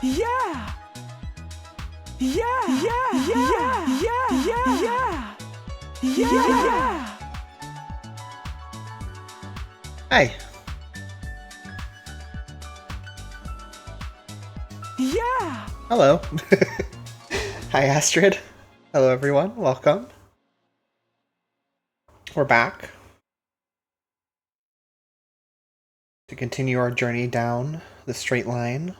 Yeah! Yeah! Yeah! Yeah! Yeah! Yeah! Yeah! Yeah! Hey. Yeah! Hello. Hi, Astrid. Hello, everyone. Welcome. We're back to continue our journey down the straight line.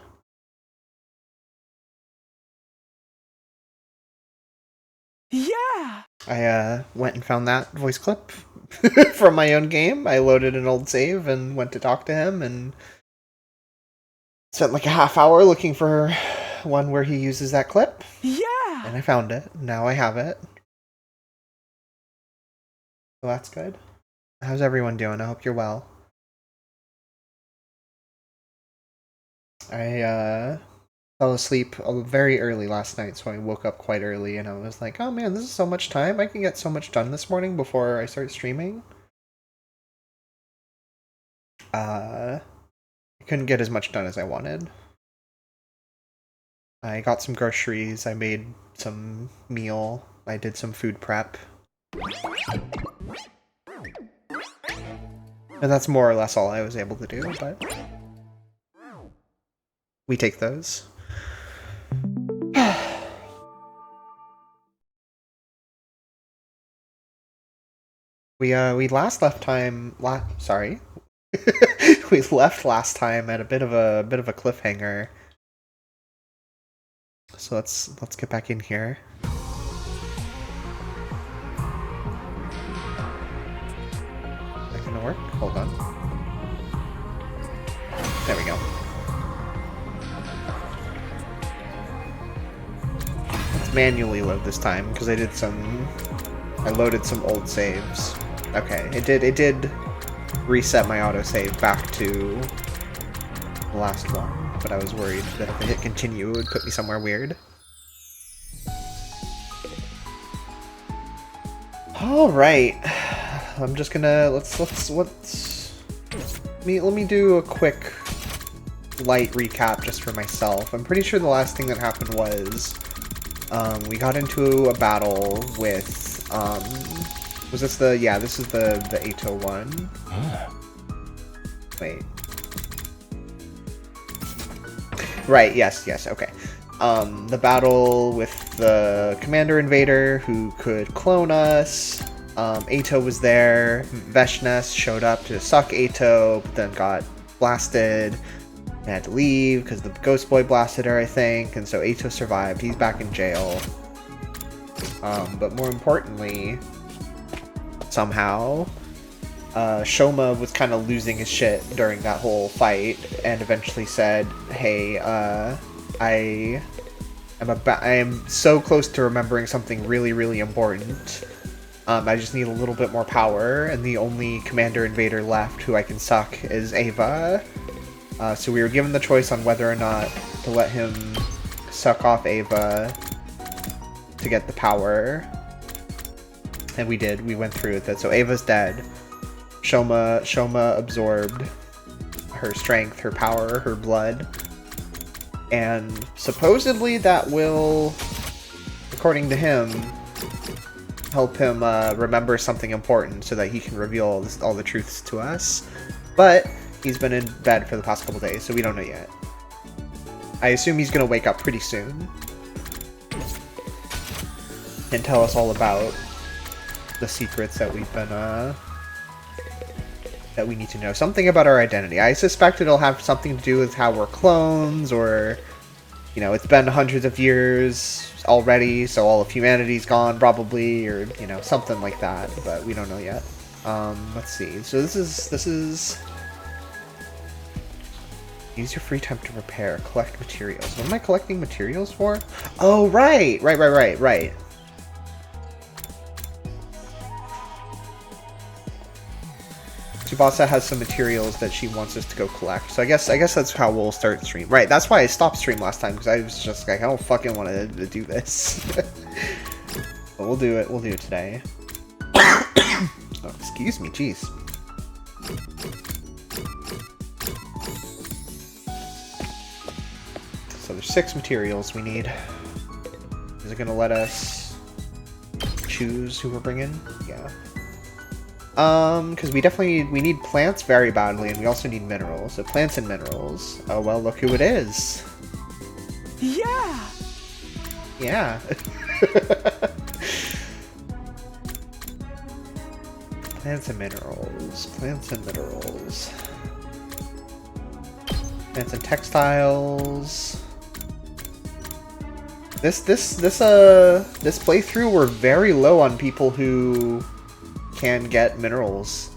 Yeah! I went and found that voice clip from my own game. I loaded an old save and went to talk to him and spent like a half hour looking for one where he uses that clip. Yeah! And I found it. Now I have it. So that's good. How's everyone doing? I hope you're well. I fell asleep very early last night, so I woke up quite early and I was like, oh man, this is so much time. I can get so much done this morning before I start streaming. I couldn't get as much done as I wanted. I got some groceries, I made some meal, I did some food prep. And that's more or less all I was able to do, but we take those. We last left time sorry. We left last time at a bit of a cliffhanger. So let's get back in here. Is that gonna work? Hold on. There we go. Let's manually load this time because I loaded some old saves. Okay, it did reset my autosave back to the last one, but I was worried that if I hit continue, it would put me somewhere weird. All right, I'm just gonna let me do a quick light recap just for myself. I'm pretty sure the last thing that happened was we got into a battle with was this the this is the Ato one. Wait. Right, yes, okay. The battle with the Commander Invader who could clone us. Ato was there. Veshnes showed up to suck Ato, but then got blasted and had to leave because the Ghost Boy blasted her, I think, and so Ato survived. He's back in jail. But more importantly, somehow, Shoma was kind of losing his shit during that whole fight, and eventually said, "Hey, I am so close to remembering something really, really important. I just need a little bit more power, and the only Commander Invader left who I can suck is Ava." So we were given the choice on whether or not to let him suck off Ava to get the power. And we did. We went through with it. So Ava's dead. Shoma absorbed her strength, her power, her blood. And supposedly that will, according to him, help him remember something important so that he can reveal all the truths to us. But he's been in bed for the past couple days, so we don't know yet. I assume he's going to wake up pretty soon and tell us all about the secrets that we've been, that we need to know. Something about our identity. I suspect it'll have something to do with how we're clones, or, you know, it's been hundreds of years already, so all of humanity's gone, probably, or, you know, something like that, but we don't know yet. Let's see. So this is... Use your free time to repair. Collect materials. What am I collecting materials for? Oh, right! Right. Tsubasa has some materials that she wants us to go collect. So I guess that's how we'll start stream. Right, that's why I stopped stream last time, because I was just like, I don't fucking want to do this. But we'll do it today. Oh, excuse me, jeez. So So there's 6 materials we need. Is it gonna let us choose who we're bringing? Yeah. Because we need plants very badly, and we also need minerals. So plants and minerals. Oh well, look who it is. Yeah. Yeah. Plants and minerals. Plants and minerals. Plants and textiles. This playthrough we're very low on people who can get minerals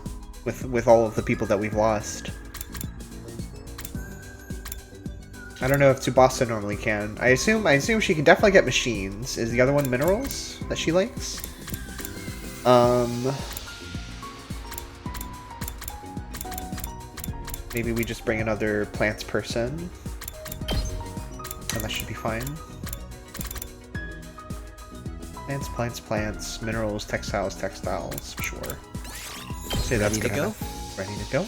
with all of the people that we've lost. I don't know if Tsubasa normally can. I assume she can definitely get machines. Is the other one minerals that she likes? Maybe we just bring another plants person. And that should be fine. Plants, plants, plants, minerals, textiles, textiles, sure. Say that's good enough. Ready to go?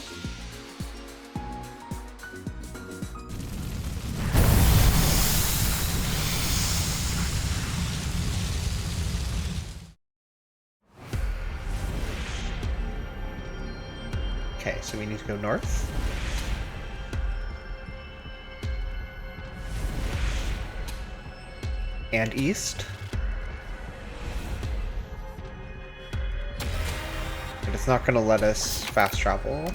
Okay, so we need to go north. And east. But it's not gonna let us fast travel.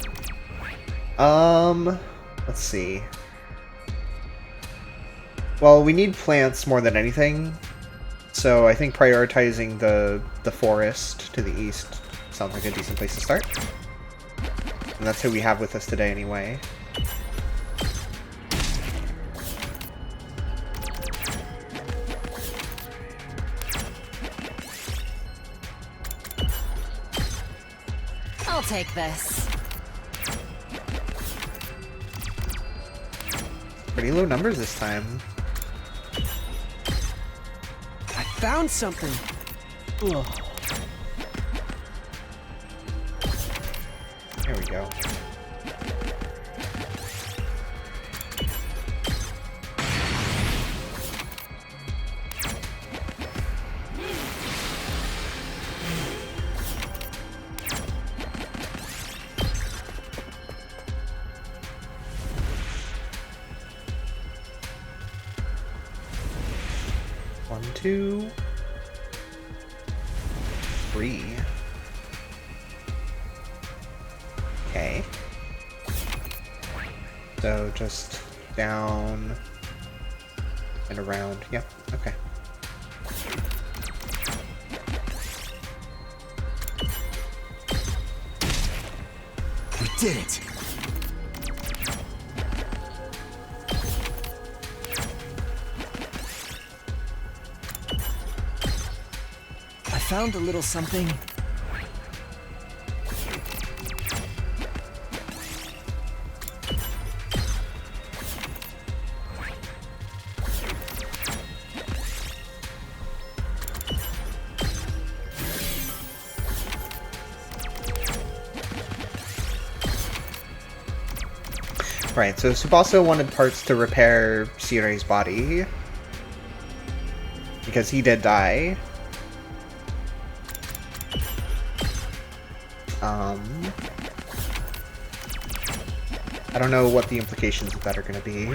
Let's see. Well, we need plants more than anything. So I think prioritizing the forest to the east sounds like a decent place to start. And that's who we have with us today anyway. I'll take this. Pretty low numbers this time. I found something. Ugh. There we go. One, 2, 3. Okay. So just down and around. Yep, okay. We did it. I found a little something. Right, so Tsubasa wanted parts to repair Sirei's body. Because he did die. I don't know what the implications of that are going to be.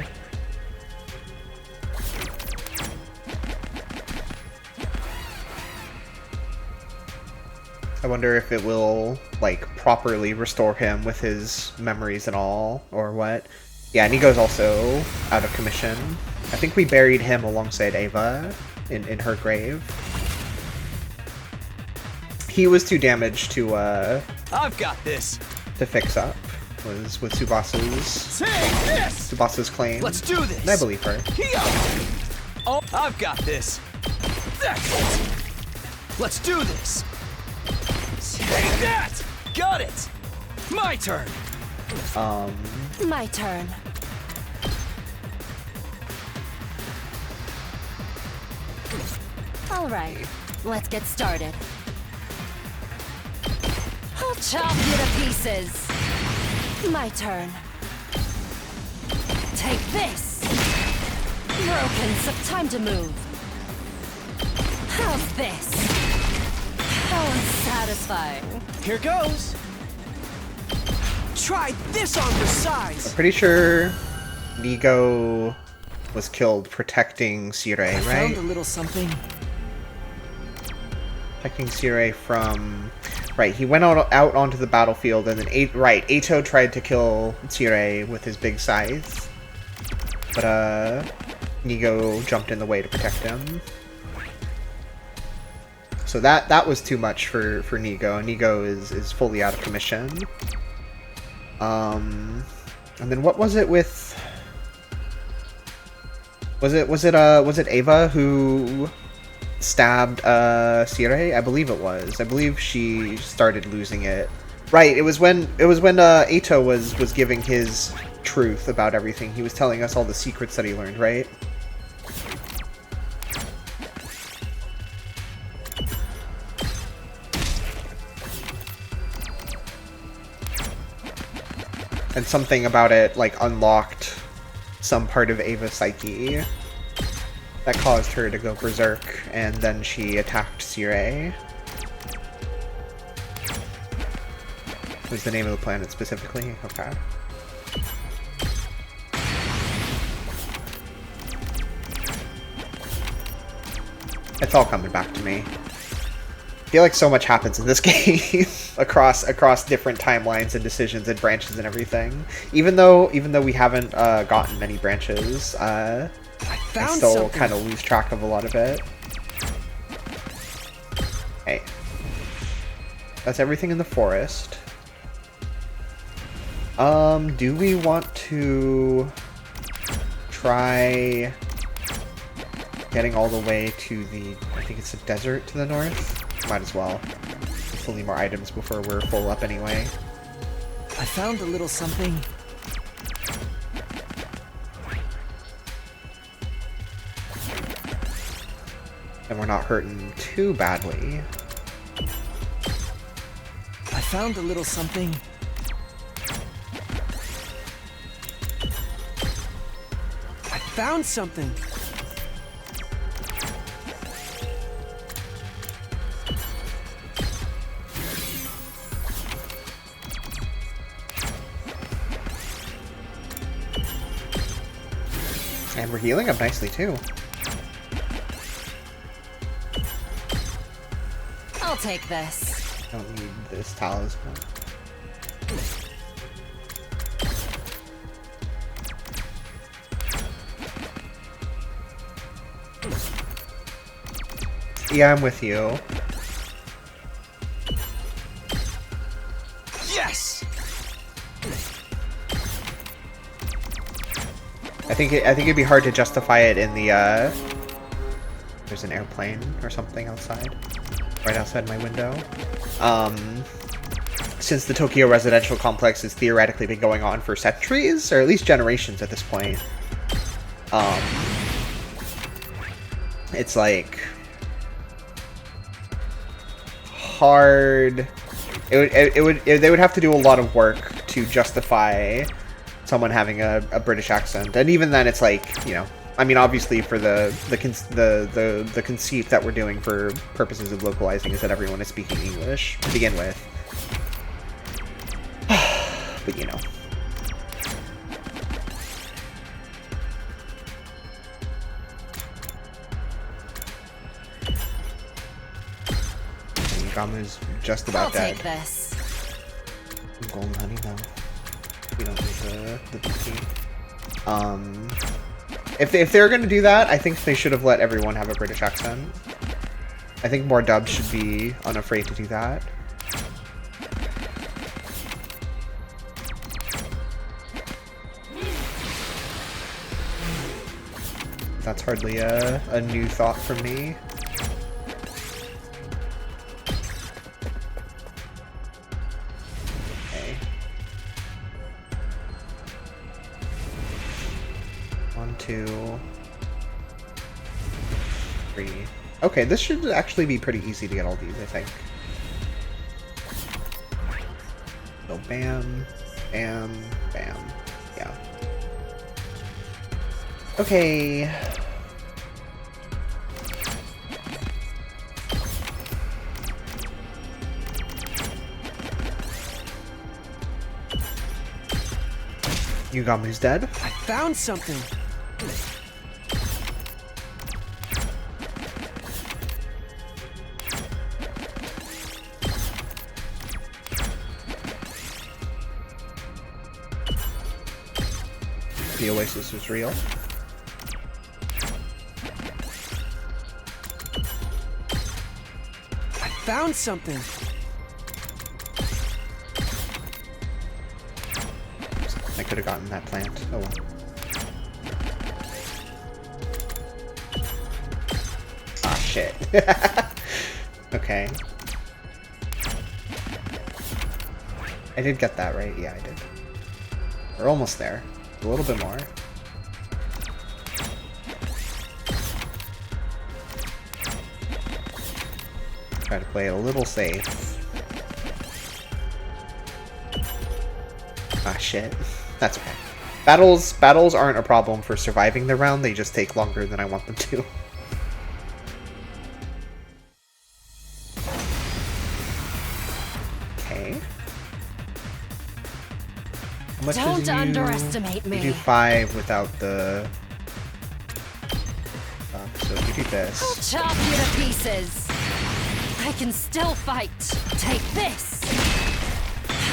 I wonder if it will, like, properly restore him with his memories and all, or what. Yeah, Nigo's also out of commission. I think we buried him alongside Ava in her grave. He was too damaged to, I've got this. to fix up. Was with Tsubasa's claim. Let's do this. And I believe her. Here. Oh, I've got this. That's it. Let's do this. Take that. Got it. My turn. My turn. All right, let's get started. I'll chop you to pieces. My turn. Take this. Time to move. How's this? How unsatisfying. Here goes. Try this on for size. Pretty sure Nigo was killed protecting Sirei, right? Found a little something. Protecting Sirei from... Right, he went out onto the battlefield, and then Eito tried to kill Sirei with his big scythe. But, Nigo jumped in the way to protect him. So that was too much for Nigo. Nigo is fully out of commission. And then what was it with... Was it Ava who stabbed Sirei? I believe it was. I believe she started losing it. Right, it was when Eito was giving his truth about everything. He was telling us all the secrets that he learned, right? And something about it, like, unlocked some part of Ava's psyche that caused her to go berserk, and then she attacked Sirei. Was the name of the planet specifically? Okay. It's all coming back to me. I feel like so much happens in this game across different timelines and decisions and branches and everything. Even though we haven't gotten many branches, I still kind of lose track of a lot of it. Hey, that's everything in the forest. Do we want to try getting all the way to the, I think it's a desert to the north? Might as well. We still need more items before we're full up anyway. I found a little something. And we're not hurting too badly. I found a little something. I found something. And we're healing up nicely too. I'll take this. Don't need this talisman. Yeah, I'm with you. Yes. I think it'd be hard to justify it in the there's an airplane or something outside, right outside my window. Since the Tokyo residential complex has theoretically been going on for centuries, or at least generations at this point. It's like hard. They would have to do a lot of work to justify someone having a British accent, and even then, it's like, you know, I mean, obviously for the conceit that we're doing for purposes of localizing is that everyone is speaking English to begin with. But you know. Gamu's just about dead. I'll take this. Golden honey though. We don't need the BT. If they're gonna do that, I think they should have let everyone have a British accent. I think more dubs should be unafraid to do that. That's hardly a new thought from me. Okay. 1, 2, 3. Okay, this should actually be pretty easy to get all these, I think. So bam, bam, bam. Yeah. Okay. Yugamu's dead. I found something. The Oasis is real. I found something. I could have gotten that plant. Oh well. Ah, shit. Okay. I did get that, right? Yeah, I did. We're almost there. A little bit more. Try to play it a little safe. Ah, shit. That's okay. Battles aren't a problem for surviving the round, they just take longer than I want them to. Okay. How much Don't did you... underestimate me. You do 5 without the... so if you do I'll this... chop you to pieces. I can still fight. Take this.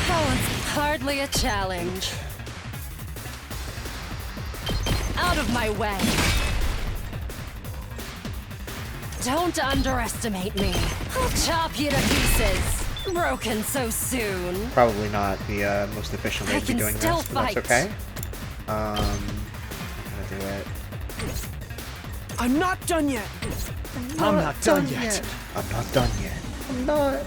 That one's hardly a challenge. Out of my way. Don't underestimate me. I'll chop you to pieces. Broken so soon. Probably not the most efficient way I to be can doing still this, but that's fight. okay. I'm gonna do it. I'm not done yet. I'm not done yet. I'm not done yet. I'm not.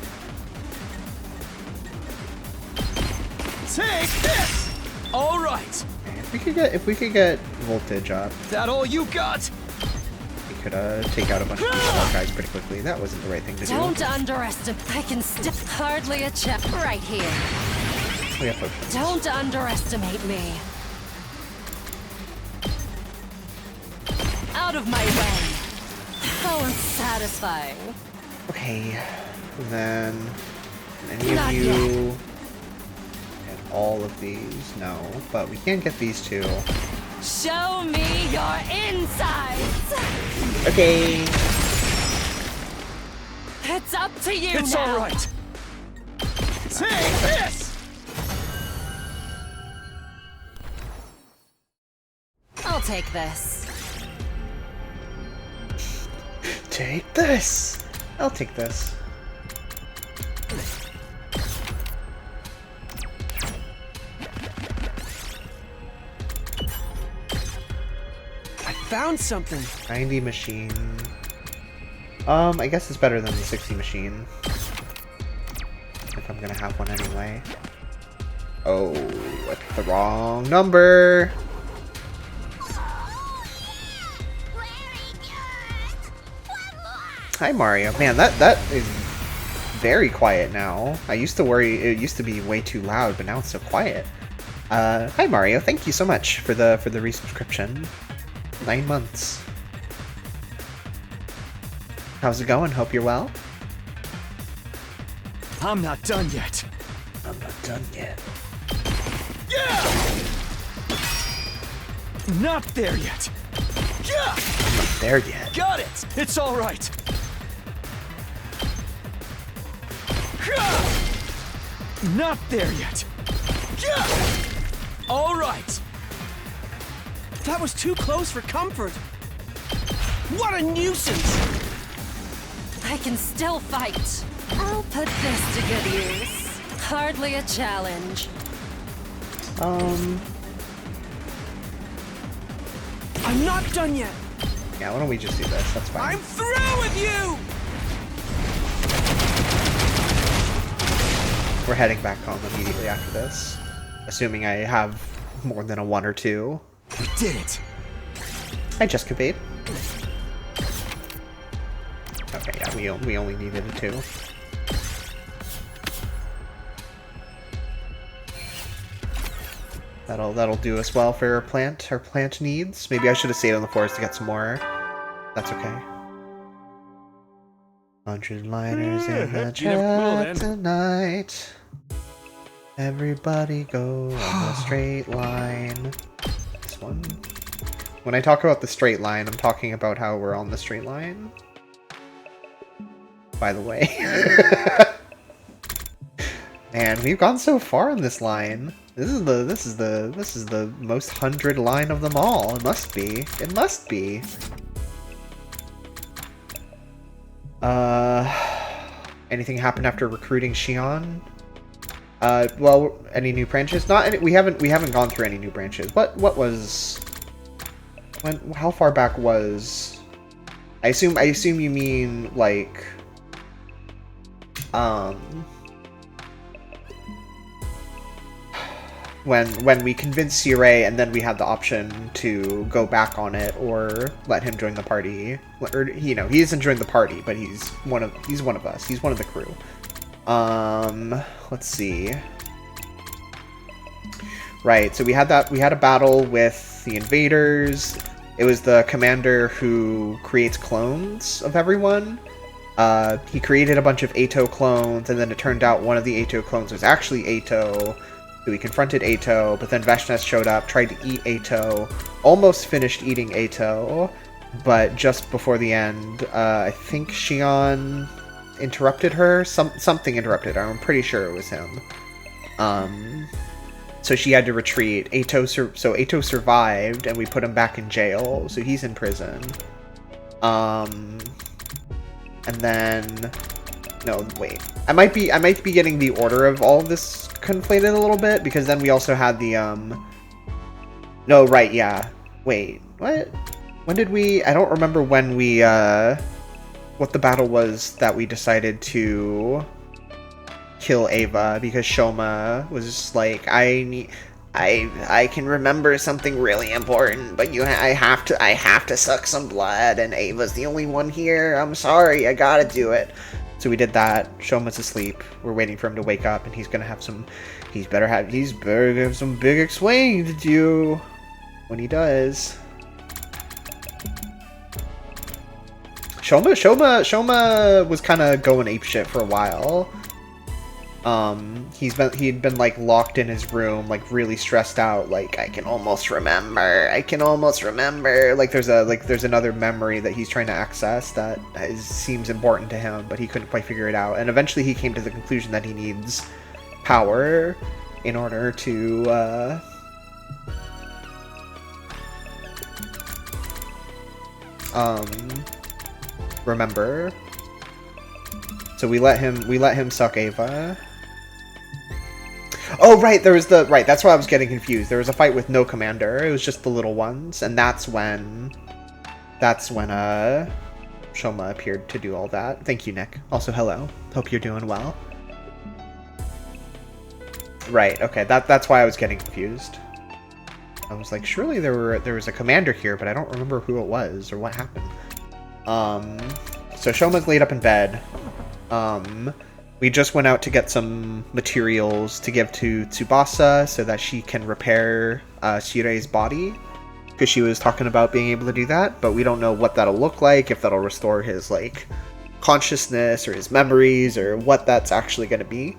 Take this. All right. If we could get voltage up, That all you got? we could take out a bunch of these small guys pretty quickly. That wasn't the right thing to do. Don't underestimate. I can still hardly a chap right here. We have potions. Don't underestimate me. Out of my way. How unsatisfying. Okay. And then any of Not you get all of these? No, but we can get these two. Show me your insides. Okay. It's up to you It's now. all right. Take this. I'll take this. Take this. I'll take this. I found something. 90 machine. I guess it's better than the 60 machine. If I'm gonna have one anyway. Oh, I picked the wrong number. Hi Mario. Man, that is very quiet now. I used to worry it used to be way too loud, but now it's so quiet. Hi Mario, thank you so much for the resubscription. 9 months. How's it going? Hope you're well. I'm not done yet. I'm not done yet. Yeah! Not there yet. Yeah! I'm not there yet. Got it. It's all right. Yeah! Not there yet. Yeah! All right. That was too close for comfort. What a nuisance! I can still fight. I'll put this to good use. Hardly a challenge. Um, I'm not done yet. yeah, why don't we just do this? That's fine. I'm through with you! We're heading back home immediately after this. Assuming I have more than a 1 or 2. We did it. Hi, Jessica Bade. Okay, yeah, we only needed a 2. That'll do us well for our plant needs. Maybe I should have stayed on the forest to get some more. That's okay. 100 liners in the You never will, chat then. tonight. Everybody go on the straight line. This one. When I talk about the straight line, I'm talking about how we're on the straight line. By the way. Man, we've gone so far on this line. This is the most 100 line of them all. It must be. It must be. Anything happen after recruiting Xion? Well, any new branches? Not any. We haven't gone through any new branches. What was? When? How far back was? I assume you mean like. When we convinced Sirei and then we had the option to go back on it or let him join the party. Or, you know, he isn't joined the party, but he's one of us. He's one of the crew. Let's see. Right, so we had a battle with the invaders. It was the commander who creates clones of everyone. He created a bunch of Ato clones, and then it turned out one of the Ato clones was actually Ato. So we confronted Ato, but then Veshnes showed up, tried to eat Ato, almost finished eating Ato, but just before the end, I think Xion interrupted her. Something interrupted her. I'm pretty sure it was him. So she had to retreat. So Ato survived, and we put him back in jail. So he's in prison. And then, no, wait. I might be getting the order of all of this conflated a little bit, because then we also had the no, right, yeah. Wait, what? When did we? I don't remember when we what the battle was that we decided to kill Ava, because Shoma was just like, I can remember something really important, but I have to suck some blood, and Ava's the only one here. I'm sorry, I gotta do it. So we did that. Shoma's asleep. We're waiting for him to wake up, and he's gonna have some. He's better have some big explaining to do when he does. Shoma was kind of going apeshit for a while. He'd been like locked in his room, like really stressed out, like I can almost remember. Like there's another memory that he's trying to access that seems important to him, but he couldn't quite figure it out. And eventually he came to the conclusion that he needs power in order to remember. So we let him suck Ava. Oh, right, that's why I was getting confused. There was a fight with no commander. It was just the little ones, and that's when Shoma appeared to do all that. Thank you, Nick. Also, hello. Hope you're doing well. Right, okay, that's why I was getting confused. I was like, surely there was a commander here, but I don't remember who it was or what happened. So Shoma's laid up in bed. We just went out to get some materials to give to Tsubasa so that she can repair Shirei's body, because she was talking about being able to do that, but we don't know what that'll look like, if that'll restore his like consciousness or his memories or what that's actually going to be.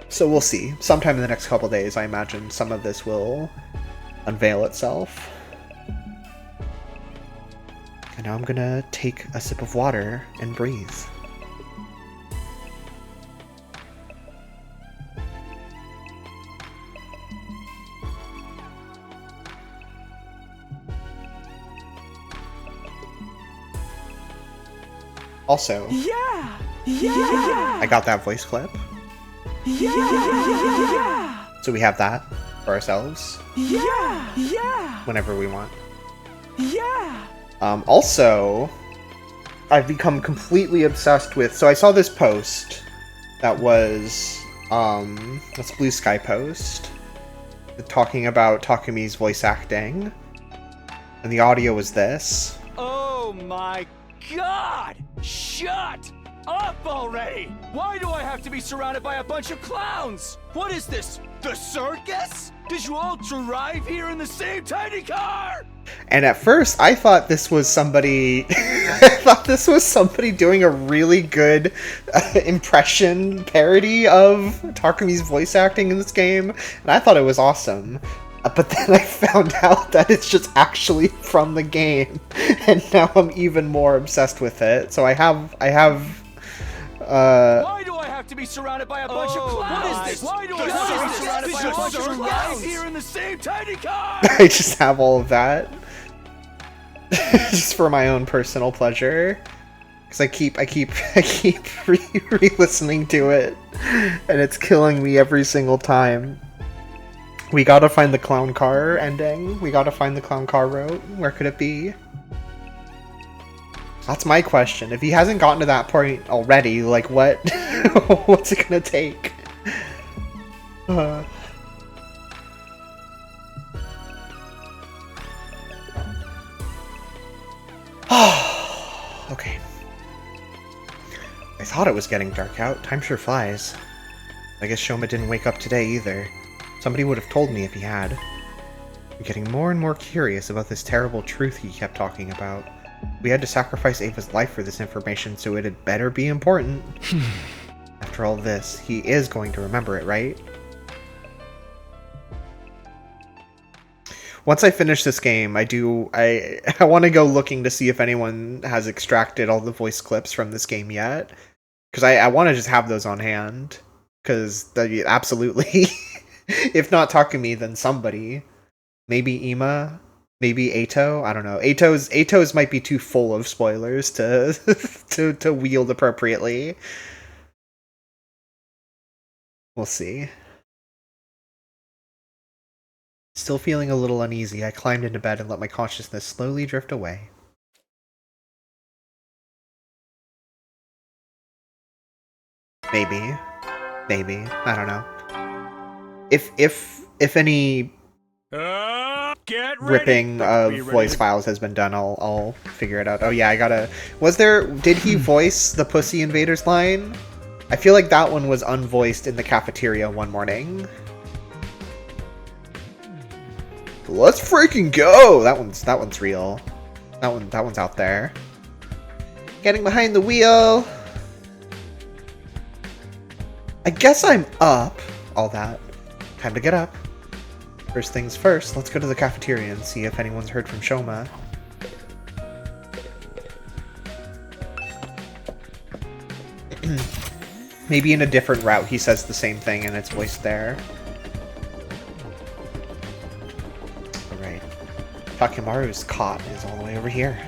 So we'll see. Sometime in the next couple days, I imagine some of this will unveil itself. And now I'm gonna take a sip of water and breathe. Also, I got that voice clip. So we have that for ourselves. Whenever we want. Also, I've become completely obsessed with... So I saw this post that was... that's Blue Sky post. Talking about Takumi's voice acting. And the audio was this. Oh my god! Shut up already! Why do I have to be surrounded by a bunch of clowns? What is this? The circus? Did you all arrive here in the same tiny car? And at first, I thought this was somebody. I thought this was somebody doing a really good impression parody of Takumi's voice acting in this game, and I thought it was awesome. But then I found out that it's just actually from the game, and now I'm even more obsessed with it. So I have. Why do I have to be surrounded by a bunch of clowns? What is this? Why do I have to be surrounded by a bunch of clowns here in the same tiny car? I just have all of that. Just for my own personal pleasure, because I keep re-listening to it, and it's killing me every single time. We gotta find the clown car ending. We gotta find the clown car route. Where could it be? That's my question. If he hasn't gotten to that point already, like what? What's it gonna take? Okay. I thought it was getting dark out. Time sure flies. I guess Shoma didn't wake up today either. Somebody would have told me if he had. I'm getting more and more curious about this terrible truth he kept talking about. We had to sacrifice Ava's life for this information, so it had better be important. After all this, he is going to remember it, right? Once I finish this game, I want to go looking to see if anyone has extracted all the voice clips from this game yet. Because I want to just have those on hand. Because absolutely, if not Takumi, then somebody. Maybe Ima, maybe Eito, I don't know. Eito's might be too full of spoilers to to wield appropriately. We'll see. Still feeling a little uneasy, I climbed into bed and let my consciousness slowly drift away. Maybe, I don't know. If any ripping of voice files has been done, I'll figure it out. Oh yeah, I gotta. Did he voice the Pussy Invaders line? I feel like that one was unvoiced in the cafeteria one morning. Let's freaking go! That one's real. That one's out there. Getting behind the wheel. I guess I'm up. All that. Time to get up. First things first, let's go to the cafeteria and see if anyone's heard from Shoma. Maybe in a different route he says the same thing and it's voiced there. Alright. Takimaru's cot is all the way over here.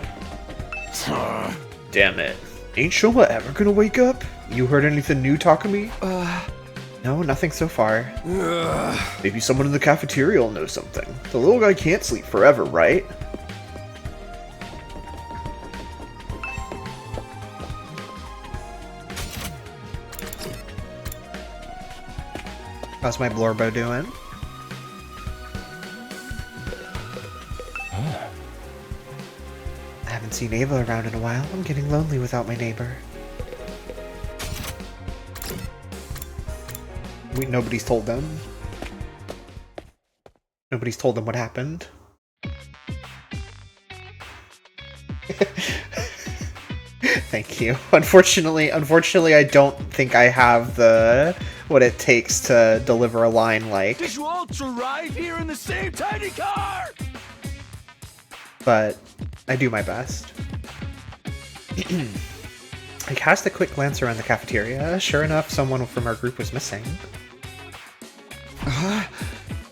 Damn it. Ain't Shoma ever gonna wake up? You heard anything new, Takumi? No, nothing so far. Maybe someone in the cafeteria will know something. The little guy can't sleep forever, right? How's my Blorbo doing? I haven't seen Ava around in a while. I'm getting lonely without my neighbor. Nobody's told them. Nobody's told them what happened. Thank you. Unfortunately, I don't think I have what it takes to deliver a line like. Did you all arrive here in the same tiny car? But I do my best. I cast a quick glance around the cafeteria. Sure enough, someone from our group was missing.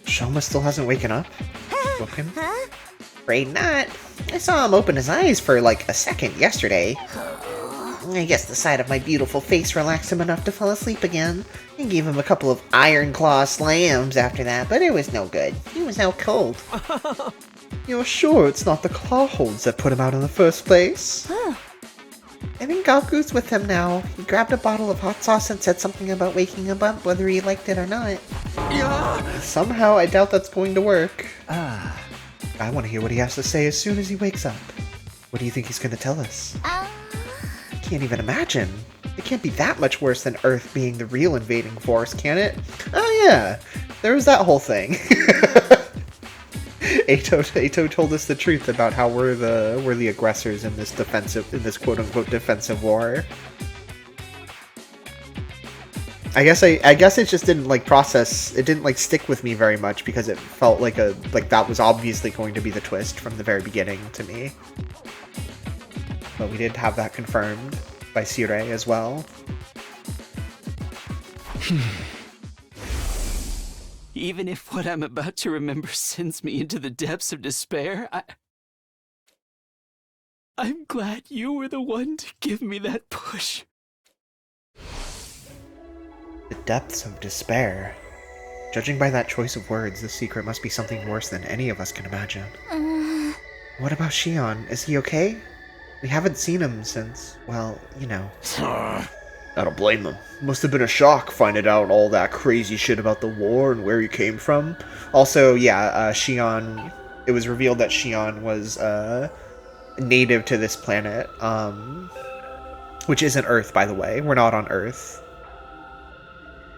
Shoma still hasn't waken up? Woken? Afraid not. I saw him open his eyes for like a second yesterday. I guess the sight of my beautiful face relaxed him enough to fall asleep again. I gave him a couple of iron claw slams after that, but it was no good. He was out cold. You're sure it's not the claw holds that put him out in the first place? I think Gaku's with him now. He grabbed a bottle of hot sauce and said something about waking him up, whether he liked it or not. Somehow, I doubt that's going to work. I want to hear what he has to say as soon as he wakes up. What do you think he's going to tell us? I can't even imagine. It can't be that much worse than Earth being the real invading force, can it? Oh yeah, there was that whole thing. Ato told us the truth about how we're the aggressors in this quote unquote defensive war. I guess it just didn't like process. It didn't like stick with me very much because it felt like that was obviously going to be the twist from the very beginning to me. But we did have that confirmed by Sire as well. Even if what I'm about to remember sends me into the depths of despair, I'm glad you were the one to give me that push. The depths of despair. Judging by that choice of words, the secret must be something worse than any of us can imagine. What about Shion? Is he okay? We haven't seen him since, well, you know. I don't blame him. Must have been a shock finding out all that crazy shit about the war and where he came from. Also, yeah, Shion, it was revealed that Shion was native to this planet, which isn't Earth, by the way. We're not on Earth.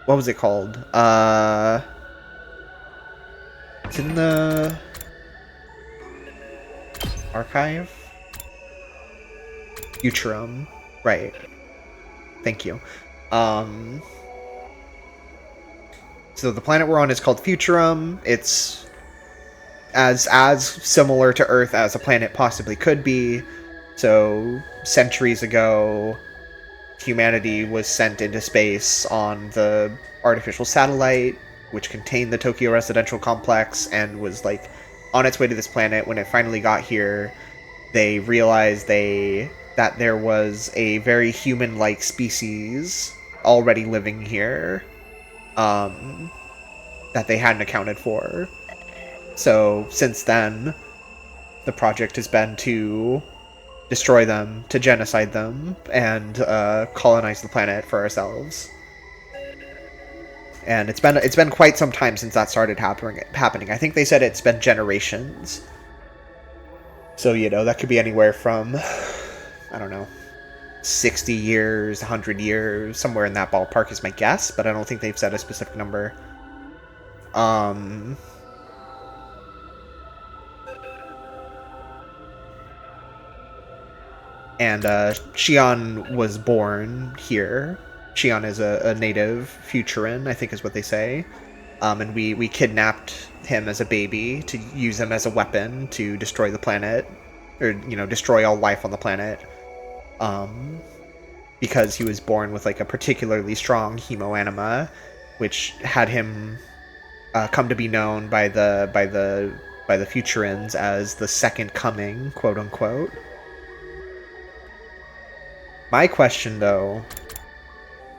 What was it called? It's in the archive? Futurum. Right. Thank you. So the planet we're on is called Futurum. It's as similar to Earth as a planet possibly could be. So centuries ago, humanity was sent into space on the artificial satellite, which contained the Tokyo residential complex, and was like on its way to this planet. When it finally got here, they realized that there was a very human-like species already living here that they hadn't accounted for. So since then, the project has been to destroy them, to genocide them, and colonize the planet for ourselves. And it's been quite some time since that started happening. I think they said it's been generations. So, you know, that could be anywhere from, I don't know, 60 years, 100 years, somewhere in that ballpark is my guess, but I don't think they've said a specific number. And Shion was born here. Shion is a native Futuran, I think is what they say. And we kidnapped him as a baby to use him as a weapon to destroy the planet, or, you know, destroy all life on the planet. Because he was born with like a particularly strong hemoanima, which had him come to be known by the Futurans as the Second Coming, quote unquote. My question, though,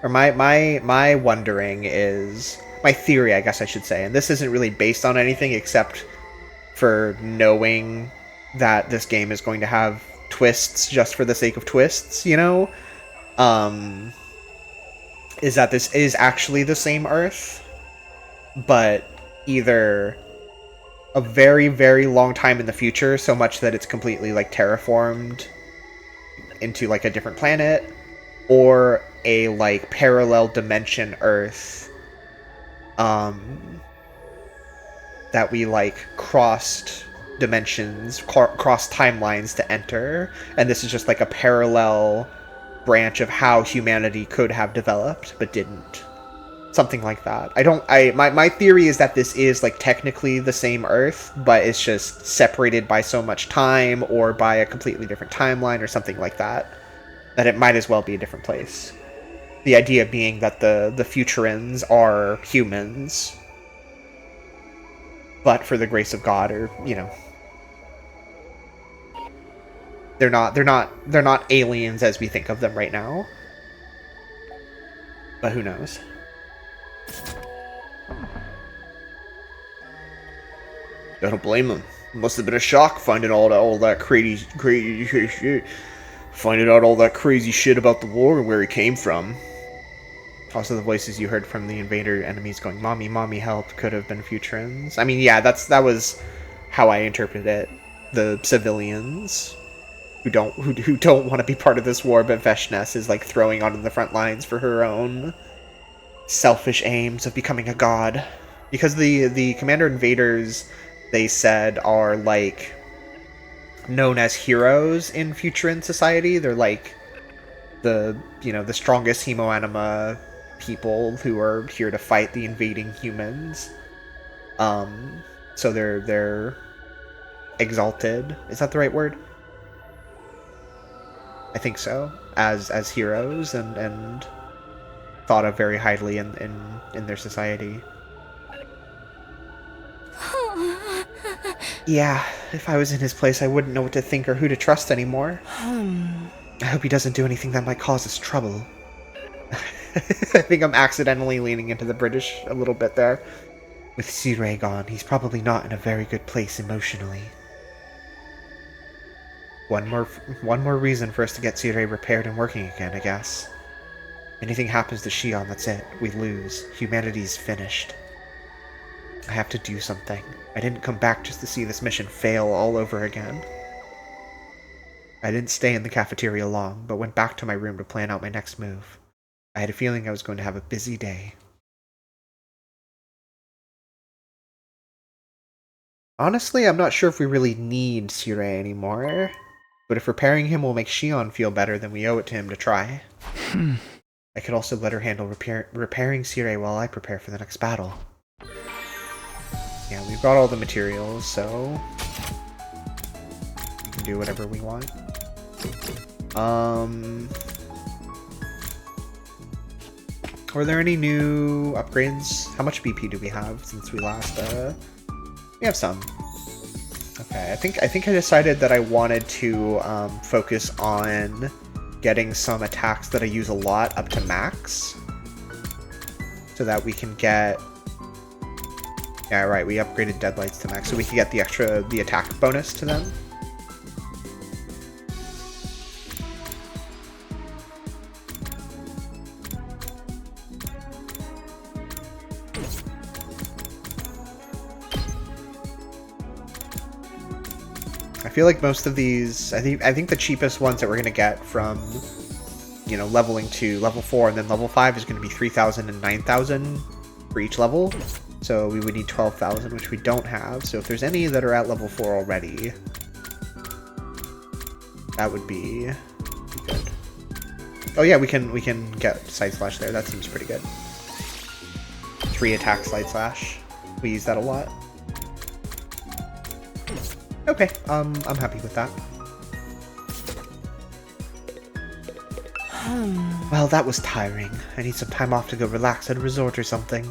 or my wondering is, my theory, I guess I should say, and this isn't really based on anything except for knowing that this game is going to have twists just for the sake of twists, you know, is that this is actually the same Earth, but either a very, very long time in the future, so much that it's completely, like, terraformed into, like, a different planet, or a, like, parallel dimension Earth, that we, like, crossed dimensions, crossed timelines to enter, and this is just, like, a parallel branch of how humanity could have developed, but didn't. Something like that. My theory is that this is, like, technically the same Earth, but it's just separated by so much time, or by a completely different timeline, or something like that, that it might as well be a different place. The idea being that the Futurans are humans, but for the grace of God, or, you know, they're not aliens as we think of them right now. But who knows? I don't blame him. Must have been a shock finding all that crazy shit. Finding out all that crazy shit about the war and where he came from. Also, the voices you heard from the invader enemies going, "Mommy, mommy, help," could have been Futurans. I mean, yeah, that was how I interpreted it. The civilians who don't want to be part of this war, but Veshness is, like, throwing onto the front lines for her own selfish aims of becoming a god. Because the Commander Invaders they said are like known as heroes in Futuran society. They're like the strongest hemoanima people who are here to fight the invading humans. So they're exalted. Is that the right word? I think so. As heroes and thought of very highly in their society. Yeah, if I was in his place, I wouldn't know what to think or who to trust anymore. I hope he doesn't do anything that might cause us trouble. I think I'm accidentally leaning into the British a little bit there. With Sirei gone, he's probably not in a very good place emotionally. One more reason for us to get Sirei repaired and working again, I guess. Anything happens to Shion, that's it. We lose. Humanity's finished. I have to do something. I didn't come back just to see this mission fail all over again. I didn't stay in the cafeteria long, but went back to my room to plan out my next move. I had a feeling I was going to have a busy day. Honestly, I'm not sure if we really need Sirei anymore, but if repairing him will make Shion feel better, then we owe it to him to try. I could also let her handle repairing Sirei while I prepare for the next battle. Yeah, we've got all the materials, so we can do whatever we want. Were there any new upgrades? How much BP do we have since we last, we have some. Okay, I think I decided that I wanted to focus on getting some attacks that I use a lot up to max, so that we can get. Yeah, right. We upgraded Deadlights to max, so we can get the attack bonus to them. I feel like most of these, I think the cheapest ones that we're gonna get from, leveling to level 4 and then level 5 is gonna be 3,000 and 9,000 for each level. So we would need 12,000, which we don't have. So if there's any that are at level 4 already, that would be good. Oh yeah, we can get Side Slash there. That seems pretty good. 3 attack Side Slash. We use that a lot. Okay, I'm happy with that. Well, that was tiring. I need some time off to go relax at a resort or something.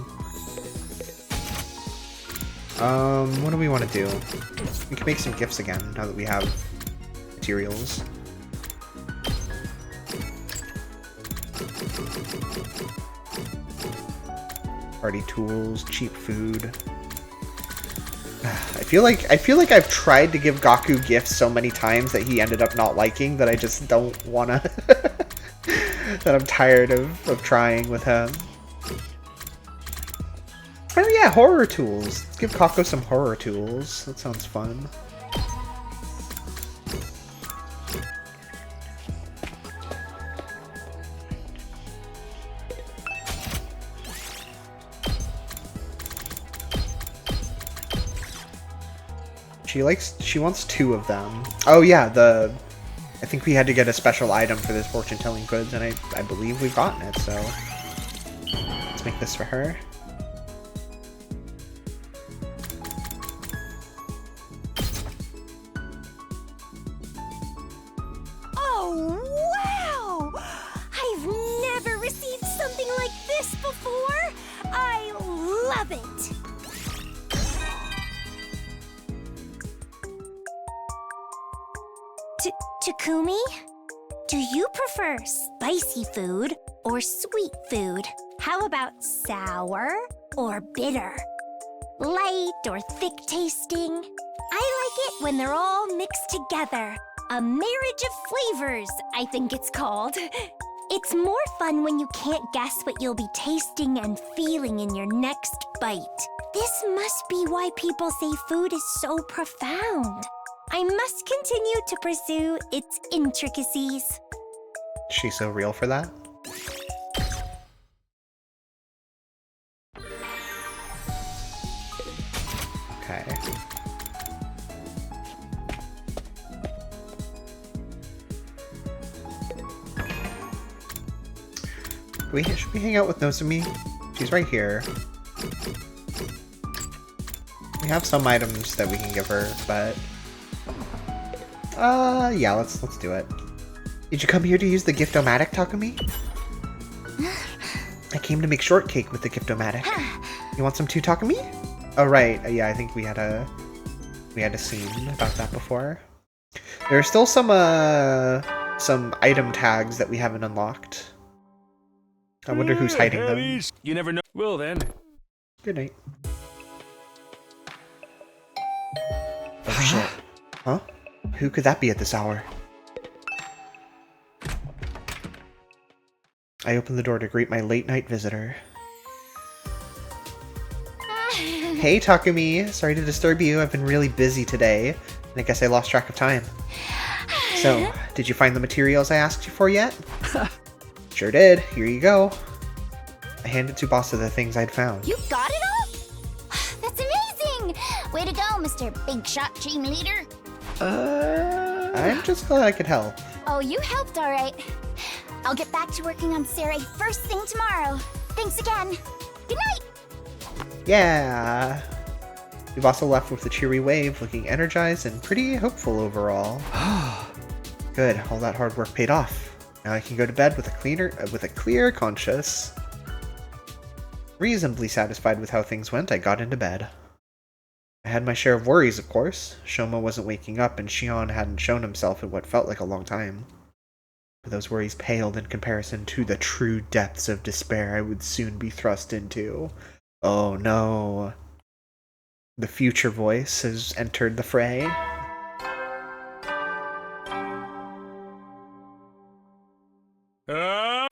What do we want to do? We can make some gifts again, now that we have materials. Party tools, cheap food. I feel like I've tried to give Gaku gifts so many times that he ended up not liking that I just don't wanna that I'm tired of trying with him. Oh yeah, horror tools. Let's give Kako some horror tools. That sounds fun. She wants 2 of them. Oh yeah, I think we had to get a special item for this fortune telling goods, and I believe we've gotten it, so let's make this for her. Oh wow! I've never received something like this before! I love it! Takumi? Do you prefer spicy food or sweet food? How about sour or bitter? Light or thick tasting? I like it when they're all mixed together. A marriage of flavors, I think it's called. It's more fun when you can't guess what you'll be tasting and feeling in your next bite. This must be why people say food is so profound. I must continue to pursue its intricacies. Is she so real for that? Okay. Should we hang out with Nozomi? She's right here. We have some items that we can give her, but... yeah, let's do it. Did you come here to use the Gift-O-Matic, Takumi? I came to make shortcake with the Gift-O-Matic. You want some too, Takumi? Oh, right. Yeah, I think we had a scene about that before. There are still some item tags that we haven't unlocked. I wonder who's hiding them. You never know. Well then. Good night. Oh shit. Huh? Who could that be at this hour? I opened the door to greet my late night visitor. Hey Takumi, sorry to disturb you. I've been really busy today, and I guess I lost track of time. So, did you find the materials I asked you for yet? Sure did. Here you go. I handed Tsubasa the things I'd found. You got it all? That's amazing! Way to go, Mr. Big Shot Team Leader. I'm just glad I could help. Oh, you helped all right. I'll get back to working on Sarai first thing tomorrow. Thanks again. Good night! Yeah! Tsubasa left with a cheery wave, looking energized and pretty hopeful overall. Good, all that hard work paid off. Now I can go to bed with a clear conscience. Reasonably satisfied with how things went, I got into bed. I had my share of worries, of course. Shoma wasn't waking up, and Shion hadn't shown himself in what felt like a long time. But those worries paled in comparison to the true depths of despair I would soon be thrust into. Oh no. The future voice has entered the fray.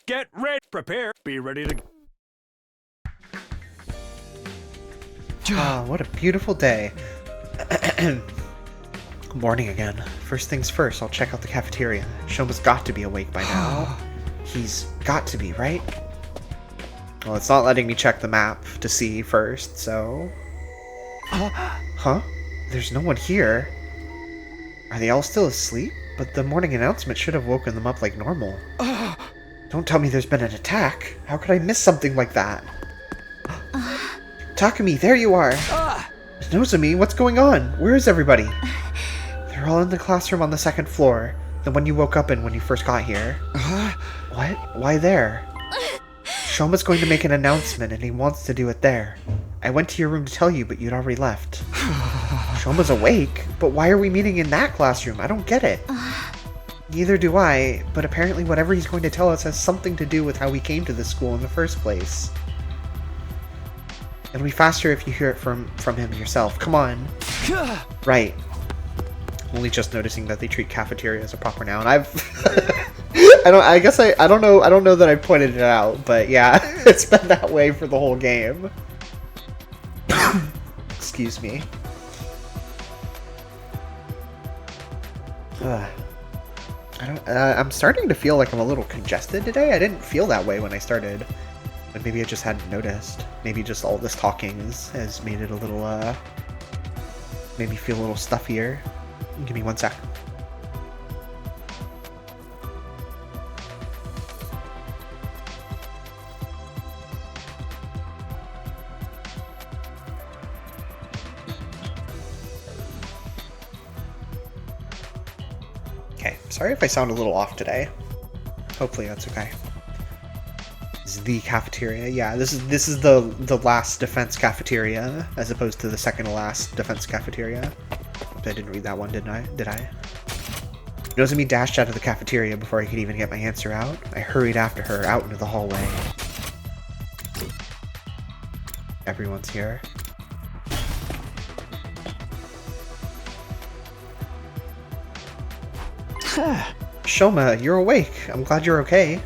Get ready. Prepare. Be ready to... Ah, what a beautiful day. Morning again. First things first, I'll check out the cafeteria. Shoma's got to be awake by now. He's got to be, right? Well, it's not letting me check the map to see first, so... Huh? There's no one here. Are they all still asleep? But the morning announcement should have woken them up like normal. Don't tell me there's been an attack. How could I miss something like that? Takumi, there you are! Nozomi, what's going on? Where is everybody? They're all in the classroom on the second floor. The one you woke up in when you first got here. What? Why there? Shoma's going to make an announcement and he wants to do it there. I went to your room to tell you, but you'd already left. Shoma's awake? But why are we meeting in that classroom? I don't get it. Neither do I, but apparently whatever he's going to tell us has something to do with how we came to this school in the first place. It'll be faster if you hear it from him yourself. Come on. Right. I'm only just noticing that they treat cafeteria as a proper noun. I don't know that I pointed it out, but yeah, it's been that way for the whole game. Excuse me. I'm starting to feel like I'm a little congested today. I didn't feel that way when I started. But maybe I just hadn't noticed. Maybe just all this talking has made it a little, made me feel a little stuffier. Give me one sec. Okay, sorry if I sound a little off today. Hopefully that's okay. This is the cafeteria. Yeah, this is the last defense cafeteria, as opposed to the second to last defense cafeteria. I didn't read that one, did I? Nozomi dashed out of the cafeteria before I could even get my answer out. I hurried after her out into the hallway. Everyone's here. Shoma, you're awake. I'm glad you're okay.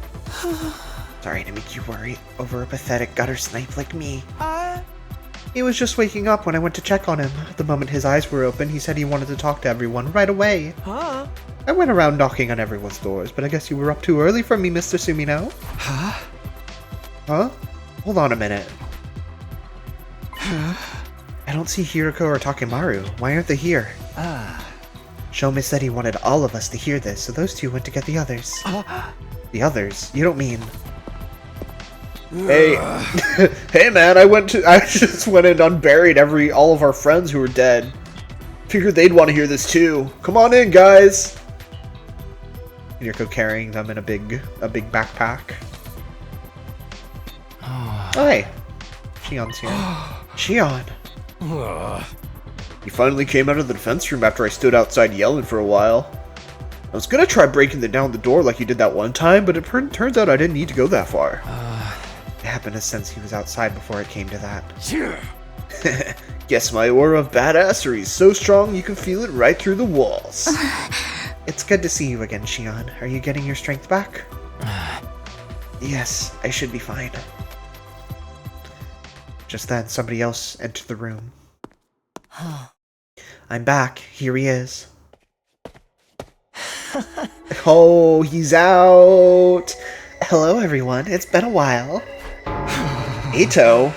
Sorry to make you worry over a pathetic gutter snipe like me. He was just waking up when I went to check on him. The moment his eyes were open, he said he wanted to talk to everyone right away. I went around knocking on everyone's doors, but I guess you were up too early for me, Mr. Sumino. Huh? Hold on a minute. I don't see Hiroko or Takemaru. Why aren't they here? Shoma said he wanted all of us to hear this, so those two went to get the others. The others? You don't mean... Hey, hey man, I just went and unburied all of our friends who were dead. Figured they'd want to hear this too. Come on in, guys. Yuriko carrying them in a big backpack. Hi. Shion's here. Shion. He finally came out of the defense room after I stood outside yelling for a while. I was gonna try breaking down the door like you did that one time, but it turns out I didn't need to go that far. It happened since he was outside before it came to that. Guess my aura of badassery is so strong you can feel it right through the walls. It's good to see you again, Shion. Are you getting your strength back? Yes, I should be fine. Just then, somebody else entered the room. I'm back. Here he is. Oh, he's out! Hello, everyone. It's been a while. Eito?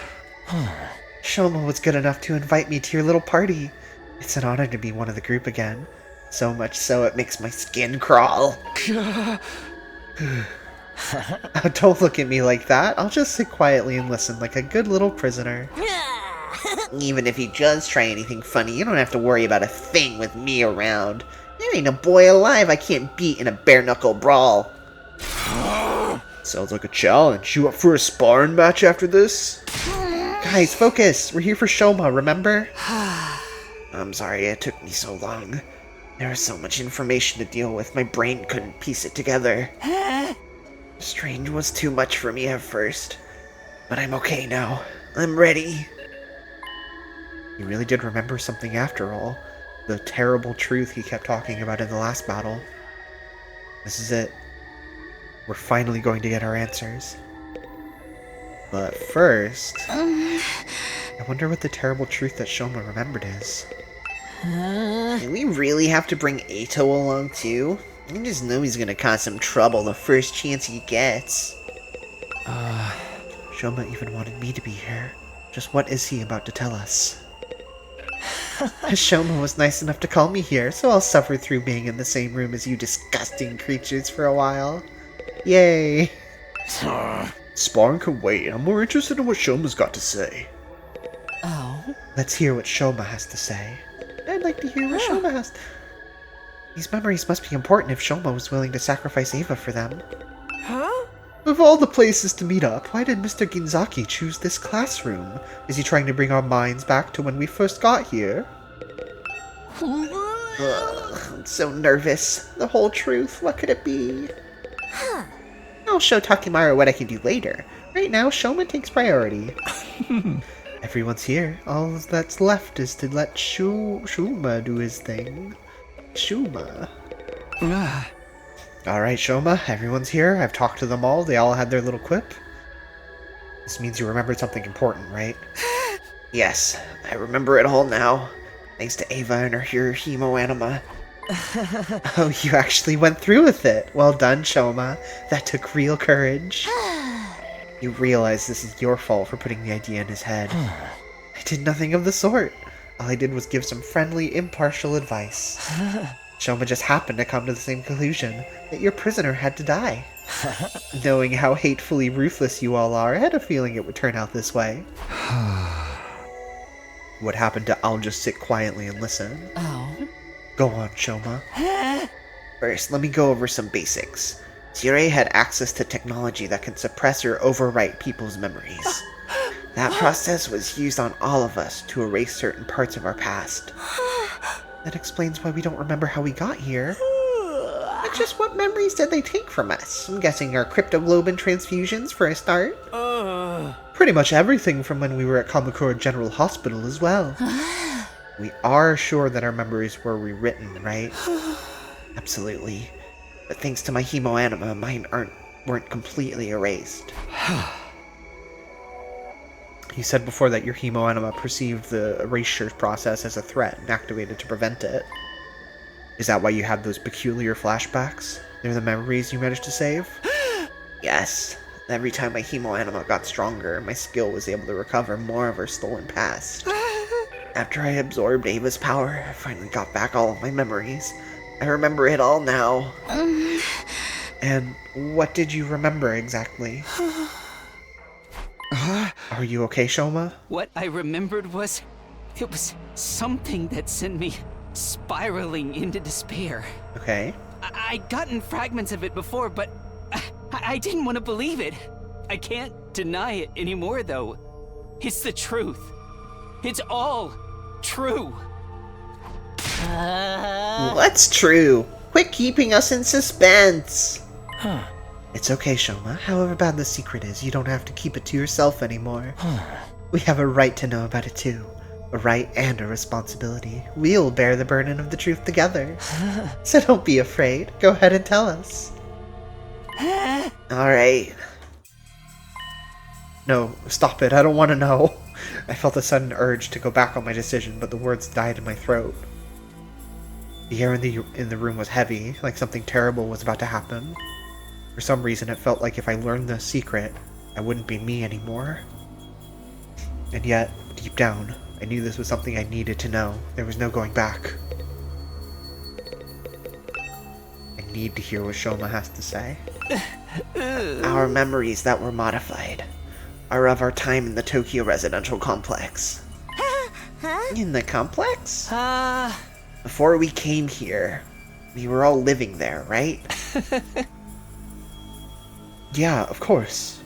Shoma was good enough to invite me to your little party. It's an honor to be one of the group again. So much so it makes my skin crawl. Don't look at me like that. I'll just sit quietly and listen like a good little prisoner. Even if he does try anything funny, you don't have to worry about a thing with me around. There ain't a boy alive I can't beat in a bare-knuckle brawl. Sounds like a challenge. You up for a sparring match after this? Guys, focus! We're here for Shoma, remember? I'm sorry it took me so long. There was so much information to deal with, my brain couldn't piece it together. Strange was too much for me at first. But I'm okay now. I'm ready. He really did remember something after all. The terrible truth he kept talking about in the last battle. This is it. We're finally going to get our answers. But first... I wonder what the terrible truth that Shoma remembered is. Do we really have to bring Eito along too? I just know he's gonna cause some trouble the first chance he gets. Shoma even wanted me to be here. Just what is he about to tell us? Shoma was nice enough to call me here, so I'll suffer through being in the same room as you disgusting creatures for a while. Yay! Sparring can wait. I'm more interested in what Shoma's got to say. Let's hear what Shoma has to say. I'd like to hear what Shoma has to... These memories must be important if Shoma was willing to sacrifice Eva for them. Of all the places to meet up, why did Mr. Ginzaki choose this classroom? Is he trying to bring our minds back to when we first got here? Ugh, I'm so nervous. The whole truth, what could it be? I'll show Takemura what I can do later. Right now, Shoma takes priority. Everyone's here. All that's left is to let Shuma do his thing. Shuma. Alright, Shoma, everyone's here. I've talked to them all. They all had their little quip. This means you remembered something important, right? Yes, I remember it all now. Thanks to Ava and her hemo anima. Oh, you actually went through with it. Well done, Shoma. That took real courage. You realize this is your fault for putting the idea in his head. I did nothing of the sort. All I did was give some friendly, impartial advice. Shoma just happened to come to the same conclusion, that your prisoner had to die. Knowing how hatefully ruthless you all are, I had a feeling it would turn out this way. What happened to I'll just sit quietly and listen? Go on, Shoma. First, let me go over some basics. Tirei had access to technology that can suppress or overwrite people's memories. That process was used on all of us to erase certain parts of our past. That explains why we don't remember how we got here. But just what memories did they take from us? I'm guessing our cryptoglobin transfusions for a start. Pretty much everything from when we were at Kamakura General Hospital as well. We are sure that our memories were rewritten, right? Absolutely. But thanks to my hemo anima, mine weren't completely erased. You said before that your hemo anima perceived the erasure process as a threat and activated to prevent it. Is that why you had those peculiar flashbacks? They're the memories you managed to save? Yes. Every time my hemo anima got stronger, my skill was able to recover more of her stolen past. After I absorbed Ava's power, I finally got back all of my memories. I remember it all now. And what did you remember exactly? Are you okay, Shoma? What I remembered was... it was something that sent me spiraling into despair. Okay. I'd gotten fragments of it before, but I didn't want to believe it. I can't deny it anymore, though. It's the truth. It's all true. What's true? Quit keeping us in suspense. It's okay, Shoma. However bad the secret is, you don't have to keep it to yourself anymore. We have a right to know about it too. A right and a responsibility. We'll bear the burden of the truth together. So don't be afraid. Go ahead and tell us. Alright. No, stop it. I don't want to know. I felt a sudden urge to go back on my decision, but the words died in my throat. The air in the room was heavy, like something terrible was about to happen. For some reason, it felt like if I learned the secret, I wouldn't be me anymore. And yet, deep down, I knew this was something I needed to know. There was no going back. I need to hear what Shoma has to say. Our memories that were modified are of our time in the Tokyo residential complex. In the complex? Before we came here, we were all living there, right? Yeah, of course.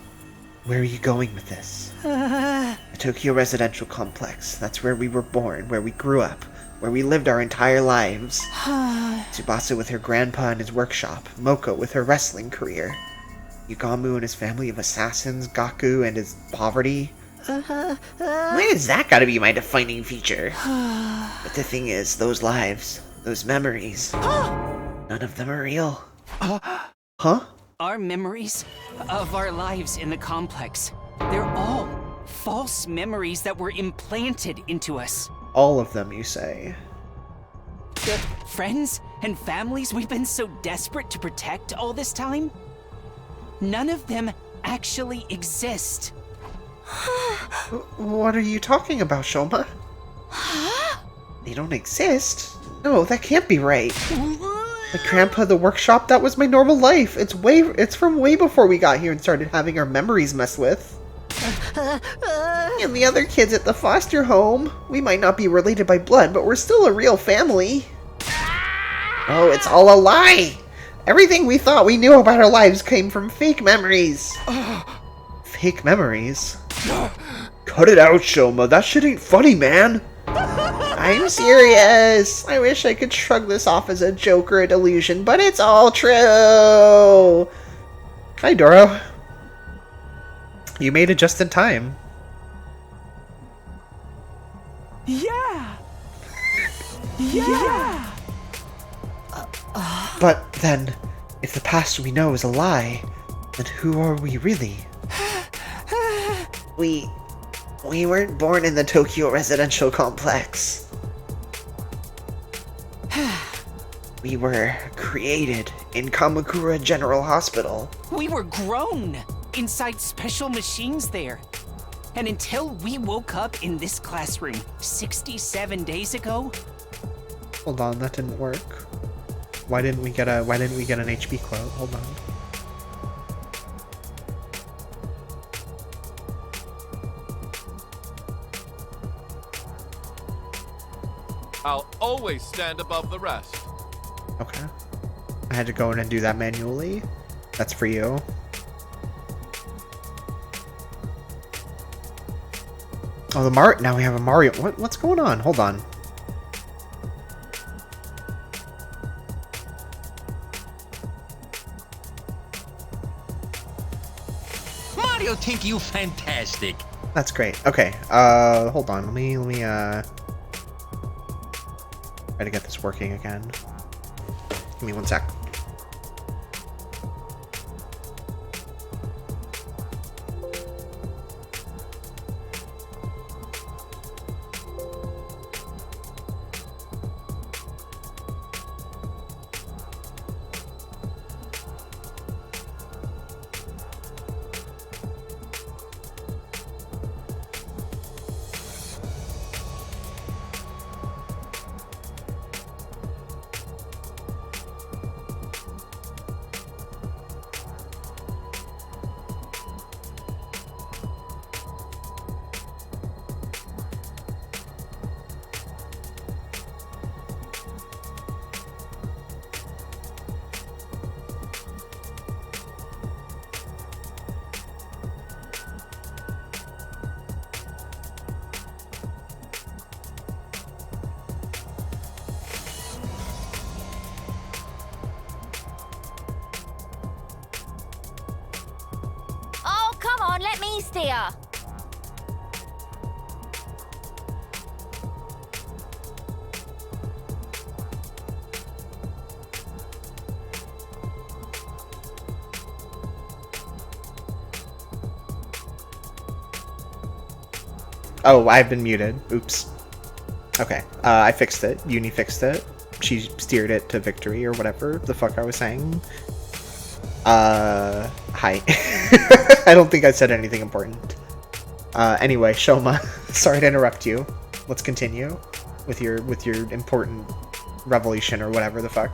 Where are you going with this? The Tokyo residential complex. That's where we were born, where we grew up, where we lived our entire lives. Tsubasa with her grandpa and his workshop, Moko with her wrestling career, Yugamu and his family of assassins, Gaku and his poverty. Why is that gotta be my defining feature? But the thing is, those lives, those memories, none of them are real. Huh? Our memories of our lives in the complex, they're all false memories that were implanted into us. All of them, you say? The friends and families we've been so desperate to protect all this time, none of them actually exist. What are you talking about, Shoma? They don't exist? No, that can't be right. My grandpa, the workshop, that was my normal life. It's from way before we got here and started having our memories messed with. And the other kids at the foster home, we might not be related by blood, but we're still a real family. Oh, it's all a lie! Everything we thought we knew about our lives came from fake memories. Fake memories? Cut it out, Shoma. That shit ain't funny, man. I'm serious. I wish I could shrug this off as a joke or a delusion, but it's all true. Hi, Doro. You made it just in time. Yeah! Yeah! But then, if the past we know is a lie, then who are we really? We weren't born in the Tokyo residential complex. We were created in Kamakura General Hospital. We were grown inside special machines there. And until we woke up in this classroom 67 days ago... Hold on, that didn't work. Why didn't we get an HP quote? Hold on. I'll always stand above the rest. Okay. I had to go in and do that manually. That's for you. Oh, now we have a Mario. What's going on? Hold on. Mario think you fantastic. That's great. Okay. Hold on. Let me try to get this working again. Give me one sec. here. Oh, I've been muted. Oops. Okay, I fixed it. Uni fixed it. She steered it to victory or whatever the fuck I was saying. Hi. I don't think I said anything important. Anyway, Shoma, sorry to interrupt you. Let's continue with your important revelation or whatever the fuck.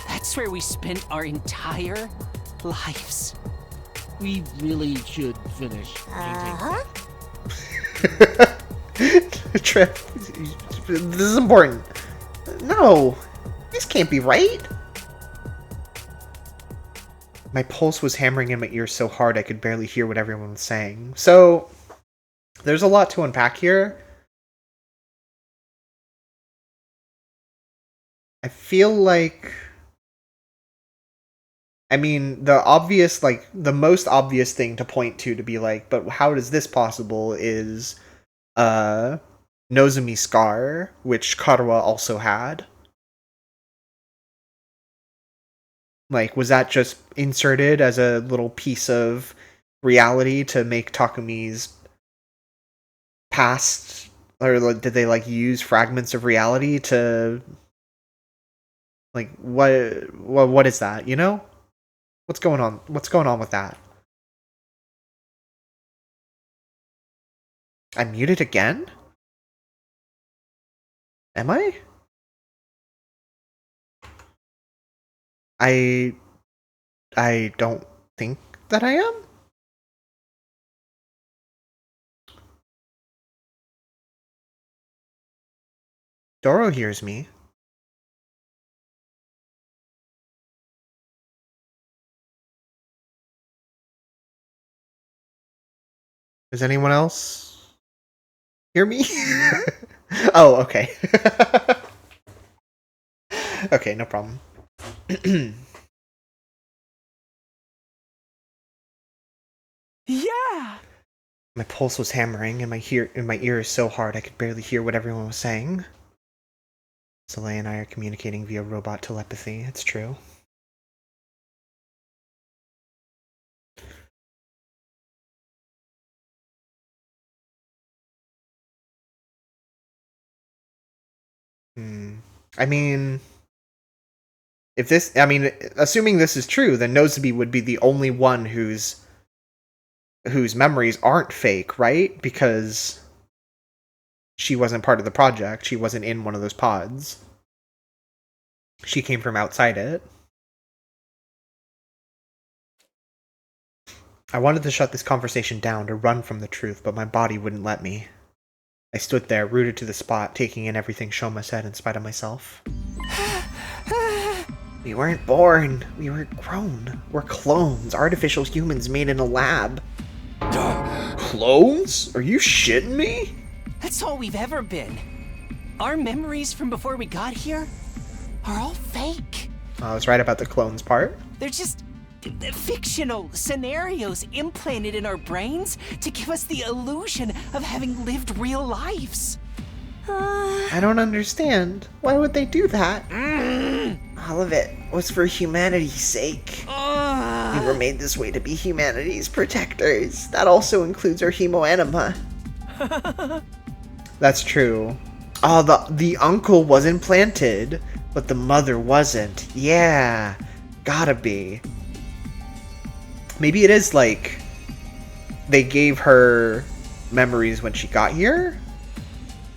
That's where we spent our entire lives. We really should finish painting. Trip, this is important. No, this can't be right. My pulse was hammering in my ears so hard I could barely hear what everyone was saying. So, there's a lot to unpack here. I feel like... I mean, the most obvious thing to point to be like, but how is this possible is... Nozomi Scar, which Karuha also had. Like, was that just inserted as a little piece of reality to make Takumi's past, or did they like use fragments of reality to like what is that, you know? What's going on with that? I'm muted again? Am I? I don't think that I am. Doro hears me. Does anyone else hear me? Oh, okay. Okay, no problem. Yeah! My pulse was hammering, and my ears so hard I could barely hear what everyone was saying. Soleil and I are communicating via robot telepathy, it's true. I mean, assuming this is true, then Nozomi would be the only one whose memories aren't fake, right? Because she wasn't part of the project. She wasn't in one of those pods. She came from outside it. I wanted to shut this conversation down, to run from the truth, but my body wouldn't let me. I stood there, rooted to the spot, taking in everything Shoma said in spite of myself. We weren't born. We were grown. We're clones, artificial humans made in a lab. Clones? Are you shitting me? That's all we've ever been. Our memories from before we got here are all fake. I was right about the clones part. They're just fictional scenarios implanted in our brains to give us the illusion of having lived real lives. I don't understand. Why would they do that? All of it was for humanity's sake. We were made this way to be humanity's protectors. That also includes our hemoanima. That's true. Oh, the uncle was implanted, but the mother wasn't. Yeah, gotta be. Maybe it is like they gave her memories when she got here,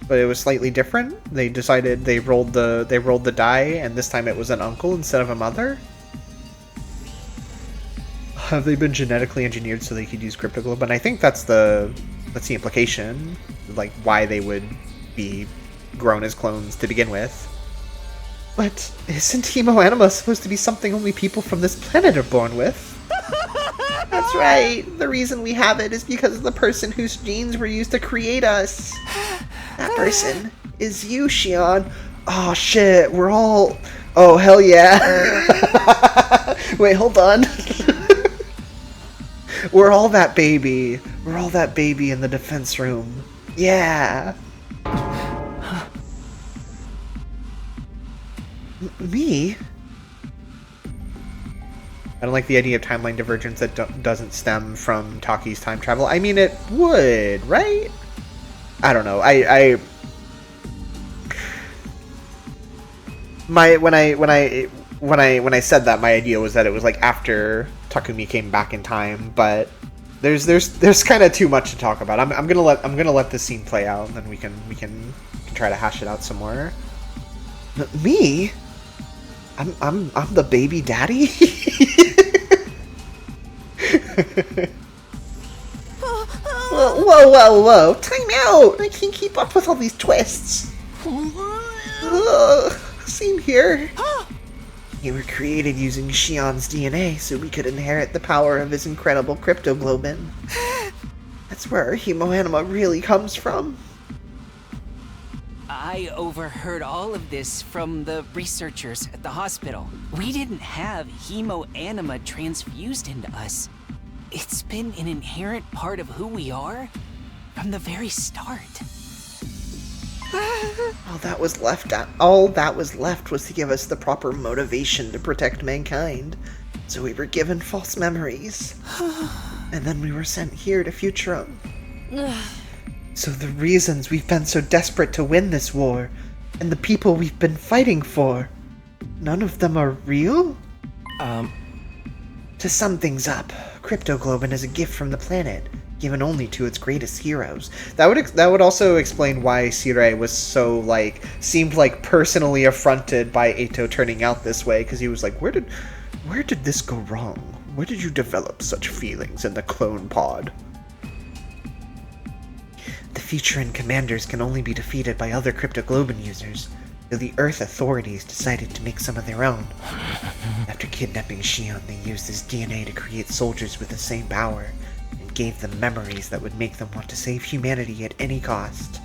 but it was slightly different. They decided they rolled the die, and this time it was an uncle instead of a mother. Have they been genetically engineered so they could use cryptoglobin? And I think that's the implication, like why they would be grown as clones to begin with. But isn't hemoanima supposed to be something only people from this planet are born with? That's right. The reason we have it is because of the person whose genes were used to create us. That person is you, Shion. Oh shit, we're all... Oh, hell yeah. Wait, hold on. We're all that baby. We're all that baby in the defense room. Yeah. Me? I don't like the idea of timeline divergence that doesn't stem from Taki's time travel. I mean, it would, right? I don't know. When I said that, my idea was that it was like after Takumi came back in time, but there's kind of too much to talk about. I'm gonna let this scene play out, and then we can try to hash it out some more. Me? I'm the baby daddy. Whoa! Time out! I can't keep up with all these twists. Same here. You were created using Shion's DNA so we could inherit the power of his incredible cryptoglobin. That's where our hemoanima really comes from. I overheard all of this from the researchers at the hospital. We didn't have hemoanima transfused into us. It's been an inherent part of who we are from the very start. All that was left was to give us the proper motivation to protect mankind. So we were given false memories. And then we were sent here to Futurum. So the reasons we've been so desperate to win this war, and the people we've been fighting for, none of them are real? To sum things up, Cryptoglobin is a gift from the planet, given only to its greatest heroes. That would also explain why Sirei was so, seemed like personally affronted by Eito turning out this way, because he was like, where did this go wrong? Where did you develop such feelings in the clone pod? The Futuran commanders can only be defeated by other Cryptoglobin users, though the Earth authorities decided to make some of their own. After kidnapping Shion, they used his DNA to create soldiers with the same power, and gave them memories that would make them want to save humanity at any cost.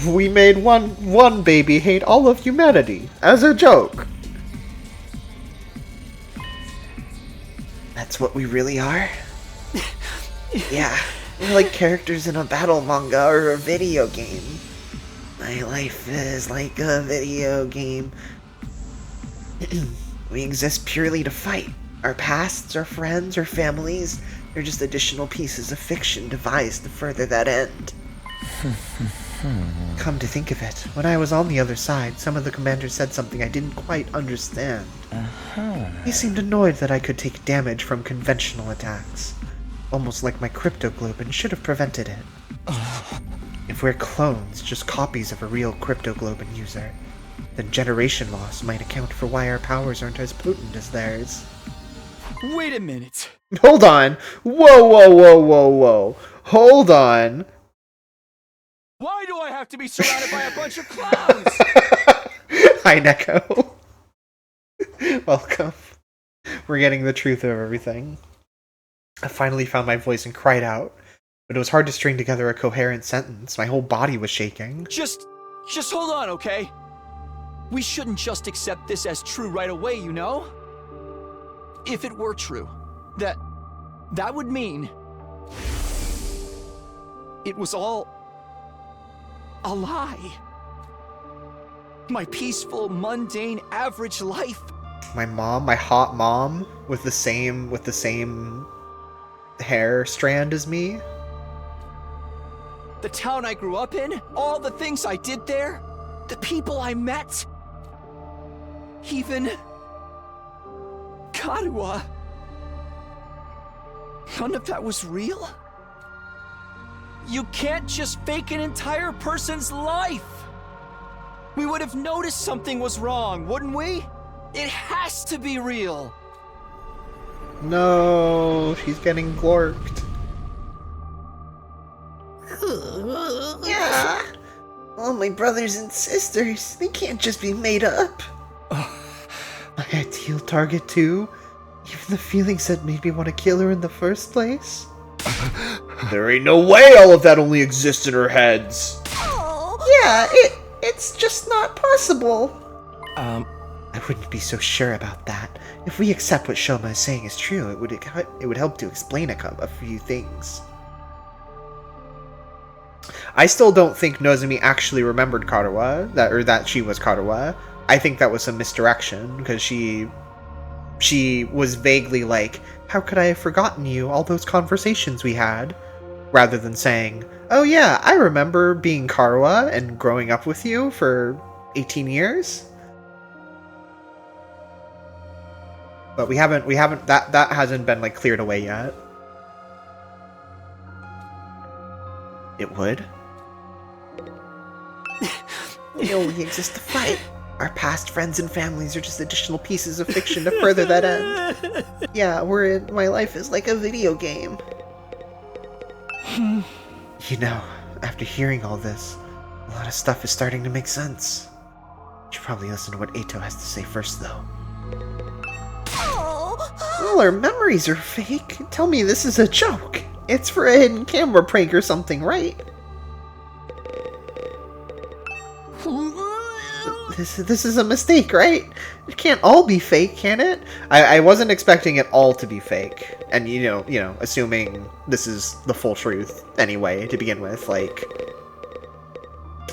We made one baby hate all of humanity, as a joke. That's what we really are? Yeah, we're like characters in a battle manga or a video game. My life is like a video game. We exist purely to fight. Our pasts, our friends, our families, they're just additional pieces of fiction devised to further that end. Come to think of it, when I was on the other side, some of the commanders said something I didn't quite understand. They seemed annoyed that I could take damage from conventional attacks. Almost like my cryptoglobin should have prevented it. If we're clones, just copies of a real cryptoglobin user, then generation loss might account for why our powers aren't as potent as theirs. Wait a minute. Hold on. Whoa. Hold on. Why do I have to be surrounded by a bunch of clowns? Hi, Neko. Welcome. We're getting the truth of everything. I finally found my voice and cried out, but it was hard to string together a coherent sentence. My whole body was shaking. Just hold on, okay? We shouldn't just accept this as true right away, you know? If it were true, that would mean it was all a lie. My peaceful, mundane, average life. My mom, my hot mom, with the same hair strand as me. The town I grew up in, all the things I did there, the people I met, even Karuha. None of that was real? You can't just fake an entire person's life! We would have noticed something was wrong, wouldn't we? It has to be real! No, she's getting glorked. Yeah. All my brothers and sisters, they can't just be made up. My ideal target too? Even the feelings that made me want to kill her in the first place? There ain't no way all of that only exists in our heads. Yeah, it's just not possible. I I wouldn't be so sure about that. If we accept what Shoma is saying is true, it would help to explain a few things. I still don't think Nozomi actually remembered Karawa, that she was Karawa. I think that was some misdirection, because she was vaguely like, how could I have forgotten you, all those conversations we had? Rather than saying, oh yeah, I remember being Karawa and growing up with you for 18 years. But we haven't, that hasn't been, like, cleared away yet. It would? We only exist to fight. Our past friends and families are just additional pieces of fiction to further that end. Yeah, my life is like a video game. You know, after hearing all this, a lot of stuff is starting to make sense. You should probably listen to what Eito has to say first, though. All our memories are fake. Tell me this is a joke. It's for a hidden camera prank or something, right? This is a mistake, right? It can't all be fake, can it? I wasn't expecting it all to be fake. And you know, assuming this is the full truth anyway, to begin with, like,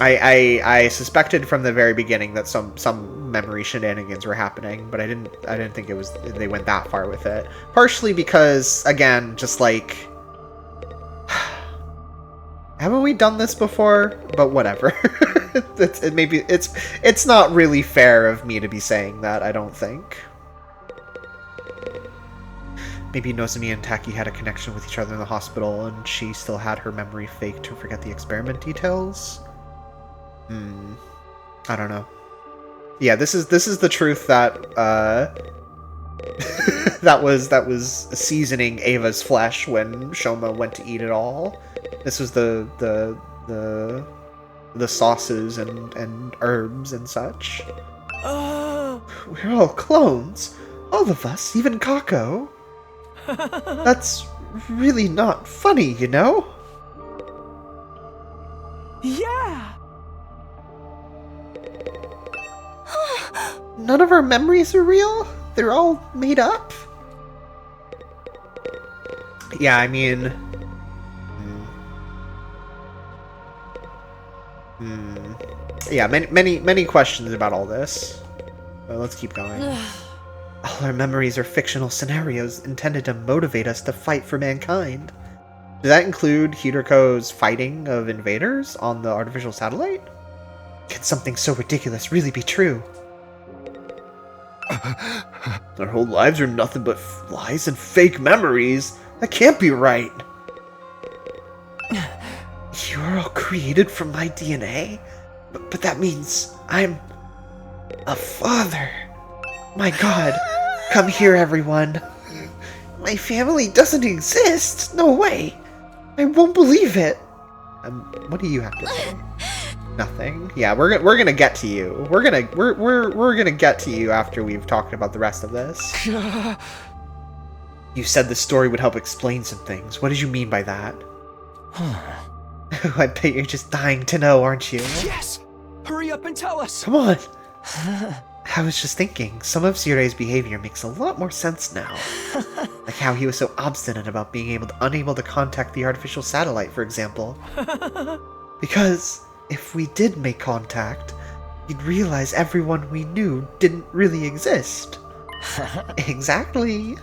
I suspected from the very beginning that some memory shenanigans were happening, but I didn't think they went that far with it. Partially because, again, just like, haven't we done this before? But whatever. It's not really fair of me to be saying that, I don't think. Maybe Nozomi and Taki had a connection with each other in the hospital, and she still had her memory faked to forget the experiment details. I don't know. Yeah, this is the truth that that was seasoning Ava's flesh when Shoma went to eat it all. This was the sauces and herbs and such. We're all clones. All of us, even Kako. That's really not funny, you know? Yeah! None of our memories are real? They're all made up? Yeah, I mean... Yeah, many questions about all this. But let's keep going. All our memories are fictional scenarios intended to motivate us to fight for mankind. Does that include Hidorko's fighting of invaders on the artificial satellite? Can something so ridiculous really be true? Our whole lives are nothing but lies and fake memories. That can't be right. You are all created from my DNA? But that means I'm a father. My god. Come here, everyone. My family doesn't exist. No way. I won't believe it. What do you have to say? Nothing. Yeah, we're gonna get to you. We're gonna get to you after we've talked about the rest of this. You said the story would help explain some things. What did you mean by that? I bet you're just dying to know, aren't you? Yes! Hurry up and tell us! Come on! I was just thinking, some of Sirei's behavior makes a lot more sense now. Like how he was so obstinate about being unable to contact the artificial satellite, for example. Because if we did make contact, we'd realize everyone we knew didn't really exist. Exactly.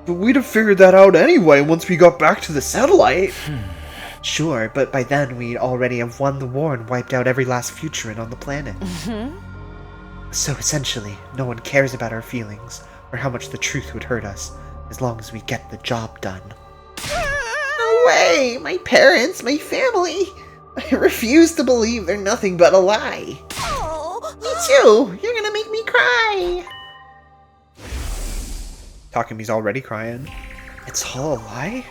But we'd have figured that out anyway once we got back to the satellite. Sure, but by then we'd already have won the war and wiped out every last Futuran on the planet. So essentially, no one cares about our feelings, or how much the truth would hurt us, as long as we get the job done. No way! My parents, my family! I refuse to believe they're nothing but a lie! Me too! You're gonna make me cry! Takemi's already crying. It's all a lie?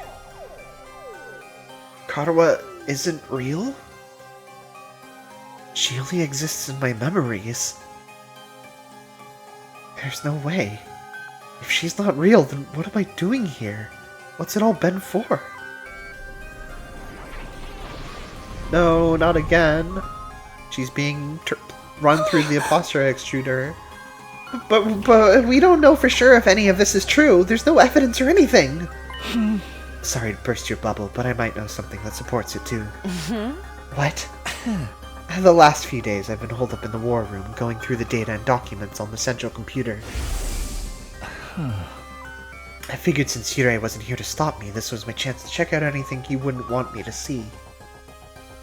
Karawa isn't real? She only exists in my memories. There's no way. If she's not real, then what am I doing here? What's it all been for? No, not again. She's being run through the upholstery extruder. But we don't know for sure if any of this is true. There's no evidence or anything. Sorry to burst your bubble, but I might know something that supports it too. What? The last few days I've been holed up in the war room, going through the data and documents on the central computer. I figured since Yurei wasn't here to stop me, this was my chance to check out anything he wouldn't want me to see.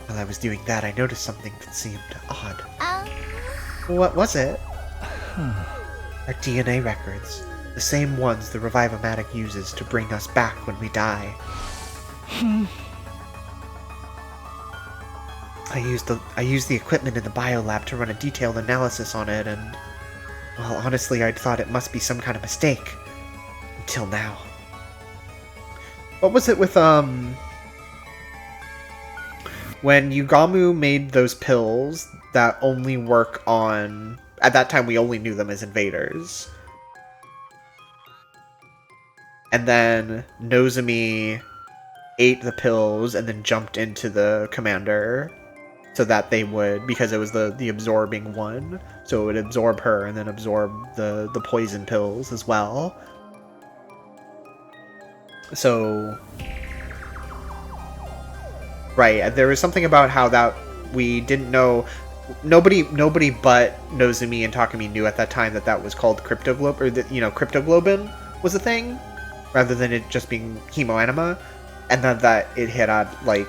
While I was doing that, I noticed something that seemed odd. What was it? Our DNA records. The same ones the Revive-O-Matic uses to bring us back when we die. I used the equipment in the biolab to run a detailed analysis on it, and... well, honestly, I'd thought it must be some kind of mistake. Until now. What was it with, when Yugamu made those pills that only work on... at that time, we only knew them as invaders. And then Nozomi ate the pills and then jumped into the commander so that they would, because it was the absorbing one, so it would absorb her and then absorb the poison pills as well. So, right, there was something about how that we didn't know. Nobody but Nozomi and Takumi knew at that time that was called cryptoglobin, or that, cryptoglobin was a thing, rather than it just being hemoanima, and then that it had like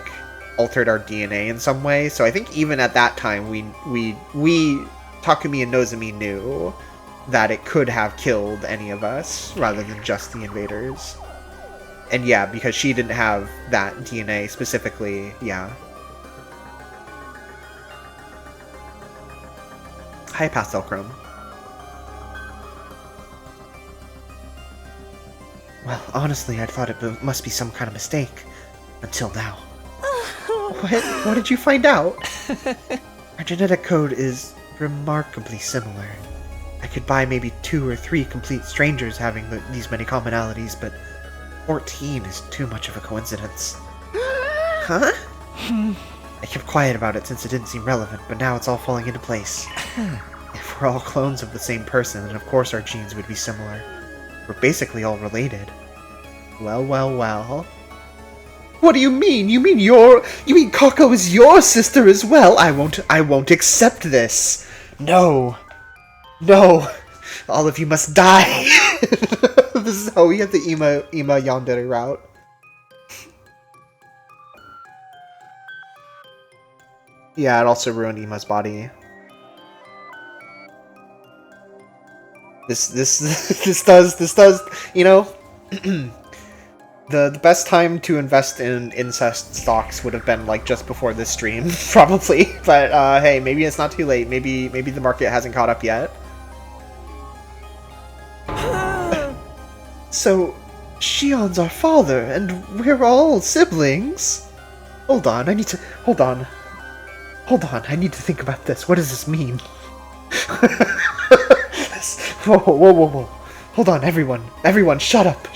altered our DNA in some way. So I think even at that time, we Takumi and Nozomi knew that it could have killed any of us rather than just the invaders. And yeah, because she didn't have that DNA specifically, yeah. Hi, Pastel Chrome. Well, honestly, I thought it must be some kind of mistake. Until now. What did you find out? Our genetic code is remarkably similar. I could buy maybe 2 or 3 complete strangers having these many commonalities, but 14 is too much of a coincidence. Huh? I kept quiet about it since it didn't seem relevant, but now it's all falling into place. If we're all clones of the same person, then of course our genes would be similar. We're basically all related. Well. What do you mean? You mean Kako is your sister as well? I won't accept this. No. All of you must die. This is how we have the Ima Yandere route. Yeah, it also ruined Ima's body. This does, the best time to invest in incest stocks would have been like just before this stream, probably. But hey, maybe it's not too late. Maybe the market hasn't caught up yet. So, Shion's our father, and we're all siblings? Hold on, I need to think about this. What does this mean? Whoa. Hold on, everyone, shut up!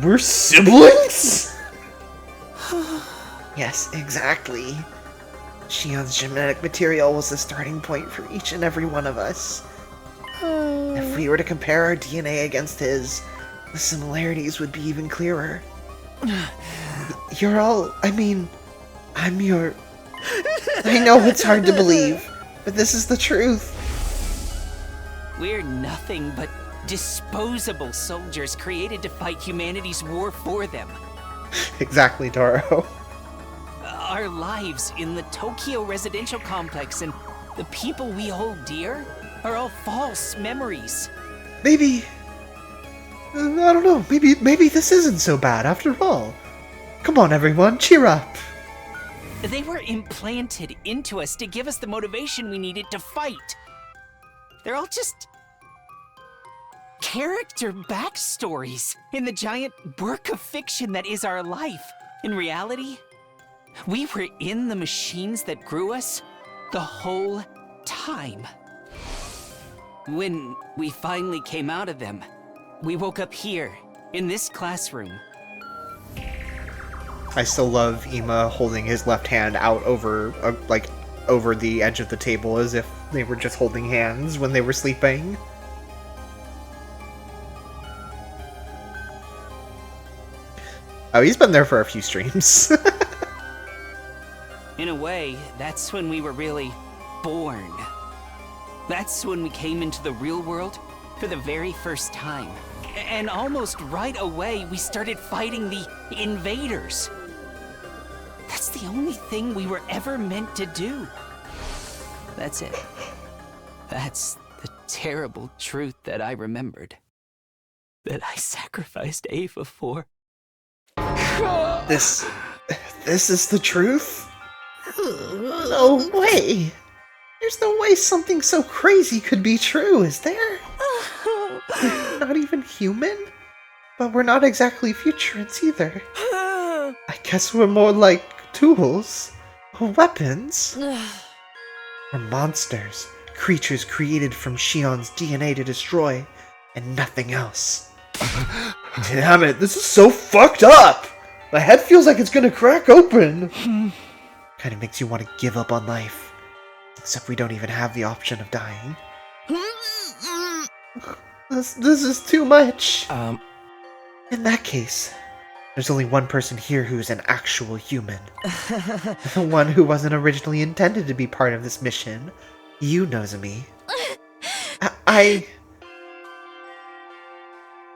We're siblings? Yes, exactly. Shion's genetic material was the starting point for each and every one of us. If we were to compare our DNA against his, the similarities would be even clearer. I'm your... I know it's hard to believe, but this is the truth. We're nothing but disposable soldiers created to fight humanity's war for them. Exactly, Taro. Our lives in the Tokyo residential complex and the people we hold dear are all false memories. Maybe... I don't know, maybe this isn't so bad after all. Come on, everyone, cheer up. They were implanted into us to give us the motivation we needed to fight. They're all just... character backstories in the giant work of fiction that is our life. In reality, we were in the machines that grew us the whole time. When we finally came out of them, we woke up here, in this classroom. I still love Ima holding his left hand out over, over the edge of the table as if they were just holding hands when they were sleeping. Oh, he's been there for a few streams. In a way, that's when we were really born. That's when we came into the real world for the very first time. And almost right away, we started fighting the invaders. That's the only thing we were ever meant to do. That's it. That's the terrible truth that I remembered. That I sacrificed Ava for. This is the truth? No way! There's no way something so crazy could be true, is there? We're not even human? But we're not exactly futurants either. I guess we're more like tools. Or weapons. We're monsters. Creatures created from Shion's DNA to destroy, and nothing else. Damn it, this is so fucked up! My head feels like it's gonna crack open! Kinda makes you want to give up on life. Except we don't even have the option of dying. This is too much. In that case, there's only one person here who's an actual human. The one who wasn't originally intended to be part of this mission. You, Nozomi.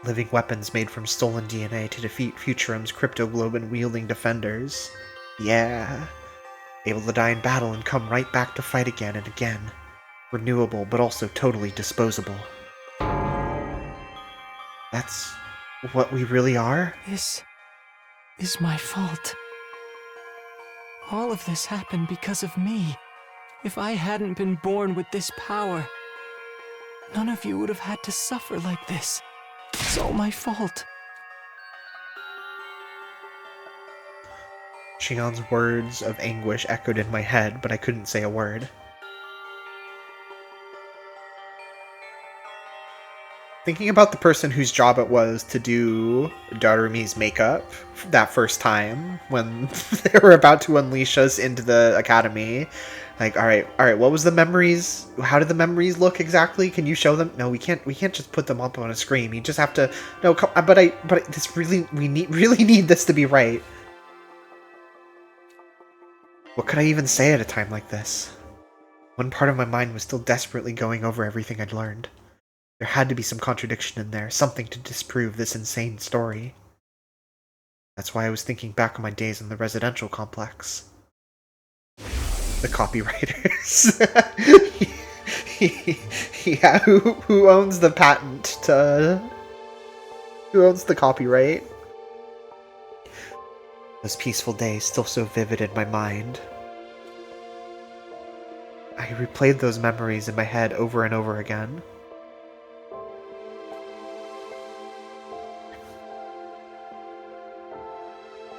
Living weapons made from stolen DNA to defeat Futurum's cryptoglobin-wielding defenders. Yeah. Able to die in battle and come right back to fight again and again. Renewable, but also totally disposable. That's what we really are? This is my fault. All of this happened because of me. If I hadn't been born with this power, none of you would have had to suffer like this. It's all my fault. Shion's words of anguish echoed in my head, but I couldn't say a word. Thinking about the person whose job it was to do Darumi's makeup that first time when they were about to unleash us into the academy. Like, alright, what was the memories? How did the memories look exactly? Can you show them? No, we can't just put them up on a screen. You just have to, no, but this really, we really need this to be right. What could I even say at a time like this? One part of my mind was still desperately going over everything I'd learned. There had to be some contradiction in there, something to disprove this insane story. That's why I was thinking back on my days in the residential complex. The copywriters. Yeah, who owns the patent to... Who owns the copyright? Those peaceful days still so vivid in my mind. I replayed those memories in my head over and over again.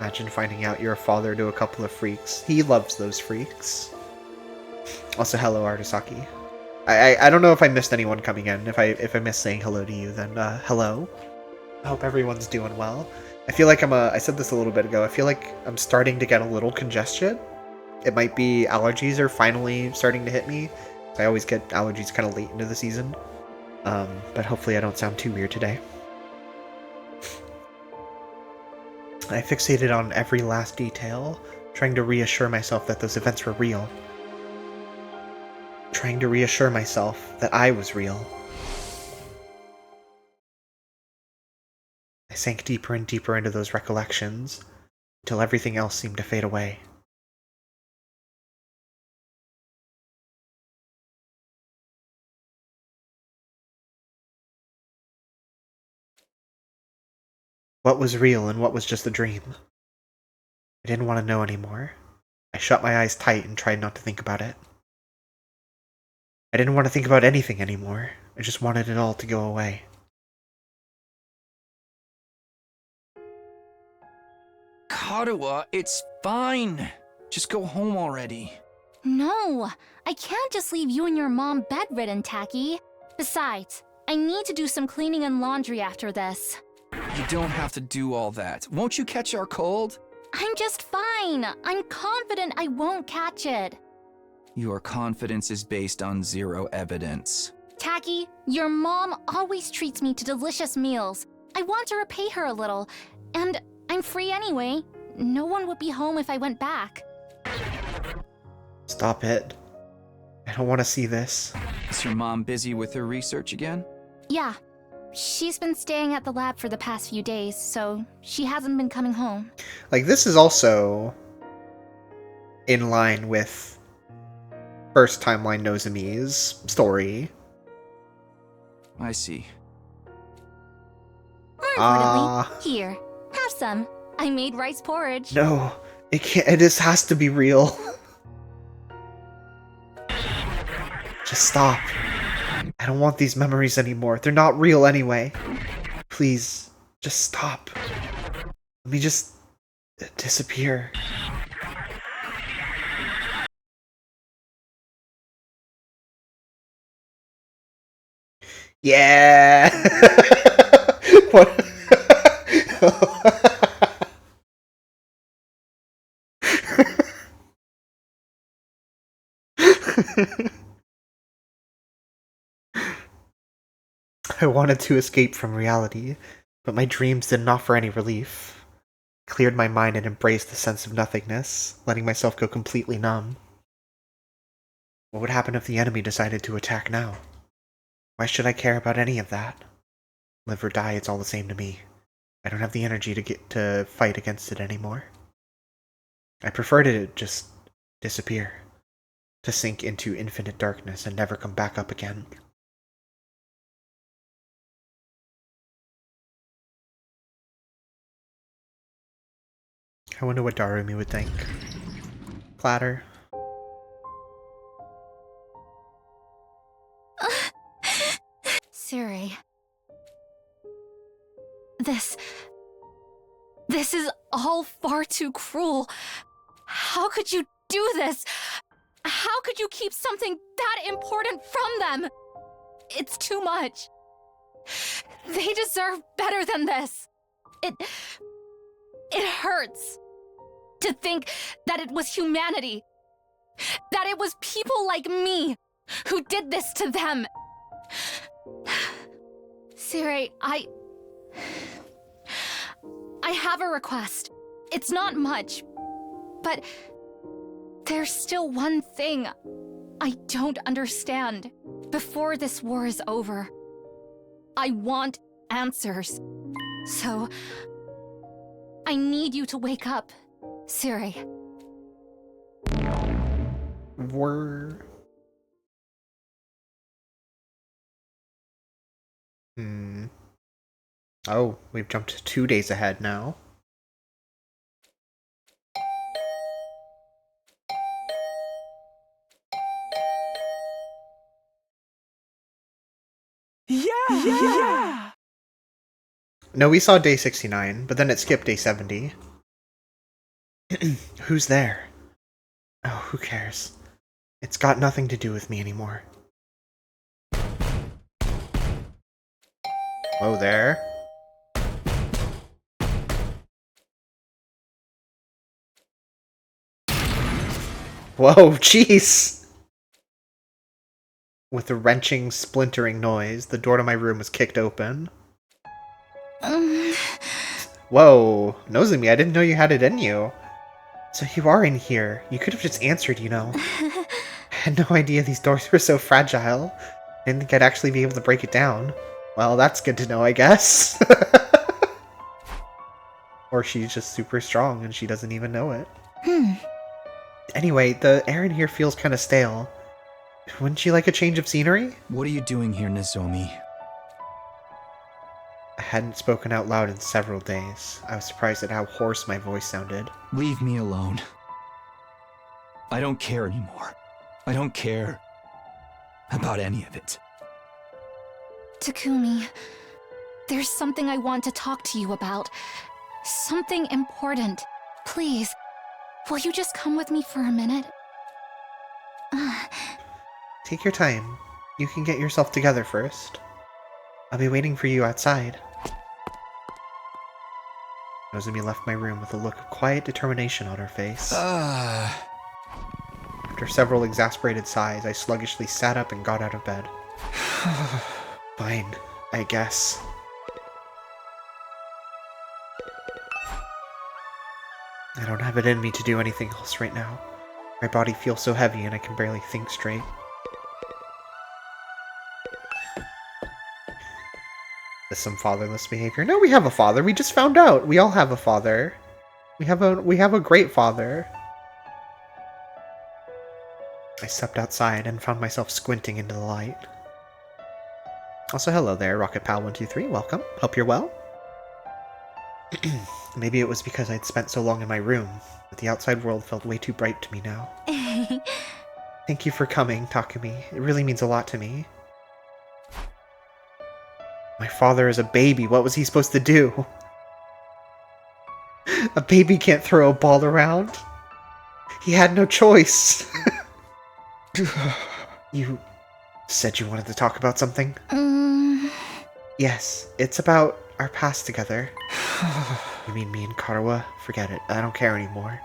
Imagine finding out you're a father to a couple of freaks. He loves those freaks. Also, hello, Artisaki. I don't know if I missed anyone coming in. If I missed saying hello to you, then hello. I hope everyone's doing well. I feel like I said this a little bit ago, I feel like I'm starting to get a little congested. It might be allergies are finally starting to hit me. I always get allergies kind of late into the season. But hopefully I don't sound too weird today. I fixated on every last detail, trying to reassure myself that those events were real. Trying to reassure myself that I was real. I sank deeper and deeper into those recollections, until everything else seemed to fade away. What was real and what was just a dream? I didn't want to know anymore. I shut my eyes tight and tried not to think about it. I didn't want to think about anything anymore. I just wanted it all to go away. Karuha, it's fine. Just go home already. No, I can't just leave you and your mom bedridden, Taki. Besides, I need to do some cleaning and laundry after this. You don't have to do all that. Won't you catch our cold? I'm just fine. I'm confident I won't catch it. Your confidence is based on zero evidence. Tacky, your mom always treats me to delicious meals. I want to repay her a little. And I'm free anyway. No one would be home if I went back. Stop it. I don't want to see this. Is your mom busy with her research again? Yeah. She's been staying at the lab for the past few days, so she hasn't been coming home. Like, this is also in line with first timeline Nozomi's story. I see. More importantly, here, have some. I made rice porridge. No, it can't. It just has to be real. Just stop. I don't want these memories anymore. They're not real anyway. Please, just stop. Let me just disappear. Yeah. What? I wanted to escape from reality, but my dreams didn't offer any relief. I cleared my mind and embraced the sense of nothingness, letting myself go completely numb. What would happen if the enemy decided to attack now? Why should I care about any of that? Live or die, it's all the same to me. I don't have the energy to fight against it anymore. I prefer to just disappear, to sink into infinite darkness and never come back up again. I wonder what Darumi would think. Platter. Siri. This is all far too cruel. How could you do this? How could you keep something that important from them? It's too much. They deserve better than this. It hurts to think that it was humanity, that it was people like me who did this to them. Siri, I have a request. It's not much, but there's still one thing I don't understand. Before this war is over, I want answers. So, I need you to wake up, Siri. Oh, we've jumped 2 days ahead now. Yeah! No, we saw day 69, but then it skipped day 70. Who's there? Oh, who cares? It's got nothing to do with me anymore. Whoa there. Whoa, jeez! With a wrenching, splintering noise, the door to my room was kicked open. Whoa, Nozomi, I didn't know you had it in you. So you are in here. You could have just answered, you know. I had no idea these doors were so fragile. I didn't think I'd actually be able to break it down. Well, that's good to know, I guess. Or she's just super strong and she doesn't even know it. Anyway, the air in here feels kind of stale. Wouldn't you like a change of scenery? What are you doing here, Nozomi? I hadn't spoken out loud in several days. I was surprised at how hoarse my voice sounded. Leave me alone. I don't care anymore. I don't care about any of it. Takumi, there's something I want to talk to you about. Something important. Please, will you just come with me for a minute? Take your time. You can get yourself together first. I'll be waiting for you outside. Nozomi left my room with a look of quiet determination on her face. After several exasperated sighs, I sluggishly sat up and got out of bed. Fine, I guess. I don't have it in me to do anything else right now. My body feels so heavy and I can barely think straight. Is some fatherless behavior? No, we have a father. We just found out. We all have a father. We have a great father. I stepped outside and found myself squinting into the light. Also, hello there, Rocket Pal 123. Welcome. Hope you're well. Maybe it was because I'd spent so long in my room that the outside world felt way too bright to me now. Thank you for coming, Takumi. It really means a lot to me. My father is a baby. What was he supposed to do? A baby can't throw a ball around. He had no choice. You said you wanted to talk about something? Yes, it's about our past together. You mean me and Karawa? Forget it. I don't care anymore.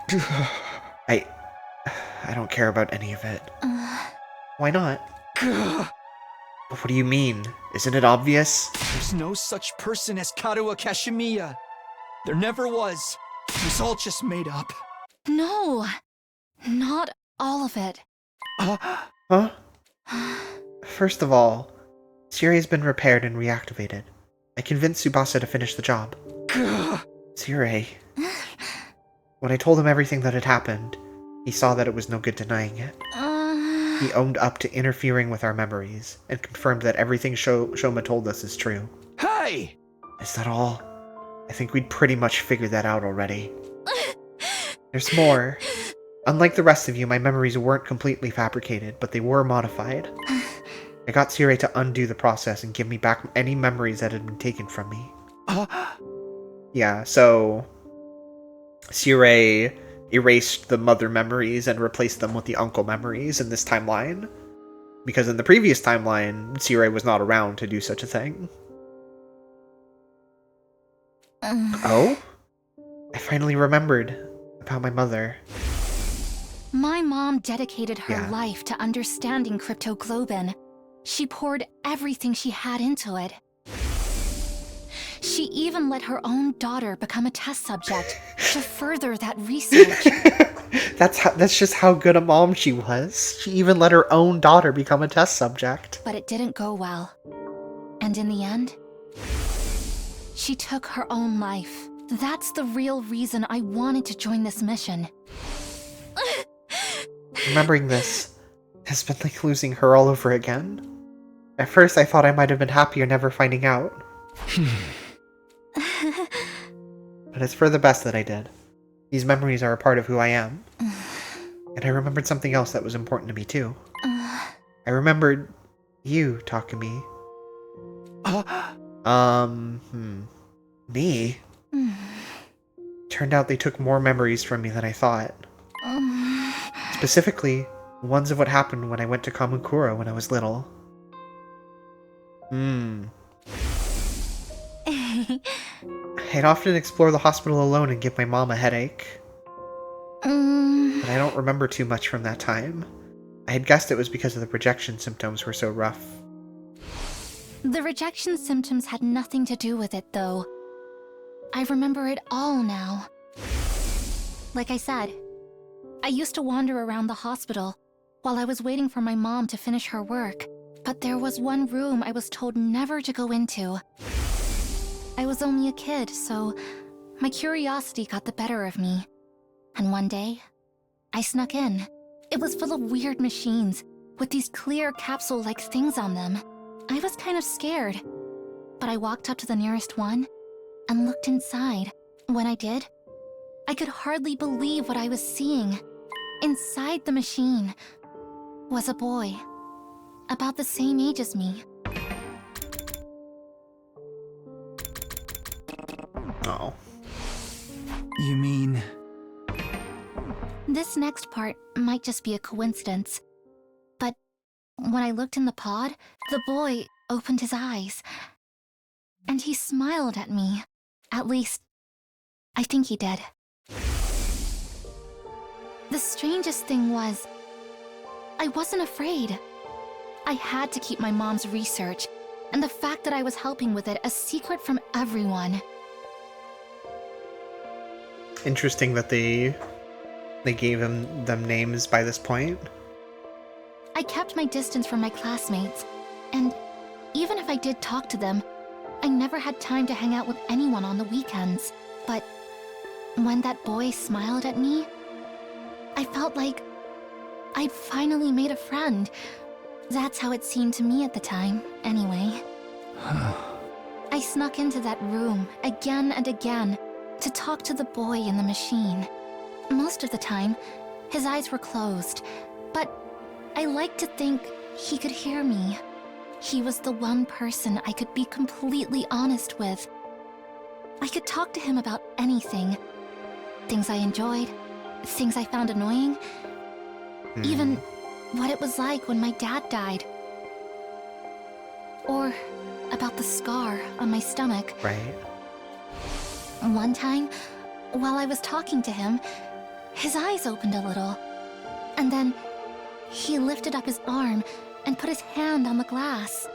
I don't care about any of it. Why not? What do you mean? Isn't it obvious? There's no such person as Karuo Kashimiya. There never was. It was all just made up. No, not all of it. Huh? First of all, Siri has been repaired and reactivated. I convinced Tsubasa to finish the job. Siri. When I told him everything that had happened, he saw that it was no good denying it. He owned up to interfering with our memories, and confirmed that everything Shoma told us is true. Hey! Is that all? I think we'd pretty much figured that out already. There's more. Unlike the rest of you, my memories weren't completely fabricated, but they were modified. I got Siri to undo the process and give me back any memories that had been taken from me. Yeah, so Siri erased the mother memories and replaced them with the uncle memories in this timeline. Because in the previous timeline, Siri was not around to do such a thing. Oh? I finally remembered about my mother. My mom dedicated her Yeah. life to understanding Cryptoglobin. She poured everything she had into it. She even let her own daughter become a test subject to further that research. That's just how good a mom she was. She even let her own daughter become a test subject. But it didn't go well. And in the end, she took her own life. That's the real reason I wanted to join this mission. Remembering this has been like losing her all over again. At first I thought I might have been happier never finding out. But it's for the best that I did. These memories are a part of who I am. And I remembered something else that was important to me too. I remembered you, Takumi. Me? Turned out they took more memories from me than I thought. Specifically, ones of what happened when I went to Kamukura when I was little. I'd often explore the hospital alone and give my mom a headache. But I don't remember too much from that time. I had guessed it was because of the rejection symptoms were so rough. The rejection symptoms had nothing to do with it, though. I remember it all now. Like I said, I used to wander around the hospital while I was waiting for my mom to finish her work, but there was one room I was told never to go into. I was only a kid, so my curiosity got the better of me. And one day, I snuck in. It was full of weird machines with these clear capsule-like things on them. I was kind of scared, but I walked up to the nearest one and looked inside. When I did, I could hardly believe what I was seeing. Inside the machine was a boy, about the same age as me. Oh. You mean... This next part might just be a coincidence, but when I looked in the pod, the boy opened his eyes, and he smiled at me. At least, I think he did. The strangest thing was, I wasn't afraid. I had to keep my mom's research, and the fact that I was helping with it a secret from everyone. Interesting that they gave them names by this point. I kept my distance from my classmates, and even if I did talk to them, I never had time to hang out with anyone on the weekends. But when that boy smiled at me, I felt like I'd finally made a friend. That's how it seemed to me at the time, anyway. I snuck into that room again and again to talk to the boy in the machine. Most of the time, his eyes were closed, but I liked to think he could hear me. He was the one person I could be completely honest with. I could talk to him about anything. Things I enjoyed, things I found annoying, even what it was like when my dad died. Or about the scar on my stomach. Right. One time, while I was talking to him, his eyes opened a little. And then he lifted up his arm and put his hand on the glass.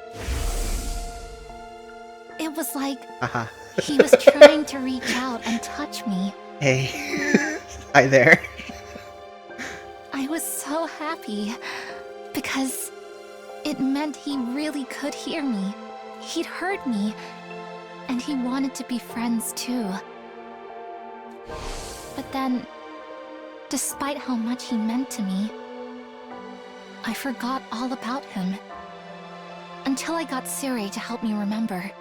It was like he was trying to reach out and touch me. Hey. Hi there. I was so happy because it meant he really could hear me. He'd heard me, and he wanted to be friends too. But then, despite how much he meant to me, I forgot all about him. Until I got Siri to help me remember.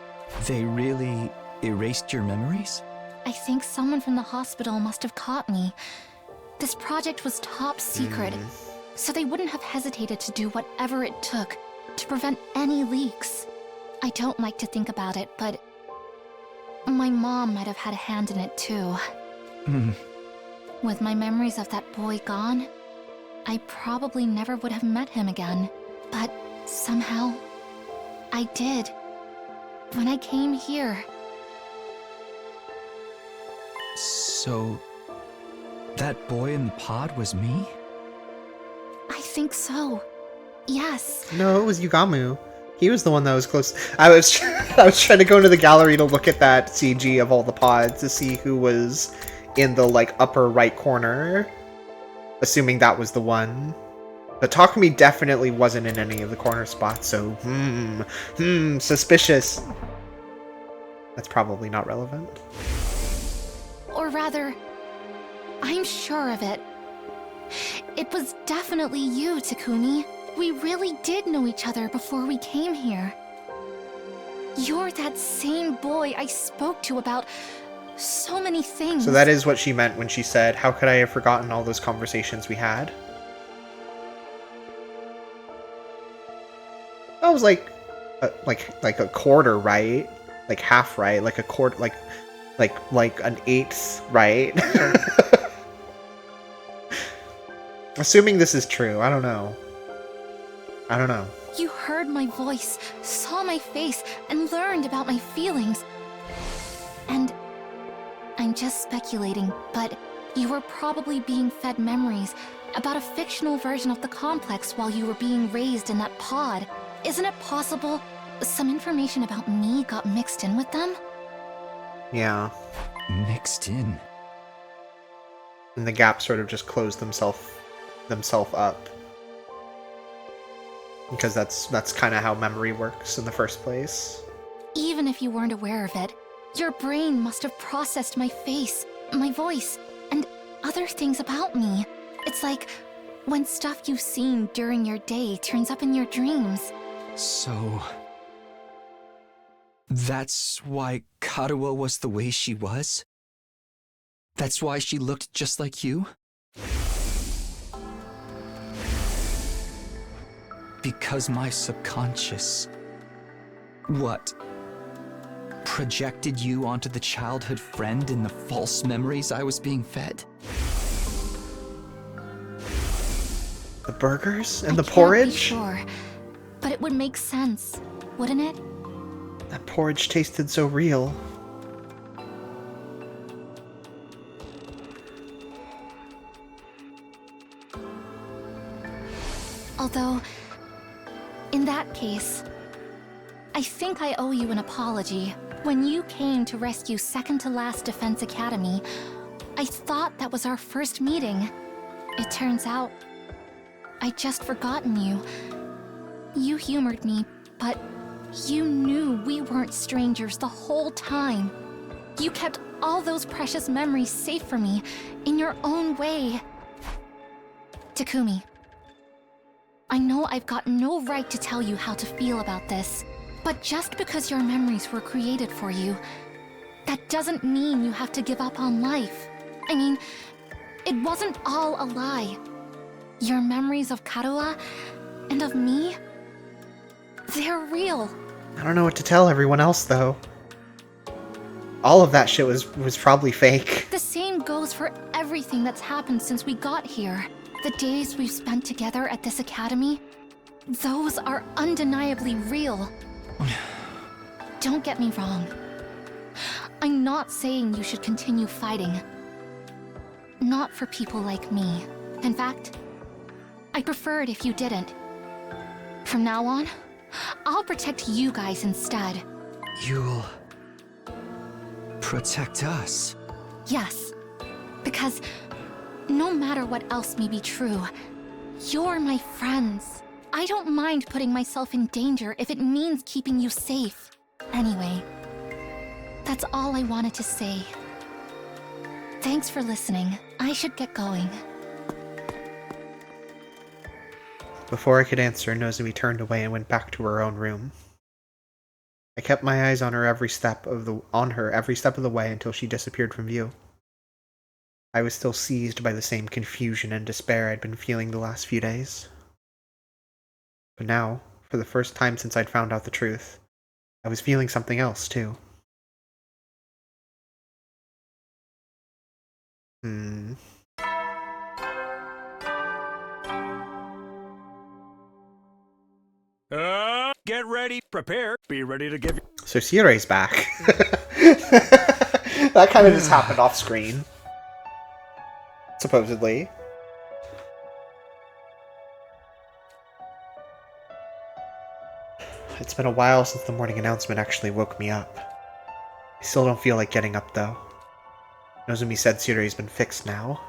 They really erased your memories? I think someone from the hospital must have caught me. This project was top secret, so they wouldn't have hesitated to do whatever it took to prevent any leaks. I don't like to think about it, but my mom might have had a hand in it too. With my memories of that boy gone, I probably never would have met him again. But somehow, I did. When I came here. So, that boy in the pod was me? I think so. Yes. No, it was Yugamu. He was the one that was close. I was trying to go into the gallery to look at that CG of all the pods to see who was in the like upper right corner, assuming that was the one. But Takumi definitely wasn't in any of the corner spots, so suspicious. That's probably not relevant. Or rather, I'm sure of it. It was definitely you, Takumi. We really did know each other before we came here. You're that same boy I spoke to about so many things. So that is what she meant when she said, "How could I have forgotten all those conversations we had?" That was like a quarter, right? Like half, right? Like a quarter, like an eighth, right? Assuming this is true, I don't know. You heard my voice, saw my face, and learned about my feelings. And I'm just speculating, but you were probably being fed memories about a fictional version of the complex while you were being raised in that pod. Isn't it possible some information about me got mixed in with them? Yeah. Mixed in? And the gap sort of just closed themselves up. Because that's kind of how memory works in the first place. Even if you weren't aware of it, your brain must have processed my face, my voice, and other things about me. It's like when stuff you've seen during your day turns up in your dreams. So... that's why Karuo was the way she was? That's why she looked just like you? Because my subconscious... what? Projected you onto the childhood friend in the false memories I was being fed? The burgers and the I porridge? can't be sure, but it would make sense, wouldn't it? That porridge tasted so real. Although, in that case, I think I owe you an apology. When you came to rescue Second to Last Defense Academy, I thought that was our first meeting. It turns out, I'd just forgotten you. You humored me, but you knew we weren't strangers the whole time. You kept all those precious memories safe for me, in your own way. Takumi, I know I've got no right to tell you how to feel about this, but just because your memories were created for you, that doesn't mean you have to give up on life. I mean, it wasn't all a lie. Your memories of Karuha and of me, they're real. I don't know what to tell everyone else, though. All of that shit was probably fake. The same goes for everything that's happened since we got here. The days we've spent together at this academy, those are undeniably real. Don't get me wrong. I'm not saying you should continue fighting. Not for people like me. In fact, I'd prefer it if you didn't. From now on, I'll protect you guys instead. You'll protect us? Yes, because no matter what else may be true, you're my friends. I don't mind putting myself in danger if it means keeping you safe. Anyway, that's all I wanted to say. Thanks for listening. I should get going. Before I could answer, Nozomi turned away and went back to her own room. I kept my eyes on her every step of the way until she disappeared from view. I was still seized by the same confusion and despair I'd been feeling the last few days. But now, for the first time since I'd found out the truth, I was feeling something else, too. Get ready, prepare, be ready to give. So Seirei's back. That kind of just happened off screen. Supposedly. It's been a while since the morning announcement actually woke me up. I still don't feel like getting up, though. Nozomi said Seirei's been fixed now.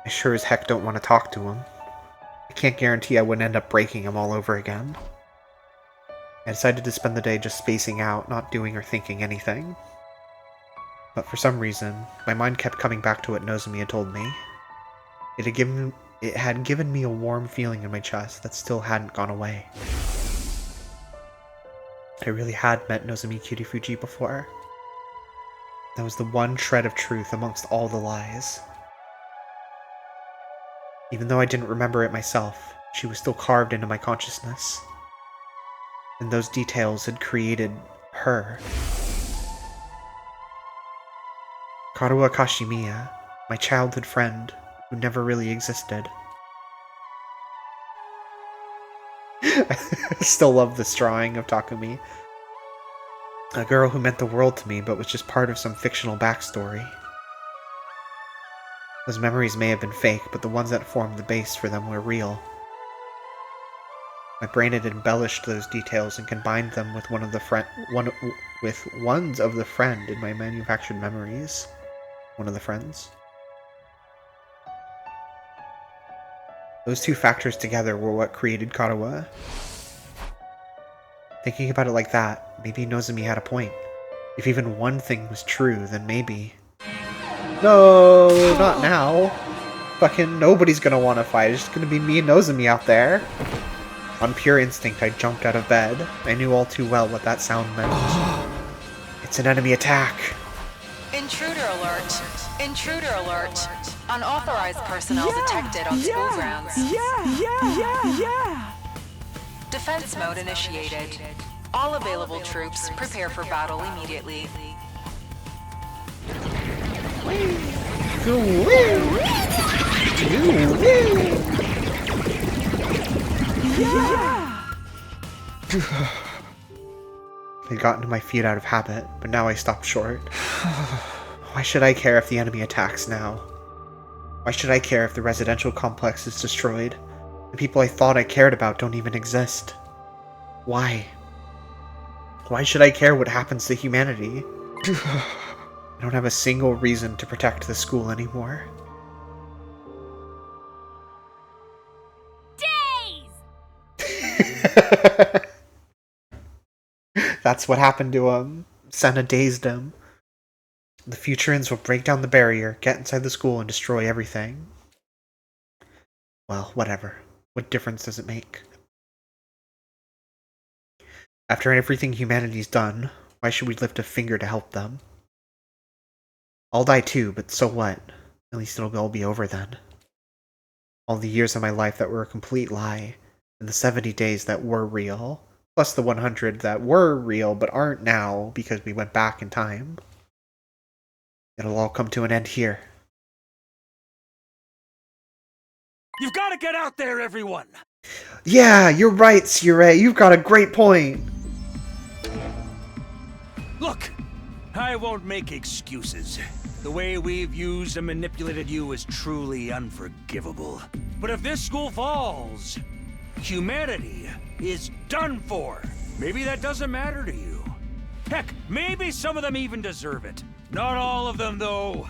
I sure as heck don't want to talk to him. I can't guarantee I wouldn't end up breaking him all over again. I decided to spend the day just spacing out, not doing or thinking anything. But for some reason, my mind kept coming back to what Nozomi had told me. It had given me a warm feeling in my chest that still hadn't gone away. I really had met Nozomi Kirifuji before. That was the one shred of truth amongst all the lies. Even though I didn't remember it myself, she was still carved into my consciousness. And those details had created her. Karuha Kashimiya, my childhood friend, who never really existed. I still love this drawing of Takumi. A girl who meant the world to me, but was just part of some fictional backstory. Those memories may have been fake, but the ones that formed the base for them were real. My brain had embellished those details and combined them with ones of the friend in my manufactured memories. One of the friends. Those two factors together were what created Karuha. Thinking about it like that, maybe Nozomi had a point. If even one thing was true, then maybe... No, not now. Fucking nobody's gonna want to fight. It's just gonna be me and Nozomi out there. On pure instinct, I jumped out of bed. I knew all too well what that sound meant. It's an enemy attack. Intruder alert! Intruder alert! Unauthorized personnel detected on school grounds. Defense mode initiated. All available troops prepare for battle immediately. I'd gotten to my feet out of habit, but now I stopped short. Why should I care if the enemy attacks now? Why should I care if the residential complex is destroyed? The people I thought I cared about don't even exist. Why? Why should I care what happens to humanity? I don't have a single reason to protect the school anymore. That's what happened to him. Senna dazed him. The Futurans will break down the barrier, get inside the school, and destroy everything. Well, whatever. What difference does it make? After everything humanity's done, why should we lift a finger to help them? I'll die too, but so what? At least it'll all be over then. All the years of my life that were a complete lie, and the 70 days that were real, plus the 100 that were real but aren't now because we went back in time. It'll all come to an end here. You've got to get out there, everyone! Yeah, you're right, Sire. You've got a great point. Look, I won't make excuses. The way we've used and manipulated you is truly unforgivable. But if this school falls, humanity is done for. Maybe that doesn't matter to you. Heck, maybe some of them even deserve it. Not all of them, though.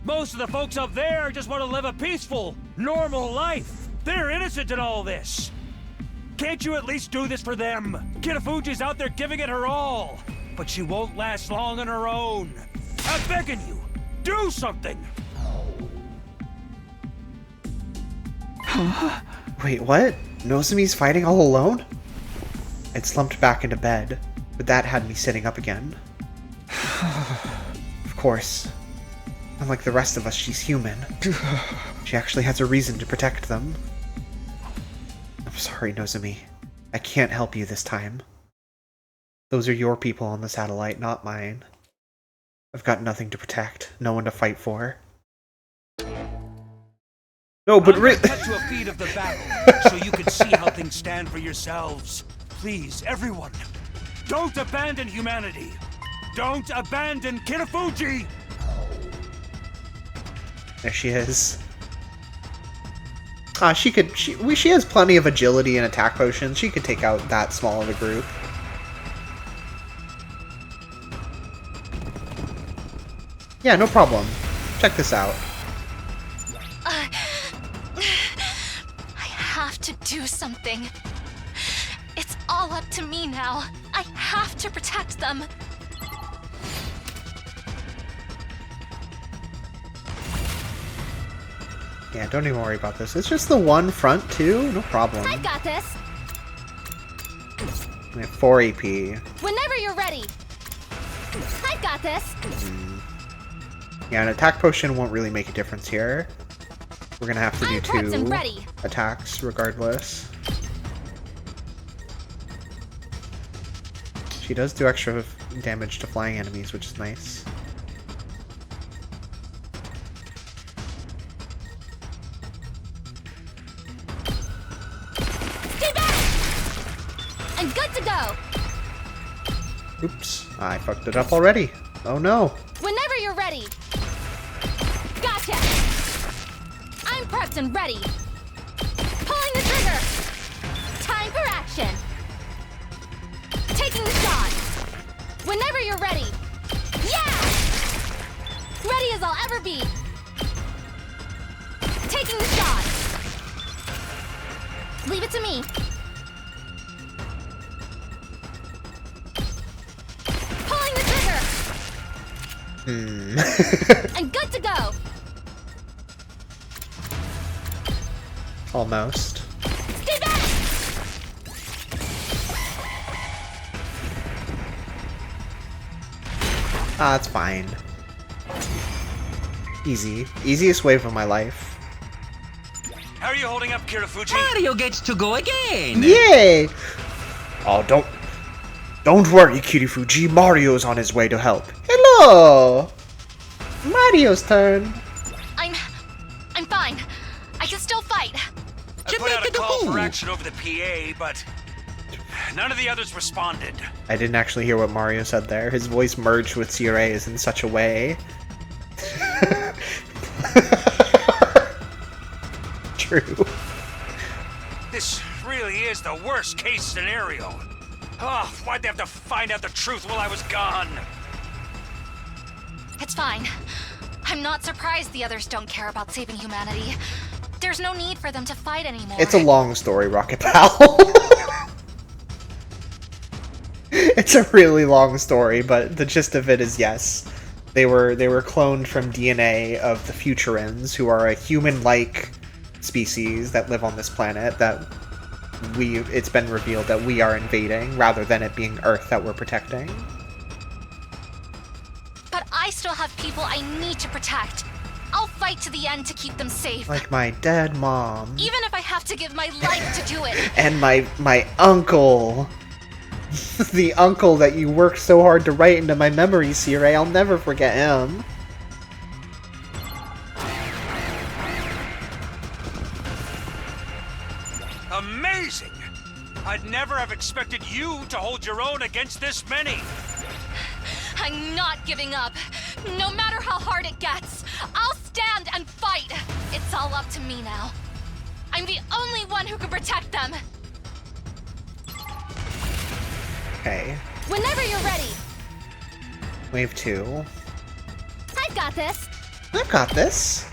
Most of the folks up there just want to live a peaceful, normal life. They're innocent in all this. Can't you at least do this for them? Kitafuji's out there giving it her all, but she won't last long on her own. I'm begging you, do something! Wait, what? Nozomi's fighting all alone? I'd slumped back into bed, but that had me sitting up again. Of course. Unlike the rest of us, she's human. She actually has a reason to protect them. I'm sorry, Nozomi. I can't help you this time. Those are your people on the satellite, not mine. I've got nothing to protect, no one to fight for. No, but cut to a feed of the battle, so you can see how things stand for yourselves. Please, everyone, don't abandon humanity. Don't abandon Kitafuji! There she is. She has plenty of agility and attack potions. She could take out that small of a group. Yeah, no problem. Check this out. I have to do something. It's all up to me now. I have to protect them. Yeah, don't even worry about this. It's just the one front, too. No problem. I got this. We have 4 AP. Whenever you're ready. I got this. Yeah, an attack potion won't really make a difference here. We're gonna have to do 2 attacks regardless. She does do extra damage to flying enemies, which is nice. I'm good to go. Oops, I fucked it up already. Oh no. Whenever you're ready. Gotcha. I'm prepped and ready. Pulling the trigger. Time for action. Taking the shot. Whenever you're ready. Yeah! Ready as I'll ever be. Taking the shot. Leave it to me. Pulling the trigger. I'm good to go. Almost. Stay back. Ah, it's fine. Easy. Easiest wave of my life. How are you holding up, Kitafuji? Mario gets to go again! Yay! Oh, don't worry, Kitafuji. Mario's on his way to help. Hello! Mario's turn. I'm fine. I can still fight. I put out a call for action over the PA, but none of the others responded. I didn't actually hear what Mario said there. His voice merged with Cire's in such a way. True. really is the worst case scenario. Oh, why'd they have to find out the truth while I was gone? It's fine. I'm not surprised the others don't care about saving humanity. There's no need for them to fight anymore. It's a long story, Rocket Pal. It's a really long story, but the gist of it is yes. They were cloned from DNA of the Futurans, who are a human-like species that live on this planet that it's been revealed that we are invading, rather than it being Earth that we're protecting. But I still have people I need to protect. I'll fight to the end to keep them safe. Like my dead mom. Even if I have to give my life to do it. And my uncle. The uncle that you worked so hard to write into my memory, Sirei. I'll never forget him. Amazing! I'd never have expected you to hold your own against this many. I'm not giving up. No matter how hard it gets, I'll stand and fight. It's all up to me now. I'm the only one who can protect them. Okay. Whenever you're ready. Wave 2. I've got this. I've got this.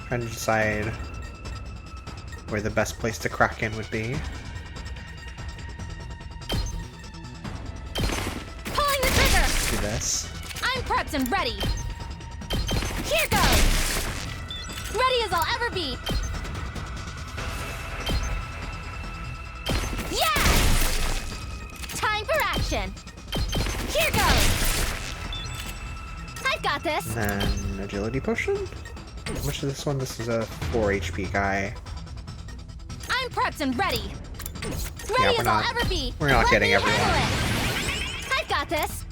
Trying to decide where the best place to crack in would be. Pulling the trigger! Let's do this. I'm prepped and ready. Here goes! Ready as I'll ever be. Yeah! Time for action. Here goes! I've got this. And then agility potion? How much is this one? This is a 4 HP guy. I'm prepped and ready. Ready as I'll ever be. We're not getting everyone. I've got this.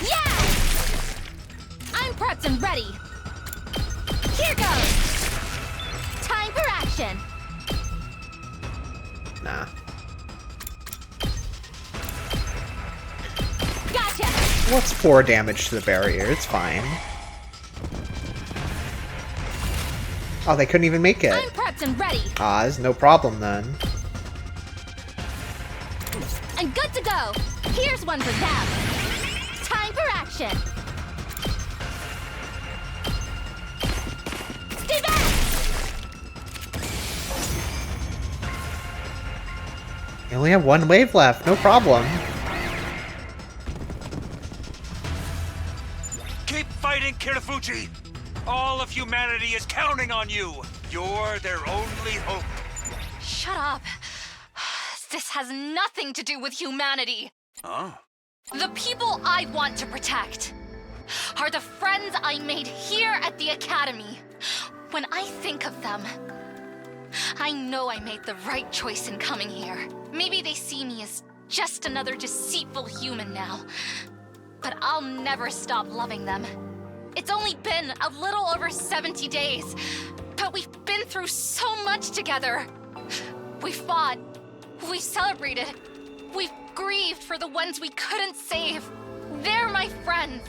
Yeah! I'm prepped and ready. Here goes. Time for action. Nah. Gotcha. What's 4 damage to the barrier? It's fine. Oh, they couldn't even make it. I'm prepped and ready. Oz, no problem then. I'm good to go. Here's one for Tab. Time for action. Stay back! You only have 1 wave left, no problem. Keep fighting, Kirafuji! All of humanity is counting on you! You're their only hope! Shut up. This has nothing to do with humanity. Huh? The people I want to protect are the friends I made here at the Academy. When I think of them, I know I made the right choice in coming here. Maybe they see me as just another deceitful human now, but I'll never stop loving them. It's only been a little over 70 days, but we've been through so much together. We fought, we celebrated, we've grieved for the ones we couldn't save. They're my friends.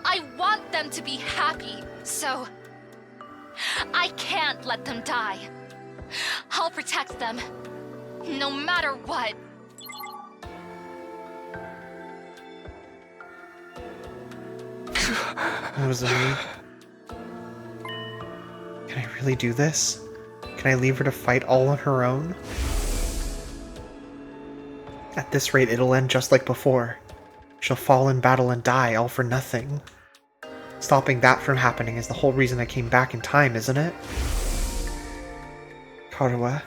I want them to be happy, so I can't let them die. I'll protect them, no matter what. Nozomi. Can I really do this? Can I leave her to fight all on her own? At this rate, it'll end just like before. She'll fall in battle and die, all for nothing. Stopping that from happening is the whole reason I came back in time, isn't it? Karuha.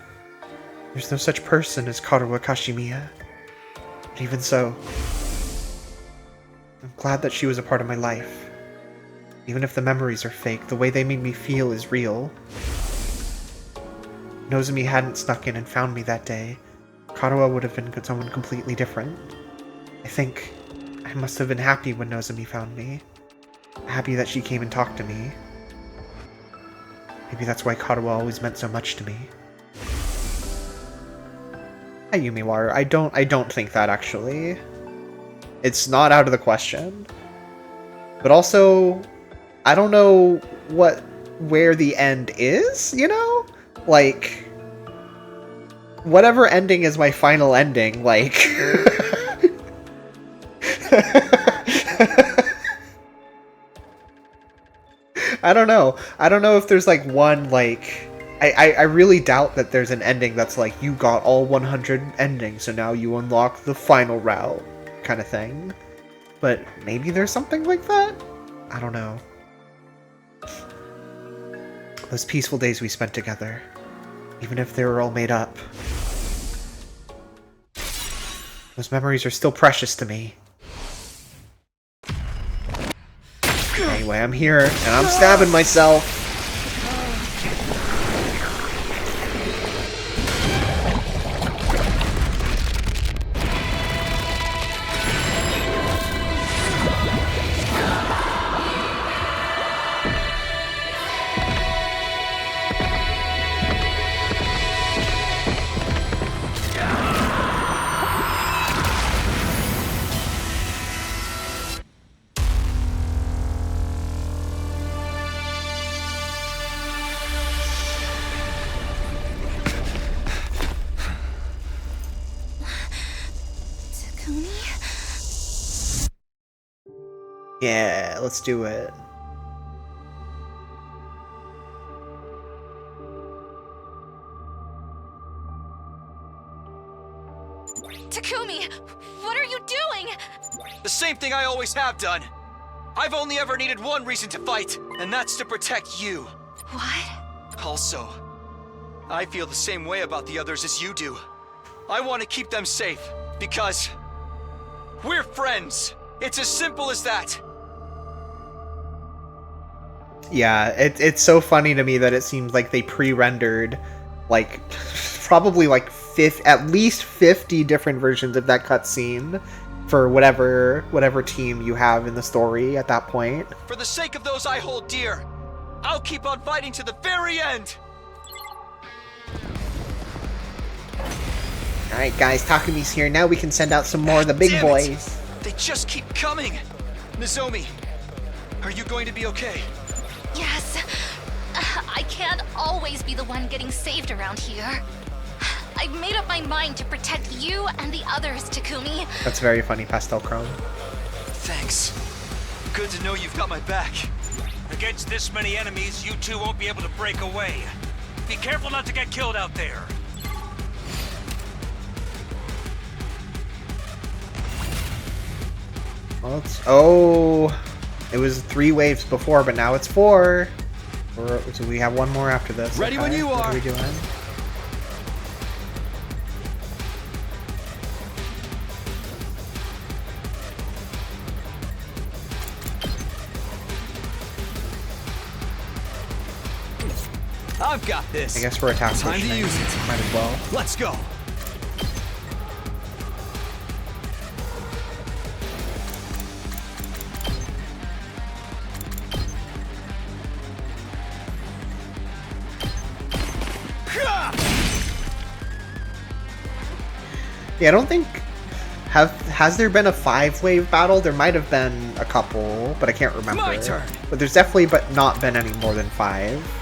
There's no such person as Karuha Kashimiya. But even so, I'm glad that she was a part of my life. Even if the memories are fake, the way they made me feel is real. If Nozomi hadn't snuck in and found me that day, Karuha would have been someone completely different. I think I must have been happy when Nozomi found me. Happy that she came and talked to me. Maybe that's why Karawa always meant so much to me. Ayumi Water, I don't think that actually. It's not out of the question. But also, I don't know where the end is, you know? Like, whatever ending is my final ending, like... I don't know. I don't know if there's like one, like... I really doubt that there's an ending that's like, you got all 100 endings, so now you unlock the final route, kind of thing. But maybe there's something like that? I don't know. Those peaceful days we spent together, even if they were all made up. Those memories are still precious to me. Anyway, I'm here, and I'm stabbing myself. Yeah, let's do it. Takumi, what are you doing? The same thing I always have done. I've only ever needed one reason to fight, and that's to protect you. What? Also, I feel the same way about the others as you do. I want to keep them safe, because we're friends. It's as simple as that. Yeah, it's so funny to me that it seems like they pre-rendered, like, probably like at least 50 different versions of that cutscene for whatever team you have in the story at that point. For the sake of those I hold dear, I'll keep on fighting to the very end! Alright guys, Takumi's here, now we can send out some more of the big Damn boys. It. They just keep coming! Nozomi, are you going to be okay? Yes. I can't always be the one getting saved around here. I've made up my mind to protect you and the others, Takumi. That's very funny, Pastel Chrome. Thanks. Good to know you've got my back. Against this many enemies, you two won't be able to break away. Be careful not to get killed out there. Well, it was 3 waves before, but now it's 4. So we have one more after this. Ready okay. when you are. What are we doing? I've got this. I guess we're attack Time to use it. Might as well. Let's go. Yeah, I don't think... Has there been a 5-wave battle? There might have been a couple, but I can't remember. My turn. But there's definitely not been any more than 5.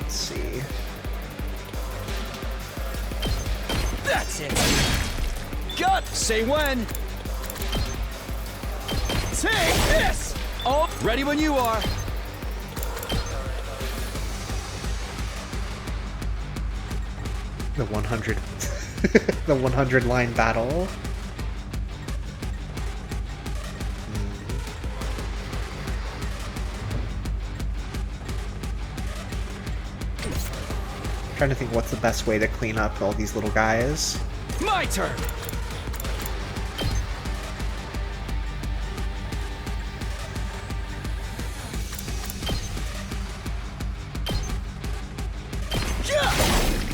Let's see. That's it. Got. Say when. Take this. Oh, ready when you are. The 100 the 100 line battle. Trying to think what's the best way to clean up all these little guys. My turn.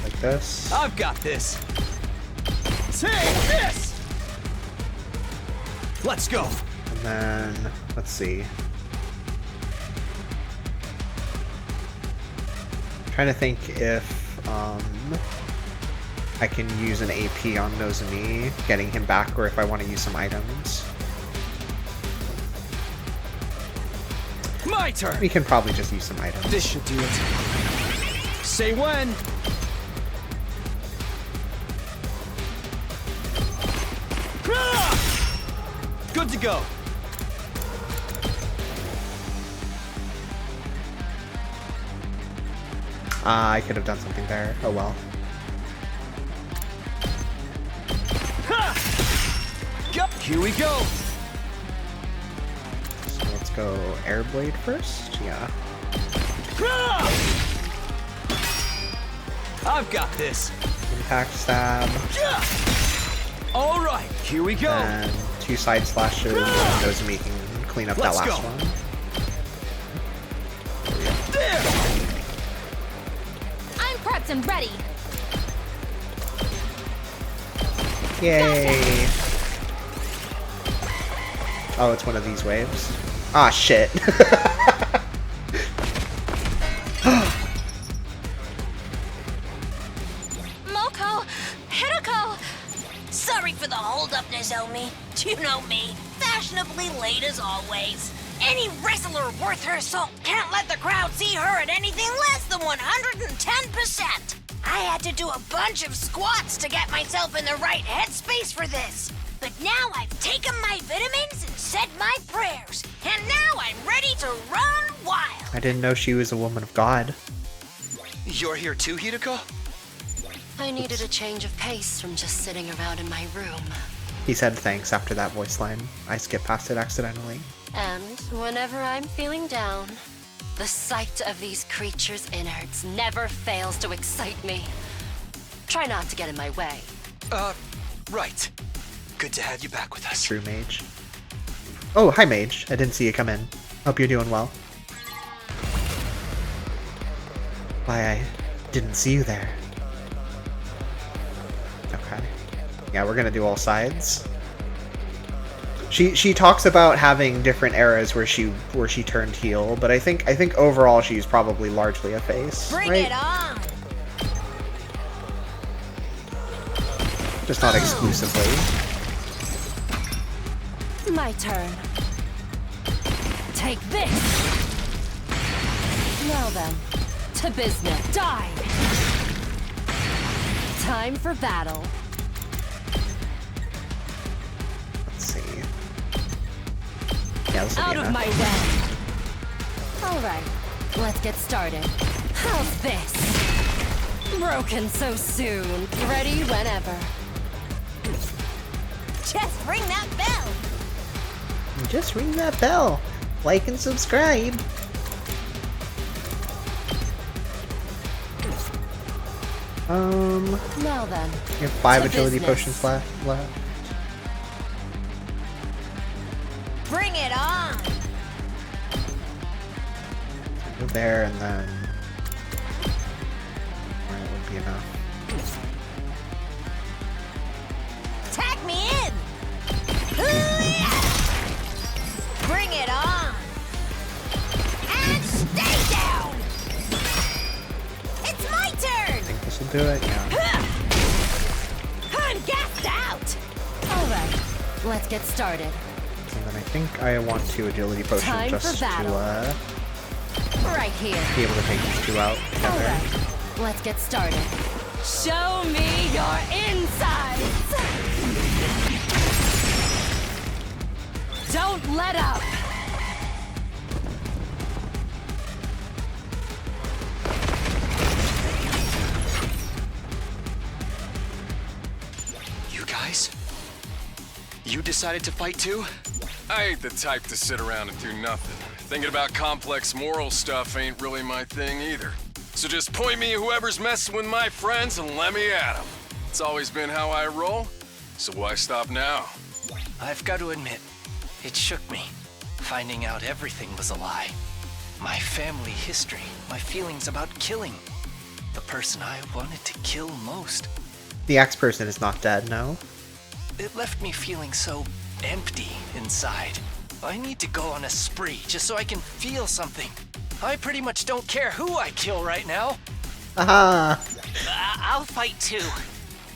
Like this. I've got this. Take this. Let's go. And then, let's see. Trying to think if I can use an AP on Nozomi, getting him back, or if I want to use some items. My turn. We can probably just use some items. This should do it. Say when. Good to go. I could have done something there. Oh well. Yup, here we go. So let's go Airblade first. Yeah. I've got this. Impact stab. All right, here we go. And 2 side slashes. And Nozomi can clean up that last one. There. I'm prepped and ready. Yay! Oh, it's one of these waves. Ah, shit. Moko! Hideko! Sorry for the hold-up, Nozomi. You know me, fashionably late as always. Any wrestler worth her salt can't let the crowd see her at anything less than 110%. I had to do a bunch of squats to get myself in the right headspace for this. But now I've taken my vitamins and said my prayers, and now I'm ready to run wild. I didn't know she was a woman of God. You're here too, Hideko? I needed a change of pace from just sitting around in my room. He said thanks after that voice line. I skipped past it accidentally. And whenever I'm feeling down, the sight of these creatures' innards never fails to excite me. Try not to get in my way. Right. Good to have you back with us. True Mage. Oh, hi Mage. I didn't see you come in. Hope you're doing well. Why, I didn't see you there. Okay. Yeah, we're gonna do all sides. She talks about having different eras where she turned heel, but I think overall she's probably largely a face. Bring right? it on! Just not exclusively. My turn. Take this! Now then, to business. Die! Time for battle. Let's see. Yeah, this will Out be of enough. my way! Alright, let's get started. How's this? Broken so soon. Ready whenever. Just ring that bell! Just ring that bell. Like and subscribe. Now then. You have 5 to agility business. potions left. Bring it on! Go there and then... That would be enough. Tag me in! Hoo-yah! Bring it on! And stay down! It's my turn! I think this will do it, yeah. I'm gassed out! Alright, let's get started. And then I think I want 2 agility potions Time for just to battle. Right here. be able to take these 2 out together. Alright, let's get started. Show me your insides! Don't let up! You guys? You decided to fight too? I ain't the type to sit around and do nothing. Thinking about complex moral stuff ain't really my thing either. So just point me at whoever's messing with my friends and let me at them. It's always been how I roll, so why stop now? I've got to admit, it shook me, finding out everything was a lie. My family history, my feelings about killing. The person I wanted to kill most. The X person is not dead, no? It left me feeling so empty inside. I need to go on a spree just so I can feel something. I pretty much don't care who I kill right now. Aha! I'll fight too.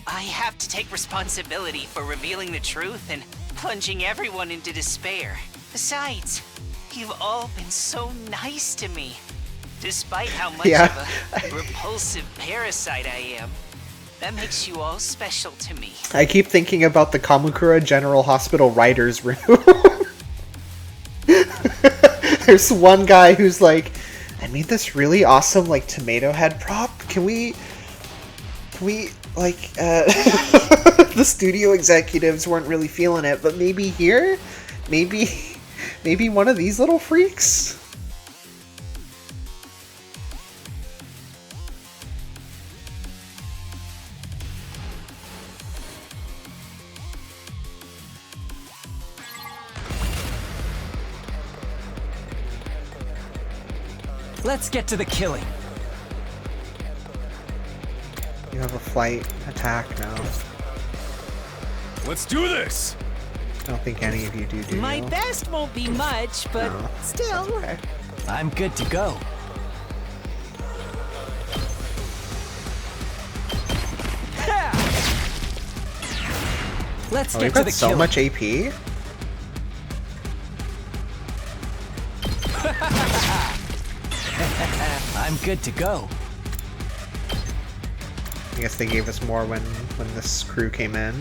I have to take responsibility for revealing the truth and plunging everyone into despair. Besides, you've all been so nice to me. Despite how much of a repulsive parasite I am, that makes you all special to me. I keep thinking about the Kamakura General Hospital writer's room. There's one guy who's like, I made this really awesome, like, tomato head prop. Can we, like, the studio executives weren't really feeling it, but maybe here? Maybe one of these little freaks? Let's get to the killing. You have a flight attack now. Let's do this! I don't think any of you do My you? best won't be much, but No, still. okay. I'm good to go. Let's Oh, get we've to got the so killing. much AP? I'm good to go. I guess they gave us more when this crew came in.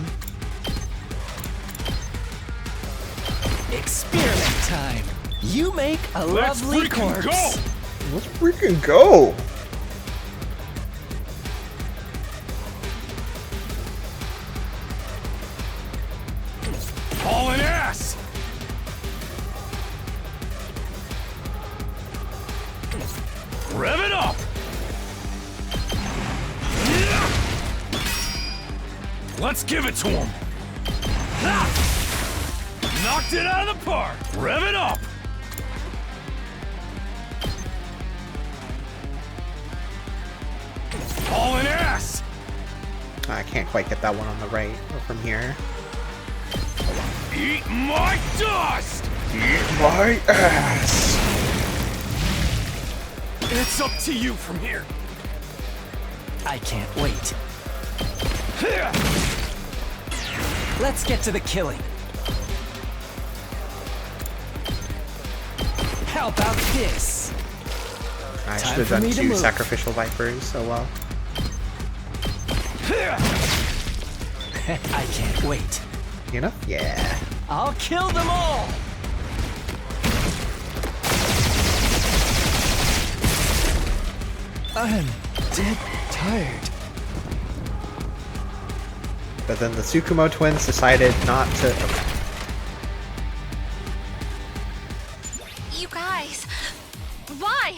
Experiment time. You make a Let's lovely freaking corpse. go! Let's freaking go! Hauling ass! Rev it up! Let's give it to him! Ha! Knocked it out of the park! Rev it up! Hauling ass! I can't quite get that one on the right from here. Eat my dust! Eat my ass! It's up to you from here. I can't wait. Let's get to the killing. How about this? I Time should have for done me to 2 move. sacrificial vipers, oh well. I can't wait. Enough? Yeah. I'll kill them all! I'm dead tired. But then the Tsukumo twins decided not to... Okay. You guys, why?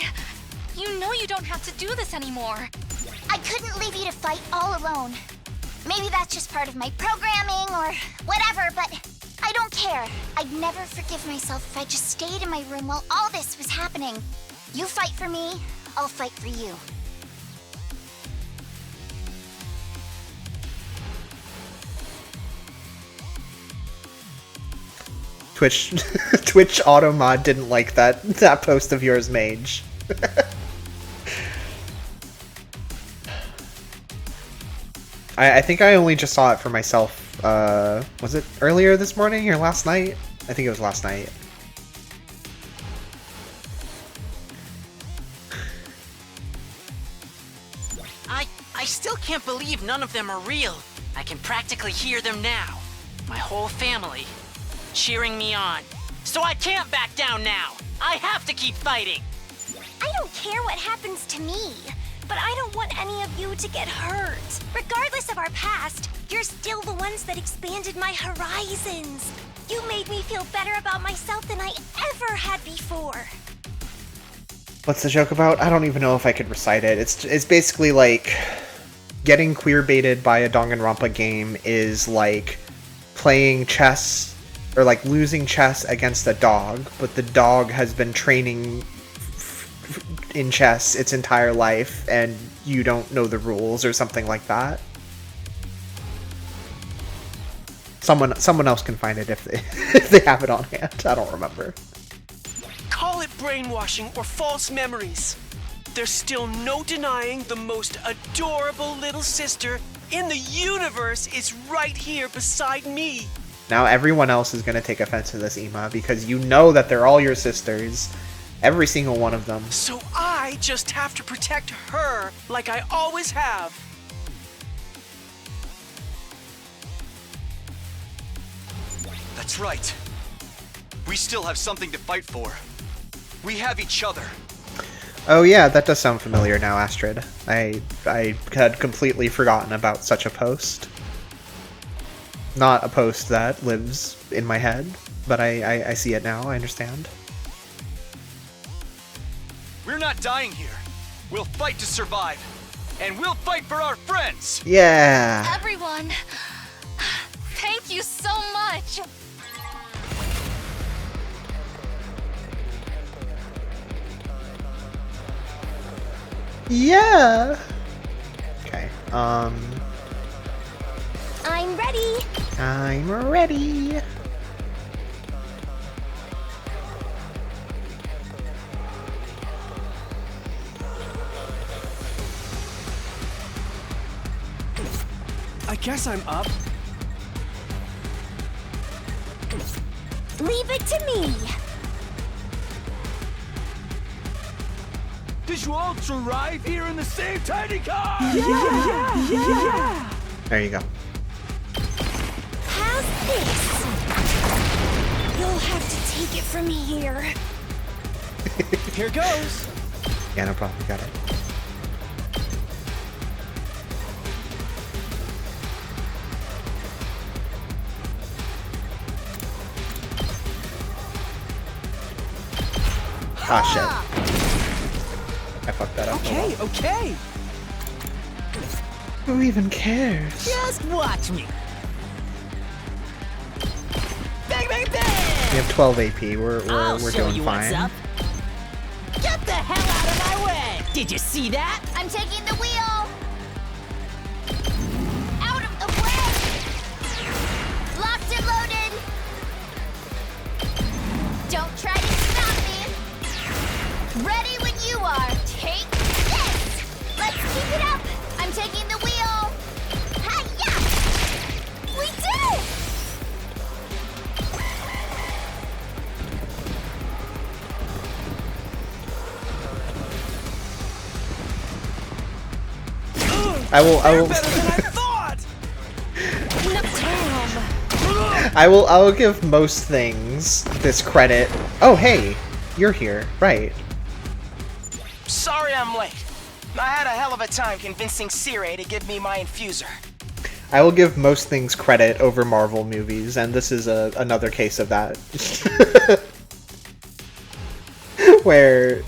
You know you don't have to do this anymore. I couldn't leave you to fight all alone. Maybe that's just part of my programming or whatever, but I don't care. I'd never forgive myself if I just stayed in my room while all this was happening. You fight for me, I'll fight for you. Twitch Automod didn't like that post of yours, Mage. I think I only just saw it for myself. Was it earlier this morning or last night? I think it was last night. I still can't believe none of them are real. I can practically hear them now. My whole family cheering me on. So I can't back down now. I have to keep fighting. I don't care what happens to me, but I don't want any of you to get hurt. Regardless of our past, you're still the ones that expanded my horizons. You made me feel better about myself than I ever had before. What's the joke about? I don't even know if I could recite it. It's basically like getting queer baited by a Danganronpa game is like playing chess or like losing chess against a dog, but the dog has been training in chess its entire life and you don't know the rules or something like that. Someone else can find it if they if they have it on hand. I don't remember. Call it brainwashing or false memories. There's still no denying the most adorable little sister in the universe is right here beside me. Now everyone else is gonna take offense to this, Ema, because you know that they're all your sisters. Every single one of them. So I just have to protect her like I always have. That's right. We still have something to fight for. We have each other. Oh yeah, that does sound familiar now, Astrid. I had completely forgotten about such a post. Not a post that lives in my head, but I see it now, I understand. We're not dying here. We'll fight to survive. And we'll fight for our friends! Yeah! Everyone, thank you so much! Yeah! Okay, I'm ready. I'm ready. I guess I'm up. Leave it to me. Did you all arrive here in the same tiny car? Yeah. There you go. How's this? You'll have to take it from here. Here goes. Yeah, no problem, got it. Ah, shit. I fucked that up. Okay. Who even cares? Just watch me. We have 12 AP. We're doing fine. What's up. Get the hell out of my way! Did you see that? I'm taking the wheel! Out of the way! Locked and loaded! Don't try to stop me! Ready when you are! Take this! Let's keep it up! I'm taking the wheel! Hi-ya! We did it! I will I will give most things this credit. Oh hey, you're here, right. Sorry I'm late. I had a hell of a time convincing Sire to give me my infuser. I will give most things credit over Marvel movies, and this is another case of that. Where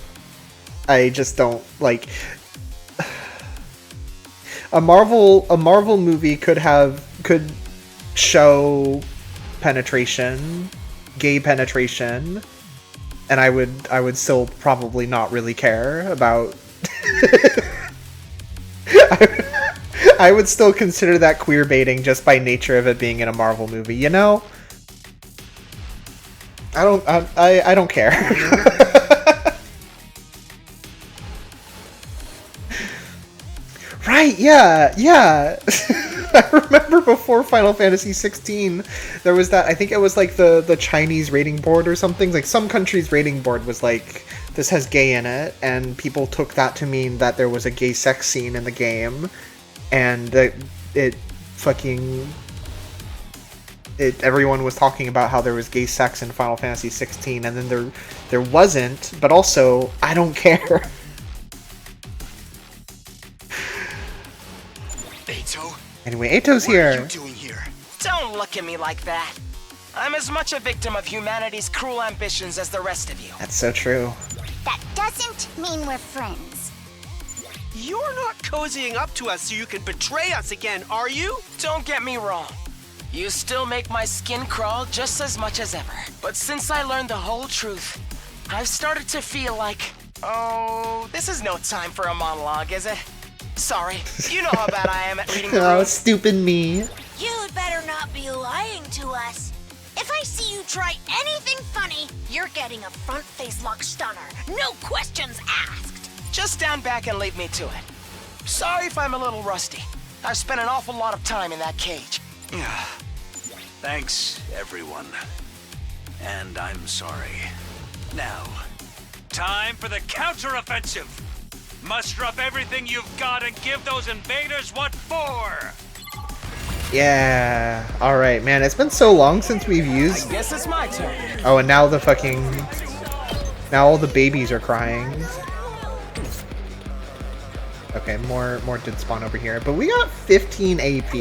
I just don't like a Marvel movie could show penetration, gay penetration, and I would still probably not really care about I would still consider that queer baiting just by nature of it being in a Marvel movie, you know? I don't care. Right, yeah. I remember before Final Fantasy 16, there was that, I think it was like the Chinese rating board or something, like some country's rating board was like, this has gay in it, and people took that to mean that there was a gay sex scene in the game, and everyone was talking about how there was gay sex in Final Fantasy 16, and then there wasn't, but also, I don't care. Eito? Anyway, Eito's here. What are you doing here? Don't look at me like that. I'm as much a victim of humanity's cruel ambitions as the rest of you. That's so true. That doesn't mean we're friends. You're not cozying up to us so you can betray us again, are you? Don't get me wrong. You still make my skin crawl just as much as ever. But since I learned the whole truth, I've started to feel like, oh, this is no time for a monologue, is it? Sorry, you know how bad I am at reading the room. Oh, stupid me. You'd better not be lying to us. If I see you try anything funny, you're getting a front face lock stunner. No questions asked. Just stand back and leave me to it. Sorry if I'm a little rusty. I've spent an awful lot of time in that cage. Thanks, everyone. And I'm sorry. Now, time for the counteroffensive. Muster up everything you've got and give those invaders what for! Yeah. Alright, man, it's been so long since we've used... I guess it's my turn. Oh, and now the fucking... Now all the babies are crying. Okay, more did spawn over here. But we got 15 AP.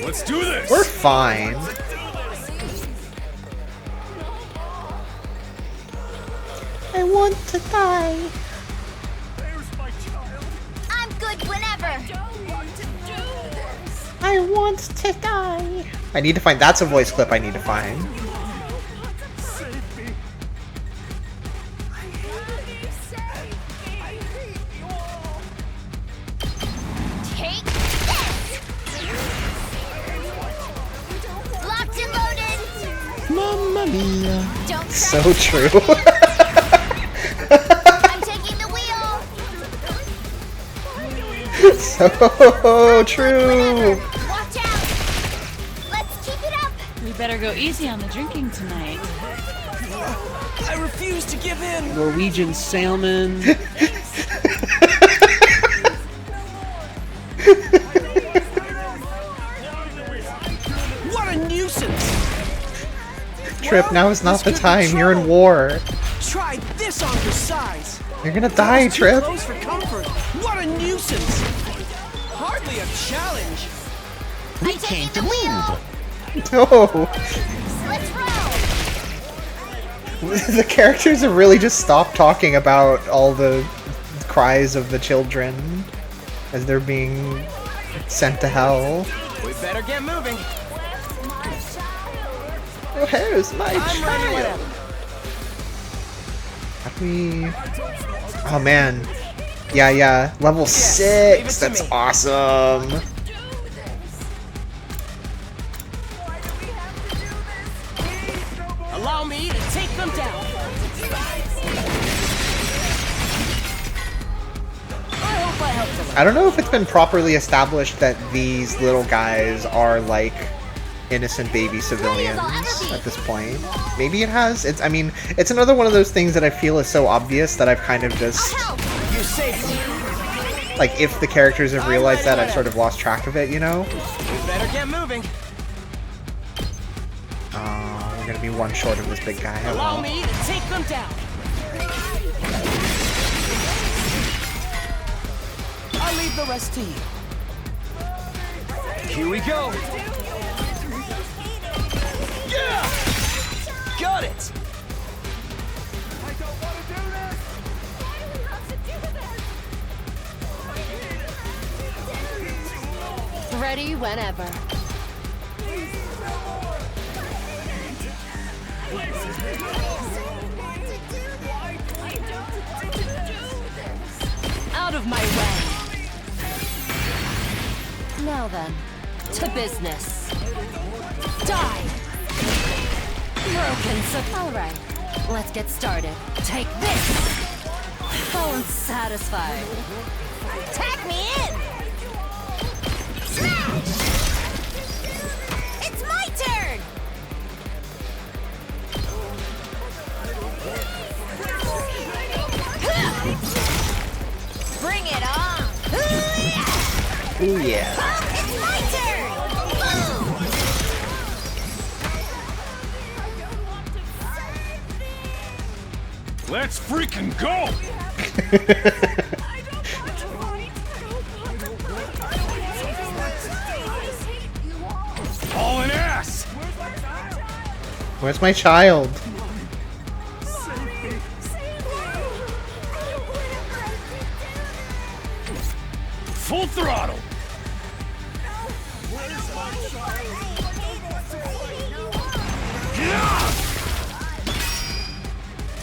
Let's do this! We're fine. I want to die. I'm good whenever. I want to die. I need to find... That's a voice clip I need to find. Take this! Locked and loaded! Mamma mia. Don't So try true. I'm taking the wheel! So true. Watch out! Let's keep it up! We better go easy on the drinking tonight. I refuse to give in! Norwegian salmon. What a nuisance! Trip, now is not the time. You're in war. Try this on your size! You're gonna die, Too Trip. close for comfort. What a nuisance! Hardly a challenge. I'm taking the wheel! No. Let's roll! The characters have really just stopped talking about all the cries of the children as they're being sent to hell. We better get moving. Oh, where's my I'm ready child? whenever. How do we... Oh man. Yeah. Level leave it 6. to That's me. awesome. Allow me to take them down. I hope I helped a lot. I don't know if it's been properly established that these little guys are like innocent baby civilians at this point. Maybe it has. It's another one of those things that I feel is so obvious that I've kind of just You saved me. like, if the characters have realized that, I've sort of lost track of it, you know? We better get moving. We're gonna be one short of this big guy. Oh, Allow well. me to take them down. I'll leave the rest to you. Here we go. Yeah! Got it! Ready whenever. Out of my way. Now then, to business. Die! Broken all right, let's get started. Take this! Unsatisfied. Tag me in! Smash! It's my turn! Bring it on! Ooh, yeah. It's my turn! Boom! Let's freaking go! Hauling ass! Where's my child? Full throttle!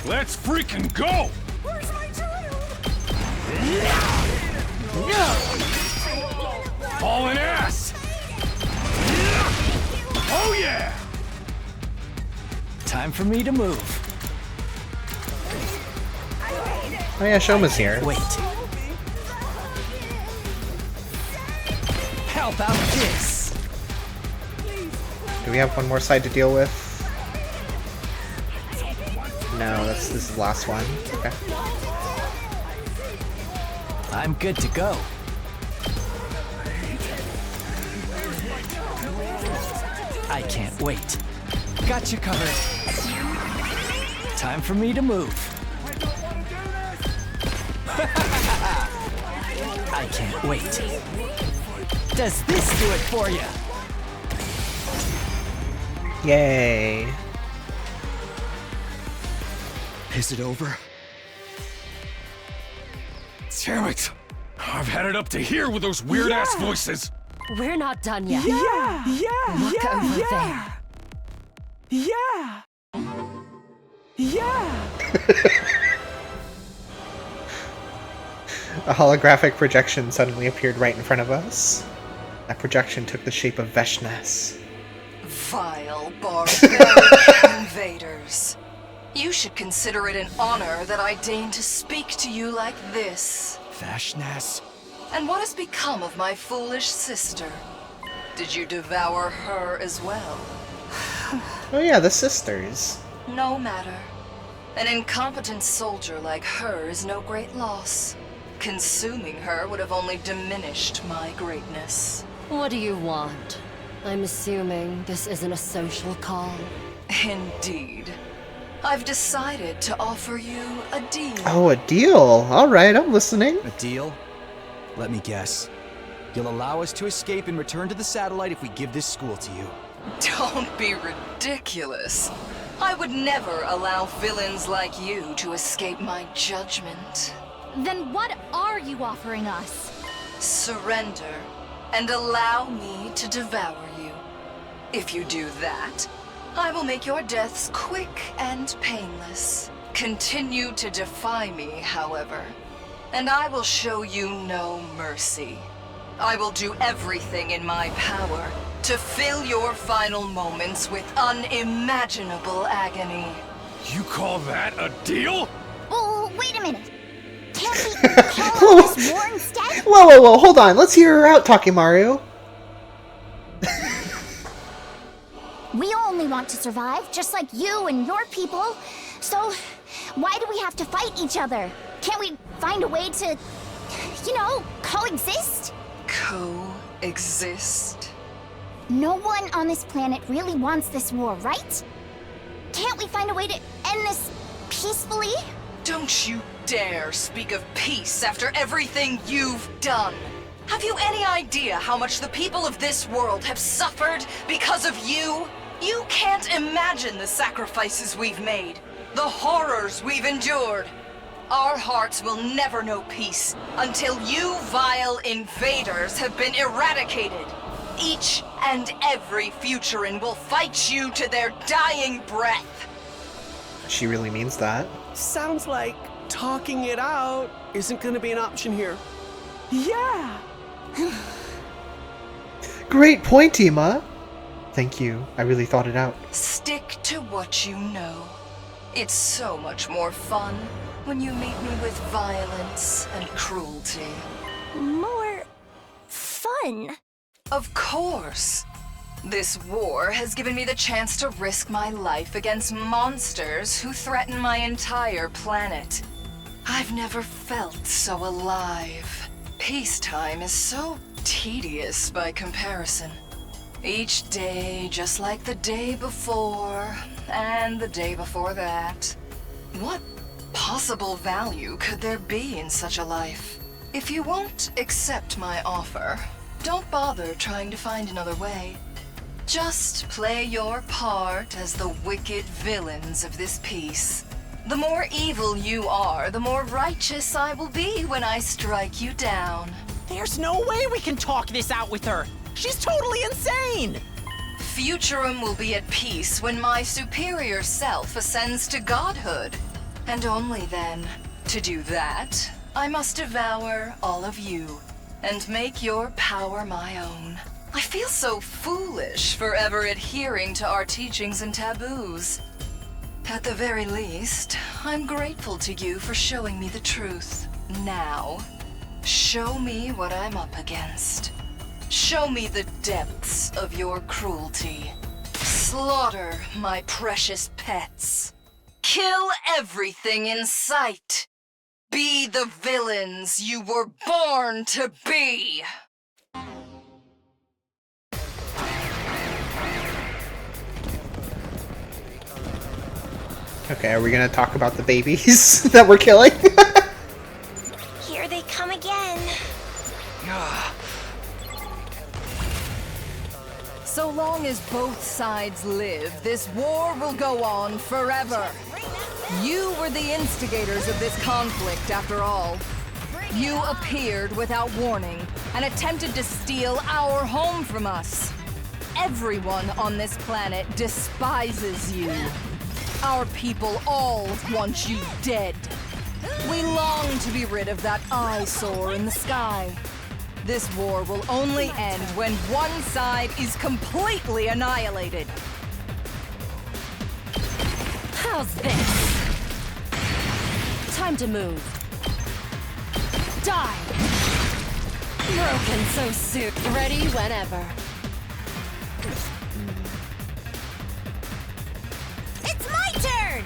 Let's freaking go! Hauling ass! Oh yeah! Time for me to move. Oh yeah, Shoma's here. Wait. How about this? Do we have one more side to deal with? No, this is the last one. Okay. I'm good to go. I can't wait. Got you covered. Time for me to move. I can't wait. Does this do it for you? Yay. Is it over? Damn it! I've had it up to here with those weird-ass voices! We're not done yet. Look over there. A holographic projection suddenly appeared right in front of us. That projection took the shape of Veshnas. Vile, barbaric invaders. You should consider it an honor that I deign to speak to you like this. Veshnas? And what has become of my foolish sister? Did you devour her as well? Oh yeah, the sisters. No matter. An incompetent soldier like her is no great loss. Consuming her would have only diminished my greatness. What do you want? I'm assuming this isn't a social call. Indeed. I've decided to offer you a deal. Oh, a deal. Alright, I'm listening. A deal? Let me guess. You'll allow us to escape and return to the satellite if we give this school to you. Don't be ridiculous. I would never allow villains like you to escape my judgment. Then what are you offering us? Surrender and allow me to devour you. If you do that, I will make your deaths quick and painless. Continue to defy me, however, and I will show you no mercy. I will do everything in my power to fill your final moments with unimaginable agony. You call that a deal? Oh, wait a minute. Can't we call off this war instead? Whoa, hold on. Let's hear her out, Talking Mario. We only want to survive, just like you and your people. So, why do we have to fight each other? Can't we find a way to, coexist? Coexist? No one on this planet really wants this war, right? Can't we find a way to end this peacefully? Don't you dare speak of peace after everything you've done. Have you any idea how much the people of this world have suffered because of you? You can't imagine the sacrifices we've made, the horrors we've endured. Our hearts will never know peace until you vile invaders have been eradicated. Each and every Futuran will fight you to their dying breath. She really means that. Sounds like talking it out isn't gonna be an option here. Yeah! Great point, Ema. Thank you. I really thought it out. Stick to what you know. It's so much more fun when you meet me with violence and cruelty. More fun? Of course. This war has given me the chance to risk my life against monsters who threaten my entire planet. I've never felt so alive. Peacetime is so tedious by comparison. Each day just like the day before, and the day before that. What possible value could there be in such a life? If you won't accept my offer, don't bother trying to find another way. Just play your part as the wicked villains of this piece. The more evil you are, the more righteous I will be when I strike you down. There's no way we can talk this out with her. She's totally insane! Futurum will be at peace when my superior self ascends to godhood. And only then. To do that, I must devour all of you and make your power my own. I feel so foolish forever adhering to our teachings and taboos. At the very least, I'm grateful to you for showing me the truth. Now, show me what I'm up against. Show me the depths of your cruelty. Slaughter my precious pets. Kill everything in sight. Be the villains you were born to be. Okay, are we gonna talk about the babies that we're killing? Here they come again. So long as both sides live, this war will go on forever. You were the instigators of this conflict, after all. You appeared without warning and attempted to steal our home from us. Everyone on this planet despises you. Our people all want you dead. We long to be rid of that eyesore in the sky. This war will only end when one side is completely annihilated. How's this? Time to move. Die! Broken so soon. Ready whenever. It's my turn!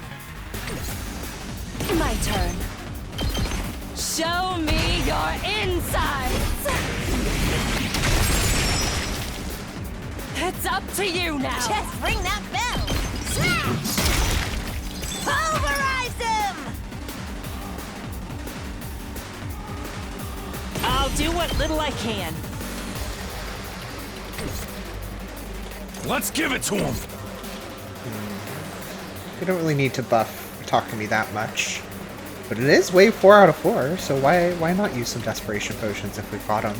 My turn. Show me your insides! It's up to you now! Just ring that bell! Smash! Pulverize him! I'll do what little I can. Let's give it to him! You don't really need to buff or talk to me that much. But it is wave 4 out of 4, so why not use some desperation potions if we've got them?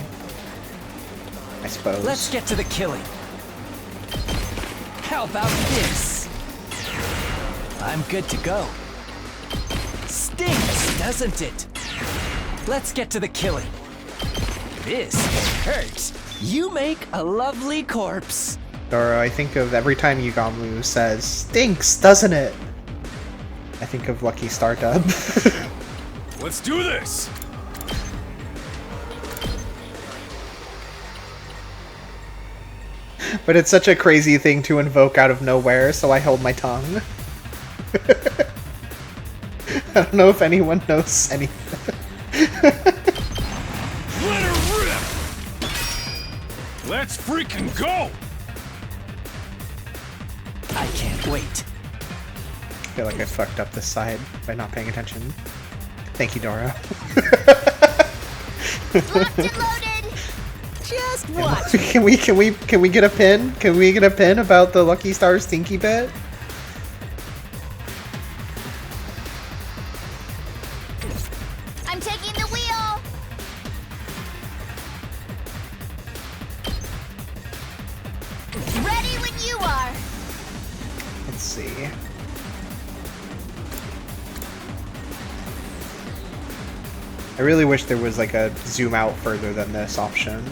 I suppose. Let's get to the killing. How about this? I'm good to go. Stinks, doesn't it? Let's get to the killing. This hurts. You make a lovely corpse. Or I think of every time Yugamlu says, "Stinks, doesn't it?" I think of Lucky Stardub. Let's do this! But it's such a crazy thing to invoke out of nowhere, so I hold my tongue. I don't know if anyone knows anything. Let her rip! Let's freaking go! I can't wait. I feel like I fucked up this side by not paying attention. Thank you, Dora. Locked and loaded! Just watch. Can we get a pin? Can we get a pin about the Lucky Star stinky bit? I'm taking the wheel! Ready when you are! Let's see. I really wish there was like a zoom out further than this option.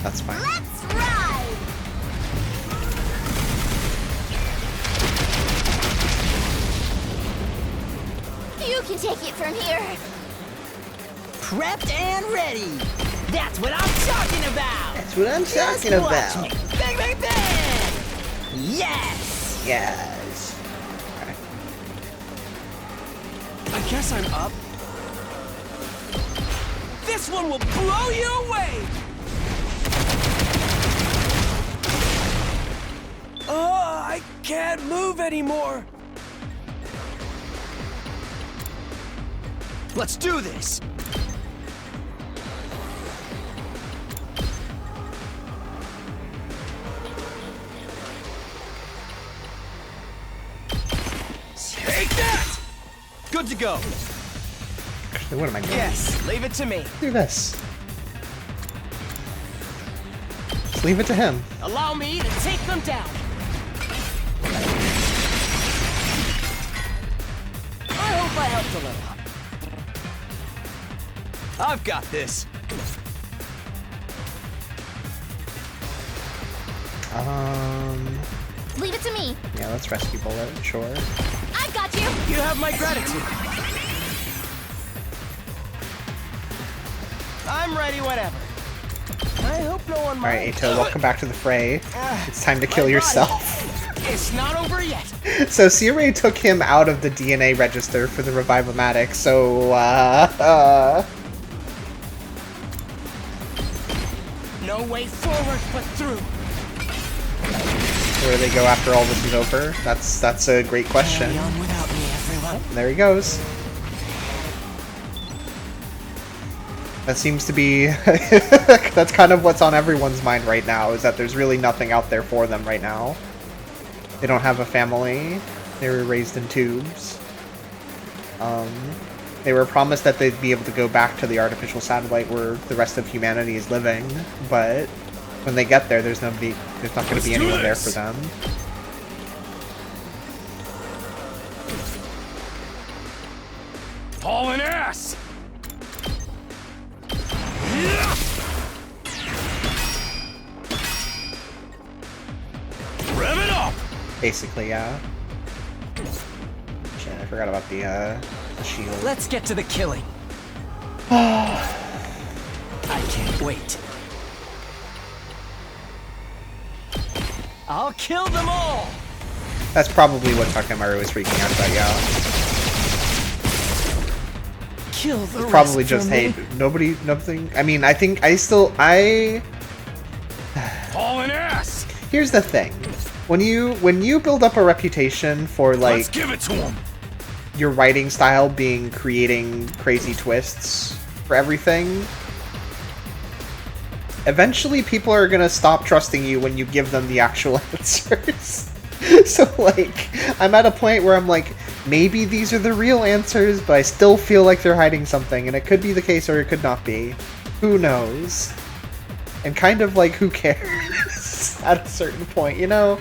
That's fine. Let's ride! You can take it from here. Prepped and ready. That's what I'm talking about. That's what I'm Just talking watch about. me. Bang, bang, bang. Yes. Yes. Okay. I guess I'm up. This one will blow you away! Oh, I can't move anymore! Let's do this! Take that! Good to go. Actually, what am I doing? Yes, leave it to me. Do this. Just leave it to him. Allow me to take them down. I hope I helped a little. I've got this. Leave it to me. Yeah, let's rescue Bullet, sure. I've got you. You have my gratitude. I'm ready whenever. I hope no one Alright, minds. Ato, welcome back to the fray. It's time to kill yourself. It's not over yet. So Seirei took him out of the DNA register for the Revive-O-Matic, so, No way forward but through. where do they go after all this is over? That's a great question. Carry on without me, everyone. There he goes. That seems to be... that's kind of what's on everyone's mind right now, is that there's really nothing out there for them right now. They don't have a family. They were raised in tubes. They were promised that they'd be able to go back to the artificial satellite where the rest of humanity is living, but when they get there, there's not going to be anyone there for them. Hauling ass! Rev it up! Basically, yeah. Shit, I forgot about the shield. Let's get to the killing. I can't wait. I'll kill them all! That's probably what Takemaru was freaking out about, yeah. Kill the It's probably rest just, for hey, me. nothing. I mean, I think Hauling ass! Here's the thing. When you build up a reputation for, like, Let's give it to him! your writing style being creating crazy twists for everything, eventually people are gonna stop trusting you when you give them the actual answers. So, like, I'm at a point where I'm like, maybe these are the real answers, but I still feel like they're hiding something, and it could be the case or it could not be. Who knows? And kind of like, who cares at a certain point, you know?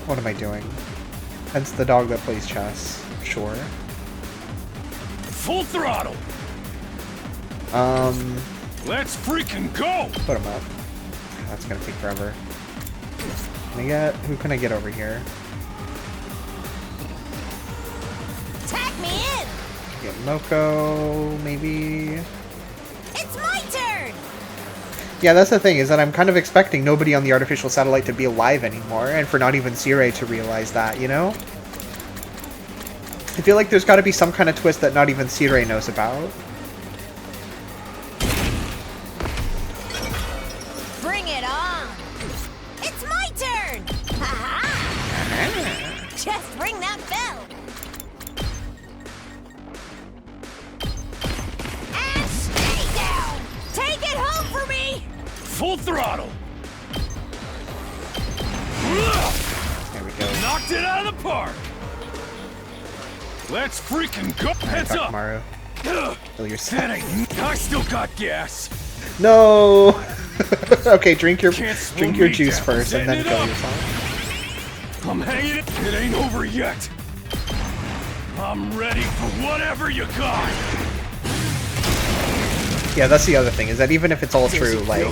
What am I doing? Hence the dog that plays chess. Sure. Full throttle! Let's freaking go! Put him up. That's gonna take forever. Who can I get over here? Tag me in! Get Moko, maybe. It's my turn! Yeah, that's the thing, is that I'm kind of expecting nobody on the artificial satellite to be alive anymore, and for not even Seirei to realize that, you know? I feel like there's gotta be some kind of twist that not even Seirei knows about. Bring it on! It's my turn! Ha-ha! Just ring that bell! And stay down! Take it home for me! Full throttle! There we go. Knocked it out of the park! Let's freaking go! Heads up! Takemaru. Kill yourself. That ain't... I still got gas! No! Okay, drink your Can't juice down. first and then Setting it kill up. yourself. I'm hanging it. It ain't over yet. I'm ready for whatever you got. Yeah, that's the other thing, is that even if it's all true, like,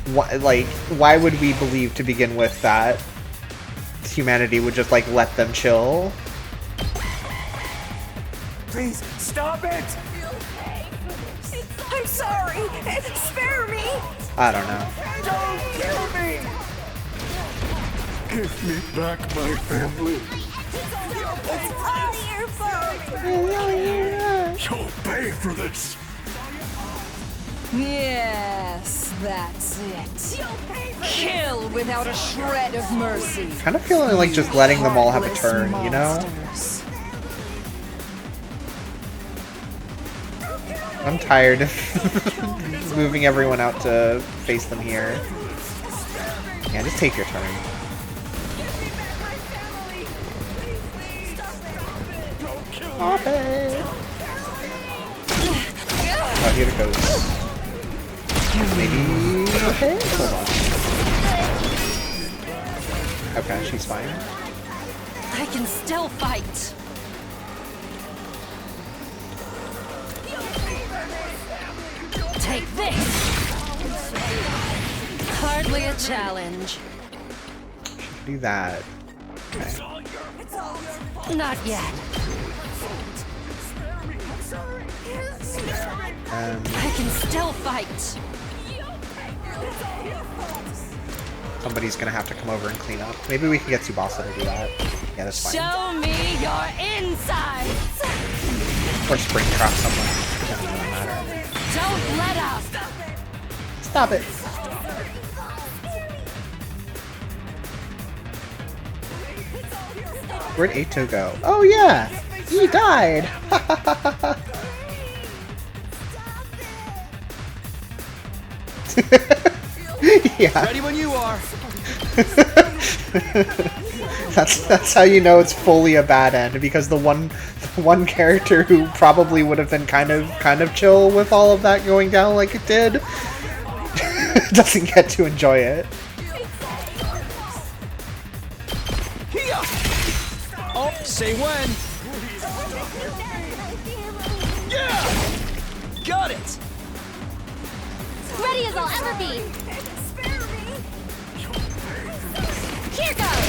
why would we believe to begin with that humanity would just, like, let them chill? Please, stop it! I'm sorry! Spare me! I don't know. Don't kill me! Give me back my family. It's all your fault! You'll pay for this. Yes, that's it. Kill without a shred of mercy. Kind of feeling like just letting them all have a turn, you know? I'm tired of moving everyone out to face them here. Yeah, just take your turn. Okay. Oh, here it goes. Maybe... Okay, hold on. Okay, she's fine. I can still fight. Take this! Hardly a challenge. Do that. Okay. Not yet. I can still fight. Somebody's gonna have to come over and clean up. Maybe we can get Tsubasa to do that. Yeah, that's fine. Show me your insides. Or Springtrap someone. It doesn't really matter. Don't let up. Stop it. Where'd Ato go? Oh yeah! He died! Yeah. Ready when you are. That's how you know it's fully a bad end, because the one character who probably would have been kind of chill with all of that going down like it did doesn't get to enjoy it. Oh, say when. Yeah! Got it! Ready as I'll ever be! Here goes!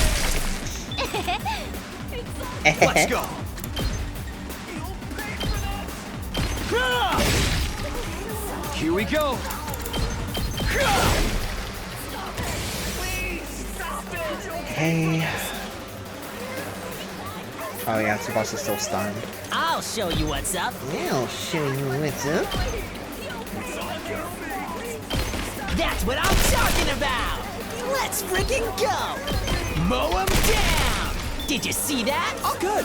Let's go! Here we go! Hey. Oh yeah, Tsubasa's still stunned. I'll show you what's up. I'll show you what's up. That's what I'm talking about. Let's freaking go. Mow 'em down. Did you see that? Oh, good.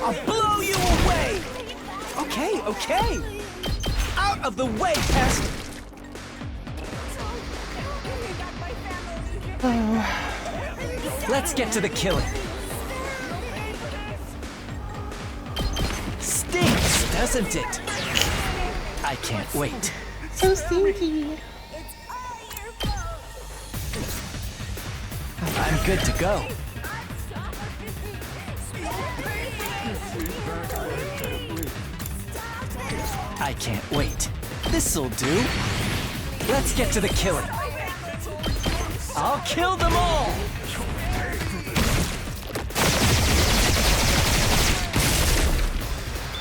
I'll blow you away. Okay, okay. Out of the way, pest. Let's get to the killing. Stinks, doesn't it? I can't wait. So stinky. I'm good to go. I can't wait. This'll do. Let's get to the killing. I'll kill them all!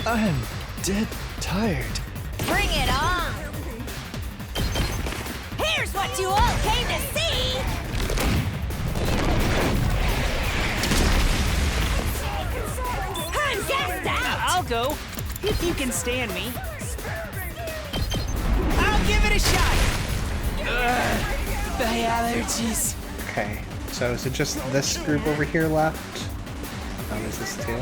I'm dead tired. Bring it on! Here's what you all came to see! I'm gassed out! I'll go, if you can stand me. I'll give it a shot. The allergies. Okay, so is it just this group over here left? Oh, is this too?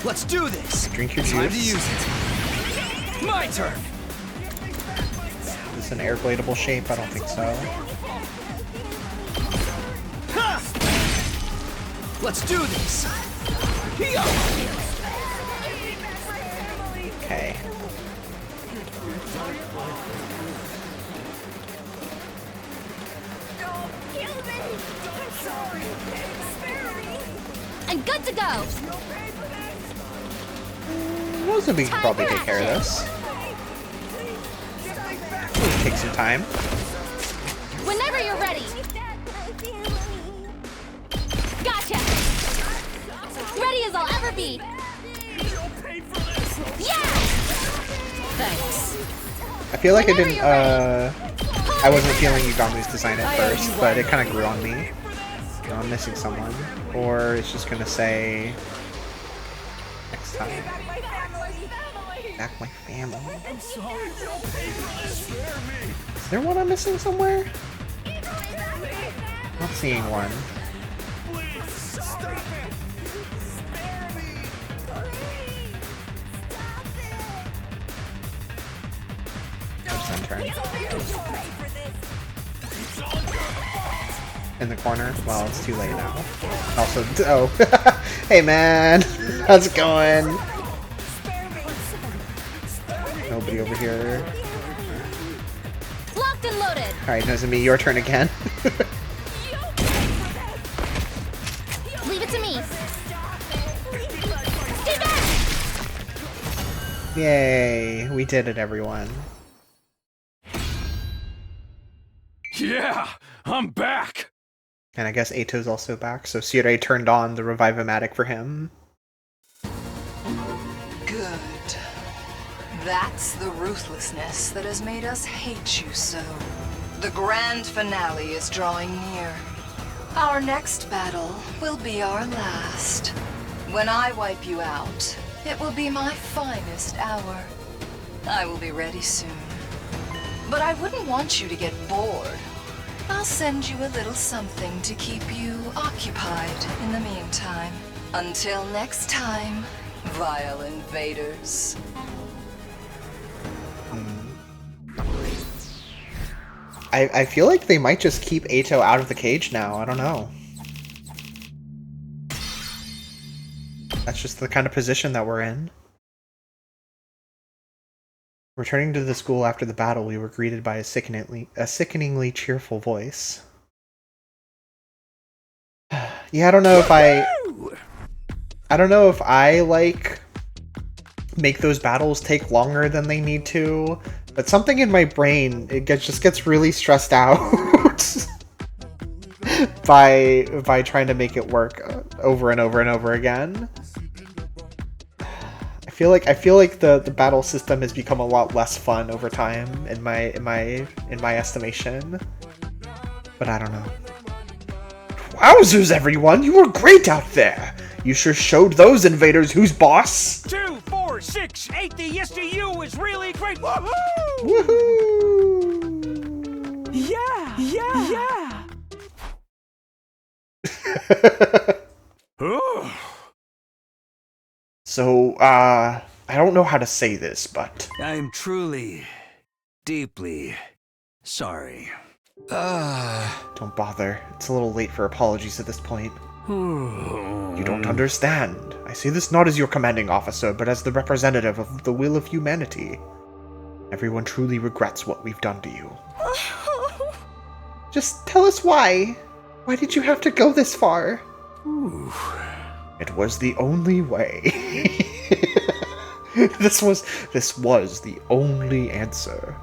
Let's do this. Drink your Time to juice. use it. My turn. Is this an air bladable shape? I don't think so. Ha! Let's do this. Okay. I'm good to go! Rosalie can probably take care of this. It'll take some time. Whenever you're ready! Gotcha! Ready as I'll ever be! Yeah! Thanks. I feel like I didn't, I wasn't feeling Ugamu's design at first, but it kind of grew on me. You know, I'm missing someone. Or it's just gonna say... next time. Back my family. Is there one I'm missing somewhere? Not seeing one. Turn. In the corner? Well, it's too late now. Also, oh, hey man, how's it going? Nobody over here. Locked and loaded! Alright, Nozomi, your turn again. Leave it to me! Stay back! Yay, we did it, everyone. Yeah, I'm back! And I guess Eito's also back, so Sirei turned on the Revive-O-Matic for him. Good. That's the ruthlessness that has made us hate you so. The grand finale is drawing near. Our next battle will be our last. When I wipe you out, it will be my finest hour. I will be ready soon. But I wouldn't want you to get bored. I'll send you a little something to keep you occupied in the meantime. Until next time, vile invaders. I feel like they might just keep Eito out of the cage now. I don't know. That's just the kind of position that we're in. Returning to the school after the battle, we were greeted by a sickeningly cheerful voice. Yeah, I don't know if I like make those battles take longer than they need to, but something in my brain just gets really stressed out by trying to make it work over and over and over again. I feel like the battle system has become a lot less fun over time in my estimation. But I don't know. Wowzers, everyone! You were great out there! You sure showed those invaders who's boss! 2, 4, 6, 8, the SDU is really great! Woohoo! Woohoo! Yeah! So, I don't know how to say this, but... I'm truly, deeply sorry. Don't bother. It's a little late for apologies at this point. You don't understand. I say this not as your commanding officer, but as the representative of the will of humanity. Everyone truly regrets what we've done to you. Just tell us why. Why did you have to go this far? It was the only way. This was the only answer.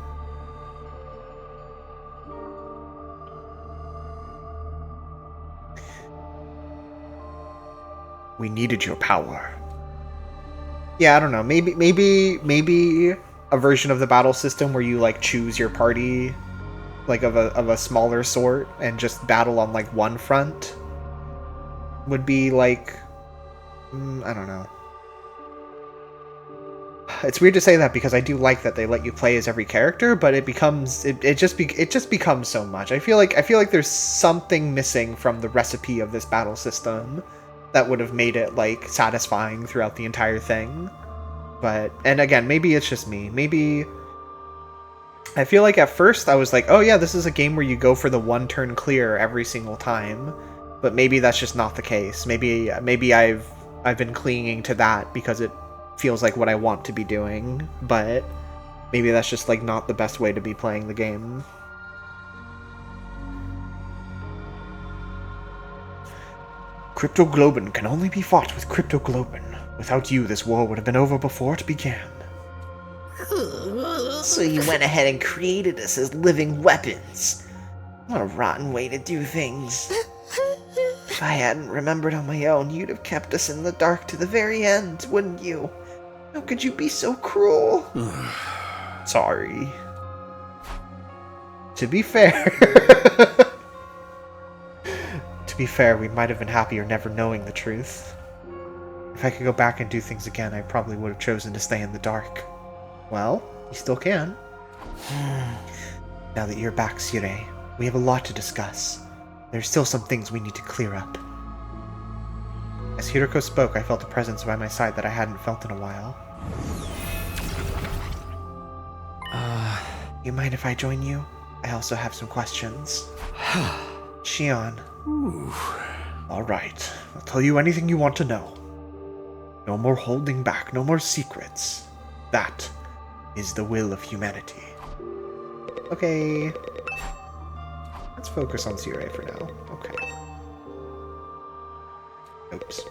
We needed your power. Yeah, I don't know. Maybe a version of the battle system where you like choose your party, like of a smaller sort, and just battle on like one front would be like, I don't know. It's weird to say that because I do like that they let you play as every character, but it just becomes so much. I feel like there's something missing from the recipe of this battle system that would have made it like satisfying throughout the entire thing. But, and again, maybe it's just me. Maybe I feel like at first I was like, oh yeah, this is a game where you go for the one turn clear every single time. But maybe that's just not the case. Maybe I've been clinging to that because it feels like what I want to be doing, but maybe that's just like not the best way to be playing the game. Cryptoglobin can only be fought with Cryptoglobin. Without you, this war would have been over before it began. So you went ahead and created us as living weapons. What a rotten way to do things. If I hadn't remembered on my own, you'd have kept us in the dark to the very end, wouldn't you? How could you be so cruel? Sorry. To be fair, we might have been happier never knowing the truth. If I could go back and do things again, I probably would have chosen to stay in the dark. Well, you still can. Now that you're back, Sirei, we have a lot to discuss. There's still some things we need to clear up. As Hiroko spoke, I felt a presence by my side that I hadn't felt in a while. You mind if I join you? I also have some questions. Shion. Alright, I'll tell you anything you want to know. No more holding back, no more secrets. That is the will of humanity. Okay. Let's focus on Sirei for now. Okay. Oops.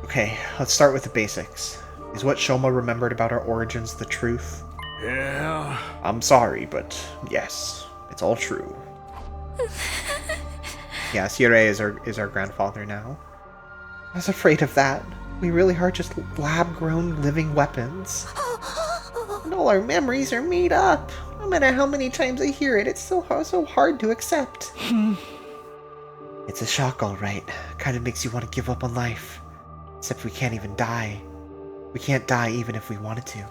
Okay, let's start with the basics. Is what Shoma remembered about our origins the truth? Yeah? I'm sorry, but yes, it's all true. Yeah, Sire is our grandfather now. I was afraid of that. We really are just lab-grown living weapons. And all our memories are made up. No matter how many times I hear it, it's so hard to accept. It's a shock, all right. Kind of makes you want to give up on life. Except we can't even die. We can't die even if we wanted to.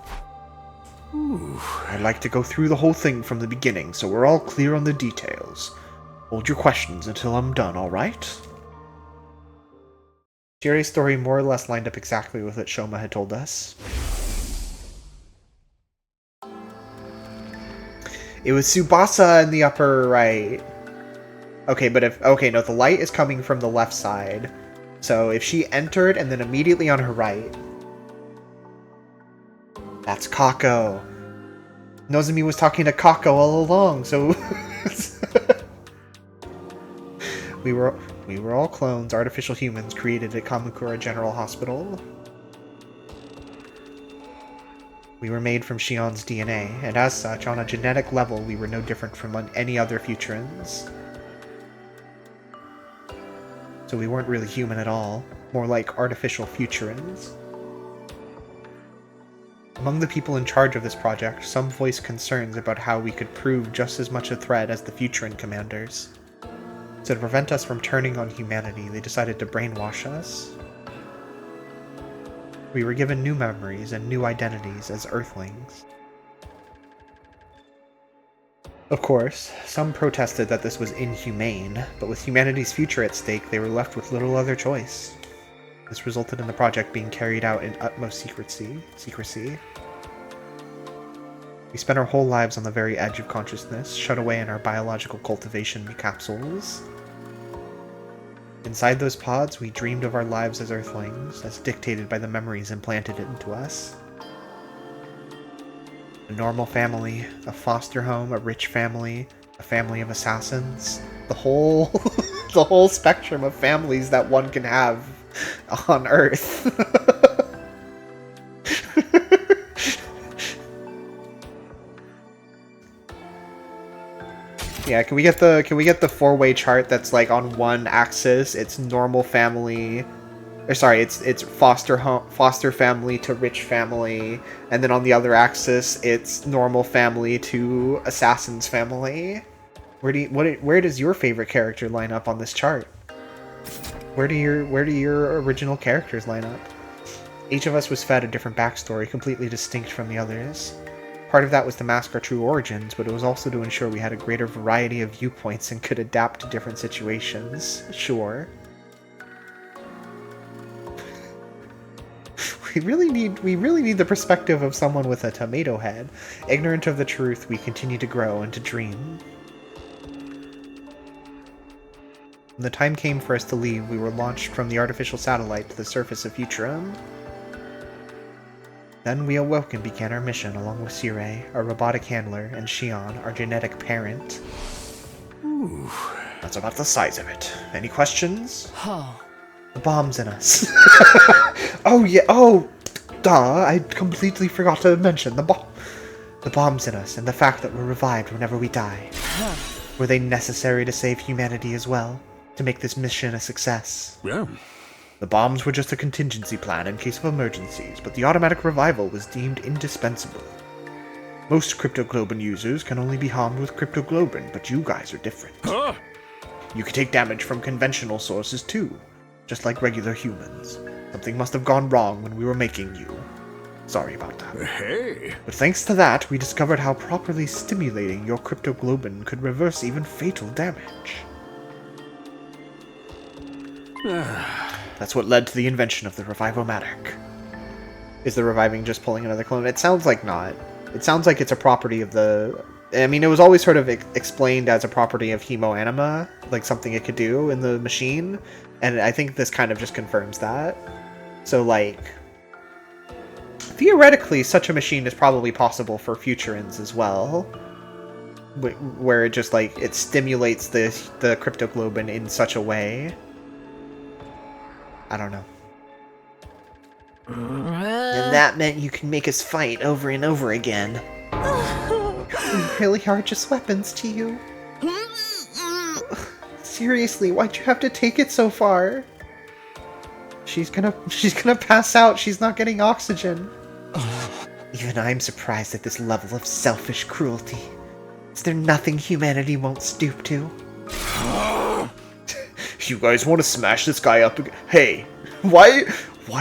Ooh. I'd like to go through the whole thing from the beginning, so we're all clear on the details. Hold your questions until I'm done, alright? Jire's story more or less lined up exactly with what Shoma had told us. It was Tsubasa in the upper right. Okay, but no, the light is coming from the left side. So if she entered and then immediately on her right, that's Kako. Nozomi was talking to Kako all along, so we were all clones, artificial humans created at Kamakura General Hospital. We were made from Shion's DNA, and as such, on a genetic level, we were no different from any other Futurans. So we weren't really human at all, more like artificial Futurans. Among the people in charge of this project, some voiced concerns about how we could prove just as much a threat as the Futuran commanders. So to prevent us from turning on humanity, they decided to brainwash us. We were given new memories and new identities as Earthlings. Of course, some protested that this was inhumane, but with humanity's future at stake, they were left with little other choice. This resulted in the project being carried out in utmost secrecy. We spent our whole lives on the very edge of consciousness, shut away in our biological cultivation capsules. Inside those pods, we dreamed of our lives as Earthlings, as dictated by the memories implanted into us. A normal family, a foster home, a rich family, a family of assassins. The whole the whole spectrum of families that one can have on Earth. Yeah, can we get the four-way chart that's like on one axis it's normal family, or sorry, it's foster family to rich family, and then on the other axis it's normal family to assassin's family. Where does your favorite character line up on this chart? Where do your original characters line up? Each of us was fed a different backstory, completely distinct from the others. Part of that was to mask our true origins, but it was also to ensure we had a greater variety of viewpoints and could adapt to different situations. Sure. We really need the perspective of someone with a tomato head. Ignorant of the truth, we continue to grow and to dream. When the time came for us to leave, we were launched from the artificial satellite to the surface of Futurum. Then we awoke and began our mission along with Sire, our robotic handler, and Shion, our genetic parent. Ooh, that's about the size of it. Any questions? The bomb's in us. Oh yeah, I completely forgot to mention the bomb's in us, and the fact that we're revived whenever we die. Were they necessary to save humanity as well? To make this mission a success? Yeah. The bombs were just a contingency plan in case of emergencies, but the automatic revival was deemed indispensable. Most cryptoglobin users can only be harmed with cryptoglobin, but you guys are different. Huh? You can take damage from conventional sources too, just like regular humans. Something must have gone wrong when we were making you. Sorry about that. Hey! But thanks to that, we discovered how properly stimulating your cryptoglobin could reverse even fatal damage. That's what led to the invention of the Revivomatic. Is the reviving just pulling another clone? It sounds like not. It sounds like it's a property of the... I mean, it was always sort of explained as a property of Hemoanima, like something it could do in the machine, and I think this kind of just confirms that. So, like... theoretically, such a machine is probably possible for Futurans as well. Where it just, like, it stimulates the cryptoglobin in such a way. I don't know. And that meant you can make us fight over and over again. really are just weapons to you. Seriously, why'd you have to take it so far? She's gonna pass out. She's not getting oxygen. Even I'm surprised at this level of selfish cruelty. Is there nothing humanity won't stoop to? You guys want to smash this guy up again? Hey, why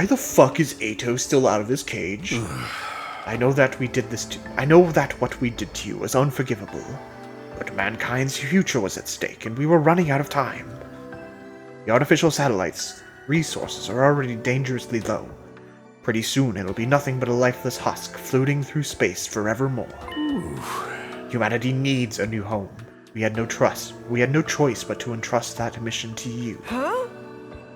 the fuck is Ato still out of his cage? I know that what we did to you was unforgivable, but mankind's future was at stake, and we were running out of time. The artificial satellite's resources are already dangerously low. Pretty soon it'll be nothing but a lifeless husk floating through space forevermore. Humanity needs a new home. We had no choice but to entrust that mission to you. Huh?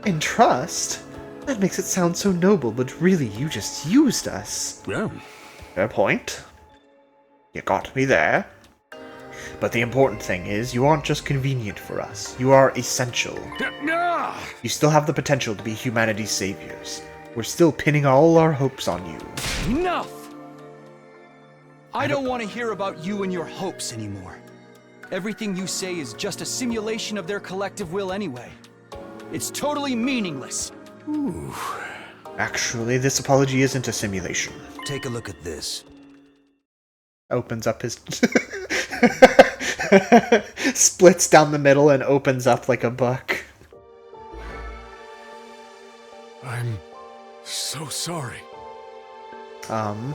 Entrust? That makes it sound so noble, but really you just used us. Yeah. Fair point. You got me there. But the important thing is, you aren't just convenient for us. You are essential. You still have the potential to be humanity's saviors. We're still pinning all our hopes on you. Enough! I don't want to hear about you and your hopes anymore. Everything you say is just a simulation of their collective will anyway. It's totally meaningless. Ooh. Actually, this apology isn't a simulation. Take a look at this. Opens up his... splits down the middle and opens up like a book. I'm so sorry. I'm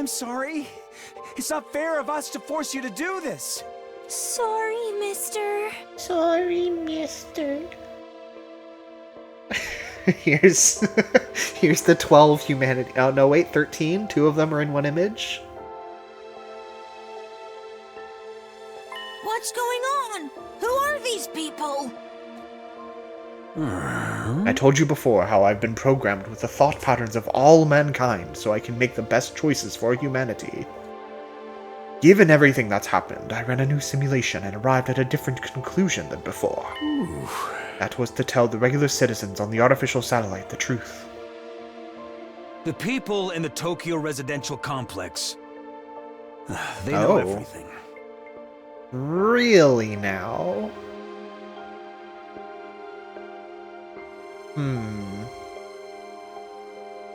sorry. It's not fair of us to force you to do this. Sorry, mister. Sorry, mister. Here's the 12 humanity. Oh, no, wait, 13? 2 of them are in one image? What's going on? Who are these people? I told you before how I've been programmed with the thought patterns of all mankind so I can make the best choices for humanity. Given everything that's happened, I ran a new simulation and arrived at a different conclusion than before. Ooh. That was to tell the regular citizens on the artificial satellite the truth. The people in the Tokyo residential complex. They know everything. Really now?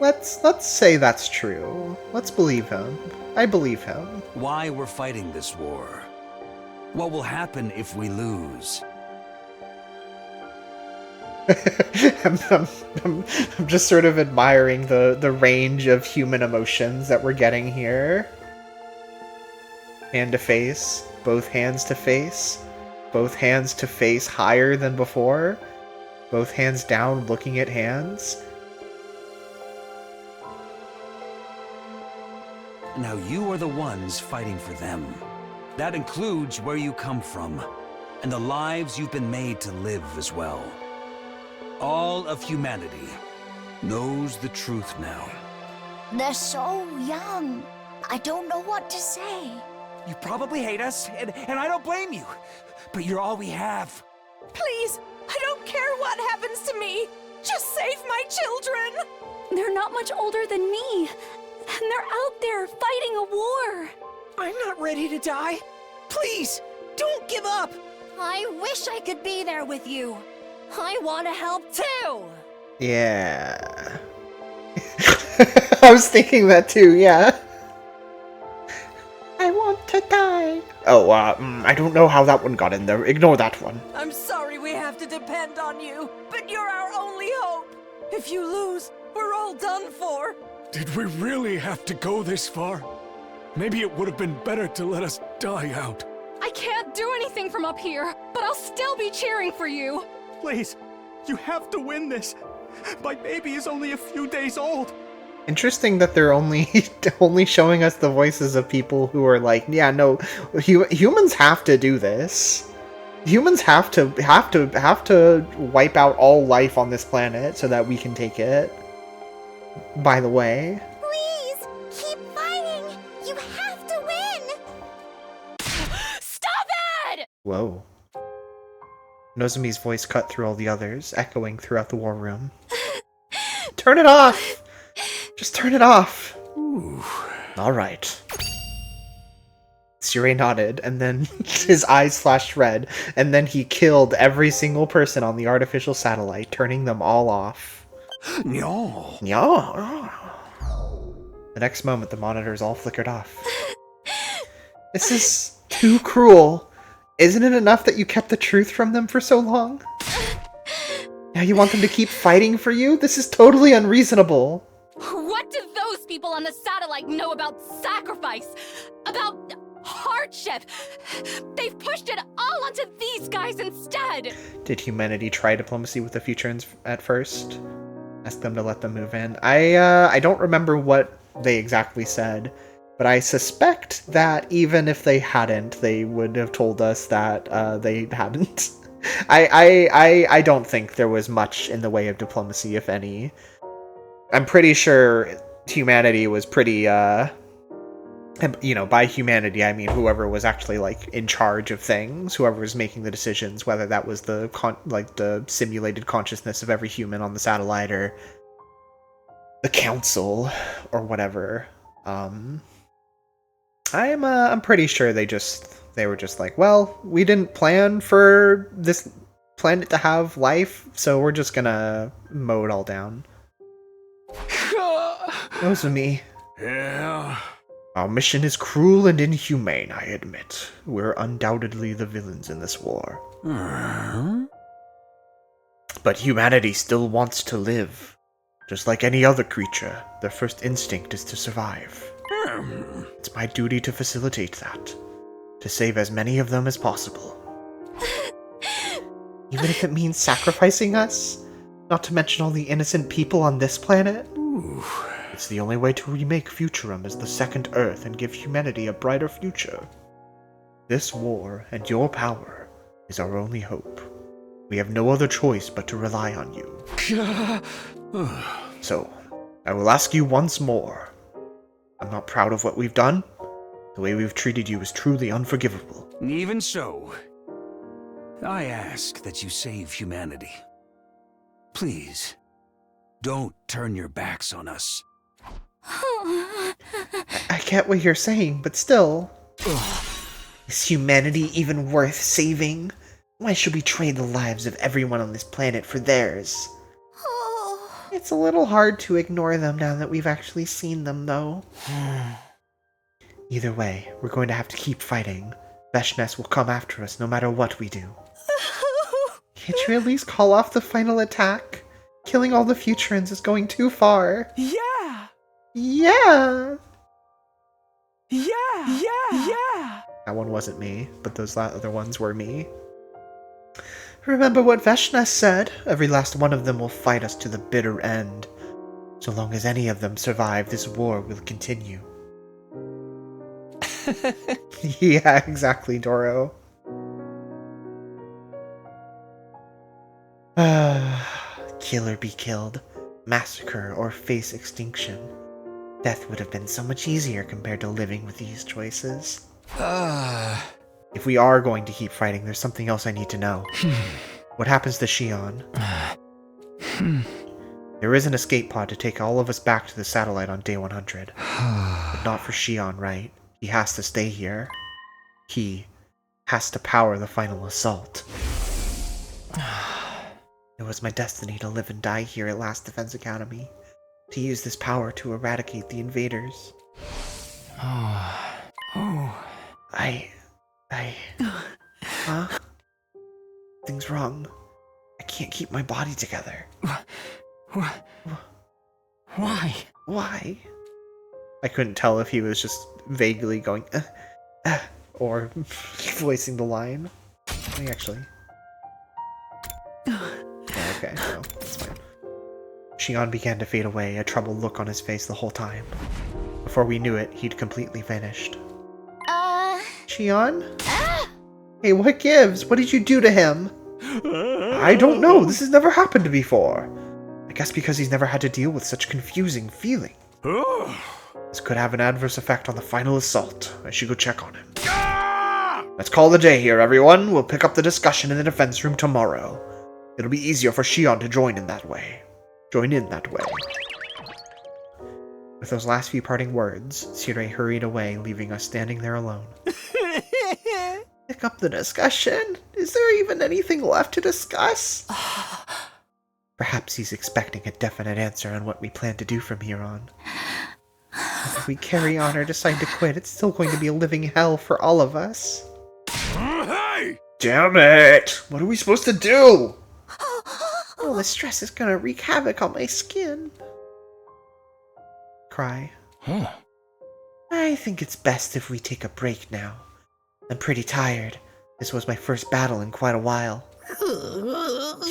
Let's say that's true. Let's believe him. I believe him. Why we're fighting this war? What will happen if we lose? I'm just sort of admiring the range of human emotions that we're getting here. Hand to face, both hands to face, both hands to face higher than before, both hands down looking at hands. Now you are the ones fighting for them. That includes where you come from, and the lives you've been made to live as well. All of humanity knows the truth now. They're so young. I don't know what to say. You probably hate us, and I don't blame you. But you're all we have. Please, I don't care what happens to me. Just save my children. They're not much older than me. And they're out there fighting a war. I'm not ready to die. Please, don't give up. I wish I could be there with you. I want to help too. Yeah. I was thinking that too, yeah. I want to die. Oh, I don't know how that one got in there. Ignore that one. I'm sorry we have to depend on you, but you're our only hope. If you lose, we're all done for. Did we really have to go this far? Maybe it would have been better to let us die out. I can't do anything from up here, but I'll still be cheering for you. Please, you have to win this. My baby is only a few days old. Interesting that they're only showing us the voices of people who are like, yeah, no, humans have to do this. Humans have to wipe out all life on this planet so that we can take it. By the way. Please, keep fighting. You have to win. Stop it! Whoa. Nozomi's voice cut through all the others, echoing throughout the war room. Turn it off! Just turn it off! Ooh. Alright. Sirei nodded, and then his eyes flashed red, and then he killed every single person on the artificial satellite, turning them all off. No. No. The next moment, the monitors all flickered off. This is too cruel. Isn't it enough that you kept the truth from them for so long? Now you want them to keep fighting for you? This is totally unreasonable. What do those people on the satellite know about sacrifice? About hardship? They've pushed it all onto these guys instead! Did humanity try diplomacy with the Futurans at first? Ask them to let them move in. I don't remember what they exactly said, but I suspect that even if they hadn't, they would have told us that they hadn't. I don't think there was much in the way of diplomacy, if any. I'm pretty sure humanity was pretty, by humanity, I mean whoever was actually, like, in charge of things, whoever was making the decisions, whether that was the simulated consciousness of every human on the satellite, or the council, or whatever. I'm pretty sure they were just like, well, we didn't plan for this planet to have life, so we're just gonna mow it all down. Those are me. Yeah. Our mission is cruel and inhumane, I admit. We're undoubtedly the villains in this war. But humanity still wants to live. Just like any other creature, their first instinct is to survive. It's my duty to facilitate that. To save as many of them as possible. Even if it means sacrificing us? Not to mention all the innocent people on this planet? It's the only way to remake Futurum as the second Earth and give humanity a brighter future. This war and your power is our only hope. We have no other choice but to rely on you. So, I will ask you once more. I'm not proud of what we've done. The way we've treated you is truly unforgivable. Even so, I ask that you save humanity. Please, don't turn your backs on us. I get what you're saying, but still. Is humanity even worth saving? Why should we trade the lives of everyone on this planet for theirs? It's a little hard to ignore them now that we've actually seen them, though. Either way, we're going to have to keep fighting. Veshness will come after us no matter what we do. Can't you at least call off the final attack? Killing all the Futurans is going too far. Yeah! Yeah! Yeah! That one wasn't me, but those other ones were me. Remember what Veshness said. Every last one of them will fight us to the bitter end. So long as any of them survive, this war will continue. Yeah, exactly, Doro. Kill or be killed. Massacre or face extinction. Death would have been so much easier compared to living with these choices. If we are going to keep fighting, there's something else I need to know. What happens to Shion? There is an escape pod to take all of us back to the satellite on day 100. But not for Shion, right? He has to stay here. He has to power the final assault. It was my destiny to live and die here at Last Defense Academy. To use this power to eradicate the invaders. Huh? Thing's wrong. I can't keep my body together. Why? Why? I couldn't tell if he was just vaguely going, or voicing the line. Actually. Yeah, okay, no, that's fine. Shion began to fade away, a troubled look on his face the whole time. Before we knew it, he'd completely vanished. Shion? Hey, what gives? What did you do to him? I don't know. This has never happened before. I guess because he's never had to deal with such confusing feeling. This could have an adverse effect on the final assault. I should go check on him. Let's call it a day here, everyone. We'll pick up the discussion in the defense room tomorrow. It'll be easier for Shion to join in that way. With those last few parting words, Sirei hurried away, leaving us standing there alone. Pick up the discussion? Is there even anything left to discuss? Perhaps he's expecting a definite answer on what we plan to do from here on. If we carry on or decide to quit, it's still going to be a living hell for all of us. Hey! Damn it! What are we supposed to do? Oh, the stress is gonna wreak havoc on my skin. Cry. Huh. I think it's best if we take a break now. I'm pretty tired. This was my first battle in quite a while.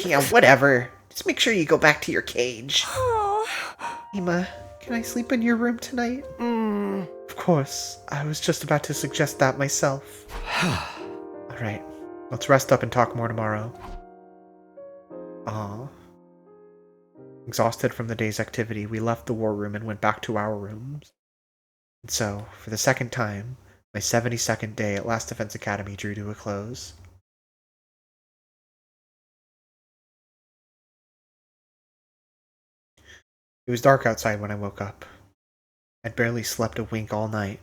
Yeah, whatever. Just make sure you go back to your cage. Ima, can I sleep in your room tonight? Of course. I was just about to suggest that myself. Alright. Let's rest up and talk more tomorrow. Aw. Exhausted from the day's activity, we left the war room and went back to our rooms. And so, for the second time, my 72nd day at Last Defense Academy drew to a close. It was dark outside when I woke up. I'd barely slept a wink all night.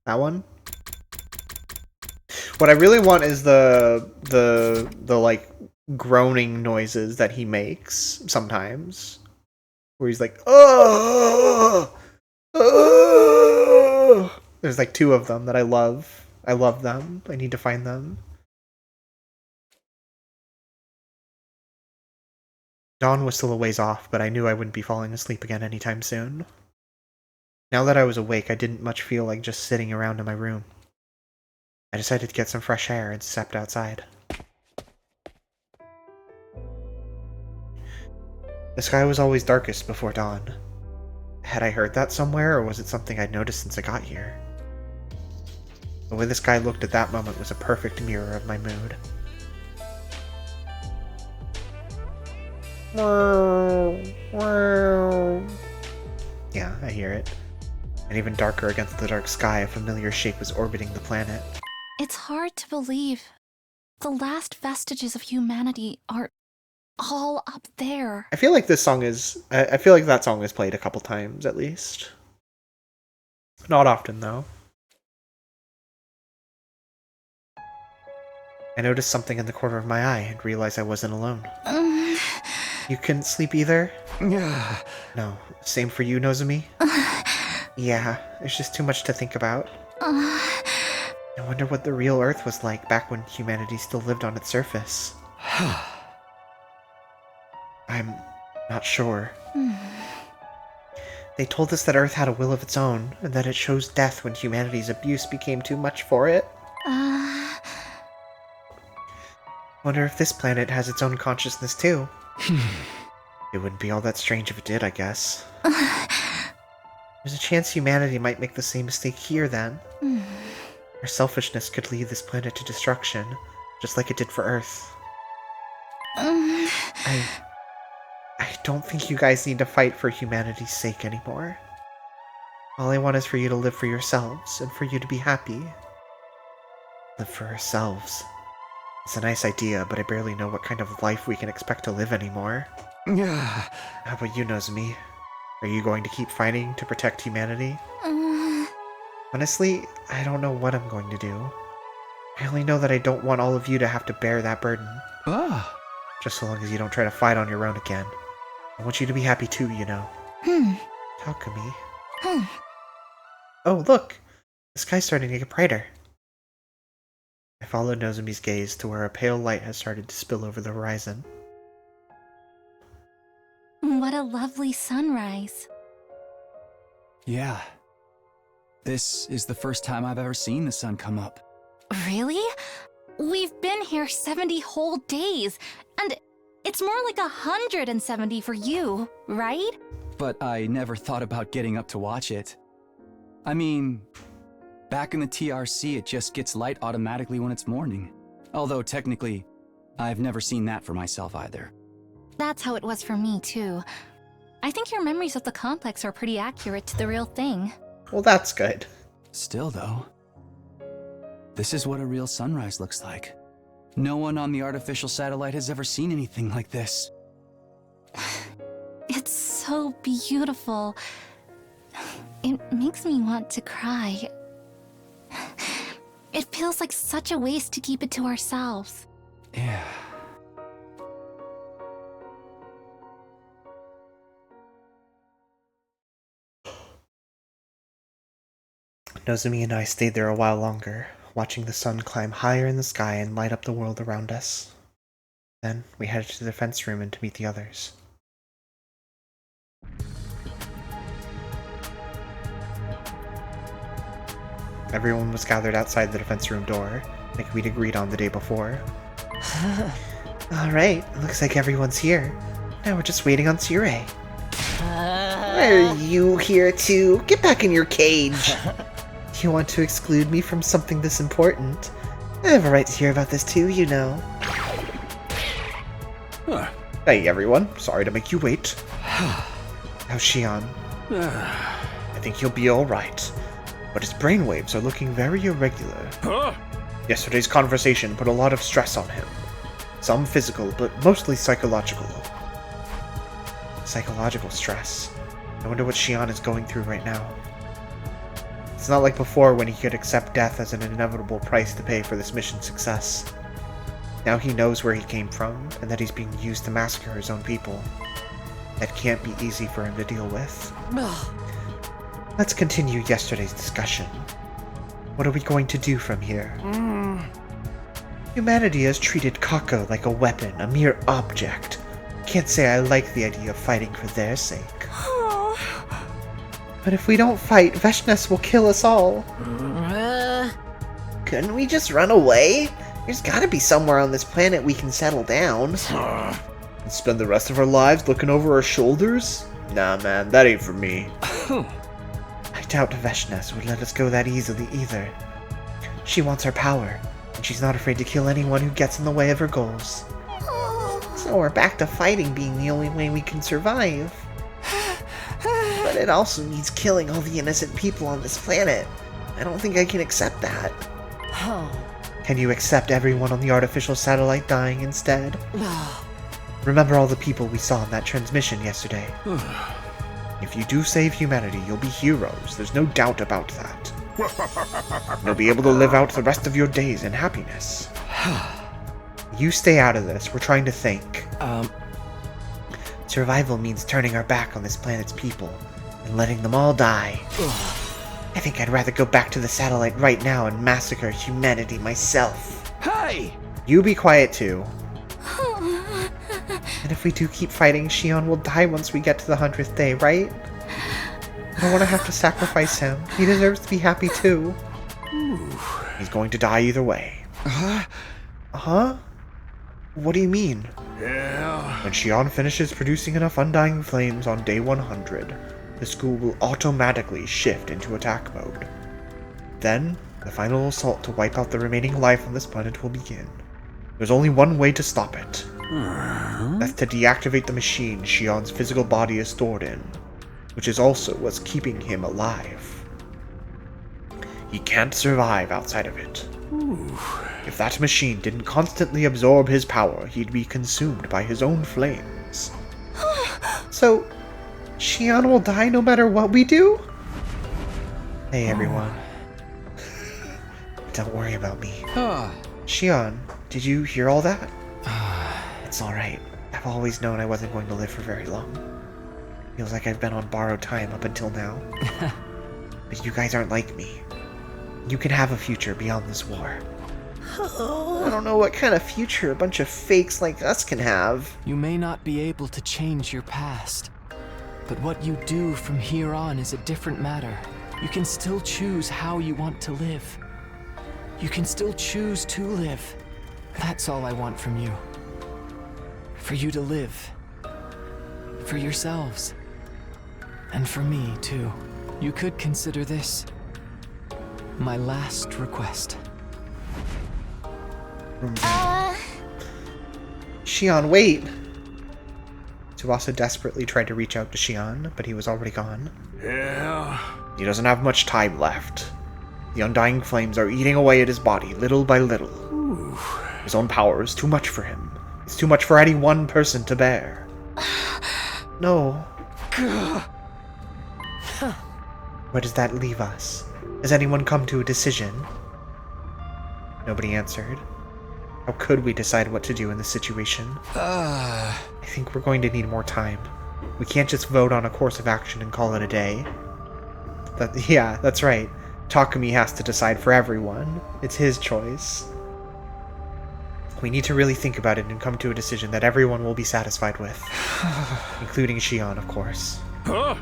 That one? What I really want is the like groaning noises that he makes sometimes. Where he's like, oh, oh. There's like 2 of them that I love. I love them. I need to find them. Dawn was still a ways off, but I knew I wouldn't be falling asleep again anytime soon. Now that I was awake, I didn't much feel like just sitting around in my room. I decided to get some fresh air and stepped outside. The sky was always darkest before dawn. Had I heard that somewhere, or was it something I'd noticed since I got here? The way the sky looked at that moment was a perfect mirror of my mood. Yeah, I hear it. And even darker against the dark sky, a familiar shape was orbiting the planet. It's hard to believe. The last vestiges of humanity are all up there. I feel like this song is... I feel like that song is played a couple times, at least. Not often, though. I noticed something in the corner of my eye and realized I wasn't alone. You couldn't sleep either? No. Same for you, Nozomi? Yeah, there's just too much to think about. I wonder what the real Earth was like back when humanity still lived on its surface. I'm not sure. They told us that Earth had a will of its own, and that it chose death when humanity's abuse became too much for it. Wonder if this planet has its own consciousness too. It wouldn't be all that strange if it did, I guess. There's a chance humanity might make the same mistake here then. Our selfishness could lead this planet to destruction, just like it did for Earth. I don't think you guys need to fight for humanity's sake anymore. All I want is for you to live for yourselves, and for you to be happy. Live for ourselves. It's a nice idea, but I barely know what kind of life we can expect to live anymore. How about you, Nozomi? Are you going to keep fighting to protect humanity? Honestly, I don't know what I'm going to do. I only know that I don't want all of you to have to bear that burden. Just so long as you don't try to fight on your own again. I want you to be happy too, you know. Takumi. Oh, look! The sky's starting to get brighter. I followed Nozomi's gaze to where a pale light has started to spill over the horizon. What a lovely sunrise. Yeah. This is the first time I've ever seen the sun come up. Really? We've been here 70 whole days, and it's more like 170 for you, right? But I never thought about getting up to watch it. I mean, back in the TRC, it just gets light automatically when it's morning. Although technically, I've never seen that for myself either. That's how it was for me, too. I think your memories of the complex are pretty accurate to the real thing. Well, that's good. Still, though, this is what a real sunrise looks like. No one on the artificial satellite has ever seen anything like this. It's so beautiful. It makes me want to cry. It feels like such a waste to keep it to ourselves. Yeah. Nozomi and I stayed there a while longer, watching the sun climb higher in the sky and light up the world around us. Then we headed to the defense room and to meet the others. Everyone was gathered outside the defense room door, like we'd agreed on the day before. Alright, looks like everyone's here. Now we're just waiting on Tsure. Why are you here too? Get back in your cage! You want to exclude me from something this important? I have a right to hear about this too, you know. Hey everyone, sorry to make you wait. How's Shion? I think he'll be alright, but his brainwaves are looking very irregular. Yesterday's conversation put a lot of stress on him. Some physical, but mostly psychological. Psychological stress. I wonder what Shion is going through right now. It's not like before when he could accept death as an inevitable price to pay for this mission's success. Now he knows where he came from, and that he's being used to massacre his own people. That can't be easy for him to deal with. Let's continue yesterday's discussion. What are we going to do from here? Humanity has treated Kako like a weapon, a mere object. Can't say I like the idea of fighting for their sake. But if we don't fight, Veshnes will kill us all. Couldn't we just run away? There's gotta be somewhere on this planet we can settle down. And spend the rest of our lives looking over our shoulders? Nah, man, that ain't for me. I doubt Veshnes would let us go that easily either. She wants our power, and she's not afraid to kill anyone who gets in the way of her goals. So we're back to fighting being the only way we can survive. But it also means killing all the innocent people on this planet. I don't think I can accept that. Can you accept everyone on the artificial satellite dying instead? Remember all the people we saw in that transmission yesterday. If you do save humanity, you'll be heroes. There's no doubt about that. You'll be able to live out the rest of your days in happiness. You stay out of this. We're trying to think. Survival means turning our back on this planet's people and letting them all die. I think I'd rather go back to the satellite right now and massacre humanity myself. Hey! You be quiet too. And if we do keep fighting, Shion will die once we get to the 100th day, right? I don't want to have to sacrifice him. He deserves to be happy too. He's going to die either way. Huh? What do you mean? Yeah. When Shion finishes producing enough undying flames on day 100, the school will automatically shift into attack mode. Then, the final assault to wipe out the remaining life on this planet will begin. There's only one way to stop it. That's to deactivate the machine Shion's physical body is stored in, which is also what's keeping him alive. He can't survive outside of it. If that machine didn't constantly absorb his power, he'd be consumed by his own flames. So, Shion will die no matter what we do? Hey everyone. Don't worry about me. Shion, did you hear all that? It's alright. I've always known I wasn't going to live for very long. Feels like I've been on borrowed time up until now. But you guys aren't like me. You can have a future beyond this war. I don't know what kind of future a bunch of fakes like us can have. You may not be able to change your past, but what you do from here on is a different matter. You can still choose how you want to live. You can still choose to live. That's all I want from you. For you to live. For yourselves. And for me, too. You could consider this my last request. Shion, wait! Tsubasa desperately tried to reach out to Shion, but he was already gone. Yeah? He doesn't have much time left. The undying flames are eating away at his body, little by little. His own power is too much for him. It's too much for any one person to bear. No. Where does that leave us? Has anyone come to a decision? Nobody answered. How could we decide what to do in this situation? I think we're going to need more time. We can't just vote on a course of action and call it a day. Yeah, that's right. Takumi has to decide for everyone. It's his choice. We need to really think about it and come to a decision that everyone will be satisfied with. Including Shion, of course. Huh?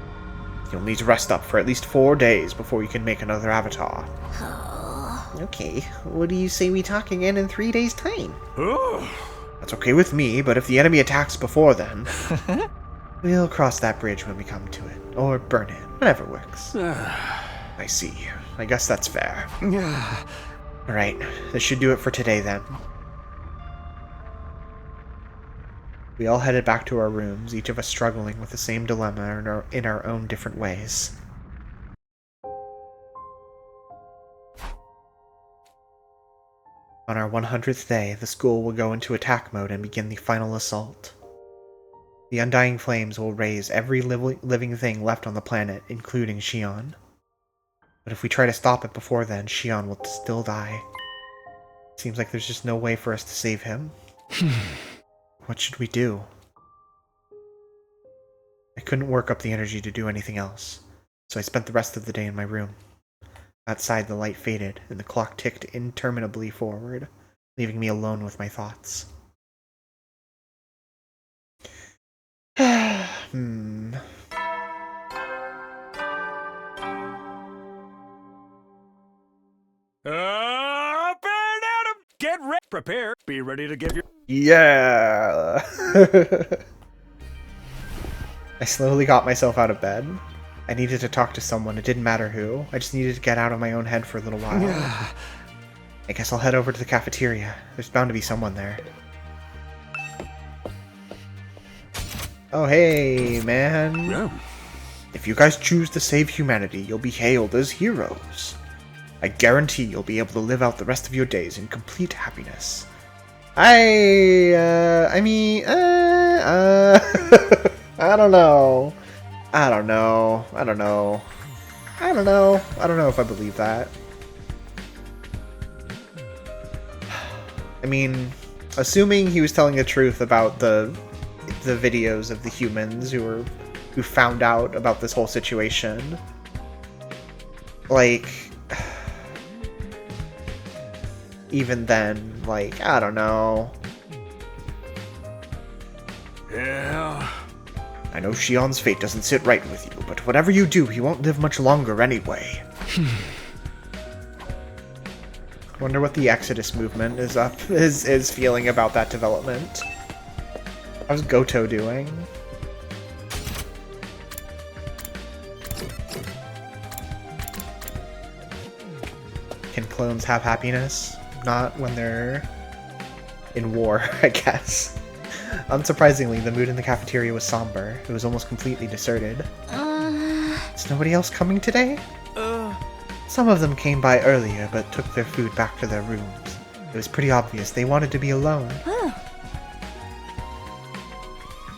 You'll need to rest up for at least 4 days before you can make another avatar. Okay, what do you say we talk again in 3 days' time? That's okay with me, but if the enemy attacks before then, we'll cross that bridge when we come to it. Or burn it. Whatever works. I see. I guess that's fair. Alright, this should do it for today then. We all headed back to our rooms, each of us struggling with the same dilemma in our own different ways. On our 100th day, the school will go into attack mode and begin the final assault. The undying flames will raise every living thing left on the planet, including Shion. But if we try to stop it before then, Shion will still die. Seems like there's just no way for us to save him. What should we do? I couldn't work up the energy to do anything else, so I spent the rest of the day in my room. Outside, the light faded, and the clock ticked interminably forward, leaving me alone with my thoughts. Up and at 'em! Get ready! Prepare! Be ready to give your... Yeah! I slowly got myself out of bed. I needed to talk to someone, it didn't matter who. I just needed to get out of my own head for a little while. I guess I'll head over to the cafeteria. There's bound to be someone there. Oh hey, man. Yeah. If you guys choose to save humanity, you'll be hailed as heroes. I guarantee you'll be able to live out the rest of your days in complete happiness. I don't know. I don't know if I believe that. I mean, assuming he was telling the truth about the videos of the humans who found out about this whole situation. Like, even then, like, I don't know. Yeah. I know Shion's fate doesn't sit right with you, but whatever you do, he won't live much longer anyway. Wonder what the Exodus movement is feeling about that development. How's Goto doing? Can clones have happiness? Not when they're in war, I guess. Unsurprisingly, the mood in the cafeteria was somber. It was almost completely deserted. Is nobody else coming today? Some of them came by earlier, but took their food back to their rooms. It was pretty obvious they wanted to be alone.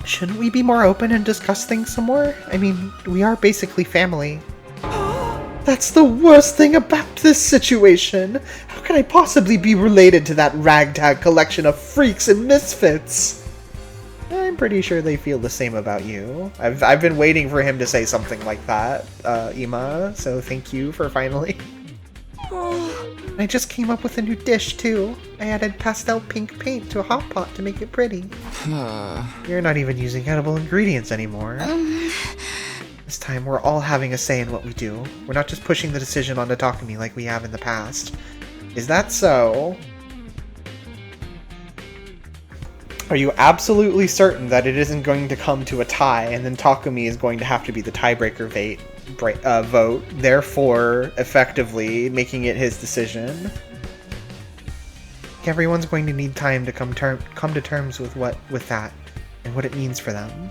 Shouldn't we be more open and discuss things some more? I mean, we are basically family. That's the worst thing about this situation! How can I possibly be related to that ragtag collection of freaks and misfits? I'm pretty sure they feel the same about you. I've been waiting for him to say something like that, Ima, so thank you for finally. I just came up with a new dish, too. I added pastel pink paint to a hot pot to make it pretty. You're not even using edible ingredients anymore. This time, we're all having a say in what we do. We're not just pushing the decision onto Takumi like we have in the past. Is that so? Are you absolutely certain that it isn't going to come to a tie, and then Takumi is going to have to be the tiebreaker vote, therefore effectively making it his decision? Everyone's going to need time to come to terms with that and what it means for them.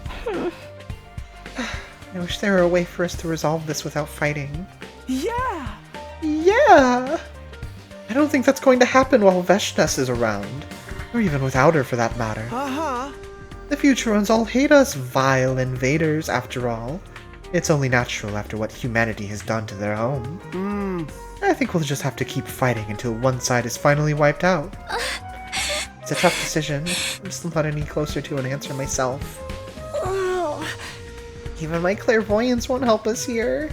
I wish there were a way for us to resolve this without fighting. Yeah! Yeah! I don't think that's going to happen while Veshnes is around. Or even without her, for that matter. The future ones all hate us, vile invaders, after all. It's only natural after what humanity has done to their home. I think we'll just have to keep fighting until one side is finally wiped out. It's a tough decision. I'm just not any closer to an answer myself. Even my clairvoyance won't help us here.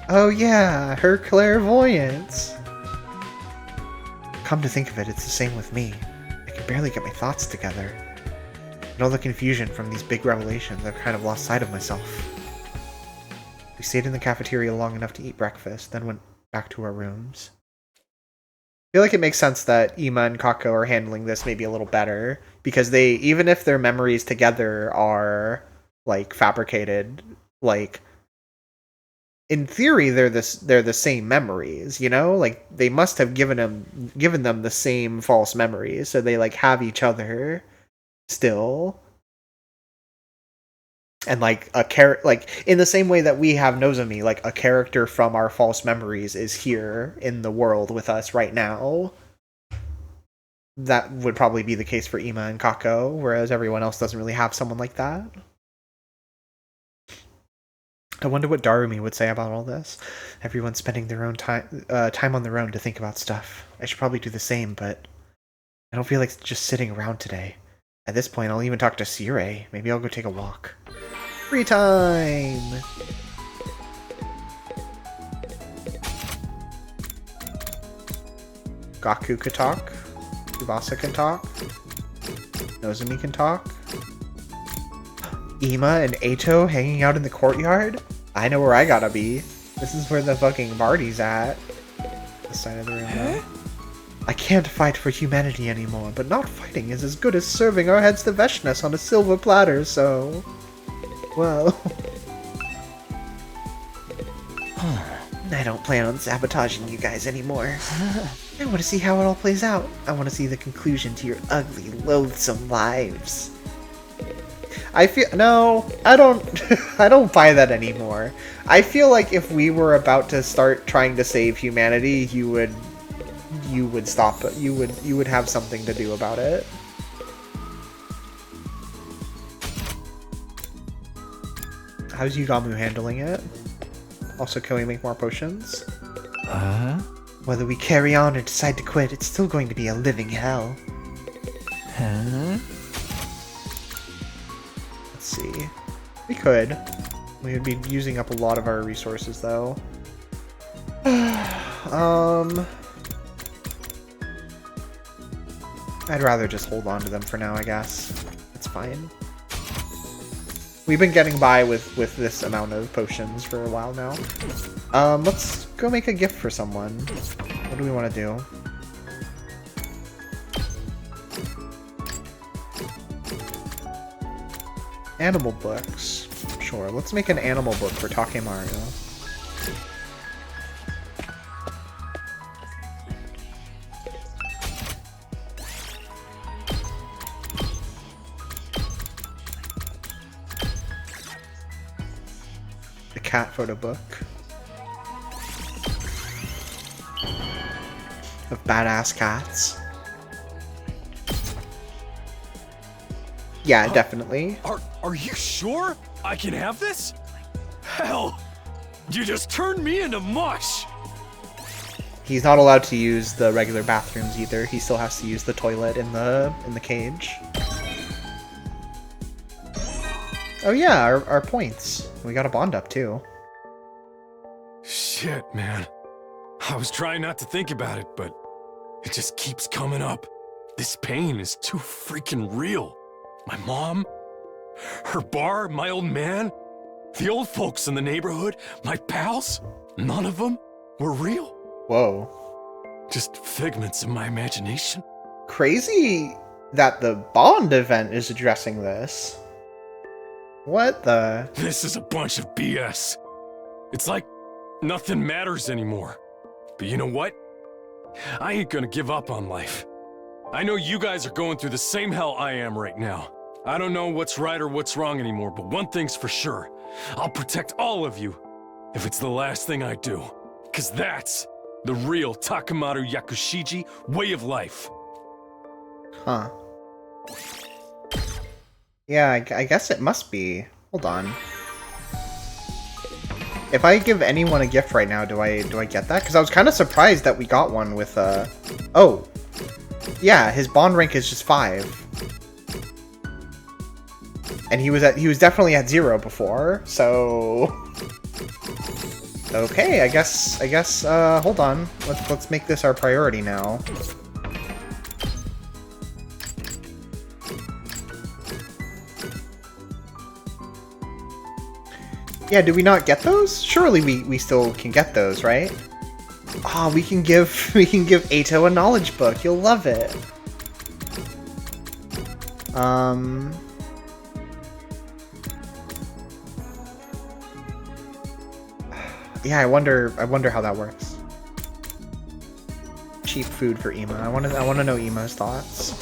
Oh yeah, her clairvoyance. Come to think of it, it's the same with me. I can barely get my thoughts together. In all the confusion from these big revelations, I've kind of lost sight of myself. We stayed in the cafeteria long enough to eat breakfast, then went back to our rooms. I feel like it makes sense that Ima and Kako are handling this maybe a little better, because they, even if their memories together are, like, fabricated, like, in theory they're the same memories, you know? Like, they must have given them the same false memories, so they, like, have each other still. And like like in the same way that we have Nozomi, like a character from our false memories is here in the world with us right now. That would probably be the case for Ima and Kako, whereas everyone else doesn't really have someone like that. I wonder what Darumi would say about all this. Everyone's spending their own time on their own to think about stuff. I should probably do the same, but I don't feel like just sitting around today. At this point, I'll even talk to Sirei. Maybe I'll go take a walk. Free time! Gaku could talk. Tsubasa can talk. Nozomi can talk. Ima and Eito hanging out in the courtyard? I know where I gotta be. This is where the fucking party's at. This side of the room, though. I can't fight for humanity anymore, but not fighting is as good as serving our heads to Veshnas on a silver platter, so... Well... I don't plan on sabotaging you guys anymore. I want to see how it all plays out. I want to see the conclusion to your ugly, loathsome lives. I feel... No, I don't... I don't buy that anymore. I feel like if we were about to start trying to save humanity, you would stop it. You would have something to do about it. How's Yugamu handling it? Also, can we make more potions? Whether we carry on or decide to quit, it's still going to be a living hell. Let's see. We could. We would be using up a lot of our resources, though. I'd rather just hold on to them for now, I guess. It's fine. We've been getting by with this amount of potions for a while now. Let's go make a gift for someone. What do we want to do? Animal books. Sure, let's make an animal book for Takemaru. Cat photo book of badass cats. Yeah, definitely. Are you sure I can have this? Hell, you just turned me into mush. He's not allowed to use the regular bathrooms either. He still has to use the toilet in the cage. Oh yeah, our points. We got a bond up too. Shit, man. I was trying not to think about it, but it just keeps coming up. This pain is too freaking real. My mom, her bar, my old man, the old folks in the neighborhood, my pals, none of them were real. Whoa. Just figments of my imagination. Crazy that the Bond event is addressing this. What the? This is a bunch of BS. It's like nothing matters anymore. But you know what? I ain't gonna give up on life. I know you guys are going through the same hell I am right now. I don't know what's right or what's wrong anymore, but one thing's for sure. I'll protect all of you, if it's the last thing I do. 'Cause that's the real Takemaru Yakushiji way of life. Huh. Yeah, I guess it must be. Hold on. If I give anyone a gift right now, do I get that? Because I was kind of surprised that we got one with oh, yeah, his bond rank is just 5. And he was definitely at 0 before, so okay, I guess hold on. Let's make this our priority now. Yeah, do we not get those? Surely we still can get those, right? Ah, we can give Ato a knowledge book. You'll love it. Yeah, I wonder how that works. Cheap food for Ima. I want to know Ima's thoughts.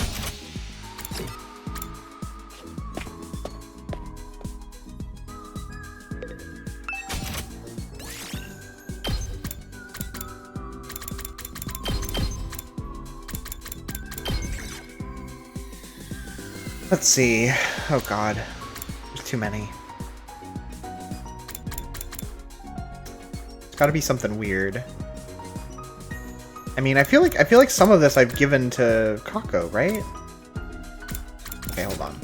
Let's see. Oh god. There's too many. It's gotta be something weird. I mean, I feel like some of this I've given to Kako, right? Okay, hold on.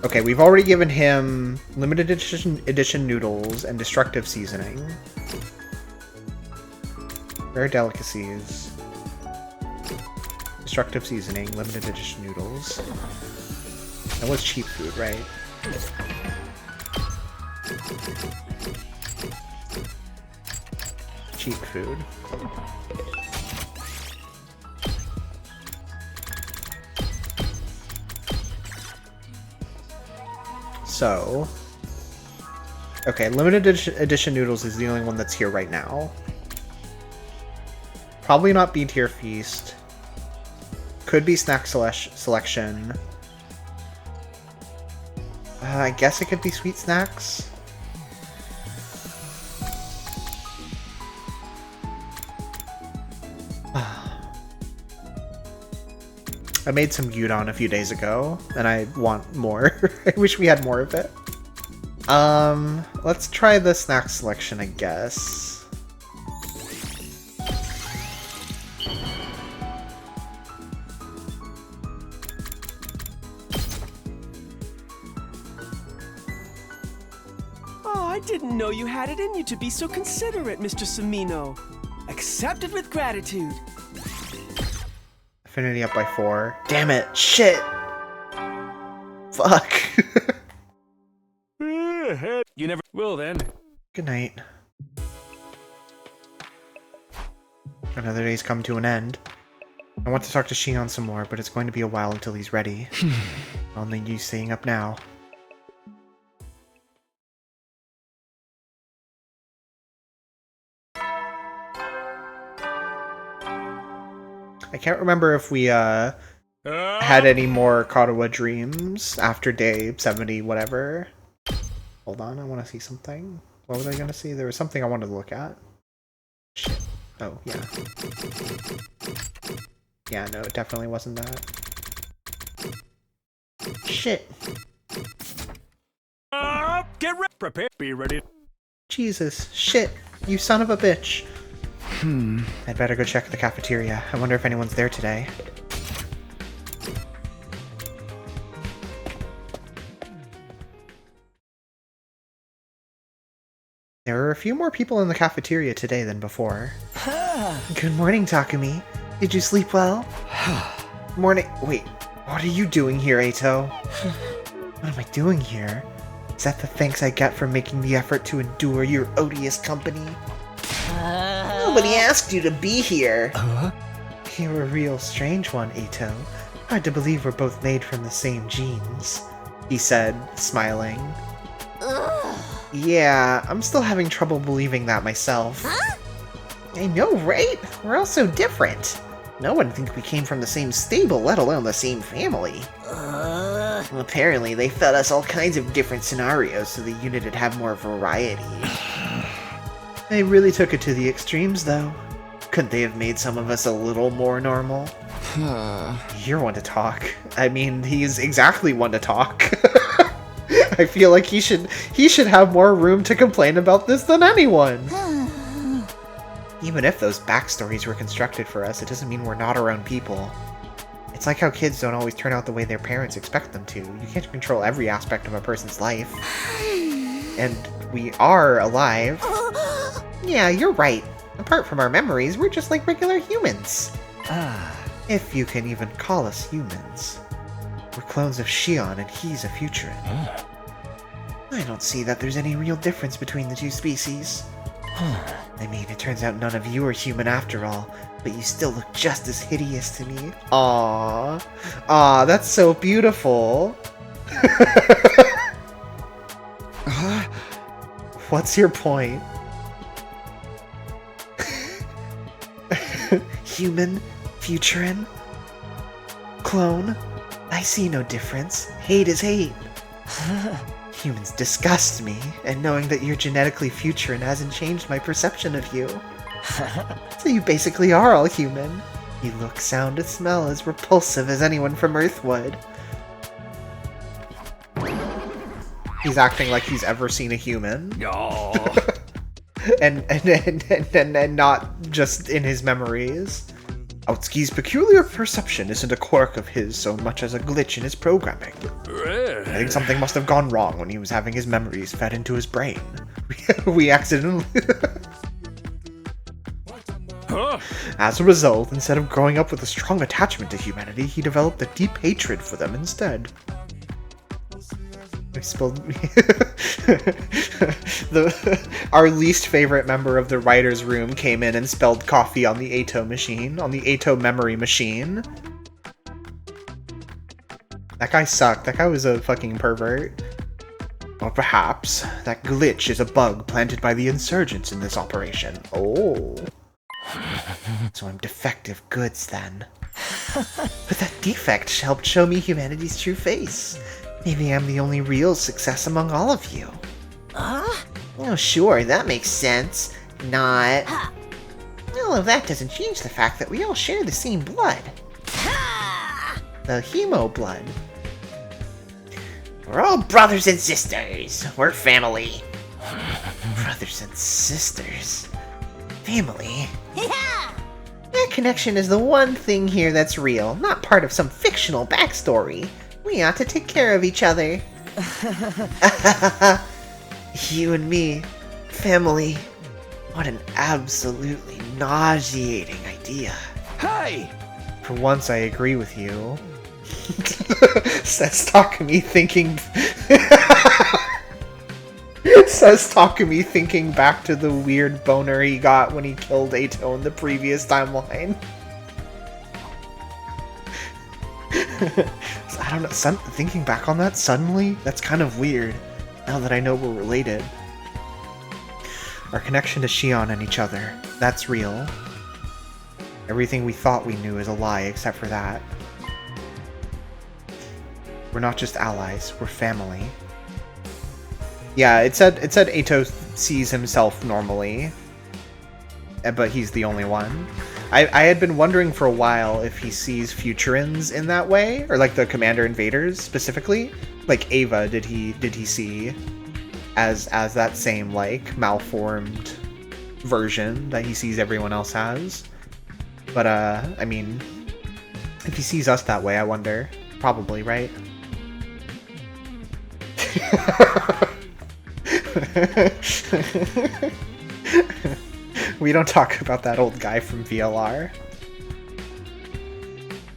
Okay, we've already given him limited edition noodles and destructive seasoning. Rare delicacies. Destructive seasoning, limited edition noodles. That was cheap food, right? Cheap food. So... okay, limited edition noodles is the only one that's here right now. Probably not B-tier feast. Could be snack selection. I guess it could be sweet snacks. I made some gyudon a few days ago, and I want more. I wish we had more of it. Let's try the snack selection, I guess. I didn't know you had it in you to be so considerate, Mr. Samino. Accepted with gratitude. Affinity up by 4. Damn it! Shit! Fuck! You never will then. Good night. Another day's come to an end. I want to talk to Shion some more, but it's going to be a while until he's ready. I'll need you staying up now. I can't remember if we had any more Katawa dreams after day 70 whatever. Hold on, I want to see something. What was I going to see? There was something I wanted to look at. Shit. Oh, yeah. Yeah, no, it definitely wasn't that. Shit. Get ready. Prepare. Be ready. Jesus. Shit. You son of a bitch. I'd better go check the cafeteria. I wonder if anyone's there today. There are a few more people in the cafeteria today than before. Good morning, Takumi. Did you sleep well? Morning. Wait, what are you doing here, Ato? What am I doing here? Is that the thanks I get for making the effort to endure your odious company? Nobody asked you to be here. You're a real strange one, Ato. Hard to believe we're both made from the same genes, he said, smiling. Yeah, I'm still having trouble believing that myself. I know, right? We're all so different. No one thinks we came from the same stable, let alone the same family. Apparently, they fed us all kinds of different scenarios so the unit would have more variety. They really took it to the extremes, though. Couldn't they have made some of us a little more normal? You're one to talk. I mean, he's exactly one to talk. I feel like he should have more room to complain about this than anyone. Even if those backstories were constructed for us, it doesn't mean we're not our own people. It's like how kids don't always turn out the way their parents expect them to. You can't control every aspect of a person's life. And we are alive. Yeah, you're right. Apart from our memories, we're just like regular humans. If you can even call us humans. We're clones of Shion and he's a Futurin. I don't see that there's any real difference between the two species. I mean, it turns out none of you are human after all, but you still look just as hideous to me. Aww. Aw, that's so beautiful. What's your point? Human, Futurin, clone. I see no difference. Hate is hate. Humans disgust me, and knowing that you're genetically Futurin hasn't changed my perception of you. So you basically are all human. You look, sound, and smell as repulsive as anyone from Earth would. He's acting like he's ever seen a human. and not just in his memories. Outski's peculiar perception isn't a quirk of his so much as a glitch in his programming. I think something must have gone wrong when he was having his memories fed into his brain. We accidentally... As a result, instead of growing up with a strong attachment to humanity, he developed a deep hatred for them instead. I spilled... Our least favorite member of the writer's room came in and spelled coffee on the Ato machine, on the Ato memory machine. That guy sucked. That guy was a fucking pervert. Or perhaps that glitch is a bug planted by the insurgents in this operation. Oh. So I'm defective goods then. But that defect helped show me humanity's true face. Maybe I'm the only real success among all of you. Oh, sure, that makes sense. Not. All of that doesn't change the fact that we all share the same blood. The hemo blood. We're all brothers and sisters. We're family. Brothers and sisters. Family. That connection is the one thing here that's real, not part of some fictional backstory. We ought to take care of each other. You and me. Family. What an absolutely nauseating idea. Hey! For once I agree with you. Says Takumi thinking... Says Takumi thinking back to the weird boner he got when he killed Ato in the previous timeline. I don't know, thinking back on that suddenly, that's kind of weird, now that I know we're related. Our connection to Shion and each other, that's real. Everything we thought we knew is a lie except for that. We're not just allies, we're family. Yeah, it said Ato sees himself normally, but he's the only one. I had been wondering for a while if he sees Futurins in that way, or like the Commander Invaders specifically. Like Ava, did he see as that same like malformed version that he sees everyone else as? But I mean, if he sees us that way, I wonder. Probably, right? We don't talk about that old guy from VLR.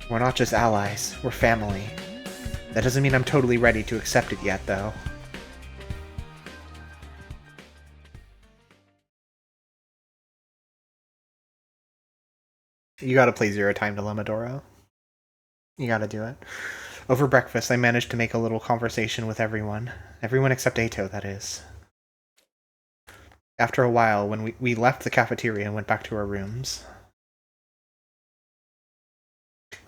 We're not just allies, we're family. That doesn't mean I'm totally ready to accept it yet, though. You gotta play Zero Time Dilemma, Doro. You gotta do it. Over breakfast, I managed to make a little conversation with everyone. Everyone except Ato, that is. After a while, when we left the cafeteria and went back to our rooms.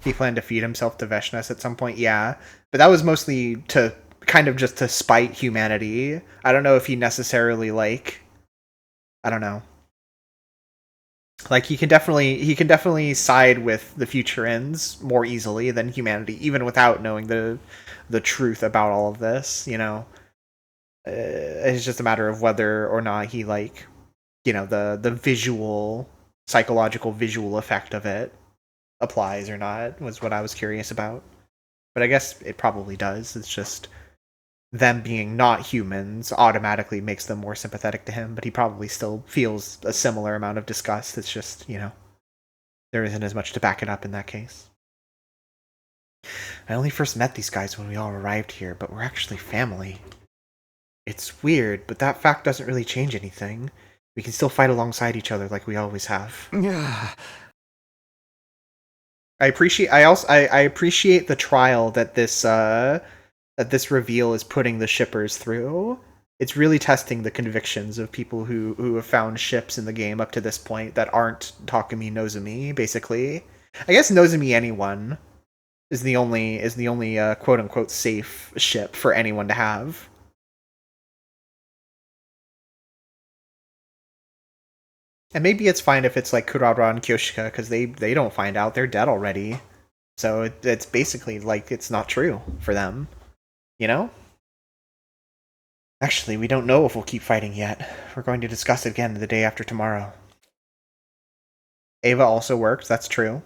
He planned to feed himself to Veshnas at some point, yeah. But that was mostly to kind of just to spite humanity. I don't know if he necessarily, like... I don't know. Like he can definitely side with the Futurans more easily than humanity, even without knowing the truth about all of this. You know, it's just a matter of whether or not he like, you know, the visual, psychological visual effect of it applies or not, was what I was curious about. But I guess it probably does. It's just them being not humans automatically makes them more sympathetic to him, but he probably still feels a similar amount of disgust. It's just, you know, there isn't as much to back it up in that case. I only first met these guys when we all arrived here, but we're actually family. It's weird, but that fact doesn't really change anything. We can still fight alongside each other like we always have. Yeah. I appreciate the trial that this reveal is putting the shippers through. It's really testing the convictions of people who have found ships in the game up to this point that aren't Takumi Nozomi, basically. I guess Nozomi Anyone is the only quote unquote safe ship for anyone to have. And maybe it's fine if it's like Kurara and Kyoshika, because they don't find out, they're dead already. So it's basically like it's not true for them. You know? Actually, we don't know if we'll keep fighting yet. We're going to discuss it again the day after tomorrow. Ava also worked, that's true.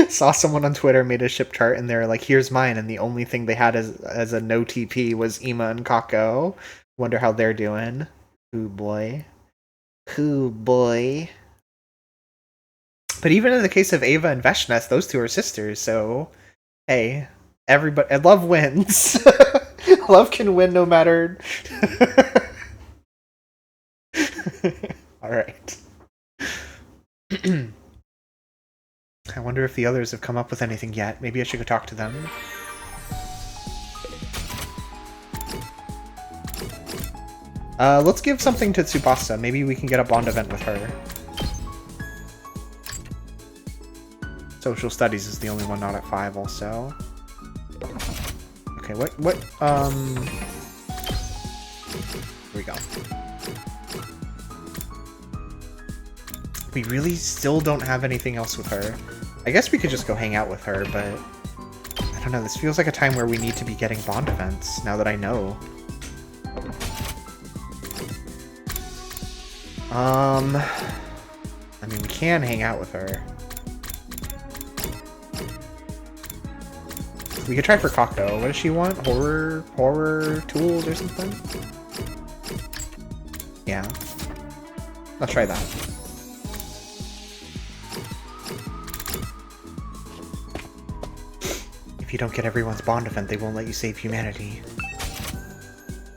Saw someone on Twitter made a ship chart and they're like, here's mine, and the only thing they had as a no TP was Ima and Kako. Wonder how they're doing. Ooh boy. Ooh boy. But even in the case of Ava and Veshnes, those two are sisters, so hey, everybody, love wins. Love can win no matter. Alright. I wonder if the others have come up with anything yet. Maybe I should go talk to them. Let's give something to Tsubasa. Maybe we can get a bond event with her. Social studies is the only one not at 5 also. Okay, what, here we go. We really still don't have anything else with her. I guess we could just go hang out with her, but I don't know, this feels like a time where we need to be getting bond events, now that I know. I mean, we can hang out with her. We could try for Kako. What does she want? Horror tools or something? Yeah. Let's try that. If you don't get everyone's bond event, they won't let you save humanity.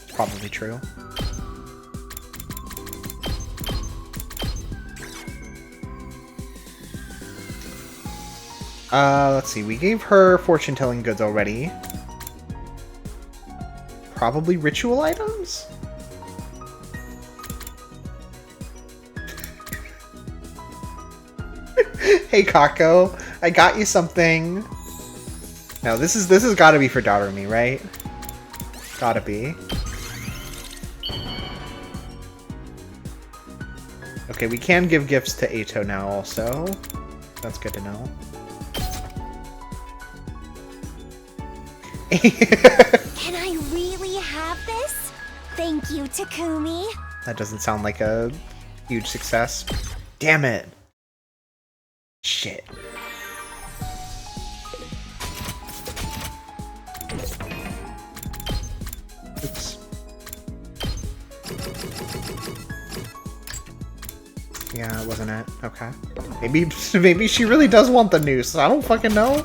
It's probably true. Let's see, we gave her fortune-telling goods already. Probably ritual items? Hey Kako, I got you something. No, this has gotta be for Darumi, right? Gotta be. Okay, we can give gifts to Eito now also. That's good to know. Can I really have this? Thank you, Takumi. That doesn't sound like a huge success. Damn it. Shit. Oops. Yeah, it wasn't it. Okay. Maybe she really does want the noose. I don't fucking know.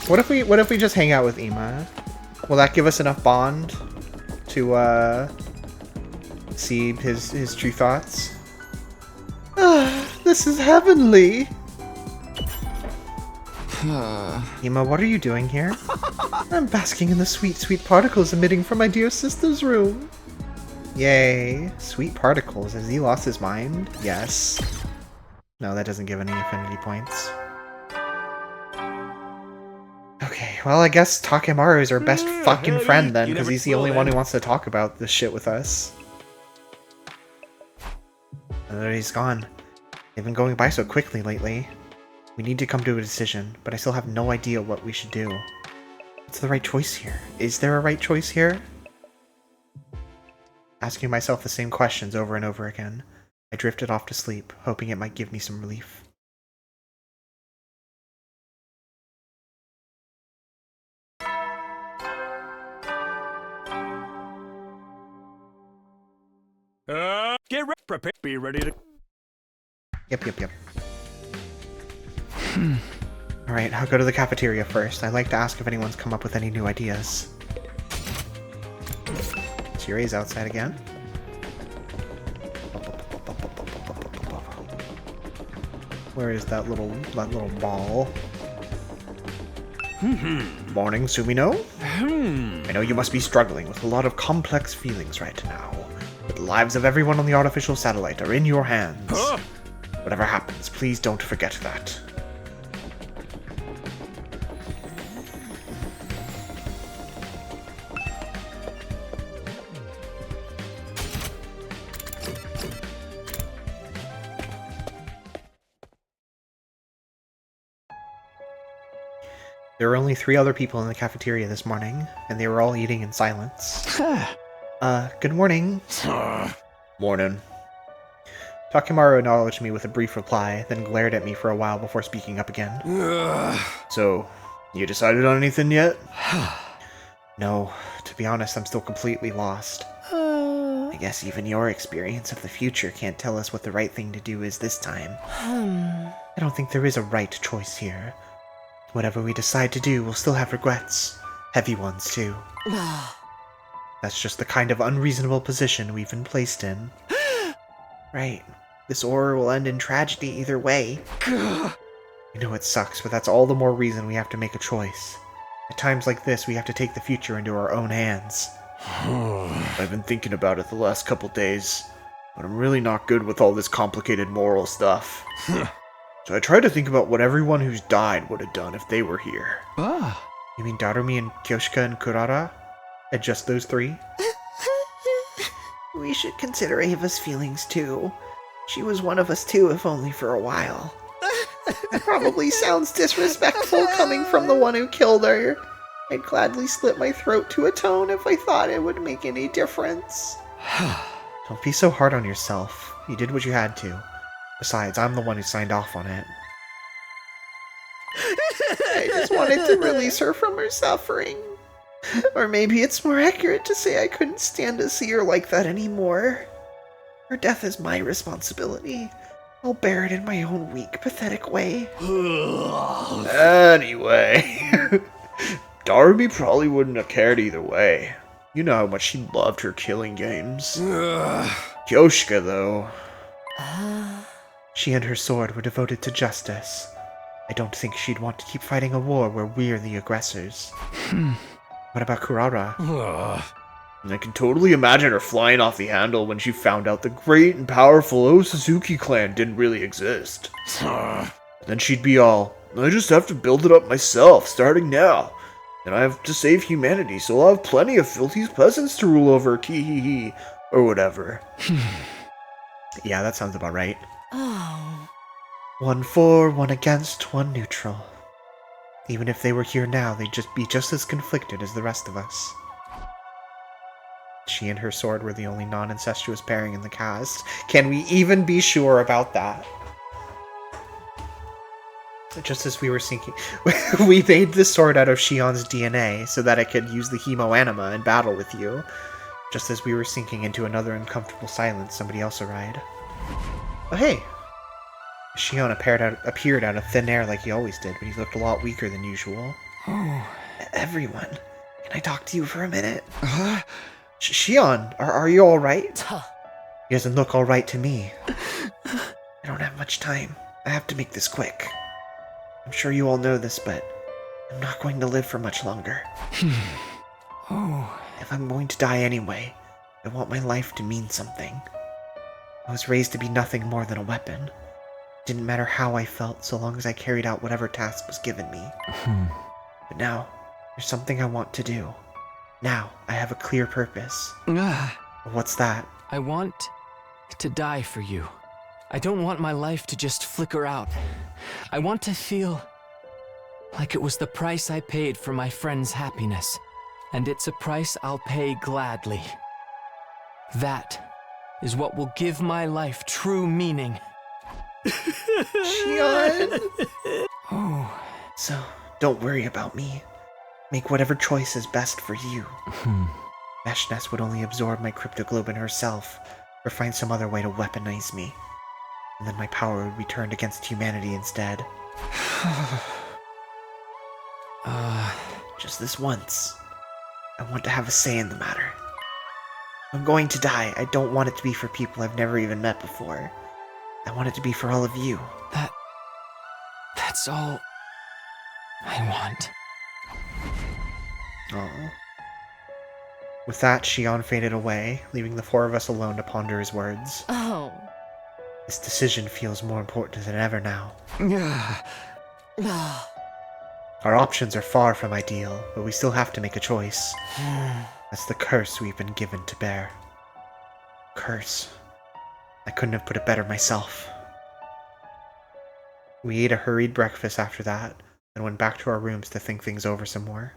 What if we just hang out with Ima? Will that give us enough bond to see his true thoughts? This is heavenly. Ima, what are you doing here? I'm basking in the sweet, sweet particles emitting from my dear sister's room. Yay. Sweet particles. Has he lost his mind? Yes. No, that doesn't give any affinity points. Okay. well, I guess Takemaru is our best fucking friend then, because he's the only one who wants to talk about this shit with us. And there he's gone. They've been going by so quickly lately. We need to come to a decision, but I still have no idea what we should do. What's the right choice here? Is there a right choice here? Asking myself the same questions over and over again, I drifted off to sleep, hoping it might give me some relief. Get ready, prepare, be ready to... Yep. Alright, I'll go to the cafeteria first. I'd like to ask if anyone's come up with any new ideas. Chiri's outside again. Where is that little ball? Morning, Sumino. I know you must be struggling with a lot of complex feelings right now, but the lives of everyone on the artificial satellite are in your hands. Whatever happens, please don't forget that. There were only 3 other people in the cafeteria this morning, and they were all eating in silence. Good morning. Morning. Takemaru acknowledged me with a brief reply, then glared at me for a while before speaking up again. So, you decided on anything yet? No, to be honest, I'm still completely lost. I guess even your experience of the future can't tell us what the right thing to do is this time. I don't think there is a right choice here. Whatever we decide to do, we'll still have regrets. Heavy ones, too. That's just the kind of unreasonable position we've been placed in. Right. This horror will end in tragedy either way. I know it sucks, but that's all the more reason we have to make a choice. At times like this, we have to take the future into our own hands. I've been thinking about it the last couple days, but I'm really not good with all this complicated moral stuff. So I tried to think about what everyone who's died would have done if they were here. You mean Darumi and Kyoshika and Kurara? And just those 3? We should consider Ava's feelings too. She was one of us too, if only for a while. That probably sounds disrespectful coming from the one who killed her. I'd gladly slit my throat to atone if I thought it would make any difference. Don't be so hard on yourself. You did what you had to. Besides, I'm the one who signed off on it. I just wanted to release her from her suffering. Or maybe it's more accurate to say I couldn't stand to see her like that anymore. Her death is my responsibility. I'll bear it in my own weak, pathetic way. Anyway, Darby probably wouldn't have cared either way. You know how much she loved her killing games. Kyoshika, though. She and her sword were devoted to justice. I don't think she'd want to keep fighting a war where we're the aggressors. What about Kurara? I can totally imagine her flying off the handle when she found out the great and powerful Osazuki clan didn't really exist. Then she'd be all, I just have to build it up myself, starting now. And I have to save humanity, so I'll have plenty of filthy peasants to rule over, kihihi, or whatever. Yeah, that sounds about right. Oh. 1 for, 1 against, 1 neutral. Even if they were here now, they'd just be just as conflicted as the rest of us. She and her sword were the only non-incestuous pairing in the cast. Can we even be sure about that? Just as we were sinking, we made the sword out of Shion's DNA so that it could use the Hemo Anima in battle with you. Just as we were sinking into another uncomfortable silence, somebody else arrived. Oh hey! Shion appeared out of thin air like he always did, but he looked a lot weaker than usual. Oh. Everyone, can I talk to you for a minute? Shion, are you alright? He doesn't look alright to me. I don't have much time. I have to make this quick. I'm sure you all know this, but I'm not going to live for much longer. If I'm going to die anyway, I want my life to mean something. I was raised to be nothing more than a weapon. It didn't matter how I felt so long as I carried out whatever task was given me. But now, There's something I want to do. Now, I have a clear purpose. What's that? I want to die for you. I don't want my life to just flicker out. I want to feel like it was the price I paid for my friend's happiness, and it's a price I'll pay gladly. That is what will give my life true meaning. Shion! Oh. So, don't worry about me. Make whatever choice is best for you. Meshness would only absorb my cryptoglobin herself, or find some other way to weaponize me. And then my power would be turned against humanity instead. Just this once. I want to have a say in the matter. I'm going to die. I don't want it to be for people I've never even met before. I want it to be for all of you. That's all I want. Aww. With that, Shion faded away, leaving the four of us alone to ponder his words. Oh. This decision feels more important than ever now. Our options are far from ideal, but we still have to make a choice. That's the curse we've been given to bear. Curse. I couldn't have put it better myself. We ate a hurried breakfast after that, and went back to our rooms to think things over some more.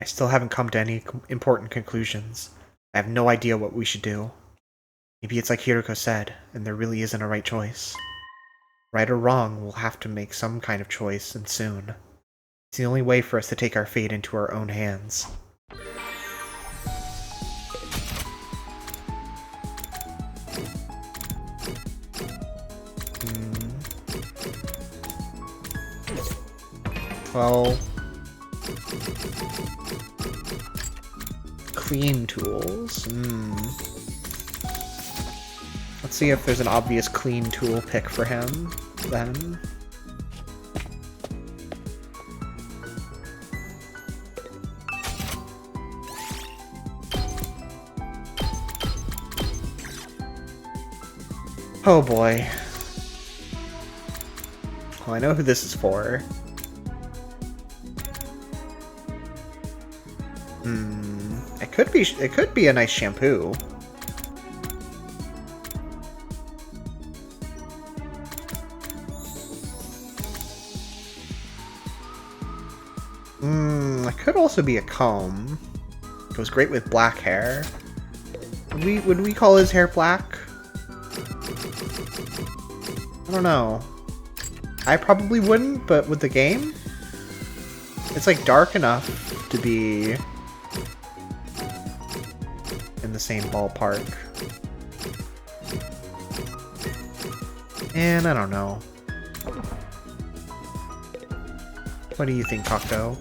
I still haven't come to any important conclusions. I have no idea what we should do. Maybe it's like Hiroko said, and there really isn't a right choice. Right or wrong, we'll have to make some kind of choice, and soon. It's the only way for us to take our fate into our own hands. Well... Clean tools? Let's see if there's an obvious clean tool pick for him, then. Oh boy. Well, I know who this is for. It could be a nice shampoo. It could also be a comb. It goes great with black hair. Would we call his hair black? I don't know. I probably wouldn't, but with the game, it's like dark enough to be in the same ballpark. And I don't know. What do you think, Taco?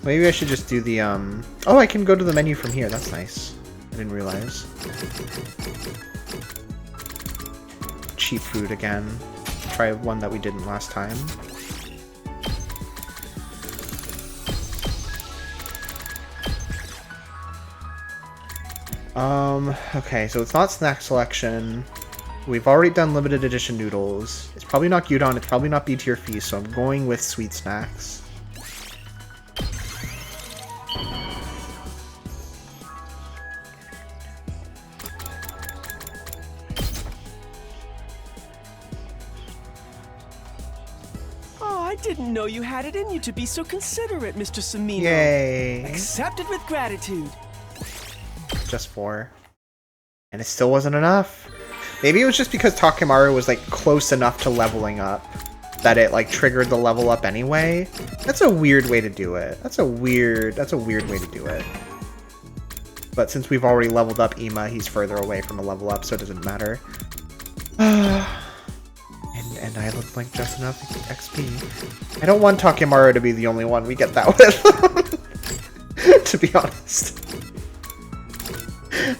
Maybe I should just do the, Oh, I can go to the menu from here. That's nice. I didn't realize. Cheap food again. Try one that we didn't last time. Okay, so it's not snack selection. We've already done limited edition noodles. It's probably not gyudon, it's probably not B-tier feast, so I'm going with sweet snacks. Oh, I didn't know you had it in you to be so considerate, Mr. Samino. Yay! Accepted with gratitude. Just 4. And it still wasn't enough. Maybe it was just because Takemaru was like close enough to leveling up that it like triggered the level up anyway. That's a weird way to do it. That's a weird way to do it. But since we've already leveled up Ima, he's further away from a level up, so it doesn't matter. And I look like just enough XP. I don't want Takemaru to be the only one we get that with. To be honest.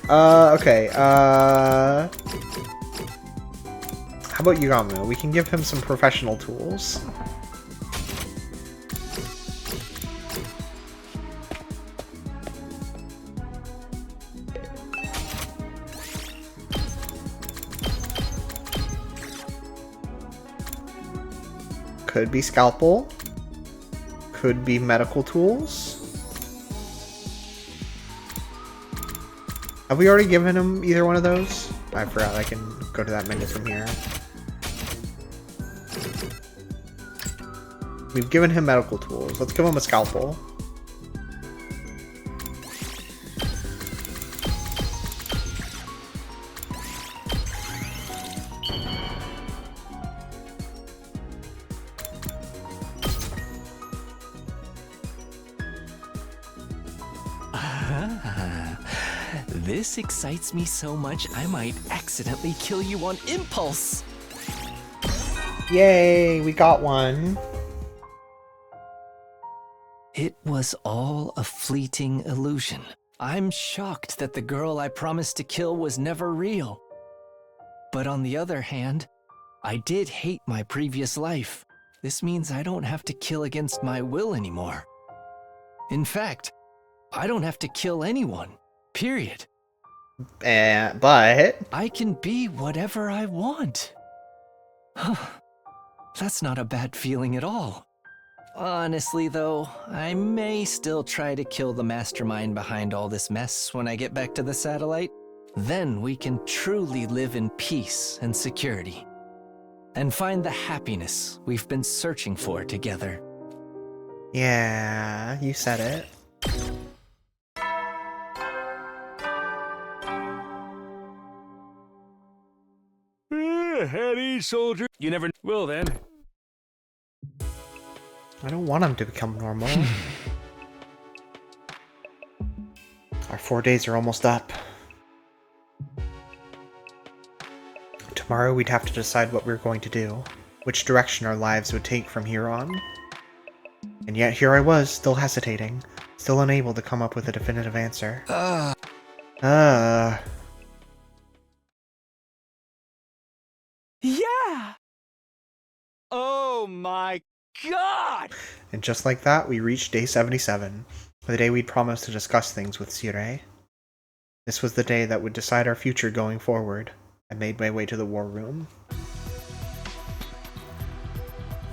Okay, how about Yugamu? We can give him some professional tools. Could be scalpel. Could be medical tools. Have we already given him either one of those? I forgot I can go to that menu from here. We've given him medical tools. Let's give him a scalpel. This excites me so much I might accidentally kill you on impulse. Yay, we got one. It was all a fleeting illusion. I'm shocked that the girl I promised to kill was never real. But on the other hand, I did hate my previous life. This means I don't have to kill against my will anymore. In fact, I don't have to kill anyone, period. But I can be whatever I want. That's not a bad feeling at all. Honestly, though, I may still try to kill the mastermind behind all this mess when I get back to the satellite. Then we can truly live in peace and security. And find the happiness we've been searching for together. Yeah, you said it. Heady soldier. You never will then. I don't want him to become normal. Our 4 days are almost up. Tomorrow we'd have to decide what we're going to do, which direction our lives would take from here on. And yet here I was, still hesitating, still unable to come up with a definitive answer. Yeah! Oh my god! And just like that, we reached day 77, the day we'd promised to discuss things with Sirei. This was the day that would decide our future going forward. I made my way to the war room.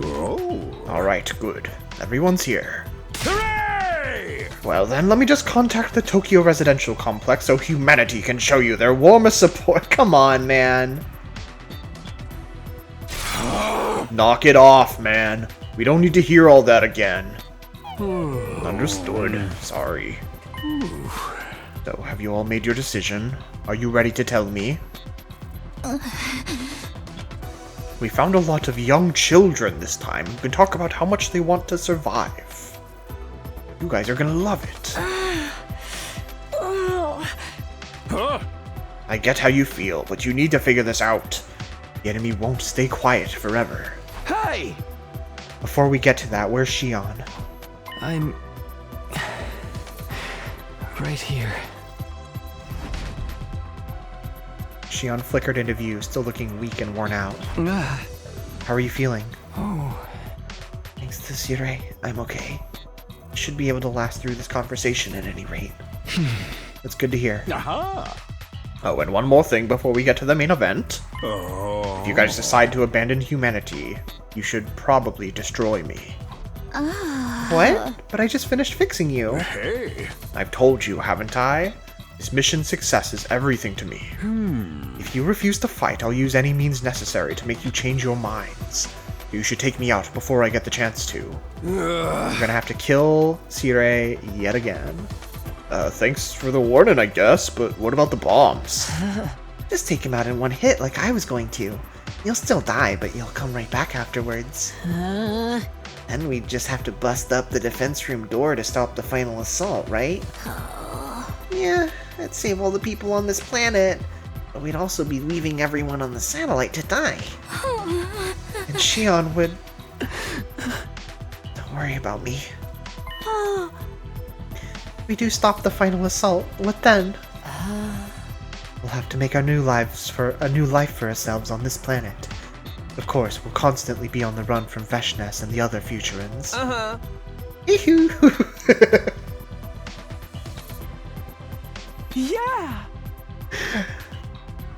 Oh. Alright, good. Everyone's here. Hooray! Well then, let me just contact the Tokyo Residential Complex so humanity can show you their warmest support. Come on, man. Knock it off, man. We don't need to hear all that again. Understood. Sorry. So, have you all made your decision? Are you ready to tell me? We found a lot of young children this time who can talk about how much they want to survive. You guys are gonna love it. I get how you feel, but you need to figure this out. The enemy won't stay quiet forever. Hey! Before we get to that, where's Shion? I'm... right here. Shion flickered into view, still looking weak and worn out. How are you feeling? Oh. Thanks to Sirei, I'm okay. Should be able to last through this conversation at any rate. That's good to hear. Aha! Oh, and one more thing before we get to the main event. If you guys decide to abandon humanity, you should probably destroy me. What? But I just finished fixing you. Hey. I've told you, haven't I? This mission's success is everything to me. If you refuse to fight, I'll use any means necessary to make you change your minds. You should take me out before I get the chance to. You're gonna have to kill Sirei yet again. Thanks for the warning, I guess, but what about the bombs? Just take him out in one hit like I was going to. You'll still die, but you'll come right back afterwards. Then we'd just have to bust up the defense room door to stop the final assault, right? Yeah, that'd save all the people on this planet. But we'd also be leaving everyone on the satellite to die. And Shion would... Don't worry about me. If we do stop the final assault, what then? We'll have to make our new life for ourselves on this planet. Of course, we'll constantly be on the run from Veshnes and the other Futurans. Yeah!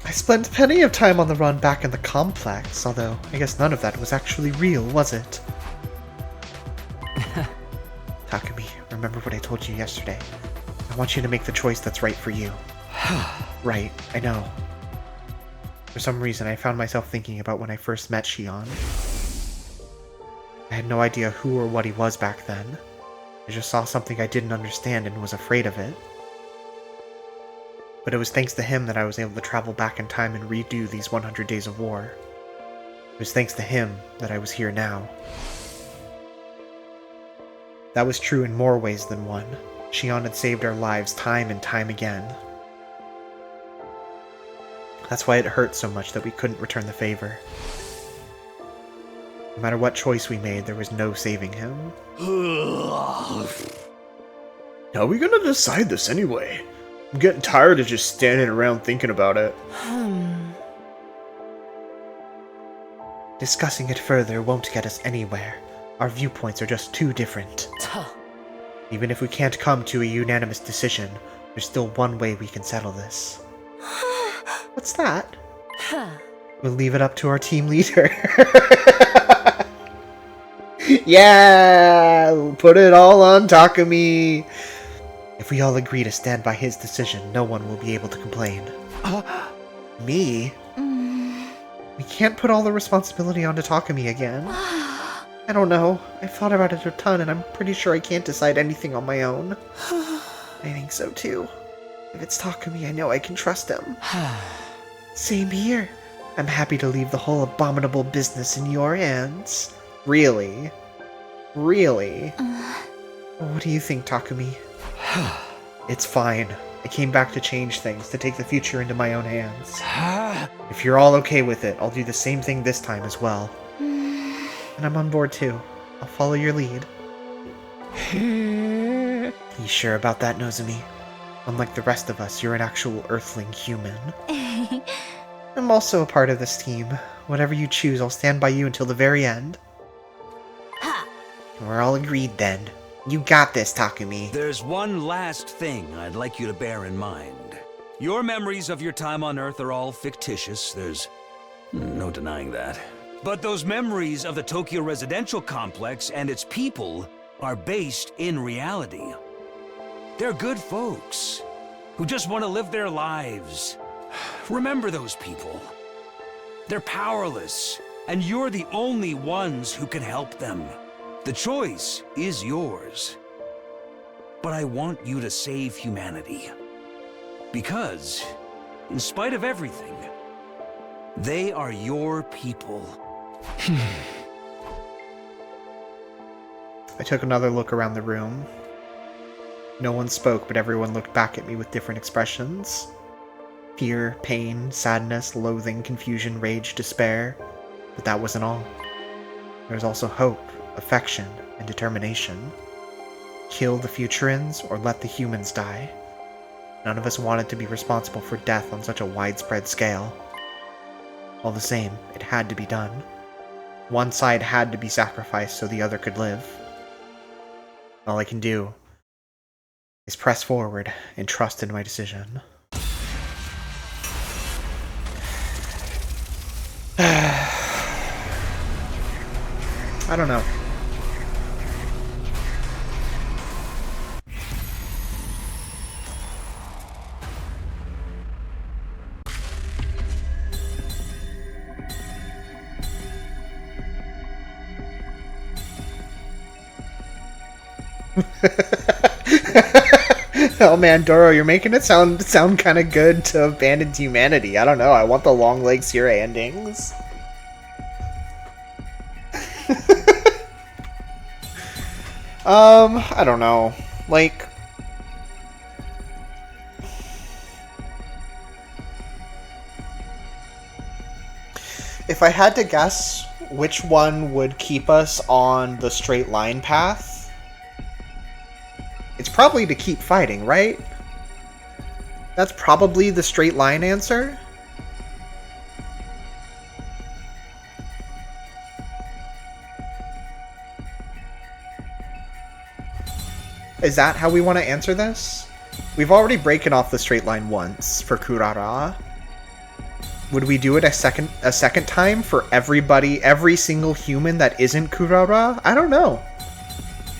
I spent plenty of time on the run back in the complex, although I guess none of that was actually real, was it? Remember what I told you yesterday. I want you to make the choice that's right for you. Right, I know. For some reason, I found myself thinking about when I first met Shion. I had no idea who or what he was back then. I just saw something I didn't understand and was afraid of it. But it was thanks to him that I was able to travel back in time and redo these 100 days of war. It was thanks to him that I was here now. That was true in more ways than one. Shion had saved our lives time and time again. That's why it hurt so much that we couldn't return the favor. No matter what choice we made, there was no saving him. How are we gonna decide this anyway? I'm getting tired of just standing around thinking about it. Discussing it further won't get us anywhere. Our viewpoints are just too different. Even if we can't come to a unanimous decision, there's still one way we can settle this. What's that? We'll leave it up to our team leader. Yeah! Put it all on Takumi! If we all agree to stand by his decision, no one will be able to complain. Me? We can't put all the responsibility onto Takumi again. I don't know. I've thought about it a ton, and I'm pretty sure I can't decide anything on my own. I think so too. If it's Takumi, I know I can trust him. Same here. I'm happy to leave the whole abominable business in your hands. Really? Really? What do you think, Takumi? It's fine. I came back to change things, to take the future into my own hands. If you're all okay with it, I'll do the same thing this time as well. And I'm on board too. I'll follow your lead. You sure about that, Nozomi? Unlike the rest of us, you're an actual Earthling human. I'm also a part of this team. Whatever you choose, I'll stand by you until the very end. We're all agreed then. You got this, Takumi. There's one last thing I'd like you to bear in mind. Your memories of your time on Earth are all fictitious. There's no denying that. But those memories of the Tokyo residential complex and its people are based in reality. They're good folks who just want to live their lives. Remember those people. They're powerless, and you're the only ones who can help them. The choice is yours. But I want you to save humanity. Because, in spite of everything, they are your people. I took another look around the room. No one spoke, but everyone looked back at me with different expressions. Fear, pain, sadness, loathing, confusion, rage, despair. But that wasn't all. There was also hope, affection, and determination. Kill the Futurans or let the humans die. None of us wanted to be responsible for death on such a widespread scale. All the same, it had to be done. One side had to be sacrificed so the other could live. All I can do is press forward and trust in my decision. I don't know. Oh man, Doro, you're making it sound kind of good to abandon humanity. I don't know. I want the long legs here endings. I don't know. Like, if I had to guess which one would keep us on the straight line path, it's probably to keep fighting, right? That's probably the straight line answer. Is that how we want to answer this? We've already broken off the straight line once for Kurara. Would we do it a second time for everybody, every single human that isn't Kurara? I don't know.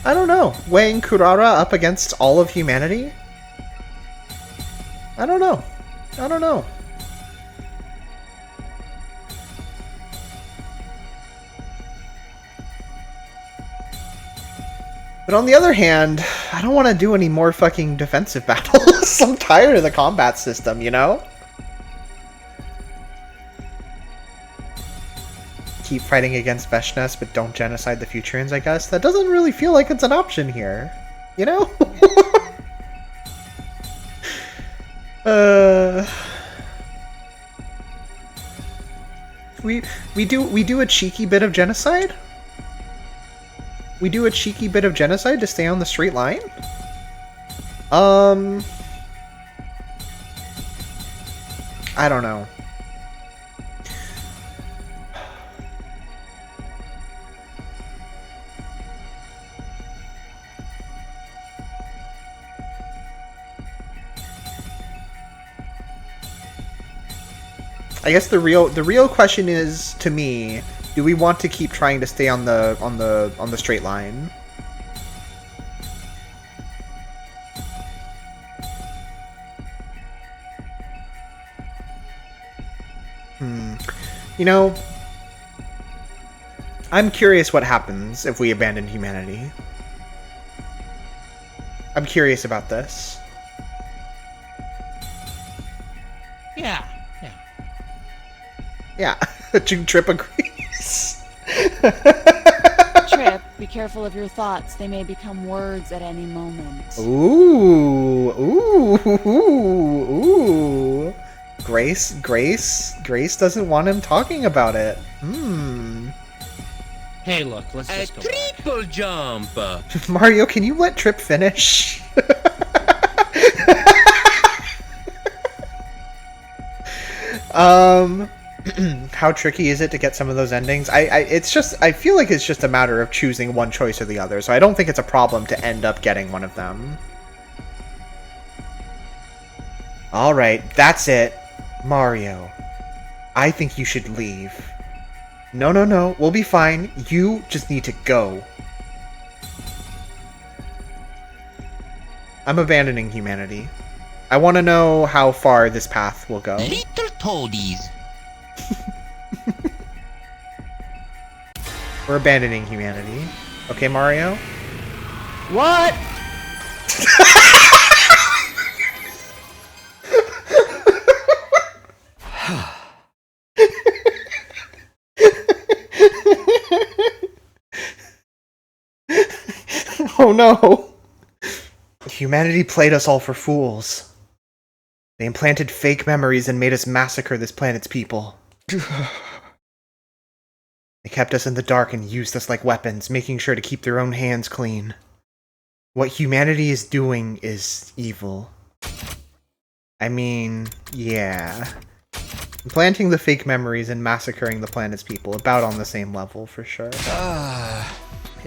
I don't know. Weighing Kurara up against all of humanity? I don't know. I don't know. But on the other hand, I don't want to do any more fucking defensive battles. I'm tired of the combat system, you know? Keep fighting against Veshnes, but don't genocide the Futurians, I guess. That doesn't really feel like it's an option here. You know? We do a cheeky bit of genocide? We do a cheeky bit of genocide to stay on the straight line? I don't know. I guess the real question is, to me, do we want to keep trying to stay on the straight line? You know, I'm curious what happens if we abandon humanity. I'm curious about this. Yeah. Yeah, Trip agrees. Trip, be careful of your thoughts. They may become words at any moment. Ooh. Grace doesn't want him talking about it. Hey, look, let's just go triple jump. Mario, can you let Trip finish? How tricky is it to get some of those endings? I feel like it's just a matter of choosing one choice or the other, so I don't think it's a problem to end up getting one of them. Alright, that's it. Mario, I think you should leave. No, we'll be fine. You just need to go. I'm abandoning humanity. I want to know how far this path will go. Little toadies. We're abandoning humanity. Okay, Mario? What? Oh no! Humanity played us all for fools. They implanted fake memories and made us massacre this planet's people. They kept us in the dark and used us like weapons, making sure to keep their own hands clean. What humanity is doing is evil. I mean, yeah. Implanting the fake memories and massacring the planet's people, about on the same level, for sure.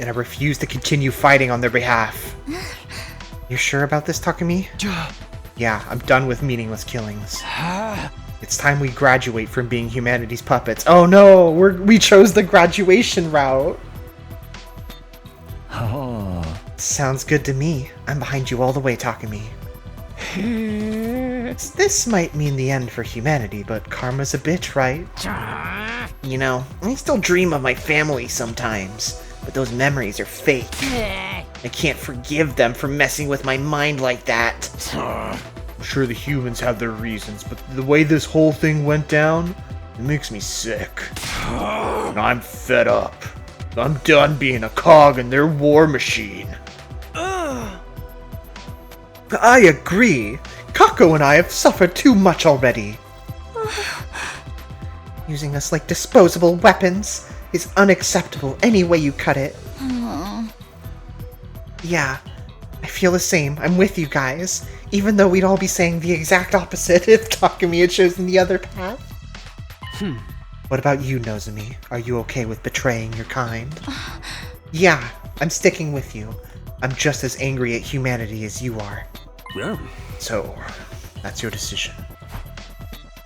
And I refuse to continue fighting on their behalf. You're sure about this, Takumi? Yeah, I'm done with meaningless killings. It's time we graduate from being humanity's puppets. Oh no, we chose the graduation route. Oh. Sounds good to me. I'm behind you all the way, Takumi. This might mean the end for humanity, but karma's a bitch, right? You know, I still dream of my family sometimes, but those memories are fake. I can't forgive them for messing with my mind like that. I'm sure the humans have their reasons, but the way this whole thing went down, it makes me sick. And I'm fed up. I'm done being a cog in their war machine. I agree. Kako and I have suffered too much already. Using us like disposable weapons is unacceptable any way you cut it. Yeah, I feel the same. I'm with you guys. Even though we'd all be saying the exact opposite if Takumi had chosen the other path. What about you, Nozomi? Are you okay with betraying your kind? Yeah, I'm sticking with you. I'm just as angry at humanity as you are. Yeah. So, that's your decision.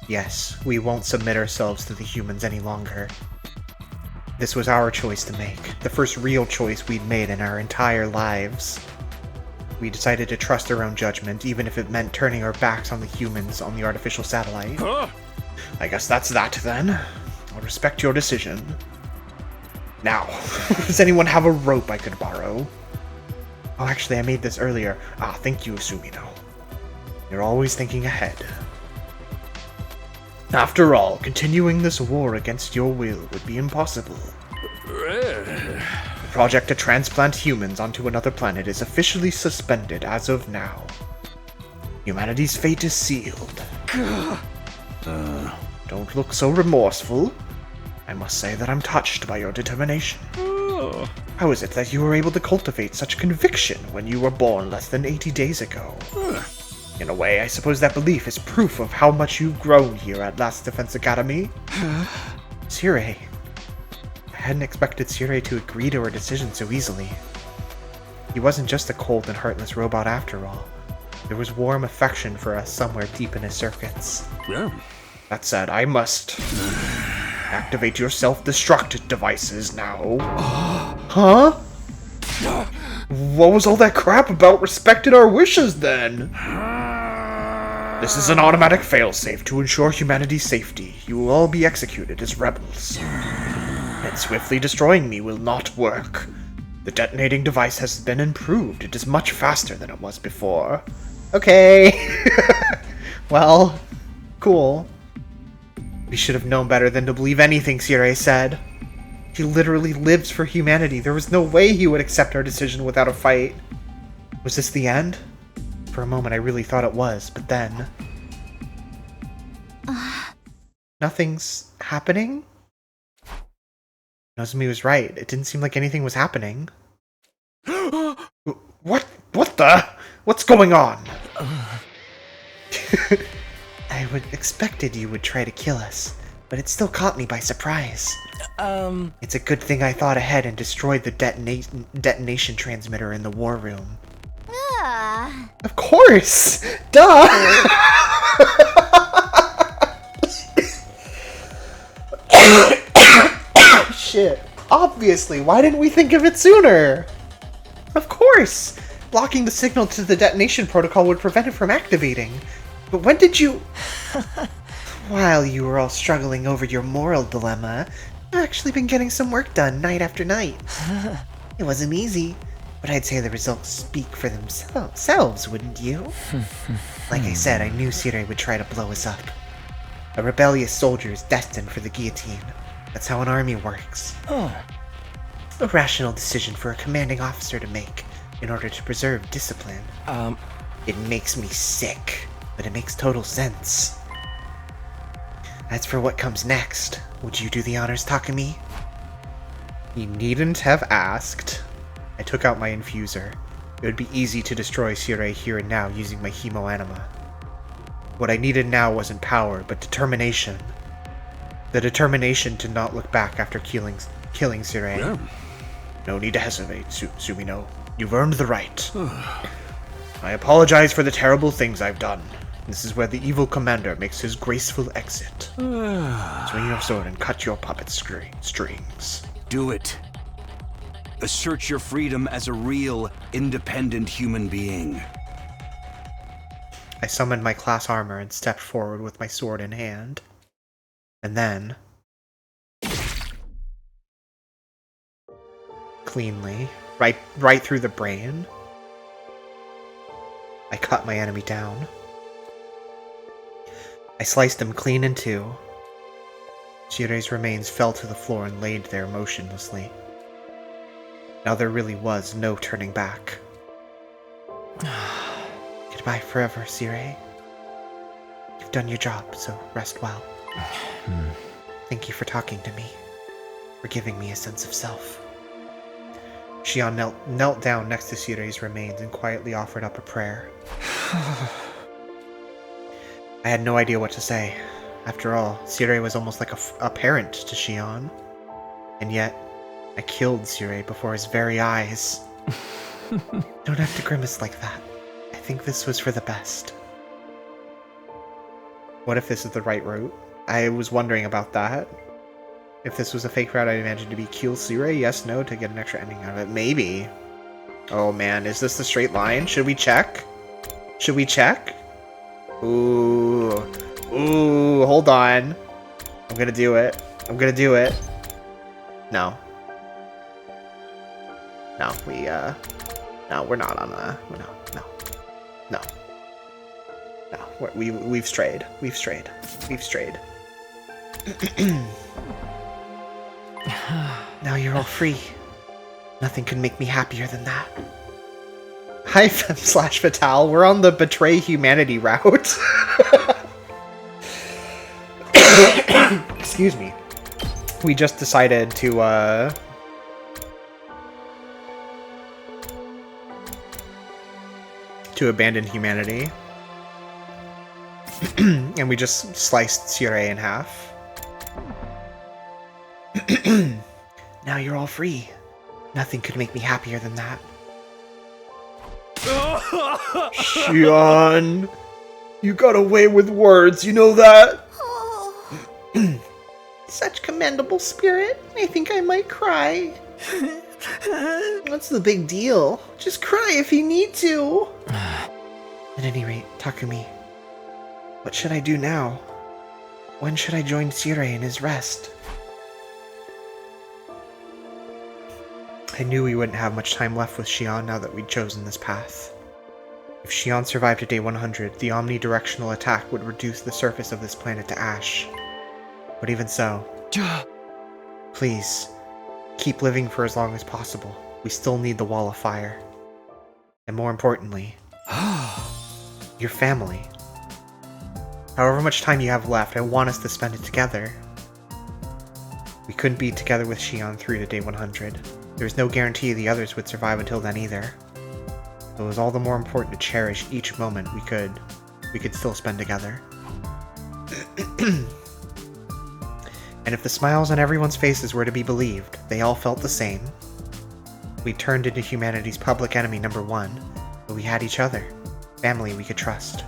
Yes, we won't submit ourselves to the humans any longer. This was our choice to make. The first real choice we'd made in our entire lives. We decided to trust our own judgment, even if it meant turning our backs on the humans on the artificial satellite. I guess that's that, then. I'll respect your decision. Now, does anyone have a rope I could borrow? Oh, actually, I made this earlier. Ah, thank you, Sumino. You're always thinking ahead. After all, continuing this war against your will would be impossible. The project to transplant humans onto another planet is officially suspended as of now. Humanity's fate is sealed. Don't look so remorseful. I must say that I'm touched by your determination. How is it that you were able to cultivate such conviction when you were born less than 80 days ago? In a way, I suppose that belief is proof of how much you've grown here at Last Defense Academy. Sirei. I hadn't expected Sirei to agree to her decision so easily. He wasn't just a cold and heartless robot after all. There was warm affection for us somewhere deep in his circuits. That said, I must activate your self-destruct devices now. Huh? What was all that crap about respecting our wishes then? This is an automatic failsafe to ensure humanity's safety. You will all be executed as rebels. And swiftly destroying me will not work. The detonating device has been improved. It is much faster than it was before. Okay. Well, cool. We should have known better than to believe anything Sirei said. He literally lives for humanity. There was no way he would accept our decision without a fight. Was this the end? For a moment I really thought it was, but then... Nothing's happening? Nozomi was right. It didn't seem like anything was happening. What the? What's going on? I would expected you would try to kill us, but it still caught me by surprise. It's a good thing I thought ahead and destroyed the detonation transmitter in the war room. Of course! Duh! Shit. Obviously, why didn't we think of it sooner? Of course! Blocking the signal to the detonation protocol would prevent it from activating. But when did you... While you were all struggling over your moral dilemma, I've actually been getting some work done night after night. It wasn't easy, but I'd say the results speak for themselves, wouldn't you? Like I said, I knew Sirei would try to blow us up. A rebellious soldier is destined for the guillotine. That's how an army works. A rational decision for a commanding officer to make in order to preserve discipline. It makes me sick, but it makes total sense. As for what comes next, would you do the honors, Takumi? You needn't have asked. I took out my infuser. It would be easy to destroy Sirei here and now using my Hemo-Anima. What I needed now wasn't power, but determination. The determination to not look back after killing Sirei. Yeah. No need to hesitate, Sumino. You've earned the right. I apologize for the terrible things I've done. This is where the evil commander makes his graceful exit. Swing your sword and cut your puppet strings. Do it. Assert your freedom as a real, independent human being. I summoned my class armor and stepped forward with my sword in hand. And then... cleanly, right through the brain, I cut my enemy down. I sliced him clean in two. Sirei's remains fell to the floor and laid there motionlessly. Now there really was no turning back. Goodbye forever, Sirei. You've done your job, so rest well. Thank you for talking to me, for giving me a sense of self. Shion knelt down next to Sirei's remains and quietly offered up a prayer. I had no idea what to say. After all, Sirei was almost like a parent to Shion. And yet, I killed Sirei before his very eyes. Don't have to grimace like that. I think this was for the best. What if this is the right route? I was wondering about that. If this was a fake route, I'd imagine to be kill Sirei. Yes, no, to get an extra ending out of it. Maybe. Oh man, is this the straight line? Should we check? Should we check? Ooh. Ooh, hold on. I'm gonna do it. I'm gonna do it. No. No, no, we're not on a... No. We've strayed. We've strayed. We've strayed. Now you're all free. Nothing could make me happier than that. Hi, Fem/Fatale. We're on the betray humanity route. Excuse me. We just decided to abandon humanity. And we just sliced Sirei in half. Now you're all free. Nothing could make me happier than that. Xion! You got away with words, you know that? Such commendable spirit. I think I might cry. What's the big deal? Just cry if you need to. At any rate, Takumi, what should I do now? When should I join Sirei in his rest? I knew we wouldn't have much time left with Xion now that we'd chosen this path. If Xion survived to day 100, the omnidirectional attack would reduce the surface of this planet to ash. But even so, please, keep living for as long as possible. We still need the Wall of Fire. And more importantly, your family. However much time you have left, I want us to spend it together. We couldn't be together with Xion through to day 100. There was no guarantee the others would survive until then either. So it was all the more important to cherish each moment we could still spend together. And if the smiles on everyone's faces were to be believed, they all felt the same. We turned into humanity's public enemy #1, but we had each other, family we could trust.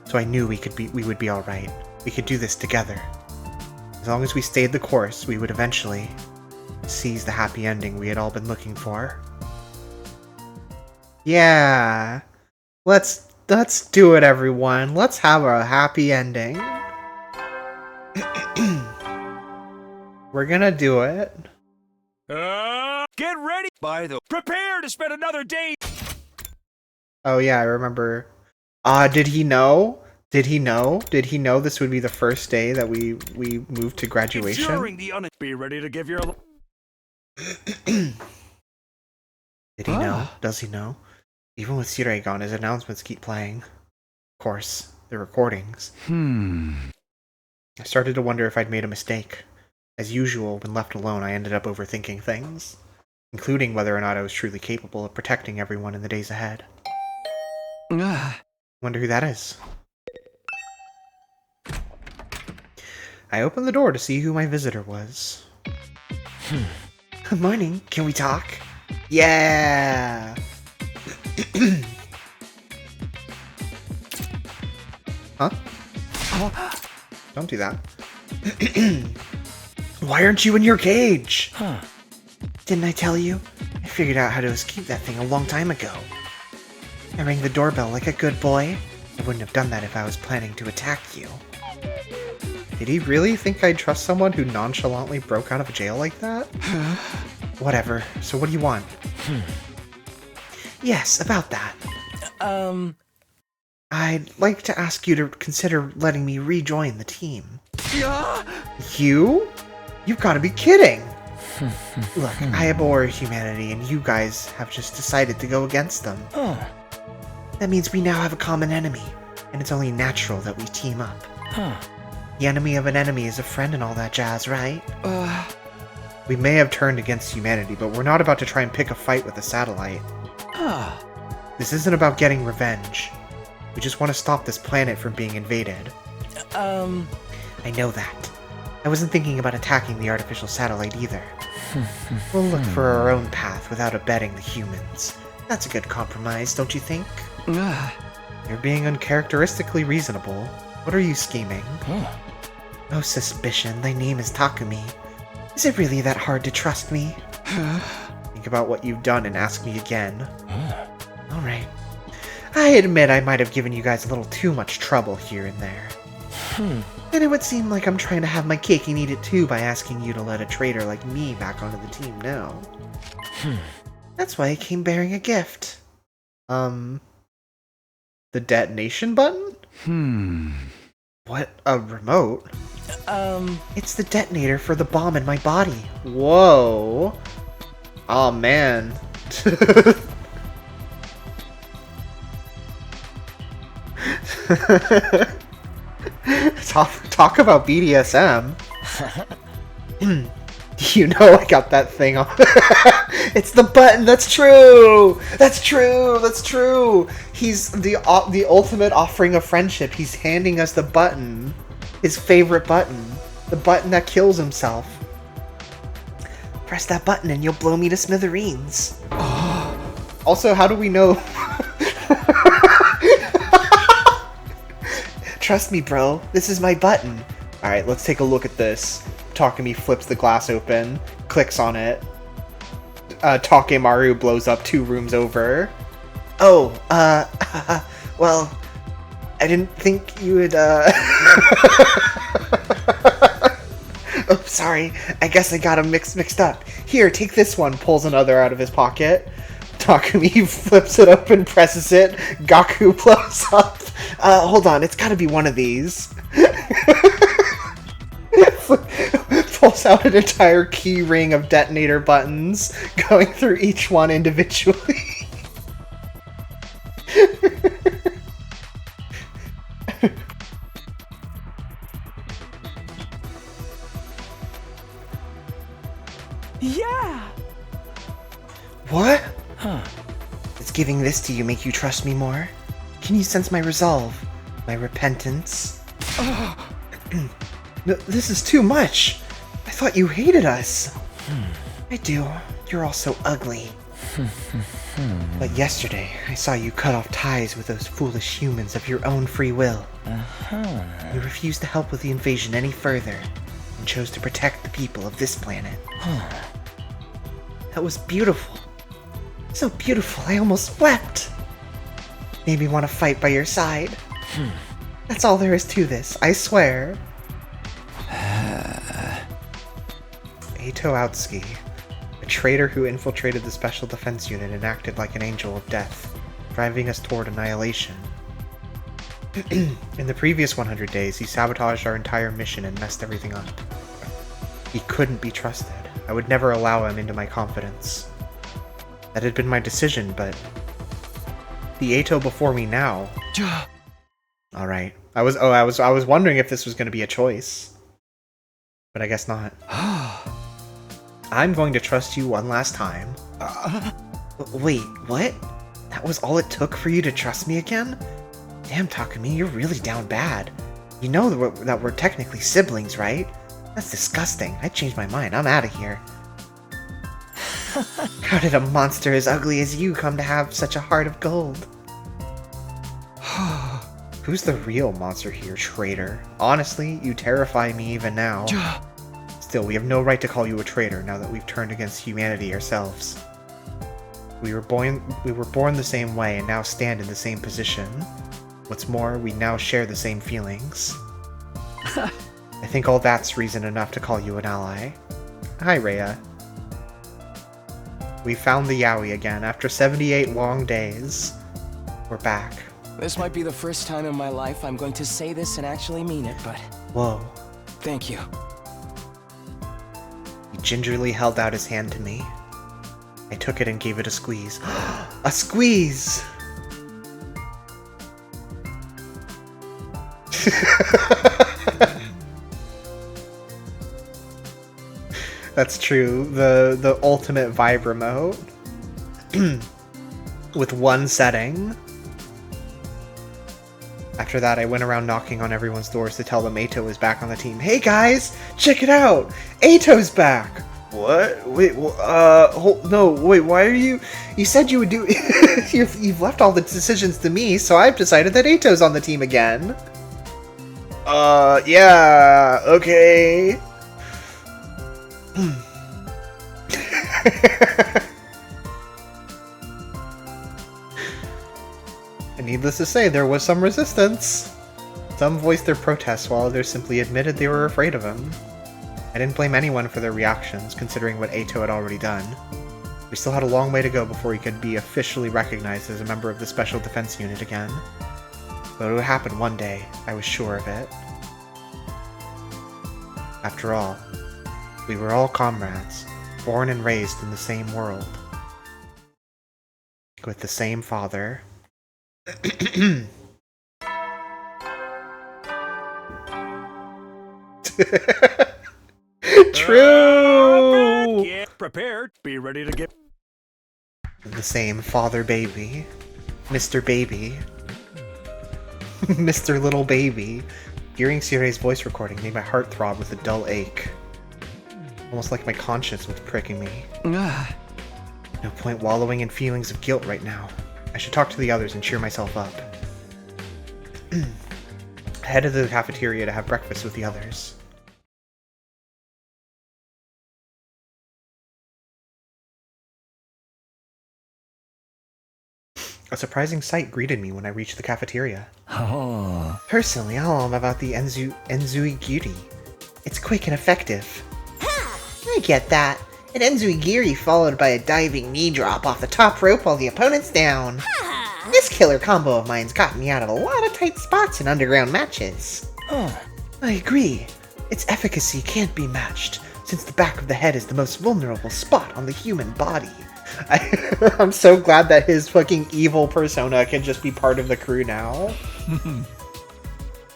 So I knew we would be alright. We could do this together. As long as we stayed the course, we would eventually seize the happy ending we had all been looking for. Yeah, let's do it, everyone. Let's have a happy ending. We're gonna do it. Get ready! Prepare to spend another day! Oh yeah, I remember. Did he know? Did he know? Did he know this would be the first day that we moved to graduation? Be ready to give your... Did he know? Does he know? Even with Sirei gone, his announcements keep playing. Of course, the recordings. I started to wonder if I'd made a mistake. As usual, when left alone, I ended up overthinking things, including whether or not I was truly capable of protecting everyone in the days ahead. Wonder who that is. I opened the door to see who my visitor was. Good morning. Can we talk? Yeah! Huh? Don't do that. Why aren't you in your cage? Didn't I tell you? I figured out how to escape that thing a long time ago. I rang the doorbell like a good boy. I wouldn't have done that if I was planning to attack you. Did he really think I'd trust someone who nonchalantly broke out of jail like that? Whatever. So what do you want? Yes, about that. I'd like to ask you to consider letting me rejoin the team. You? You've got to be kidding! Look, I abhor humanity, and you guys have just decided to go against them. That means we now have a common enemy, and it's only natural that we team up. The enemy of an enemy is a friend and all that jazz, right? We may have turned against humanity, but we're not about to try and pick a fight with a satellite. This isn't about getting revenge. We just want to stop this planet from being invaded. I know that. I wasn't thinking about attacking the artificial satellite either. We'll look for our own path without abetting the humans. That's a good compromise, don't you think? You're being uncharacteristically reasonable. What are you scheming? No suspicion. Thy name is Takumi. Is it really that hard to trust me? Think about what you've done and ask me again. Alright. I admit I might have given you guys a little too much trouble here and there. And it would seem like I'm trying to have my cake and eat it too by asking you to let a traitor like me back onto the team now. That's why I came bearing a gift. The detonation button? What? A remote? It's the detonator for the bomb in my body. Whoa. Oh man. Talk about BDSM. You know I got that thing on. It's the button. That's true. That's true. That's true. He's the ultimate offering of friendship. He's handing us the button, his favorite button, the button that kills himself. Press that button and you'll blow me to smithereens. Also, how do we know? Trust me, bro. This is my button. All right, let's take a look at this. Takemi flips the glass open, clicks on it. Takemaru blows up 2 rooms over. Oh, well, I didn't think you would, Oh, sorry. I guess I got them mixed up. Here, take this one. Pulls another out of his pocket. Takemi flips it open, presses it. Gaku blows up. Hold on. It's gotta be one of these. Pulls out an entire key ring of detonator buttons, going through each one individually. Yeah! What? Does giving this to you make you trust me more? Can you sense my resolve? My repentance? No, this is too much! I thought you hated us! I do. You're all so ugly. But yesterday, I saw you cut off ties with those foolish humans of your own free will. You refused to help with the invasion any further, and chose to protect the people of this planet. That was beautiful. So beautiful, I almost wept. Made me want to fight by your side. That's all there is to this, I swear. Eito Aotsuki, a traitor who infiltrated the Special Defense Unit and acted like an angel of death, driving us toward annihilation. In the previous 100 days, he sabotaged our entire mission and messed everything up. He couldn't be trusted. I would never allow him into my confidence. That had been my decision, but the Eito before me now. All right. I was wondering if this was going to be a choice, but I guess not. I'm going to trust you one last time. Wait, what? That was all it took for you to trust me again? Damn, Takemi, you're really down bad. You know that we're technically siblings, right? That's disgusting. I changed my mind. I'm out of here. How did a monster as ugly as you come to have such a heart of gold? Who's the real monster here, traitor? Honestly, you terrify me even now. Still, we have no right to call you a traitor now that we've turned against humanity ourselves. We were born the same way and now stand in the same position. What's more, we now share the same feelings. I think all that's reason enough to call you an ally. Hi, Rhea. We found the Yaoi again. After 78 long days, we're back. This might be the first time in my life I'm going to say this and actually mean it, but... Whoa. Thank you. He gingerly held out his hand to me. I took it and gave it a squeeze. A squeeze! That's true. The ultimate vibe remote. With one setting. After that, I went around knocking on everyone's doors to tell them Eito is back on the team. Hey guys, check it out! Eito's back! What? Wait, no, wait, why are you... You said you would do... You've left all the decisions to me, so I've decided that Eito's on the team again. Yeah, okay. And needless to say, there was some resistance. Some voiced their protests while others simply admitted they were afraid of him. I didn't blame anyone for their reactions, considering what Eito had already done. We still had a long way to go before he could be officially recognized as a member of the Special Defense Unit again. But it would happen one day, I was sure of it. After all, we were all comrades, born and raised in the same world. With the same father. True! Get prepared. Be ready to get... The same father baby. Mr. Baby. Mr. Little Baby. Hearing Sirei's voice recording made my heart throb with a dull ache. Almost like my conscience was pricking me. No point wallowing in feelings of guilt right now. I should talk to the others and cheer myself up. I headed to the cafeteria to have breakfast with the others. A surprising sight greeted me when I reached the cafeteria. Oh. Personally, all I'm about the Enzui-giri. It's quick and effective. I get that. An Enzui-giri followed by a diving knee drop off the top rope while the opponent's down. This killer combo of mine's gotten me out of a lot of tight spots in underground matches. I agree. Its efficacy can't be matched, since the back of the head is the most vulnerable spot on the human body. I'm so glad that his fucking evil persona can just be part of the crew now.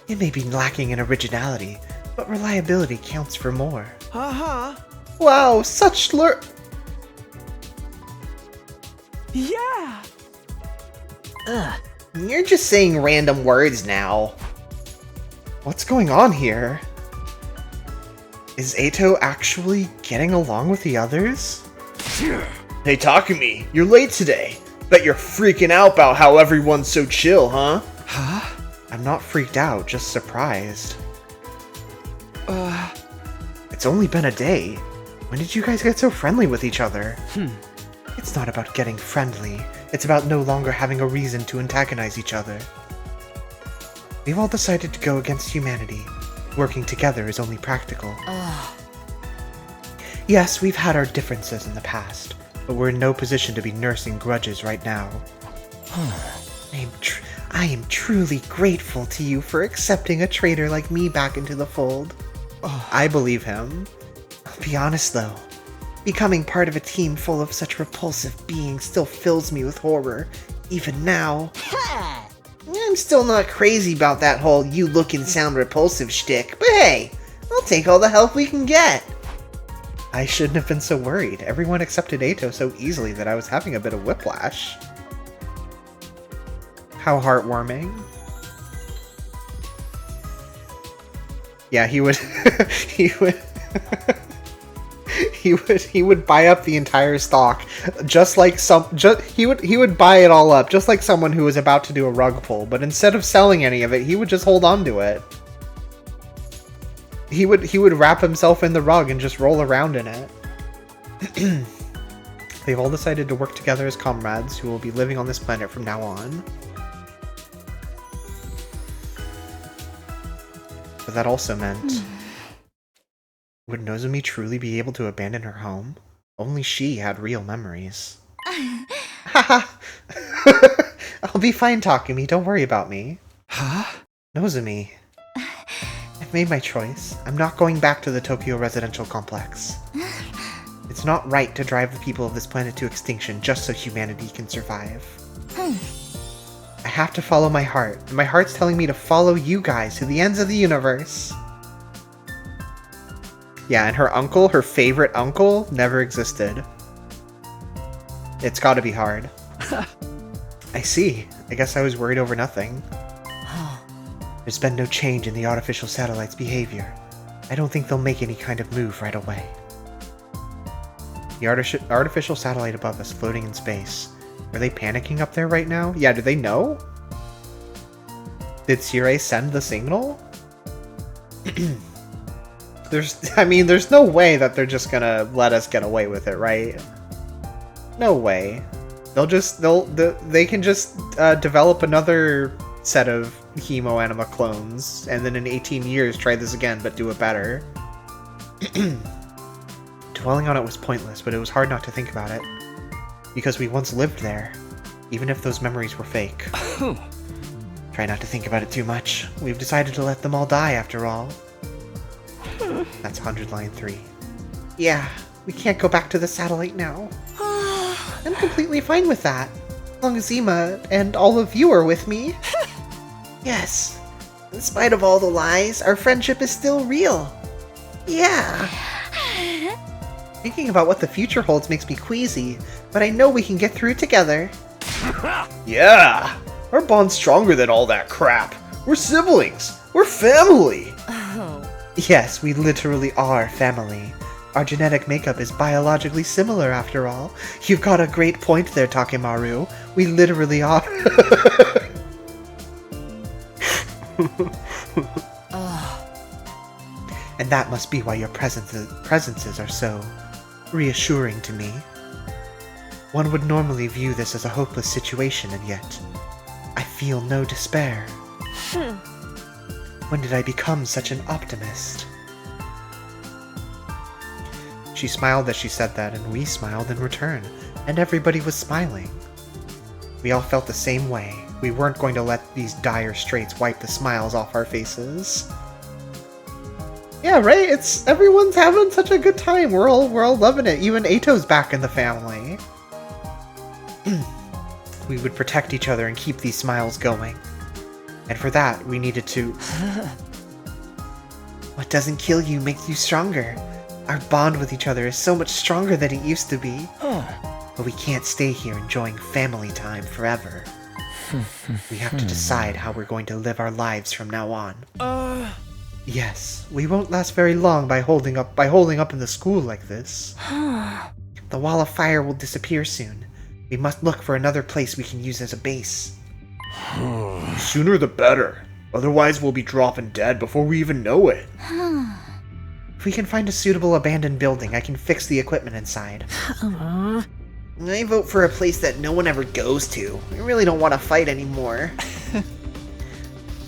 It may be lacking in originality, but reliability counts for more. Wow, such Yeah! You're just saying random words now. What's going on here? Is Eito actually getting along with the others? Hey Takumi, you're late today. Bet you're freaking out about how everyone's so chill, huh? I'm not freaked out, just surprised. It's only been a day. When did you guys get so friendly with each other? It's not about getting friendly. It's about no longer having a reason to antagonize each other. We've all decided to go against humanity. Working together is only practical. Yes, we've had our differences in the past, but we're in no position to be nursing grudges right now. I am truly grateful to you for accepting a traitor like me back into the fold. I believe him. I'll be honest though, becoming part of a team full of such repulsive beings still fills me with horror, even now. I'm still not crazy about that whole you look and sound repulsive shtick, but hey, I'll take all the help we can get. I shouldn't have been so worried. Everyone accepted Eito so easily that I was having a bit of whiplash. How heartwarming. Yeah, he would he would buy up the entire stock just like he would buy it all up just like someone who was about to do a rug pull, but instead of selling any of it, he would just hold on to it. He would wrap himself in the rug and just roll around in it. They've all decided to work together as comrades who will be living on this planet from now on. But that also meant... Would Nozomi truly be able to abandon her home? Only she had real memories. Haha! I'll be fine, Takumi. Don't worry about me. Nozomi. I've made my choice. I'm not going back to the Tokyo residential complex. It's not right to drive the people of this planet to extinction just so humanity can survive. I have to follow my heart, and my heart's telling me to follow you guys to the ends of the universe. Yeah, and her uncle, her favorite uncle, never existed. It's gotta be hard. I see. I guess I was worried over nothing. There's been no change in the artificial satellite's behavior. I don't think they'll make any kind of move right away. The artificial satellite above us floating in space. Are they panicking up there right now? Yeah, do they know? Did Sirei send the signal? There's no way that they're just gonna let us get away with it, right? No way. They can just develop another set of Hemo Anima clones, and then in 18 years try this again, but do it better. Dwelling on it was pointless, but it was hard not to think about it. Because we once lived there, even if those memories were fake. Try not to think about it too much. We've decided to let them all die after all. That's 100 line 3. Yeah, we can't go back to the satellite now. I'm completely fine with that. As long as Ema and all of you are with me. Yes. In spite of all the lies, our friendship is still real. Yeah. Thinking about what the future holds makes me queasy, but I know we can get through together. Yeah! Our bond's stronger than all that crap. We're siblings. We're family. Yes, we literally are family. Our genetic makeup is biologically similar after all. You've got a great point there, Takemaru. We literally are. And that must be why your presences are so reassuring to me. One would normally view this as a hopeless situation, and yet I feel no despair. When did I become such an optimist? She smiled as she said that, and we smiled in return, and everybody was smiling. We all felt the same way. We weren't going to let these dire straits wipe the smiles off our faces. Yeah, right? Everyone's having such a good time. We're all loving it. Even Ato's back in the family. We would protect each other and keep these smiles going. And for that, we needed to... What doesn't kill you makes you stronger. Our bond with each other is so much stronger than it used to be. But we can't stay here enjoying family time forever. We have to decide how we're going to live our lives from now on. Yes, we won't last very long by holding up in the school like this. The wall of fire will disappear soon. We must look for another place we can use as a base. Sooner the better. Otherwise we'll be dropping dead before we even know it. If we can find a suitable abandoned building, I can fix the equipment inside. I vote for a place that no one ever goes to. I really don't want to fight anymore.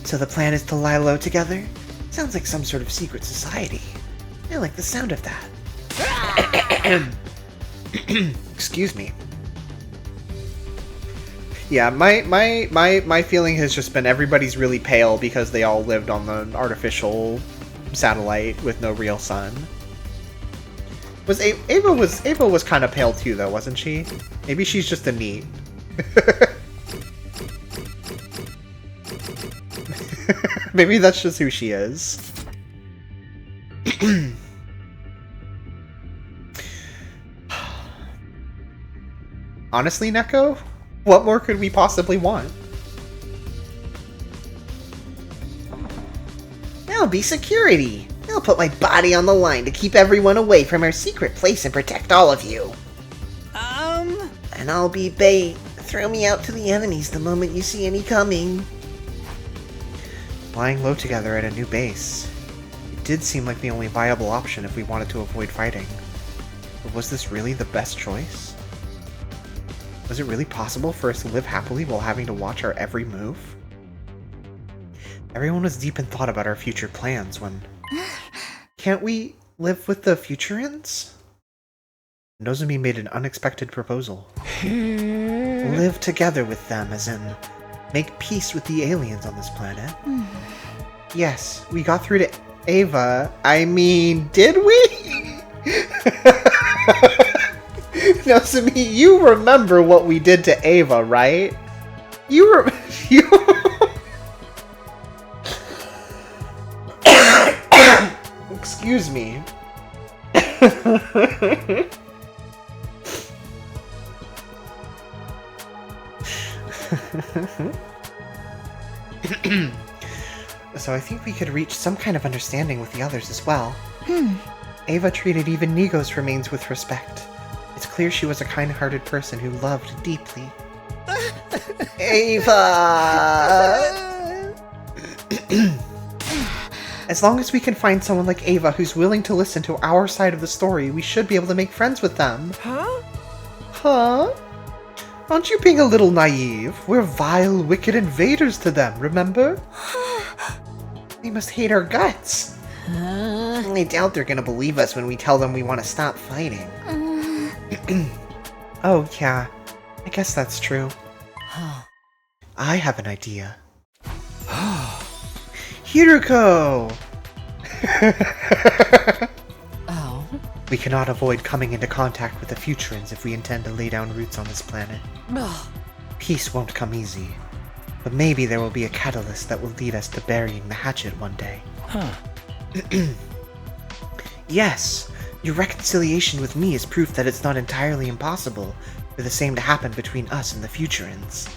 So the plan is to lie low together? Sounds like some sort of secret society. I like the sound of that. Excuse me. Yeah, my feeling has just been everybody's really pale because they all lived on the artificial satellite with no real sun. Ava was kind of pale too, though, wasn't she? Maybe she's just a NEET. Maybe that's just who she is. Honestly, Neko, what more could we possibly want? I'll be security. I'll put my body on the line to keep everyone away from our secret place and protect all of you. And I'll be bait. Throw me out to the enemies the moment you see any coming. Lying low together at a new base. It did seem like the only viable option if we wanted to avoid fighting. But was this really the best choice? Was it really possible for us to live happily while having to watch our every move? Everyone was deep in thought about our future plans when... Can't we live with the Futurans? Nozomi made an unexpected proposal. Live together with them, as in, make peace with the aliens on this planet. Yes, we got through to Ava. I mean, did we? Nozomi, you remember what we did to Ava, right? You Excuse me. So I think we could reach some kind of understanding with the others as well. Ava treated even Nigo's remains with respect. It's clear she was a kind-hearted person who loved deeply. Ava! As long as we can find someone like Ava who's willing to listen to our side of the story, we should be able to make friends with them. Huh? Huh? Aren't you being a little naive? We're vile, wicked invaders to them, remember? They must hate our guts. I doubt they're gonna believe us when we tell them we want to stop fighting. Oh, yeah. I guess that's true. I have an idea. Hiruko! Oh? We cannot avoid coming into contact with the Futurans if we intend to lay down roots on this planet. Peace won't come easy, but maybe there will be a catalyst that will lead us to burying the hatchet one day. Yes, your reconciliation with me is proof that it's not entirely impossible for the same to happen between us and the Futurans.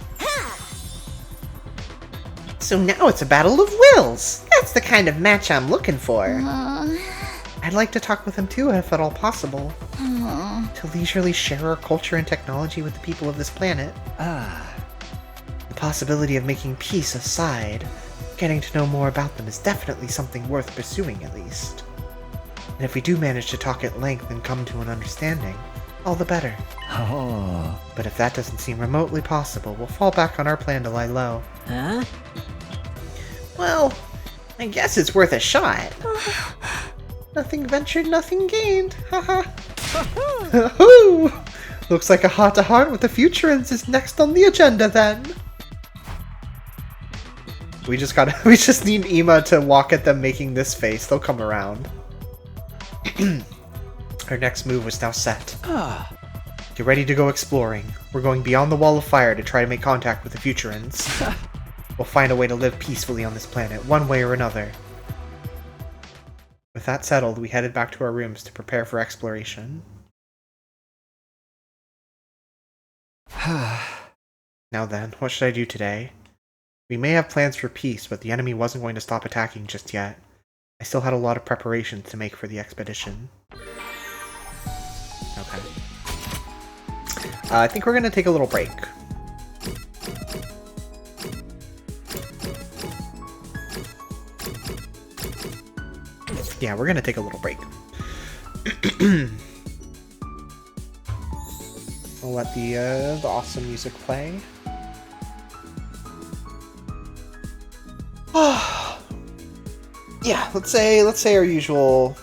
So now it's a battle of wills! That's the kind of match I'm looking for. I'd like to talk with him too, if at all possible. To leisurely share our culture and technology with the people of this planet. The possibility of making peace aside, getting to know more about them is definitely something worth pursuing at least. And if we do manage to talk at length and come to an understanding, all the better. But if that doesn't seem remotely possible, we'll fall back on our plan to lie low. Huh? Well, I guess it's worth a shot. Nothing ventured, nothing gained. Haha. Looks like a heart-to-heart with the Futurans is next on the agenda then. We just need Ima to walk at them making this face. They'll come around. Our next move was now set. Get ready to go exploring. We're going beyond the Wall of Fire to try to make contact with the Futurans. We'll find a way to live peacefully on this planet, one way or another. With that settled, we headed back to our rooms to prepare for exploration. Now then, what should I do today? We may have plans for peace, but the enemy wasn't going to stop attacking just yet. I still had a lot of preparations to make for the expedition. Okay. I think we're going to take a little break. Yeah, we're going to take a little break. I'll let the awesome music play. Yeah, let's say our usual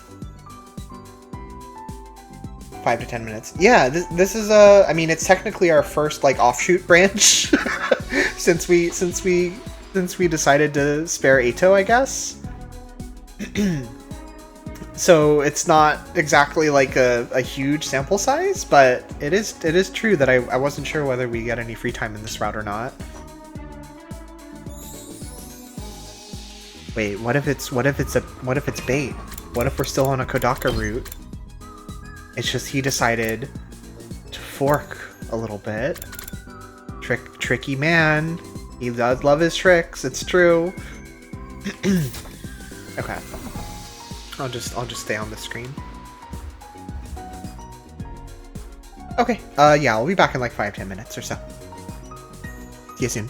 5 to 10 minutes. Yeah, this is I mean, it's technically our first like offshoot branch since we decided to spare Eito, I guess. So it's not exactly like a huge sample size, but it is true that I wasn't sure whether we get any free time in this route or not. Wait, what if it's bait? What if we're still on a Kodaka route? It's just he decided to fork a little bit. Tricky man. He does love his tricks, it's true. Okay. I'll just stay on the screen. Okay, yeah, I'll be back in like 5-10 minutes or so. See you soon.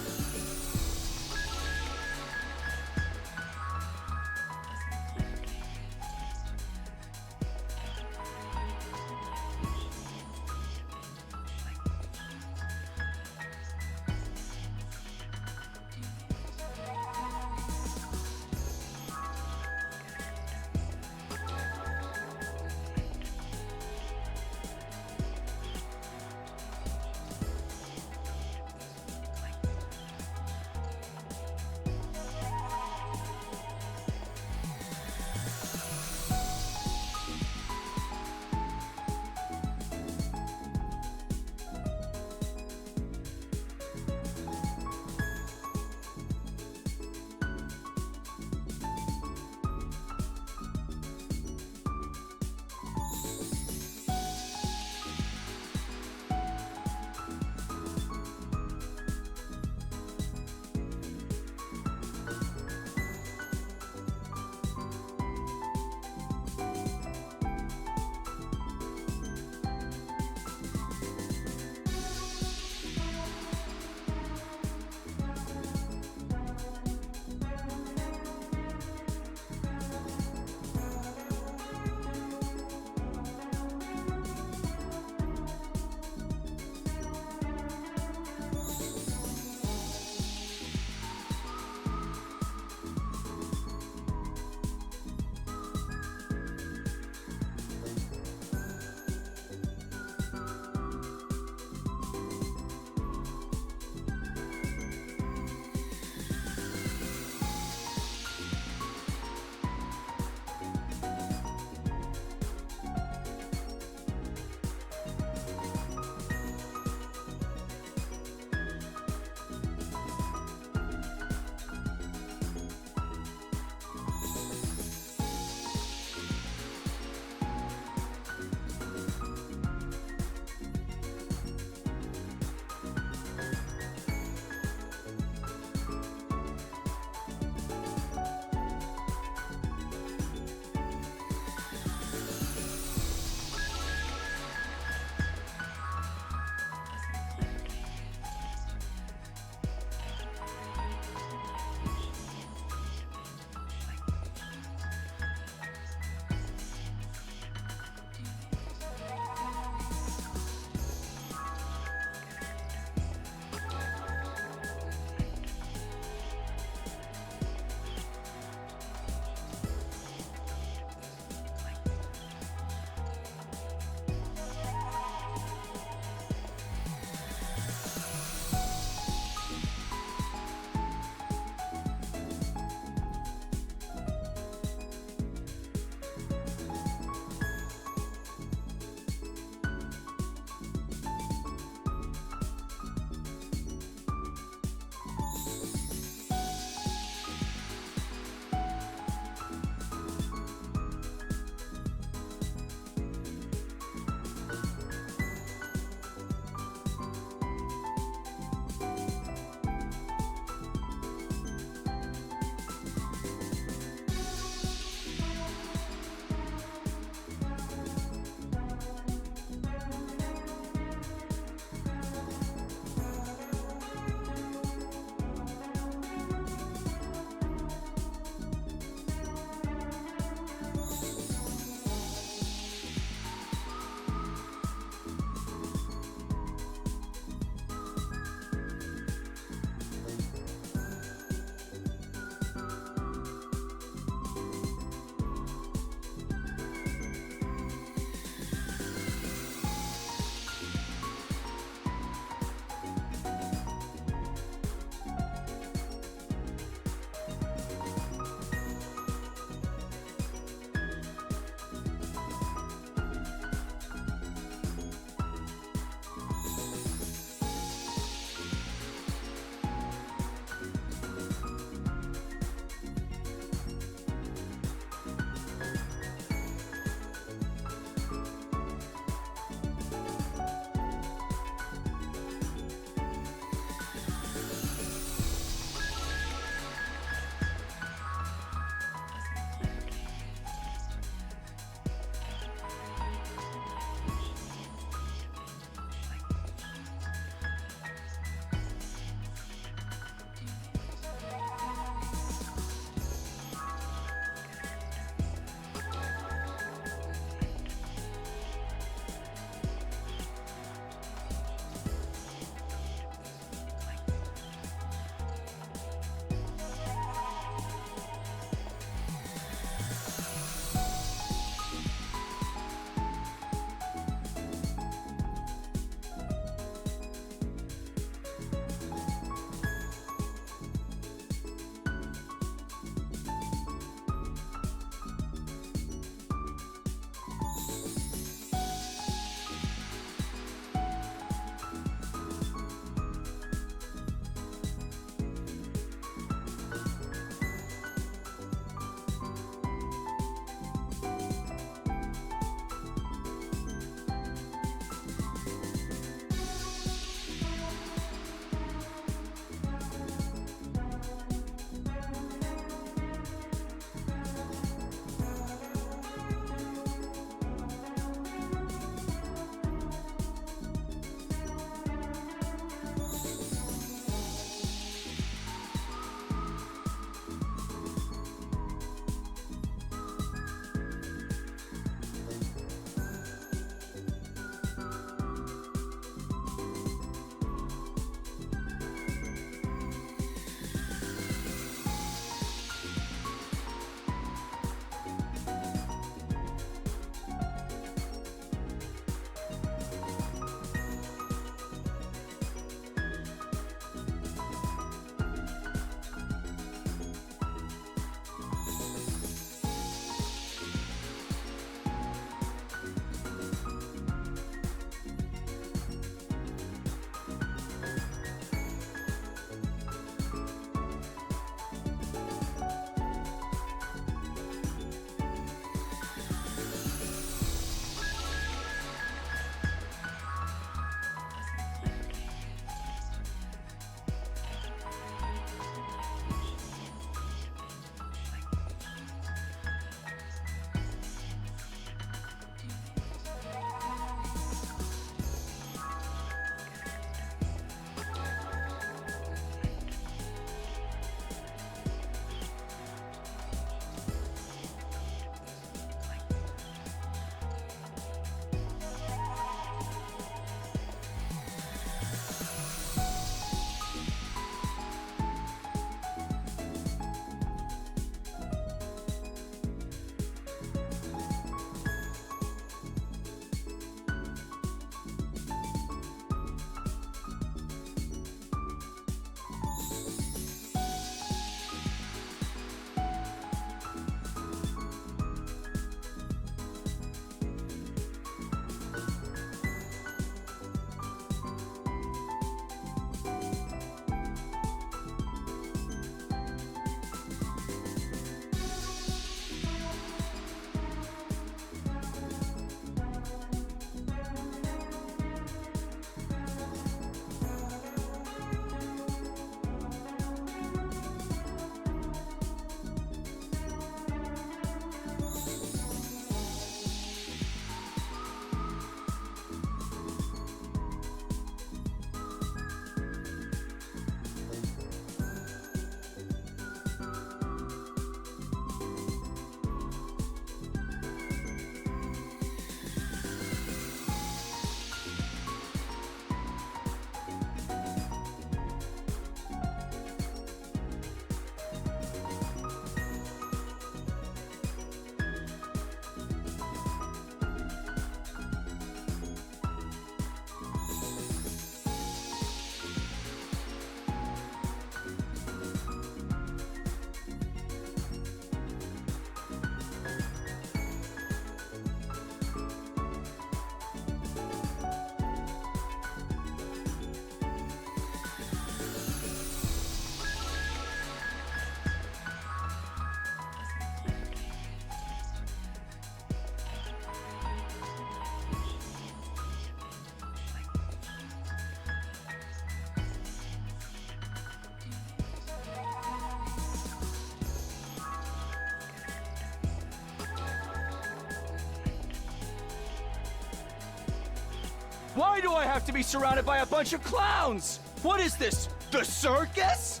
Why do I have to be surrounded by a bunch of clowns? What is this? The circus?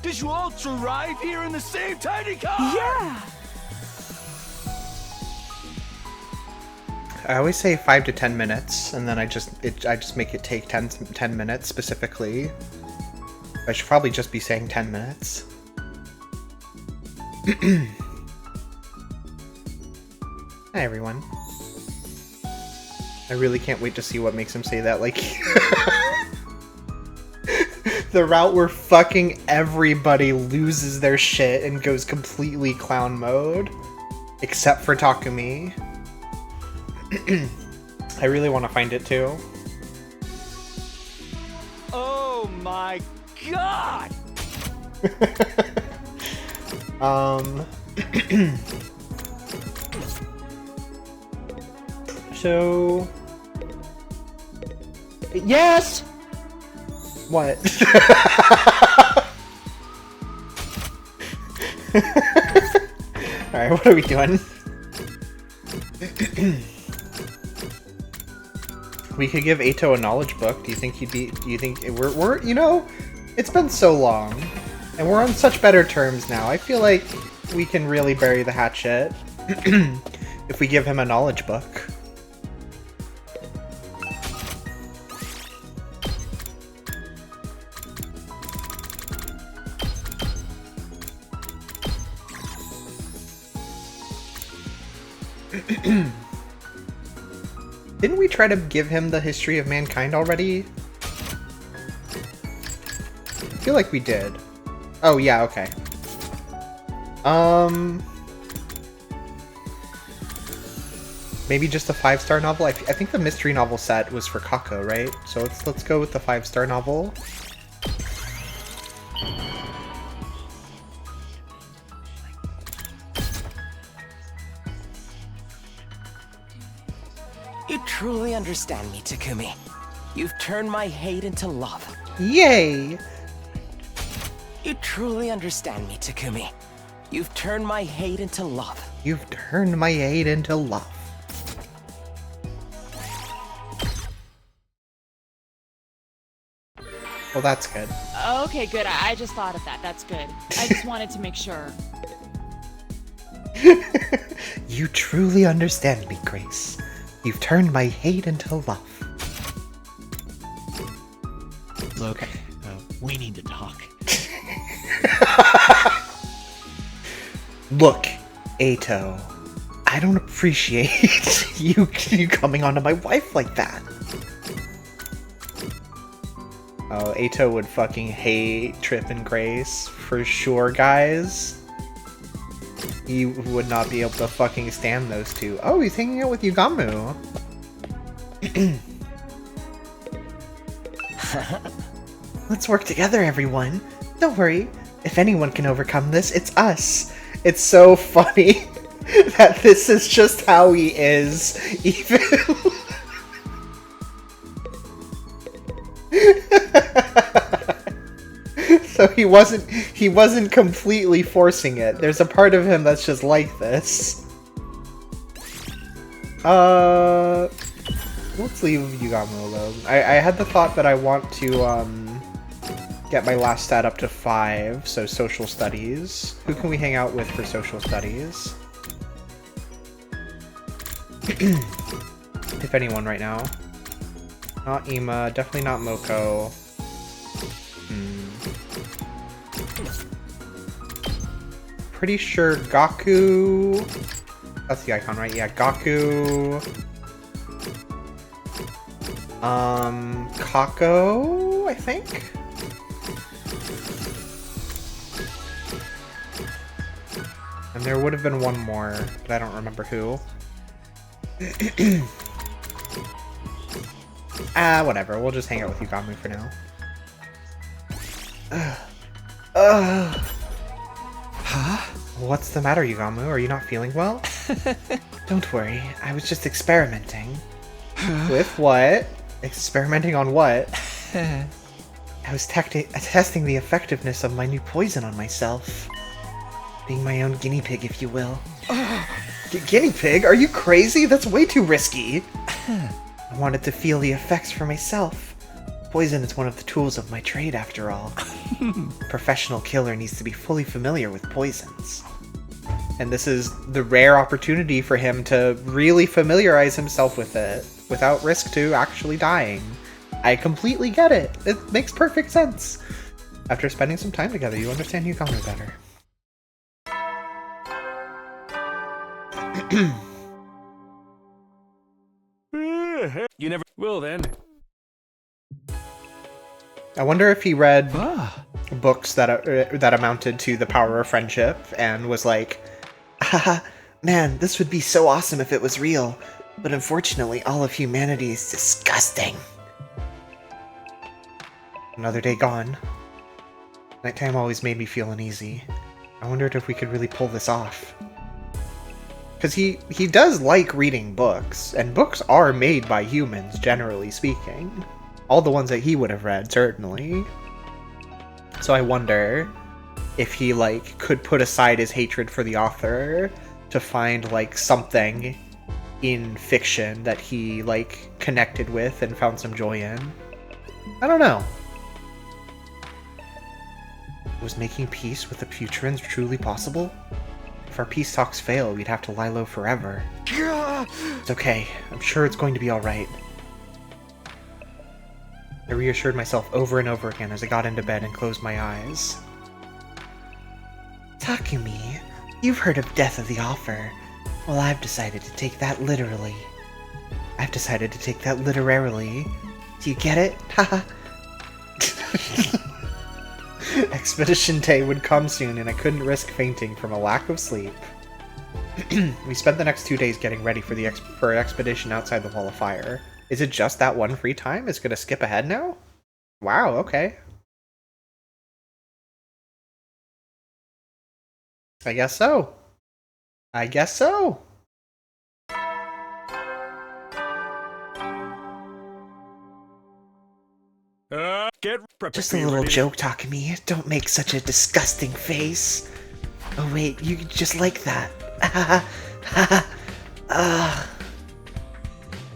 Did you all arrive here in the same tiny car? Yeah! I always say 5 to 10 minutes, and then I just make it take 10 minutes specifically. I should probably just be saying 10 minutes. Hi everyone. I really can't wait to see what makes him say that, like... The route where fucking everybody loses their shit and goes completely clown mode. Except for Takumi. I really want to find it too. Oh my god! So... Yes! What? Alright, what are we doing? We could give Ato a knowledge book. Do you think he'd be... Do you think... We're you know, it's been so long. And we're on such better terms now. I feel like we can really bury the hatchet if we give him a knowledge book. Didn't we try to give him the history of mankind already? I feel like we did. Oh, yeah, okay. Maybe just a 5-star novel? I think the mystery novel set was for Kako, right? So let's go with the 5-star novel. You truly understand me, Takumi. You've turned my hate into love. Yay! You truly understand me, Takumi. You've turned my hate into love. You've turned my hate into love. Well, that's good. Okay, good. I just thought of that. That's good. I just wanted to make sure. You truly understand me, Grace. You've turned my hate into love. Look, we need to talk. Look, Ato, I don't appreciate you coming onto my wife like that. Oh, Ato would fucking hate Trip and Grace, for sure, guys. He would not be able to fucking stand those two. Oh, he's hanging out with Yugamu. Let's work together, everyone. Don't worry. If anyone can overcome this, it's us. It's so funny that this is just how he is, even. So he wasn't completely forcing it. There's a part of him that's just like this. Let's leave Yugamu alone. I had the thought that I want to get my last stat up to 5, so social studies. Who can we hang out with for social studies? If anyone right now. Not Ima, definitely not Moko. Pretty sure Gaku... That's the icon, right? Yeah, Gaku... Kako, I think? And there would have been one more, but I don't remember who. Whatever, we'll just hang out with Yugamu for now. Huh? What's the matter, Yugamu? Are you not feeling well? Don't worry, I was just experimenting. With what? Experimenting on what? I was testing the effectiveness of my new poison on myself. Being my own guinea pig, if you will. Guinea pig? Are you crazy? That's way too risky. I wanted to feel the effects for myself. Poison is one of the tools of my trade, after all. A professional killer needs to be fully familiar with poisons. And this is the rare opportunity for him to really familiarize himself with it without risk to actually dying. I completely get it. It makes perfect sense. After spending some time together, you understand Yukano better. You never will then. I wonder if he read books that amounted to the power of friendship and was like, haha, man, this would be so awesome if it was real. But unfortunately, all of humanity is disgusting. Another day gone. Nighttime always made me feel uneasy. I wondered if we could really pull this off. Because he does like reading books, and books are made by humans, generally speaking. All the ones that he would have read, certainly. So I wonder if he, like, could put aside his hatred for the author to find, like, something in fiction that he, like, connected with and found some joy in. I don't know. Was making peace with the Putrins truly possible? If our peace talks fail, we'd have to lie low forever. It's okay. I'm sure it's going to be alright. I reassured myself over and over again as I got into bed and closed my eyes. Takumi, you've heard of Death of the Offer. Well, I've decided to take that literally. I've decided to take that literarily. Do you get it? Haha. Expedition day would come soon, and I couldn't risk fainting from a lack of sleep. We spent the next 2 days getting ready for our expedition outside the Wall of Fire. Is it just that one free time? It's gonna skip ahead now? Wow, okay. I guess so. I guess so. Get just a little joke, Takumi. Don't make such a disgusting face. Oh wait, you just like that.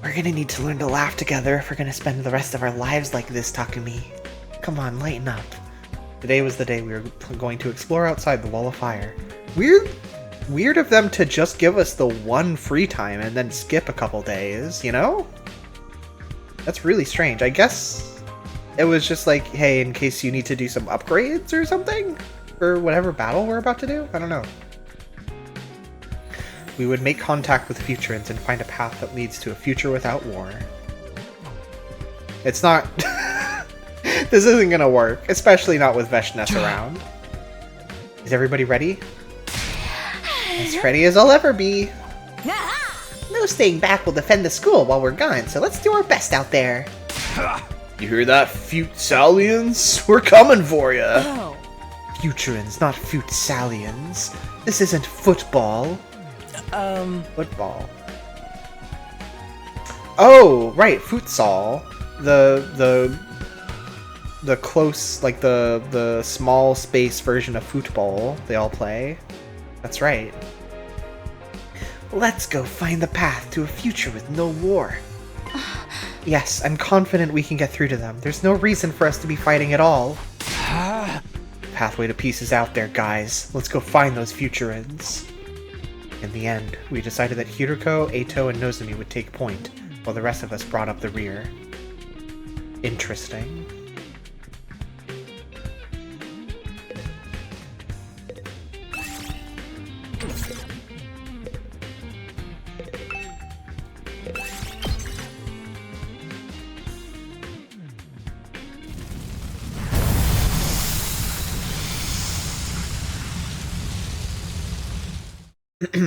We're gonna need to learn to laugh together if we're gonna spend the rest of our lives like this, Takumi. Come on, lighten up. Today was the day we were going to explore outside the Wall of Fire. Weird of them to just give us the one free time and then skip a couple days, you know? That's really strange. I guess it was just like, hey, in case you need to do some upgrades or something? For whatever battle we're about to do? I don't know. We would make contact with Futurins and find a path that leads to a future without war. It's not... This isn't gonna work, especially not with Veshness around. Is everybody ready? As ready as I'll ever be. No staying back will defend the school while we're gone, so let's do our best out there. You hear that, Futsalians? We're coming for ya! Oh. Futurins, not Futsalians. This isn't football. Football. Oh, right, futsal. The close, like the small space version of football they all play. That's right. Let's go find the path to a future with no war. Yes, I'm confident we can get through to them. There's no reason for us to be fighting at all. Pathway to peace is out there, guys. Let's go find those Futurins. In the end, we decided that Hiruko, Eito, and Nozomi would take point, while the rest of us brought up the rear. Interesting.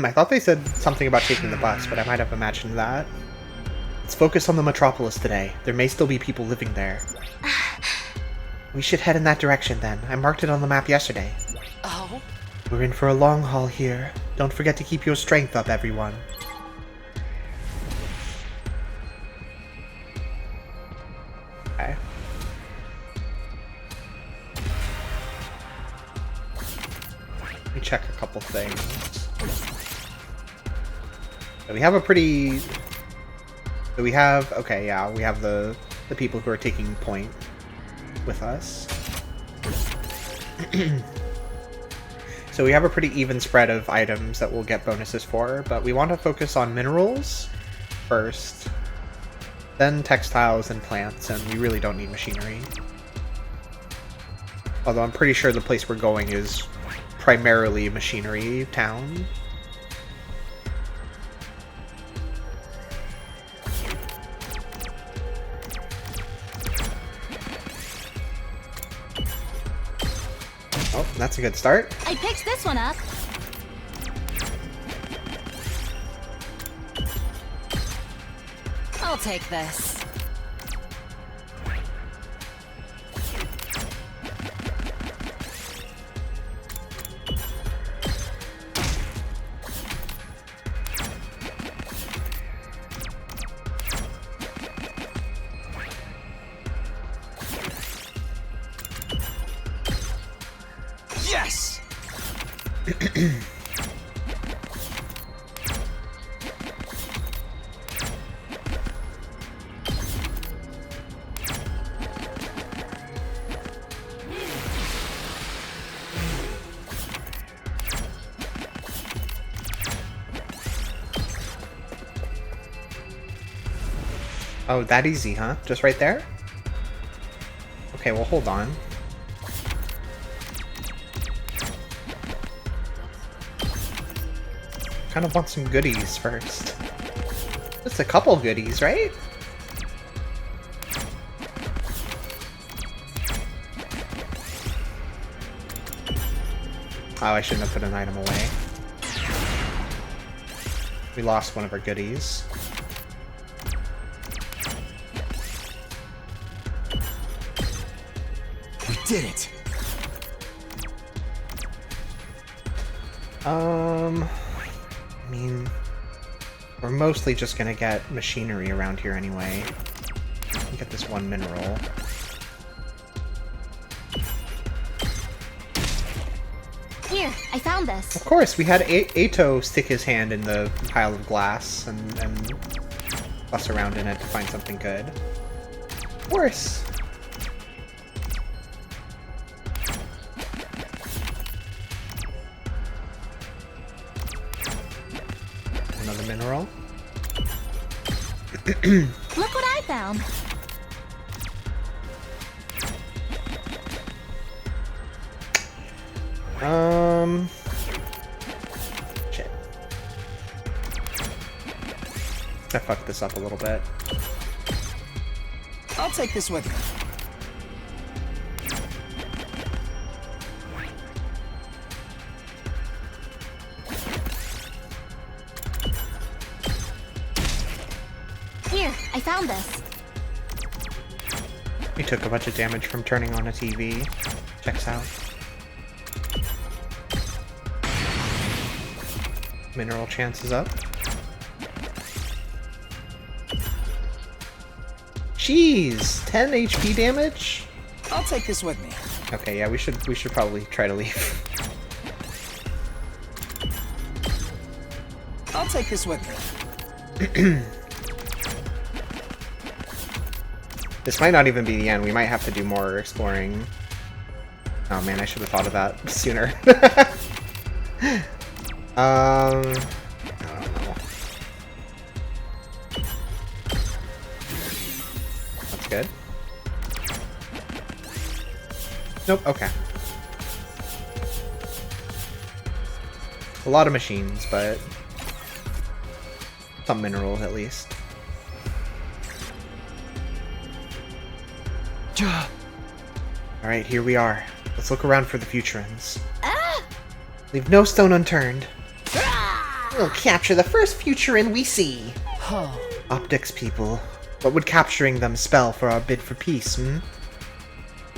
I thought they said something about taking the bus, but I might have imagined that. Let's focus on the metropolis today. There may still be people living there. We should head in that direction then. I marked it on the map yesterday. Oh? We're in for a long haul here. Don't forget to keep your strength up, everyone. Okay. Let me check a couple things. So we have a pretty So we have, okay, yeah, we have the people who are taking point with us. So we have a pretty even spread of items that we'll get bonuses for, but we want to focus on minerals first, then textiles and plants, and we really don't need machinery. Although I'm pretty sure the place we're going is primarily machinery town. Oh, that's a good start. I picked this one up. I'll take this. Yes! Oh, that easy, huh? Just right there? Okay, well, hold on. Kind of want some goodies first. Just a couple goodies, right? Oh, I shouldn't have put an item away. We lost one of our goodies. We did it! I mean, we're mostly just gonna get machinery around here anyway. Get this one mineral. Here, I found this. Of course, we had Ato stick his hand in the pile of glass and fuss around in it to find something good. Of course. Another mineral. Look what I found. Shit. I fucked this up a little bit. I'll take this with me. Here, I found this. We took a bunch of damage from turning on a TV. Checks out. Mineral chances up. Jeez, 10 HP damage? I'll take this with me. Okay, yeah, we should probably try to leave. I'll take this with me. This might not even be the end. We might have to do more exploring. Oh man, I should have thought of that sooner. I don't know. That's good. Nope, okay. A lot of machines, but some minerals at least. Alright, here we are. Let's look around for the Futurans. Leave no stone unturned. We'll capture the first Futuran we see. Optics people. What would capturing them spell for our bid for peace, hmm?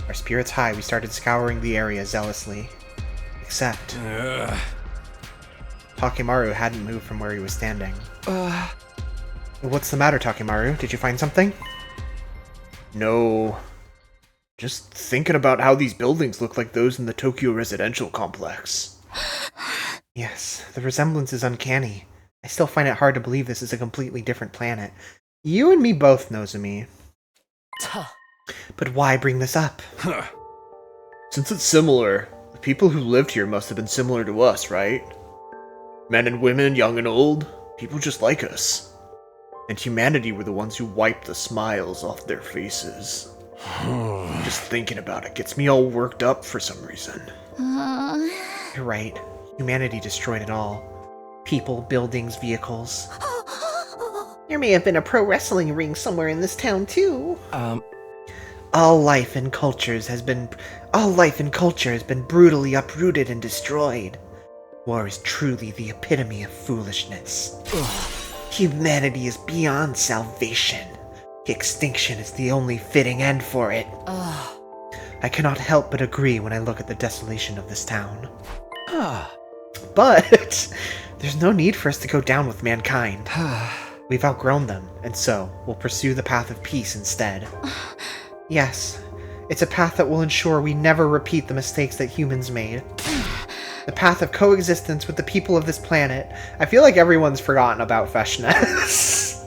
Our spirits high, we started scouring the area zealously. Except... Takimaru hadn't moved from where he was standing. What's the matter, Takimaru? Did you find something? No. Just thinking about how these buildings look like those in the Tokyo residential complex. Yes, the resemblance is uncanny. I still find it hard to believe this is a completely different planet. You and me both, Nozomi. But why bring this up? Since it's similar, the people who lived here must have been similar to us, right? Men and women, young and old, people just like us. And humanity were the ones who wiped the smiles off their faces. Just thinking about it gets me all worked up for some reason. You're right. Humanity destroyed it all. People, buildings, vehicles. There may have been a pro wrestling ring somewhere in this town, too. All life and culture has been brutally uprooted and destroyed. War is truly the epitome of foolishness. Humanity is beyond salvation. Extinction is the only fitting end for it. I cannot help but agree when I look at the desolation of this town. But there's no need for us to go down with mankind. We've outgrown them, and so we'll pursue the path of peace instead. Yes, it's a path that will ensure we never repeat the mistakes that humans made. The path of coexistence with the people of this planet. I feel like everyone's forgotten about Feshness.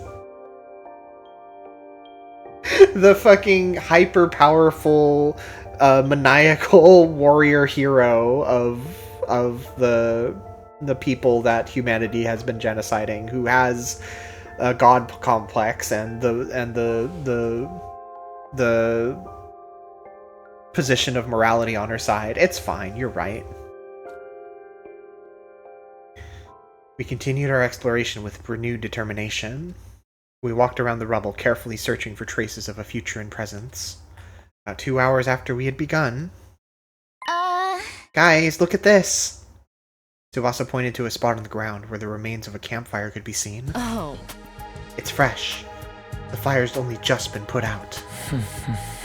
The fucking hyper-powerful, maniacal warrior hero of the people that humanity has been genociding, who has a god complex and the position of morality on her side. It's fine, you're right. We continued our exploration with renewed determination. We walked around the rubble, carefully searching for traces of a Futuran presence. About 2 hours after we had begun... Guys, look at this! Tsubasa pointed to a spot on the ground where the remains of a campfire could be seen. Oh. It's fresh. The fire's only just been put out.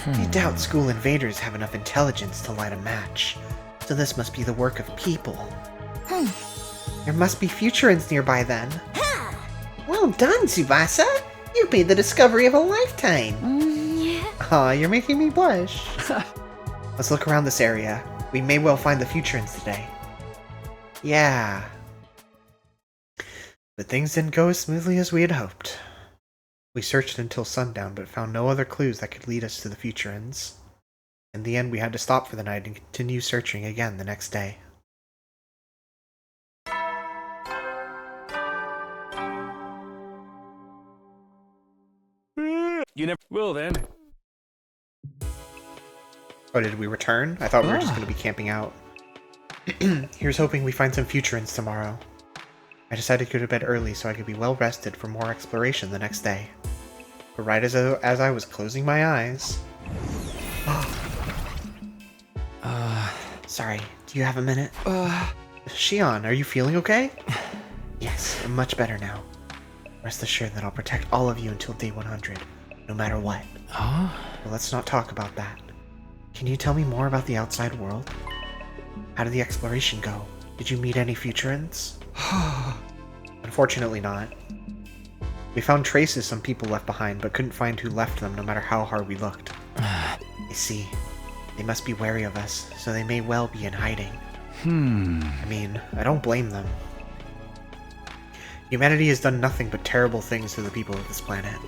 I doubt school invaders have enough intelligence to light a match, so this must be the work of people. There must be Futurans nearby then. Well done, Tsubasa! You made the discovery of a lifetime! Aw, you're making me blush. Let's look around this area. We may well find the Futurans today. Yeah. But things didn't go as smoothly as we had hoped. We searched until sundown, but found no other clues that could lead us to the Futurans. In the end, we had to stop for the night and continue searching again the next day. You never will then. Oh, did we return? I thought we were just going to be camping out. Here's hoping we find some Futurans tomorrow. I decided to go to bed early so I could be well rested for more exploration the next day. But right as I was closing my eyes... Sorry, do you have a minute? Shion, are you feeling okay? Yes, I'm much better now. Rest assured that I'll protect all of you until day 100, no matter what. But let's not talk about that. Can you tell me more about the outside world? How did the exploration go? Did you meet any Futurans? Unfortunately not. We found traces some people left behind, but couldn't find who left them no matter how hard we looked. I see. They must be wary of us, so they may well be in hiding. I mean, I don't blame them. Humanity has done nothing but terrible things to the people of this planet.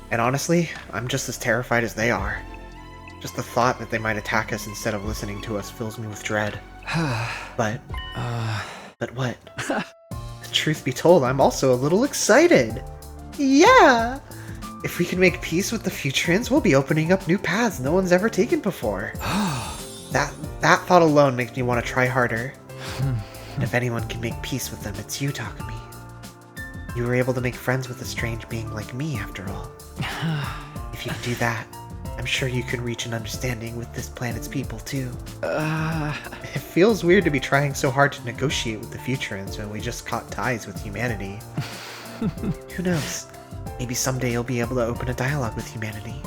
And honestly, I'm just as terrified as they are. Just the thought that they might attack us instead of listening to us fills me with dread. But what? Truth be told, I'm also a little excited. Yeah! If we can make peace with the Futurans, we'll be opening up new paths no one's ever taken before. That thought alone makes me want to try harder. And if anyone can make peace with them, it's you, Takumi. You were able to make friends with a strange being like me, after all. If you can do that, I'm sure you can reach an understanding with this planet's people, too. It feels weird to be trying so hard to negotiate with the Futurans when we just caught ties with humanity. Who knows? Maybe someday you'll be able to open a dialogue with humanity.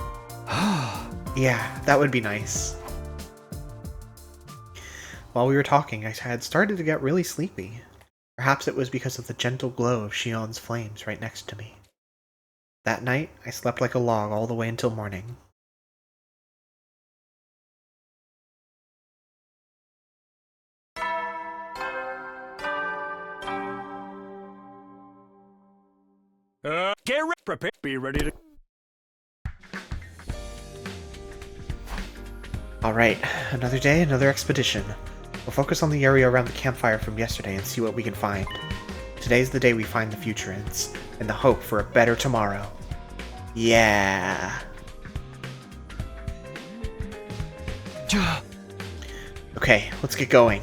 Yeah, that would be nice. While we were talking, I had started to get really sleepy. Perhaps it was because of the gentle glow of Shion's flames right next to me. That night, I slept like a log all the way until morning. Get ready, prepare, be ready to... Alright, another day, another expedition. We'll focus on the area around the campfire from yesterday and see what we can find. Today's the day we find the Futurans, and the hope for a better tomorrow. Yeah. Okay, let's get going.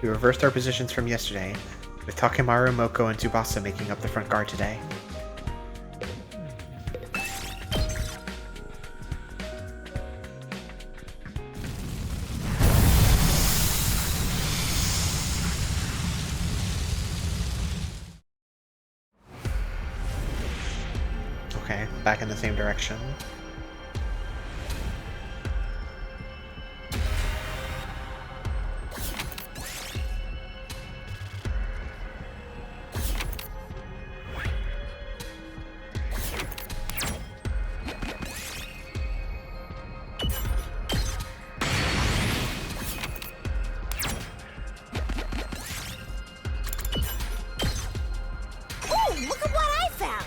We reversed our positions from yesterday, with Takemaru, Moko, and Tsubasa making up the front guard today. Okay, back in the same direction. Oh, look at what I found!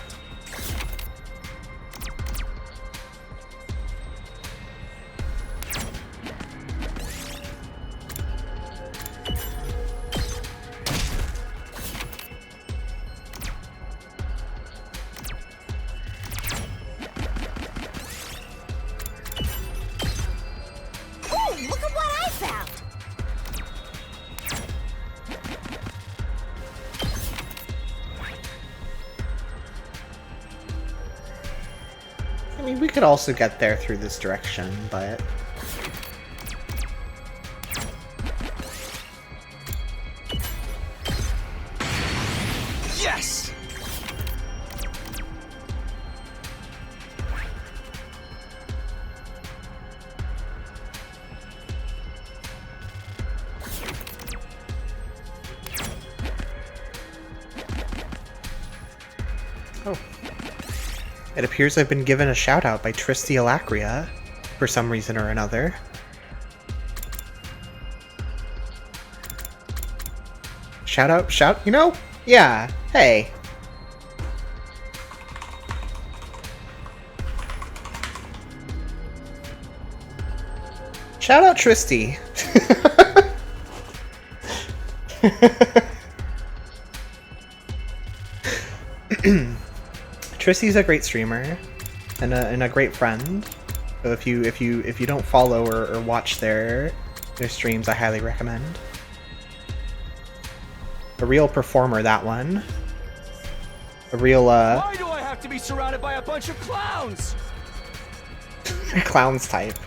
Oh, look at what I found! I mean, we could also get there through this direction, but... Yes! Oh. It appears I've been given a shout-out by Tristy Alacria, for some reason or another. Shout, you know? Yeah, hey. Shout out Tristy. Tristy's a great streamer and a great friend. So if you don't follow or watch their streams, I highly recommend. A real performer, that one. A real Why do I have to be surrounded by a bunch of clowns? clowns type.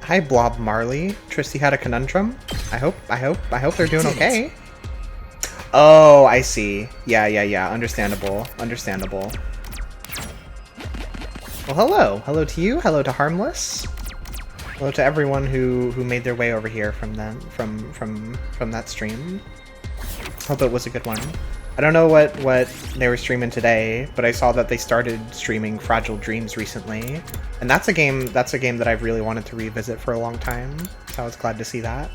Hi, Blob Marley. Tristy had a conundrum. I hope they're doing okay. Oh, I see. Yeah. Understandable. Well, hello. Hello to you. Hello to Harmless. Hello to everyone who made their way over here from that stream. Hope it was a good one. I don't know what they were streaming today, but I saw that they started streaming Fragile Dreams recently, and that's a game that I've really wanted to revisit for a long time. So I was glad to see that.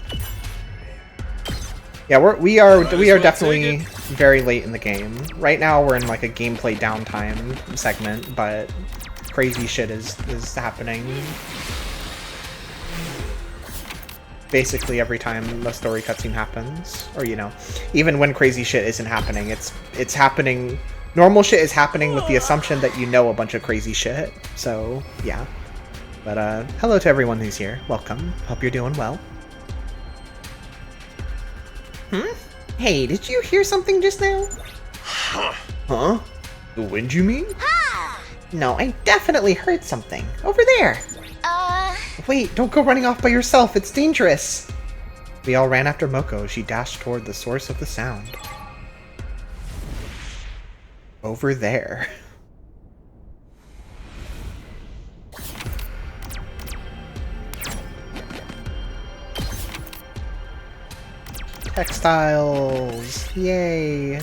Yeah, we are definitely very late in the game. Right now we're in like a gameplay downtime segment, but crazy shit is happening. Basically every time a story cutscene happens, or you know, even when crazy shit isn't happening, it's happening. Normal shit is happening with the assumption that you know a bunch of crazy shit. So yeah, but hello to everyone who's here. Welcome. Hope you're doing well. Hey, did you hear something just now? Huh? The wind, you mean? No, I definitely heard something over there. Wait, don't go running off by yourself, it's dangerous! We all ran after Moko as she dashed toward the source of the sound. Over there. Textiles! Yay!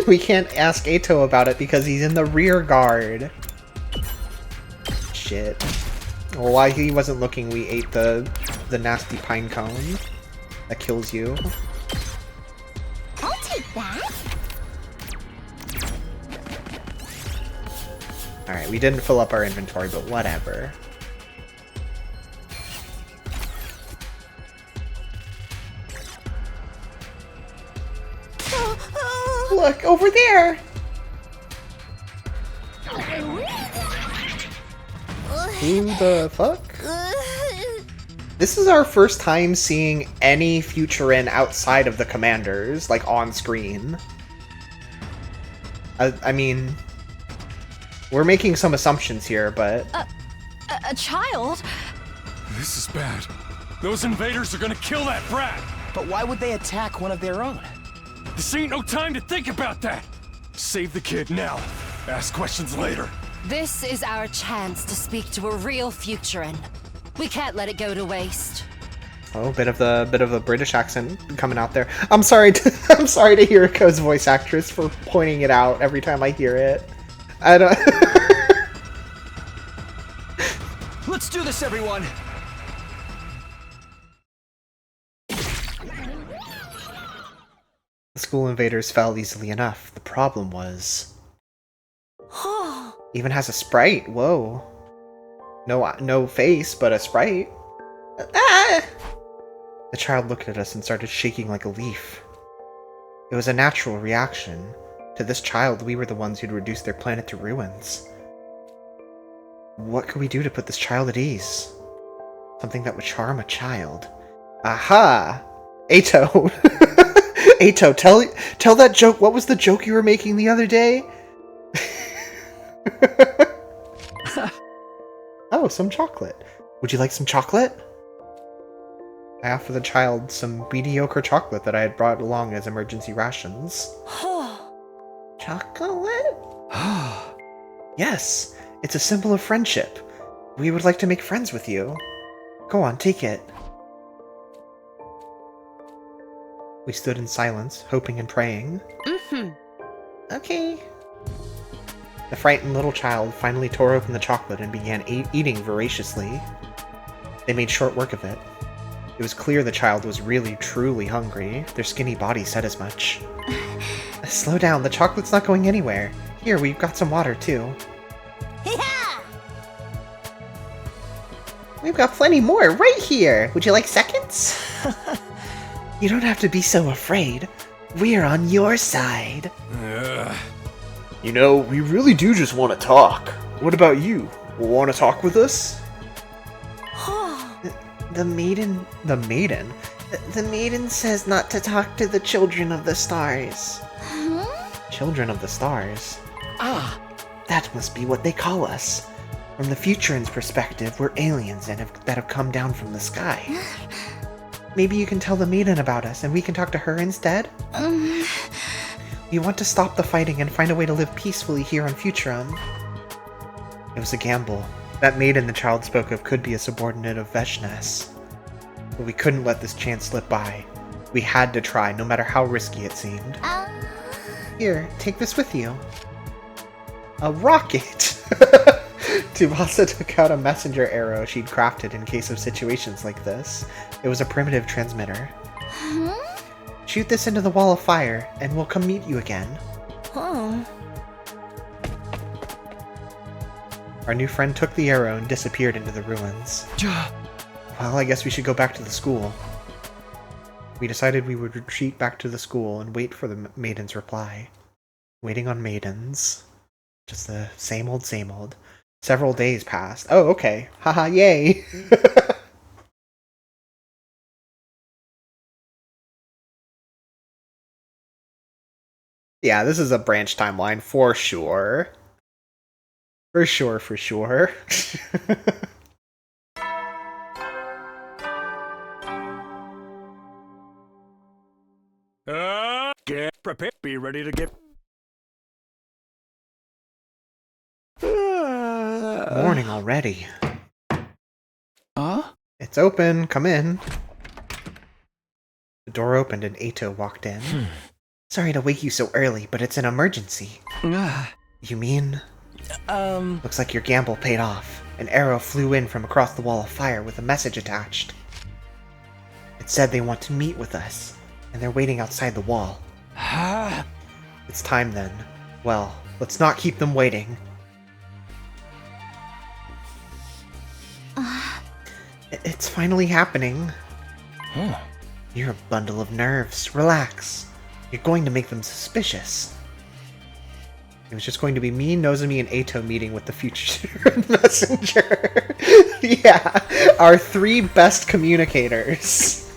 We can't ask Eito about it because he's in the rear guard. Shit. Well, while he wasn't looking, we ate the nasty pine cone that kills you. I'll take that. Alright, we didn't fill up our inventory, but whatever. Look, over there! Who the fuck? This is our first time seeing any Futurin outside of the commanders, like, on screen. I mean... We're making some assumptions here, but... A child? This is bad. Those invaders are gonna kill that brat! But why would they attack one of their own? This ain't no time to think about that! Save the kid now. Ask questions later. This is our chance to speak to a real Futurin. We can't let it go to waste. Oh, bit of a British accent coming out there. I'm sorry to Hiriko's voice actress for pointing it out every time I hear it. I don't. Let's do this, everyone. The school invaders fell easily enough. The problem was... Even has a sprite. Whoa. No face, but a sprite. Ah! The child looked at us and started shaking like a leaf. It was a natural reaction. To this child, we were the ones who'd reduced their planet to ruins. What could we do to put this child at ease? Something that would charm a child. Aha! Eito! Eito, tell that joke. What was the joke you were making the other day? Oh, some chocolate. Would you like some chocolate? I offered the child some mediocre chocolate that I had brought along as emergency rations. Chocolate? Yes, it's a symbol of friendship. We would like to make friends with you. Go on, take it. We stood in silence, hoping and praying. Okay. The frightened little child finally tore open the chocolate and began eating voraciously. They made short work of it. It was clear the child was really, truly hungry. Their skinny body said as much. Slow down, the chocolate's not going anywhere. Here, we've got some water, too. We've got plenty more, right here! Would you like seconds? You don't have to be so afraid. We're on your side. You know, we really do just want to talk. What about you? Want to talk with us? The maiden... The maiden? The maiden says not to talk to the children of the stars. Children of the stars? Ah, that must be what they call us. From the Futurin's perspective, we're aliens that have come down from the sky. Maybe you can tell the maiden about us and we can talk to her instead? We want to stop the fighting and find a way to live peacefully here on Futurum. It was a gamble. That maiden the child spoke of could be a subordinate of Veshnes. But we couldn't let this chance slip by. We had to try, no matter how risky it seemed. Here, take this with you. A rocket! Tsubasa took out a messenger arrow she'd crafted in case of situations like this. It was a primitive transmitter. Shoot this into the wall of fire, and we'll come meet you again. Our new friend took the arrow and disappeared into the ruins. Well, I guess we should go back to the school. We decided we would retreat back to the school and wait for the maiden's reply. Waiting on maidens. Just the same old, same old. Several days passed. Oh, okay. Haha, yay! Yeah, this is a branch timeline for sure. For sure, for sure. Get prepared. Be ready to get... Morning already. Huh? It's open. Come in. The door opened and Ato walked in. Sorry to wake you so early, but it's an emergency. You mean? Looks like your gamble paid off. An arrow flew in from across the wall of fire with a message attached. It said they want to meet with us, and they're waiting outside the wall. It's time then. Well, let's not keep them waiting. It's finally happening. You're a bundle of nerves. Relax. You're going to make them suspicious. It was just going to be me, Nozomi, and Ato meeting with the future messenger. Yeah, our 3 best communicators.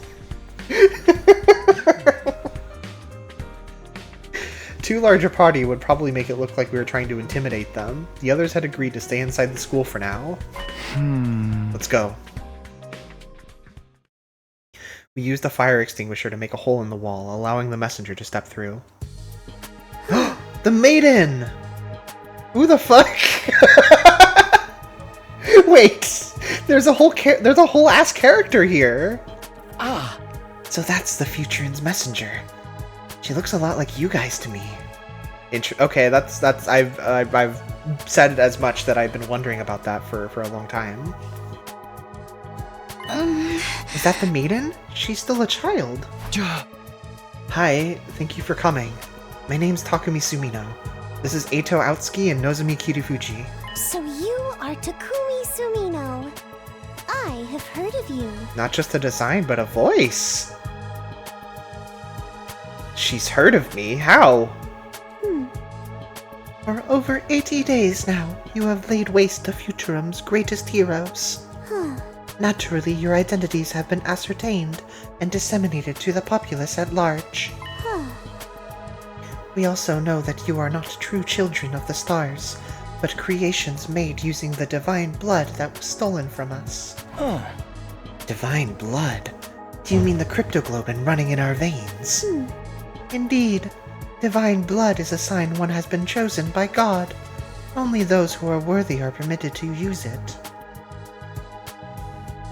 Too large a party would probably make it look like we were trying to intimidate them. The others had agreed to stay inside the school for now. Let's go. We used a fire extinguisher to make a hole in the wall, allowing the messenger to step through. The maiden! Who the fuck? Wait, there's a whole ass character here. So that's the Futurin's messenger. She looks a lot like you guys to me. Okay, that's I've said as much that I've been wondering about that for a long time. Is that the maiden? She's still a child. Hi, thank you for coming. My name's Takumi Sumino. This is Ato Aotsuki and Nozomi Kirifuji. So you are Takumi Sumino. I have heard of you. Not just a design, but a voice. She's heard of me? How? For over 80 days now, you have laid waste to Futurum's greatest heroes. Naturally, your identities have been ascertained and disseminated to the populace at large. We also know that you are not true children of the stars, but creations made using the divine blood that was stolen from us. Divine blood? Do you mean the cryptoglobin running in our veins? Indeed. Divine blood is a sign one has been chosen by God. Only those who are worthy are permitted to use it.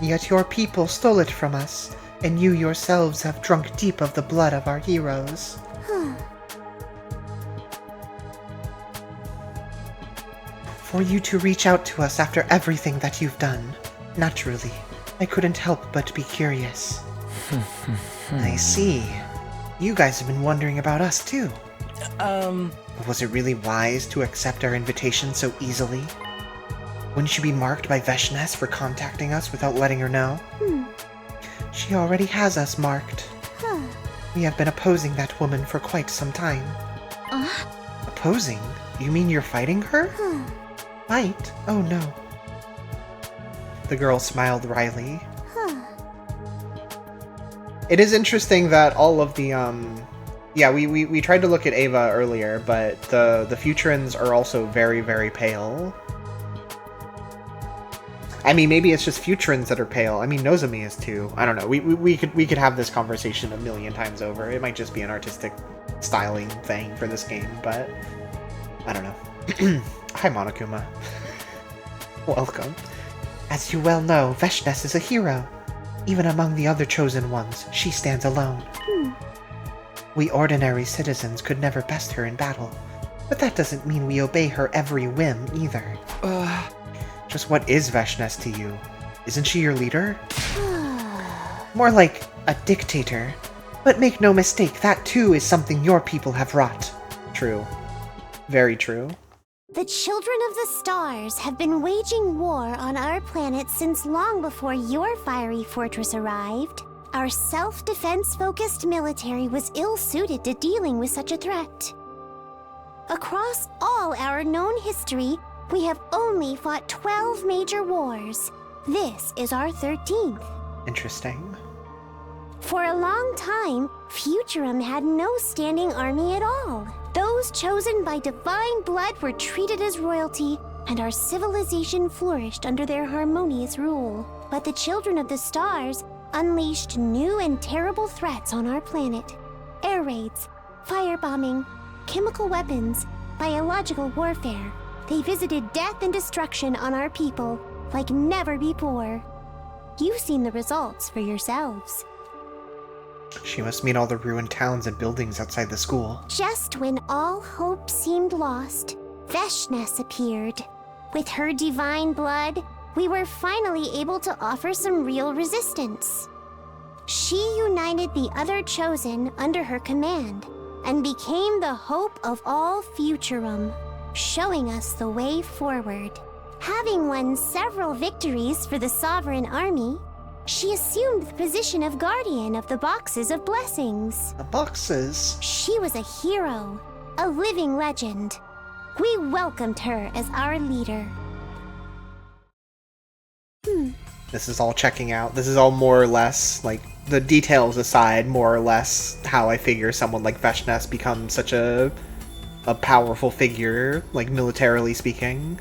Yet your people stole it from us, and you yourselves have drunk deep of the blood of our heroes. For you to reach out to us after everything that you've done, naturally, I couldn't help but be curious. I see. You guys have been wondering about us too. Was it really wise to accept our invitation so easily? Wouldn't you be marked by Veshnes for contacting us without letting her know? She already has us marked. We have been opposing that woman for quite some time. Opposing? You mean you're fighting her? Fight? Oh no. The girl smiled wryly. It is interesting that all of the, yeah, we tried to look at Ava earlier, but the Futurins are also very, very pale. I mean, maybe it's just Futurins that are pale. I mean, Nozomi is too. I don't know. We could have this conversation a million times over. It might just be an artistic styling thing for this game, but I don't know. Hi, Monokuma. Welcome. As you well know, Veshnes is a hero. Even among the other chosen ones, she stands alone. We ordinary citizens could never best her in battle, but that doesn't mean we obey her every whim either. Just what is Veshnes to you? Isn't she your leader? More like a dictator. But make no mistake, that too is something your people have wrought. True. Very true. The children of the stars have been waging war on our planet since long before your fiery fortress arrived. Our self-defense focused military was ill-suited to dealing with such a threat. Across all our known history, we have only fought 12 major wars. This is our 13th. Interesting. For a long time, Futurum had no standing army at all. Those chosen by divine blood were treated as royalty, and our civilization flourished under their harmonious rule. But the children of the stars unleashed new and terrible threats on our planet. Air raids, firebombing, chemical weapons, biological warfare. They visited death and destruction on our people like never before. You've seen the results for yourselves. She must mean all the ruined towns and buildings outside the school. Just when all hope seemed lost, Veshness appeared. With her divine blood, we were finally able to offer some real resistance. She united the other Chosen under her command and became the hope of all Futurum, showing us the way forward. Having won several victories for the Sovereign Army, she assumed the position of Guardian of the Boxes of Blessings. The Boxes? She was a hero, a living legend. We welcomed her as our leader. This is all checking out. This is all more or less, like, the details aside, more or less how I figure someone like Veshness becomes such a powerful figure, like, militarily speaking.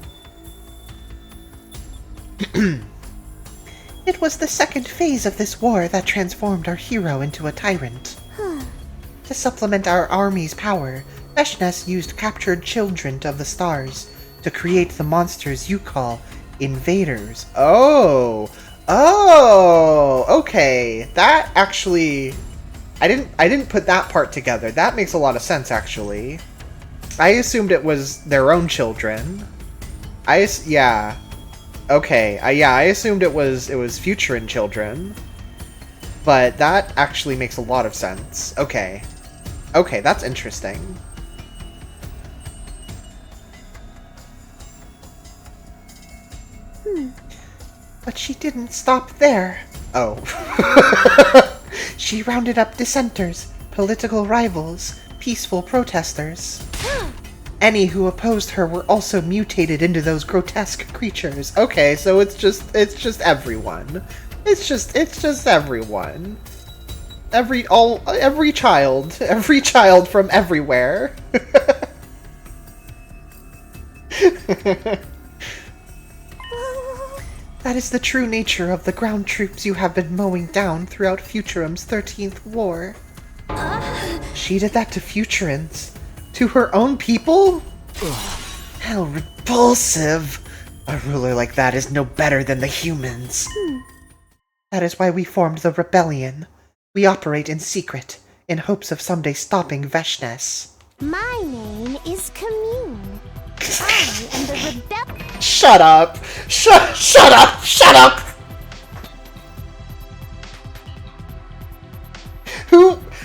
It was the second phase of this war that transformed our hero into a tyrant. To supplement our army's power, Veshness used captured children of the stars to create the monsters you call invaders. Oh, okay. That actually, I didn't put that part together. That makes a lot of sense, actually. I assumed it was their own children. Yeah. Okay, I assumed it was Futurin children, but that actually makes a lot of sense. Okay, that's interesting. But she didn't stop there. Oh. She rounded up dissenters, political rivals, peaceful protesters. Any who opposed her were also mutated into those grotesque creatures. Okay, so it's just everyone. It's just everyone. Every child from everywhere. That is the true nature of the ground troops you have been mowing down throughout Futurum's 13th war. She did that to Futurans? To her own people? How repulsive! A ruler like that is no better than the humans. That is why we formed the Rebellion. We operate in secret, in hopes of someday stopping Veshness. My name is Commune. I am the rebel. Shut up! Shut up!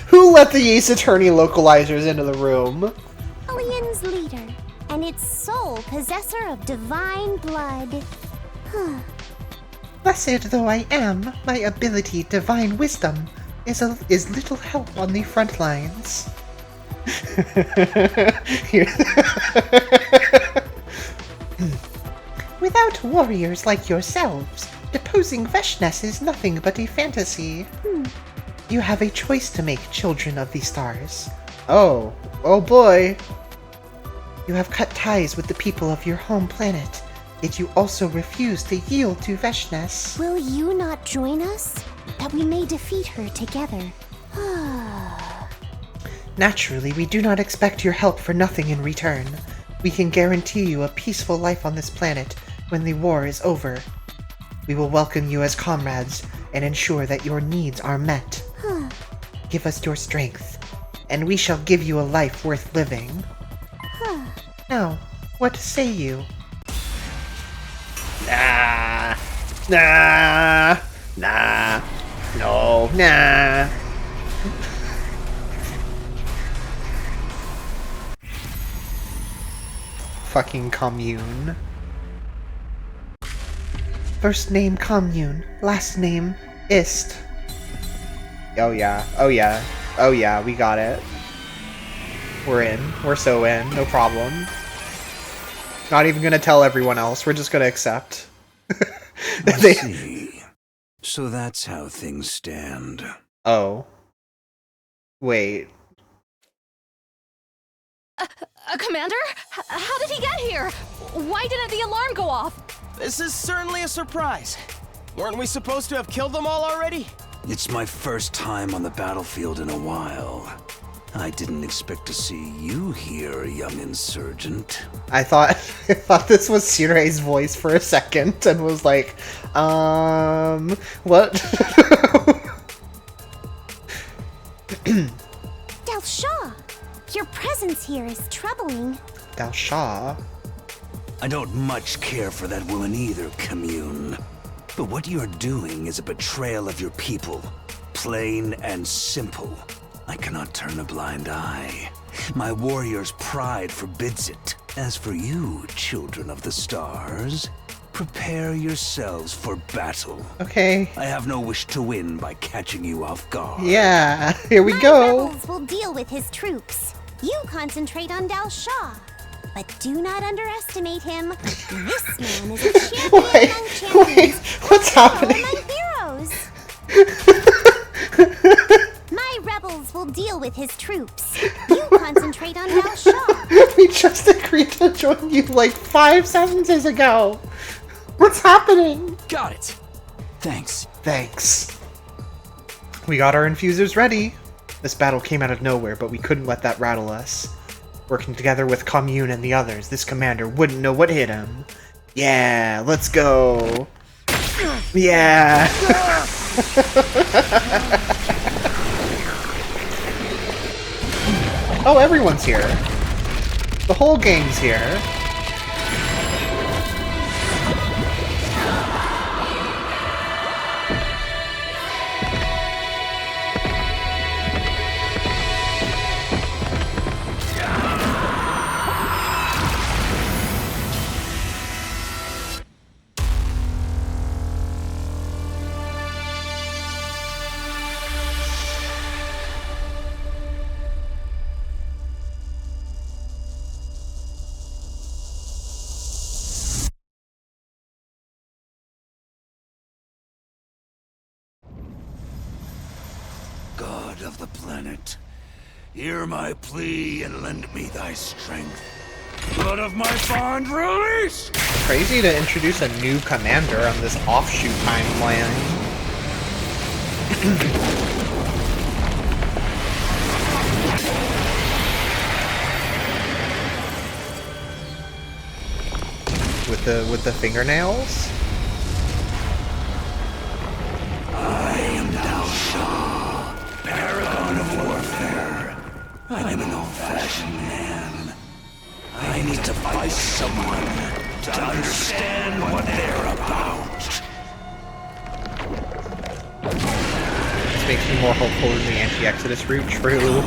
Who let the Ace Attorney localizers into the room? Rebellion's leader, and its sole possessor of divine blood. Blessed though I am, my ability, Divine Wisdom, is little help on the front lines. Without warriors like yourselves, deposing Veshness is nothing but a fantasy. You have a choice to make, children of the stars. Oh boy. You have cut ties with the people of your home planet, yet you also refuse to yield to Veshness. Will you not join us, that we may defeat her together? Naturally, we do not expect your help for nothing in return. We can guarantee you a peaceful life on this planet when the war is over. We will welcome you as comrades and ensure that your needs are met. Give us your strength, and we shall give you a life worth living. Now, what say you? Nah. No. Nah. Fucking Commune. First name Commune, last name Ist. Oh yeah, we got it. We're in. We're so in. No problem. Not even gonna tell everyone else. We're just gonna accept. I see. So that's how things stand. Oh. Wait. Commander? How did he get here? Why didn't the alarm go off? This is certainly a surprise. Weren't we supposed to have killed them all already? It's my first time on the battlefield in a while. I didn't expect to see you here, young insurgent. I thought this was Sirei's voice for a second and was like, what? Del Shaw, your presence here is troubling. Del Shaw? I don't much care for that woman either, Commune. But what you're doing is a betrayal of your people. Plain and simple. I cannot turn a blind eye. My warrior's pride forbids it. As for you, children of the stars, prepare yourselves for battle. Okay. I have no wish to win by catching you off guard. Yeah, here we My go. rebels will deal with his troops. You concentrate on Del Shaw. But do not underestimate him. This man is a champion among champions. What's happening? Among heroes. My rebels will deal with his troops. You concentrate on Del Shaw. We just agreed to join you like 5 sentences ago. What's happening? Got it. Thanks. Thanks. We got our infusers ready. This battle came out of nowhere, but we couldn't let that rattle us. Working together with Commune and the others, this commander wouldn't know what hit him. Yeah, let's go. Yeah. Oh, everyone's here. The whole gang's here. God of the planet, hear my plea and lend me thy strength. Blood of my bond, release! Crazy to introduce a new commander on this offshoot timeline. with the fingernails? I am Del Shaw, paragon of warfare. I am an old-fashioned man. I need to fight someone to understand what they're about. This makes me more hopeful than the anti-Exodus route, true.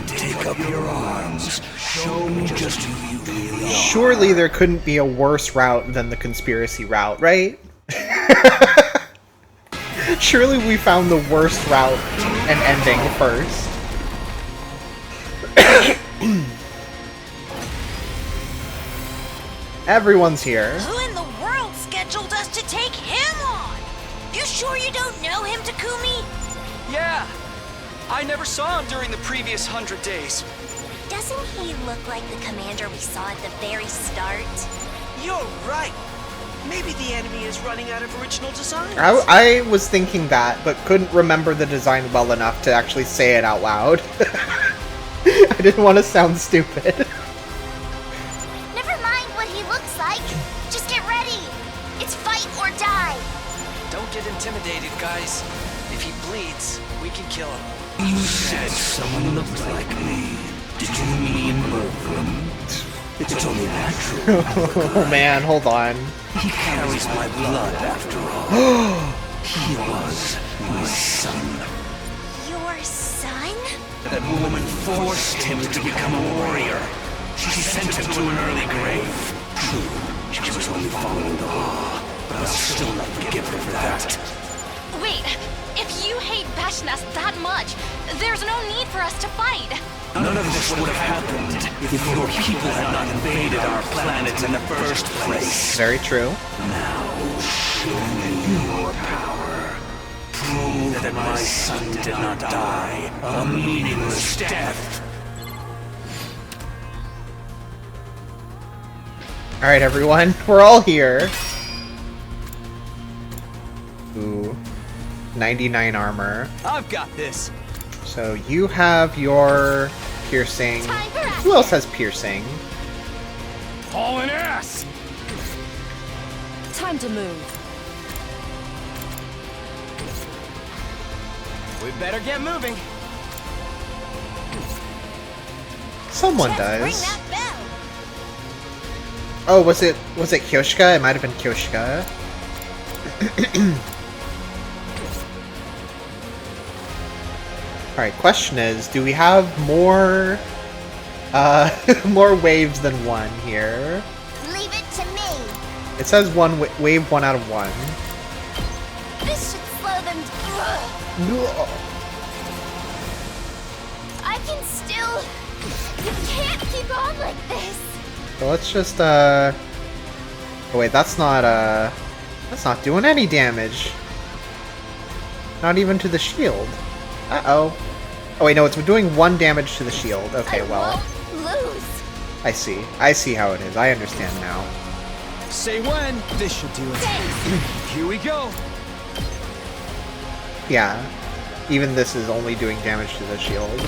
Take up your arms. Show me just who you really are. Surely there couldn't be a worse route than the conspiracy route, right? Surely we found the worst route and ending first. Everyone's here. Who in the world scheduled us to take him on? You sure you don't know him, Takumi? Yeah. I never saw him during the previous 100 days. Doesn't he look like the commander we saw at the very start? You're right. Maybe the enemy is running out of original designs. I was thinking that, but couldn't remember the design well enough to actually say it out loud. I didn't want to sound stupid. Never mind what he looks like. Just get ready. It's fight or die. Don't get intimidated, guys. If he bleeds, we can kill him. You said someone looked like me. Did you mean Bergrim? It's only natural. Oh man, hold on. He carries my blood after all. He was my son. Your son? That woman forced him to become a warrior. She sent him to an early grave. True, she was only following the law, but I'll still not forgive her for that. Wait, if you hate Bashnas that much, there's no need for us to fight. None of this would have happened if your people had not invaded our planet in the first place. Very true. Now, show me your power. Prove that my son did not die a meaningless death. Alright, everyone, we're all here. Ooh. 99 armor. I've got this. So you have your piercing. Who else has piercing? Hauling ass! Time to move. We better get moving. Someone does. Oh, was it Kyoshika? It might have been Kyoshika. Alright, question is, do we have more more waves than one here? Leave it to me. It says wave 1 out of 1. This should slow them down. I can still... You can't keep on like this. So let's just oh wait, that's not doing any damage. Not even to the shield. Uh-oh. Oh wait, no, it's doing 1 damage to the shield. Okay, well. Lose. I see. I see how it is. I understand now. Say when. This should do it. Here we go. Yeah. Even this is only doing damage to the shield.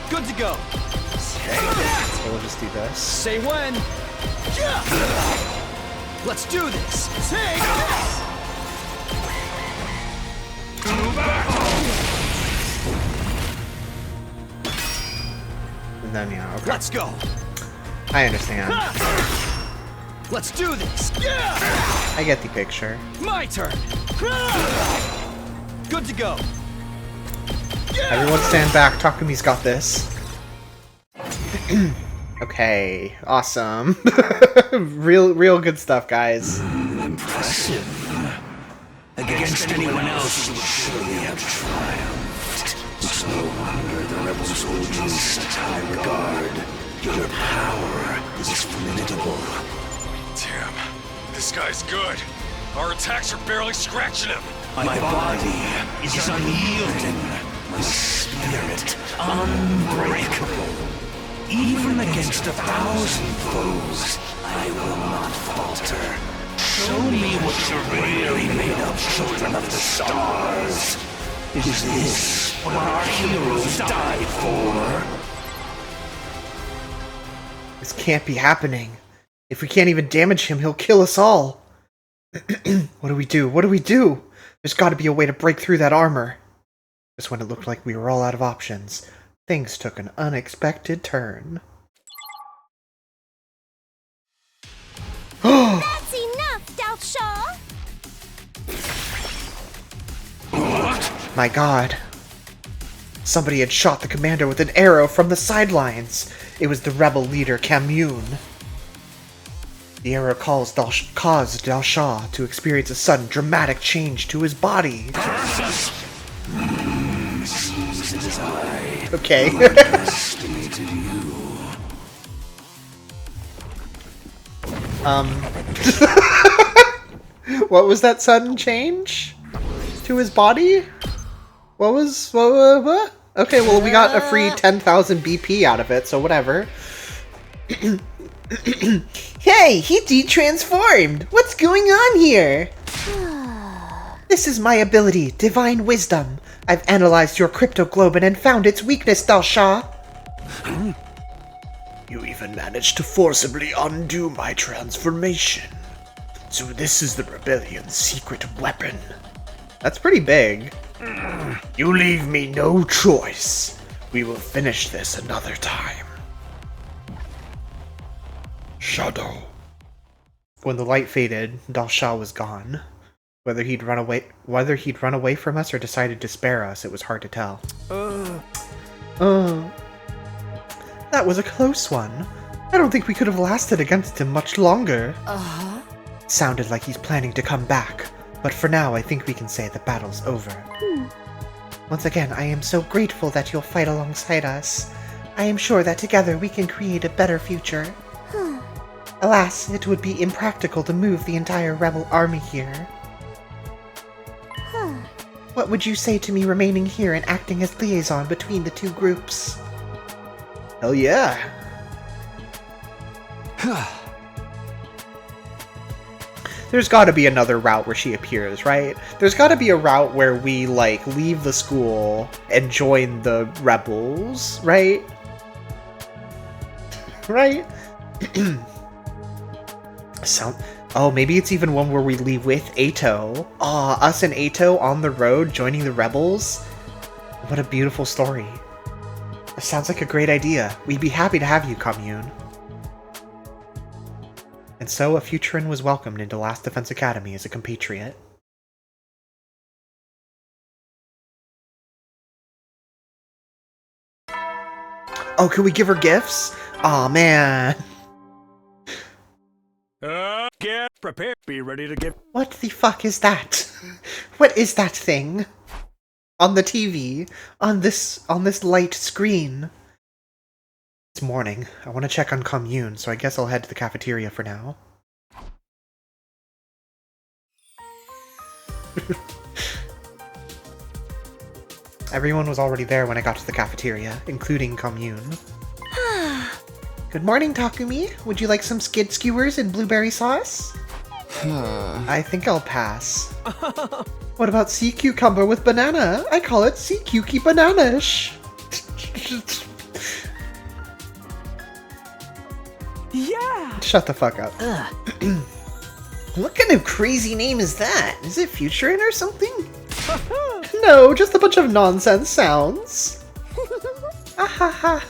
Good to go. So we'll just do this. Say when. Let's do this. Take this. And then, yeah, okay. Let's go. I understand. Let's do this. I get the picture. My turn. Good to go. Everyone stand back. Takumi's got this. Okay, awesome. real good stuff, guys. Impressive. Against anyone else, you would surely have triumphed. It's no wonder the rebels hold you in such high regard. Your power is formidable. Damn, this guy's good. Our attacks are barely scratching him. My body is unyielding. My spirit unbreakable. Even against 1,000 foes, I will not falter. Show me what you're really made of, children of the stars. Is this what our heroes died for? This can't be happening. If we can't even damage him, he'll kill us all. What do we do? What do we do? There's got to be a way to break through that armor. Just when it looked like we were all out of options, things took an unexpected turn. That's enough, Dalshaw! My god. Somebody had shot the commander with an arrow from the sidelines. It was the rebel leader, Kamune. The arrow caused Dalshaw to experience a sudden dramatic change to his body. Okay. What was that sudden change to his body? What? Okay, well, we got a free 10,000 BP out of it, so whatever. Hey, he de-transformed! What's going on here? This is my ability, Divine Wisdom. I've analyzed your cryptoglobin and found its weakness, Dalshaw. You even managed to forcibly undo my transformation. So this is the Rebellion's secret weapon. That's pretty big. You leave me no choice. We will finish this another time. Shadow. When the light faded, Dalshaw was gone. Whether he'd run away from us or decided to spare us, it was hard to tell. That was a close one. I don't think we could have lasted against him much longer. Sounded like he's planning to come back, but for now I think we can say the battle's over. Once again, I am so grateful that you'll fight alongside us. I am sure that together we can create a better future. Alas, it would be impractical to move the entire rebel army here. What would you say to me remaining here and acting as liaison between the two groups? Hell yeah. There's gotta be another route where she appears, right? There's gotta be a route where we, like, leave the school and join the rebels, right? Right? Oh, maybe it's even one where we leave with Ato. Aw, us and Ato on the road joining the rebels. What a beautiful story. Sounds like a great idea. We'd be happy to have you, Commune. And so a Futuran was welcomed into Last Defense Academy as a compatriot. Oh, can we give her gifts? Aw, man. Get prepared. Be ready to give. What the fuck is that? What is that thing? On the TV, on this light screen. It's morning. I want to check on Commune, so I guess I'll head to the cafeteria for now. Everyone was already there when I got to the cafeteria, including Commune. Good morning, Takumi. Would you like some skid skewers and blueberry sauce? I think I'll pass. What about sea cucumber with banana? I call it sea cucumber banana-ish. Yeah! Shut the fuck up. What kind of crazy name is that? Is it Futurin or something? No, just a bunch of nonsense sounds. Ahaha.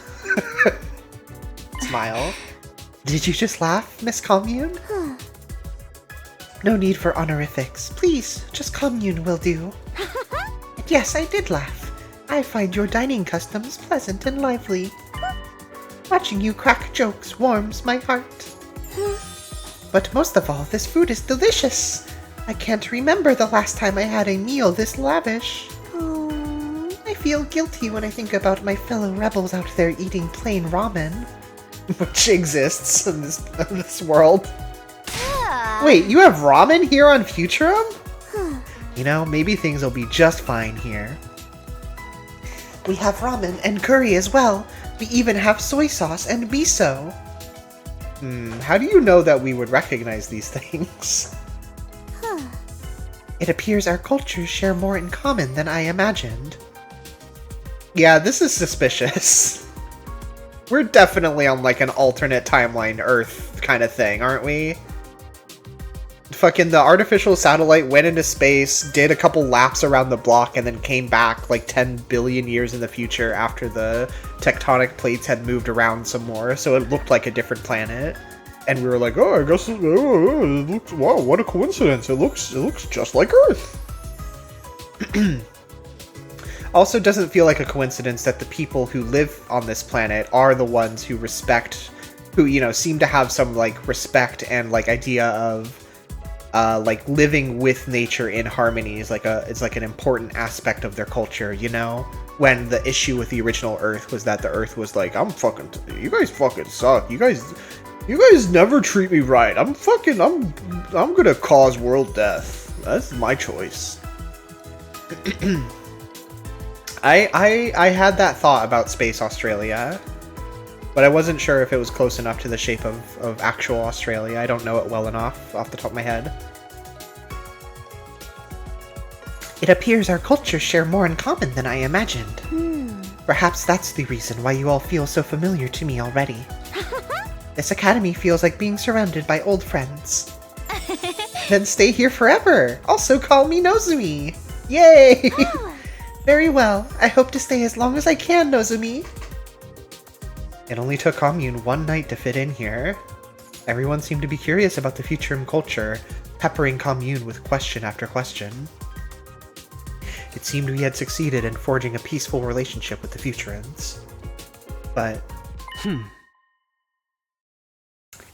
Smile. Did you just laugh, Miss Commune? No need for honorifics. Please, just Commune will do. And yes, I did laugh. I find your dining customs pleasant and lively. Watching you crack jokes warms my heart. But most of all, this food is delicious. I can't remember the last time I had a meal this lavish. I feel guilty when I think about my fellow rebels out there eating plain ramen. Which exists in this world. Wait, you have ramen here on Futurum? You know, maybe things will be just fine here. We have ramen and curry as well. We even have soy sauce and miso. How do you know that we would recognize these things? It appears our cultures share more in common than I imagined. Yeah, this is suspicious. We're definitely on like an alternate timeline Earth kind of thing, aren't we? Fucking the artificial satellite went into space, did a couple laps around the block, and then came back like 10 billion years in the future after the tectonic plates had moved around some more, so it looked like a different planet. And we were like, oh, I guess it looks, wow, what a coincidence. It looks just like Earth. Also doesn't feel like a coincidence that the people who live on this planet are the ones who you know, seem to have some like respect and like idea of like living with nature in harmony is like it's like an important aspect of their culture, you know? When the issue with the original Earth was that the Earth was like, you guys fucking suck. You guys never treat me right. I'm gonna cause world death. That's my choice. I had that thought about Space Australia, but I wasn't sure if it was close enough to the shape of actual Australia. I don't know it well enough off the top of my head. It appears our cultures share more in common than I imagined. Perhaps that's the reason why you all feel so familiar to me already. This academy feels like being surrounded by old friends. Then stay here forever! Also call me Nozumi! Yay! Very well. I hope to stay as long as I can, Nozumi. It only took Commune one night to fit in here. Everyone seemed to be curious about the Futurum culture, peppering Commune with question after question. It seemed we had succeeded in forging a peaceful relationship with the Futurans. But...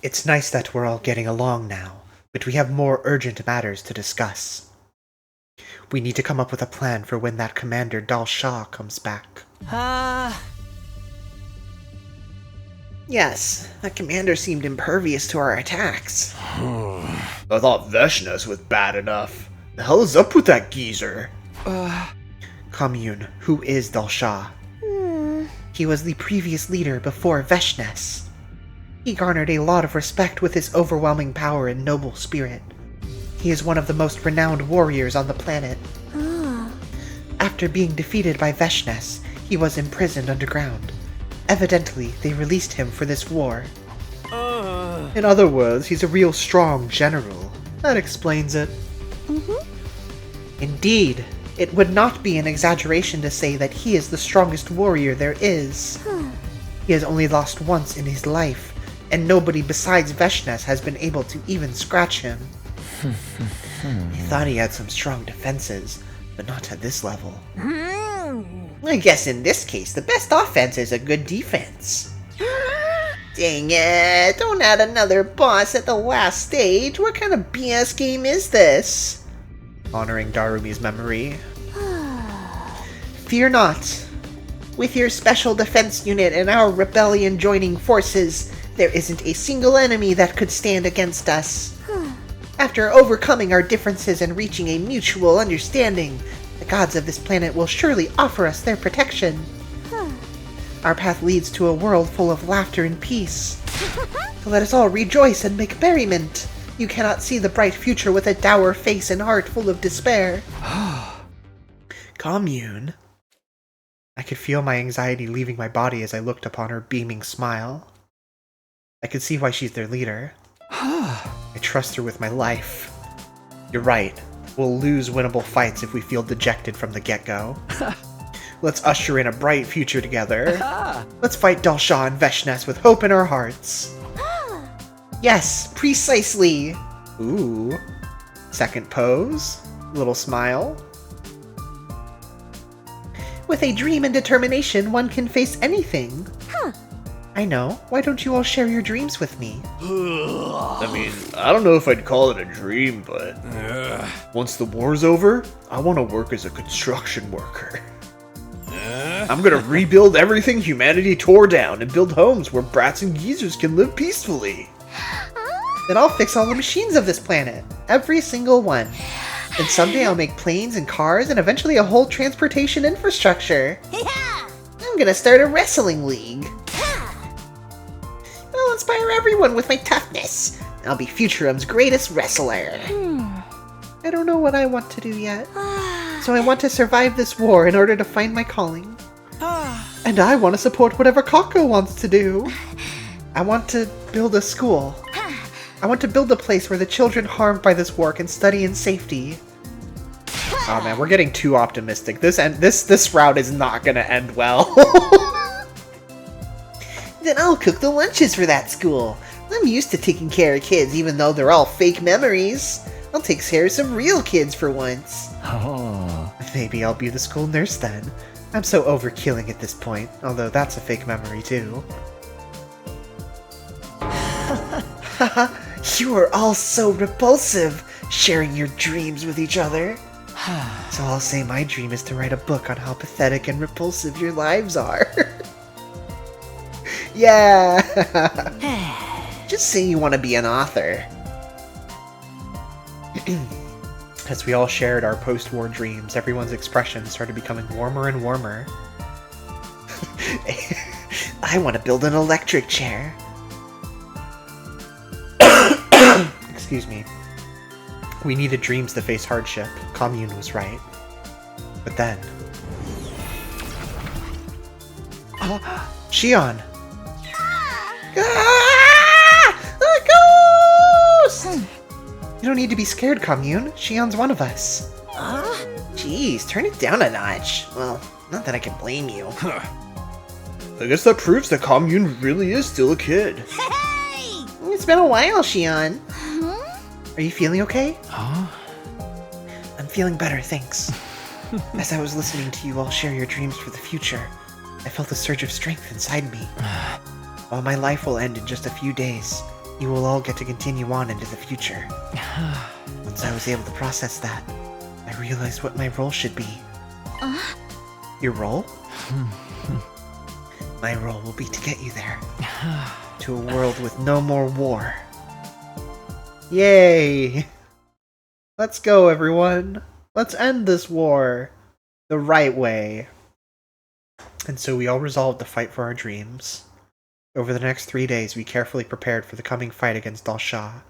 It's nice that we're all getting along now, but we have more urgent matters to discuss. We need to come up with a plan for when that Commander Dal Shah comes back. Yes, that commander seemed impervious to our attacks. I thought Veshnes was bad enough. The hell is up with that geezer? Commune, who is Dal Shah? He was the previous leader before Veshnes. He garnered a lot of respect with his overwhelming power and noble spirit. He is one of the most renowned warriors on the planet. After being defeated by Veshnes, he was imprisoned underground. Evidently, they released him for this war. In other words, he's a real strong general. That explains it. Indeed. It would not be an exaggeration to say that he is the strongest warrior there is. He has only lost once in his life, and nobody besides Veshnes has been able to even scratch him. I thought he had some strong defenses, but not at this level. I guess in this case, the best offense is a good defense. Dang it, don't add another boss at the last stage. What kind of BS game is this? Honoring Darumi's memory. Fear not. With your special defense unit and our rebellion joining forces, there isn't a single enemy that could stand against us. After overcoming our differences and reaching a mutual understanding, the gods of this planet will surely offer us their protection. Our path leads to a world full of laughter and peace. So let us all rejoice and make merriment. You cannot see the bright future with a dour face and heart full of despair. Commune. I could feel my anxiety leaving my body as I looked upon her beaming smile. I could see why she's their leader. I trust her with my life. You're right. We'll lose winnable fights if we feel dejected from the get-go. Let's usher in a bright future together. Let's fight Dalsha and Veshnes with hope in our hearts. Yes, precisely. Ooh. Second pose. Little smile. With a dream and determination, one can face anything. I know. Why don't you all share your dreams with me? I mean, I don't know if I'd call it a dream, but once the war's over, I want to work as a construction worker. I'm gonna rebuild everything humanity tore down and build homes where brats and geezers can live peacefully. Then I'll fix all the machines of this planet. Every single one. And someday I'll make planes and cars and eventually a whole transportation infrastructure. I'm gonna start a wrestling league. I'll inspire everyone with my toughness. I'll be Futurum's greatest wrestler. I don't know what I want to do yet. So I want to survive this war in order to find my calling. And I want to support whatever Kako wants to do. I want to build a school. I want to build a place where the children harmed by this war can study in safety. Oh man, we're getting too optimistic. This route is not gonna end well. Then I'll cook the lunches for that school. I'm used to taking care of kids, even though they're all fake memories. I'll take care of some real kids for once. Maybe I'll be the school nurse then. I'm so over killing at this point, although that's a fake memory too. You are all so repulsive, sharing your dreams with each other. So I'll say my dream is to write a book on how pathetic and repulsive your lives are. Yeah! Just say you want to be an author. As we all shared our post-war dreams, everyone's expressions started becoming warmer and warmer. I want to build an electric chair. Excuse me. We needed dreams to face hardship. Commune was right. But then... Shion! A ghost! You don't need to be scared, Commune. Shion's one of us. Jeez, turn it down a notch. Well, not that I can blame you. I guess that proves that Commune really is still a kid. Hey! It's been a while, Shion. Are you feeling okay? I'm feeling better, thanks. As I was listening to you all share your dreams for the future, I felt a surge of strength inside me. While my life will end in just a few days, you will all get to continue on into the future. Once I was able to process that, I realized what my role should be. Your role? My role will be to get you there. To a world with no more war. Yay! Let's go, everyone. Let's end this war the right way. And so we all resolved to fight for our dreams. Over the next 3 days, we carefully prepared for the coming fight against Dalsha.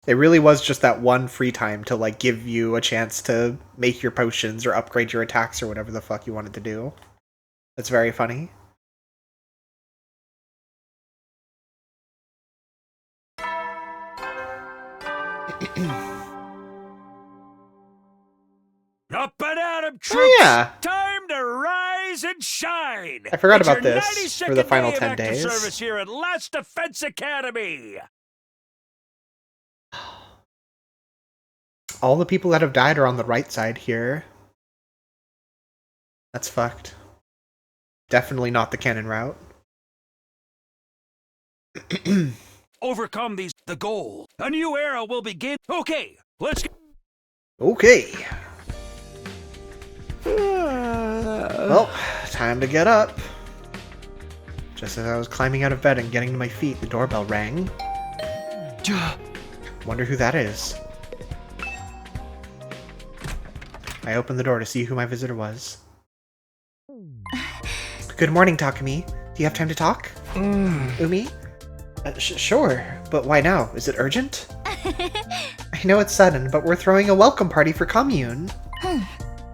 It really was just that one free time to, like, give you a chance to make your potions or upgrade your attacks or whatever the fuck you wanted to do. That's very funny. Up and at 'em, troops! Oh, yeah. Time to rise and shine! I forgot It's about your this 92nd for the final day of 10 active days. service here at Last Defense Academy! All the people that have died are on the right side here. That's fucked. Definitely not the canon route. Overcome these, the goal. A new era will begin. Okay, let's go. Okay. Well, time to get up. Just as I was climbing out of bed and getting to my feet, the doorbell rang. Wonder who that is. I opened the door to see who my visitor was. Good morning, Takumi. Do you have time to talk? Umi? Sure, but why now? Is it urgent? I know it's sudden, but we're throwing a welcome party for Commune.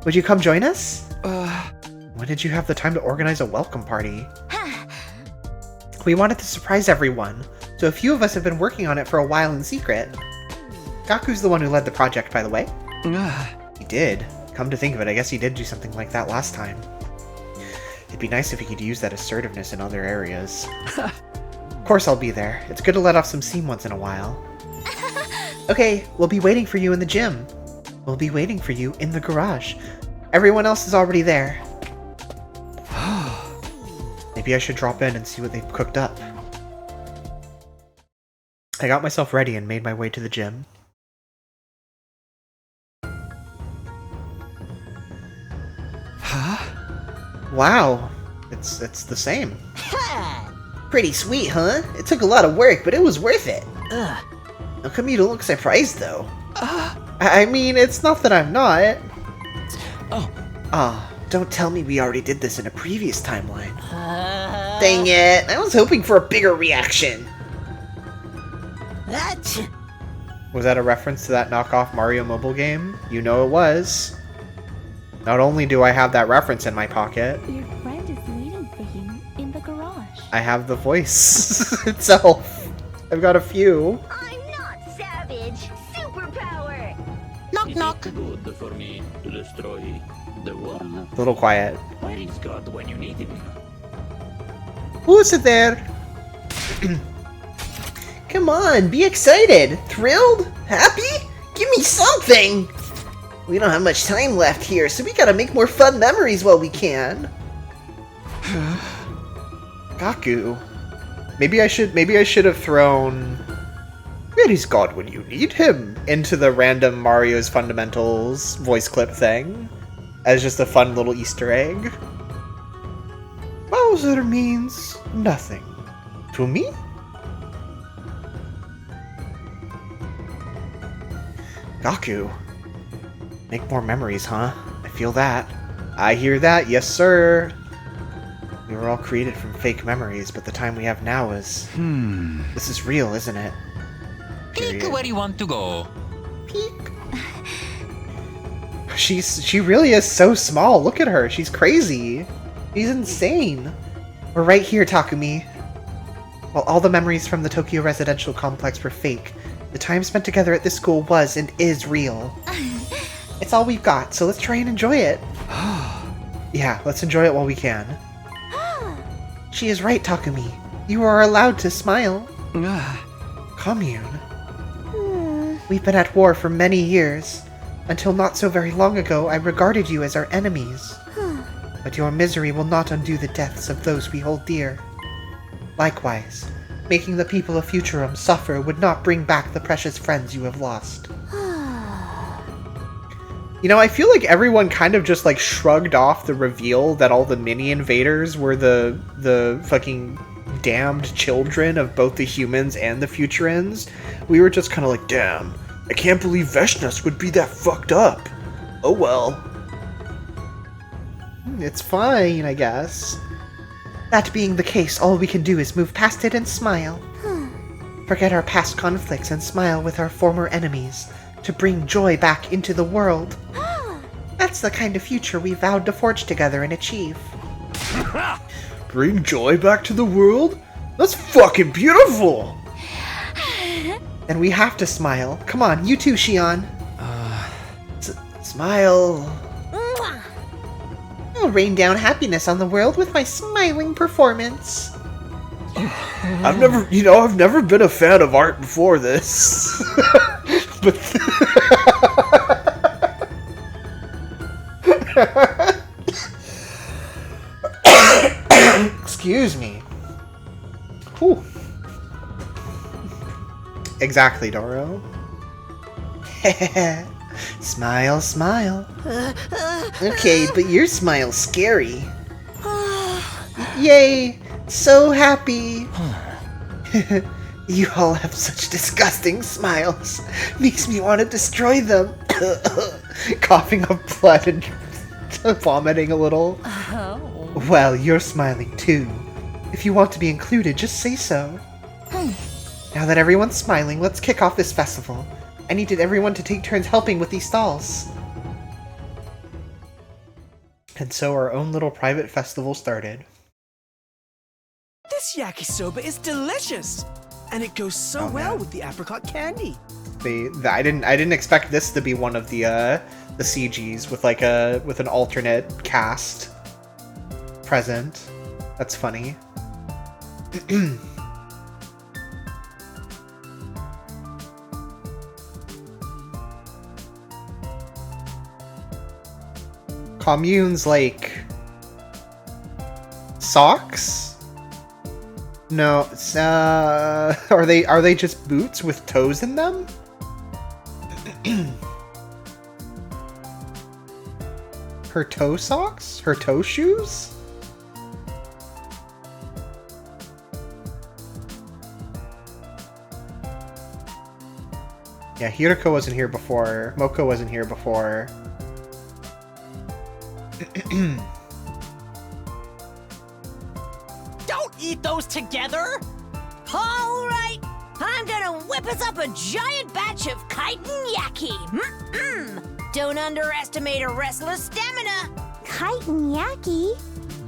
Would you come join us? When did you have the time to organize a welcome party? We wanted to surprise everyone, so a few of us have been working on it for a while in secret. Gaku's the one who led the project, by the way. He did. Come to think of it, I guess he did do something like that last time. It'd be nice if he could use that assertiveness in other areas. Of course I'll be there. It's good to let off some steam once in a while. Okay, we'll be waiting for you in the gym. We'll be waiting for you in the garage. Everyone else is already there. Maybe I should drop in and see what they've cooked up. I got myself ready and made my way to the gym. Wow, it's the same. Pretty sweet, huh? It took a lot of work, but it was worth it. How come you don't look surprised, though? I mean, it's not that I'm not. Don't tell me we already did this in a previous timeline. Dang it, I was hoping for a bigger reaction. Was that a reference to that knockoff Mario mobile game? You know it was. Not only do I have that reference in my pocket, Your friend is waiting for you in the garage. I have the voice itself. I've got a few. I'm not savage. Superpower. Knock knock. Good for me to destroy the world. A little quiet. Where is God when you need him? Who's it there? Come on, be excited. Thrilled? Happy? Give me something! We don't have much time left here, so we gotta make more fun memories while we can. Gaku. Maybe I should have thrown "Where is God when you need him" into the random Mario's Fundamentals voice clip thing as just a fun little Easter egg. Bowser means nothing to me. Gaku. Make more memories, huh? I feel that. I hear that, yes sir. We were all created from fake memories, but the time we have now is... This is real, isn't it? Pick where you want to go. She really is so small. Look at her. She's crazy. She's insane. We're right here, Takumi. While all the memories from the Tokyo residential complex were fake, the time spent together at this school was and is real. It's all we've got, so let's try and enjoy it. Yeah, let's enjoy it while we can. She is right, Takumi. You are allowed to smile. Commune. We've been at war for many years. Until not so very long ago, I regarded you as our enemies. But your misery will not undo the deaths of those we hold dear. Likewise, making the people of Futurum suffer would not bring back the precious friends you have lost. You know, I feel like everyone kind of just like shrugged off the reveal that all the mini invaders were the fucking damned children of both the humans and the Futurans. We were just kind of like, damn, I can't believe Veshnas would be that fucked up. Oh well. It's fine, I guess. That being the case, all we can do is move past it and smile. Forget our past conflicts and smile with our former enemies to bring joy back into the world. That's the kind of future we vowed to forge together and achieve. Bring joy back to the world? That's fucking beautiful! Then we have to smile. Come on, you too, Shion. Smile. I'll rain down happiness on the world with my smiling performance. I've never been a fan of art before this. But excuse me. Whew. Exactly, Doro. Smile, smile. Okay, but your smile's scary. Yay! So happy! You all have such disgusting smiles. Makes me want to destroy them. Coughing up blood and vomiting a little. Oh. Well, you're smiling too. If you want to be included, just say so. Now that everyone's smiling, let's kick off this festival. I needed everyone to take turns helping with these stalls. And so our own little private festival started. This yakisoba is delicious, and it goes so well with the apricot candy. I didn't expect this to be one of the CGs with with an alternate cast present. That's funny. Commune's like socks? No, it's, are they just boots with toes in them? Her toe socks? Her toe shoes? Yeah, Hiroko wasn't here before. Moko wasn't here before. Don't eat those together! Alright! I'm gonna whip us up a giant batch of chitin yaki! Don't underestimate a wrestler's stamina! Chitin yaki?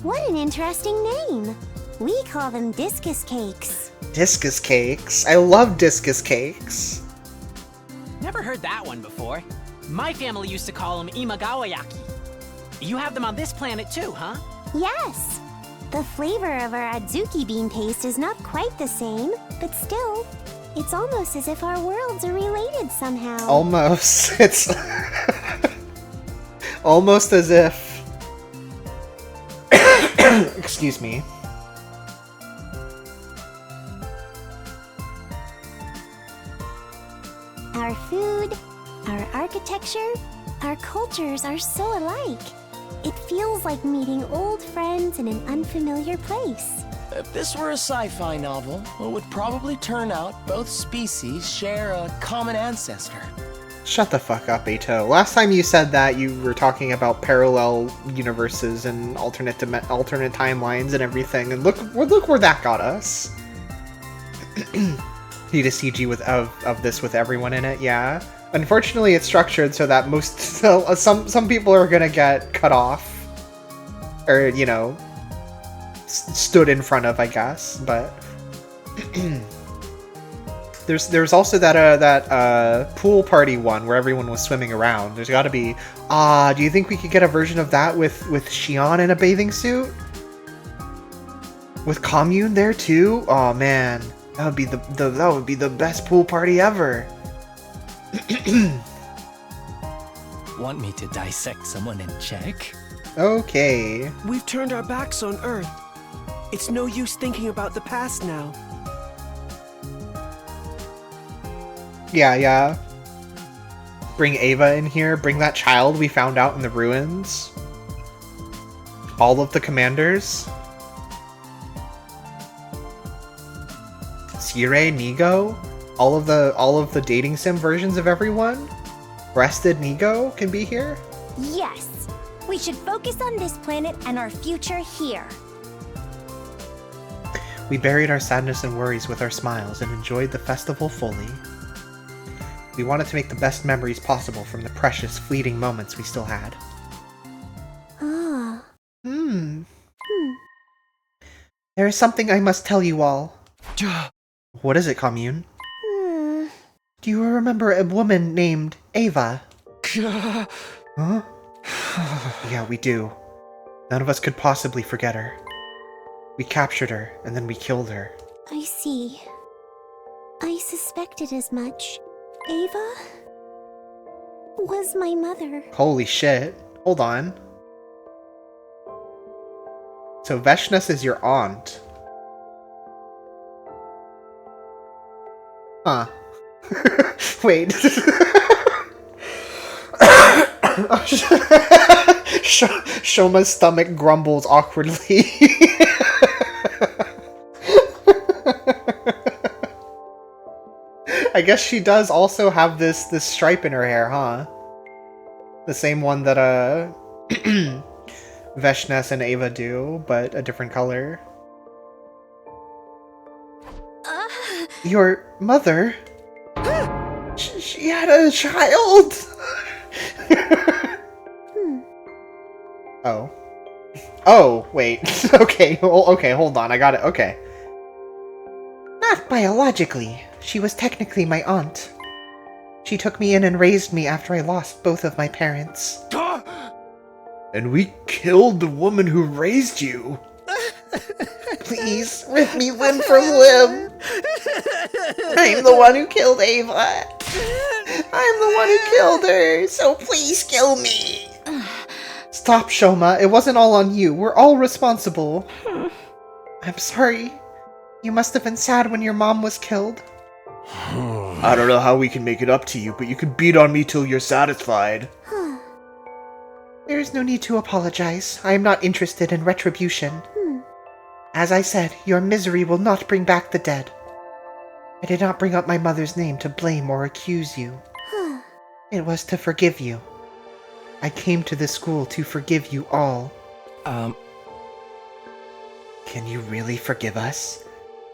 What an interesting name. We call them discus cakes. Discus cakes? I love discus cakes. Never heard that one before. My family used to call them imagawayaki. You have them on this planet too, huh? Yes. The flavor of our adzuki bean paste is not quite the same, but still, it's almost as if our worlds are related somehow. Almost. It's almost as if... Excuse me. Our food, our architecture, our cultures are so alike. It feels like meeting old friends in an unfamiliar place. If this were a sci-fi novel, it would probably turn out both species share a common ancestor. Shut the fuck up, Ato. Last time you said that, you were talking about parallel universes and alternate timelines and everything, and look where that got us. Need a CG of this with everyone in it, yeah. Unfortunately, it's structured so that some people are gonna get cut off, or you know, stood in front of, I guess. But there's also that pool party one where everyone was swimming around. There's got to be. Do you think we could get a version of that with Shion in a bathing suit, with Commune there too? Oh man, that would be the best pool party ever. Want me to dissect someone in Czech? Okay. We've turned our backs on Earth. It's no use thinking about the past now. Yeah. Bring Ava in here. Bring that child we found out in the ruins. All of the commanders. Sire, Nigo. All of the dating sim versions of everyone. Breasted Nigo can be here. Yes. We should focus on this planet and our future here. We buried our sadness and worries with our smiles and enjoyed the festival fully. We wanted to make the best memories possible from the precious, fleeting moments we still had. There is something I must tell you all. What is it, Commune? Do you remember a woman named Ava? Huh? Yeah, we do. None of us could possibly forget her. We captured her, and then we killed her. I see. I suspected as much. Ava was my mother. Holy shit. Hold on. So Veshnes is your aunt. Huh. Wait. Shoma's stomach grumbles awkwardly. I guess she does also have this stripe in her hair, huh? The same one that Veshnes and Ava do, but a different color. Your mother? She had a child? Oh. Oh, wait. Okay, okay, hold on, I got it, okay. Not biologically. She was technically my aunt. She took me in and raised me after I lost both of my parents. And we killed the woman who raised you. Please, rip me limb from limb. I'm the one who killed Ava. I'm the one who killed her, so please kill me. Stop, Shoma. It wasn't all on you. We're all responsible. I'm sorry. You must have been sad when your mom was killed. I don't know how we can make it up to you, but you can beat on me till you're satisfied. There is no need to apologize. I am not interested in retribution. As I said, your misery will not bring back the dead. I did not bring up my mother's name to blame or accuse you. It was to forgive you. I came to this school to forgive you all. Can you really forgive us?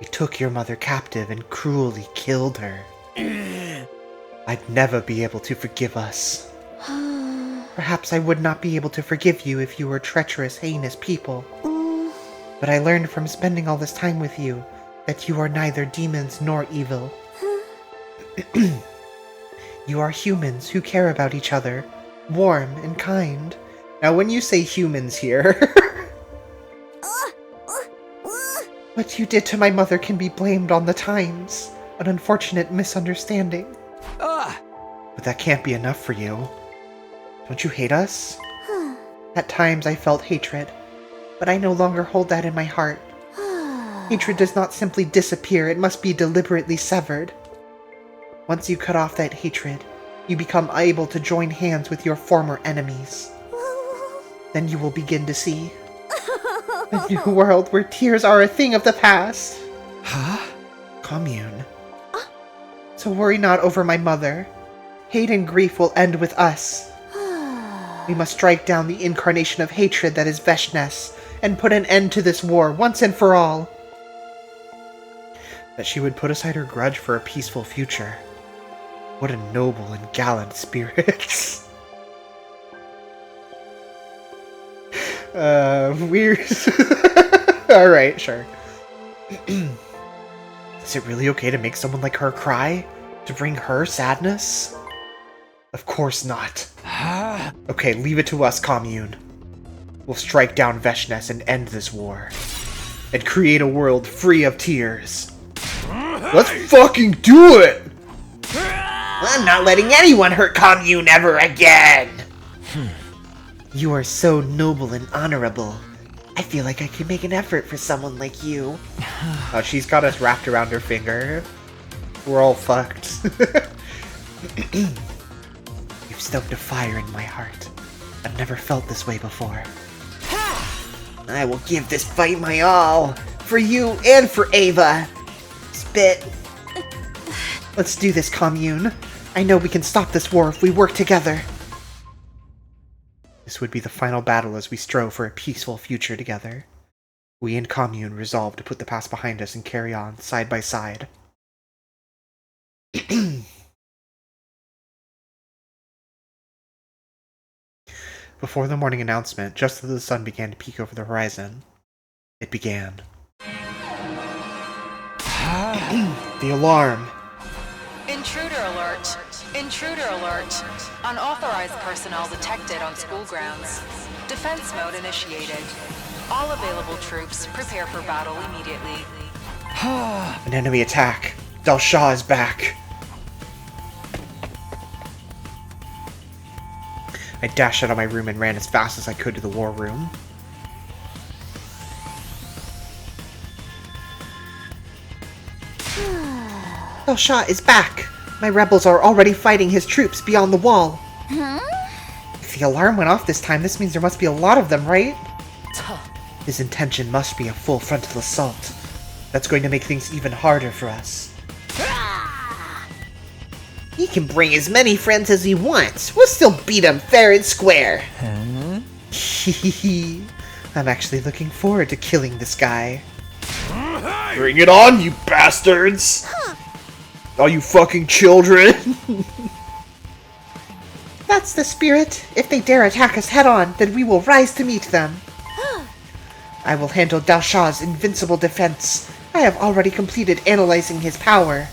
We took your mother captive and cruelly killed her. I'd never be able to forgive us. Perhaps I would not be able to forgive you if you were treacherous, heinous people. But I learned from spending all this time with you that you are neither demons nor evil. You are humans who care about each other, warm and kind. Now when you say humans here, what you did to my mother can be blamed on the times, an unfortunate misunderstanding. But that can't be enough for you. Don't you hate us? At times I felt hatred, but I no longer hold that in my heart. Hatred does not simply disappear, it must be deliberately severed. Once you cut off that hatred, you become able to join hands with your former enemies. Then you will begin to see a new world where tears are a thing of the past. Commune. So worry not over my mother. Hate and grief will end with us. We must strike down the incarnation of hatred that is Veshnes, and put an end to this war once and for all. That she would put aside her grudge for a peaceful future. What a noble and gallant spirit. Weird. Alright, sure. Is it really okay to make someone like her cry? To bring her sadness? Of course not. Okay, leave it to us, Commune. We'll strike down Veshnes and end this war. And create a world free of tears. Let's fucking do it! I'm not letting anyone hurt Commune ever again! You are so noble and honorable. I feel like I could make an effort for someone like you. Oh, she's got us wrapped around her finger. We're all fucked. You've stoked a fire in my heart. I've never felt this way before. I will give this fight my all. For you and for Ava. Spit. Let's do this, Commune. I know we can stop this war if we work together. This would be the final battle as we strove for a peaceful future together. We and Commune resolved to put the past behind us and carry on, side by side. Before the morning announcement, just as the sun began to peek over the horizon, it began. The alarm! Intruder alert. Intruder alert. Unauthorized personnel detected on school grounds. Defense mode initiated. All available troops prepare for battle immediately. An enemy attack. Dal Shah is back. I dashed out of my room and ran as fast as I could to the war room. Dal Shah is back! My rebels are already fighting his troops beyond the wall. Huh? If the alarm went off this time, this means there must be a lot of them, right? His intention must be a full frontal assault. That's going to make things even harder for us. He can bring as many friends as he wants. We'll still beat him fair and square. Hehehe. I'm actually looking forward to killing this guy. Bring it on, you bastards! All you fucking children! That's the spirit. If they dare attack us head-on, then we will rise to meet them. I will handle Dal Shah's invincible defense. I have already completed analyzing his power.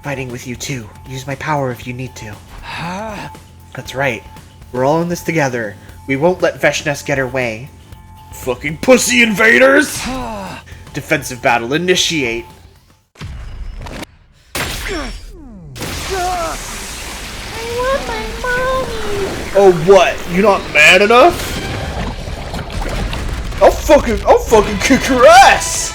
Fighting with you too. Use my power if you need to. That's right. We're all in this together. We won't let Veshnes get her way. Fucking pussy invaders! Defensive battle initiate. Oh what? You not mad enough? I'll fucking kick her ass!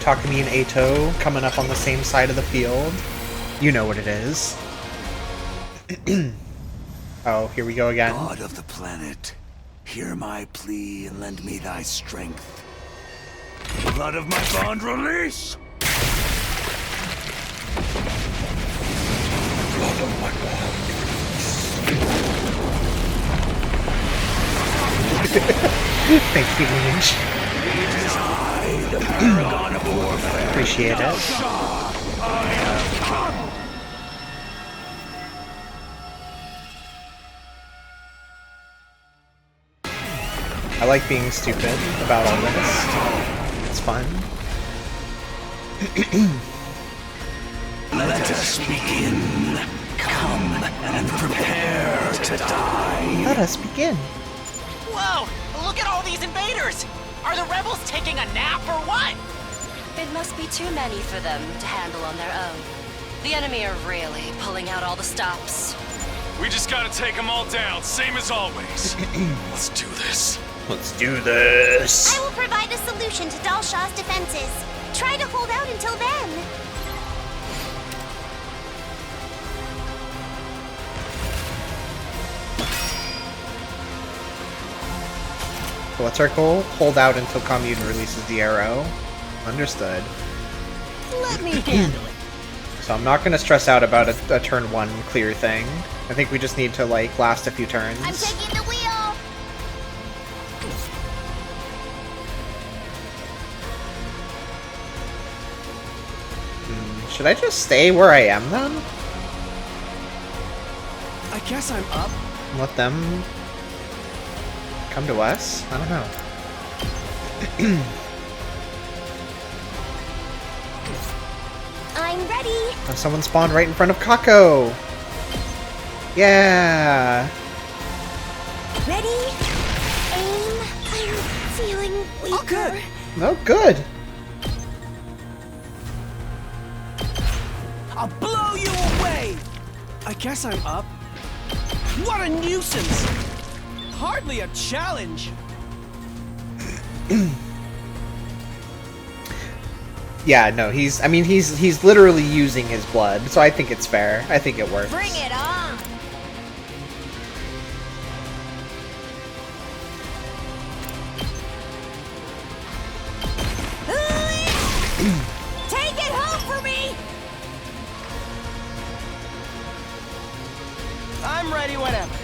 Takumi and Eito coming up on the same side of the field. You know what it is. Oh, here we go again. God of the planet, hear my plea and lend me thy strength. Blood of my bond release! Blood of my bond release. Thank you, Lineage. Appreciate it. I like being stupid about all this. It's fun. Let us begin. Come and prepare to die. Let us begin. Whoa! Look at all these invaders! Are the rebels taking a nap or what? It must be too many for them to handle on their own. The enemy are really pulling out all the stops. We just gotta take them all down, same as always. Let's do this. Let's do this. I will provide a solution to Dal Shah's defenses. Try to hold out until then. So what's our goal? Hold out until Commune releases the arrow. Understood. Let me handle it. So I'm not going to stress out about a turn 1 clear thing. I think we just need to, like, last a few turns. I'm taking the wheel. Should I just stay where I am, then? I guess I'm up. Let them come to us? I don't know. I'm ready. Oh, someone spawned right in front of Kako! Yeah! Ready? Aim. I'm feeling weaker. Oh, good. No, good! I guess I'm up. What a nuisance! Hardly a challenge. Yeah, no, he's literally using his blood, so I think it's fair. I think it works. Bring it on! Take it home for me! I'm ready, whatever.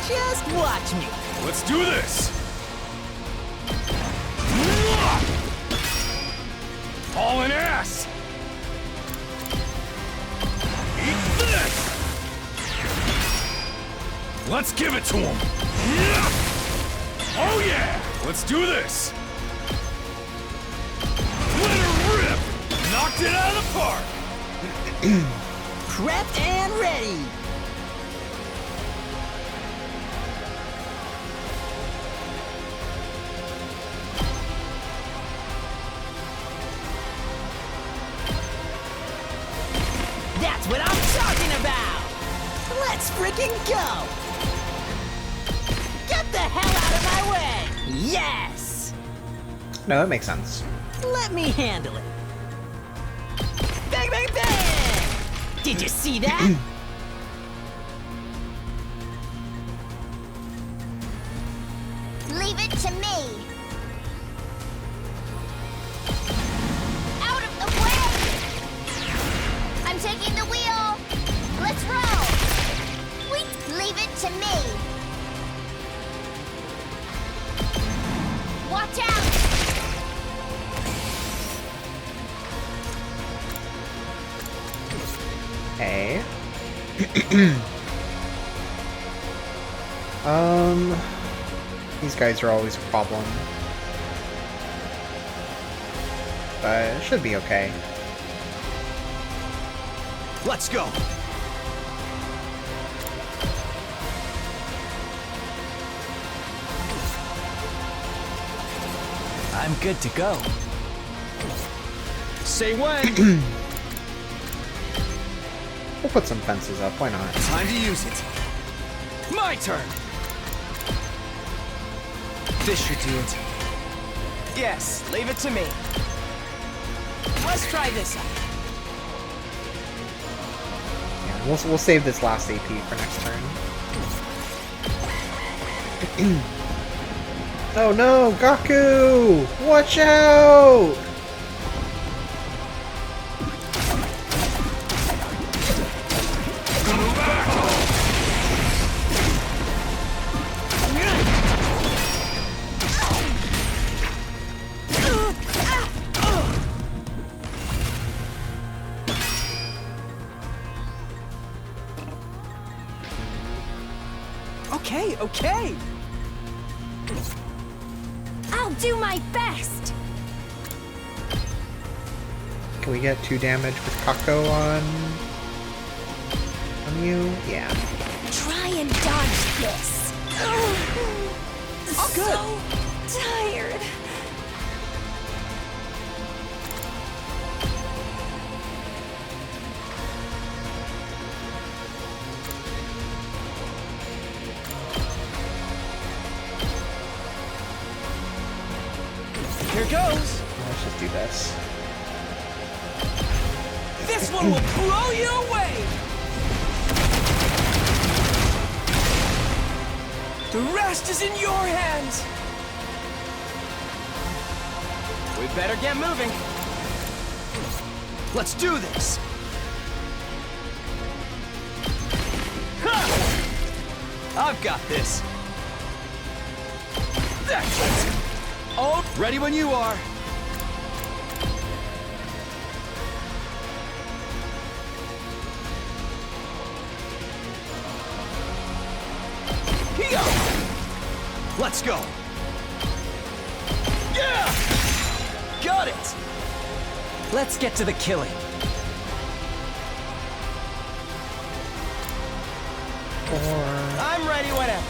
Just watch me. Let's do this! Hauling ass! Eat this! Let's give it to him! Oh yeah! Let's do this! Let her rip! Knocked it out of the park! Prepped and ready. That's what I'm talking about! Let's freaking go! Get the hell out of my way! Yes! No, that makes sense. Let me handle it. Bang, bang, bang! Did you see that? Leave it to me. Out of the way! I'm taking the wheel. Let's roll. Wait, leave it to me. Watch out! Hey. These guys are always a problem. But it should be okay. Let's go. I'm good to go. Say when. We'll put some fences up, why not? Time to use it. My turn. This should do it. Yes, leave it to me. Let's try this out. Yeah, we'll save this last AP for next turn. Oh no, Gaku! Watch out! Okay. I'll do my best. Can we get 2 damage with Kako on you? Yeah. Try and dodge this. Oh, good. So tired. Here goes. Let's just do this. This one will blow you away. The rest is in your hands. We better get moving. Let's do this. Ha! I've got this. That's it. Oh, ready when you are. Here. Let's go. Yeah! Got it. Let's get to the killing. I'm ready whenever.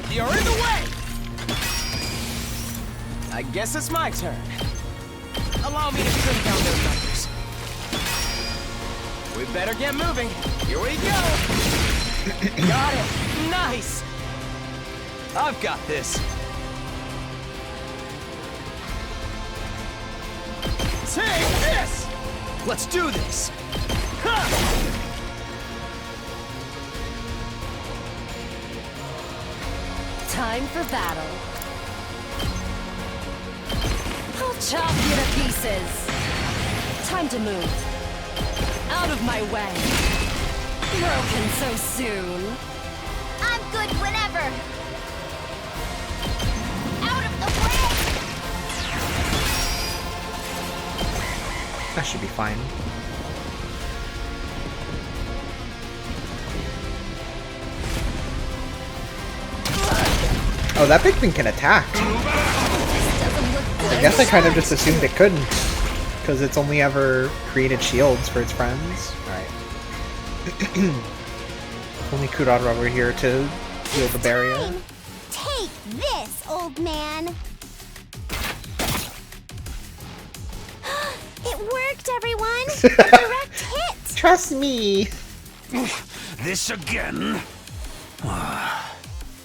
You're in the way! I guess it's my turn. Allow me to trim down those numbers. We better get moving. Here we go! Got it! Nice! I've got this. Take this! Let's do this! Ha! Time for battle. I'll chop you to pieces. Time to move. Out of my way. Broken so soon. I'm good whenever. Out of the way! That should be fine. Oh, that big thing can attack. I guess I kind of just assumed it couldn't, because it's only ever created shields for its friends. Alright. Only Kurodra over here to heal the barrier. Take this, old man. It worked, everyone. Direct hit. Trust me. This again?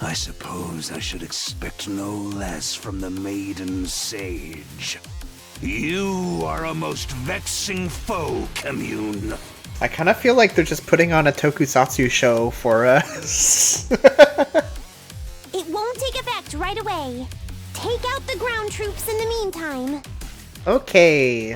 I suppose I should expect no less from the Maiden Sage. You are a most vexing foe, Commune. I kind of feel like they're just putting on a tokusatsu show for us. It won't take effect right away. Take out the ground troops in the meantime. Okay.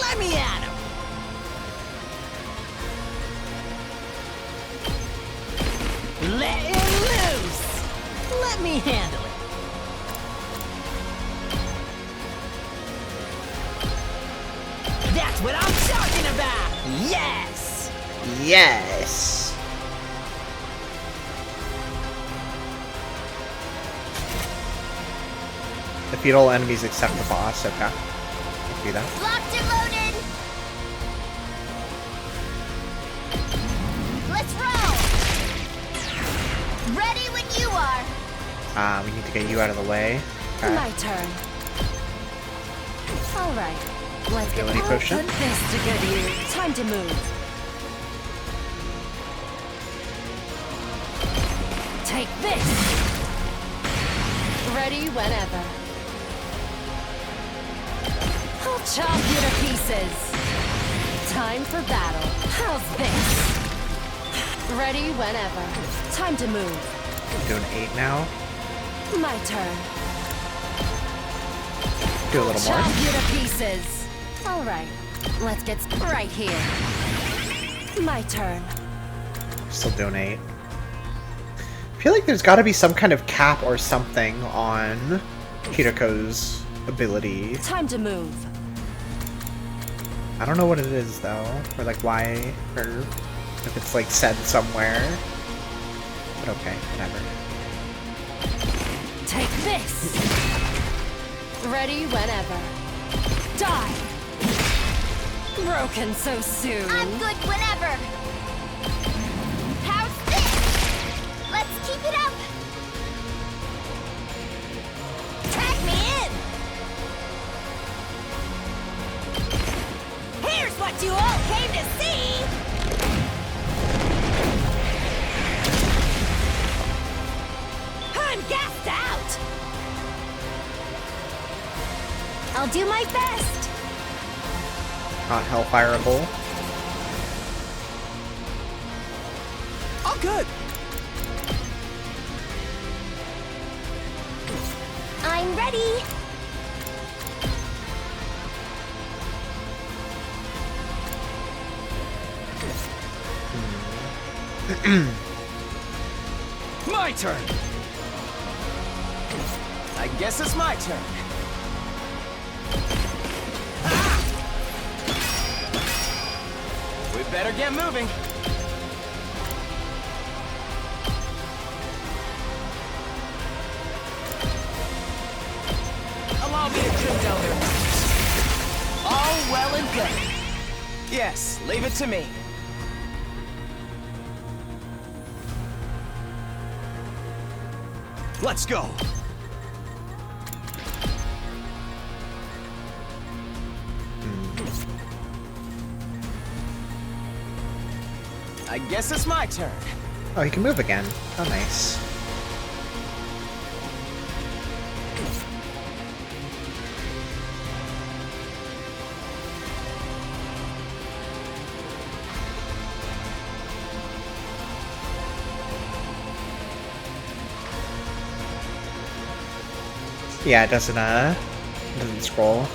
Let me at him! Let him loose! Let me handle it! That's what I'm talking about! Yes! Yes. Defeat all enemies except the boss. Okay. Let's do that. Locked and loaded! Let's roll! Ready when you are! We need to get you out of the way. Okay. My turn. All right. Let's get Ability potion. Put this to good use. Time to move. Take this. Ready whenever. I'll chop you to pieces. Time for battle. How's this? Ready whenever. Time to move. Doing 8 now. My turn. Do a little more. Chop you to pieces. All right, let's get right here. My turn. Still doing 8. I feel like there's got to be some kind of cap or something on Hiroko's ability. Time to move. I don't know what it is though, or like why, or if it's like said somewhere. But okay, whatever. Take this. Ready whenever. Die. Broken so soon. I'm good whenever. How's this? Let's keep it up. Tag me in. Here's what you all came to see. I'm gassed out. I'll do my best. Not hellfireable. All good. I'm ready. My turn! I guess it's my turn. Ah! We better get moving. Allow me to trim down their numbers. All well and good. Yes, leave it to me. Let's go! I guess it's my turn. Oh, he can move again. Oh, nice. Yeah, it doesn't scroll.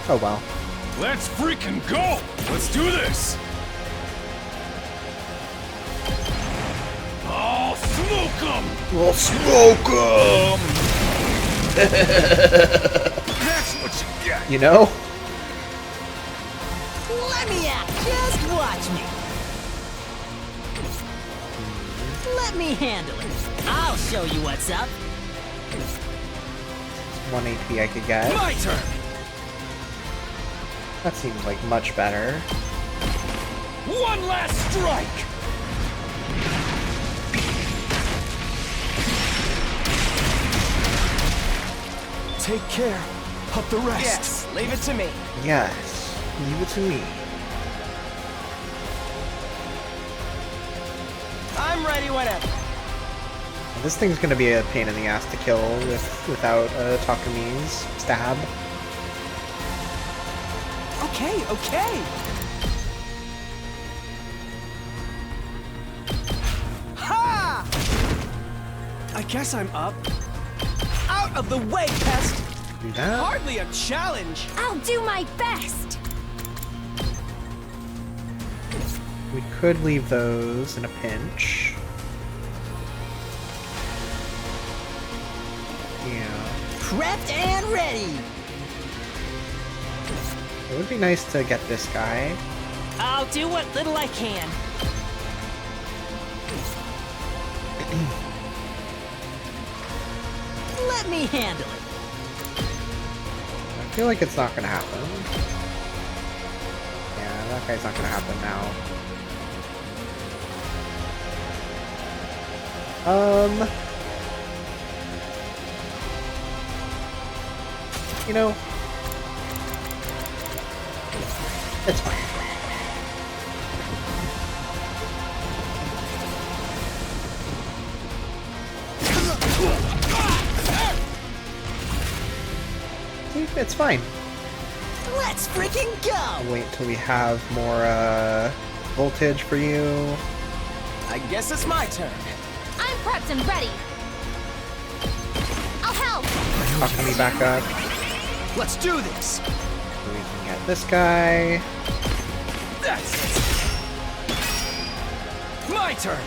Oh well. Let's freaking go! Let's do this! I'll smoke 'em! We'll smoke 'em! That's what you get! You know? Let me out! Just watch me! Let me handle it. I'll show you what's up. 1 HP I could get. My turn! That seems like much better. One last strike! Take care of the rest. Yes, leave it to me. Yes, leave it to me. I'm ready whenever. This thing's gonna be a pain in the ass to kill without Takumi's stab. Okay, okay. Ha! I guess I'm up. Out of the way, pest! Do that? Hardly a challenge! I'll do my best. We could leave those in a pinch. Yeah. Prepped and ready! It would be nice to get this guy. I'll do what little I can. Let me handle it. I feel like it's not gonna happen. Yeah, that guy's not gonna happen now. You know, it's fine. It's fine. Let's freaking go! I'll wait till we have more voltage for you. I guess it's my turn. I'm prepped and ready. I'll help. Takumi back up. Let's do this. So we can get this guy. That's it. My turn.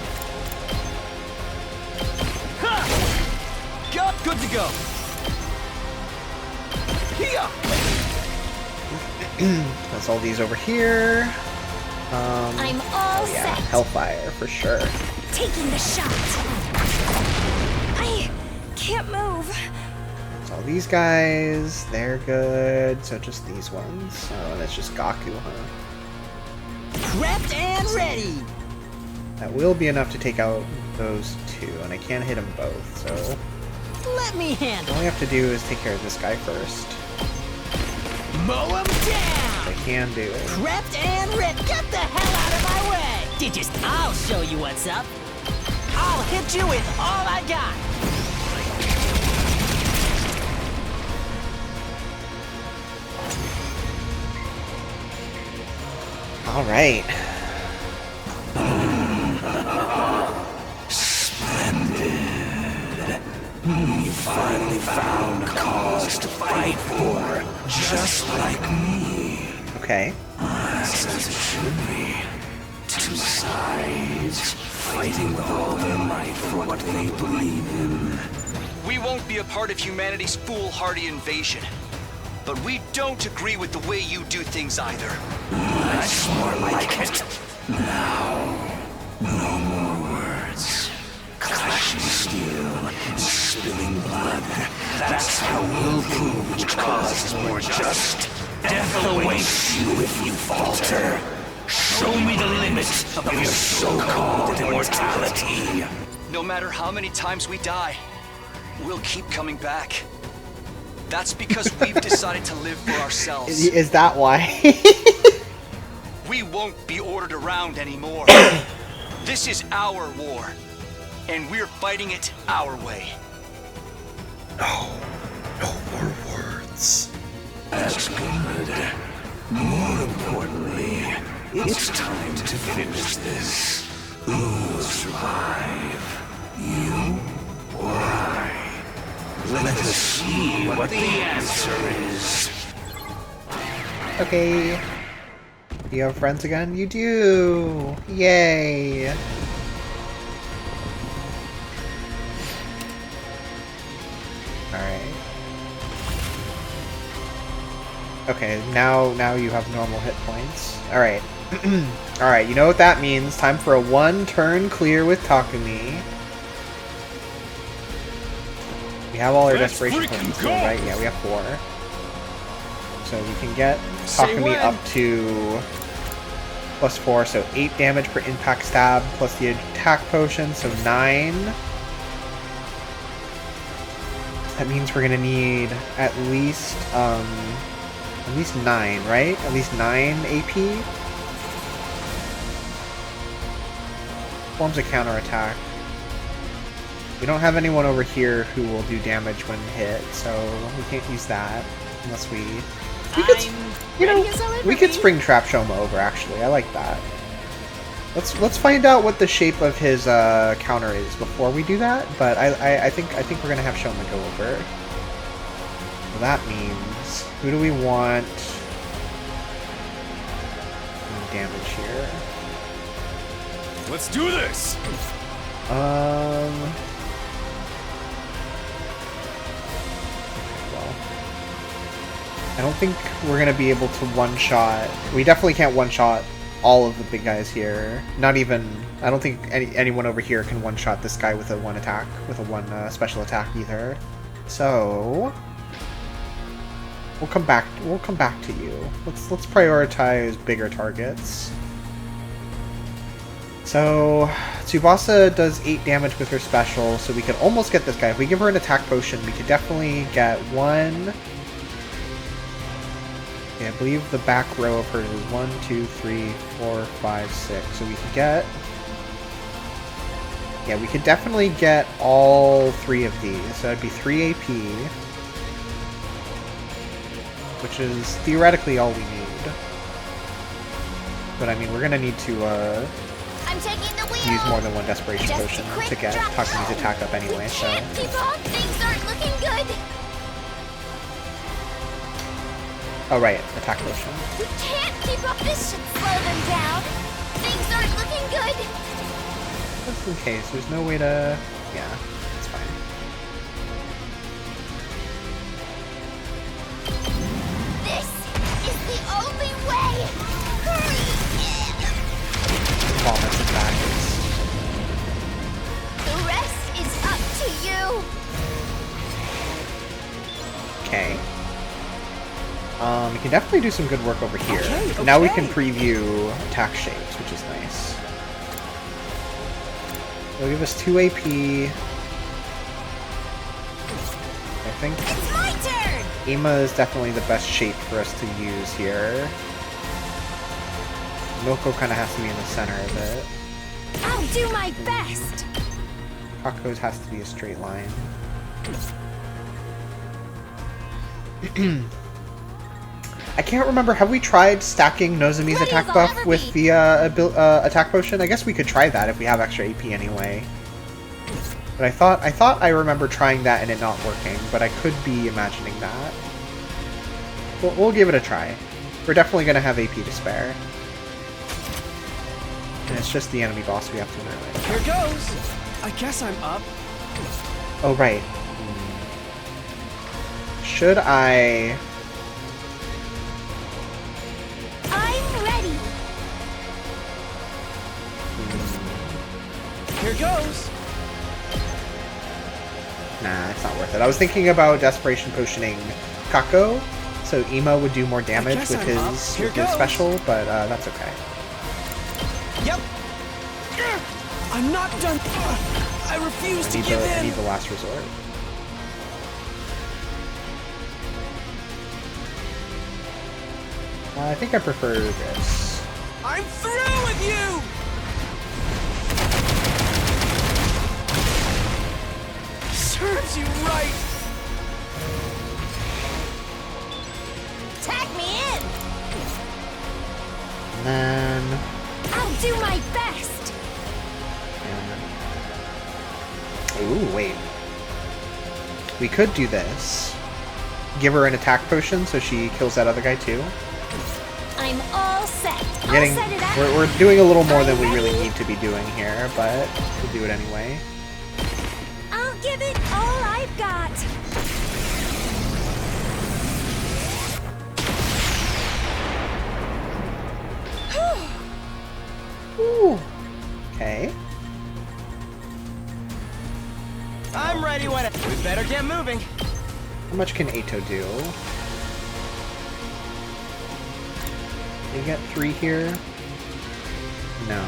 Ha! Go, good to go. Here. That's all these over here. I'm all yeah, set. Hellfire for sure. Taking the shot. I can't move. So all these guys, they're good. So just these ones. Oh, and it's just Gaku, huh? Prepped and ready. That will be enough to take out those two, and I can't hit them both. So Let me handle all we have to do is take care of this guy first. Mow him down! I can do it. Prepped and ready. Get the hell out of my way! I'll show you what's up. I'll hit you with all I got. All right. Splendid. You finally found a cause to fight for, just like me. Okay. That's as it should be. Two sides, fighting with all their might for what they believe in. We won't be a part of humanity's foolhardy invasion. But we don't agree with the way you do things either. That's more like it. Now, no more words. Clashing steel and spilling blood. That's how we'll prove which cause is more just. Death awaits you if you falter. Show me the limit of your so-called immortality. No matter how many times we die, we'll keep coming back. That's because we've decided to live for ourselves. Is that why? We won't be ordered around anymore. This is our war, and we're fighting it our way. No more words. That's good. More importantly, it's time to finish this. Who will survive? You or I? Let us see what the answer is. Okay. You have friends again? You do! Yay! Alright. Okay, now you have normal hit points. Alright. Alright, you know what that means. Time for a one-turn clear with Takumi. We have all our desperation potions still, right? Yeah, we have 4. So we can get Takumi up to +4, so 8 damage per impact stab, plus the attack potion, so 9. That means we're gonna need at least 9, right? At least 9 AP? Forms a counterattack. We don't have anyone over here who will do damage when hit, so we can't use that unless we could, you know, we could Springtrap Shoma over. Actually, I like that. Let's find out what the shape of his counter is before we do that. But I think we're gonna have Shoma go over. So that means who do we want damage here? Let's do this. I don't think we're gonna be able to one-shot. We definitely can't one-shot all of the big guys here. Not even. I don't think anyone over here can one-shot this guy with a 1 attack, with a 1 special attack either. So we'll come back. We'll come back to you. Let's prioritize bigger targets. So Tsubasa does 8 damage with her special, so we could almost get this guy. If we give her an attack potion, we could definitely get 1. I believe the back row of hers is 1, 2, 3, 4, 5, 6. So we could get... Yeah, we could definitely get all 3 of these. So that'd be 3 AP. Which is theoretically all we need. But I mean, we're gonna need to use more than 1 desperation potion to get Takumi's attack up anyway, so... Things aren't looking good. Oh right, attack potion. We can't keep up. This should slow them down. Things aren't looking good. Just in case, there's no way to... Yeah, it's fine. This is the only way. Vomits and badges. The rest is up to you. Okay. We can definitely do some good work over here. Okay. Now we can preview attack shapes, which is nice. It'll give us 2 AP. I think it's my turn. Ima is definitely the best shape for us to use here. Milko kind of has to be in the center of it. I'll do my best. Kako's has to be a straight line. I can't remember, have we tried stacking Nozomi's attack buff with the attack potion? I guess we could try that if we have extra AP anyway. But I thought I remember trying that and it not working, but I could be imagining that. We'll give it a try. We're definitely going to have AP to spare. And it's just the enemy boss we have to annihilate. Here goes! I guess I'm up. Oh, right. Should I... I'm ready. Here goes! Nah, it's not worth it. I was thinking about Desperation Potioning Kako, so Emo would do more damage with his special, but that's okay. Yep. I'm not done. I refuse to give in. I need the last resort. I think I prefer this. I'm through with you! Serves you right! Tag me in! And then... I'll do my best! Ooh, wait. We could do this. Give her an attack potion so she kills that other guy too. I'm all set. Getting, I'll set it up. we're doing a little more than we really need to be doing here, but we'll do it anyway. I'll give it all I've got. Ooh. Okay. I'm ready when we better get moving. How much can Ato do? Can you get 3 here? No.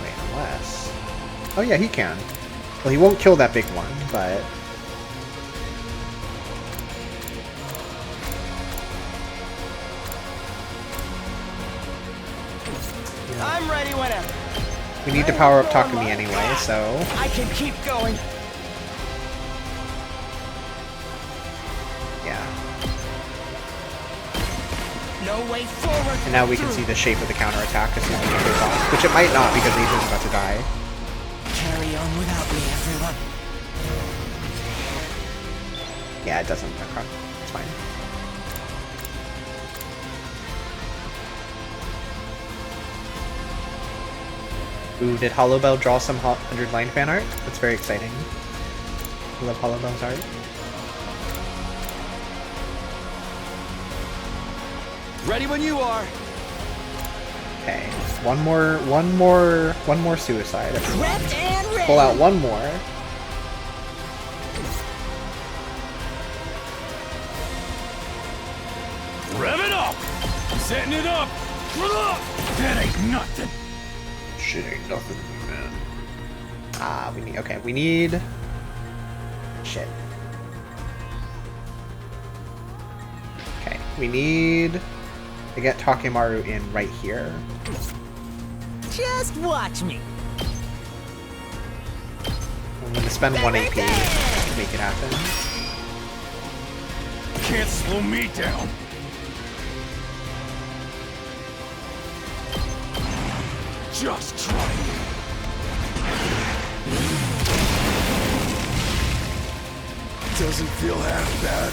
Wait, unless... Oh yeah, he can. Well, he won't kill that big one, but... I'm ready whenever. We need to power up Takumi anyway, so... I can keep going. Yeah. No way forward. And now we can see the shape of the counterattack as soon as it goes off. Which it might not, because Adrian's about to die. Carry on without me, everyone. Yeah, it doesn't. Okay. It's fine. Ooh, did Hollow Bell draw some 100-line fan art? That's very exciting. I love Hollow Bell's art. Ready when you are. Okay, one more suicide. Prepped and ready. Pull out one more. Rev it up! Setting it up! That ain't nothing. Shit ain't nothing, man. Ah, we need... Shit. Okay, we need to get Takemaru in right here. Just watch me. I'm gonna spend 1 AP to make it happen. Can't slow me down. Just try it. Doesn't feel half bad.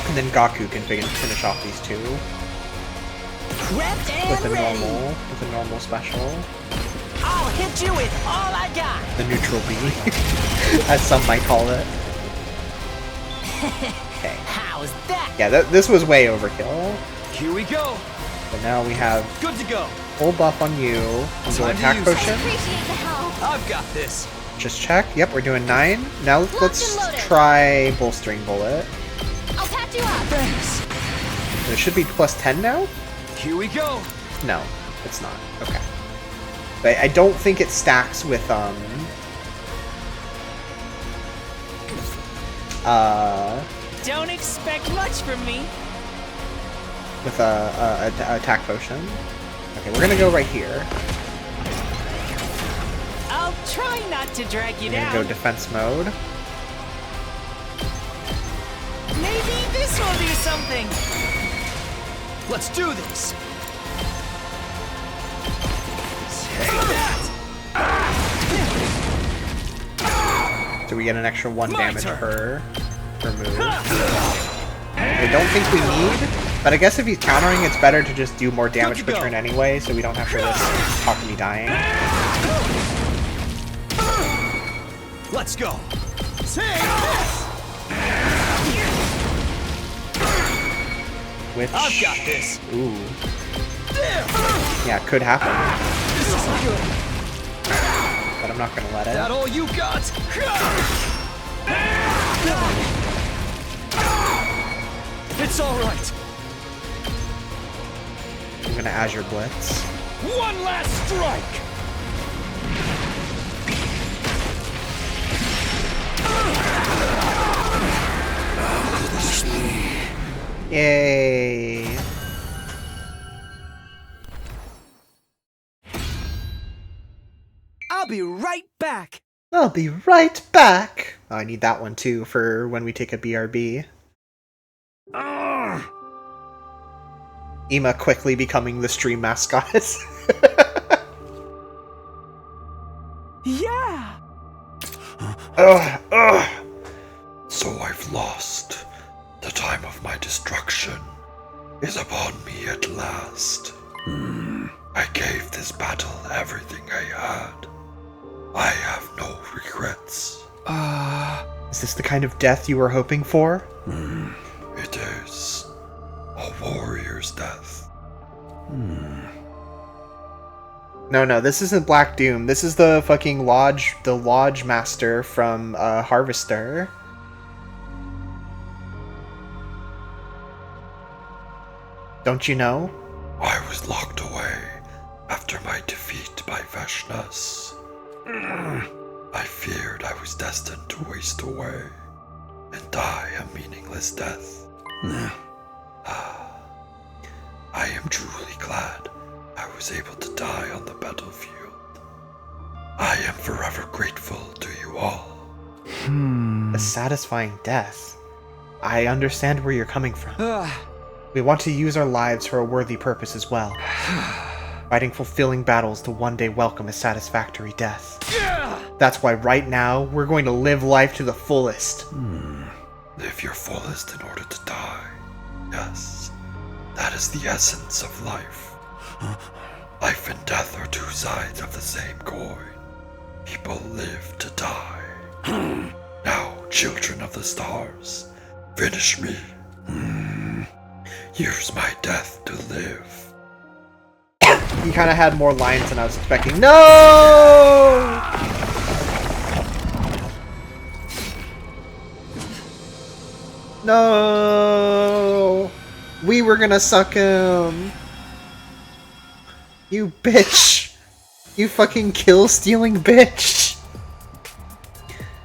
And then Gaku can finish off these two. Prepped and with a normal special. I'll hit you with all I got. The neutral B, as some might call it. Okay. How's that? Yeah, this was way overkill. Here we go. But now we have Good to go. full buff on you. We'll attack potion. I've got this. Just check. Yep, we're doing 9. Now let's try bolstering bullet. I'll patch you up. Thanks. It should be plus 10 now? Here we go. No, it's not. Okay. But I don't think it stacks with Don't expect much from me. with a attack potion. Okay, we're gonna go right here. I'll try not to drag you We're gonna down. go defense mode. Maybe this will do something. Let's do this! Do we get an extra 1 damage per move? I don't think we need, but I guess if he's countering, it's better to just do more damage per turn anyway, so we don't have to risk Takumi dying. Let's go! Take this! Which... I've got this! Ooh. Yeah, could happen. This isn't good! But I'm not gonna let it. That all you got? It's alright! I'm gonna Azure Blitz. One last strike! Yay! I'll be right back. I'll be right back. Oh, I need that one too for when we take a BRB. Ima quickly becoming the stream mascot. Yeah. So I've lost. The time of my destruction is upon me at last. I gave this battle everything I had. I have no regrets. Is this the kind of death you were hoping for? It is. A warrior's death. No, this isn't Black Doom. This is the fucking Lodge Master from Harvester. Don't you know? I was locked away after my defeat by Veshnas. I feared I was destined to waste away and die a meaningless death. I am truly glad I was able to die on the battlefield. I am forever grateful to you all. A satisfying death. I understand where you're coming from. We want to use our lives for a worthy purpose as well. Fighting fulfilling battles to one day welcome a satisfactory death. That's why right now, we're going to live life to the fullest. Live your fullest in order to die. Yes, that is the essence of life. Life and death are two sides of the same coin. People live to die. Now, children of the stars, finish me. Use my death to live. He kind of had more lines than I was expecting. No! No! We were gonna suck him. You bitch. You fucking kill-stealing bitch.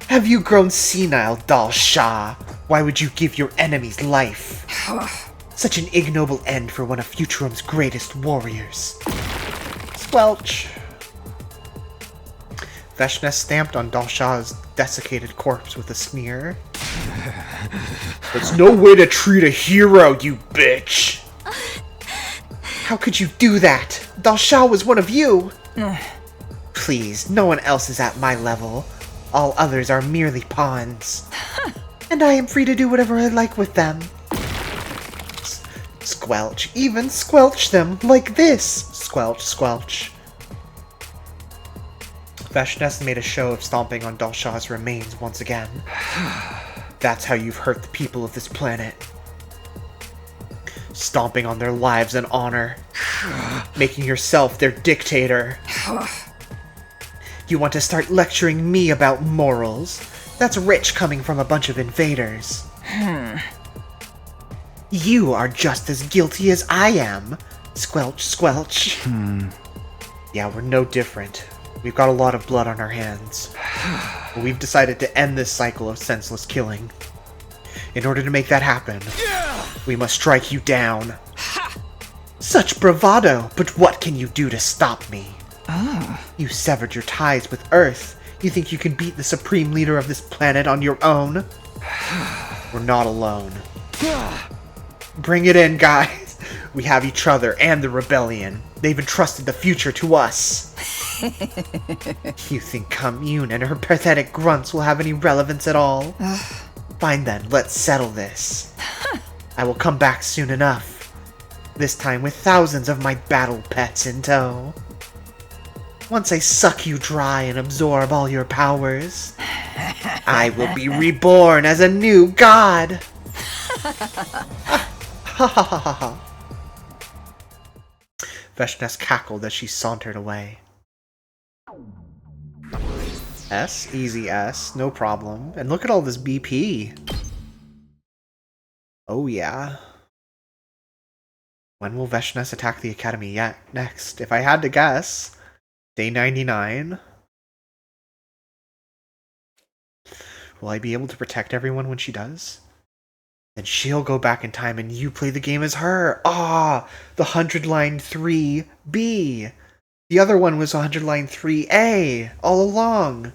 Have you grown senile, Dal Shah? Why would you give your enemies life? Such an ignoble end for one of Futurum's greatest warriors. Squelch. Veshnas stamped on Dal Shah's desiccated corpse with a sneer. That's no way to treat a hero, you bitch! How could you do that? Dal Shah was one of you! Please, no one else is at my level. All others are merely pawns. And I am free to do whatever I like with them. Squelch, even squelch them, like this! Squelch, squelch. Veshnas made a show of stomping on Dal Shah's remains once again. That's how you've hurt the people of this planet. Stomping on their lives and honor. Making yourself their dictator. You want to start lecturing me about morals? That's rich coming from a bunch of invaders. You are just as guilty as I am. Squelch, squelch. Yeah, we're no different. We've got a lot of blood on our hands. But we've decided to end this cycle of senseless killing. In order to make that happen, we must strike you down. Such bravado, but what can you do to stop me? You severed your ties with Earth. You think you can beat the supreme leader of this planet on your own? We're not alone. Bring it in, guys. We have each other and the rebellion. They've entrusted the future to us. You think Commune and her pathetic grunts will have any relevance at all? Fine then, let's settle this. I will come back soon enough. This time with thousands of my battle pets in tow. Once I suck you dry and absorb all your powers, I will be reborn as a new god! Ha ha ha ha. Veshnes cackled as she sauntered away. S? Easy S. No problem. And look at all this BP. Oh yeah. When will Veshnes attack the Academy yet? Next? If I had to guess, day 99. Will I be able to protect everyone when she does? Then she'll go back in time and you play the game as her. Ah, the 100 line 3B. The other one was 100 line 3A all along.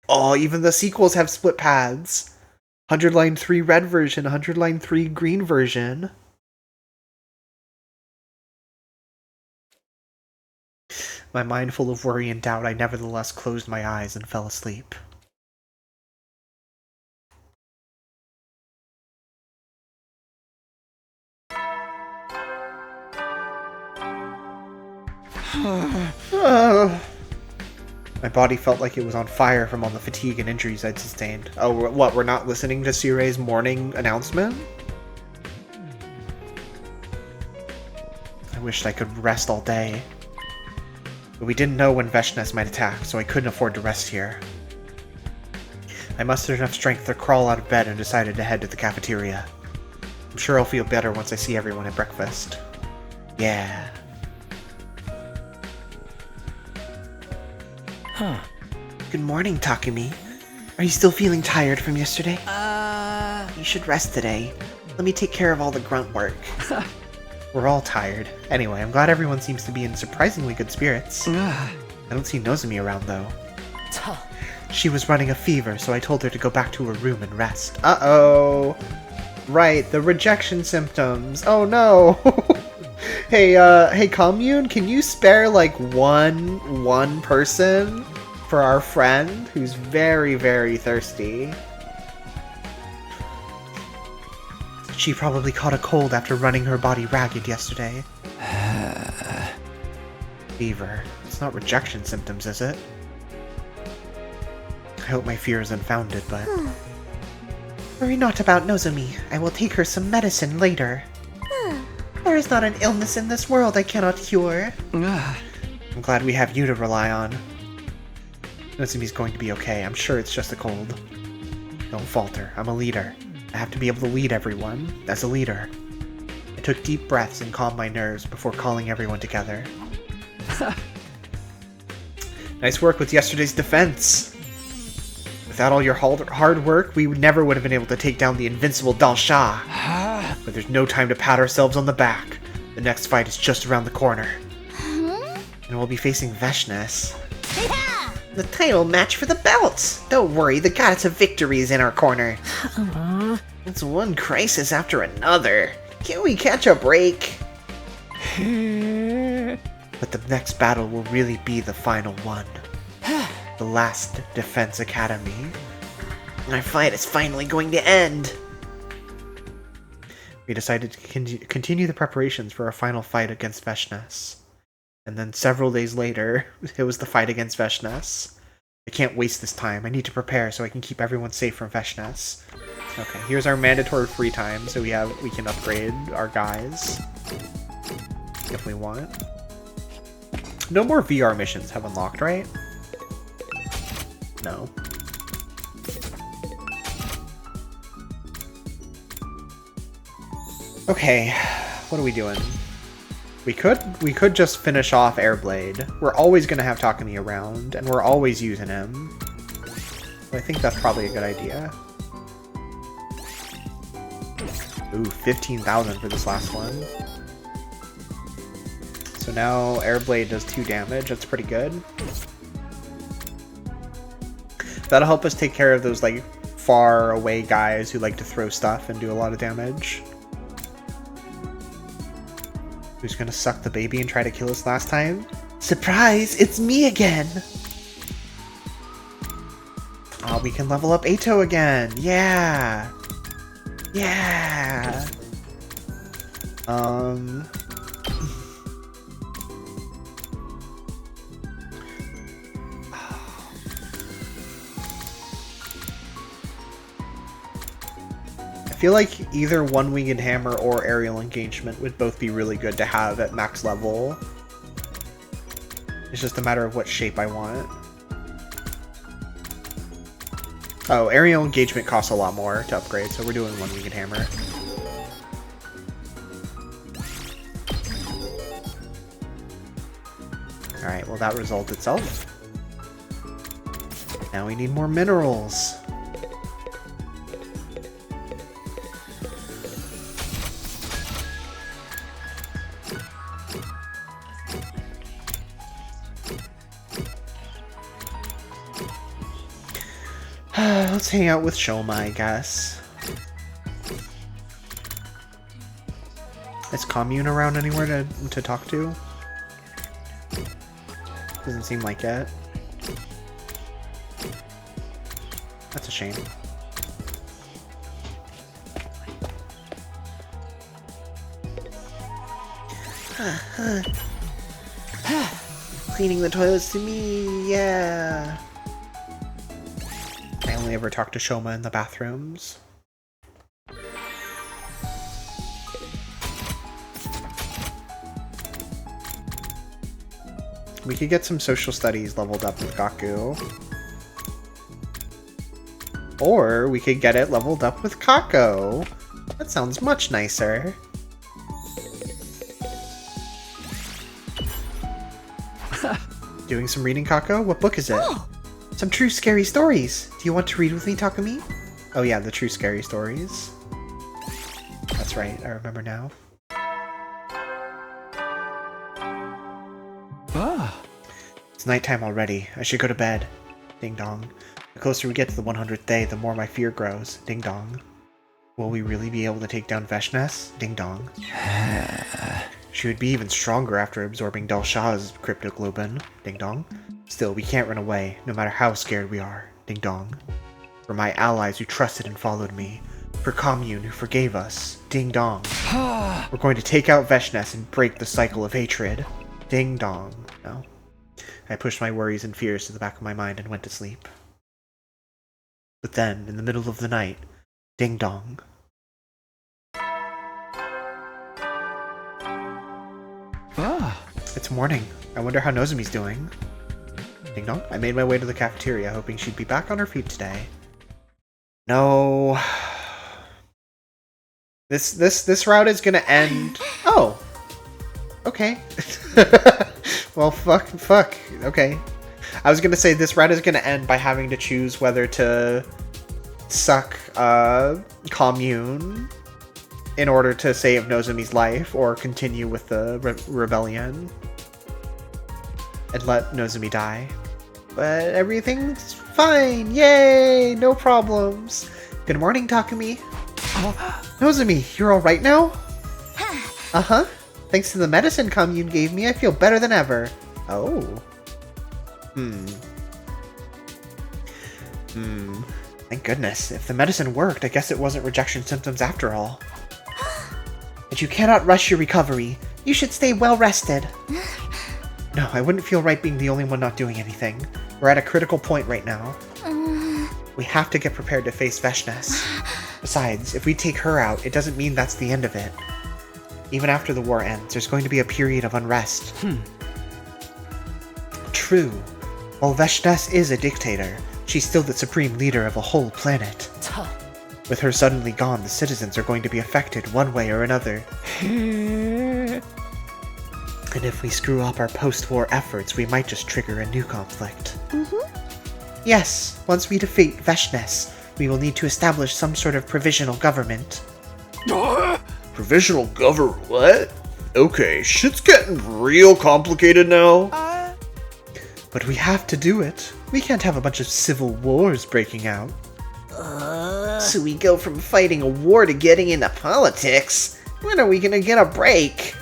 Oh, even the sequels have split paths. 100 line 3 red version, 100 line 3 green version. My mind full of worry and doubt, I nevertheless closed my eyes and fell asleep. My body felt like it was on fire from all the fatigue and injuries I'd sustained. Oh, what, we're not listening to Sirei's morning announcement? I wished I could rest all day. But we didn't know when Veshnes might attack, so I couldn't afford to rest here. I mustered enough strength to crawl out of bed and decided to head to the cafeteria. I'm sure I'll feel better once I see everyone at breakfast. Yeah. Huh. Good morning, Takumi. Are you still feeling tired from yesterday? You should rest today. Let me take care of all the grunt work. We're all tired. Anyway, I'm glad everyone seems to be in surprisingly good spirits. I don't see Nozomi around, though. She was running a fever, so I told her to go back to her room and rest. Uh-oh. Right, the rejection symptoms. Oh, no. Hey, Commune, can you spare, like, one person for our friend who's very, very thirsty? She probably caught a cold after running her body ragged yesterday. Fever. It's not rejection symptoms, is it? I hope my fear is unfounded, but... Worry not about Nozomi. I will take her some medicine later. There is not an illness in this world I cannot cure. I'm glad we have you to rely on. Nozomi's going to be okay. I'm sure it's just a cold. Don't falter. I'm a leader. I have to be able to lead everyone, as a leader. I took deep breaths and calmed my nerves before calling everyone together. Nice work with yesterday's defense! Without all your hard work, we never would have been able to take down the invincible Dal Shah. But there's no time to pat ourselves on the back. The next fight is just around the corner. And we'll be facing Veshnes. The title match for the belts! Don't worry, the goddess of victory is in our corner. It's one crisis after another. Can we catch a break? But the next battle will really be the final one. The last Defense Academy. Our fight is finally going to end. We decided to continue the preparations for our final fight against Veshnes. And then several days later, it was the fight against Veshnes. I can't waste this time. I need to prepare so I can keep everyone safe from Veshnes. Okay, here's our mandatory free time, so we can upgrade our guys if we want. No more VR missions have unlocked, right? No. Okay, what are we doing? We could just finish off Airblade. We're always gonna have Takumi around, and we're always using him. So I think that's probably a good idea. Ooh, 15,000 for this last one. So now Airblade does 2 damage. That's pretty good. That'll help us take care of those like far away guys who like to throw stuff and do a lot of damage. Who's gonna suck the baby and try to kill us last time? Surprise! It's me again! Oh, we can level up Ato again! Yeah! Yeah! I feel like either One-Winged Hammer or Aerial Engagement would both be really good to have at max level. It's just a matter of what shape I want. Oh, Aerial Engagement costs a lot more to upgrade, so we're doing One-Winged Hammer. Alright, well that resolved itself. Now we need more minerals. Let's hang out with Shoma, I guess. Is Commune around anywhere to talk to? Doesn't seem like it. That's a shame. Cleaning the toilets to me, yeah. I only ever talk to Shoma in the bathrooms. We could get some social studies leveled up with Gaku. Or we could get it leveled up with Kako. That sounds much nicer. Doing some reading, Kako? What book is it? Some true scary stories. Do you want to read with me, Takumi? Oh yeah, the true scary stories. That's right, I remember now. It's nighttime already. I should go to bed. Ding dong. The closer we get to the 100th day, the more my fear grows. Ding dong. Will we really be able to take down Veshness? Ding dong. She would be even stronger after absorbing Del Shah's cryptoglobin. Ding dong. Still, we can't run away, no matter how scared we are. Ding dong. For my allies who trusted and followed me. For Commune who forgave us. Ding dong. We're going to take out Veshness and break the cycle of hatred. Ding dong. No. I pushed my worries and fears to the back of my mind and went to sleep. But then, in the middle of the night, ding dong. It's morning. I wonder how Nozomi's doing. Ding dong. I made my way to the cafeteria, hoping she'd be back on her feet today. No. This route is gonna end. Oh. Okay. Well, fuck. Okay. I was gonna say this route is gonna end by having to choose whether to suck Commune in order to save Nozomi's life, or continue with the rebellion and let Nozomi die. But everything's fine. Yay! No problems. Good morning, Takumi. Nozomi, you're all right now? Uh-huh. Thanks to the medicine Commune gave me, I feel better than ever. Oh. Thank goodness. If the medicine worked, I guess it wasn't rejection symptoms after all. But you cannot rush your recovery. You should stay well rested. No, I wouldn't feel right being the only one not doing anything. We're at a critical point right now. We have to get prepared to face Veshness. Besides, if we take her out, it doesn't mean that's the end of it. Even after the war ends, there's going to be a period of unrest. True. While Veshness is a dictator, she's still the supreme leader of a whole planet. With her suddenly gone, the citizens are going to be affected one way or another. And if we screw up our post-war efforts, we might just trigger a new conflict. Yes, once we defeat Veshness, we will need to establish some sort of provisional government. Provisional government? What? Okay, shit's getting real complicated now. But we have to do it. We can't have a bunch of civil wars breaking out. So we go from fighting a war to getting into politics? When are we gonna get a break?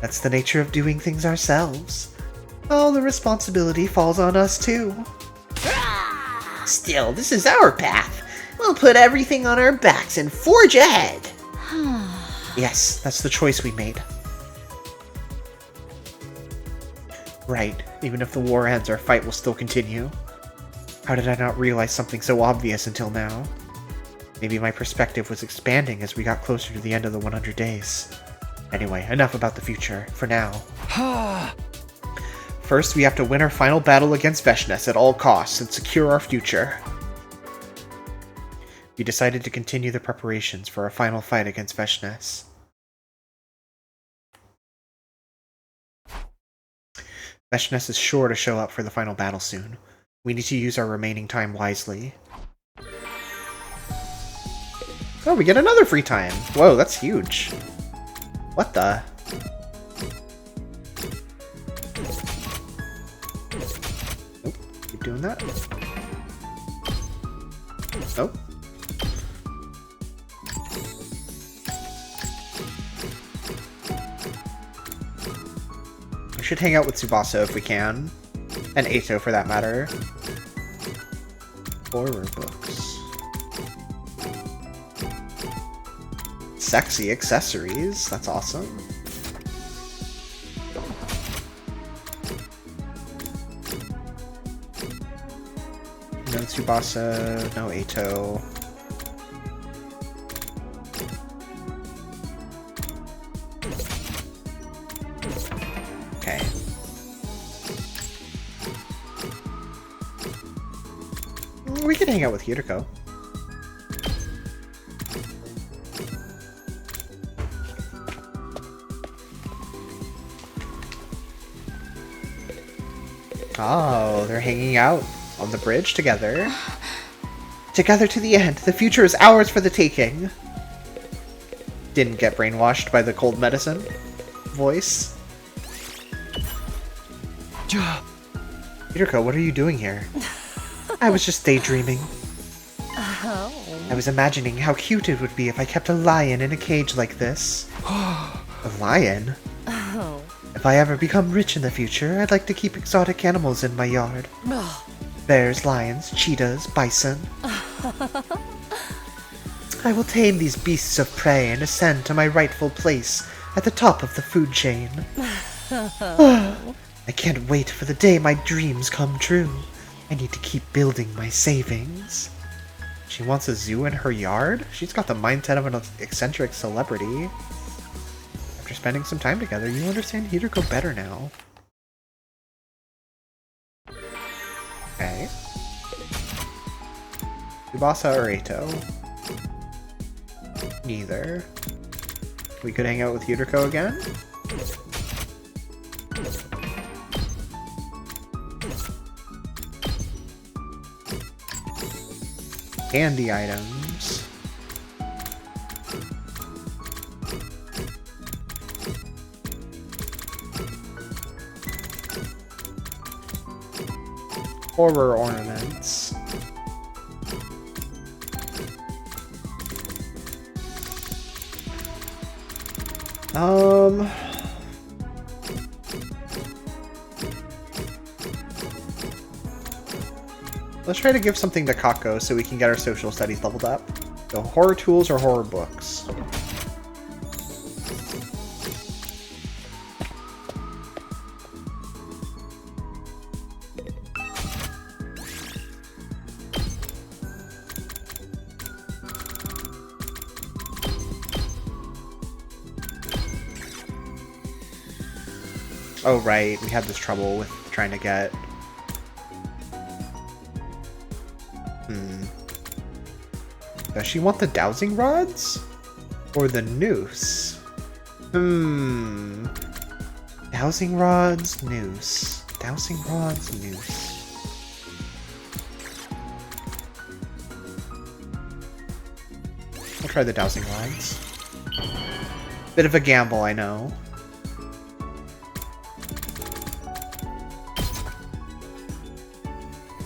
That's the nature of doing things ourselves. All the responsibility falls on us too. Still, this is our path. We'll put everything on our backs and forge ahead. Yes, that's the choice we made. Right, even if the war ends, our fight will still continue. How did I not realize something so obvious until now? Maybe my perspective was expanding as we got closer to the end of the 100 days. Anyway, enough about the future, for now. First, we have to win our final battle against Veshness at all costs and secure our future. We decided to continue the preparations for our final fight against Veshness. Veshness is sure to show up for the final battle soon. We need to use our remaining time wisely. Oh, we get another free time! Whoa, that's huge. What the? Nope, keep doing that. Oh. We should hang out with Tsubasa if we can. And Eito for that matter. Horror books. Sexy accessories, that's awesome. No Tsubasa, no Eito. Okay. We could hang out with Yuriko. Oh, they're hanging out on the bridge together. Together to the end. The future is ours for the taking. Didn't get brainwashed by the cold medicine voice. Yuriko, what are you doing here? I was just daydreaming. Oh. I was imagining how cute it would be if I kept a lion in a cage like this. A lion? Oh. If I ever become rich in the future, I'd like to keep exotic animals in my yard. Bears, lions, cheetahs, bison. I will tame these beasts of prey and ascend to my rightful place at the top of the food chain. I can't wait for the day my dreams come true. I need to keep building my savings. She wants a zoo in her yard? She's got the mindset of an eccentric celebrity. After spending some time together, you understand Hideko better now. Okay. Tsubasa or Eito? Neither. We could hang out with Hideko again? Candy items. Horror ornaments. Let's try to give something to Kako so we can get our social studies leveled up. So horror tools or horror books? Oh right, we had this trouble with trying to get... Does she want the dowsing rods? Or the noose? Dowsing rods, noose. Dowsing rods, noose. I'll try the dowsing rods. Bit of a gamble, I know.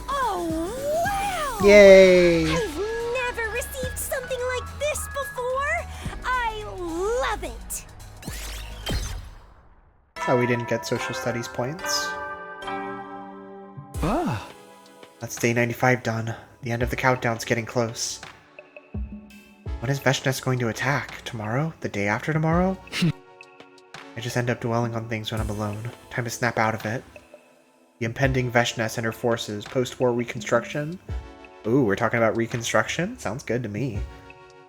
Oh, wow! Yay! I've never received something like this before! I Oh, we didn't get social studies points. Ah. That's day 95 done. The end of the countdown's getting close. When is Veshnes going to attack? Tomorrow? The day after tomorrow? I just end up dwelling on things when I'm alone. Time to snap out of it. The impending Veshnes and her forces, post-war reconstruction. Ooh, we're talking about reconstruction? Sounds good to me.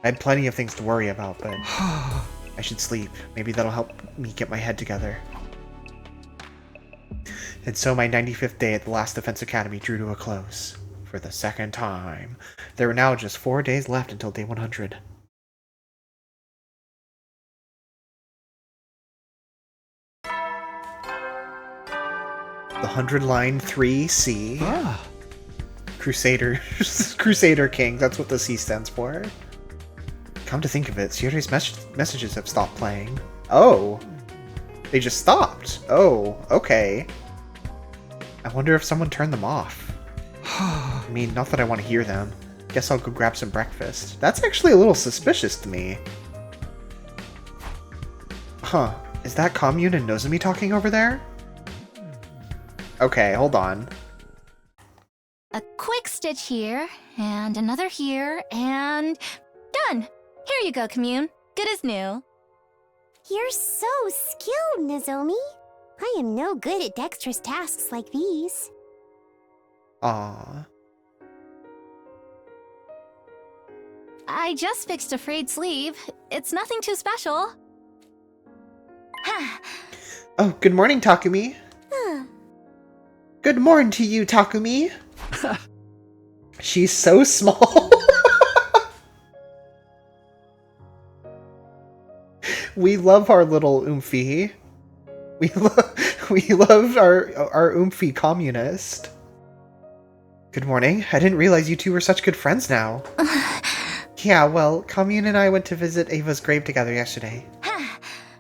I had plenty of things to worry about, but I should sleep. Maybe that'll help me get my head together. And so my 95th day at the last Defense Academy drew to a close. For the second time. There were now just 4 days left until day 100. The 100 line 3C. Ah. Crusader King, that's what the C stands for. Come to think of it, Sierra's messages have stopped playing. Oh. They just stopped. Oh, okay. I wonder if someone turned them off. I mean, not that I want to hear them. Guess I'll go grab some breakfast. That's actually a little suspicious to me. Huh. Is that Commune and Nozomi talking over there? Okay, hold on. A quick stitch here, and another here, and done! Here you go, Commune. Good as new. You're so skilled, Nozomi. I am no good at dexterous tasks like these. Aww. I just fixed a frayed sleeve. It's nothing too special. Oh, good morning, Takumi. Good morning to you, Takumi. She's so small. We love our little Oomphy. We love our Oomphy communist. Good morning. I didn't realize you two were such good friends now. Yeah, well, Commune and I went to visit Ava's grave together yesterday.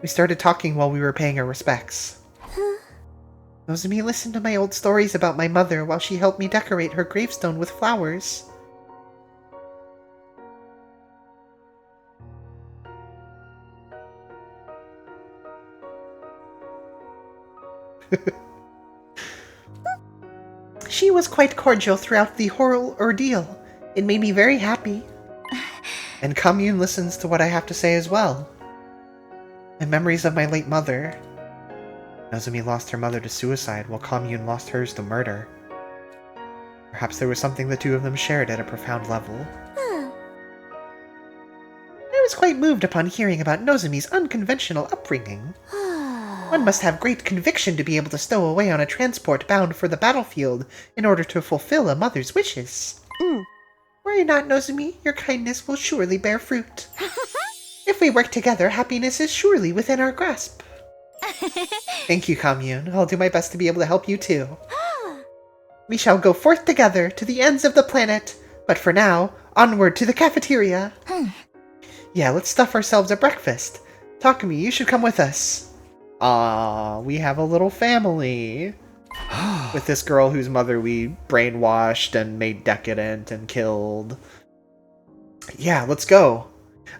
We started talking while we were paying our respects. Nozomi listened to my old stories about my mother while she helped me decorate her gravestone with flowers. She was quite cordial throughout the whole ordeal. It made me very happy. And Commune listens to what I have to say as well. My memories of my late mother. Nozomi lost her mother to suicide, while Commune lost hers to murder. Perhaps there was something the two of them shared at a profound level. I was quite moved upon hearing about Nozomi's unconventional upbringing. One must have great conviction to be able to stow away on a transport bound for the battlefield in order to fulfill a mother's wishes. Worry not, Nozomi. Your kindness will surely bear fruit. If we work together, happiness is surely within our grasp. Thank you, Commune. I'll do my best to be able to help you too. We shall go forth together to the ends of the planet, but for now, onward to the cafeteria. Yeah, let's stuff ourselves a breakfast. Takumi, you should come with us. We have a little family. With this girl whose mother we brainwashed and made decadent and killed. Yeah, let's go.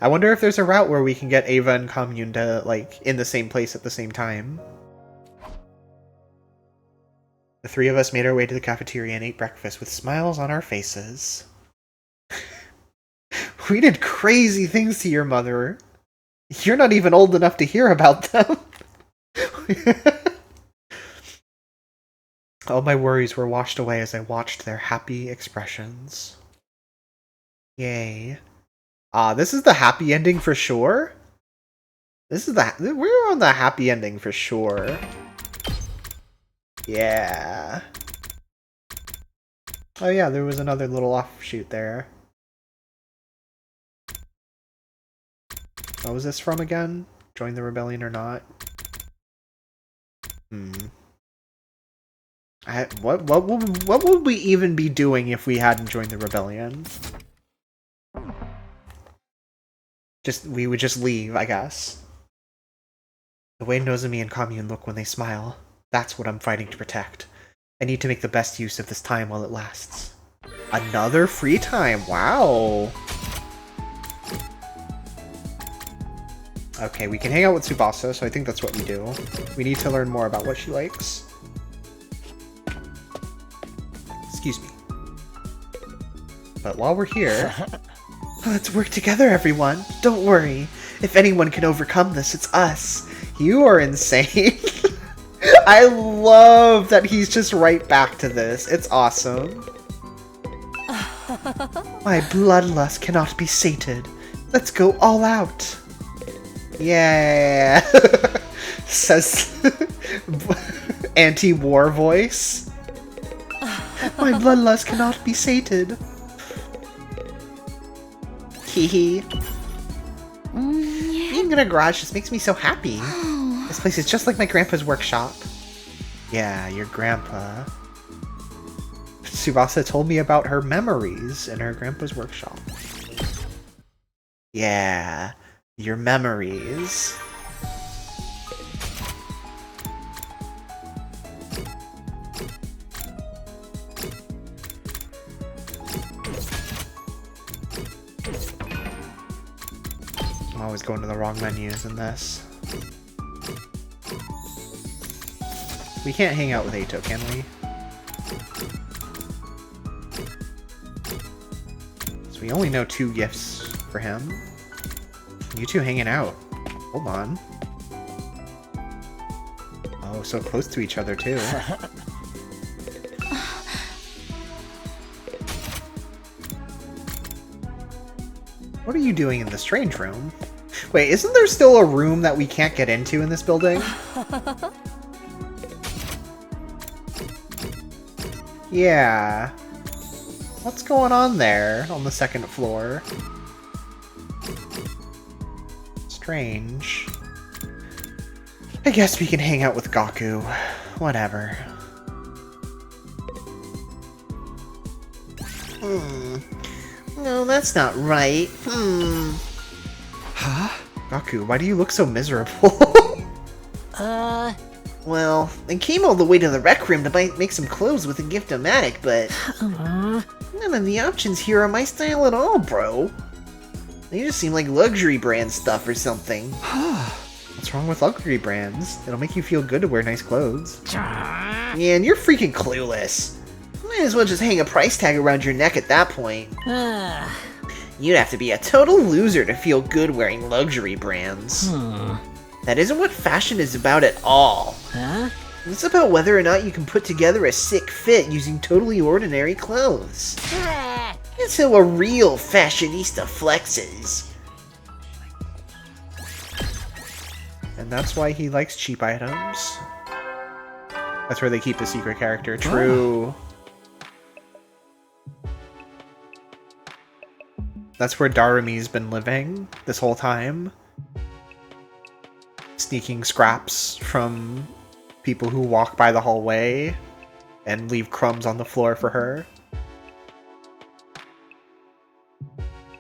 I wonder if there's a route where we can get Ava and Commune to, like, in the same place at the same time. The three of us made our way to the cafeteria and ate breakfast with smiles on our faces. We did crazy things to your mother. You're not even old enough to hear about them. All my worries were washed away as I watched their happy expressions. Yay. This is the happy ending for sure? We're on the happy ending for sure. Yeah. Oh yeah, there was another little offshoot there. What was this from again? Join the rebellion or not? What would we even be doing if we hadn't joined the rebellion? We would just leave, I guess. The way Nozomi and Commune look when they smile, that's what I'm fighting to protect. I need to make the best use of this time while it lasts. Another free time, wow! Okay, we can hang out with Tsubasa, so I think that's what we do. We need to learn more about what she likes. Excuse me. But while we're here... Let's work together, everyone. Don't worry. If anyone can overcome this, it's us. You are insane. I love that he's just right back to this. It's awesome. My bloodlust cannot be sated. Let's go all out. Yeah. Says anti-war voice. My bloodlust cannot be sated. Hee Being in a garage just makes me so happy. This place is just like my grandpa's workshop. Yeah, your grandpa. Tsubasa told me about her memories in her grandpa's workshop. Yeah, your memories. I'm always going to the wrong menus in this. We can't hang out with Eito, can we? So we only know 2 gifts for him. You two hanging out. Hold on. Oh, so close to each other too. What are you doing in the strange room? Wait, isn't there still a room that we can't get into in this building? Yeah. What's going on there on the 2nd floor? Strange. I guess we can hang out with Gaku. Whatever. No, that's not right. Huh? Gaku, why do you look so miserable? Well, I came all the way to the rec room to make some clothes with a gift-o-matic, but none of the options here are my style at all, bro. They just seem like luxury brand stuff or something. What's wrong with luxury brands? It'll make you feel good to wear nice clothes. Yeah, and you're freaking clueless. Might as well just hang a price tag around your neck at that point. You'd have to be a total loser to feel good wearing luxury brands. That isn't what fashion is about at all. It's about whether or not you can put together a sick fit using totally ordinary clothes. That's how a real fashionista flexes. And that's why he likes cheap items. That's where they keep the secret character. True. That's where Darumi's been living this whole time. Sneaking scraps from people who walk by the hallway and leave crumbs on the floor for her.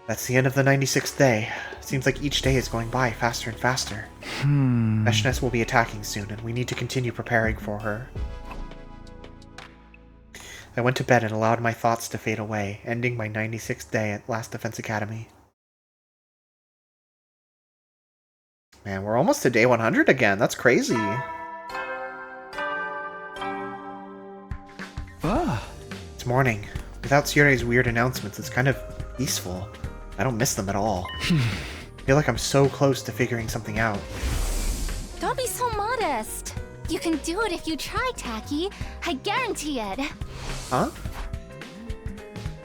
That's the end of the 96th day. Seems like each day is going by faster and faster. Meshness will be attacking soon, and we need to continue preparing for her. I went to bed and allowed my thoughts to fade away, ending my 96th day at Last Defense Academy. Man, we're almost to day 100 again. That's crazy. It's morning. Without Tsure's weird announcements, it's kind of peaceful. I don't miss them at all. I feel like I'm so close to figuring something out. Don't be so modest. You can do it if you try, Taki. I guarantee it. Huh?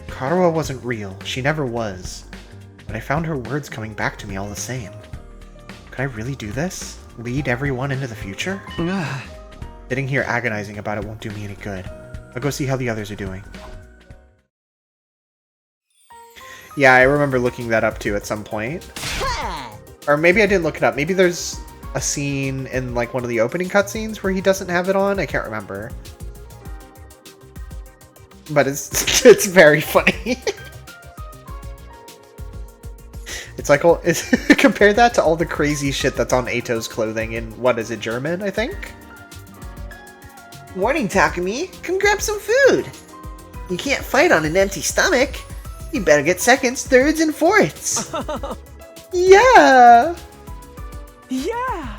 Karawa wasn't real. She never was. But I found her words coming back to me all the same. Could I really do this? Lead everyone into the future? Sitting here agonizing about it won't do me any good. I'll go see how the others are doing. Yeah, I remember looking that up too at some point. Or maybe I didn't look it up. Maybe there's a scene in like one of the opening cutscenes where he doesn't have it on. I can't remember. But it's very funny. It's like, compare that to all the crazy shit that's on Eito's clothing in, what is it, German, I think? Morning, Takumi. Come grab some food. You can't fight on an empty stomach. You better get seconds, thirds, and fourths. Yeah! Yeah!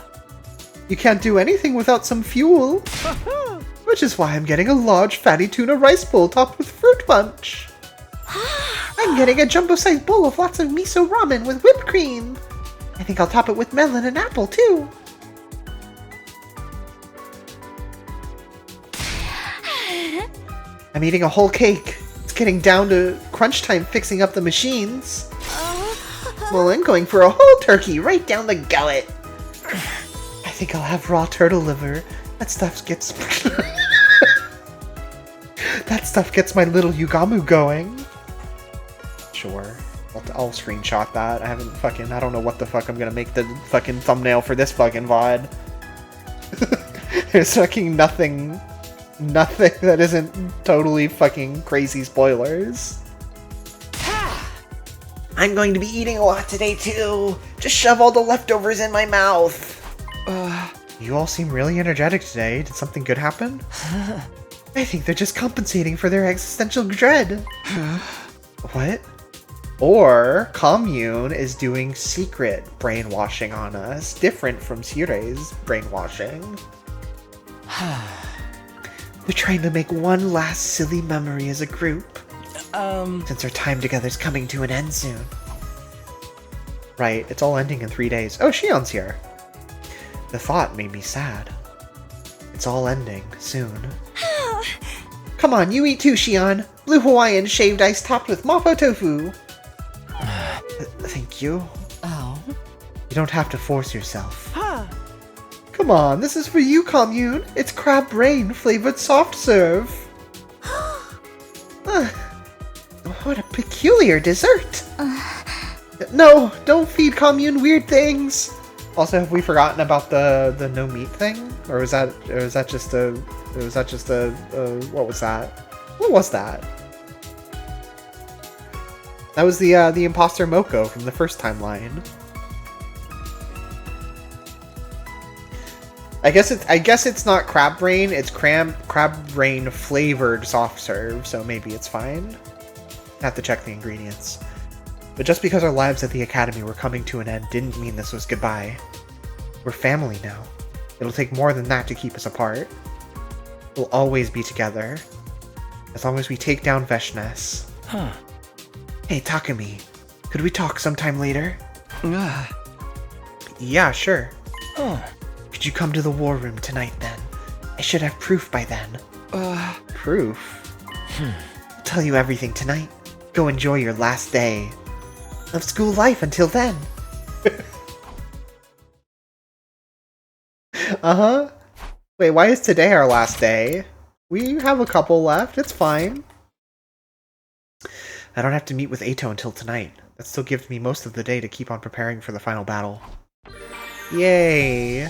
You can't do anything without some fuel. Which is why I'm getting a large fatty tuna rice bowl topped with fruit punch. I'm getting a jumbo-sized bowl of lots of miso ramen with whipped cream. I think I'll top it with melon and apple, too. I'm eating a whole cake. It's getting down to crunch time fixing up the machines. Well, I'm going for a whole turkey right down the gullet. I think I'll have raw turtle liver. That stuff gets... that stuff gets my little Yugamu going. Sure. I'll screenshot that. I don't know what the fuck I'm gonna make the fucking thumbnail for this fucking VOD. There's fucking nothing that isn't totally fucking crazy spoilers. I'm going to be eating a lot today too. Just shove all the leftovers in my mouth. You all seem really energetic today. Did something good happen? I think they're just compensating for their existential dread. What? Or Commune is doing secret brainwashing on us, different from Sirei's brainwashing. They're trying to make one last silly memory as a group. Since our time together's coming to an end soon. Right, it's all ending in 3 days. Oh, Shion's here. The thought made me sad. It's all ending soon. Come on, you eat too, Shion. Blue Hawaiian shaved ice topped with mapo tofu. Thank you. Oh. You don't have to force yourself. Come on, this is for you, Commune. It's crab brain flavored soft serve. What a peculiar dessert. No, don't feed Commune weird things. Also, have we forgotten about the no meat thing? Or was that just a what was that? What was that? That was the imposter Moko from the first timeline. I guess it's not crab brain, it's crab brain flavored soft serve, so maybe it's fine. I have to check the ingredients. But just because our lives at the academy were coming to an end didn't mean this was goodbye. We're family now. It'll take more than that to keep us apart. We'll always be together. As long as we take down Veshness. Hey, Takumi. Could we talk sometime later? Yeah, sure. Could you come to the war room tonight then? I should have proof by then. Proof? I'll tell you everything tonight. Go enjoy your last day of school life until then. Wait, why is today our last day? We have a couple left, it's fine. I don't have to meet with Eito until tonight. That still gives me most of the day to keep on preparing for the final battle. Yay!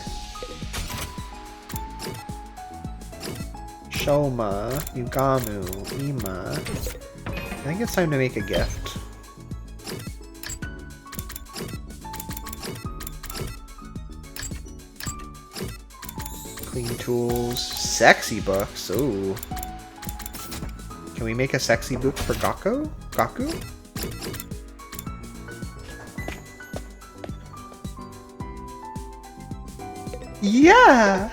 Shoma, Yugamu, Ima. I think it's time to make a gift. Clean tools, sexy books. Ooh. Can we make a sexy book for Gaku? Yeah!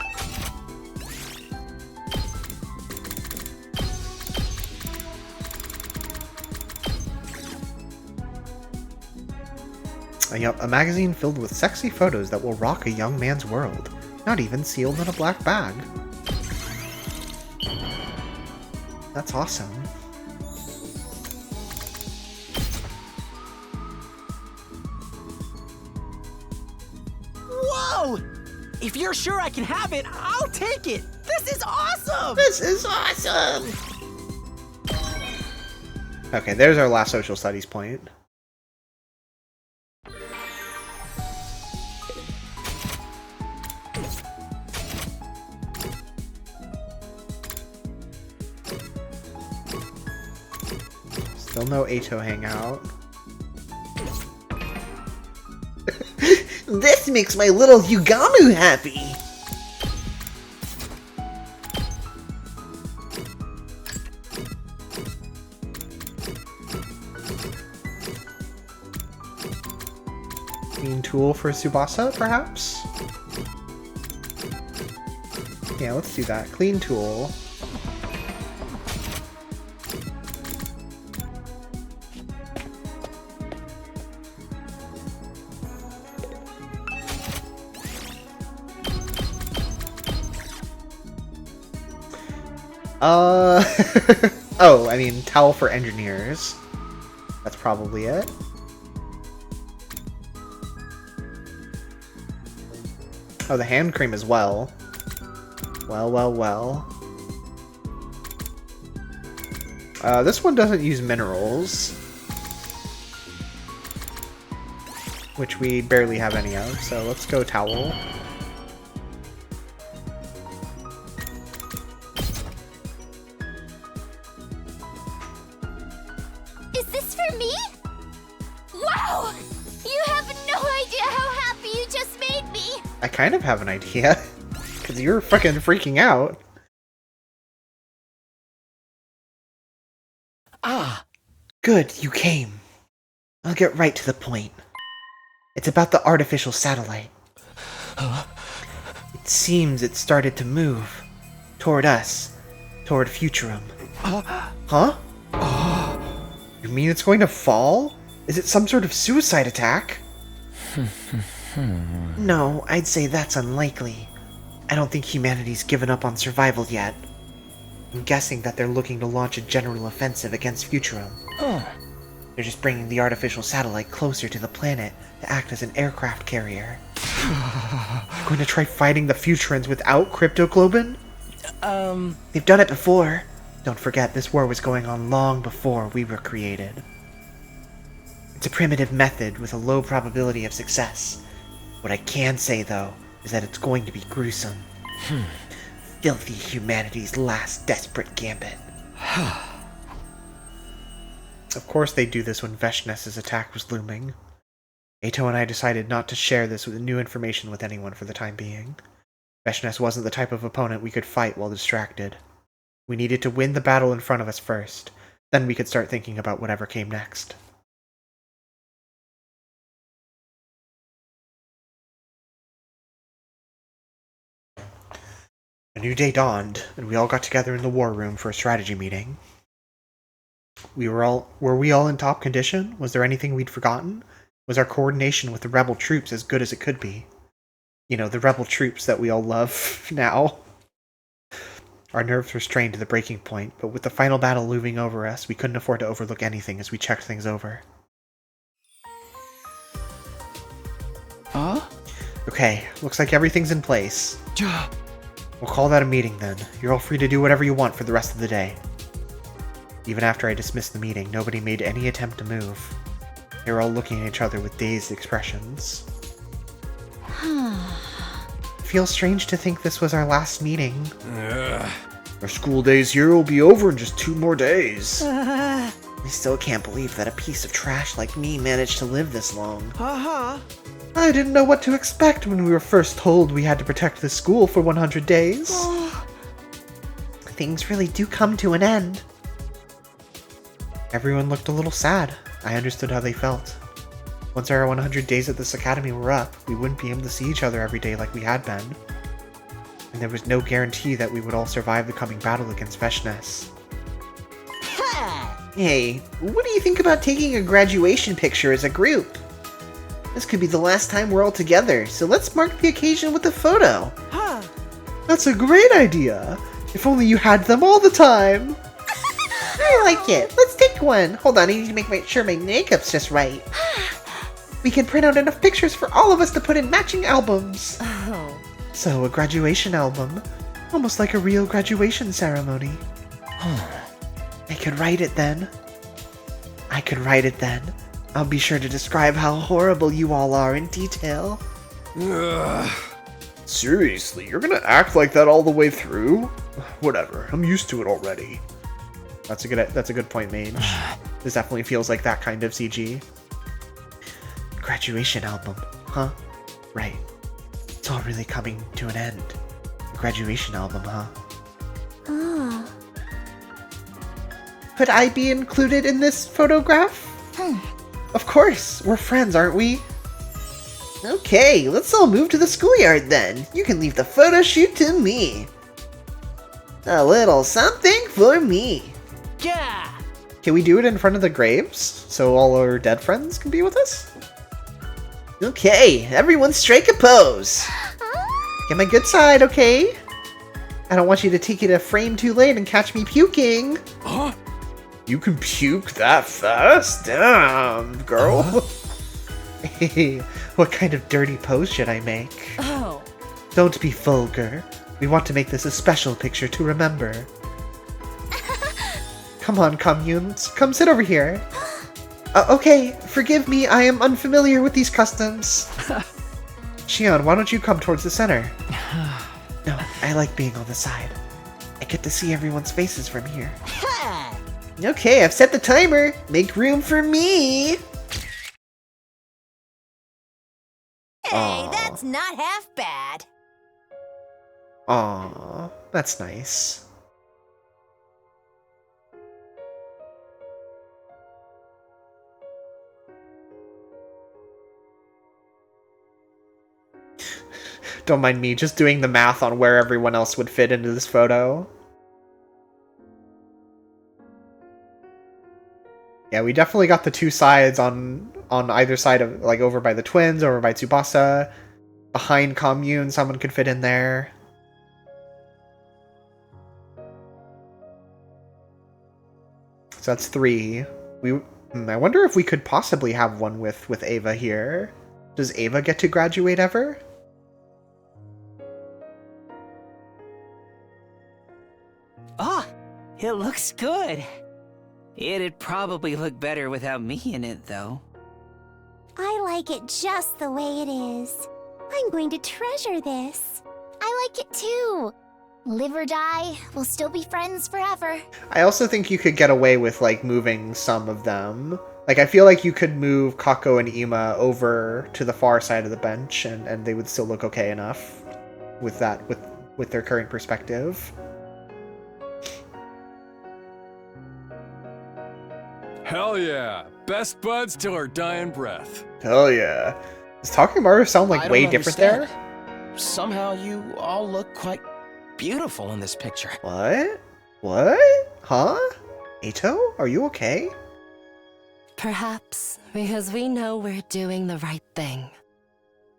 Yep, a magazine filled with sexy photos that will rock a young man's world. Not even sealed in a black bag. That's awesome. Whoa! If you're sure I can have it, I'll take it! This is awesome! This is awesome! Okay, there's our last social studies point. Still no Eito hangout. This makes my little Yugamu happy! Clean tool for Tsubasa, perhaps? Yeah, let's do that. Clean tool. Oh, I mean, towel for engineers. That's probably it. Oh, the hand cream as well. Well. This one doesn't use minerals, which we barely have any of, so let's go towel. Is this for me? Wow! You have no idea how happy you just made me! I kind of have an idea, because you're fucking freaking out. Ah, good, you came. I'll get right to the point. It's about the artificial satellite. It seems it started to move. Toward us. Toward Futurum. Huh? You mean it's going to fall? Is it some sort of suicide attack? No, I'd say that's unlikely. I don't think humanity's given up on survival yet. I'm guessing that they're looking to launch a general offensive against Futurum. They're just bringing the artificial satellite closer to the planet to act as an aircraft carrier. Going to try fighting the Futurans without Cryptoglobin? They've done it before. Don't forget, this war was going on long before we were created. It's a primitive method with a low probability of success. What I can say, though, is that it's going to be gruesome. Filthy humanity's last desperate gambit. Of course they'd do this when Veshness's attack was looming. Ato and I decided not to share this with new information with anyone for the time being. Veshness wasn't the type of opponent we could fight while distracted. We needed to win the battle in front of us first, then we could start thinking about whatever came next. A new day dawned, and we all got together in the war room for a strategy meeting. Were we all in top condition? Was there anything we'd forgotten? Was our coordination with the rebel troops as good as it could be? You know, the rebel troops that we all love now. Our nerves were strained to the breaking point, but with the final battle looming over us, we couldn't afford to overlook anything as we checked things over. Huh? Okay, looks like everything's in place. We'll call that a meeting then. You're all free to do whatever you want for the rest of the day. Even after I dismissed the meeting, nobody made any attempt to move. They were all looking at each other with dazed expressions. It feels strange to think this was our last meeting. Our school days here will be over in just 2 more days. I still can't believe that a piece of trash like me managed to live this long. I didn't know what to expect when we were first told we had to protect this school for 100 days. Things really do come to an end. Everyone looked a little sad. I understood how they felt. Once our 100 days at this academy were up, we wouldn't be able to see each other every day like we had been. And there was no guarantee that we would all survive the coming battle against Veshness. Hey, what do you think about taking a graduation picture as a group? This could be the last time we're all together, so let's mark the occasion with a photo. That's a great idea! If only you had them all the time! I like it. Let's take one. Hold on, I need to make sure my makeup's just right. We can print out enough pictures for all of us to put in matching albums. So, a graduation album. Almost like a real graduation ceremony. I could write it then. I'll be sure to describe how horrible you all are in detail. Seriously, you're gonna act like that all the way through? Whatever, I'm used to it already. That's a good point, Mage. This definitely feels like that kind of CG. Graduation album, huh? Right. It's all really coming to an end. Graduation album, huh? Could I be included in this photograph? Of course, we're friends, aren't we? Okay, let's all move to the schoolyard then. You can leave the photo shoot to me. A little something for me. Yeah. Can we do it in front of the graves so all our dead friends can be with us? Okay, everyone strike a pose. Get my good side, okay? I don't want you to take it a frame too late and catch me puking. Huh? You can puke that fast? Damn, girl. Hey, what kind of dirty pose should I make? Oh. Don't be vulgar. We want to make this a special picture to remember. Come on, communes. Come sit over here. Okay, forgive me. I am unfamiliar with these customs. Shion, why don't you come towards the center? No, I like being on the side. I get to see everyone's faces from here. Okay, I've set the timer. Make room for me. Hey, that's not half bad. Aww, that's nice. Don't mind me just doing the math on where everyone else would fit into this photo. Yeah, we definitely got the two sides on either side of, like, over by the twins, over by Tsubasa. Behind Commune, someone could fit in there. So that's 3. I wonder if we could possibly have one with Ava here. Does Ava get to graduate ever? Ah, it looks good. It'd probably look better without me in it, though. I like it just the way it is. I'm going to treasure this. I like it too. Live or die, we'll still be friends forever. I also think you could get away with, like, moving some of them. Like, I feel like you could move Kako and Ima over to the far side of the bench, and they would still look okay enough with that, with their current perspective. Hell yeah! Best buds till our dying breath. Hell yeah. Does Takemaru sound like way different there? Somehow you all look quite beautiful in this picture. What? What? Huh? Eito, are you okay? Perhaps because we know we're doing the right thing.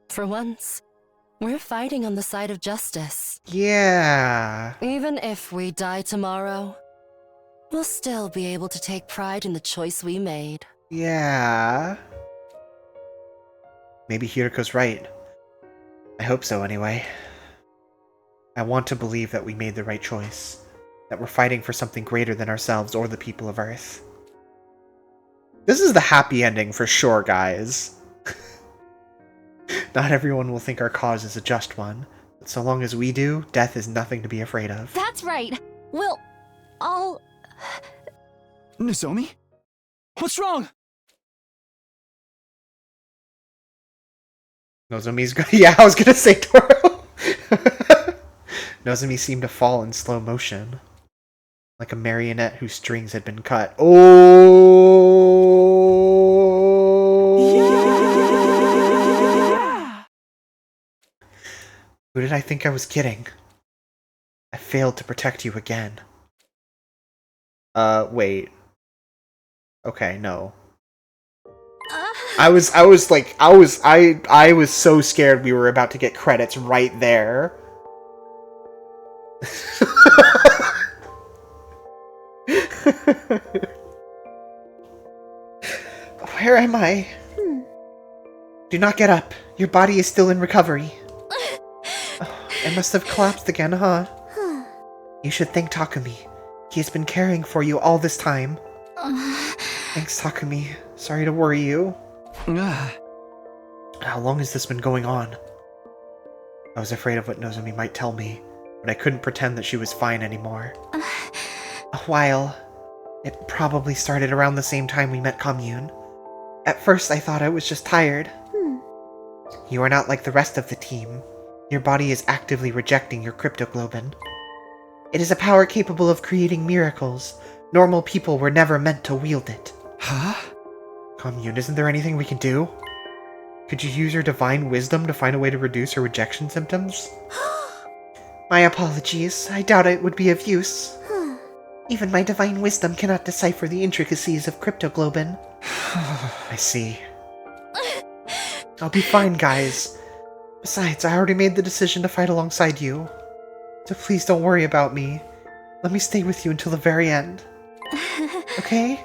For once, we're fighting on the side of justice. Yeah. Even if we die tomorrow, we'll still be able to take pride in the choice we made. Yeah. Maybe Hiriko's right. I hope so, anyway. I want to believe that we made the right choice. That we're fighting for something greater than ourselves or the people of Earth. This is the happy ending for sure, guys. Not everyone will think our cause is a just one, but so long as we do, death is nothing to be afraid of. That's right. We'll all... Nozomi? What's wrong? Nozomi's yeah, I was gonna say Toro. Nozomi seemed to fall in slow motion. Like a marionette whose strings had been cut. Oh! Yeah! Who did I think I was kidding? I failed to protect you again. Wait. Okay, no. I was so scared we were about to get credits right there. Where am I? Do not get up. Your body is still in recovery. I must have collapsed again, huh? You should thank Takumi. He has been caring for you all this time. Thanks, Takumi. Sorry to worry you. How long has this been going on? I was afraid of what Nozomi might tell me, but I couldn't pretend that she was fine anymore. A while. It probably started around the same time we met Commune. At first I thought I was just tired. You are not like the rest of the team. Your body is actively rejecting your cryptoglobin. It is a power capable of creating miracles. Normal people were never meant to wield it. Huh? Commune, isn't there anything we can do? Could you use your divine wisdom to find a way to reduce her rejection symptoms? My apologies. I doubt it would be of use. Even my divine wisdom cannot decipher the intricacies of cryptoglobin. I see. I'll be fine, guys. Besides, I already made the decision to fight alongside you. So please don't worry about me. Let me stay with you until the very end. Okay?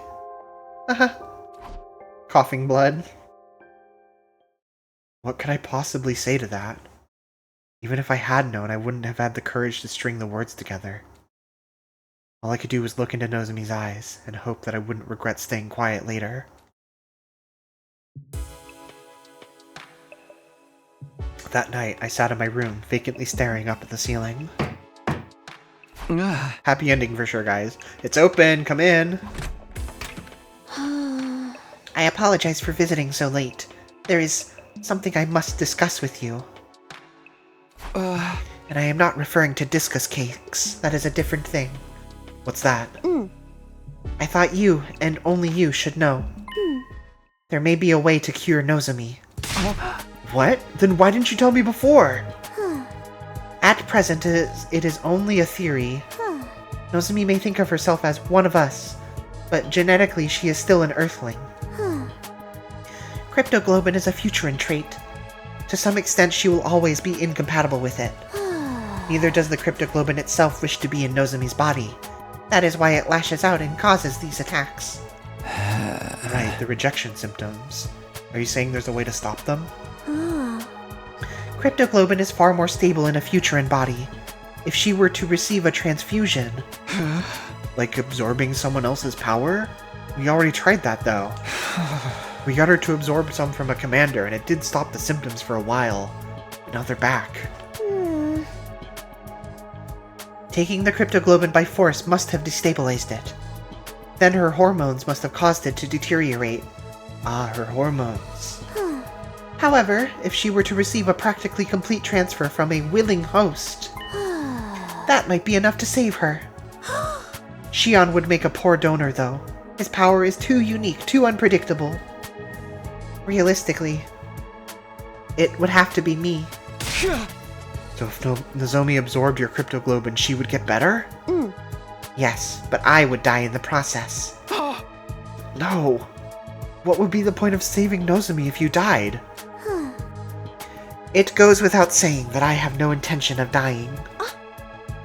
Coughing blood. What could I possibly say to that? Even if I had known, I wouldn't have had the courage to string the words together. All I could do was look into Nozomi's eyes and hope that I wouldn't regret staying quiet later. That night, I sat in my room, vacantly staring up at the ceiling. Happy ending for sure, guys. It's open, come in! I apologize for visiting so late. There is something I must discuss with you. And I am not referring to discus cakes. That is a different thing. What's that? I thought you, and only you, should know. There may be a way to cure Nozomi. What? Then why didn't you tell me before? At present, it is only a theory. Nozomi may think of herself as one of us, but genetically she is still an Earthling. Cryptoglobin is a Futuran trait. To some extent, she will always be incompatible with it. Neither does the cryptoglobin itself wish to be in Nozomi's body. That is why it lashes out and causes these attacks. Right, the rejection symptoms. Are you saying there's a way to stop them? Cryptoglobin is far more stable in a Futuran body. If she were to receive a transfusion... like absorbing someone else's power? We already tried that, though. We got her to absorb some from a commander, and it did stop the symptoms for a while. But now they're back. Taking the cryptoglobin by force must have destabilized it. Then her hormones must have caused it to deteriorate. Ah, her hormones. However, if she were to receive a practically complete transfer from a willing host, that might be enough to save her. Shion would make a poor donor, though. His power is too unique, too unpredictable. Realistically, it would have to be me. So if Nozomi absorbed your cryptoglobin, she would get better? Yes, but I would die in the process. No! What would be the point of saving Nozomi if you died? It goes without saying that I have no intention of dying.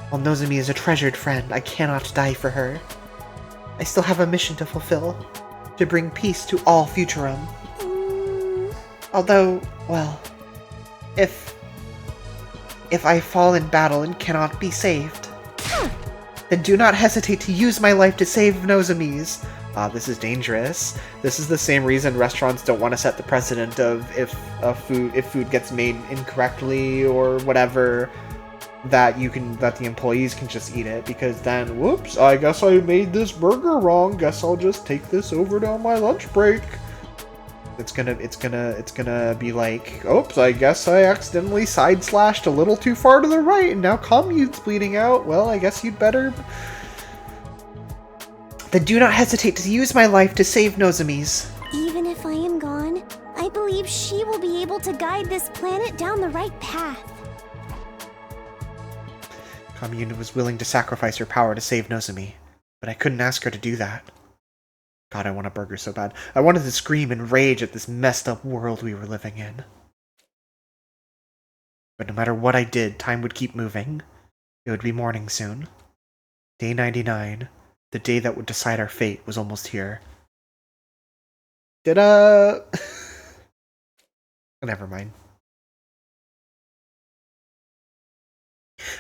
While Nozomi is a treasured friend, I cannot die for her. I still have a mission to fulfill, to bring peace to all Futurum. Although, well, if I fall in battle and cannot be saved, then do not hesitate to use my life to save Nozomi's. This is dangerous. This is the same reason restaurants don't want to set the precedent of if food gets made incorrectly or whatever, that the employees can just eat it, because then, whoops, I guess I made this burger wrong. Guess I'll just take this over on my lunch break. It's gonna be like, oops, I guess I accidentally side-slashed a little too far to the right, and now commute's bleeding out. Well, I guess you'd better... Then do not hesitate to use my life to save Nozomi's. Even if I am gone, I believe she will be able to guide this planet down the right path. Commune was willing to sacrifice her power to save Nozomi, but I couldn't ask her to do that. God, I want a burger so bad. I wanted to scream in rage at this messed up world we were living in. But no matter what I did, time would keep moving. It would be morning soon. Day 99, the day that would decide our fate, was almost here. Never mind.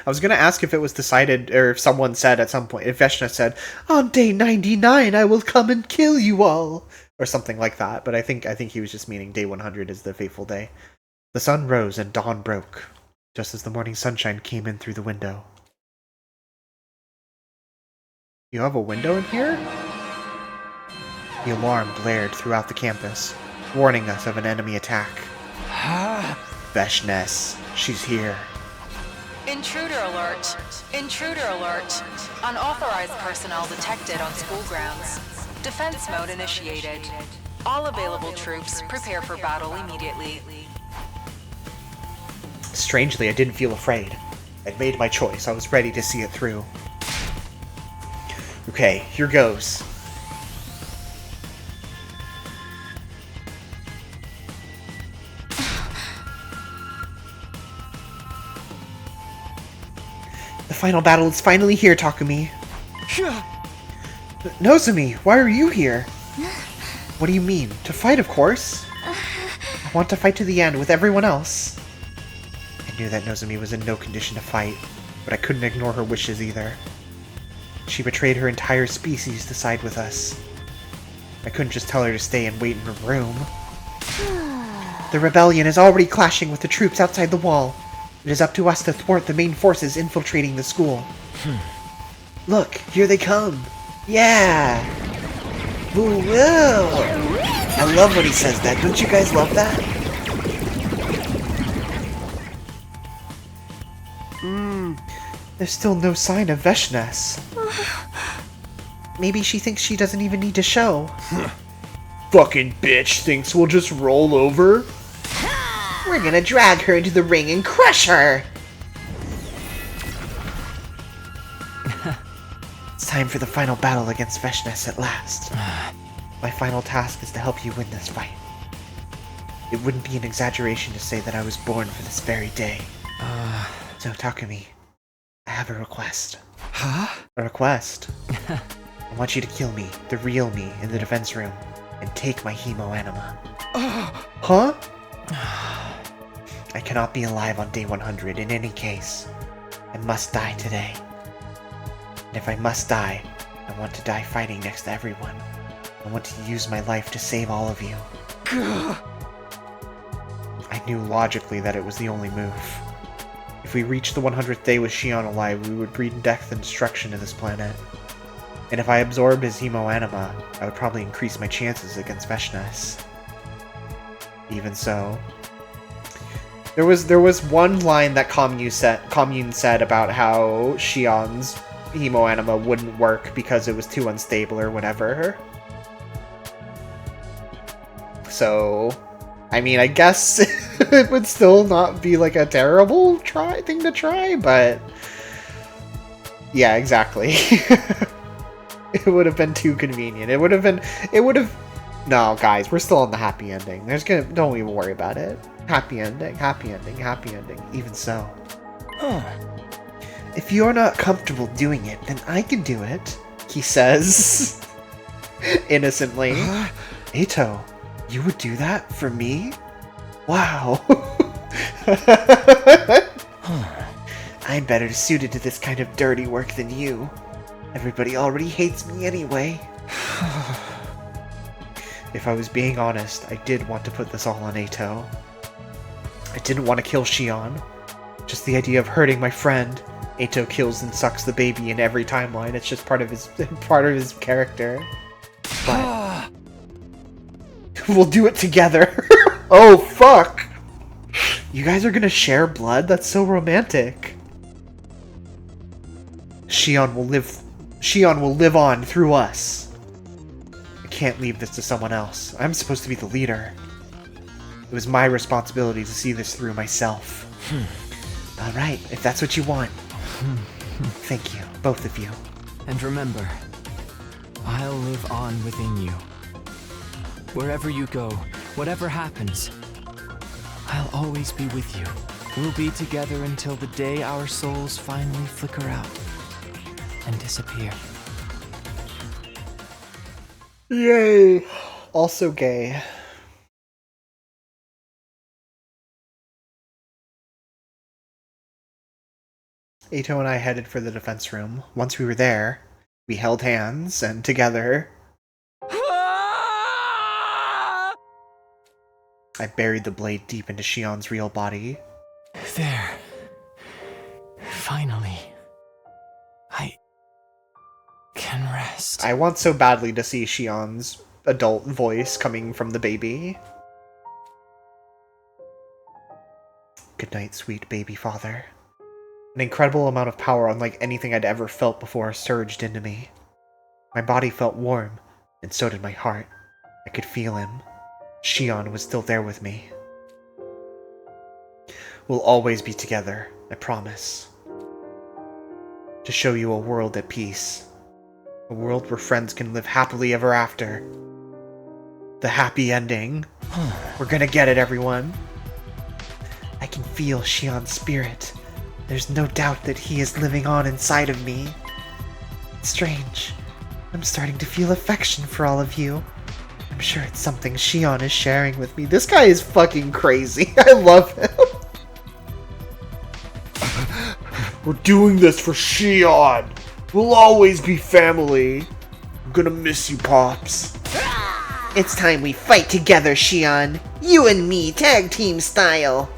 I was gonna ask if it was decided, or if someone said at some point, if Veshna said, on day 99 I will come and kill you all, or something like that, but I think he was just meaning day 100 is the fateful day. The sun rose and dawn broke, just as the morning sunshine came in through the window. You have a window in here? The alarm blared throughout the campus, warning us of an enemy attack. Veshnes, she's here. Intruder alert! Intruder alert! Unauthorized personnel detected on school grounds. Defense mode initiated. All available troops, prepare for battle immediately. Strangely, I didn't feel afraid. I'd made my choice. I was ready to see it through. Okay, here goes. The final battle is finally here, Takumi. Nozomi, why are you here? What do you mean? To fight, of course. I want to fight to the end with everyone else. I knew that Nozomi was in no condition to fight, but I couldn't ignore her wishes either. She betrayed her entire species to side with us. I couldn't just tell her to stay and wait in her room. The rebellion is already clashing with the troops outside the wall. It is up to us to thwart the main forces infiltrating the school. Look, here they come. Yeah! Woo woo! I love when he says that. Don't you guys love that? There's still no sign of Veshnes. Maybe she thinks she doesn't even need to show. Fucking bitch thinks we'll just roll over? We're gonna drag her into the ring and crush her! It's time for the final battle against Veshnes at last. My final task is to help you win this fight. It wouldn't be an exaggeration to say that I was born for this very day. So, Takumi, I have a request. Huh? A request. I want you to kill me, the real me, in the defense room, and take my hemo anima. Huh? I cannot be alive on day 100 in any case. I must die today. And if I must die, I want to die fighting next to everyone. I want to use my life to save all of you. I knew logically that it was the only move. If we reached the 100th day with Shion alive, we would breed death and destruction to this planet. And if I absorbed his hemo anima, I would probably increase my chances against Veshnes. Even so, there was one line that Commune said about how Shion's hemo anima wouldn't work because it was too unstable or whatever. So, I mean, I guess it would still not be like a terrible thing to try, but yeah, exactly. It would have been too convenient. It would have. No, guys, we're still on the happy ending. Don't even worry about it. Happy ending, happy ending, happy ending. Even so. If you're not comfortable doing it, then I can do it, he says. Innocently. Eito, you would do that for me? Wow. I'm better suited to this kind of dirty work than you. Everybody already hates me anyway. If I was being honest, I did want to put this all on Eito. I didn't want to kill Shion. Just the idea of hurting my friend. Eito kills and sucks the baby in every timeline. It's just part of his character. But we'll do it together. Oh fuck! You guys are gonna share blood? That's so romantic. Shion will live on through us. I can't leave this to someone else. I'm supposed to be the leader. It was my responsibility to see this through myself. Alright, if that's what you want. Thank you, both of you. And remember, I'll live on within you. Wherever you go, whatever happens, I'll always be with you. We'll be together until the day our souls finally flicker out and disappear. Yay! Also gay. Eito and I headed for the defense room. Once we were there, we held hands, and together... I buried the blade deep into Shion's real body. There. Finally. I can rest. I want so badly to see Shion's adult voice coming from the baby. Good night, sweet baby father. An incredible amount of power unlike anything I'd ever felt before surged into me. My body felt warm, and so did my heart. I could feel him. Shion was still there with me. We'll always be together, I promise. To show you a world at peace. A world where friends can live happily ever after. The happy ending. We're gonna get it, everyone. I can feel Shion's spirit. There's no doubt that he is living on inside of me. It's strange. I'm starting to feel affection for all of you. I'm sure it's something Shion is sharing with me. This guy is fucking crazy. I love him. We're doing this for Shion. We'll always be family. I'm gonna miss you, Pops. It's time we fight together, Shion. You and me, tag team style.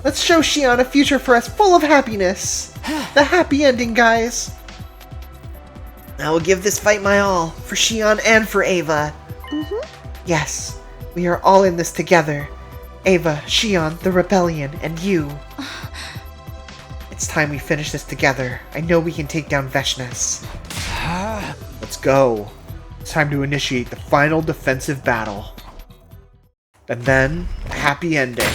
Let's show Shion a future for us full of happiness. The happy ending, guys. I will give this fight my all, for Shion and for Ava. Yes, we are all in this together. Ava, Shion, the Rebellion, and you. It's time we finish this together. I know we can take down Veshnes. Let's go. It's time to initiate the final defensive battle. And then, a happy ending.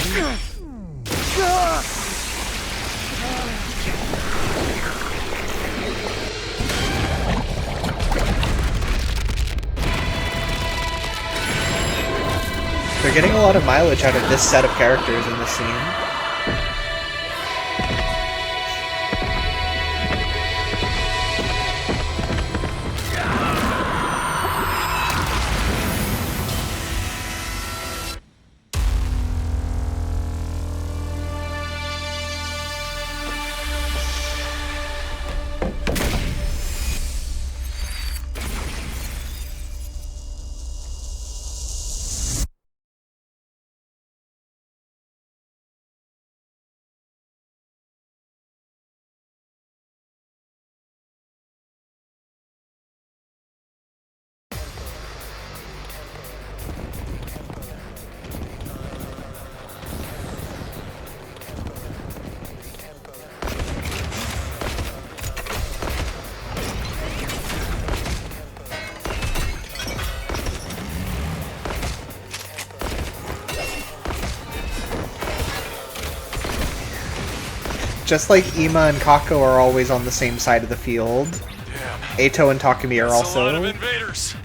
They're getting a lot of mileage out of this set of characters in this scene. Just like Ima and Kako are always on the same side of the field, Eito and Takumi are also. A lot of invaders.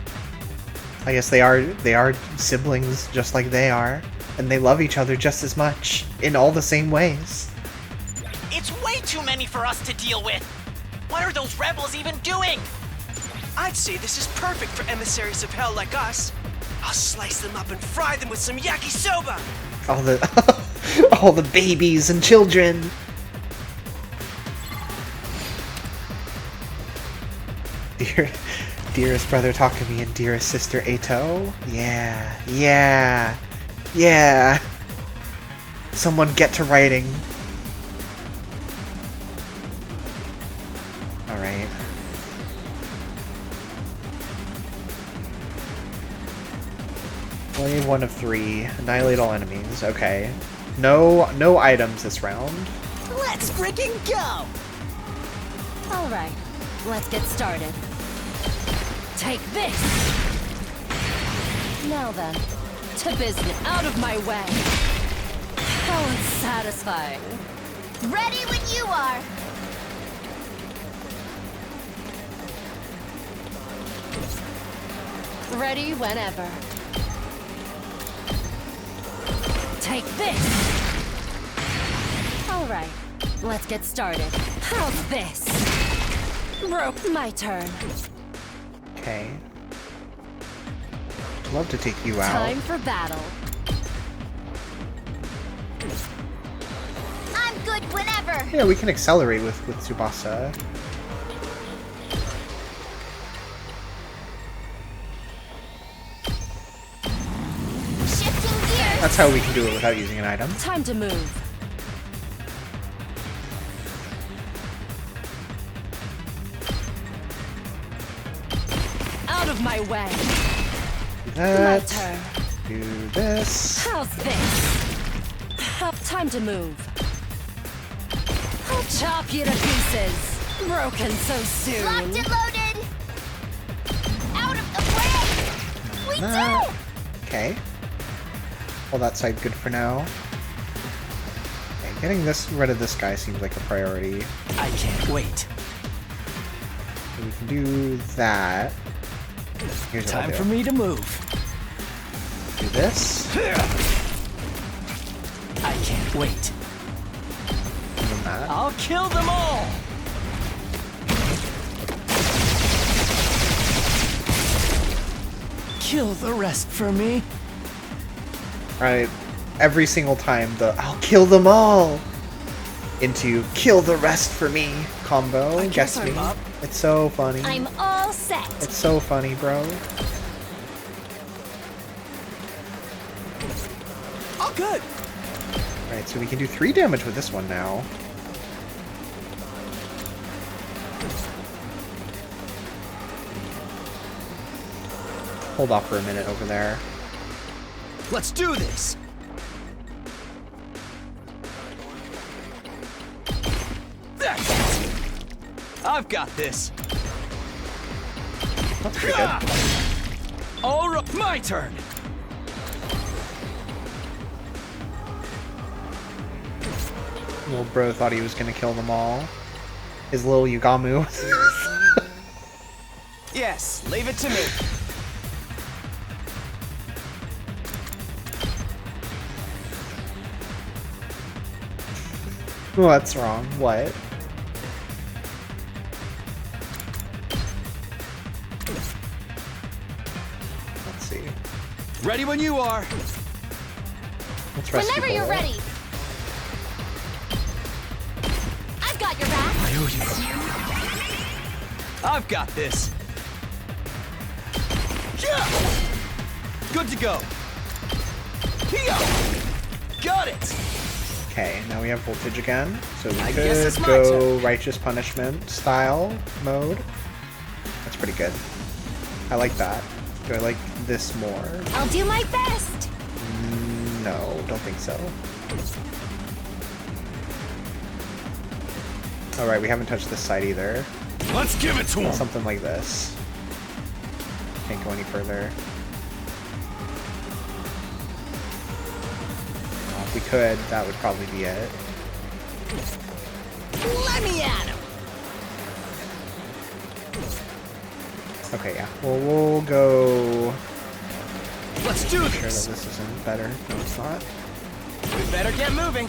I guess they are siblings just like they are, and they love each other just as much in all the same ways. It's way too many for us to deal with. What are those rebels even doing? I'd say this is perfect for emissaries of hell like us. I'll slice them up and fry them with some yakisoba. All the babies and children. Dearest brother Takumi and dearest sister Eito. Yeah. Someone get to writing. Alright. Play 1 of 3. Annihilate all enemies. Okay. No items this round. Let's freaking go! Alright, let's get started. Take this! Now then, to business. Out of my way! How unsatisfying. Ready when you are. Ready whenever. Take this! Alright, let's get started. How's this? Broke my turn. Okay. Love to take you out. Time for battle. I'm good whenever. Yeah, we can accelerate with Tsubasa. Shifting gears. That's how we can do it without using an item. Time to move. Out of my way. Do that. My turn. Do this. How's this? Time to move. I'll chop you to pieces. Broken so soon. Locked and loaded. Out of the way. We that. Okay. Well, that side good for now. Okay, getting rid of this guy seems like a priority. I can't wait. So we can do that. Here's what I'll Time do. for me to move. Do this. I can't wait. And then that. I'll kill them all! Kill the rest for me. Right. Every single time the "I'll kill them all" into "kill the rest for me" combo gets me. It's so funny. I'm all set. It's so funny, bro. All good. Right, so we can do 3 damage with this one now. Hold off for a minute over there. Let's do this. That's it. I've got this. That's pretty good. All right, my turn. Little bro thought he was gonna kill them all. His little Yugamu. Yes, leave it to me. What's wrong? What? Let's see. Ready when you are. Let's rescue Whenever you're Bullet. ready. I've got your back. I've got this. Yeah! Good to go. Here! Got it! Okay, now we have voltage again, so we I guess could it's my go turn. righteous punishment style mode. That's pretty good. I like that. Do I like this more? I'll do my best. No, don't think so. Alright, we haven't touched this side either. Let's give it to him. Something like this. Can't go any further. If we could, that would probably be it. Let me at him. Okay, yeah. Well, we'll go... Let's do Make sure that this. this isn't better. No, it's not. We better get moving.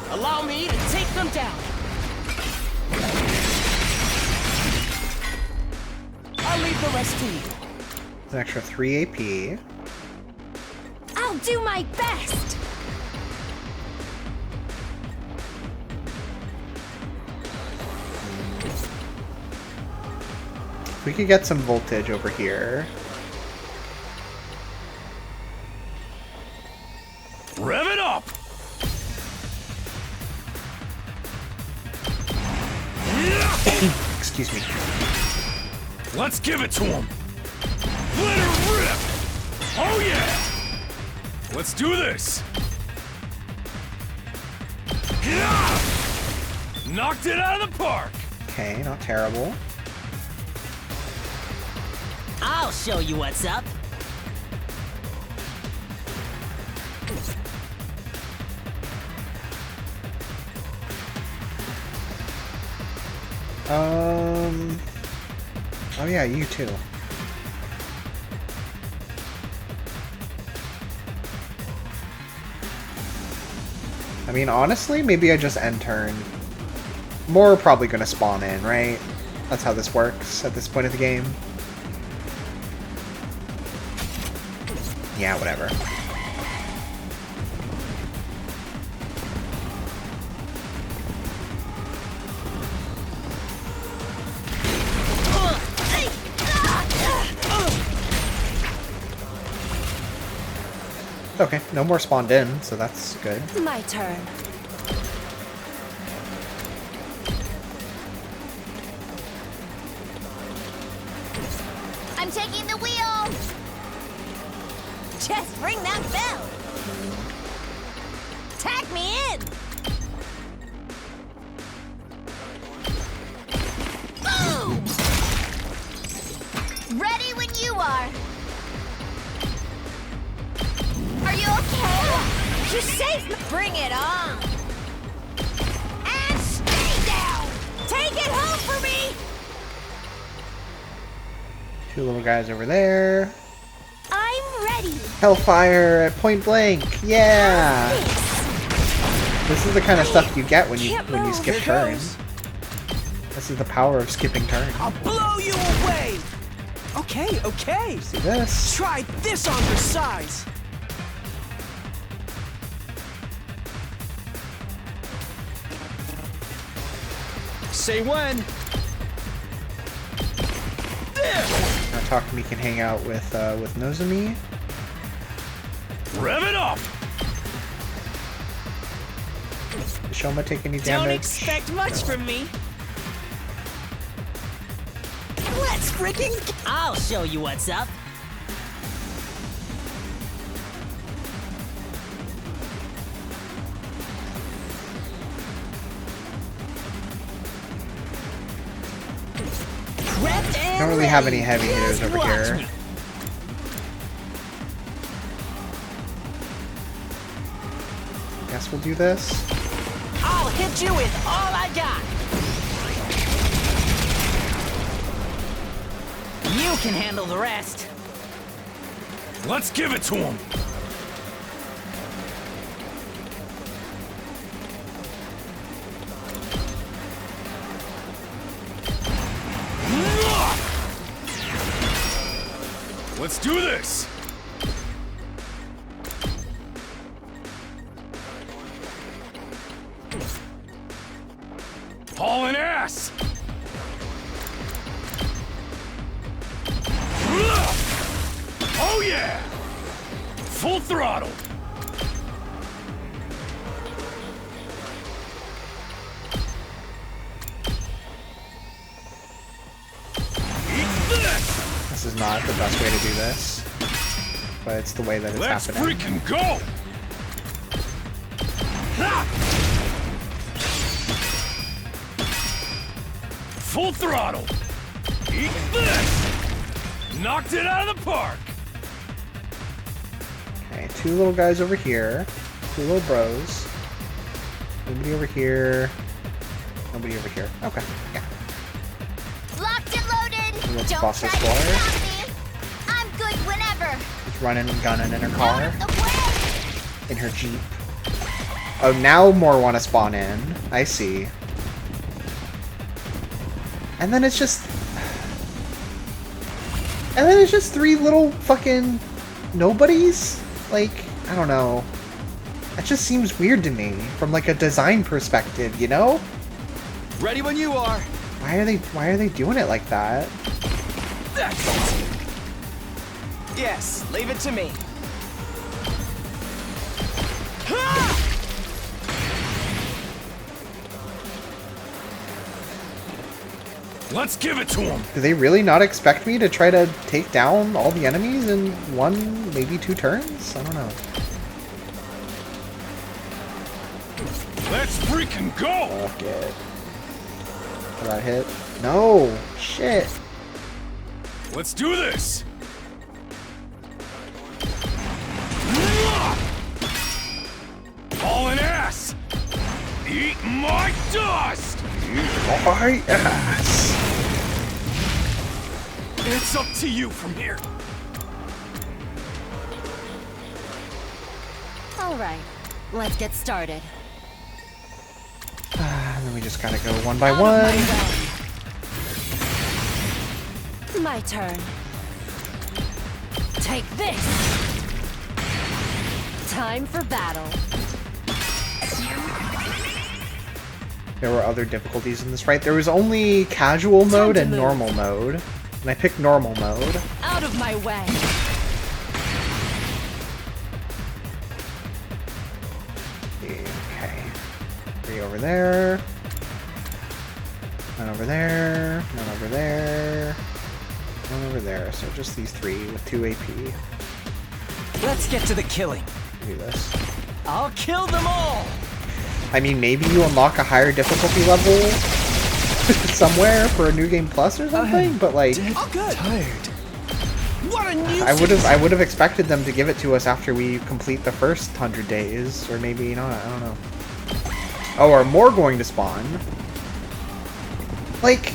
Allow me to take them down. I'll leave the rest to you. An extra 3 AP. I'll do my best. If we could get some voltage over here. Rev it up! Excuse me. Let's give it to him! Let her rip! Oh yeah! Let's do this! Yeah! Knocked it out of the park! Okay, not terrible. I'll show you what's up. Oh yeah, you too. I mean, honestly, maybe I just end turn. More are probably gonna spawn in, right? That's how this works at this point of the game. Yeah, whatever. Okay, no more spawned in, so that's good. My turn. I'm taking the wheel. Just ring that bell. Tag me in. Boom! Bring it on! And stay down! Take it home for me! Two little guys over there. I'm ready. Hellfire at point blank. Yeah. This is the kind of stuff you get when you skip turns. This is the power of skipping turns. I'll blow you away! Okay, okay. See this? Try this on your size. Say when. Now Takumi can hang out with Nozomi. Rev it up! Did Shoma take any damage? Don't expect much from me. Let's freaking... I'll show you what's up. Don't really have any heavy hitters over here. Me. Guess we'll do this. I'll hit you with all I got. You can handle the rest. Let's give it to him! Let's do this! Hauling ass! Oh yeah! Full throttle! This is not the best way to do this, but it's the way that it's happening. Let's freaking go! Ha! Full throttle! Eat this! Knocked it out of the park! Okay, two little guys over here. Two little bros. Nobody over here. Nobody over here. Okay, yeah. Locked and loaded. Let's Don't boss try this to floor. stop me. I'm good whenever. She's running and gunning in her car. Out of the way. In her Jeep. Oh, now more want to spawn in. I see. And then it's just... And then it's just three little fucking nobodies? Like, I don't know. That just seems weird to me, from like a design perspective, you know? Ready when you are. Why are they doing it like that? That's it. Yes, leave it to me. Let's give it to him! Do they really not expect me to try to take down all the enemies in one, maybe two turns? I don't know. Let's freaking go! Fuck it. Did that hit? No! Shit! Let's do this! Hauling ass! Eat my dust! Eat my ass! It's up to you from here. All right, let's get started. And then we just gotta go one by one. My turn. Take this! Time for battle. There were other difficulties in this, right? There was only casual mode and normal mode. And I picked normal mode. Out of my way! Okay. Three over there. None over there. None over there. None over there. So just these three with 2 AP. Let's get to the killing. Do this. I'll kill them all! I mean, maybe you unlock a higher difficulty level somewhere for a New Game Plus or something, but like... Oh, good. Tired. What a nuisance! I would have expected them to give it to us after we complete the first 100 days, or maybe not. I don't know. Oh, are more going to spawn? Like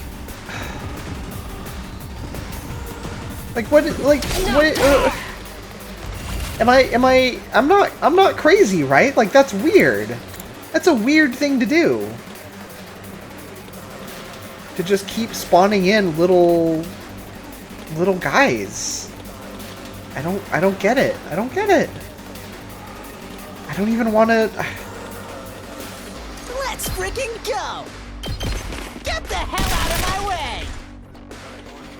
what? Like what? I'm not crazy, right? Like that's weird. That's a weird thing to do. To just keep spawning in little guys. I don't get it. I don't get it. I don't even want to. Let's freaking go! Get the hell out of my way!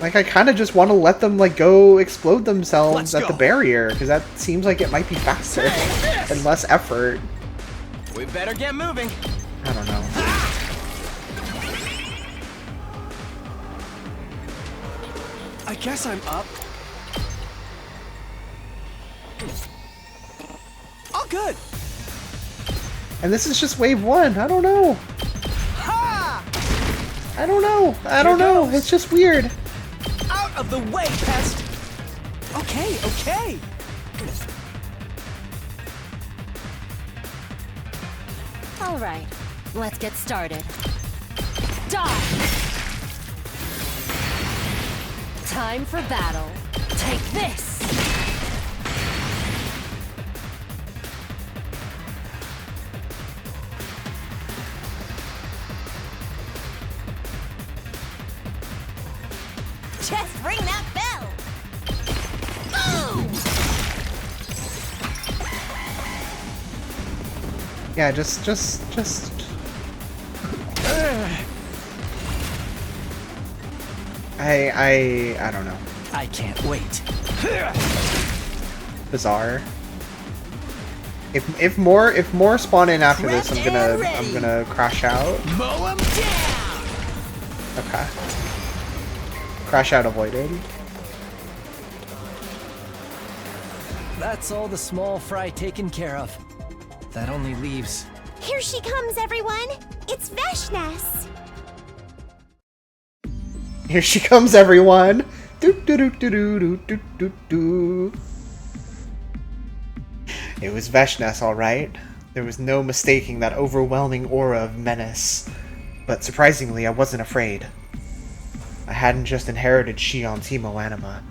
Like I kind of just want to let them like go explode themselves at the barrier because that seems like it might be faster and less effort. We better get moving. I don't know. I guess I'm up. All good. And this is just wave 1. I don't know. Ha! I don't know. I don't know. It's just weird. Out of the way, pest. Okay, okay. All right, let's get started. Die! Time for battle. Take this! Just ring that bell! Boom! Yeah, just. I don't know. I can't wait. Bizarre. If more spawn in after this, I'm gonna crash out. Mow 'em down! Okay. Crash out avoided. That's all the small fry taken care of. That only leaves. Here she comes, everyone! It's Veshnes! Here she comes, everyone! Do do do do do do do do. It was Veshnes, alright. There was no mistaking that overwhelming aura of menace. But surprisingly, I wasn't afraid. I hadn't just inherited Shion's hemoanima.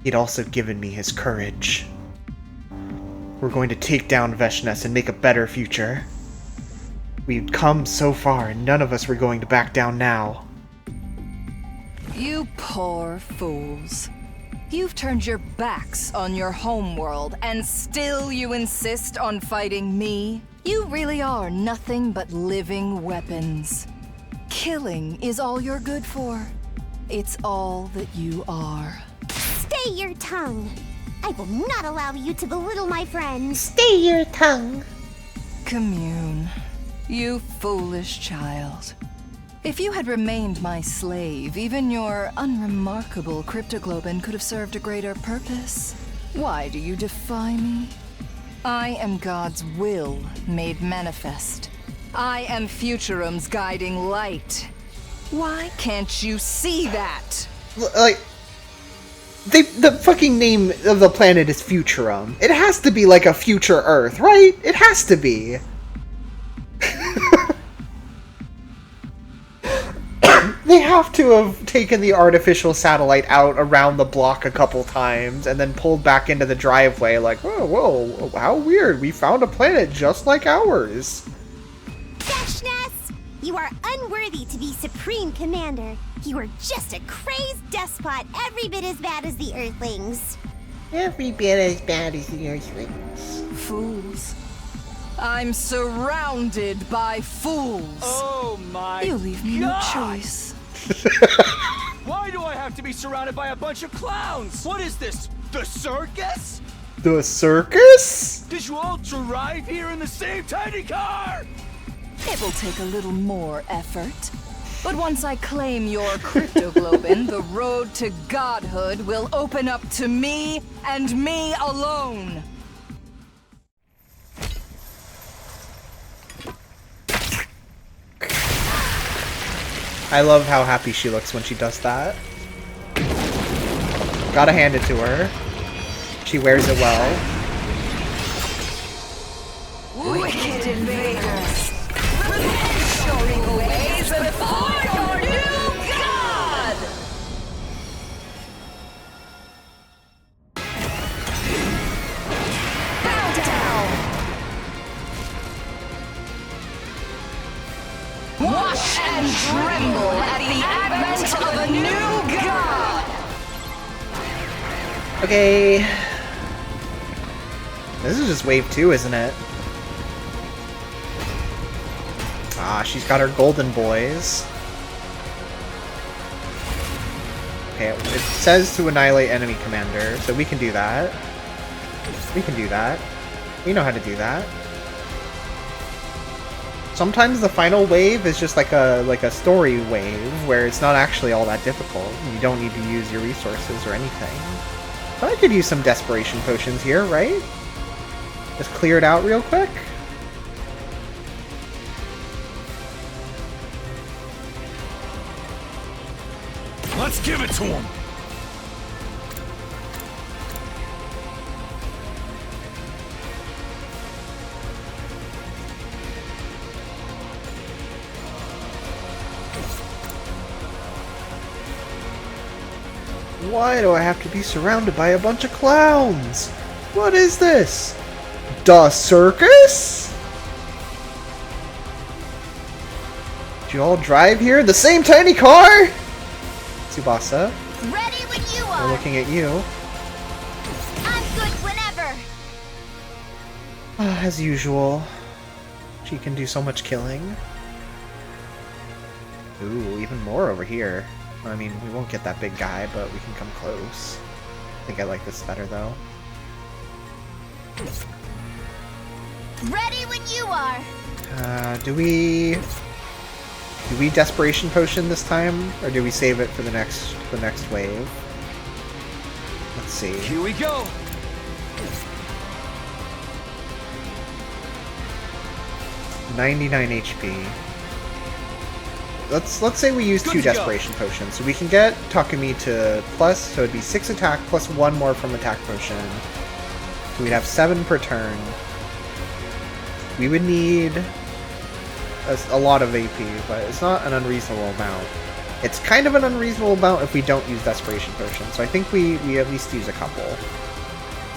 He'd also given me his courage. We're going to take down Veshnes and make a better future. We'd come so far, and none of us were going to back down now. You poor fools. You've turned your backs on your homeworld, and still you insist on fighting me? You really are nothing but living weapons. Killing is all you're good for. It's all that you are. Stay your tongue! I will not allow you to belittle my friends. Stay your tongue! Commune. You foolish child. If you had remained my slave, even your unremarkable cryptoglobin could have served a greater purpose. Why do you defy me? I am God's will made manifest. I am Futurum's guiding light. Why can't you see that? Like, the fucking name of the planet is Futurum. It has to be like a future Earth, right? It has to be. They have to have taken the artificial satellite out around the block a couple times and then pulled back into the driveway like, oh, whoa, how weird. We found a planet just like ours. Veshnes! You are unworthy to be Supreme Commander. You are just a crazed despot, every bit as bad as the Earthlings. Every bit as bad as the Earthlings. Fools. I'm surrounded by fools. Oh my You leave me no choice. Why do I have to be surrounded by a bunch of clowns? What is this? The circus? The circus? Did you all arrive here in the same tiny car? It will take a little more effort. But once I claim your cryptoglobin, the road to godhood will open up to me and me alone. I love how happy she looks when she does that. Gotta hand it to her. She wears it well. Wicked invaders! Prepare showing ways before your new god! Bow down! Watch and tremble at the advent of a new god! Okay. This is just wave 2, isn't it? Ah, she's got her golden boys. Okay, it says to annihilate enemy commander, so we can do that. We can do that. We know how to do that. Sometimes the final wave is just like a story wave, where it's not actually all that difficult. You don't need to use your resources or anything. But I could use some desperation potions here, right? Just clear it out real quick. Let's give it to him! Why do I have to be surrounded by a bunch of clowns? What is this? Da circus? Did you all drive here in the same tiny car? Tsubasa, Ready when you we're are. looking at you. I'm good whenever. As usual. She can do so much killing. Ooh, even more over here. I mean, we won't get that big guy, but we can come close. I think I like this better, though. Ready when you are. Do we desperation potion this time, or do we save it for the next wave? Let's see. Here we go. $99 HP. Let's say we use Good 2 to go. desperation potions, so we can get Takumi to plus, so it'd be 6 attack plus 1 more from attack potion. So we'd have 7 per turn. We would need a lot of AP, but it's not an unreasonable amount. It's kind of an unreasonable amount if we don't use desperation potions, so I think we at least use a couple.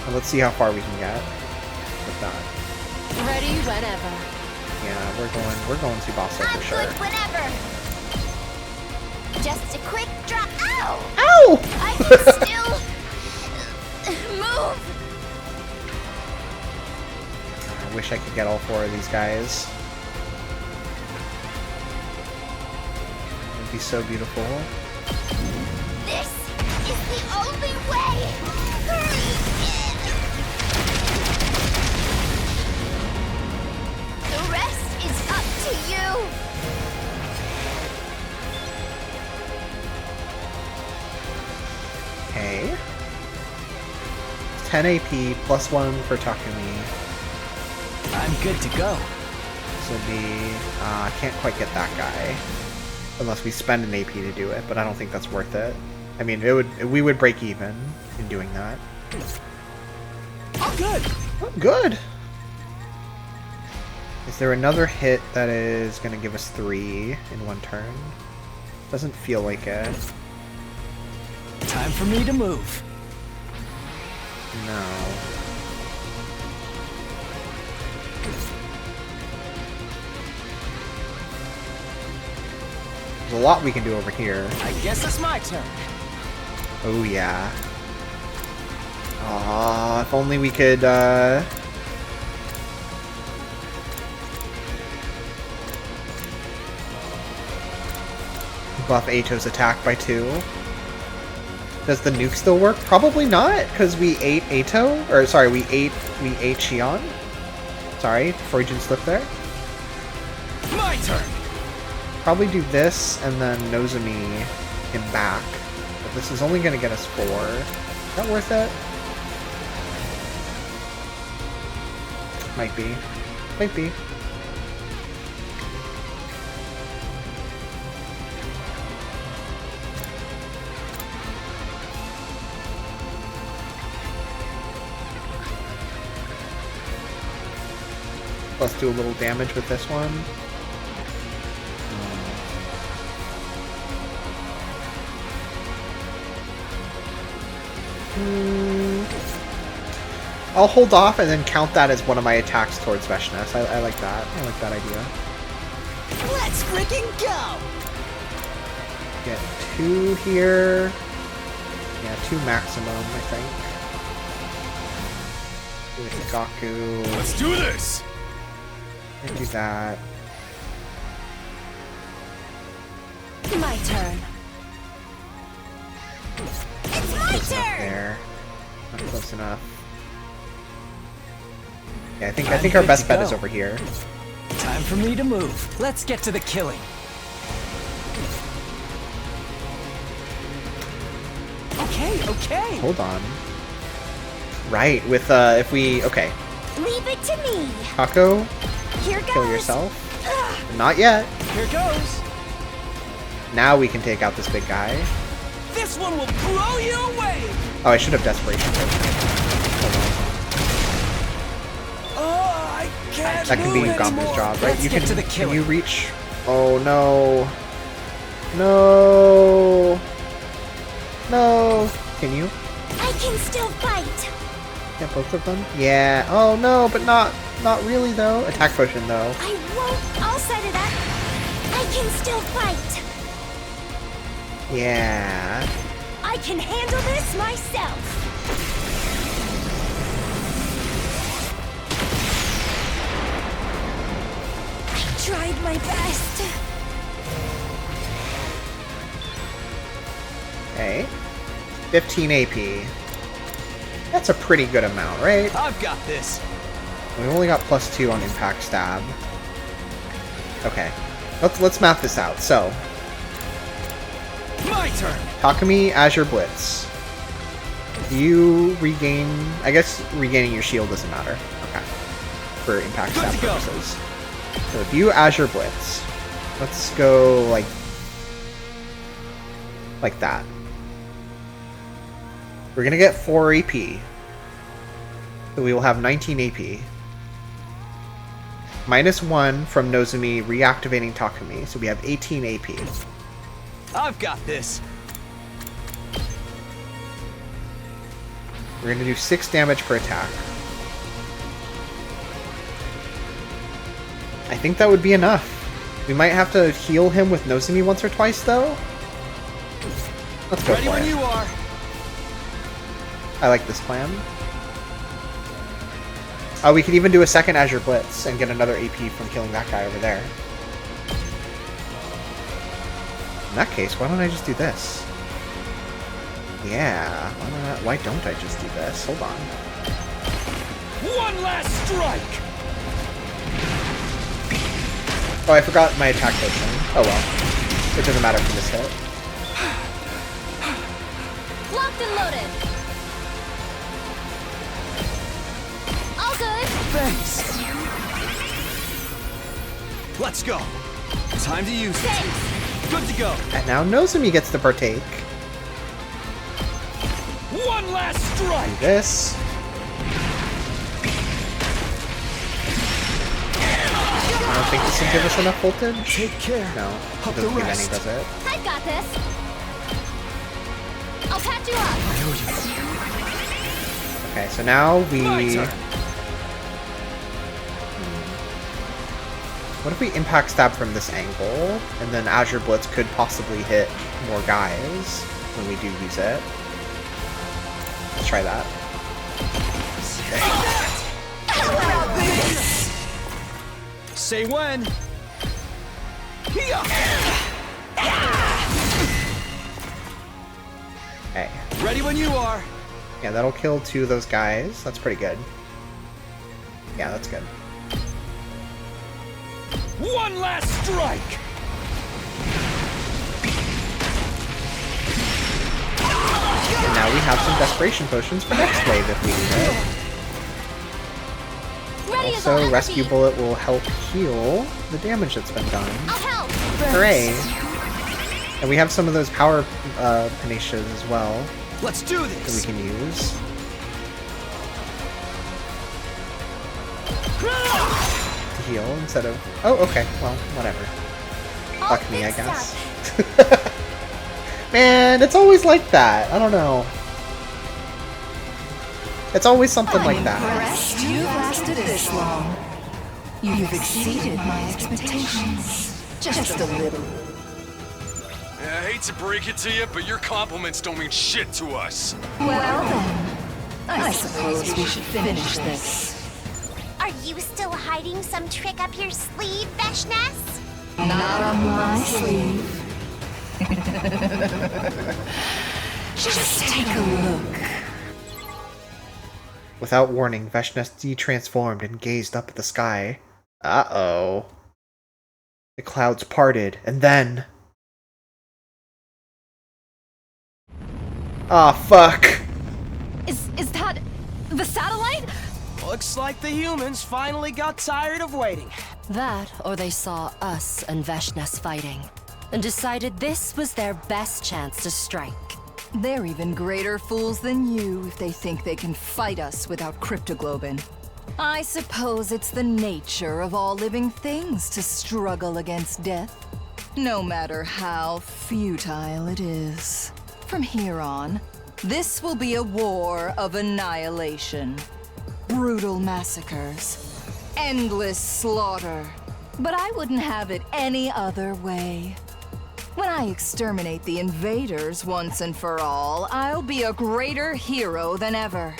And let's see how far we can get with that. Ready whenever. Yeah, we're going Tsubasa for sure. Good whenever. Just a quick drop. Ow! Ow! I can still move. I wish I could get all 4 of these guys. It would be so beautiful. This is the only way. Hurry in. The rest is up to you. Okay. 10 AP plus 1 for Takumi. I'm good to go. This would be... I can't quite get that guy. Unless we spend an AP to do it, but I don't think that's worth it. I mean, we would break even in doing that. Oh, good. Oh, good! Is there another hit that is going to give us 3 in 1 turn? Doesn't feel like it. Time for me to move. No. There's a lot we can do over here. I guess it's my turn. Oh yeah. Aw, if only we could, buff Ato's attack by 2. Does the nuke still work? Probably not, because we ate Ato, or sorry, we ate Shion. Sorry, Freudian slip there. My turn. Probably do this and then Nozomi him back. But this is only going to get us 4. Is that worth it? Might be. Might be. let's do a little damage with this one. I'll hold off and then count that as one of my attacks towards Veshness. I like that. I like that idea. Let's freaking go! Get 2 here. Yeah, 2 maximum, I think. With Gaku. Let's do this! And do that. My turn. It's my Close enough turn! there. Not close enough. Yeah, I think our best bet is over here. Time for me to move. Let's get to the killing. Okay. Hold on. Right, with if we Leave it to me. Kako, Here goes. kill yourself. Not yet. Here goes. Now we can take out this big guy. This one will blow you away. Oh, I should have desperation. Oh, I can't That can be move Gamba's anymore. job, right? Let's get to the Can killing. you reach? Oh no. No. No. Can you? I can still fight. Yeah, both of them? Yeah. Oh no, but not really though. Attack potion though. I won't. I'll set it up. I can still fight. Yeah. I can handle this myself. I tried my best. Okay. 15 AP. That's a pretty good amount, right? I've got this. We only got +2 on impact stab. Okay. Let's math this out. So, My turn. Takumi, Azure Blitz. You regain... I guess regaining your shield doesn't matter. Okay. For impact stab purposes. So if you Azure Blitz, let's go like that. We're gonna get 4 AP. So we will have 19 AP. -1 from Nozomi reactivating Takumi, so we have 18 AP. I've got this. We're gonna do 6 damage per attack. I think that would be enough. We might have to heal him with Nozomi once or twice, though. Let's go Ready for when it. you are. I like this plan. Oh, we could even do a second Azure Blitz and get another AP from killing that guy over there. In that case, why don't I just do this? Yeah, why don't I just do this? Hold on. One last strike! Oh, I forgot my attack potion. Oh well. It doesn't matter for this hit. Locked and loaded. All good. Thanks. Let's go. Time to use it. Good to go. And now Nozomi gets to partake. One last strike! Do this. I don't think this will give us enough voltage. Take care. No, it Of the doesn't give any, rest. does it? I've got this. I'll patch you up. Okay, so now we... My turn. What if we impact stab from this angle, and then Azure Blitz could possibly hit more guys when we do use it? Let's try that. Say when. Okay. Ready when you are. Yeah, that'll kill 2 of those guys. That's pretty good. Yeah, that's good. One last strike! And now we have some desperation potions for next wave if we need it. Ready as Also, I'll Rescue ever be. Bullet will help heal the damage that's been done. I'll help. Hooray! And we have some of those power panachas as well Let's do that we this. can use. heal instead of... Oh, okay. Well, whatever. Fuck me, I guess. Man, it's always like that. I don't know. It's always something like that. Impressed you've lasted this long. You've exceeded my expectations. Just a little. Yeah, I hate to break it to you, but your compliments don't mean shit to us. Well then, I suppose we should finish this. Are you still hiding some trick up your sleeve, Veshnes? Not on my sleeve. Just take a look. Without warning, Veshnes de-transformed and gazed up at the sky. Uh-oh. The clouds parted, and then... Aw, fuck! Is that the satellite? Looks like the humans finally got tired of waiting. That, or they saw us and Veshnes fighting, and decided this was their best chance to strike. They're even greater fools than you if they think they can fight us without cryptoglobin. I suppose it's the nature of all living things to struggle against death, no matter how futile it is. From here on, this will be a war of annihilation. Brutal massacres, endless slaughter. But I wouldn't have it any other way. When I exterminate the invaders once and for all, I'll be a greater hero than ever.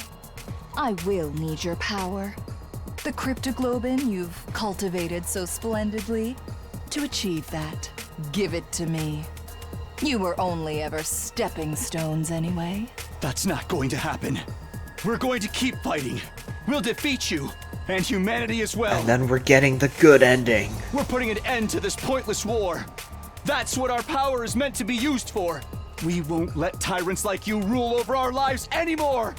I will need your power. The cryptoglobin you've cultivated so splendidly. To achieve that, give it to me. You were only ever stepping stones anyway. That's not going to happen. We're going to keep fighting. We'll defeat you, and humanity as well. And then we're getting the good ending. We're putting an end to this pointless war. That's what our power is meant to be used for. We won't let tyrants like you rule over our lives anymore.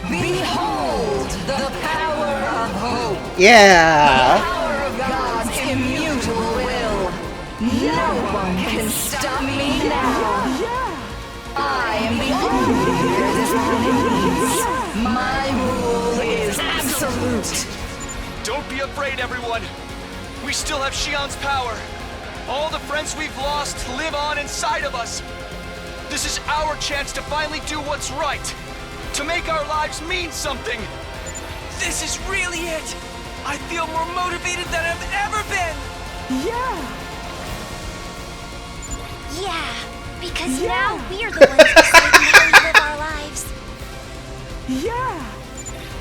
Behold the power of hope. Yeah. The power of God's immutable will. No one can stop me now. I am the only leader this planet needs. My rule is absolute. Don't be afraid, everyone. We still have Shion's power. All the friends we've lost live on inside of us. This is our chance to finally do what's right. To make our lives mean something. This is really it! I feel more motivated than I've ever been! Yeah, because now we're the ones deciding how we live our lives.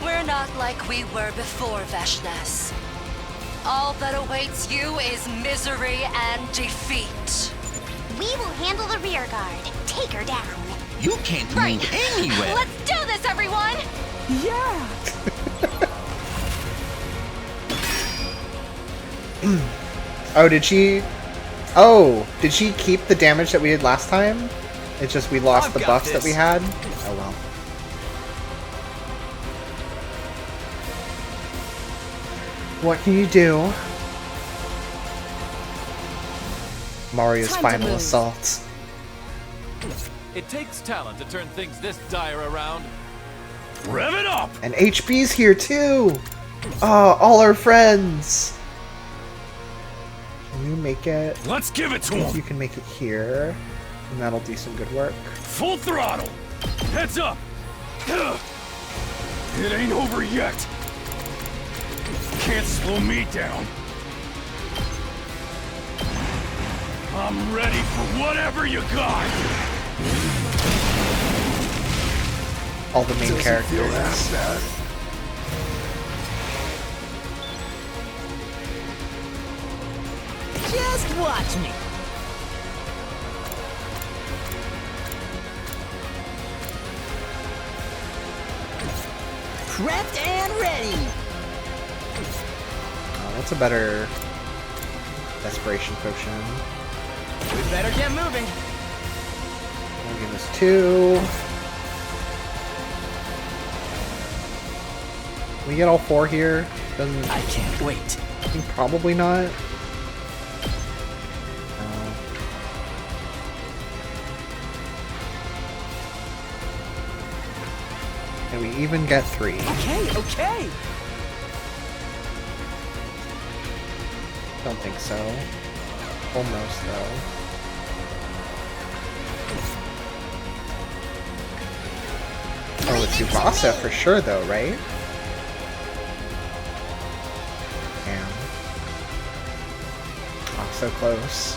We're not like we were before, Veshnes. All that awaits you is misery and defeat. We will handle the rear guard. Take her down. You can't move anywhere. Let's do this, everyone! Oh, did she... Oh, did she keep the damage that we did last time? It's just we lost I've the got buffs that this. we had? Oh well. What can you do? Mario's Time to final move. assault. It takes talent to turn things this dire around. Rev it up! And HB's here too! Oh, all our friends! Can you make it? Let's give it to You him! can make it here, and that'll do some good work. Full throttle! Heads up! It ain't over yet! Can't slow me down! I'm ready for whatever you got! All the main characters. Just watch me. Prepped and ready. What's a better desperation potion? We better get moving. I'll give us 2. Can we get all 4 here? Doesn't... I can't wait. I think probably not. Can we even get 3? Okay. Don't think so. Almost, though. Oh, it's Tsubasa for sure, though, right? Damn. Oh, so close.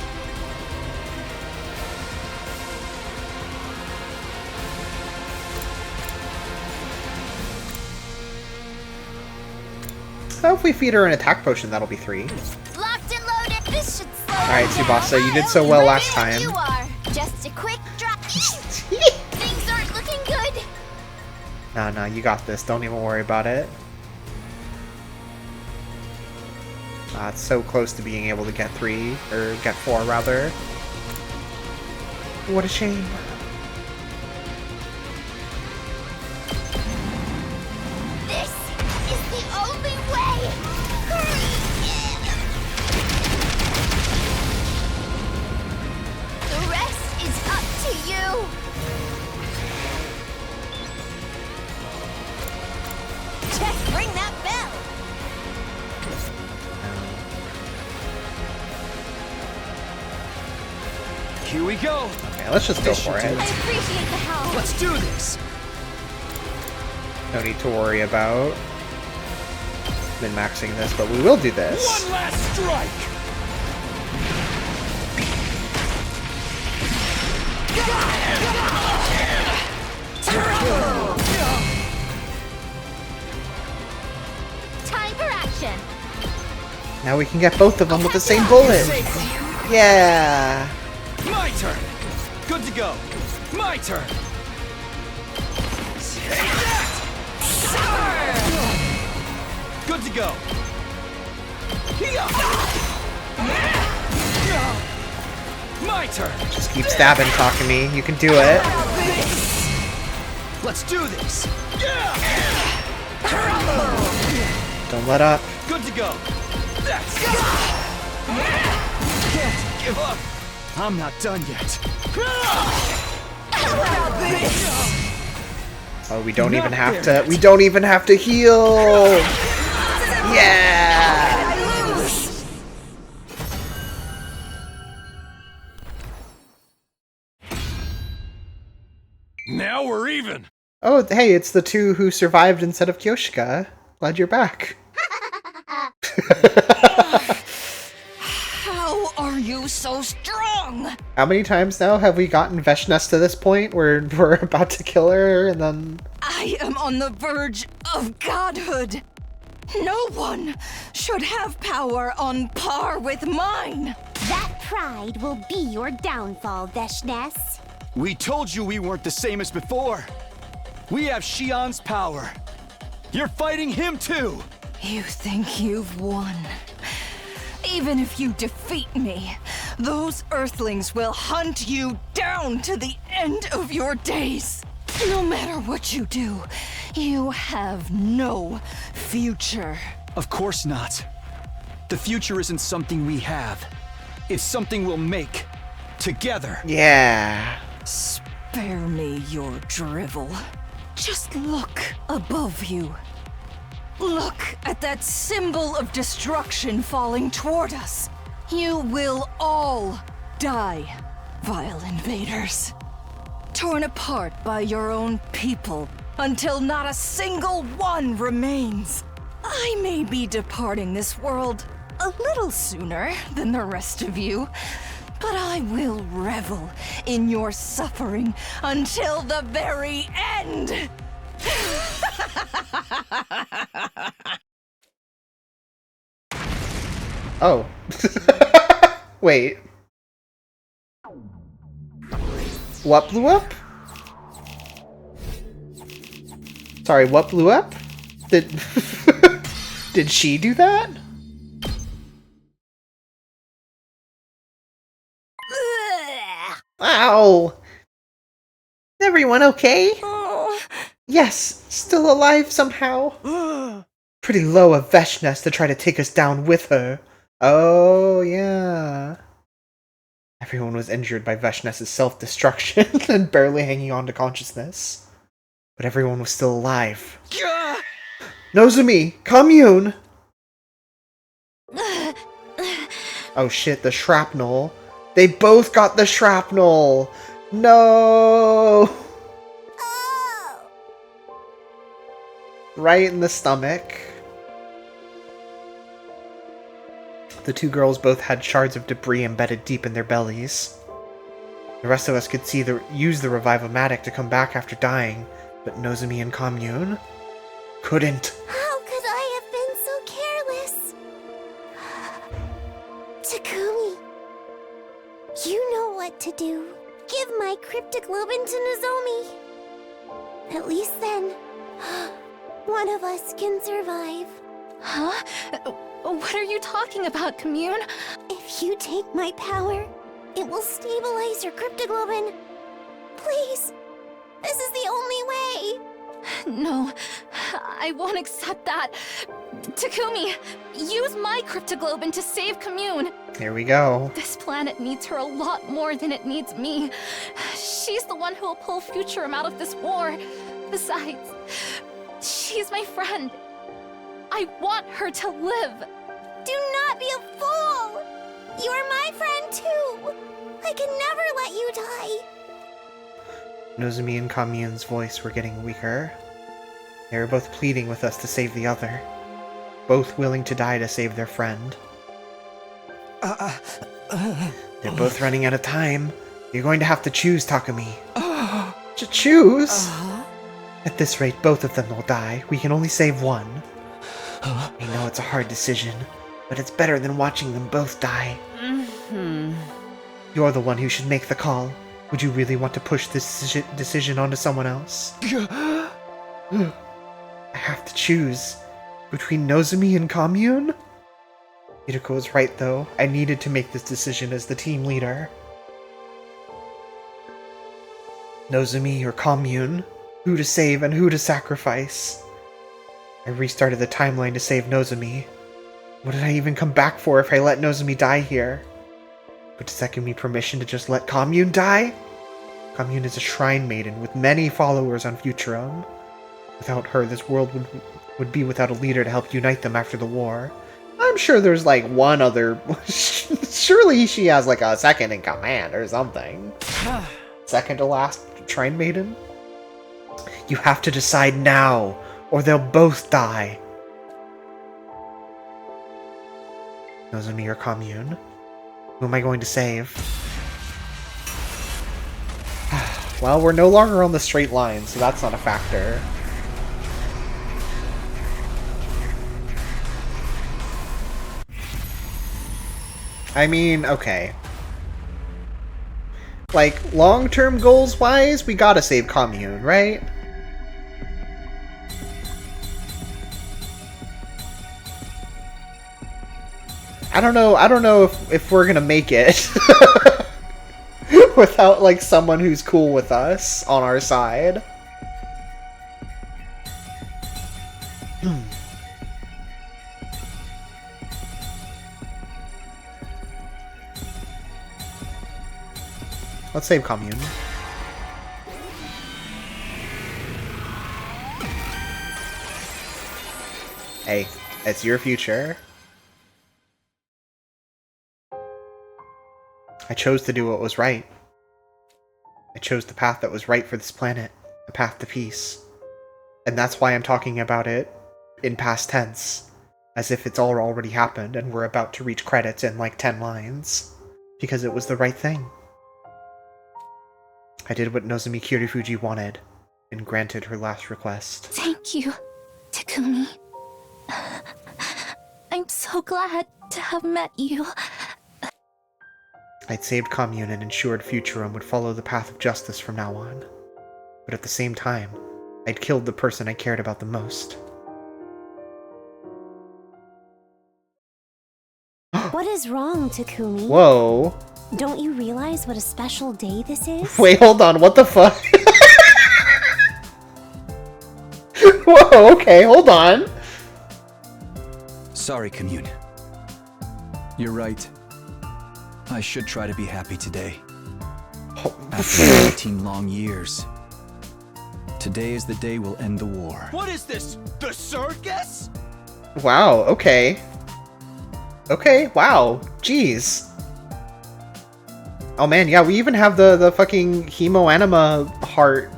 So if we feed her an attack potion, that'll be 3. Locked and loaded. This should slow Alright, down. Tsubasa, you did so well last time. You are. Just a quick drop. Things aren't looking good. No, you got this. Don't even worry about it. It's so close to being able to get 3, or get 4 rather. What a shame. This is the only way. The rest is up to you. Just ring that bell. Here we go. Okay, let's just go for it. I appreciate the help. Let's do this. No need to worry about min-maxing this, but we will do this. One last strike. Time for action. Now we can get both of them with the same bullet. Yeah. My turn. Good to go. My turn. Good to go. My turn. Just keep stabbing, Takumi. You can do it. Let's do this. Don't let up. Good to go. Can't give up. I'm not done yet. Oh, we don't even have to. We don't even have to heal. Yeah. Now we're even. Oh, hey, it's the two who survived instead of Kyoshika. Glad you're back. How are you so strong? How many times now have we gotten Veshnes to this point where we're about to kill her and then... I am on the verge of godhood. No one should have power on par with mine. That pride will be your downfall, Veshnes. We told you we weren't the same as before. We have Shion's power. You're fighting him too. You think you've won. Even if you defeat me, those Earthlings will hunt you down to the end of your days. No matter what you do, you have no future. Of course not. The future isn't something we have. It's something we'll make. Together. Yeah. Spare me your drivel. Just look above you. Look at that symbol of destruction falling toward us. You will all die, vile invaders. Torn apart by your own people until not a single one remains. I may be departing this world a little sooner than the rest of you, but I will revel in your suffering until the very end. Oh. Wait. What blew up? Sorry, what blew up? Did... Did she do that? Ow! Is everyone okay? Yes, still alive somehow. Pretty low of Veshnes to try to take us down with her. Oh, yeah. Everyone was injured by Veshnes' self-destruction and barely hanging on to consciousness. But everyone was still alive. Nozomi! Commune! Oh shit, the shrapnel. They both got the shrapnel! No! Right in the stomach. The two girls both had shards of debris embedded deep in their bellies. The rest of us could use the Revive-O-Matic to come back after dying, but Nozomi and Commune couldn't. How could I have been so careless? Takumi, you know what to do. Give my Cryptoglobin to Nozomi. At least then, one of us can survive. Huh? What are you talking about, Commune? If you take my power, it will stabilize your Cryptoglobin. Please, this is the only way. No, I won't accept that. Takumi, use my Cryptoglobin to save Commune. Here we go. This planet needs her a lot more than it needs me. She's the one who will pull Futurum out of this war. Besides, she's my friend. I want her to live. Do not be a fool! You are my friend too! I can never let you die! Nozomi and Commune's voice were getting weaker. They were both pleading with us to save the other. Both willing to die to save their friend. They're both running out of time. You're going to have to choose, Takumi. To choose? At this rate, both of them will die. We can only save one. I know it's a hard decision, but it's better than watching them both die. You're the one who should make the call. Would you really want to push this decision onto someone else? I have to choose between Nozomi and Commune? Hideko was right, though. I needed to make this decision as the team leader. Nozomi or Commune? Who to save and who to sacrifice? I restarted the timeline to save Nozomi. What did I even come back for if I let Nozomi die here? But does that give me permission to just let Commune die? Commune is a shrine maiden with many followers on Futurum. Without her, this world would be without a leader to help unite them after the war. I'm sure there's like one other... Surely she has like a second in command or something. Second to last shrine maiden? You have to decide now, or they'll both die. Nozomi or Commune? Who am I going to save? Well, we're no longer on the straight line, so that's not a factor. I mean, okay. Like, long-term goals-wise, we gotta save Commune, right? I don't know if we're gonna make it without like someone who's cool with us on our side. Let's save Commune. Hey, it's your future. I chose to do what was right. I chose the path that was right for this planet, the path to peace. And that's why I'm talking about it in past tense, as if it's all already happened and we're about to reach credits in like 10 lines. Because it was the right thing. I did what Nozomi Kirifuji wanted, and granted her last request. Thank you, Takumi. I'm so glad to have met you. I'd saved Commune and ensured Futurum would follow the path of justice from now on. But at the same time, I'd killed the person I cared about the most. What is wrong, Takumi? Whoa. Don't you realize what a special day this is? Wait, hold on, what the fuck? Whoa, okay, hold on. Sorry, Commune. You're right. I should try to be happy today. After 18 long years. Today is the day we'll end the war. What is this? The circus? Wow, okay. Okay, wow. Jeez. Oh man, yeah, we even have the fucking Hemoanima heart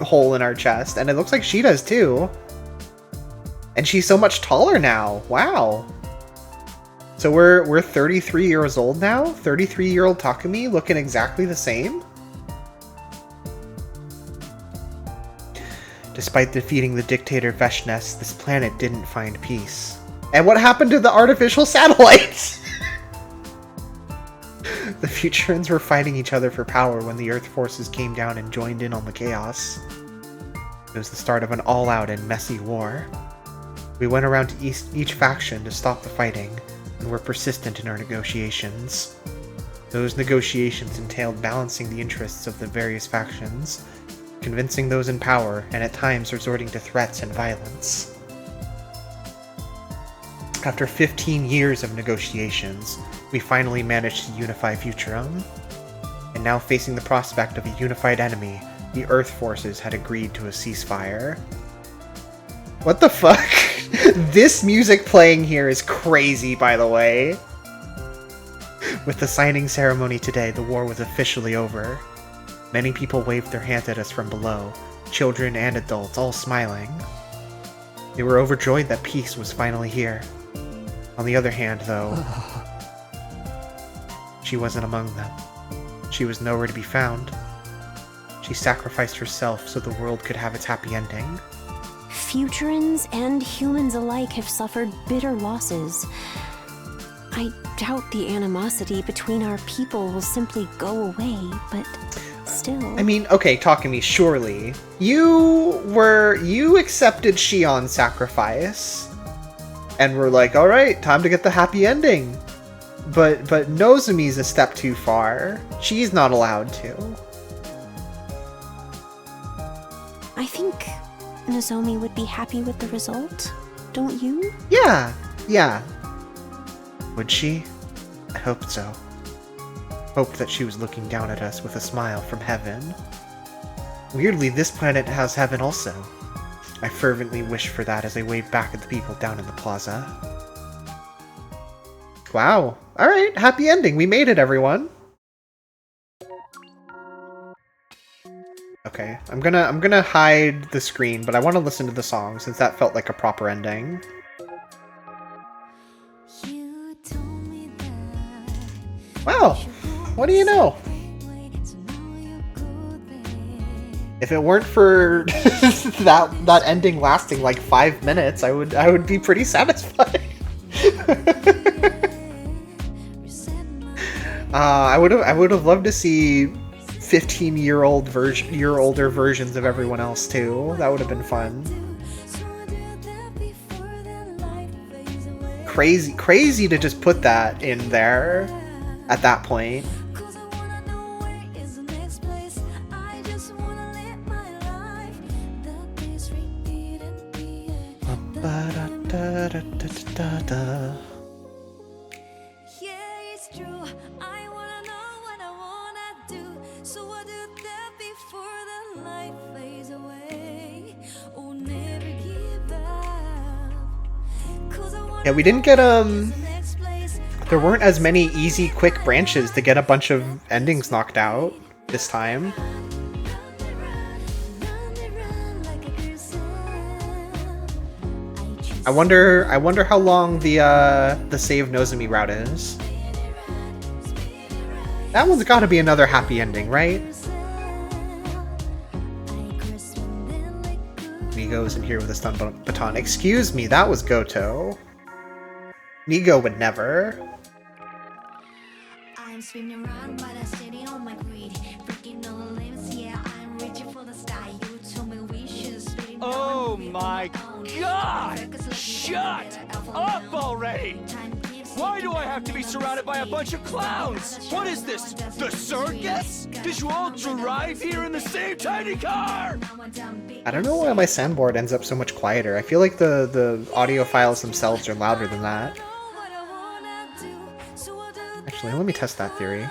hole in our chest, and it looks like she does too. And she's so much taller now. Wow. So we're 33 years old now? 33-year-old Takumi looking exactly the same? Despite defeating the dictator Veshnes, this planet didn't find peace. And what happened to the artificial satellites? The Futurans were fighting each other for power when the Earth forces came down and joined in on the chaos. It was the start of an all-out and messy war. We went around to each faction to stop the fighting, and were persistent in our negotiations. Those negotiations entailed balancing the interests of the various factions, convincing those in power, and at times resorting to threats and violence. After 15 years of negotiations, we finally managed to unify Futurum, and now facing the prospect of a unified enemy, the Earth forces had agreed to a ceasefire. What the fuck? This music playing here is crazy, by the way. With the signing ceremony today, the war was officially over. Many people waved their hands at us from below, children and adults all smiling. They were overjoyed that peace was finally here. On the other hand, though, she wasn't among them. She was nowhere to be found. She sacrificed herself so the world could have its happy ending. Futurans and humans alike have suffered bitter losses. I doubt the animosity between our people will simply go away, but still... I mean, okay, Takumi, surely. You accepted Shion's sacrifice, and were like, alright, time to get the happy ending. But Nozumi's a step too far. She's not allowed to. I think Nozomi would be happy with the result, don't you? Yeah. Would she? I hoped so. Hoped that she was looking down at us with a smile from heaven. Weirdly, this planet has heaven also. I fervently wished for that as I waved back at the people down in the plaza. Wow. Alright, happy ending. We made it, everyone. Okay, I'm gonna hide the screen, but I want to listen to the song since that felt like a proper ending. Wow, what do you know? If it weren't for that ending lasting like 5 minutes, I would be pretty satisfied. I would have loved to see 15-year-old older versions of everyone else too. That would have been fun. Crazy to just put that in there at that point. Yeah, we didn't get, there weren't as many easy, quick branches to get a bunch of endings knocked out this time. I wonder how long the Save Nozomi route is. That one's gotta be another happy ending, right? Nigo isn't here with a stun baton. Excuse me, that was Goto. Nigo would never. I'm spinning around, but I'm standing on my greed. Breaking all the limits, yeah, I'm reaching for the sky. You told me we should split. Oh my god! Shut up already! Why do I have to be surrounded by a bunch of clowns? What is this? The circus? Did you all drive here in the same tiny car? I don't know why my soundboard ends up so much quieter. I feel like the audio files themselves are louder than that. Actually, let me test that theory.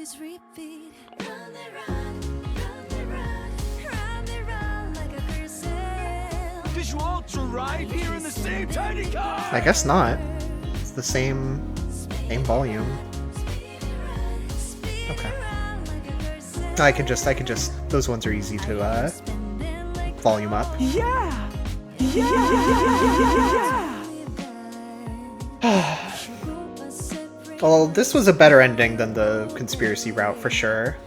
always repeat. Run, they run, run, they run, run, they run like a gazelle. Did you all drive here in the same tiny car? I guess not. It's the same volume. Okay. I can just those ones are easy to volume up. Yeah! Well, this was a better ending than the conspiracy route for sure.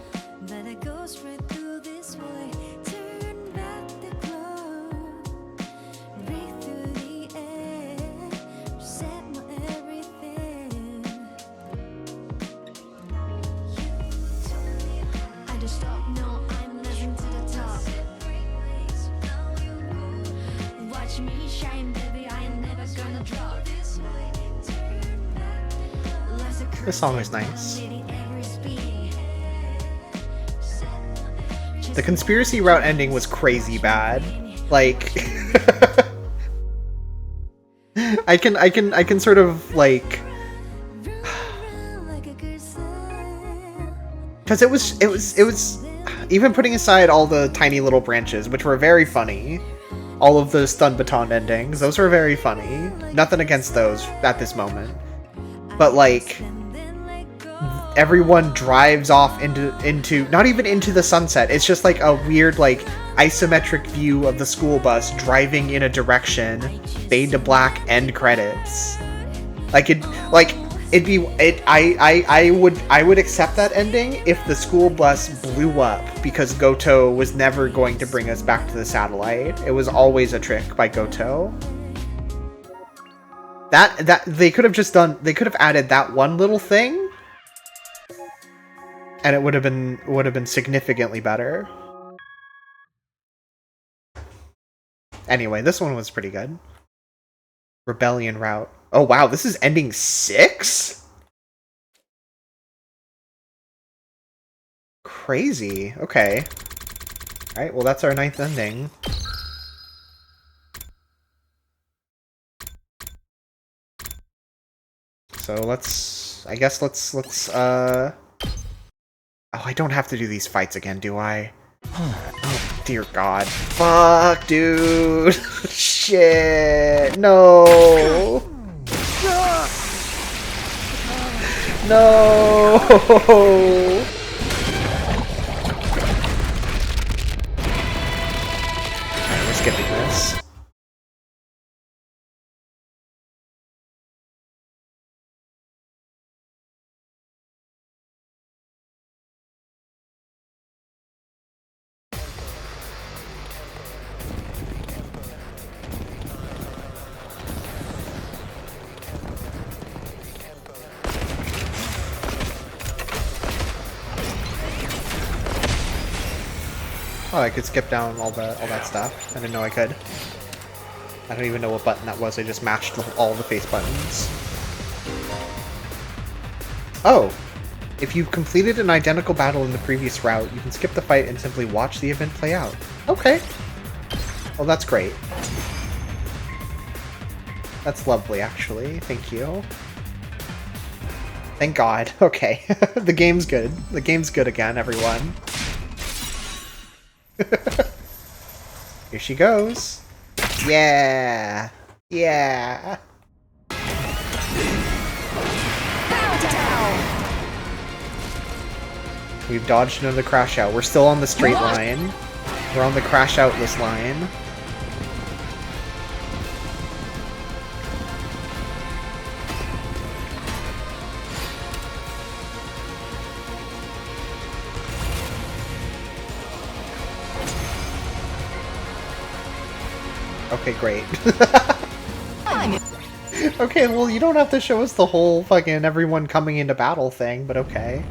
This song is nice. The conspiracy route ending was crazy bad. Like I can sort of like, because it was even putting aside all the tiny little branches, which were very funny, all of the stun baton endings, those were very funny. Nothing against those at this moment. But like, everyone drives off into not even into the sunset. It's just like a weird like isometric view of the school bus driving in a direction, fade to black, end credits. I would accept that ending if the school bus blew up because Goto was never going to bring us back to the satellite. It was always a trick by Goto. That they could have added that one little thing, and it would have been significantly better. Anyway, this one was pretty good. Rebellion route. Oh wow, this is ending 6? Crazy. Okay. Alright, well that's our 9th ending. So let's oh, I don't have to do these fights again, do I? Oh, dear God. Fuck, dude. Shit. No. No. Alright, we're skipping this. Oh, I could skip down all that stuff. I didn't know I could. I don't even know what button that was. I just mashed all the face buttons. Oh! If you've completed an identical battle in the previous route, you can skip the fight and simply watch the event play out. Okay. Well, that's great. That's lovely, actually. Thank you. Thank God. Okay. The game's good. The game's good again, everyone. Here she goes. Yeah. Yeah. We've dodged another crash out. We're still on the straight line. We're on the crash outless line. Okay, great. Okay, well, you don't have to show us the whole fucking everyone coming into battle thing, but okay.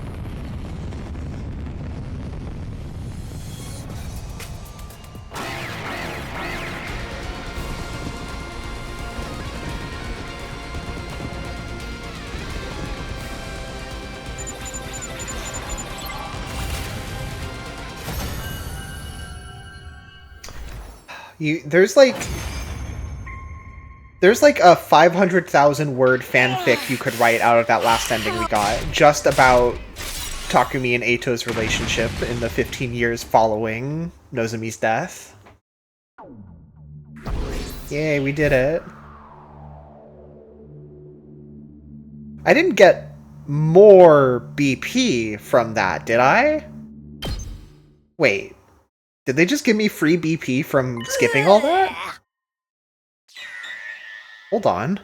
There's like a 500,000 word fanfic you could write out of that last ending we got, just about Takumi and Eito's relationship in the 15 years following Nozomi's death. Yay, we did it. I didn't get more BP from that, did I? Wait. Did they just give me free BP from skipping all that? Hold on.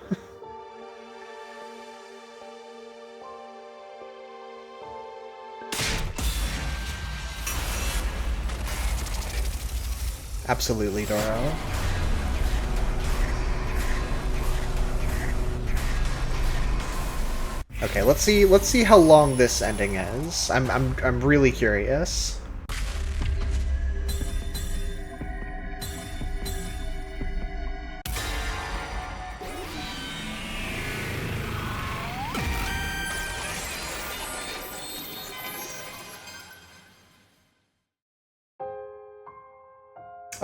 Absolutely, Doro. Okay, let's see how long this ending is. I'm really curious.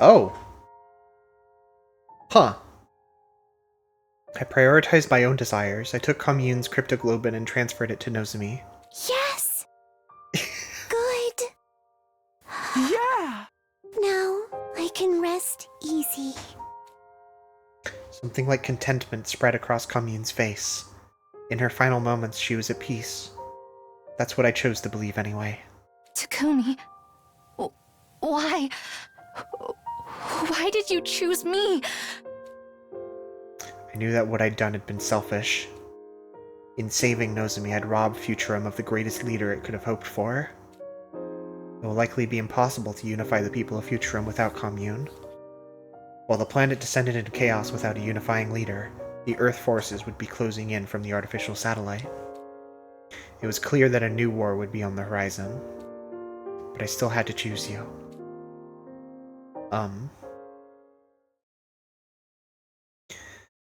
Oh. Huh. I prioritized my own desires. I took Commune's cryptoglobin and transferred it to Nozomi. Yes! Good. Yeah! Now I can rest easy. Something like contentment spread across Commune's face. In her final moments, she was at peace. That's what I chose to believe anyway. Takumi, why? Why did you choose me? I knew that what I'd done had been selfish. In saving Nozomi, I'd robbed Futurum of the greatest leader it could have hoped for. It will likely be impossible to unify the people of Futurum without Commune. While the planet descended into chaos without a unifying leader, the Earth forces would be closing in from the artificial satellite. It was clear that a new war would be on the horizon. But I still had to choose you.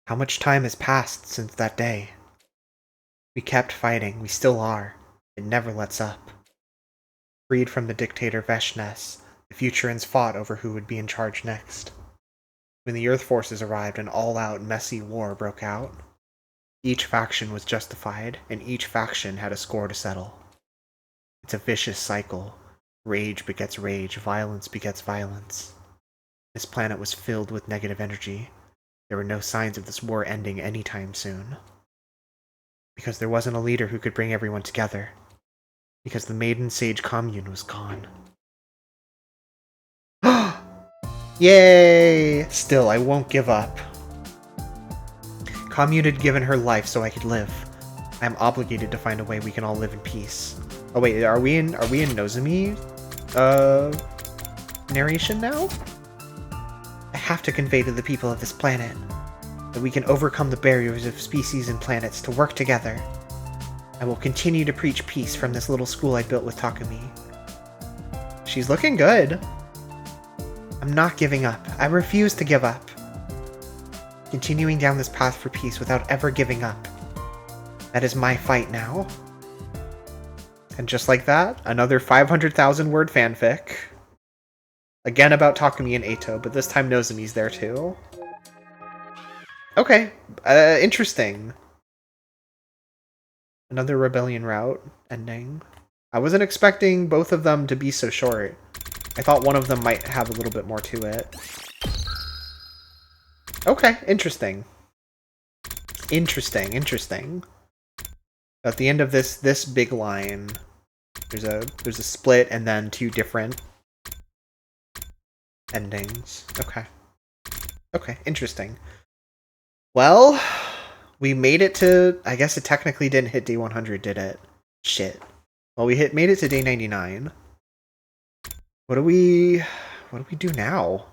How much time has passed since that day? We kept fighting, we still are. It never lets up. Freed from the dictator Veshnes, the Futurans fought over who would be in charge next. When the Earth forces arrived, an all-out, messy war broke out. Each faction was justified, and each faction had a score to settle. It's a vicious cycle. Rage begets rage, violence begets violence. This planet was filled with negative energy. There were no signs of this war ending anytime soon. Because there wasn't a leader who could bring everyone together. Because the Maiden Sage Commune was gone. Yay! Still, I won't give up. Commune had given her life so I could live. I am obligated to find a way we can all live in peace. Oh wait, are we in Nozomi narration now? I have to convey to the people of this planet that we can overcome the barriers of species and planets to work together. I will continue to preach peace from this little school I built with Takumi. She's looking good. I'm not giving up. I refuse to give up. Continuing down this path for peace without ever giving up. That is my fight now. And just like that, another 500,000 word fanfic. Again about Takumi and Eito, but this time Nozomi's there too. Okay, interesting. Another rebellion route ending. I wasn't expecting both of them to be so short. I thought one of them might have a little bit more to it. Okay, interesting. Interesting. At the end of this big line, there's a split and then two different endings. Okay, interesting. Well, we made it to, I guess it technically didn't hit day 100, did it? Shit. Well, we made it to day 99. What do we do now?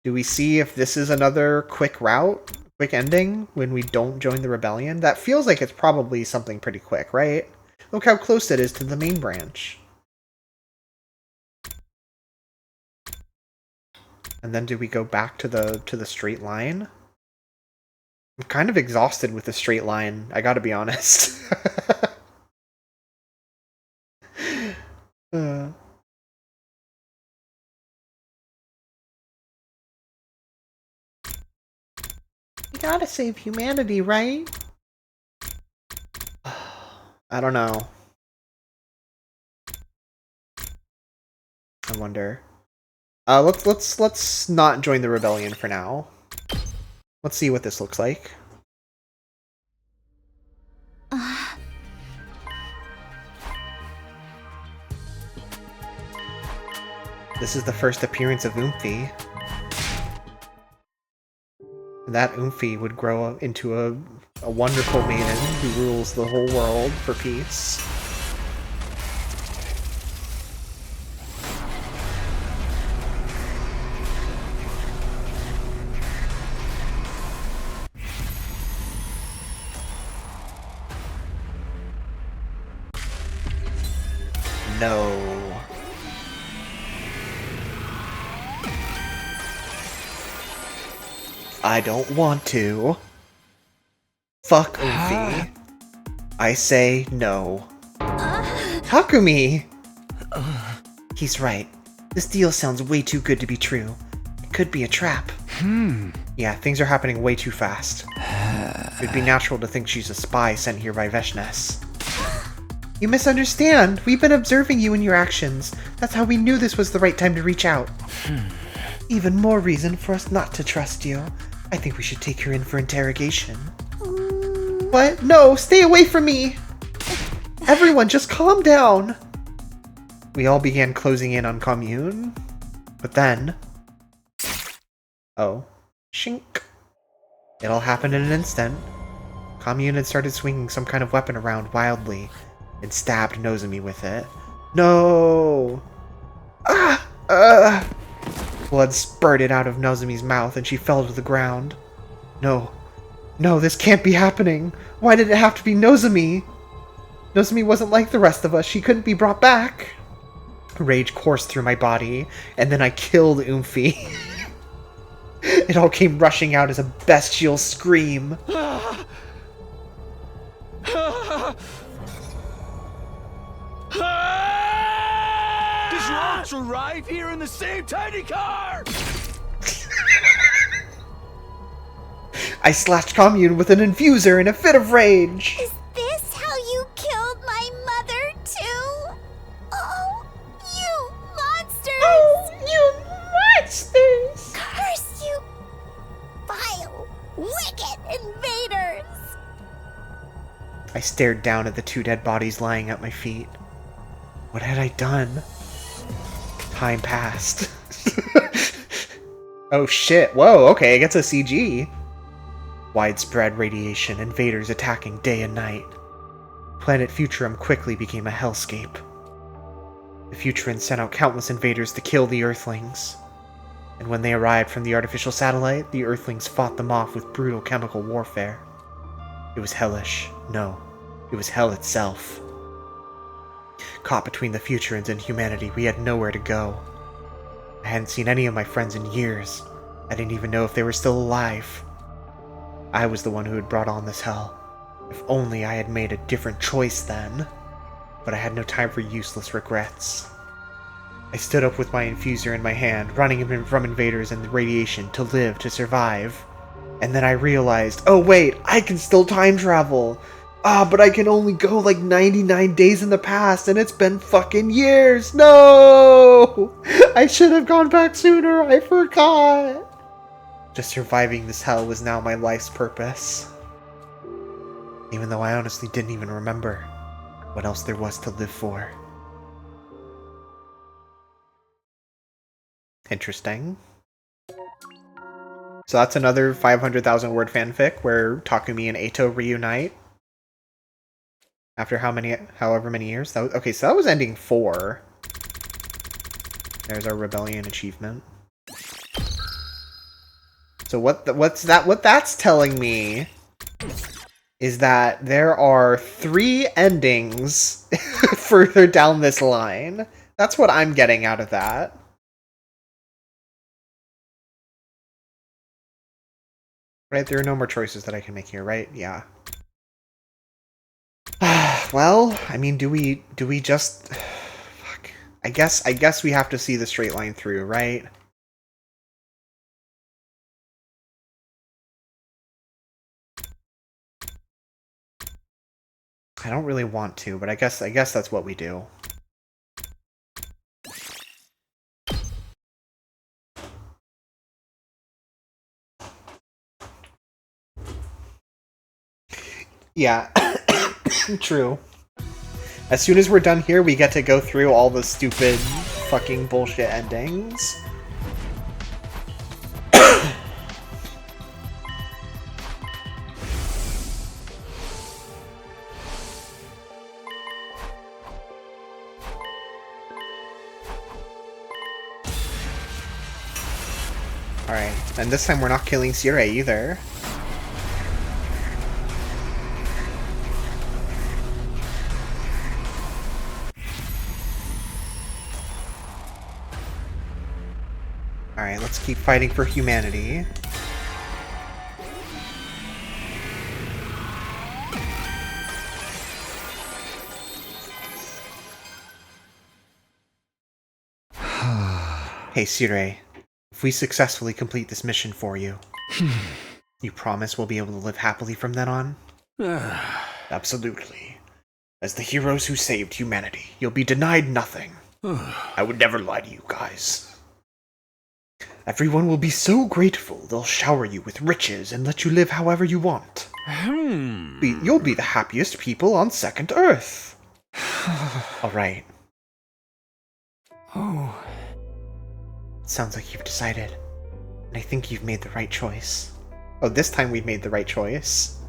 Do we see if this is another quick route? Quick ending when we don't join the rebellion? That feels like it's probably something pretty quick, right? Look how close it is to the main branch. And then do we go back to the straight line? I'm kind of exhausted with the straight line, I gotta be honest. We gotta save humanity, right? I don't know. I wonder. Let's not join the rebellion for now. Let's see what this looks like. This is the first appearance of Oomphy. That Oomphy would grow into a wonderful maiden who rules the whole world for peace. No. I don't want to. Fuck Oomphy. I say no. Takumi! He's right. This deal sounds way too good to be true. It could be a trap. Yeah, things are happening way too fast. It'd be natural to think she's a spy sent here by Veshnes. You misunderstand. We've been observing you and your actions. That's how we knew this was the right time to reach out. Even more reason for us not to trust you. I think we should take her in for interrogation. What? No, stay away from me! Everyone, just calm down! We all began closing in on Commune. But then... Oh. Shink. It all happened in an instant. Commune had started swinging some kind of weapon around wildly and stabbed Nozomi with it. No! Blood spurted out of Nozomi's mouth and she fell to the ground. No. No, this can't be happening. Why did it have to be Nozomi? Nozomi wasn't like the rest of us. She couldn't be brought back. Rage coursed through my body, and then I killed Oomphy. It all came rushing out as a bestial scream. Did you all arrive here in the same tiny car? I slashed Commune with an infuser in a fit of rage. Is this how you killed my mother, too? Oh, you monsters! Oh, you monsters! Curse you, vile, wicked invaders! I stared down at the two dead bodies lying at my feet. What had I done? Time passed. Oh shit, whoa, okay, it gets a CG. Widespread radiation, invaders attacking day and night. Planet Futurum quickly became a hellscape. The Futurans sent out countless invaders to kill the Earthlings. And when they arrived from the artificial satellite, the Earthlings fought them off with brutal chemical warfare. It was hellish. No, it was hell itself. Caught between the Futurans and humanity, we had nowhere to go. I hadn't seen any of my friends in years. I didn't even know if they were still alive. I was the one who had brought on this hell. If only I had made a different choice then. But I had no time for useless regrets. I stood up with my infuser in my hand, running from invaders and the radiation to live, to survive. And then I realized, oh wait, I can still time travel! But I can only go like 99 days in the past, and it's been fucking years! No! I should have gone back sooner, I forgot! Just surviving this hell was now my life's purpose. Even though I honestly didn't even remember what else there was to live for. Interesting. So that's another 500,000 word fanfic where Takumi and Eito reunite. After however many years? Okay, so that was ending 4. There's our rebellion achievement. So what that's telling me is that there are 3 endings further down this line. That's what I'm getting out of that. Right, there are no more choices that I can make here, right? Yeah. Well, I mean, do we just... Fuck. I guess we have to see the straight line through, right? I don't really want to, but I guess that's what we do. Yeah, true. As soon as we're done here, we get to go through all the stupid fucking bullshit endings. Alright, and this time we're not killing Sire either. Alright, let's keep fighting for humanity. Hey, Sire. If we successfully complete this mission for you, you promise we'll be able to live happily from then on? Absolutely. As the heroes who saved humanity, you'll be denied nothing. I would never lie to you guys. Everyone will be so grateful they'll shower you with riches and let you live however you want. You'll be the happiest people on Second Earth. Alright. Oh. Sounds like you've decided. And I think you've made the right choice. Oh, this time we've made the right choice.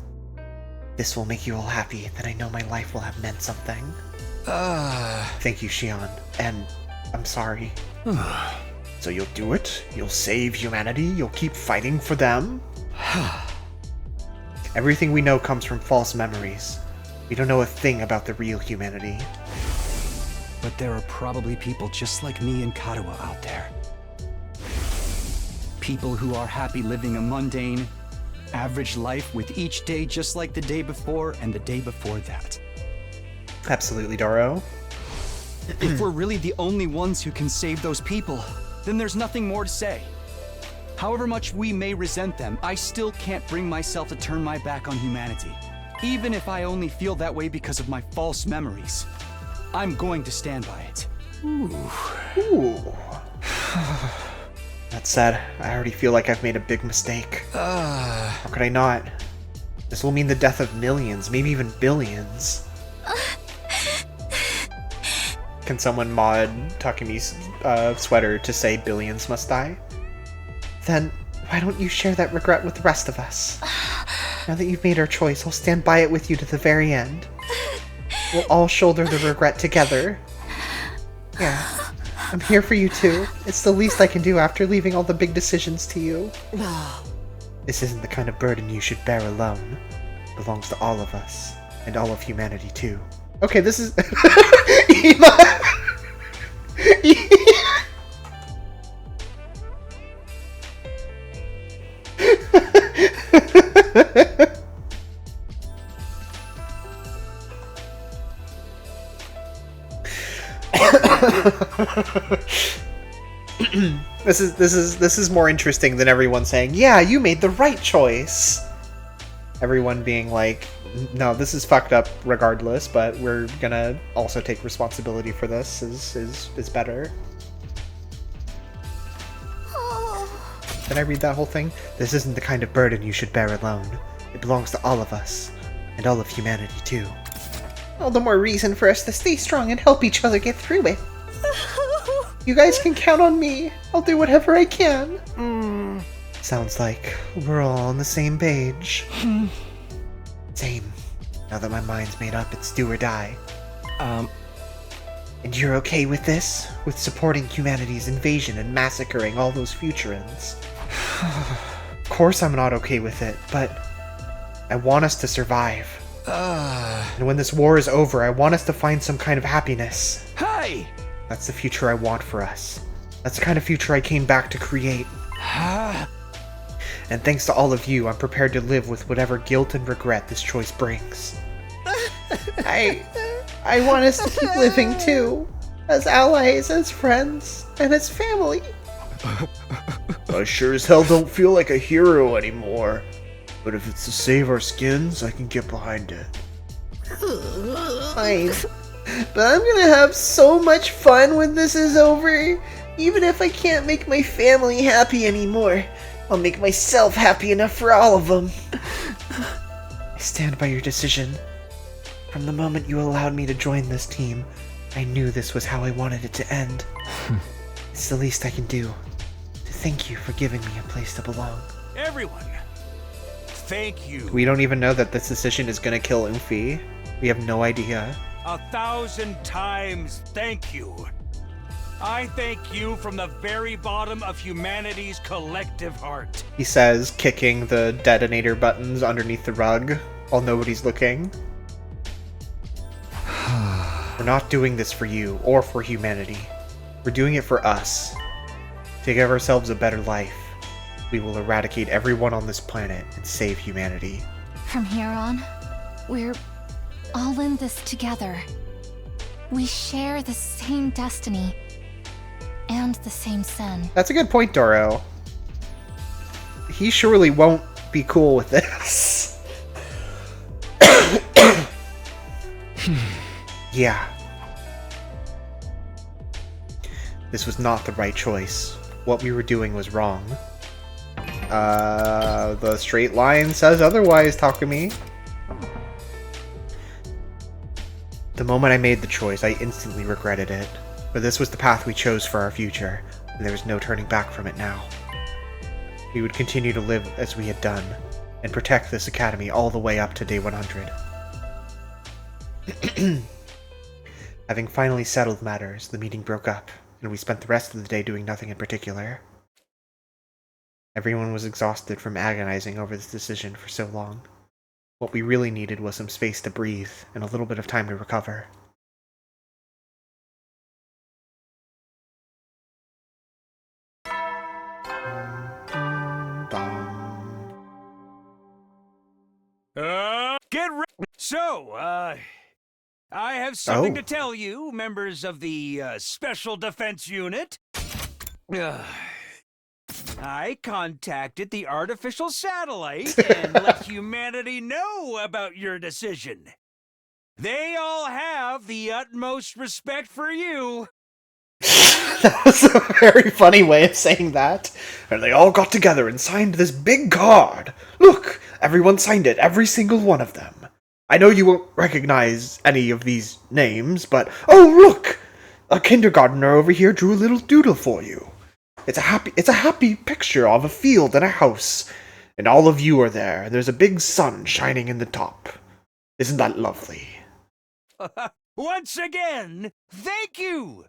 This will make you all happy, then I know my life will have meant something. Thank you, Xion. And I'm sorry. So you'll do it? You'll save humanity? You'll keep fighting for them? Everything we know comes from false memories. We don't know a thing about the real humanity. But there are probably people just like me and Karuo out there. People who are happy living a mundane, average life with each day just like the day before and the day before that. Absolutely, Doro. If we're really the only ones who can save those people, then there's nothing more to say. However much we may resent them, I still can't bring myself to turn my back on humanity. Even if I only feel that way because of my false memories. I'm going to stand by it. Ooh. That said, I already feel like I've made a big mistake. How could I not? This will mean the death of millions, maybe even billions. Can someone mod Takemi's sweater to say billions must die? Then, why don't you share that regret with the rest of us? Now that you've made our choice, I'll stand by it with you to the very end. We'll all shoulder the regret together. Yeah. I'm here for you too. It's the least I can do after leaving all the big decisions to you. This isn't the kind of burden you should bear alone. It belongs to all of us, and all of humanity too. Okay, this is... This is more interesting than everyone saying, "Yeah, you made the right choice." Everyone being like, "No, this is fucked up regardless, but we're gonna also take responsibility for this." Is better. Did I read that whole thing? This isn't the kind of burden you should bear alone. It belongs to all of us, and all of humanity too. All the more reason for us to stay strong and help each other get through it. You guys can count on me. I'll do whatever I can. Sounds like we're all on the same page. Same. Now that my mind's made up, it's do or die. And you're okay with this? With supporting humanity's invasion and massacring all those Futurans? Of course I'm not okay with it, but I want us to survive. And when this war is over, I want us to find some kind of happiness. Hey! That's the future I want for us. That's the kind of future I came back to create. And thanks to all of you, I'm prepared to live with whatever guilt and regret this choice brings. I want us to keep living too. As allies, as friends, and as family. I sure as hell don't feel like a hero anymore. But if it's to save our skins, I can get behind it. fine. But I'm gonna have so much fun when this is over. Even if I can't make my family happy anymore, I'll make myself happy enough for all of them. I stand by your decision. From the moment you allowed me to join this team, I knew this was how I wanted it to end. It's the least I can do to thank you for giving me a place to belong. Everyone, thank you. We don't even know that this decision is gonna kill Ufi. We have no idea. 1,000 times thank you. I thank you from the very bottom of humanity's collective heart. He says, kicking the detonator buttons underneath the rug while nobody's looking. We're not doing this for you or for humanity. We're doing it for us. To give ourselves a better life, we will eradicate everyone on this planet and save humanity. From here on, we're all in this together. We share the same destiny and the same sin. That's a good point, Doro. He surely won't be cool with this. Yeah. This was not the right choice. What we were doing was wrong. The straight line says otherwise, Takumi. The moment I made the choice, I instantly regretted it. But this was the path we chose for our future, and there was no turning back from it now. We would continue to live as we had done, and protect this academy all the way up to day 100. Having finally settled matters, the meeting broke up, and we spent the rest of the day doing nothing in particular. Everyone was exhausted from agonizing over this decision for so long. What we really needed was some space to breathe, and a little bit of time to recover. Get ready. So, I have something to tell you, members of the Special Defense Unit. I contacted the artificial satellite and let humanity know about your decision. They all have the utmost respect for you. That was a very funny way of saying that. And they all got together and signed this big card. Look, everyone signed it, every single one of them. I know you won't recognize any of these names, but oh look! A kindergartner over here drew a little doodle for you. It's a happy picture of a field and a house, and all of you are there, and there's a big sun shining in the top. Isn't that lovely? Once again, thank you!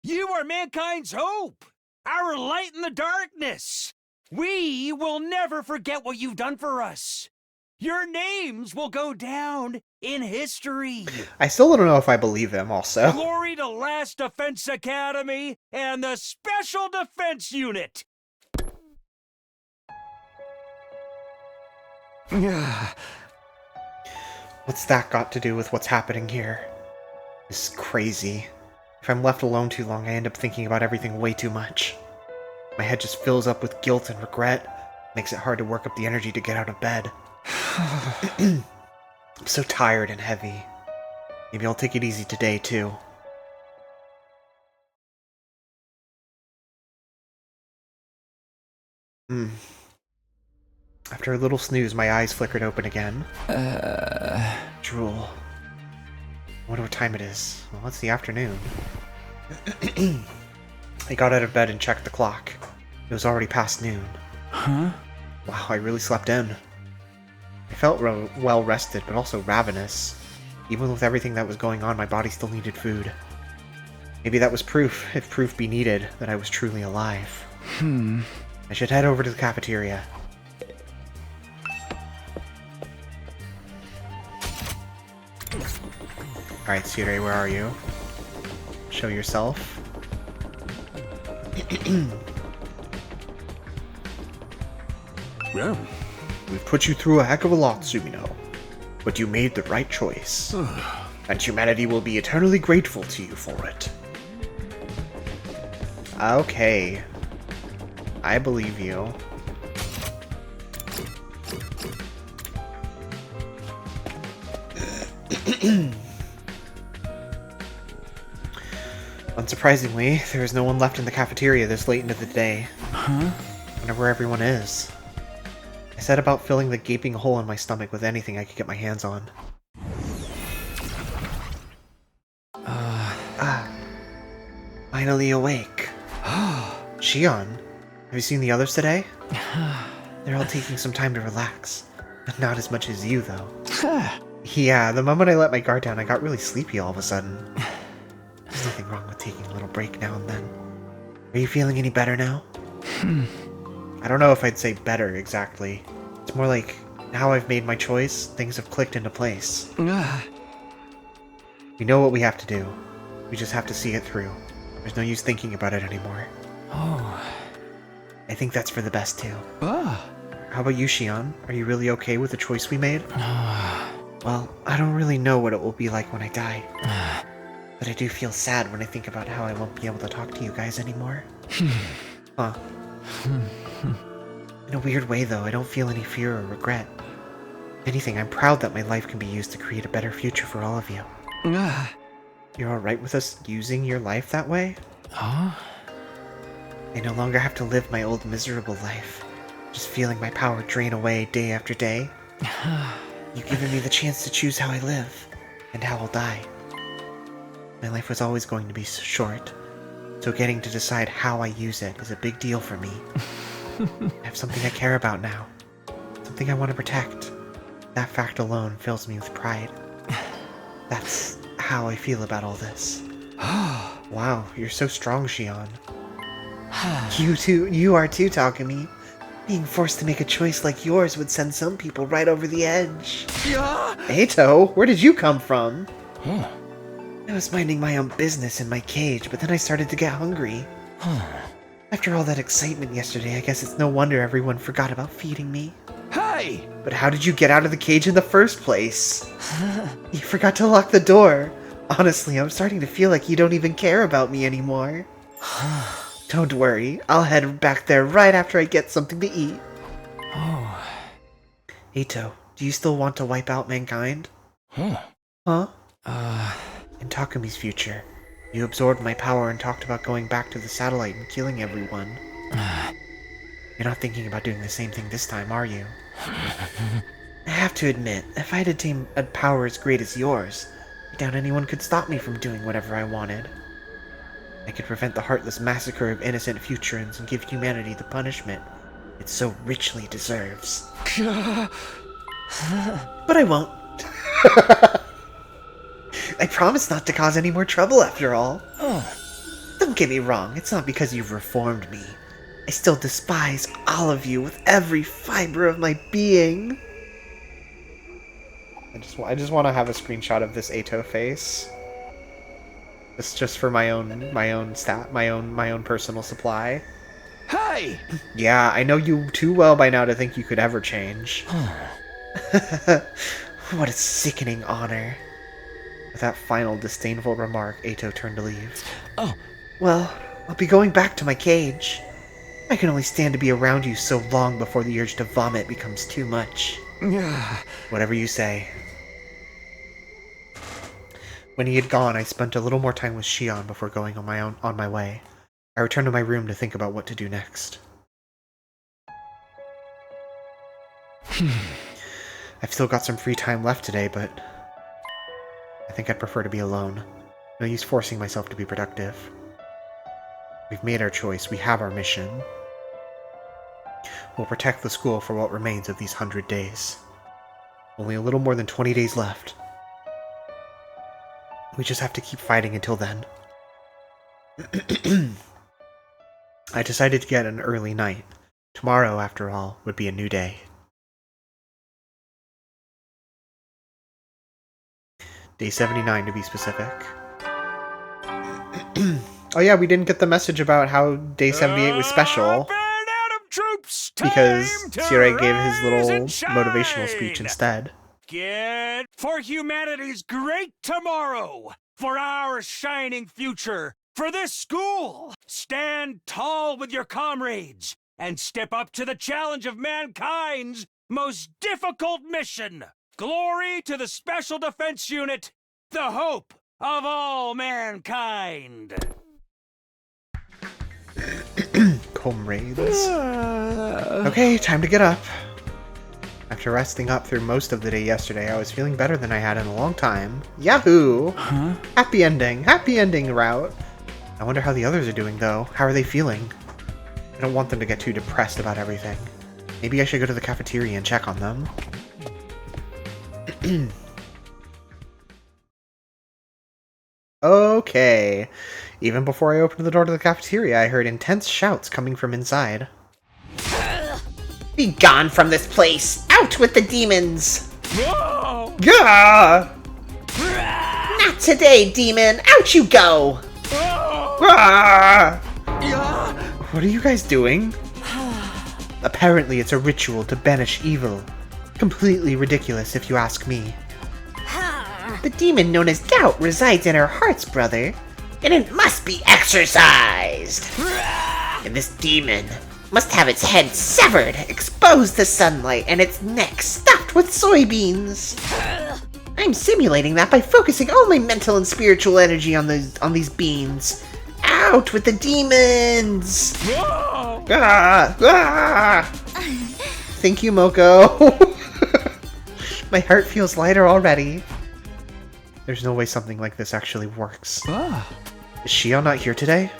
You are mankind's hope, our light in the darkness. We will never forget what you've done for us. Your names will go down in history. I still don't know if I believe him, also. Glory to Last Defense Academy and the Special Defense Unit. What's that got to do with what's happening here? This is crazy. If I'm left alone too long, I end up thinking about everything way too much. My head just fills up with guilt and regret. Makes it hard to work up the energy to get out of bed. I'm so tired and heavy. Maybe I'll take it easy today, too. After a little snooze, my eyes flickered open again. Drool. I wonder what time it is. Well, it's the afternoon. I got out of bed and checked the clock. It was already past noon. Huh? Wow, I really slept in. I felt well rested, but also ravenous. Even with everything that was going on, my body still needed food. Maybe that was proof, if proof be needed, that I was truly alive. I should head over to the cafeteria. Alright, Tsundere, where are you? Show yourself. Well, we've put you through a heck of a lot, Sumino. But you made the right choice. And humanity will be eternally grateful to you for it. Okay. I believe you. surprisingly, there is no one left in the cafeteria this late into the day. Huh? I wonder where everyone is. I set about filling the gaping hole in my stomach with anything I could get my hands on. Finally awake. Shion, have you seen the others today? They're all taking some time to relax. Not as much as you, though. Yeah, the moment I let my guard down, I got really sleepy all of a sudden. There's nothing wrong with taking a little break now and then. Are you feeling any better now? I don't know if I'd say better, exactly. It's more like, now I've made my choice, things have clicked into place. We know what we have to do. We just have to see it through. There's no use thinking about it anymore. Oh. I think that's for the best, too. How about you, Shion? Are you really okay with the choice we made? Well, I don't really know what it will be like when I die. But I do feel sad when I think about how I won't be able to talk to you guys anymore. Huh. In a weird way, though, I don't feel any fear or regret. If anything, I'm proud that my life can be used to create a better future for all of you. You're alright with us using your life that way? I no longer have to live my old miserable life, just feeling my power drain away day after day. You've given me the chance to choose how I live, and how I'll die. My life was always going to be short, so getting to decide how I use it is a big deal for me. I have something I care about now, something I want to protect. That fact alone fills me with pride. That's how I feel about all this. Wow, you're so strong, Shion. You are too, Takumi. Being forced to make a choice like yours would send some people right over the edge. Eito, where did you come from? I was minding my own business in my cage, but then I started to get hungry. After all that excitement yesterday, I guess it's no wonder everyone forgot about feeding me. Hey! But how did you get out of the cage in the first place? You forgot to lock the door. Honestly, I'm starting to feel like you don't even care about me anymore. Don't worry, I'll head back there right after I get something to eat. Eito, do you still want to wipe out mankind? Huh? In Takumi's future, you absorbed my power and talked about going back to the satellite and killing everyone. You're not thinking about doing the same thing this time, are you? I have to admit, if I had attained a power as great as yours, I doubt anyone could stop me from doing whatever I wanted. I could prevent the heartless massacre of innocent Futurans and give humanity the punishment it so richly deserves. But I won't. I promise not to cause any more trouble after all. Don't get me wrong, it's not because you've reformed me. I still despise all of you with every fiber of my being. I just want to have a screenshot of this Eito face. It's just for my own personal supply. Hey! Yeah, I know you too well by now to think you could ever change. What a sickening honor. With that final disdainful remark, Eito turned to leave. Well, I'll be going back to my cage. I can only stand to be around you so long before the urge to vomit becomes too much. Whatever you say. When he had gone, I spent a little more time with Shion before going on my way. I returned to my room to think about what to do next. I've still got some free time left today, but I think I'd prefer to be alone. No use forcing myself to be productive. We've made our choice. We have our mission. We'll protect the school for what remains of these 100 days. Only a little more than 20 days left. We just have to keep fighting until then. I decided to get an early night. Tomorrow, after all, would be a new day. Day 79 to be specific. Oh yeah, we didn't get the message about how Day 78 was special. Because Sire gave his little motivational speech instead. Get for humanity's great tomorrow, for our shining future, for this school. Stand tall with your comrades and step up to the challenge of mankind's most difficult mission. Glory to the Special Defense Unit, the hope of all mankind. Comrades. Okay, time to get up. After resting up through most of the day yesterday, I was feeling better than I had in a long time. Yahoo! Huh? Happy ending route. I wonder how the others are doing, though. How are they feeling? I don't want them to get too depressed about everything. Maybe I should go to the cafeteria and check on them. Okay. Even before I opened the door to the cafeteria, I heard intense shouts coming from inside. Be gone from this place! Out with the demons! Gah! Not today, demon! Out you go! Ah! What are you guys doing? Apparently it's a ritual to banish evil. Completely ridiculous if you ask me. The demon known as doubt resides in our hearts, brother, and it must be exorcised! And this demon must have its head severed, exposed to sunlight, and its neck stuffed with soybeans. I'm simulating that by focusing all my mental and spiritual energy on these beans. Out with the demons! Thank you, Moko. My heart feels lighter already. There's no way something like this actually works. Is Shion not here today?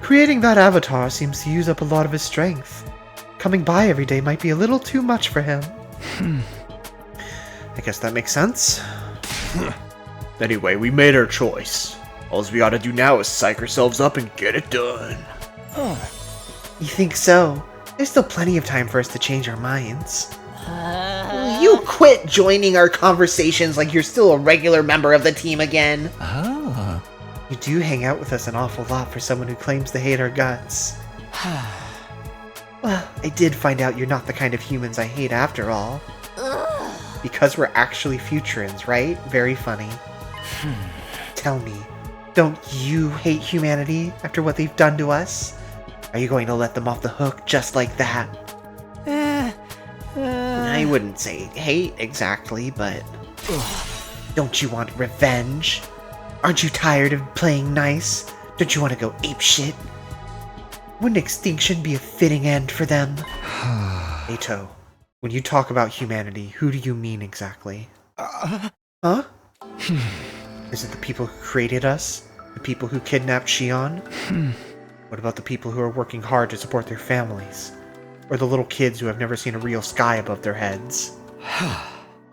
Creating that avatar seems to use up a lot of his strength. Coming by every day might be a little too much for him. I guess that makes sense. Anyway, we made our choice. All we gotta do now is psych ourselves up and get it done. You think so? There's still plenty of time for us to change our minds. Will you quit joining our conversations like you're still a regular member of the team again? You do hang out with us an awful lot for someone who claims to hate our guts. Well, I did find out you're not the kind of humans I hate after all. Because we're actually Futurans, right? Very funny. Tell me, don't you hate humanity after what they've done to us? Are you going to let them off the hook just like that? I wouldn't say hate exactly, but... Don't you want revenge? Aren't you tired of playing nice? Don't you want to go apeshit? Wouldn't extinction be a fitting end for them? Eito, when you talk about humanity, who do you mean exactly? Huh? Is it the people who created us? The people who kidnapped Shion? What about the people who are working hard to support their families? Or the little kids who have never seen a real sky above their heads?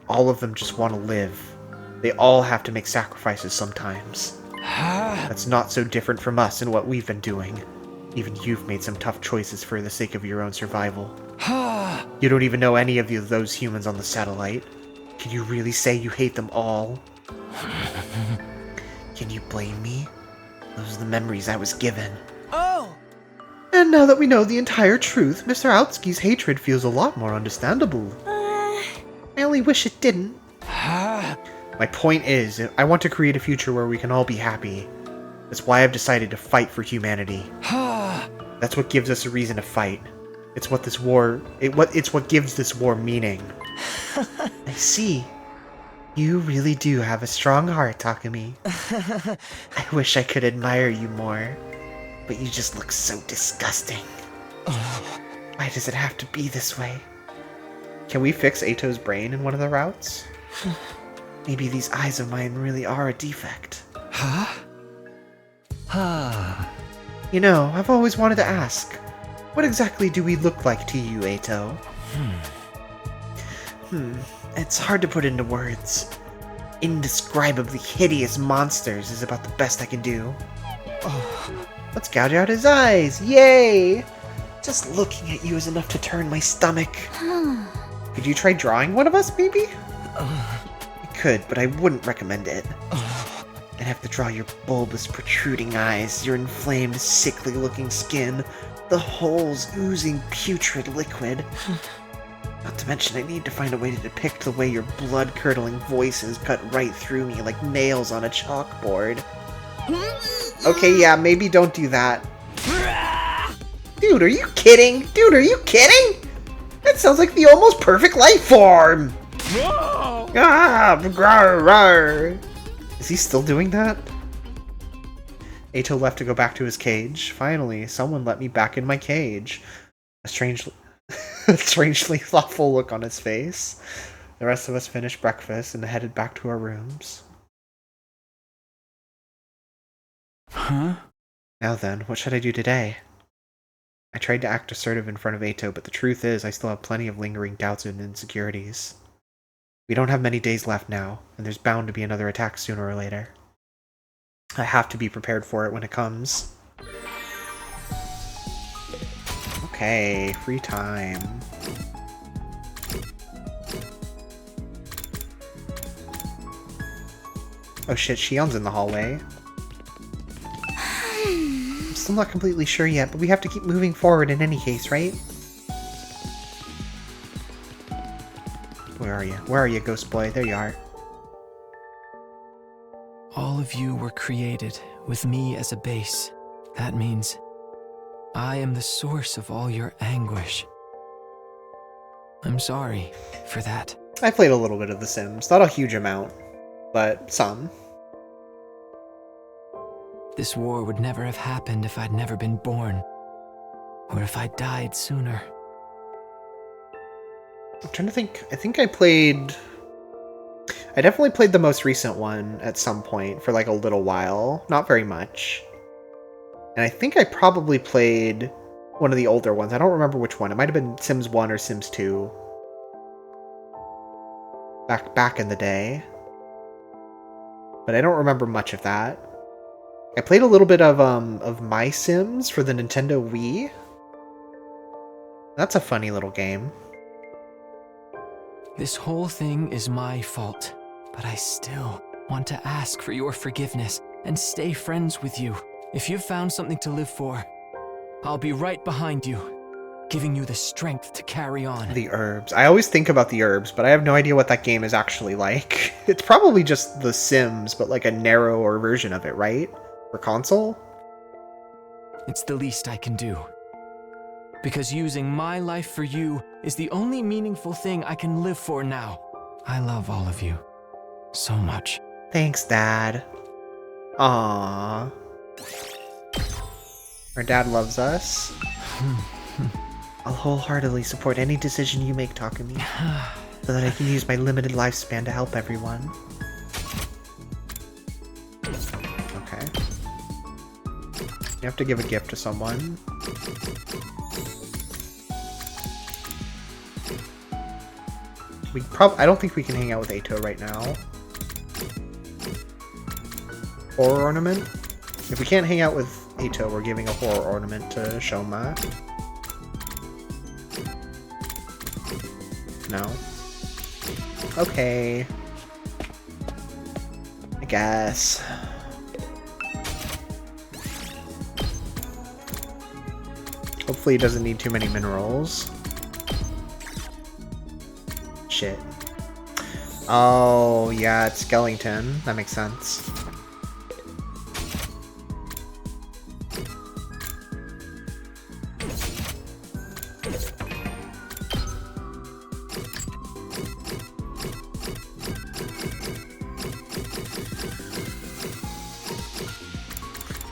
All of them just want to live. They all have to make sacrifices sometimes. That's not so different from us and what we've been doing. Even you've made some tough choices for the sake of your own survival. You don't even know any of those humans on the satellite. Can you really say you hate them all? Can you blame me? Those are the memories I was given. Oh! And now that we know the entire truth, Mr. Aotsuki's hatred feels a lot more understandable. I only wish it didn't. My point is, I want to create a future where we can all be happy. That's why I've decided to fight for humanity. That's what gives us a reason to fight. It's what this war... It's what gives this war meaning. I see. You really do have a strong heart, Takumi. I wish I could admire you more. But you just look so disgusting. Why does it have to be this way? Can we fix Eito's brain in one of the routes? Maybe these eyes of mine really are a defect. You know, I've always wanted to ask, what exactly do we look like to you, Eito? It's hard to put into words. Indescribably hideous monsters is about the best I can do. Let's gouge out his eyes, yay! Just looking at you is enough to turn my stomach. Could you try drawing one of us, maybe? You could, but I wouldn't recommend it. I'd have to draw your bulbous, protruding eyes, your inflamed, sickly-looking skin, the holes oozing putrid liquid. Not to mention, I need to find a way to depict the way your blood-curdling voices cut right through me like nails on a chalkboard. Okay, yeah, maybe don't do that. Dude, are you kidding? Dude, are you kidding? That sounds like the almost perfect life form! Is he still doing that? Ato left to go back to his cage. Finally, someone let me back in my cage. A strangely thoughtful look on his face. The rest of us finished breakfast and headed back to our rooms. Huh? Now then, what should I do today? I tried to act assertive in front of Ato, but the truth is I still have plenty of lingering doubts and insecurities. We don't have many days left now, and there's bound to be another attack sooner or later. I have to be prepared for it when it comes. Okay, free time. Oh shit, Shion's in the hallway. I'm still not completely sure yet, but we have to keep moving forward in any case, right? Where are you? Where are you, Ghost Boy? There you are. All of you were created with me as a base. That means I am the source of all your anguish. I'm sorry for that. I played a little bit of The Sims. Not a huge amount, but some. This war would never have happened if I'd never been born. Or if I died sooner. I'm trying to think. I think I definitely played the most recent one at some point for like a little while. Not very much. And I think I probably played one of the older ones. I don't remember which one. It might have been Sims 1 or Sims 2. Back in the day. But I don't remember much of that. I played a little bit of My Sims for the Nintendo Wii. That's a funny little game. This whole thing is my fault, but I still want to ask for your forgiveness and stay friends with you. If you've found something to live for, I'll be right behind you, giving you the strength to carry on. The herbs. I always think about the herbs, but I have no idea what that game is actually like. It's probably just The Sims, but like a narrower version of it, right? For console? It's the least I can do. Because using my life for you is the only meaningful thing I can live for now. I love all of you so much. Thanks, Dad. Aww. Our dad loves us. I'll wholeheartedly support any decision you make, Takumi, so that I can use my limited lifespan to help everyone. Okay. You have to give a gift to someone. I don't think we can hang out with Ato right now. Horror ornament? If we can't hang out with Ato, we're giving a horror ornament to Shoma. No? Okay. I guess. Hopefully it doesn't need too many minerals. Shit. Oh, yeah, it's Skellington. That makes sense.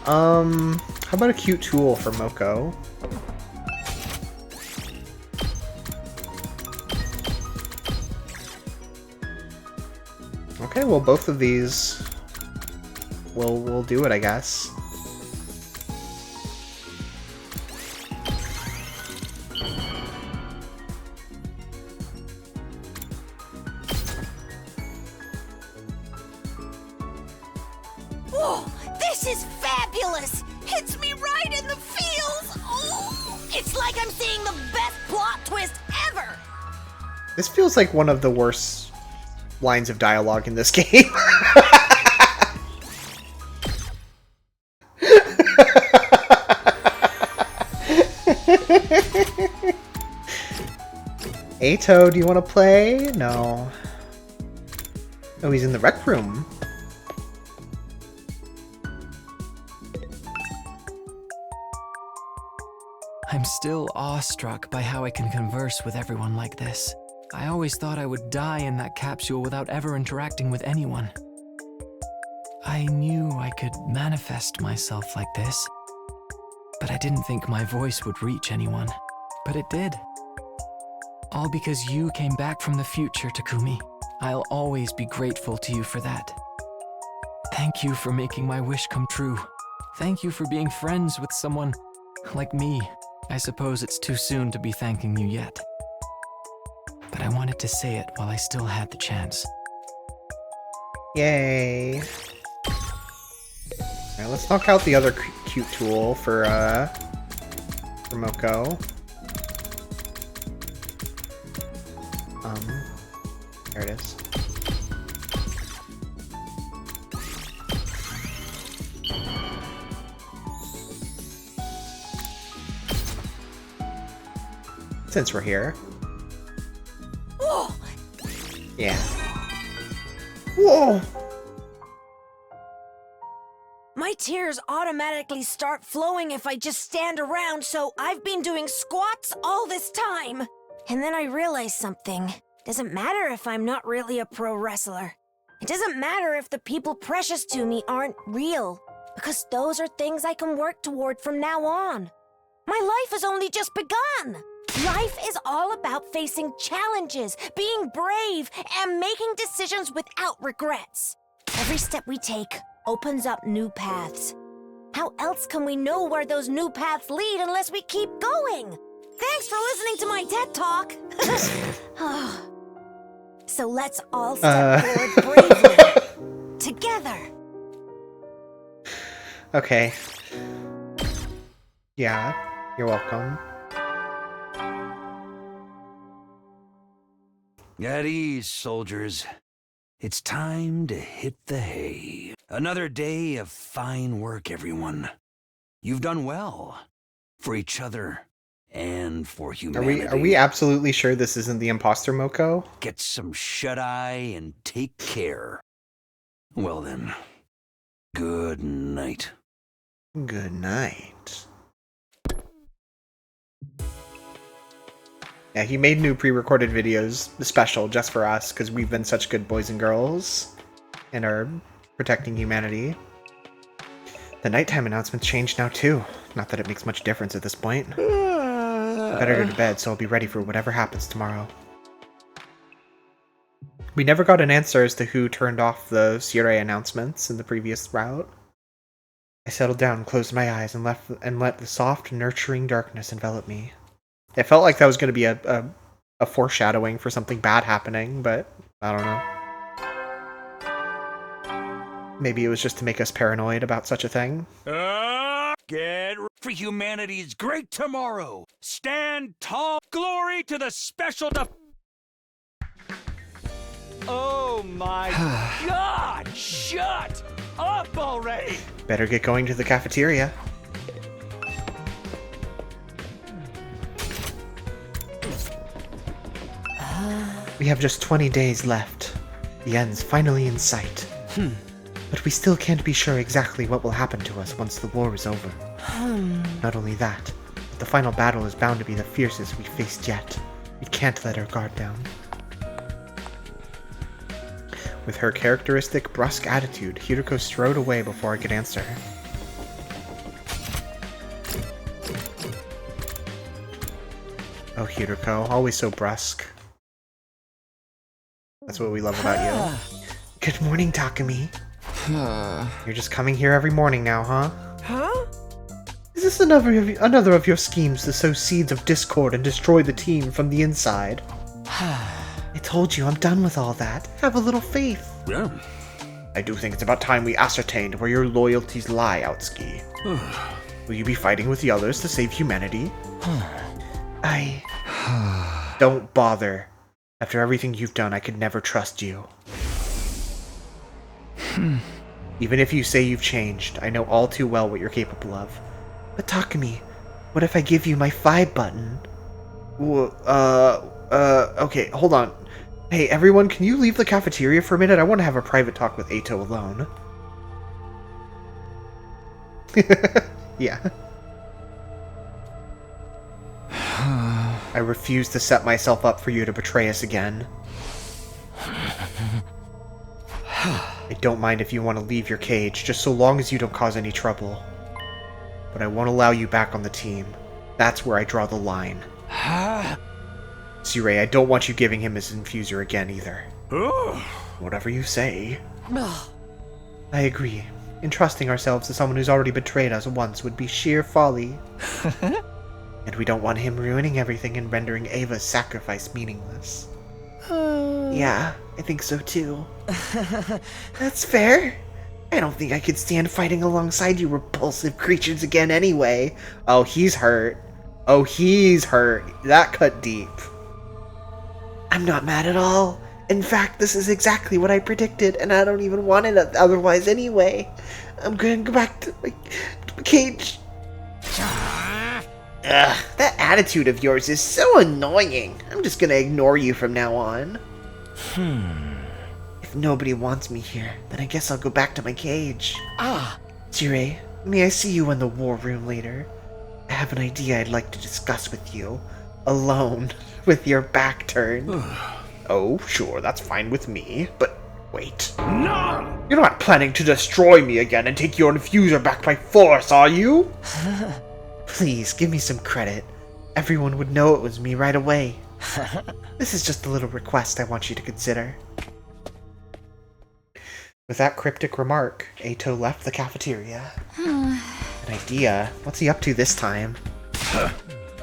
How about a cute tool for Moko? Okay, well, both of these will do it, I guess. Whoa, this is fabulous! Hits me right in the feels! Oh, it's like I'm seeing the best plot twist ever! This feels like one of the worst lines of dialogue in this game. Ato, do you want to play? No. Oh, he's in the rec room. I'm still awestruck by how I can converse with everyone like this. I always thought I would die in that capsule without ever interacting with anyone. I knew I could manifest myself like this, but I didn't think my voice would reach anyone. But it did. All because you came back from the future, Takumi. I'll always be grateful to you for that. Thank you for making my wish come true. Thank you for being friends with someone like me. I suppose it's too soon to be thanking you yet. But I wanted to say it while I still had the chance. Yay. Alright, let's knock out the other cute tool for Moko. There it is. Since we're here. Whoa! Yeah. Whoa! My tears automatically start flowing if I just stand around, so I've been doing squats all this time. And then I realized something. Doesn't matter if I'm not really a pro wrestler. It doesn't matter if the people precious to me aren't real, because those are things I can work toward from now on. My life has only just begun. Life is all about facing challenges, being brave, and making decisions without regrets. Every step we take opens up new paths. How else can we know where those new paths lead unless we keep going? Thanks for listening to my TED Talk. So let's all step forward bravely. Together. Okay. Yeah, you're welcome. At ease, soldiers. It's time to hit the hay. Another day of fine work, everyone. You've done well. For each other and for humanity. Are we absolutely sure this isn't the imposter Moko? Get some shut-eye and take care. Well then, good night. Good night. Yeah, he made new pre-recorded videos, special just for us, because we've been such good boys and girls and are protecting humanity. The nighttime announcements changed now too. Not that it makes much difference at this point. I better go to bed, so I'll be ready for whatever happens tomorrow. We never got an answer as to who turned off the Sirei announcements in the previous route. I settled down, closed my eyes, and let the soft, nurturing darkness envelop me. It felt like that was going to be a foreshadowing for something bad happening, but I don't know. Maybe it was just to make us paranoid about such a thing. Get ready for humanity's great tomorrow. Stand tall. Glory to the special Oh my God! Shut up already! Better get going to the cafeteria. We have just 20 days left. The end's finally in sight. But we still can't be sure exactly what will happen to us once the war is over. Not only that, but the final battle is bound to be the fiercest we've faced yet. We can't let our guard down. With her characteristic brusque attitude, Hiruko strode away before I could answer. Oh, Hiruko, always so brusque. That's what we love about you. Good morning, Takumi. You're just coming here every morning now, huh? Huh? Is this another of your schemes to sow seeds of discord and destroy the team from the inside? I told you I'm done with all that. Have a little faith. Yeah. I do think it's about time we ascertained where your loyalties lie, Outski. Will you be fighting with the others to save humanity? Don't bother. After everything you've done, I could never trust you. Even if you say you've changed, I know all too well what you're capable of. But Takumi, what if I give you my 5 button? Okay, hold on. Hey, everyone, can you leave the cafeteria for a minute? I want to have a private talk with Eito alone. Yeah. I refuse to set myself up for you to betray us again. I don't mind if you want to leave your cage, just so long as you don't cause any trouble. But I won't allow you back on the team. That's where I draw the line. Zirei, I don't want you giving him his infuser again either. Whatever you say. I agree. Entrusting ourselves to someone who's already betrayed us once would be sheer folly. And we don't want him ruining everything and rendering Ava's sacrifice meaningless. Yeah, I think so too. That's fair. I don't think I could stand fighting alongside you repulsive creatures again anyway. Oh, he's hurt. Oh, he's hurt. That cut deep. I'm not mad at all. In fact, this is exactly what I predicted, and I don't even want it otherwise anyway. I'm going to go back to my cage. Ugh, that attitude of yours is so annoying. I'm just gonna ignore you from now on. If nobody wants me here, then I guess I'll go back to my cage. Zirei, may I see you in the war room later? I have an idea I'd like to discuss with you. Alone, with your back turned. Oh, sure, that's fine with me, but wait. No! You're not planning to destroy me again and take your infuser back by force, are you? Please, give me some credit. Everyone would know it was me right away. This is just a little request I want you to consider. With that cryptic remark, Eito left the cafeteria. An idea? What's he up to this time?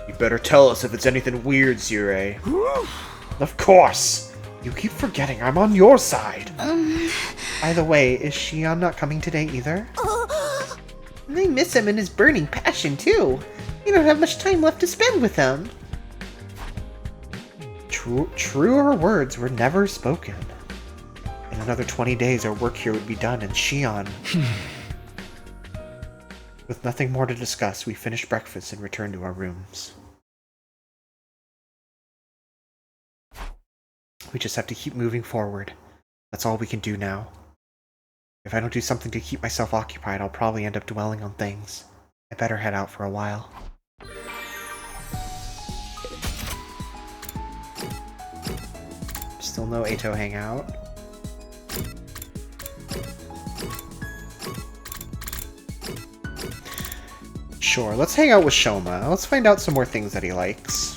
You better tell us if it's anything weird, Zirei. Of course! You keep forgetting I'm on your side! By the way, is Shion not coming today either? They miss him in his burning passion, too. You don't have much time left to spend with him. Truer words were never spoken. In another 20 days, our work here would be done, and Shion... With nothing more to discuss, we finished breakfast and returned to our rooms. We just have to keep moving forward. That's all we can do now. If I don't do something to keep myself occupied, I'll probably end up dwelling on things. I better head out for a while. Still no Eito hangout. Sure, let's hang out with Shoma. Let's find out some more things that he likes.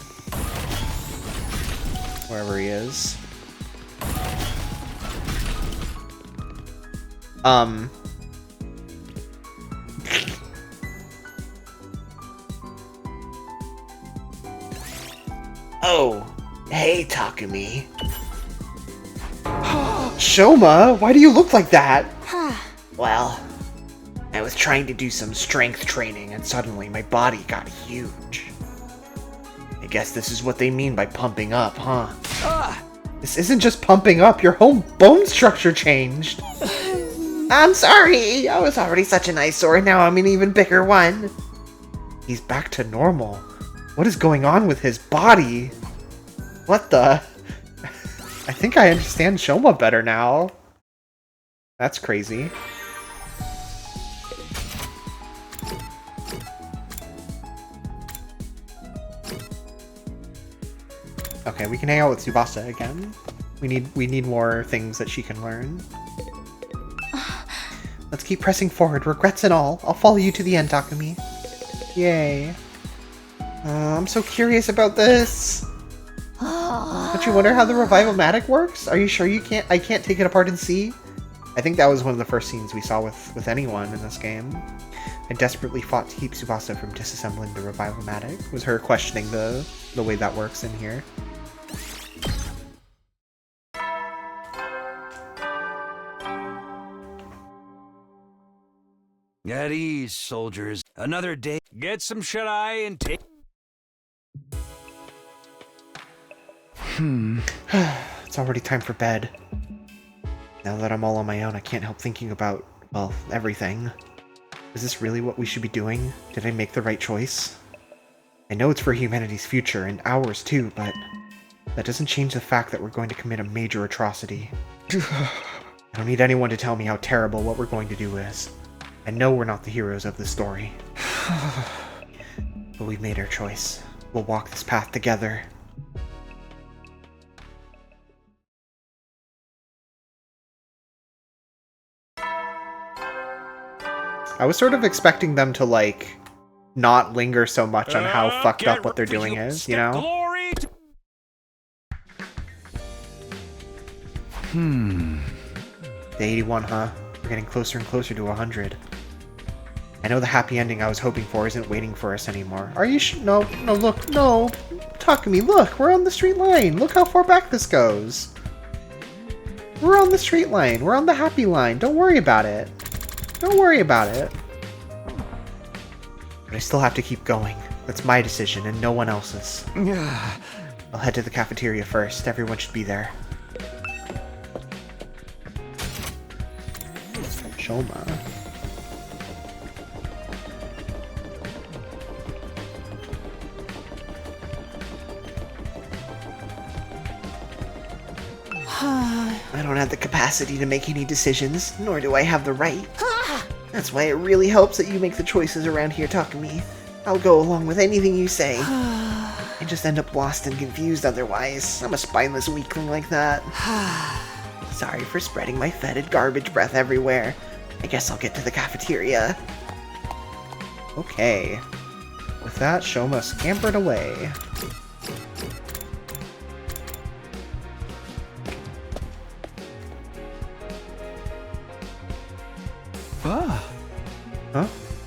Wherever he is. Oh, hey Takumi. Shoma, why do you look like that? Well, I was trying to do some strength training and suddenly my body got huge. I guess this is what they mean by pumping up, huh? This isn't just pumping up, your whole bone structure changed. I'm sorry, I was already such an eyesore, now I'm an even bigger one. He's back to normal. What is going on with his body? What the? I think I understand Shoma better now. That's crazy. Okay, we can hang out with Tsubasa again. We need more things that she can learn. Let's keep pressing forward, regrets and all. I'll follow you to the end, Takumi. Yay. I'm so curious about this. Don't you wonder how the Revival-Matic works? Are you sure I can't take it apart and see? I think that was one of the first scenes we saw with anyone in this game. I desperately fought to keep Tsubasa from disassembling the Revival-Matic. Was her questioning the way that works in here. At ease, soldiers. Another day. Get some shut-eye and take... It's already time for bed. Now that I'm all on my own, I can't help thinking about, well, everything. Is this really what we should be doing? Did I make the right choice? I know it's for humanity's future, and ours too, but that doesn't change the fact that we're going to commit a major atrocity. I don't need anyone to tell me how terrible what we're going to do is. I know we're not the heroes of the story. But we've made our choice. We'll walk this path together. I was sort of expecting them to, like, not linger so much on how fucked up what they're doing is, you know? The 81, huh? We're getting closer and closer to 100. I know the happy ending I was hoping for isn't waiting for us anymore. Are you no, look, no. Takumi, look, we're on the straight line. Look how far back this goes. We're on the straight line. We're on the happy line. Don't worry about it. Don't worry about it. But I still have to keep going. That's my decision and no one else's. I'll head to the cafeteria first. Everyone should be there. Shoma. I don't have the capacity to make any decisions, nor do I have the right. That's why it really helps that you make the choices around here, Takumi. I'll go along with anything you say. I just end up lost and confused otherwise. I'm a spineless weakling like that. Sorry for spreading my fetid garbage breath everywhere. I guess I'll get to the cafeteria. Okay. With that, Shoma scampered away. Huh?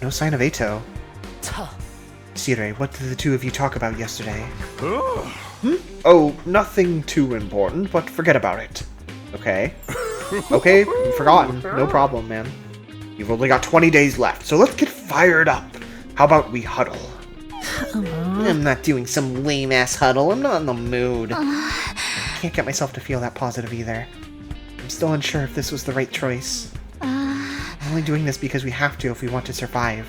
No sign of Eito. Sire, what did the two of you talk about yesterday? Oh, nothing too important, but forget about it. Okay. Okay, forgotten. No problem, man. You've only got 20 days left, so let's get fired up. How about we huddle? I'm not doing some lame-ass huddle. I'm not in the mood. I can't get myself to feel that positive either. I'm still unsure if this was the right choice. I'm only doing this because we have to if we want to survive.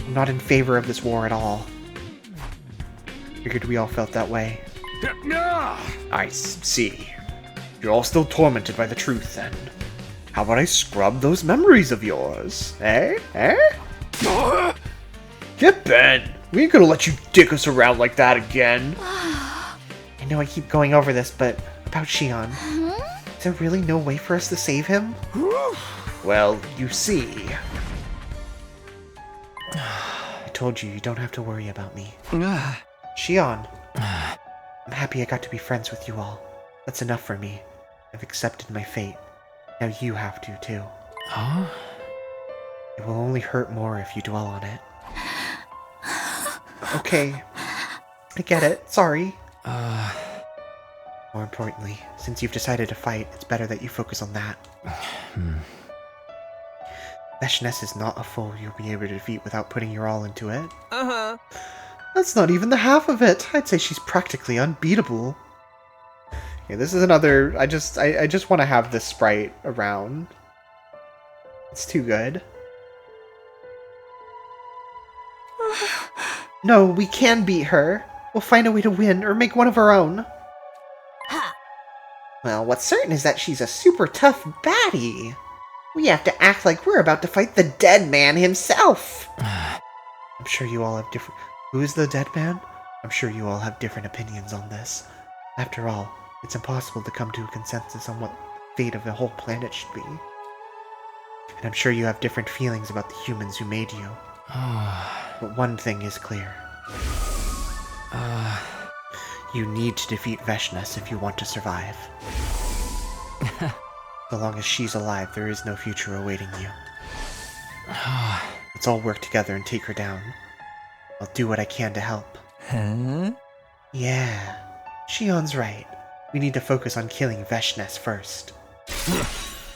I'm not in favor of this war at all. Figured we all felt that way. I see. You're all still tormented by the truth, then. How about I scrub those memories of yours? Eh? Get bent! We ain't gonna let you dick us around like that again. I know I keep going over this, but about Shion. Is there really no way for us to save him? Well, you see... I told you don't have to worry about me. Shion. I'm happy I got to be friends with you all. That's enough for me. I've accepted my fate. Now you have to, too. Huh? It will only hurt more if you dwell on it. Okay. I get it. Sorry. More importantly, since you've decided to fight, it's better that you focus on that. Veshness is not a foe you'll be able to defeat without putting your all into it. That's not even the half of it. I'd say she's practically unbeatable. Yeah, this is another... I just want to have this sprite around. It's too good. No, we can beat her. We'll find a way to win, or make one of our own. Well, what's certain is that she's a super tough baddie. We have to act like we're about to fight the dead man himself. I'm sure you all have different... Who is the dead man? I'm sure you all have different opinions on this. After all, it's impossible to come to a consensus on what the fate of the whole planet should be. And I'm sure you have different feelings about the humans who made you. But one thing is clear. You need to defeat Veshness if you want to survive. So long as she's alive, there is no future awaiting you. Let's all work together and take her down. I'll do what I can to help. Yeah, Shion's right. We need to focus on killing Veshness first.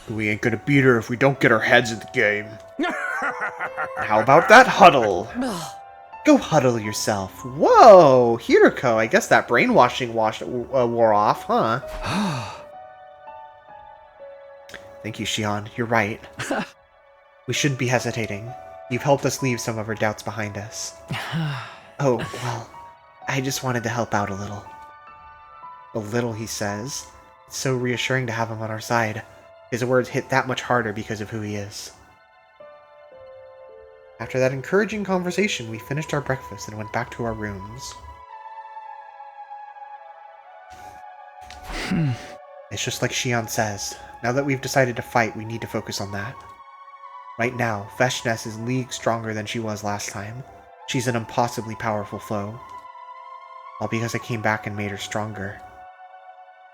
We ain't gonna beat her if we don't get our heads in the game. How about that huddle? Go huddle yourself. Whoa, Hiroko, I guess that brainwashing wore off, huh? Thank you, Shion. You're right. We shouldn't be hesitating. You've helped us leave some of our doubts behind us. Oh, well, I just wanted to help out a little. A little, he says. It's so reassuring to have him on our side. His words hit that much harder because of who he is. After that encouraging conversation, we finished our breakfast and went back to our rooms. It's just like Shion says. Now that we've decided to fight, we need to focus on that. Right now, Veshness is leagues stronger than she was last time. She's an impossibly powerful foe. All because I came back and made her stronger.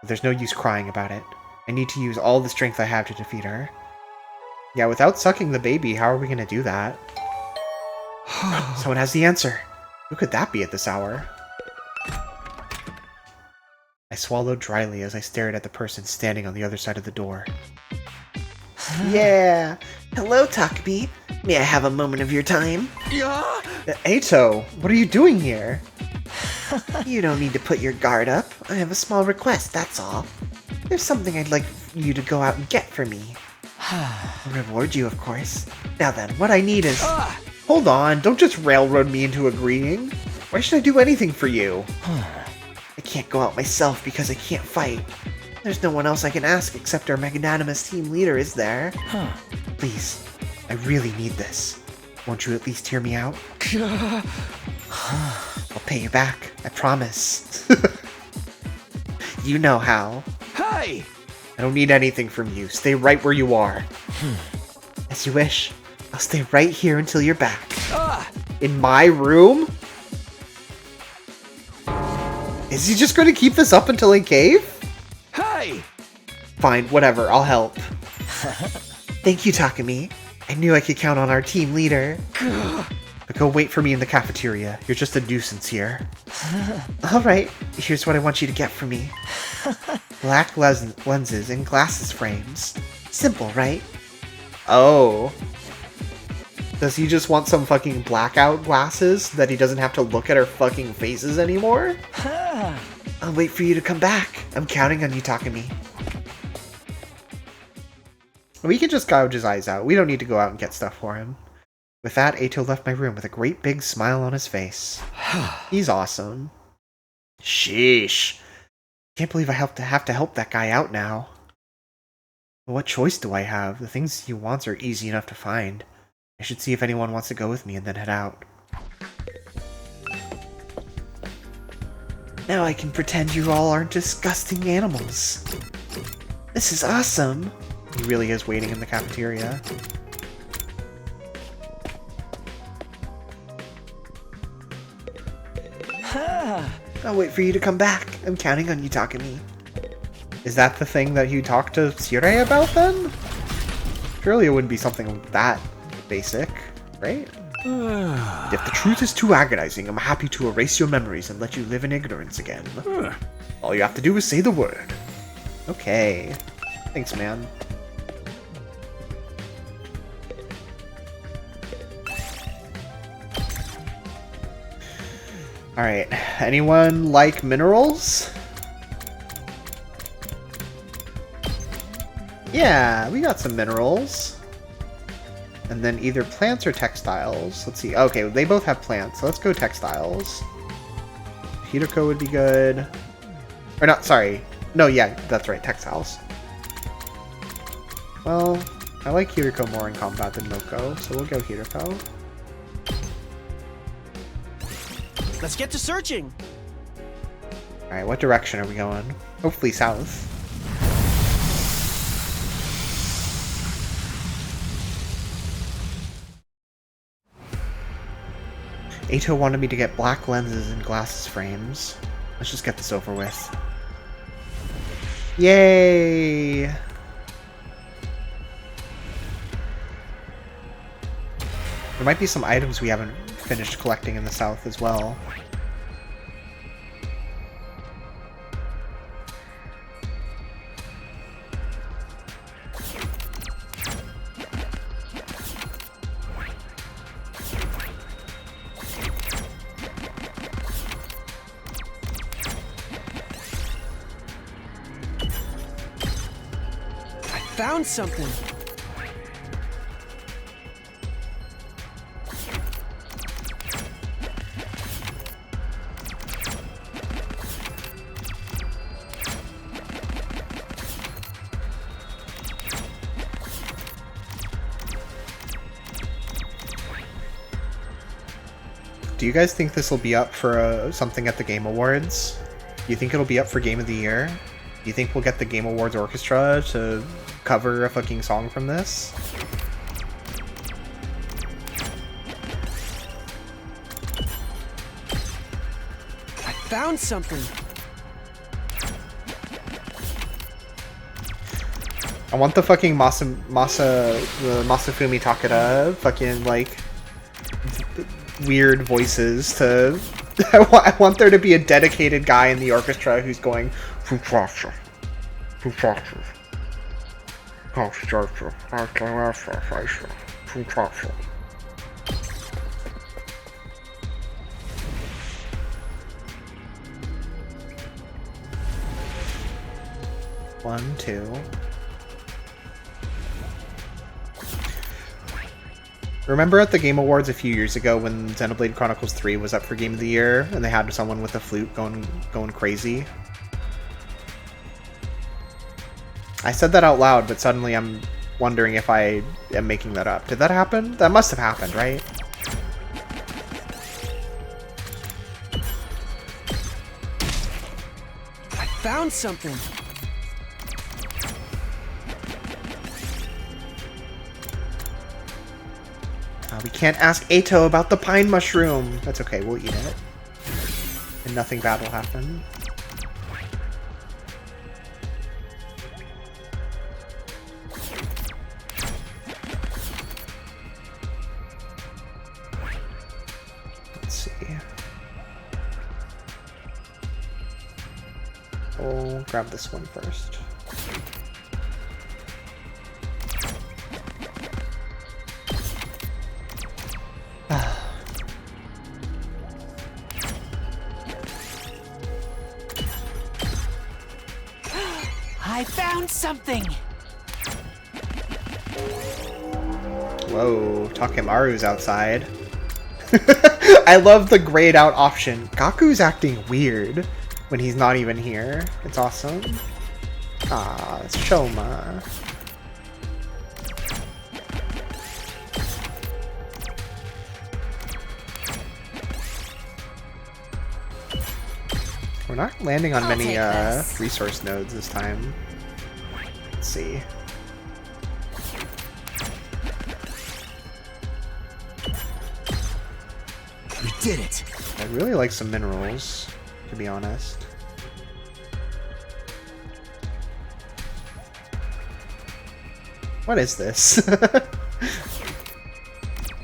But there's no use crying about it. I need to use all the strength I have to defeat her. Yeah, without sucking the baby, how are we gonna do that? Someone has the answer. Who could that be at this hour? I swallowed dryly as I stared at the person standing on the other side of the door. Yeah! Hello, Takumi. May I have a moment of your time? Yeah. Eito, what are you doing here? You don't need to put your guard up. I have a small request, that's all. There's something I'd like you to go out and get for me. I'll reward you, of course. Now then, what I need is... Hold on, don't just railroad me into agreeing. Why should I do anything for you? I can't go out myself because I can't fight. There's no one else I can ask except our magnanimous team leader, is there? Please, I really need this. Won't you at least hear me out? I'll pay you back, I promise. You know how. Hey! I don't need anything from you. Stay right where you are. As you wish. I'll stay right here until you're back. In my room? Is he just going to keep this up until I cave? Hey! Fine, whatever, I'll help. Thank you, Takumi. I knew I could count on our team leader. But go wait for me in the cafeteria. You're just a nuisance here. Alright, here's what I want you to get for me. Black lenses and glasses frames. Simple, right? Oh. Does he just want some fucking blackout glasses that he doesn't have to look at our fucking faces anymore? I'll wait for you to come back. I'm counting on you, Takumi. We can just gouge his eyes out. We don't need to go out and get stuff for him. With that, Eito left my room with a great big smile on his face. He's awesome. Sheesh. Can't believe I have to help that guy out now. But what choice do I have? The things he wants are easy enough to find. I should see if anyone wants to go with me and then head out. Now I can pretend you all aren't disgusting animals. This is awesome. He really is waiting in the cafeteria. I'll wait for you to come back. I'm counting on you, Takumi. Is that the thing that you talked to Sirei about then? Surely it wouldn't be something that basic, right? If the truth is too agonizing, I'm happy to erase your memories and let you live in ignorance again. All you have to do is say the word. Okay. Thanks, man. Alright, anyone like minerals? Yeah, we got some minerals. And then either plants or textiles. Let's see. Okay, they both have plants, so let's go textiles. Hiroko would be good. Or not, sorry. No, yeah, that's right, textiles. Well, I like Hiroko more in combat than Moko, so we'll go Hiroko. Let's get to searching. Alright, what direction are we going? Hopefully south. Eito wanted me to get black lenses and glasses frames. Let's just get this over with. Yay! There might be some items we haven't finished collecting in the south as well. Found something. Do you guys think this will be up for something at the Game Awards? Do you think it'll be up for Game of the Year? Do you think we'll get the Game Awards Orchestra to cover a fucking song from this? found something. I want the fucking Masafumi Takeda fucking like weird voices to. I want there to be a dedicated guy in the orchestra who's going. One, two. Remember at the Game Awards a few years ago when Xenoblade Chronicles 3 was up for Game of the Year and they had someone with a flute going crazy? I said that out loud, but suddenly I'm wondering if I am making that up. Did that happen? That must have happened, right? I found something. We can't ask Ato about the pine mushroom. That's okay, we'll eat it. And nothing bad will happen. Let's see. We'll grab this one first. I found something! Whoa, Takemaru's outside. I love the grayed out option. Gaku's acting weird when he's not even here. It's awesome. Ah, it's Shoma. We're not landing on many resource nodes this time. Let's see. We did it! I'd really like some minerals, to be honest. What is this?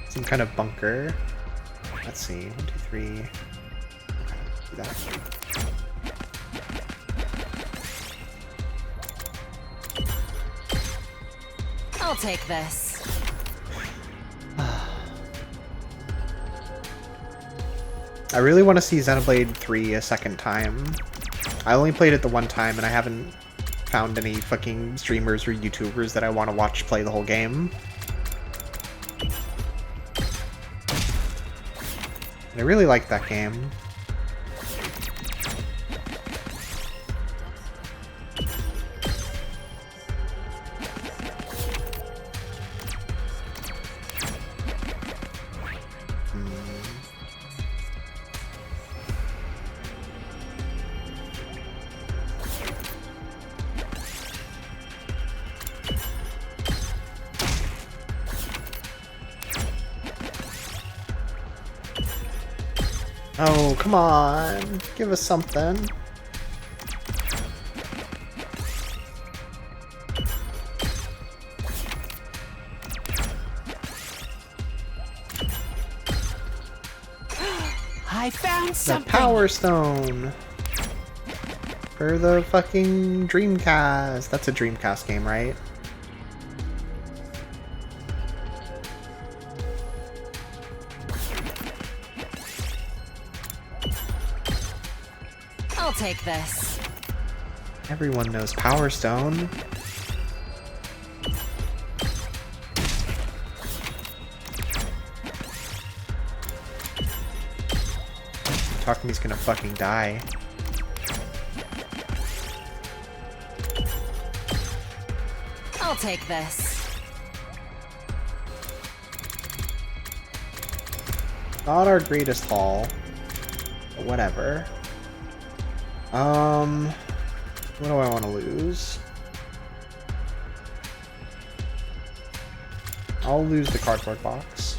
Some kind of bunker. Let's see. 1, 2, 3. Okay, do that. I'll take this. I really want to see Xenoblade 3 a second time. I only played it the one time and I haven't found any fucking streamers or YouTubers that I want to watch play the whole game. And I really like that game. Oh, come on. Give us something. I found something! The Power Stone! For the fucking Dreamcast. That's a Dreamcast game, right? I'll take this. Everyone knows Power Stone. Takumi's gonna fucking die. I'll take this. Not our greatest haul, but whatever. What do I want to lose? I'll lose the cardboard box.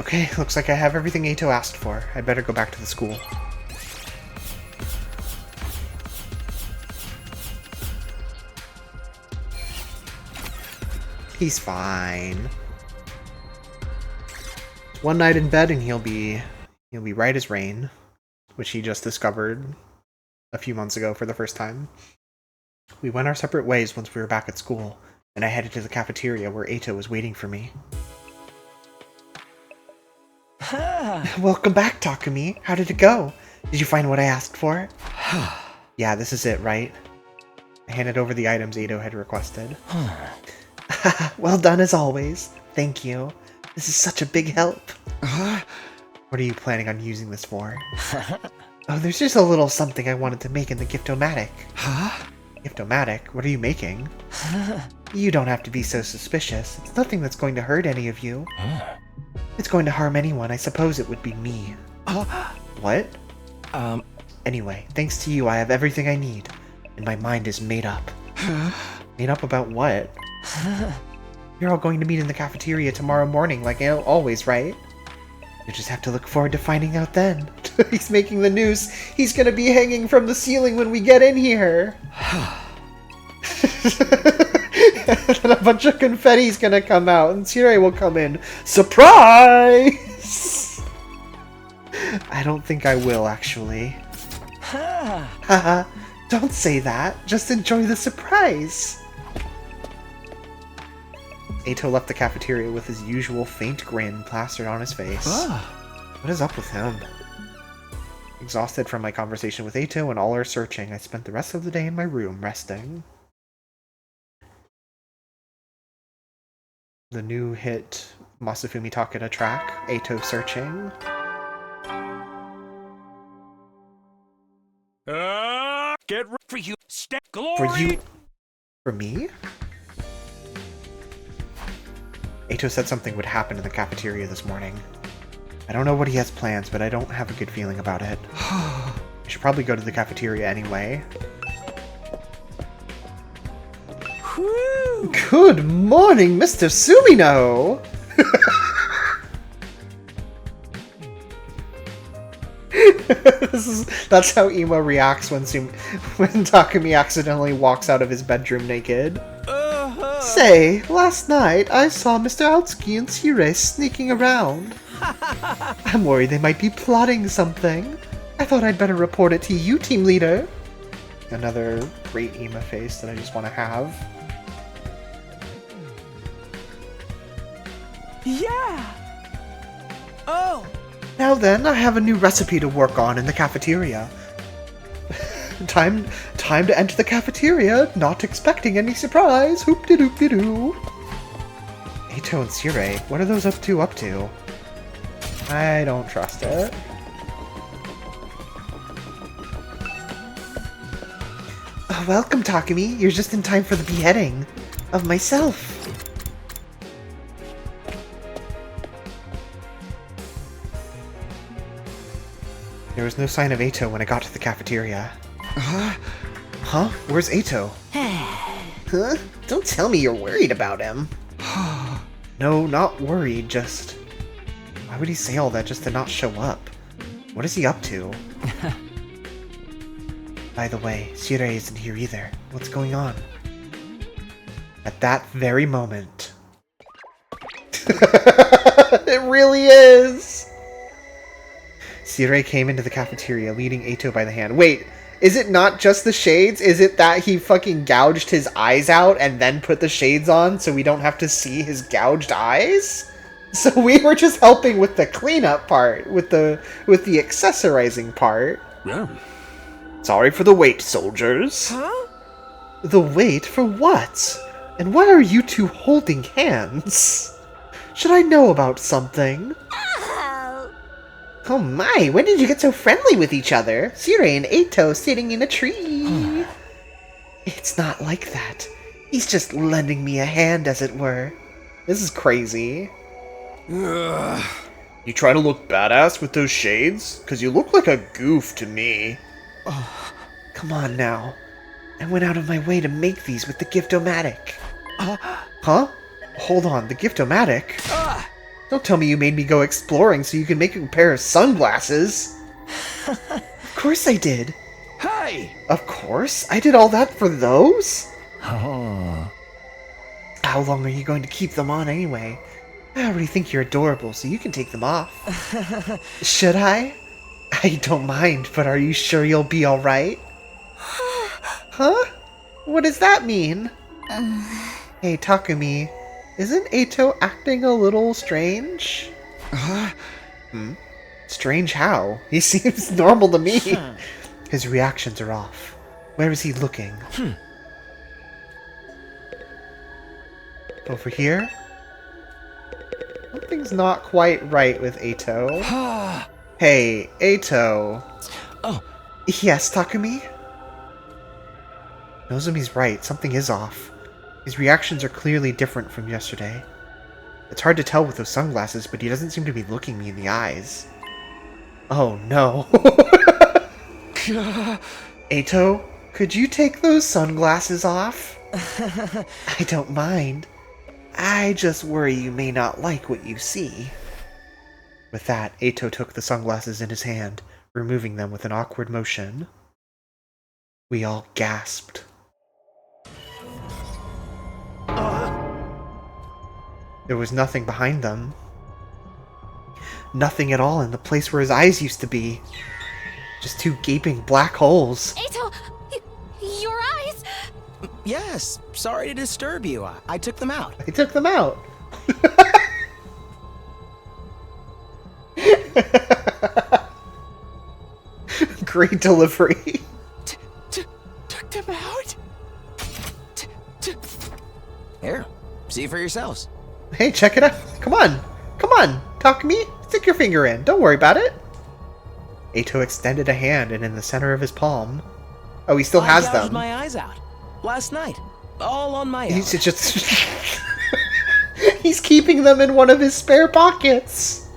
Okay, looks like I have everything Ato asked for. I better go back to the school. He's fine. One night in bed and he'll be right as rain, which he just discovered a few months ago for the first time. We went our separate ways once we were back at school, and I headed to the cafeteria where Ato was waiting for me. Welcome back, Takumi. How did it go? Did you find what I asked for? Yeah, this is it, right? I handed over the items Ato had requested. Well done as always. Thank you. This is such a big help. What are you planning on using this for? Oh, there's just a little something I wanted to make in the Giftomatic. Huh? Giftomatic? What are you making? You don't have to be so suspicious. It's nothing that's going to hurt any of you. If it's going to harm anyone, I suppose it would be me. What? Anyway, thanks to you, I have everything I need. And my mind is made up. Made up about what? You're all going to meet in the cafeteria tomorrow morning like always, right? You just have to look forward to finding out then. He's making the news. He's gonna be hanging from the ceiling when we get in here. And a bunch of confetti's gonna come out and Tsirei will come in. Surprise! I don't think I will, actually. Haha, don't say that. Just enjoy the surprise. Ato left the cafeteria with his usual faint grin plastered on his face. What is up with him? Exhausted from my conversation with Ato and all our searching, I spent the rest of the day in my room resting. The new hit Masafumi Takeda track, Ato Searching. Get ready for you. Step glory. For you? For me? Ato said something would happen in the cafeteria this morning. I don't know what he has plans, but I don't have a good feeling about it. I should probably go to the cafeteria anyway. Good morning, Mr. Sumino! That's how Imo reacts when Takumi accidentally walks out of his bedroom naked. Say, last night I saw Mr. Aotsuki and Tsirei sneaking around. I'm worried they might be plotting something. I thought I'd better report it to you, team leader. Another great Ima face that I just want to have. Yeah! Oh! Now then, I have a new recipe to work on in the cafeteria. Time to enter the cafeteria, not expecting any surprise. Hoop-de-doop-de-doo. Ato and Tsirei, what are those up to? I don't trust it. Oh, welcome, Takumi. You're just in time for the beheading of myself. There was no sign of Ato when I got to the cafeteria. Huh? Where's Ato? Huh? Don't tell me you're worried about him. No, not worried, just... Why would he say all that just to not show up? What is he up to? By the way, Tsirei isn't here either. What's going on? At that very moment... It really is! Tsirei came into the cafeteria, leading Ato by the hand. Wait, is it not just the shades? Is it that he fucking gouged his eyes out and then put the shades on so we don't have to see his gouged eyes? So we were just helping with the cleanup part, with the accessorizing part. Yeah. Sorry for the wait, soldiers. Huh? The wait for what? And why are you two holding hands? Should I know about something? Oh my, when did you get so friendly with each other? Tsirei and Ato sitting in a tree. It's not like that. He's just lending me a hand, as it were. This is crazy. You try to look badass with those shades? Because you look like a goof to me. Oh, come on now. I went out of my way to make these with the Giftomatic. Huh? Hold on, the Giftomatic? Don't tell me you made me go exploring so you can make a pair of sunglasses. Of course I did. Hey! Of course? I did all that for those? Oh. How long are you going to keep them on anyway? I already think you're adorable, so you can take them off. Should I? I don't mind, but are you sure you'll be alright? Huh? What does that mean? Hey, Takumi, isn't Eito acting a little strange? Strange how? He seems normal to me. His reactions are off. Where is he looking? Over here? Something's not quite right with Eito. Hey, Eito. Oh. Yes, Takumi? Nozomi's right. Something is off. His reactions are clearly different from yesterday. It's hard to tell with those sunglasses, but he doesn't seem to be looking me in the eyes. Oh no. Eito, could you take those sunglasses off? I don't mind. I just worry you may not like what you see. With that, Eito took the sunglasses in his hand, removing them with an awkward motion. We all gasped. There was nothing behind them. Nothing at all in the place where his eyes used to be. Just two gaping black holes. Eito, your eyes! Yes, sorry to disturb you. I took them out. I took them out. Great delivery. Took them out? Here, see for yourselves. Hey, check it out. Come on. Come on. Takumi, stick your finger in. Don't worry about it. Eito extended a hand, and in the center of his palm... Oh, he still has I gouged them. my eyes out last night, all on my own. He's just... He's keeping them in one of his spare pockets.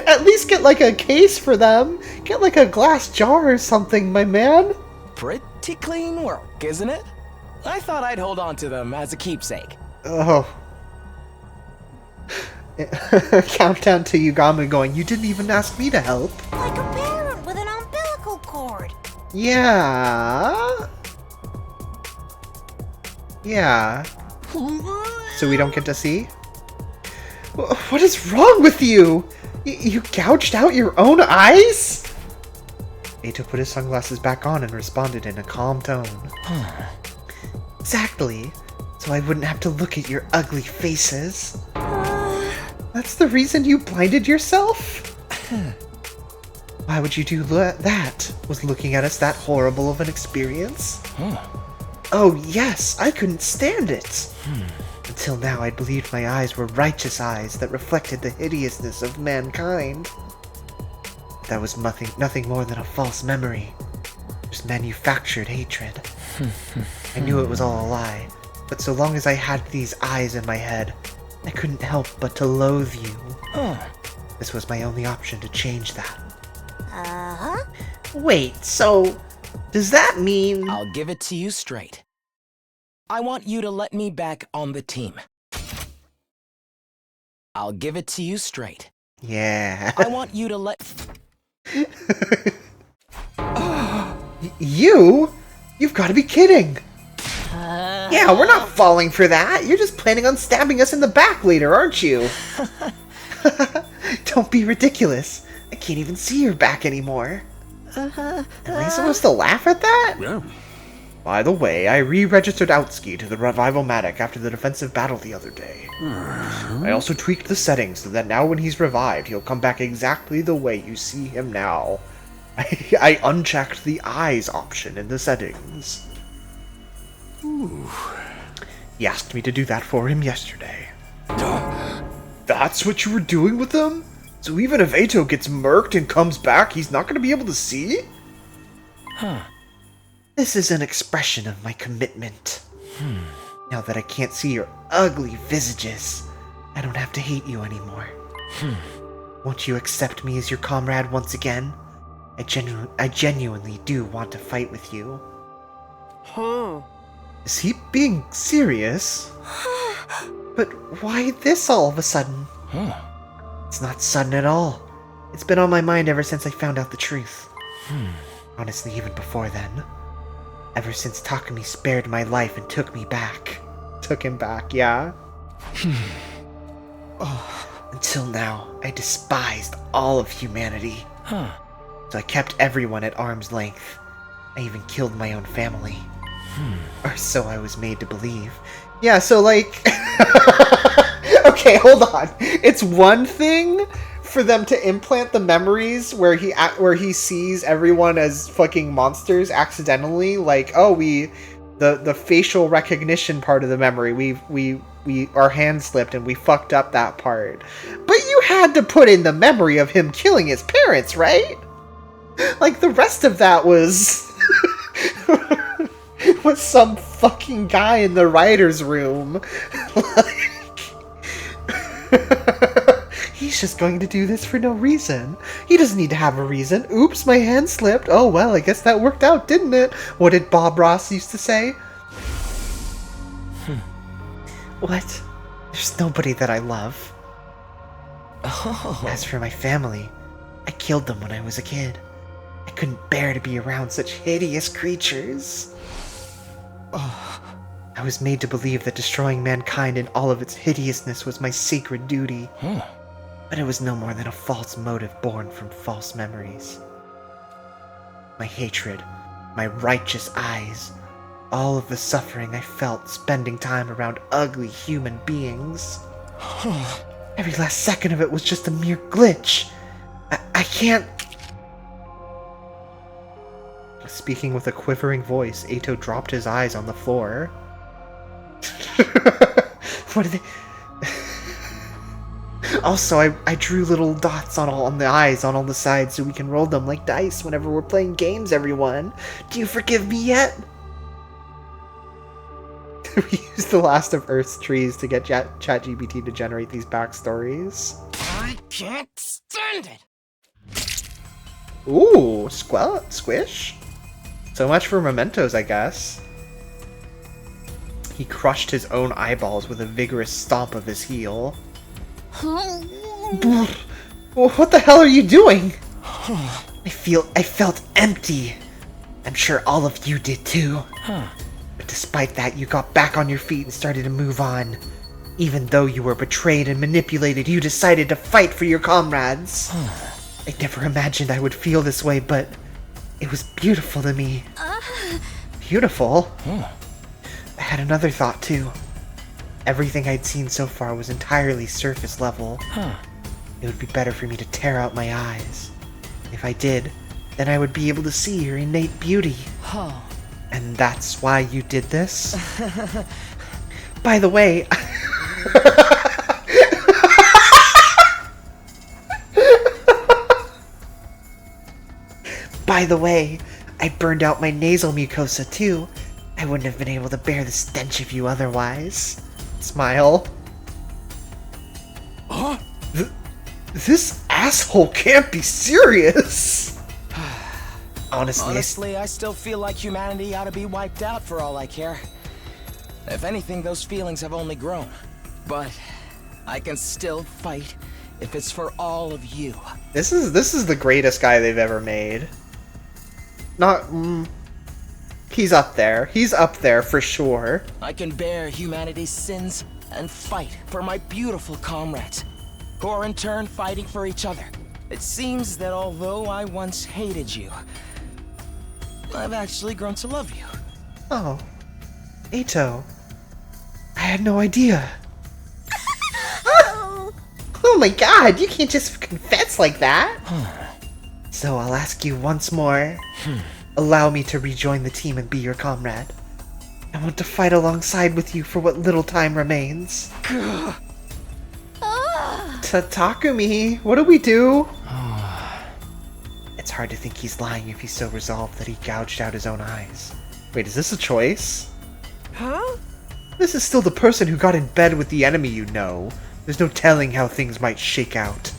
At least get like a case for them. Get like a glass jar or something, my man. Pretty clean work, isn't it? I thought I'd hold on to them as a keepsake. Oh. Countdown to Yugami going, you didn't even ask me to help. Like a parent with an umbilical cord. Yeah. Yeah. So we don't get to see? What is wrong with you? You gouged out your own eyes? Eito put his sunglasses back on and responded in a calm tone. Exactly. So I wouldn't have to look at your ugly faces. That's the reason you blinded yourself? Why would you do that? Was looking at us that horrible of an experience? Oh yes, I couldn't stand it. Until now I believed my eyes were righteous eyes that reflected the hideousness of mankind. That was nothing more than a false memory. Just manufactured hatred. I knew it was all a lie, but so long as I had these eyes in my head, I couldn't help but to loathe you. This was my only option to change that. Uh-huh. Wait, so does that mean... I'll give it to you straight. I want you to let me back on the team. I'll give it to you straight. Yeah. I want you to let... You? You've got to be kidding. Yeah, we're not falling for that. You're just planning on stabbing us in the back later, aren't you? Don't be ridiculous. I can't even see your back anymore. Am I supposed to laugh at that? Yeah. By the way, I re-registered Outski to the Revival-Matic after the defensive battle the other day. I also tweaked the settings so that now when he's revived, he'll come back exactly the way you see him now. I unchecked the eyes option in the settings. He asked me to do that for him yesterday. That's what you were doing with them? So even if Eito gets murked and comes back, he's not going to be able to see? This is an expression of my commitment. Now that I can't see your ugly visages, I don't have to hate you anymore. Won't you accept me as your comrade once again? I genuinely do want to fight with you. Is he being serious? But why this all of a sudden? It's not sudden at all. It's been on my mind ever since I found out the truth. Honestly, even before then. Ever since Takumi spared my life and took me back. Took him back, yeah? Until now, I despised all of humanity. So I kept everyone at arm's length. I even killed my own family. Or so I was made to believe. Yeah, so like... Okay, hold on. It's one thing for them to implant the memories where he sees everyone as fucking monsters accidentally. Like, oh, the facial recognition part of the memory, we our hand slipped and we fucked up that part. But you had to put in the memory of him killing his parents, right? Like, the rest of that was... was some fucking guy in the writer's room. Like... He's just going to do this for no reason. He doesn't need to have a reason. Oops, my hand slipped. Oh, well, I guess that worked out, didn't it? What did Bob Ross used to say? What? There's nobody that I love. As for my family, I killed them when I was a kid. I couldn't bear to be around such hideous creatures. I was made to believe that destroying mankind in all of its hideousness was my sacred duty. But it was no more than a false motive born from false memories. My hatred, my righteous eyes, all of the suffering I felt spending time around ugly human beings. Every last second of it was just a mere glitch. I can't... Speaking with a quivering voice, Eito dropped his eyes on the floor. What are they... Also, I drew little dots on the eyes on all the sides so we can roll them like dice whenever we're playing games, everyone. Do you forgive me yet? We used the last of Earth's trees to get ChatGPT to generate these backstories. I can't stand it! Ooh, squish? So much for mementos, I guess. He crushed his own eyeballs with a vigorous stomp of his heel. What the hell are you doing? I felt empty. I'm sure all of you did too. But despite that, you got back on your feet and started to move on. Even though you were betrayed and manipulated, you decided to fight for your comrades. I never imagined I would feel this way, but it was beautiful to me. Beautiful? I had another thought too. Everything I'd seen so far was entirely surface level. It would be better for me to tear out my eyes. If I did, then I would be able to see your innate beauty. And that's why you did this? By the way... By the way, I burned out my nasal mucosa too. I wouldn't have been able to bear the stench of you otherwise. Smile. This asshole can't be serious! Honestly, I still feel like humanity ought to be wiped out for all I care. If anything, those feelings have only grown. But I can still fight if it's for all of you. This is the greatest guy they've ever made. Not... he's up there. He's up there for sure. I can bear humanity's sins and fight for my beautiful comrades, who are in turn fighting for each other. It seems that although I once hated you, I've actually grown to love you. Oh. Eito. I had no idea. Oh my god, you can't just confess like that. So I'll ask you once more. Allow me to rejoin the team and be your comrade. I want to fight alongside with you for what little time remains. Takumi, what do we do? It's hard to think he's lying if he's so resolved that he gouged out his own eyes. Wait, is this a choice? Huh? This is still the person who got in bed with the enemy, you know. There's no telling how things might shake out.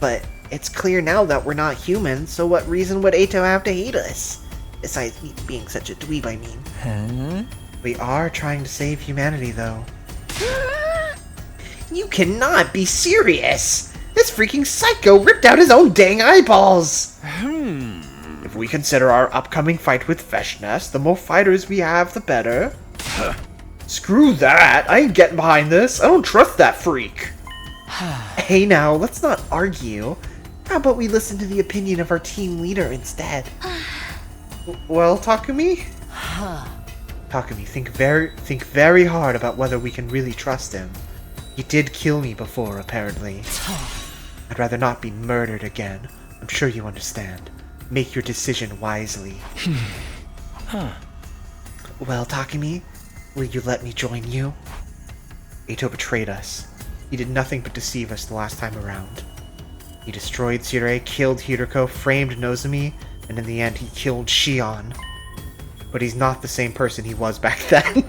But it's clear now that we're not human, so what reason would Eito have to hate us? Besides me being such a dweeb, I mean. We are trying to save humanity, though. You cannot be serious! This freaking psycho ripped out his own dang eyeballs! If we consider our upcoming fight with Veshnes, the more fighters we have, the better. Screw that! I ain't getting behind this. I don't trust that freak. Hey now, let's not argue. How about we listen to the opinion of our team leader instead? Well, Takumi? Takumi, think very hard about whether we can really trust him. He did kill me before, apparently. I'd rather not be murdered again. I'm sure you understand. Make your decision wisely. Well, Takumi, will you let me join you? Eito betrayed us. He did nothing but deceive us the last time around. He destroyed Tsure, killed Hiroko, framed Nozomi, and in the end he killed Shion. But he's not the same person he was back then.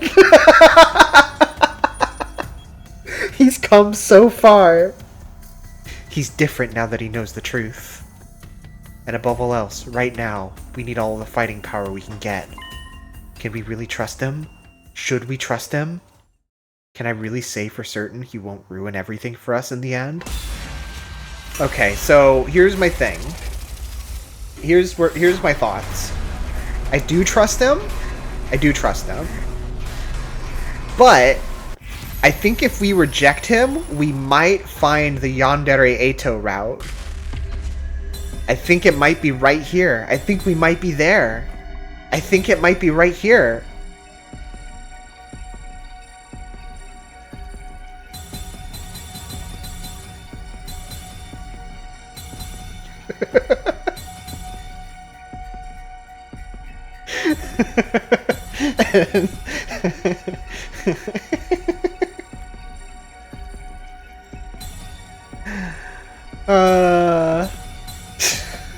He's come so far. He's different now that he knows the truth. And above all else, right now, we need all the fighting power we can get. Can we really trust him? Should we trust him? Can I really say for certain he won't ruin everything for us in the end? Okay, so here's my thing. Here's my thoughts. I do trust him. But I think if we reject him, we might find the Yandere Eito route. I think it might be right here. I think we might be there. I think it might be right here.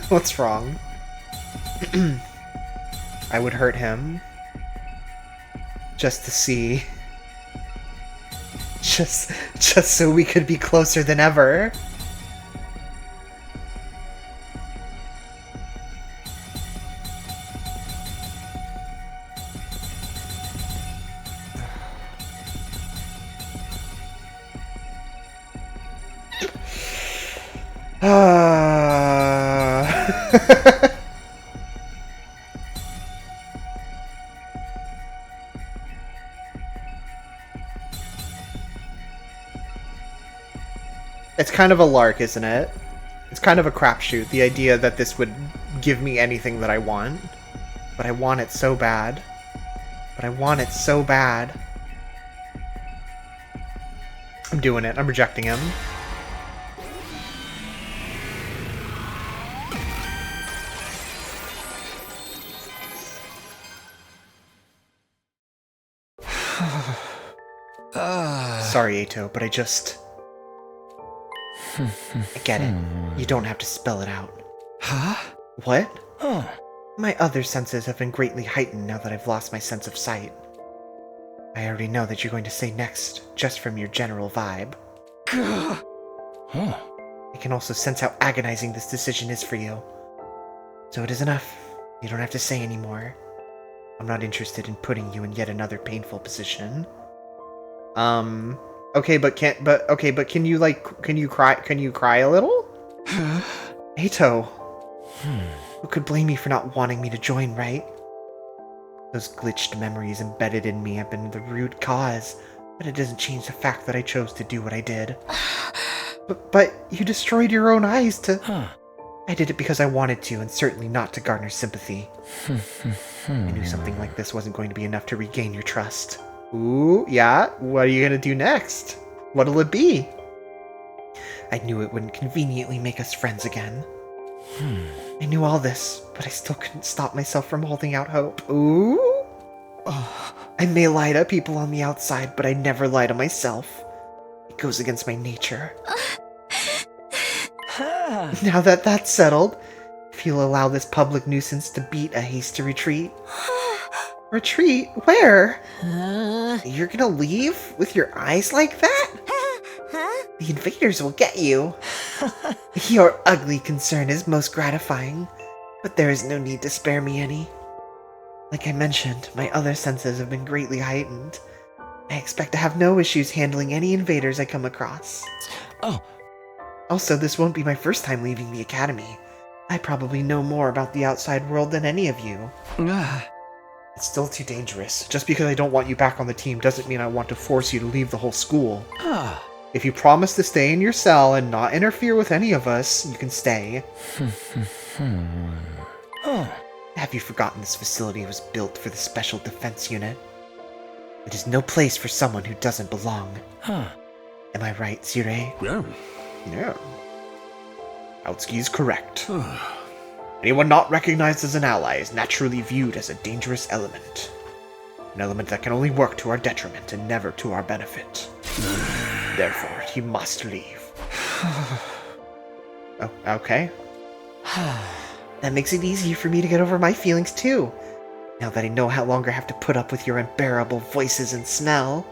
What's wrong? I would hurt him just to see, just so we could be closer than ever. It's kind of a lark, isn't it? It's kind of a crapshoot, the idea that this would give me anything that I want. But I want it so bad. I'm doing it. I'm rejecting him. Sorry, Eito, but I get it. You don't have to spell it out. Huh? What? Oh. My other senses have been greatly heightened now that I've lost my sense of sight. I already know that you're going to say next, just from your general vibe. I can also sense how agonizing this decision is for you. So it is enough. You don't have to say anymore. I'm not interested in putting you in yet another painful position. Okay, but can you cry a little? Eito. Who could blame you for not wanting me to join, right? Those glitched memories embedded in me have been the root cause, but it doesn't change the fact that I chose to do what I did. But you destroyed your own eyes to... I did it because I wanted to, and certainly not to garner sympathy. I knew something like this wasn't going to be enough to regain your trust. Ooh, yeah? What are you gonna do next? What'll it be? I knew it wouldn't conveniently make us friends again. I knew all this, but I still couldn't stop myself from holding out hope. Ooh? I may lie to people on the outside, but I never lie to myself. It goes against my nature. Now that that's settled, if you'll allow this public nuisance to beat a hasty retreat... Retreat? Where? You're gonna leave? With your eyes like that? The invaders will get you. Your ugly concern is most gratifying, but there is no need to spare me any. Like I mentioned, my other senses have been greatly heightened. I expect to have no issues handling any invaders I come across. Oh. Also, this won't be my first time leaving the academy. I probably know more about the outside world than any of you. It's still too dangerous. Just because I don't want you back on the team doesn't mean I want to force you to leave the whole school. If you promise to stay in your cell and not interfere with any of us, you can stay. Have you forgotten this facility was built for the Special Defense Unit? It is no place for someone who doesn't belong. Am I right, Sirei? Yeah. Aotsuki is correct. Anyone not recognized as an ally is naturally viewed as a dangerous element. An element that can only work to our detriment and never to our benefit. Therefore, he must leave. Oh, okay. That makes it easier for me to get over my feelings, too. Now that I no longer have to put up with your unbearable voices and smell.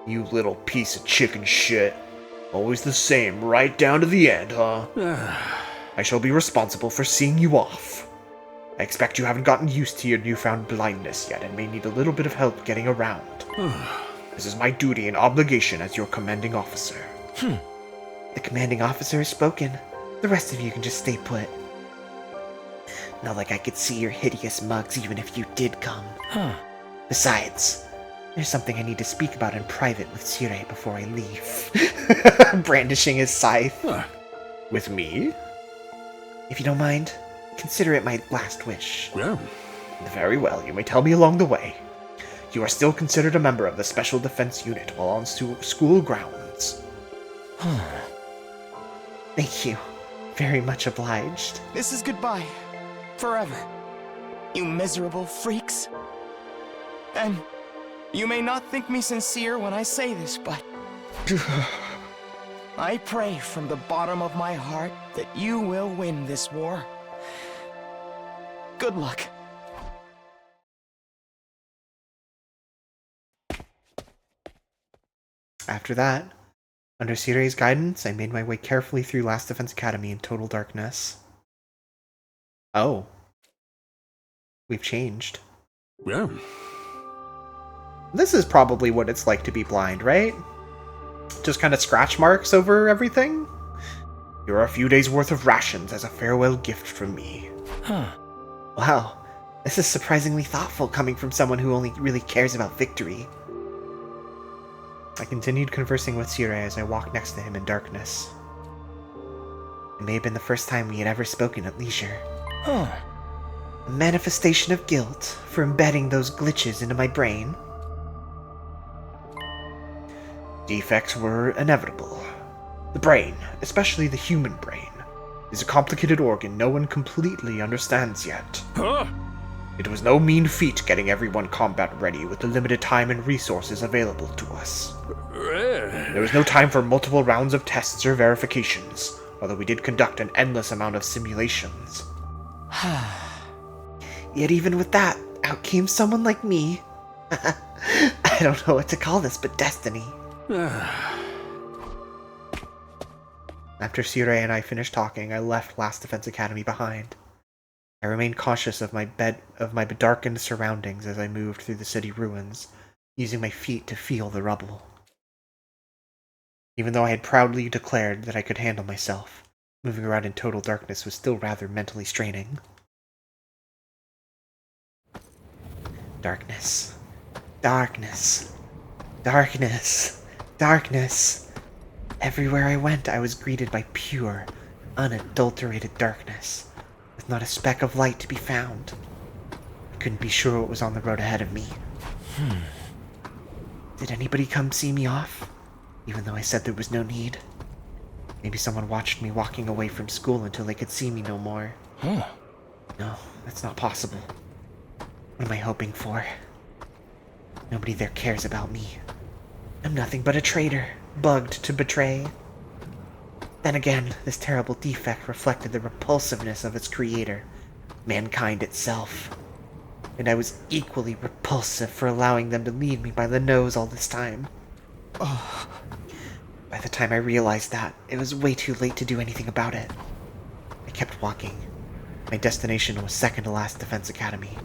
You little piece of chicken shit. Always the same, right down to the end, huh? I shall be responsible for seeing you off. I expect you haven't gotten used to your newfound blindness yet and may need a little bit of help getting around. This is my duty and obligation as your commanding officer. The commanding officer has spoken. The rest of you can just stay put. Not like I could see your hideous mugs even if you did come. Besides, there's something I need to speak about in private with Sirei before I leave. Brandishing his scythe. With me? If you don't mind, consider it my last wish. Very well, you may tell me along the way. You are still considered a member of the Special Defense Unit while on school grounds. Thank you. Very much obliged. This is goodbye. Forever. You miserable freaks. And you may not think me sincere when I say this, but I pray from the bottom of my heart that you will win this war. Good luck. After that, under Sirei's guidance, I made my way carefully through Last Defense Academy in total darkness. Oh. We've changed. This is probably what it's like to be blind, right? Just kind of scratch marks over everything? Here are a few days' worth of rations as a farewell gift from me. Wow. This is surprisingly thoughtful coming from someone who only really cares about victory. I continued conversing with Sirei as I walked next to him in darkness. It may have been the first time we had ever spoken at leisure. A manifestation of guilt for embedding those glitches into my brain. Defects were inevitable. The brain, especially the human brain, is a complicated organ no one completely understands yet. It was no mean feat getting everyone combat ready with the limited time and resources available to us. There was no time for multiple rounds of tests or verifications, although we did conduct an endless amount of simulations. Yet even with that, out came someone like me. I don't know what to call this but destiny. After Sirei and I finished talking, I left Last Defense Academy behind. I remained cautious of my bedarkened surroundings as I moved through the city ruins, using my feet to feel the rubble. Even though I had proudly declared that I could handle myself, moving around in total darkness was still rather mentally straining. Darkness. Darkness. Darkness. Darkness. Everywhere I went, I was greeted by pure, unadulterated darkness, with not a speck of light to be found. I couldn't be sure what was on the road ahead of me. Did anybody come see me off? Even though I said there was no need. Maybe someone watched me walking away from school until they could see me no more. No, that's not possible. What am I hoping for? Nobody there cares about me. I'm nothing but a traitor, bugged to betray. Then again, this terrible defect reflected the repulsiveness of its creator, mankind itself. And I was equally repulsive for allowing them to lead me by the nose all this time. By the time I realized that, it was way too late to do anything about it. I kept walking. My destination was second to Last Defense Academy.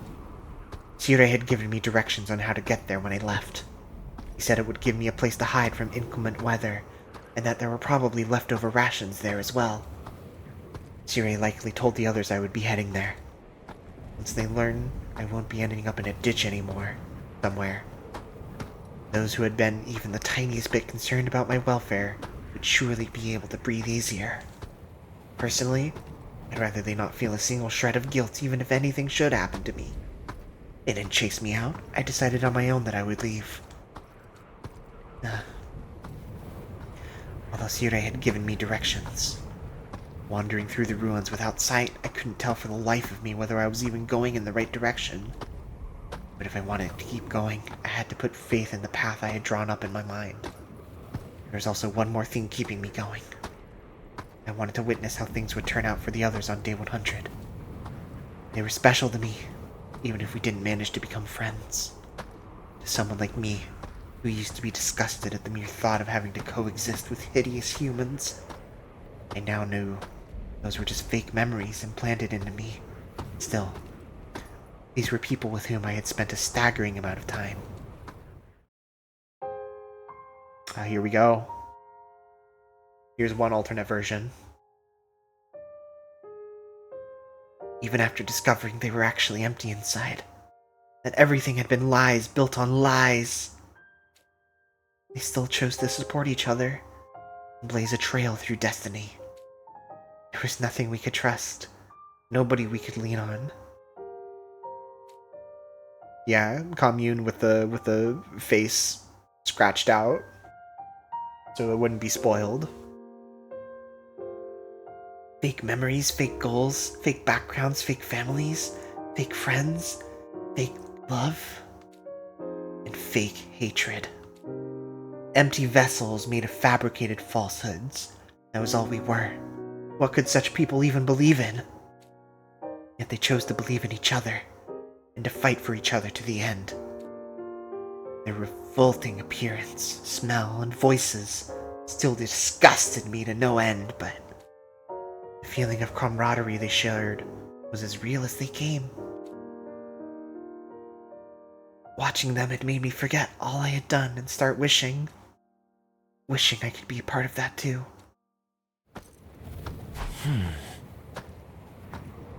Sirei had given me directions on how to get there when I left. He said it would give me a place to hide from inclement weather, and that there were probably leftover rations there as well. Sirei likely told the others I would be heading there. Once they learn, I won't be ending up in a ditch anymore, somewhere. Those who had been even the tiniest bit concerned about my welfare would surely be able to breathe easier. Personally, I'd rather they not feel a single shred of guilt even if anything should happen to me. They didn't chase me out. I decided on my own that I would leave. Although Sirei had given me directions. Wandering through the ruins without sight, I couldn't tell for the life of me whether I was even going in the right direction. But if I wanted to keep going, I had to put faith in the path I had drawn up in my mind. There was also one more thing keeping me going. I wanted to witness how things would turn out for the others on day 100. They were special to me, even if we didn't manage to become friends. To someone like me, who used to be disgusted at the mere thought of having to coexist with hideous humans, I now knew those were just fake memories implanted into me. Still, these were people with whom I had spent a staggering amount of time. Here we go. Here's one alternate version. Even after discovering they were actually empty inside, that everything had been lies built on lies, they still chose to support each other and blaze a trail through destiny. There was nothing we could trust, nobody we could lean on. Yeah, commune with the face scratched out, so it wouldn't be spoiled. Fake memories, fake goals, fake backgrounds, fake families, fake friends, fake love, and fake hatred. Empty vessels made of fabricated falsehoods. That was all we were. What could such people even believe in? Yet they chose to believe in each other, and to fight for each other to the end. Their revolting appearance, smell, and voices still disgusted me to no end, but the feeling of camaraderie they shared was as real as they came. Watching them had made me forget all I had done and start wishing I could be a part of that too.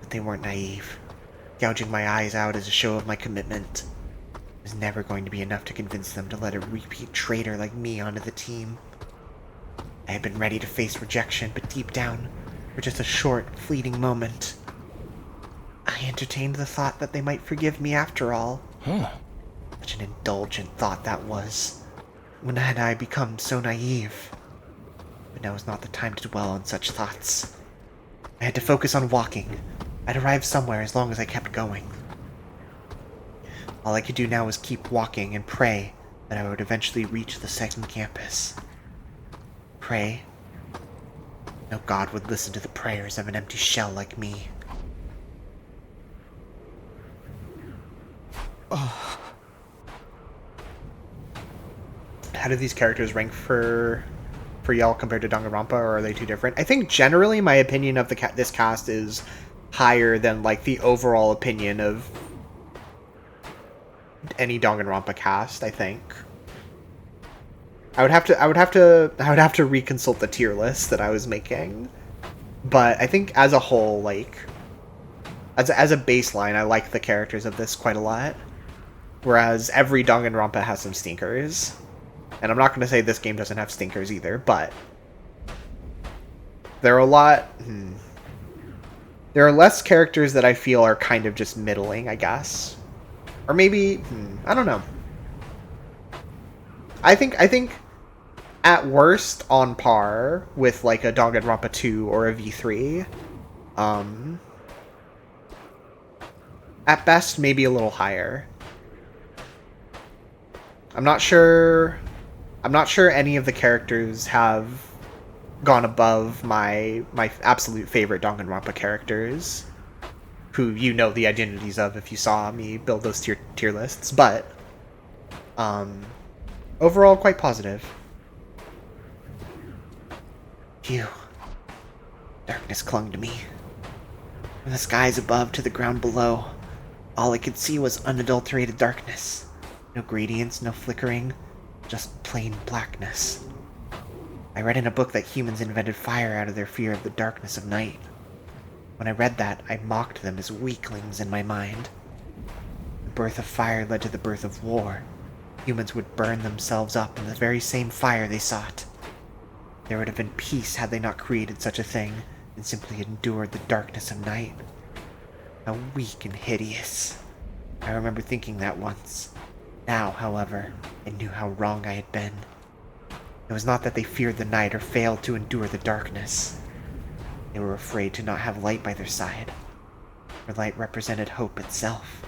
But they weren't naive. Gouging my eyes out as a show of my commitment was never going to be enough to convince them to let a repeat traitor like me onto the team. I had been ready to face rejection, but deep down, for just a short, fleeting moment, I entertained the thought that they might forgive me after all. Such an indulgent thought that was. When had I become so naive? But now was not the time to dwell on such thoughts. I had to focus on walking. I'd arrive somewhere as long as I kept going. All I could do now was keep walking and pray that I would eventually reach the second campus. Pray. No god would listen to the prayers of an empty shell like me. How do these characters rank for y'all compared to Danganronpa, or are they too different? I think generally my opinion of this cast is higher than like the overall opinion of any Danganronpa cast, I think. I would have to reconsult the tier list that I was making. But I think as a whole, like as a baseline, I like the characters of this quite a lot. Whereas every Danganronpa has some stinkers. And I'm not going to say this game doesn't have stinkers either, but there are a lot... There are less characters that I feel are kind of just middling, I guess. Or maybe... I don't know. I think at worst on par with like a Danganronpa 2 or a V3. At best, maybe a little higher. I'm not sure any of the characters have gone above my absolute favorite Danganronpa characters, who you know the identities of if you saw me build those tier lists, but overall quite positive. Phew. Darkness clung to me. From the skies above to the ground below, all I could see was unadulterated darkness. No gradients, no flickering, just plain blackness. I read in a book that humans invented fire out of their fear of the darkness of night. When I read that, I mocked them as weaklings in my mind. The birth of fire led to the birth of war. Humans would burn themselves up in the very same fire they sought. There would have been peace had they not created such a thing and simply endured the darkness of night. How weak and hideous. I remember thinking that once. Now, however, I knew how wrong I had been. It was not that they feared the night or failed to endure the darkness. They were afraid to not have light by their side, for light represented hope itself.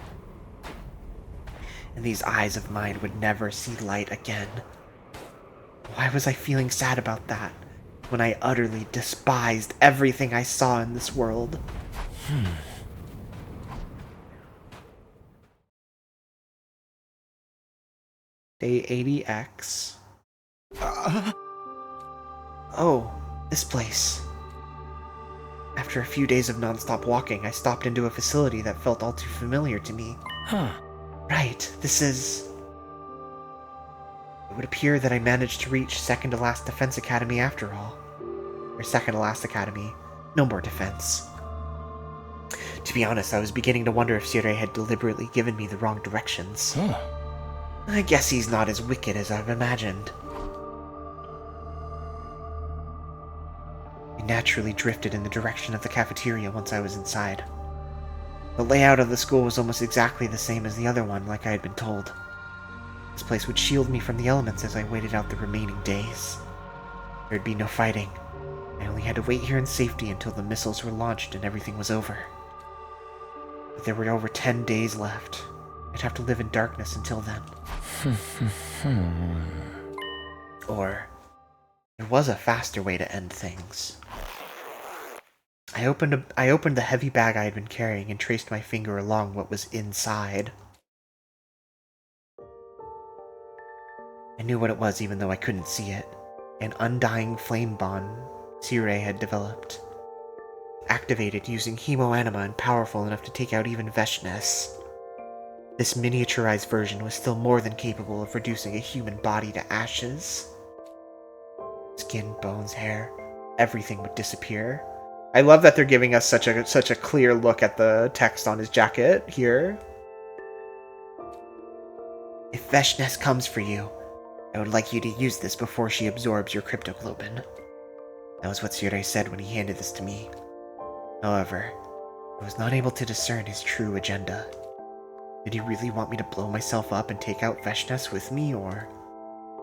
And these eyes of mine would never see light again. Why was I feeling sad about that, when I utterly despised everything I saw in this world? Day 80X. Oh, this place. After a few days of non-stop walking, I stopped into a facility that felt all too familiar to me. Right, this is... It would appear that I managed to reach second to last defense academy after all. Or second to last academy, no more defense. To be honest, I was beginning to wonder if Sirei had deliberately given me the wrong directions. I guess he's not as wicked as I've imagined. I naturally drifted in the direction of the cafeteria once I was inside. The layout of the school was almost exactly the same as the other one, like I had been told. This place would shield me from the elements as I waited out the remaining days. There'd be no fighting. I only had to wait here in safety until the missiles were launched and everything was over. But there were over 10 days left. I'd have to live in darkness until then. Or, there was a faster way to end things. I opened the heavy bag I had been carrying and traced my finger along what was inside. I knew what it was even though I couldn't see it. An undying flame bond Sirei had developed. Activated using hemoanima and powerful enough to take out even Veshness. This miniaturized version was still more than capable of reducing a human body to ashes. Skin, bones, hair, everything would disappear. I love that they're giving us such a clear look at the text on his jacket here. If Veshness comes for you, I would like you to use this before she absorbs your cryptoglobin. That was what Sirei said when he handed this to me. However, I was not able to discern his true agenda. Did he really want me to blow myself up and take out Veshness with me, or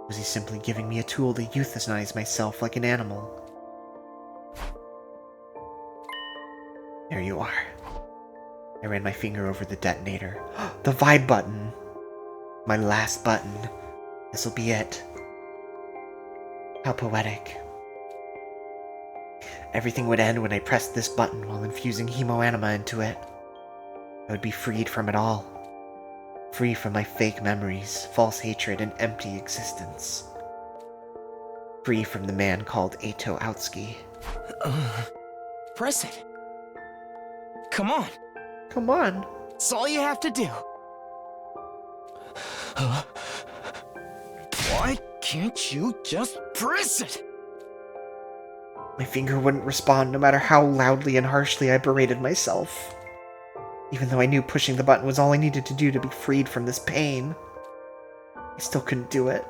was he simply giving me a tool to euthanize myself like an animal? There you are. I ran my finger over the detonator. The vibe button! My last button. This'll be it. How poetic. Everything would end when I pressed this button while infusing hemoanima into it. I would be freed from it all. Free from my fake memories, false hatred, and empty existence. Free from the man called Eito Aotsuki. Press it. Come on. Come on. That's all you have to do. Why can't you just press it? My finger wouldn't respond no matter how loudly and harshly I berated myself. Even though I knew pushing the button was all I needed to do to be freed from this pain, I still couldn't do it.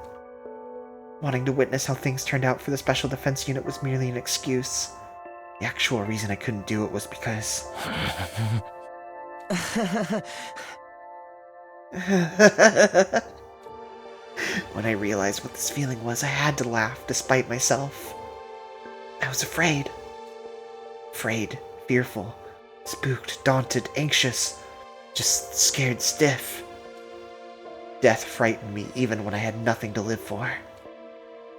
Wanting to witness how things turned out for the Special Defense Unit was merely an excuse. The actual reason I couldn't do it was because... When I realized what this feeling was, I had to laugh despite myself. I was afraid. Afraid, fearful, spooked, daunted, anxious, just scared stiff. Death frightened me even when I had nothing to live for.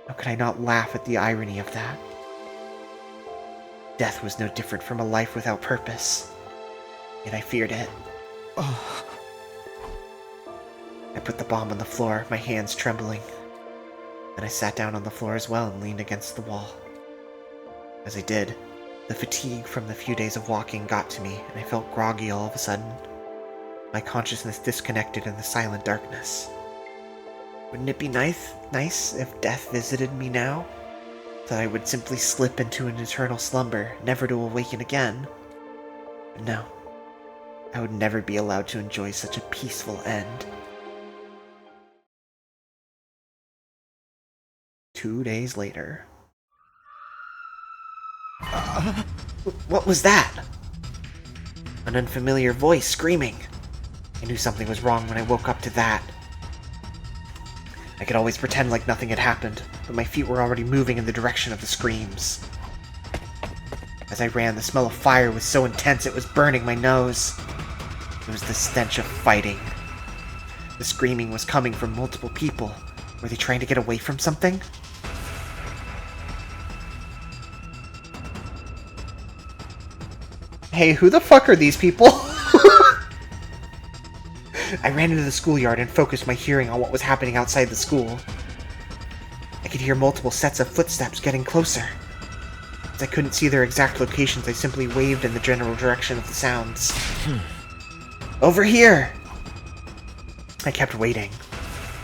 How could I not laugh at the irony of that? Death was no different from a life without purpose, yet I feared it. I put the bomb on the floor, my hands trembling. Then I sat down on the floor as well and leaned against the wall. As I did, the fatigue from the few days of walking got to me, and I felt groggy all of a sudden. My consciousness disconnected in the silent darkness. Wouldn't it be nice if death visited me now? That I would simply slip into an eternal slumber, never to awaken again. But no, I would never be allowed to enjoy such a peaceful end. 2 days later. What was that? An unfamiliar voice screaming. I knew something was wrong when I woke up to that. I could always pretend like nothing had happened, but my feet were already moving in the direction of the screams. As I ran, the smell of fire was so intense it was burning my nose. It was the stench of fighting. The screaming was coming from multiple people. Were they trying to get away from something? Hey, who the fuck are these people? I ran into the schoolyard and focused my hearing on what was happening outside the school. I could hear multiple sets of footsteps getting closer. As I couldn't see their exact locations, I simply waved in the general direction of the sounds. Over here! I kept waving.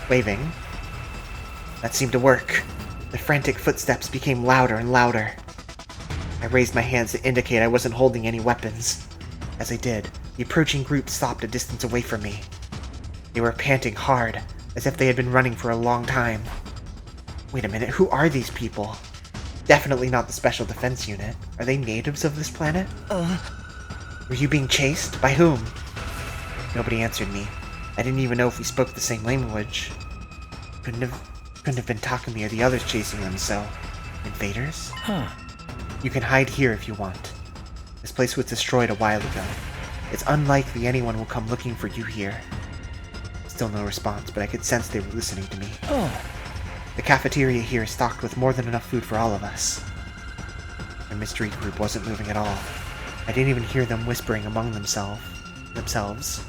That seemed to work. The frantic footsteps became louder and louder. I raised my hands to indicate I wasn't holding any weapons. As I did, the approaching group stopped a distance away from me. They were panting hard, as if they had been running for a long time. Wait a minute, who are these people? Definitely not the Special Defense Unit. Are they natives of this planet? Were you being chased? By whom? Nobody answered me. I didn't even know if we spoke the same language. Couldn't have been Takumi or the others chasing them, so... Invaders? You can hide here if you want. This place was destroyed a while ago. It's unlikely anyone will come looking for you here. Still no response, but I could sense they were listening to me. The cafeteria here is stocked with more than enough food for all of us. The mystery group wasn't moving at all. I didn't even hear them whispering among themselves.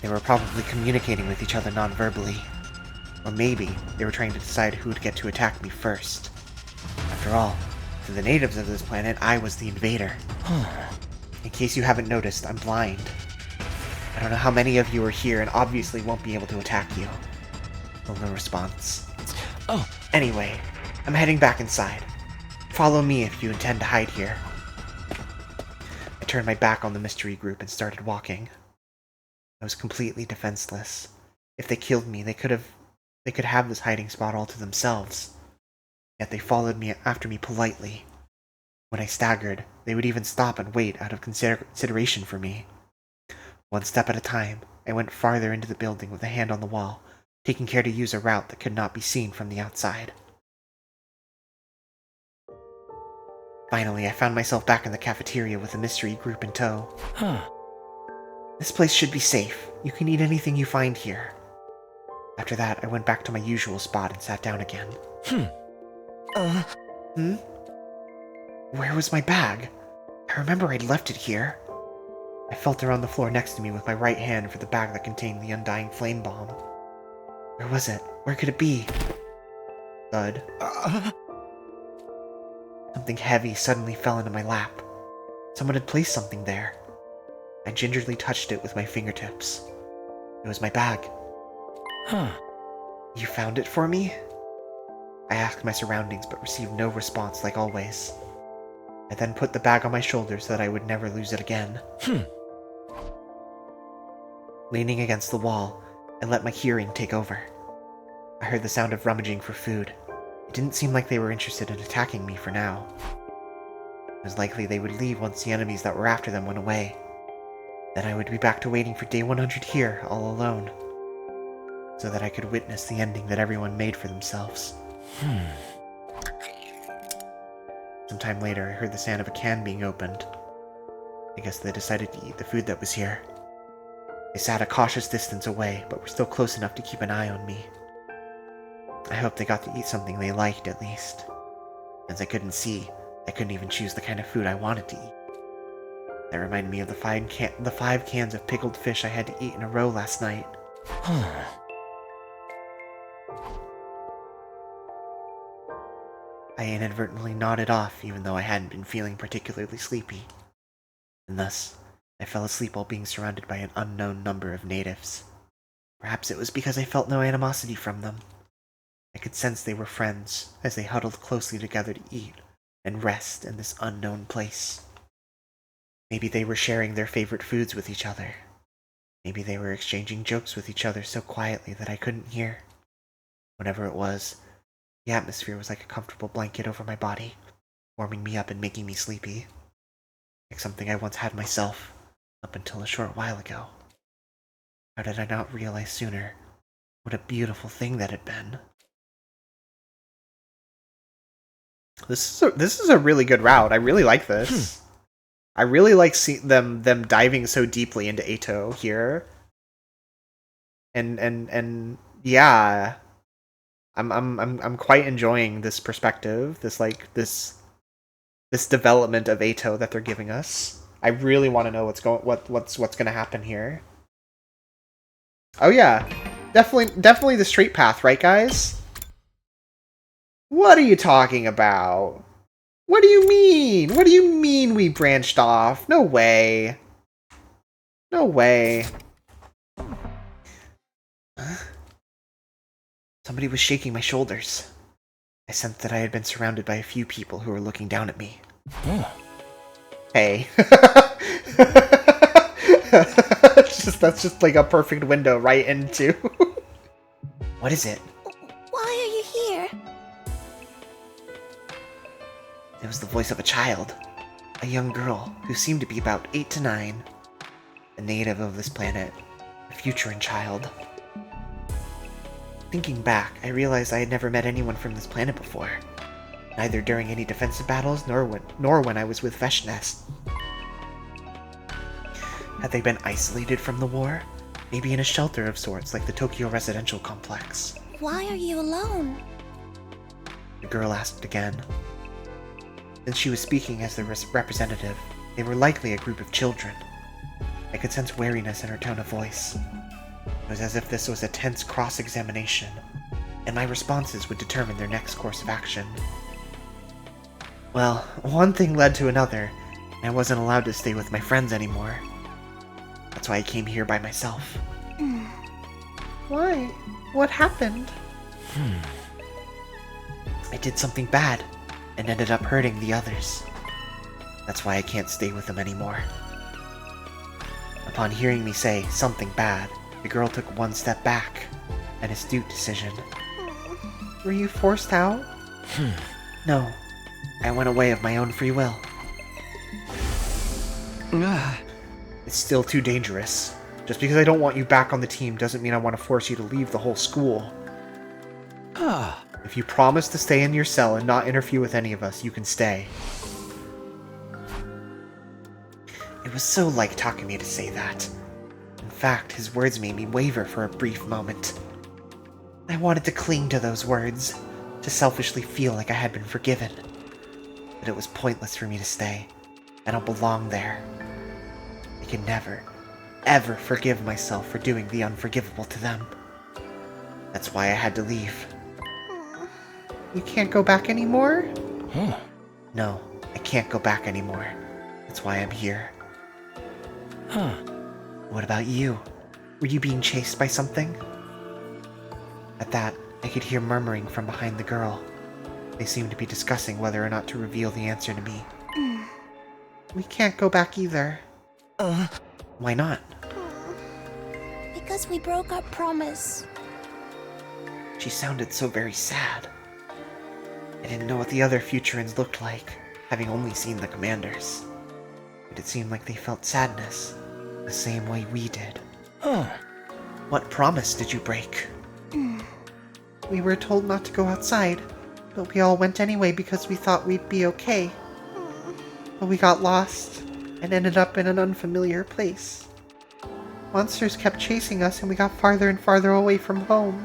They were probably communicating with each other non-verbally. Or maybe they were trying to decide who would get to attack me first. After all, to the natives of this planet, I was the invader. In case you haven't noticed, I'm blind. I don't know how many of you are here and obviously won't be able to attack you. Well, no response. Anyway, I'm heading back inside. Follow me if you intend to hide here. I turned my back on the mystery group and started walking. I was completely defenseless. If they killed me, they could have this hiding spot all to themselves. Yet they followed me after me politely. When I staggered, they would even stop and wait out of consideration for me. One step at a time, I went farther into the building with a hand on the wall, taking care to use a route that could not be seen from the outside. Finally, I found myself back in the cafeteria with the mystery group in tow. This place should be safe. You can eat anything you find here. After that, I went back to my usual spot and sat down again. Where was my bag? I remember I'd left it here. I felt around the floor next to me with my right hand for the bag that contained the undying flame bomb. Where was it? Where could it be? Thud. Something heavy suddenly fell into my lap. Someone had placed something there. I gingerly touched it with my fingertips. It was my bag. You found it for me? I asked my surroundings but received no response like always. I then put the bag on my shoulder so that I would never lose it again. Leaning against the wall, I let my hearing take over. I heard the sound of rummaging for food. It didn't seem like they were interested in attacking me for now. It was likely they would leave once the enemies that were after them went away. Then I would be back to waiting for day 100 here, all alone. So that I could witness the ending that everyone made for themselves. Sometime later, I heard the sound of a can being opened. I guess they decided to eat the food that was here. They sat a cautious distance away, but were still close enough to keep an eye on me. I hoped they got to eat something they liked, at least. As I couldn't see, I couldn't even choose the kind of food I wanted to eat. That reminded me of the 5 cans of pickled fish I had to eat in a row last night. I inadvertently nodded off even though I hadn't been feeling particularly sleepy. And thus, I fell asleep while being surrounded by an unknown number of natives. Perhaps it was because I felt no animosity from them. I could sense they were friends as they huddled closely together to eat and rest in this unknown place. Maybe they were sharing their favorite foods with each other. Maybe they were exchanging jokes with each other so quietly that I couldn't hear. Whatever it was, the atmosphere was like a comfortable blanket over my body, warming me up and making me sleepy. Like something I once had myself, up until a short while ago. How did I not realize sooner what a beautiful thing that had been? This is a really good route. I really like this. I really like them diving so deeply into Eito here. And yeah, I'm quite enjoying this perspective. This development of Eito that they're giving us. I really want to know what's going to happen here. Oh yeah, definitely the straight path, right, guys? What are you talking about? What do you mean? What do you mean we branched off? No way. No way. Huh? Somebody was shaking my shoulders. I sensed that I had been surrounded by a few people who were looking down at me. Hey. That's just like a perfect window right into... What is it? Why are you here? It was the voice of a child. A young girl who seemed to be about 8 to 9. A native of this planet. A futurine child. Thinking back, I realized I had never met anyone from this planet before. Neither during any defensive battles, nor when I was with Veshnest. Had they been isolated from the war? Maybe in a shelter of sorts, like the Tokyo residential complex. Why are you alone? The girl asked again. Since she was speaking as the representative, they were likely a group of children. I could sense wariness in her tone of voice. It was as if this was a tense cross-examination, and my responses would determine their next course of action. Well, one thing led to another, and I wasn't allowed to stay with my friends anymore. That's why I came here by myself. Why? What happened? I did something bad, and ended up hurting the others. That's why I can't stay with them anymore. Upon hearing me say something bad, the girl took one step back. An astute decision. Were you forced out? No. I went away of my own free will. It's still too dangerous. Just because I don't want you back on the team doesn't mean I want to force you to leave the whole school. If you promise to stay in your cell and not interfere with any of us, you can stay. It was so like Takumi to say that. In fact, his words made me waver for a brief moment. I wanted to cling to those words, to selfishly feel like I had been forgiven. But it was pointless for me to stay. I don't belong there. I can never, ever forgive myself for doing the unforgivable to them. That's why I had to leave. You can't go back anymore? No, I can't go back anymore. That's why I'm here. What about you? Were you being chased by something? At that, I could hear murmuring from behind the girl. They seemed to be discussing whether or not to reveal the answer to me. We can't go back either. Why not? Because we broke our promise. She sounded so very sad. I didn't know what the other Futurins looked like, having only seen the commanders. But it seemed like they felt sadness, the same way we did. What promise did you break? We were told not to go outside, but we all went anyway because we thought we'd be okay. But we got lost and ended up in an unfamiliar place. Monsters kept chasing us and we got farther and farther away from home.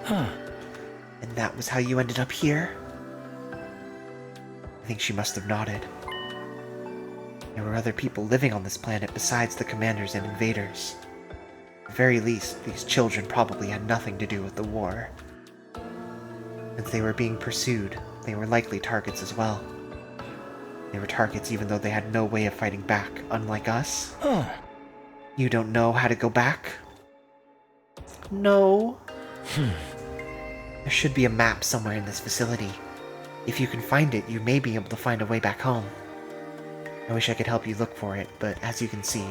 And that was how you ended up here? I think she must have nodded. There were other people living on this planet besides the commanders and invaders. At the very least, these children probably had nothing to do with the war. Since they were being pursued, they were likely targets as well. They were targets even though they had no way of fighting back, unlike us. You don't know how to go back? No. There should be a map somewhere in this facility. If you can find it, you may be able to find a way back home. I wish I could help you look for it, but as you can see,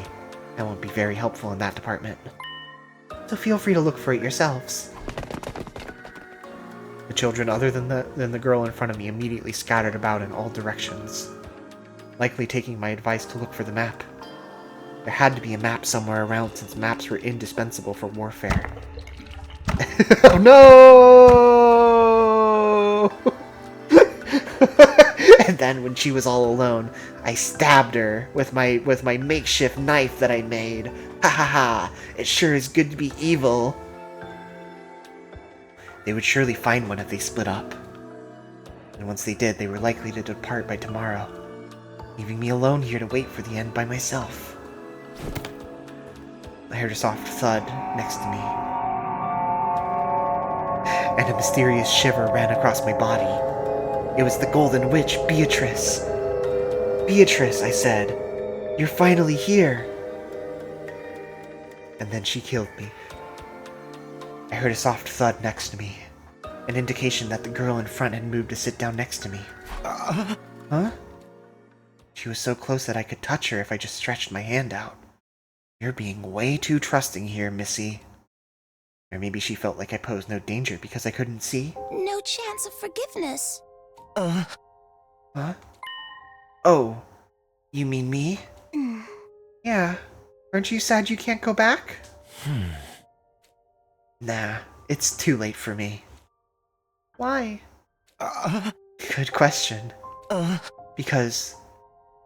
I won't be very helpful in that department. So feel free to look for it yourselves. The children other than the girl in front of me immediately scattered about in all directions, likely taking my advice to look for the map. There had to be a map somewhere around since maps were indispensable for warfare. Oh no! And then when she was all alone, I stabbed her with my makeshift knife that I made. Ha ha ha! It sure is good to be evil. They would surely find one if they split up. And once they did, they were likely to depart by tomorrow, leaving me alone here to wait for the end by myself. I heard a soft thud next to me, and a mysterious shiver ran across my body. It was the Golden Witch, Beatrice. Beatrice, I said, you're finally here. And then she killed me. I heard a soft thud next to me, an indication that the girl in front had moved to sit down next to me. Huh? She was so close that I could touch her if I just stretched my hand out. You're being way too trusting here, Missy. Or maybe she felt like I posed no danger because I couldn't see? No chance of forgiveness. Huh? Oh, you mean me? Yeah. Aren't you sad you can't go back? Nah, it's too late for me. Why? Good question. Because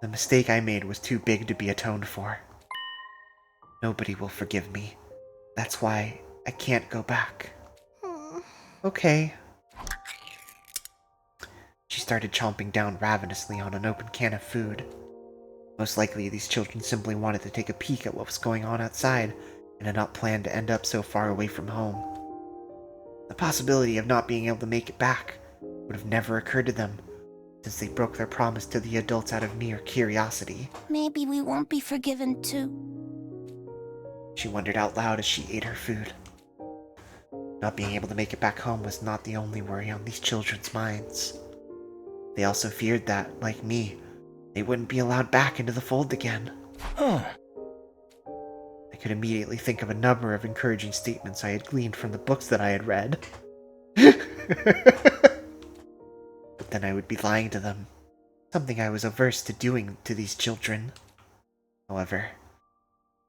the mistake I made was too big to be atoned for. Nobody will forgive me. That's why I can't go back. Okay. She started chomping down ravenously on an open can of food. Most likely, these children simply wanted to take a peek at what was going on outside and had not planned to end up so far away from home. The possibility of not being able to make it back would have never occurred to them, since they broke their promise to the adults out of mere curiosity. Maybe we won't be forgiven too. She wondered out loud as she ate her food. Not being able to make it back home was not the only worry on these children's minds. They also feared that, like me, they wouldn't be allowed back into the fold again. I could immediately think of a number of encouraging statements I had gleaned from the books that I had read. But then I would be lying to them, something I was averse to doing to these children. However,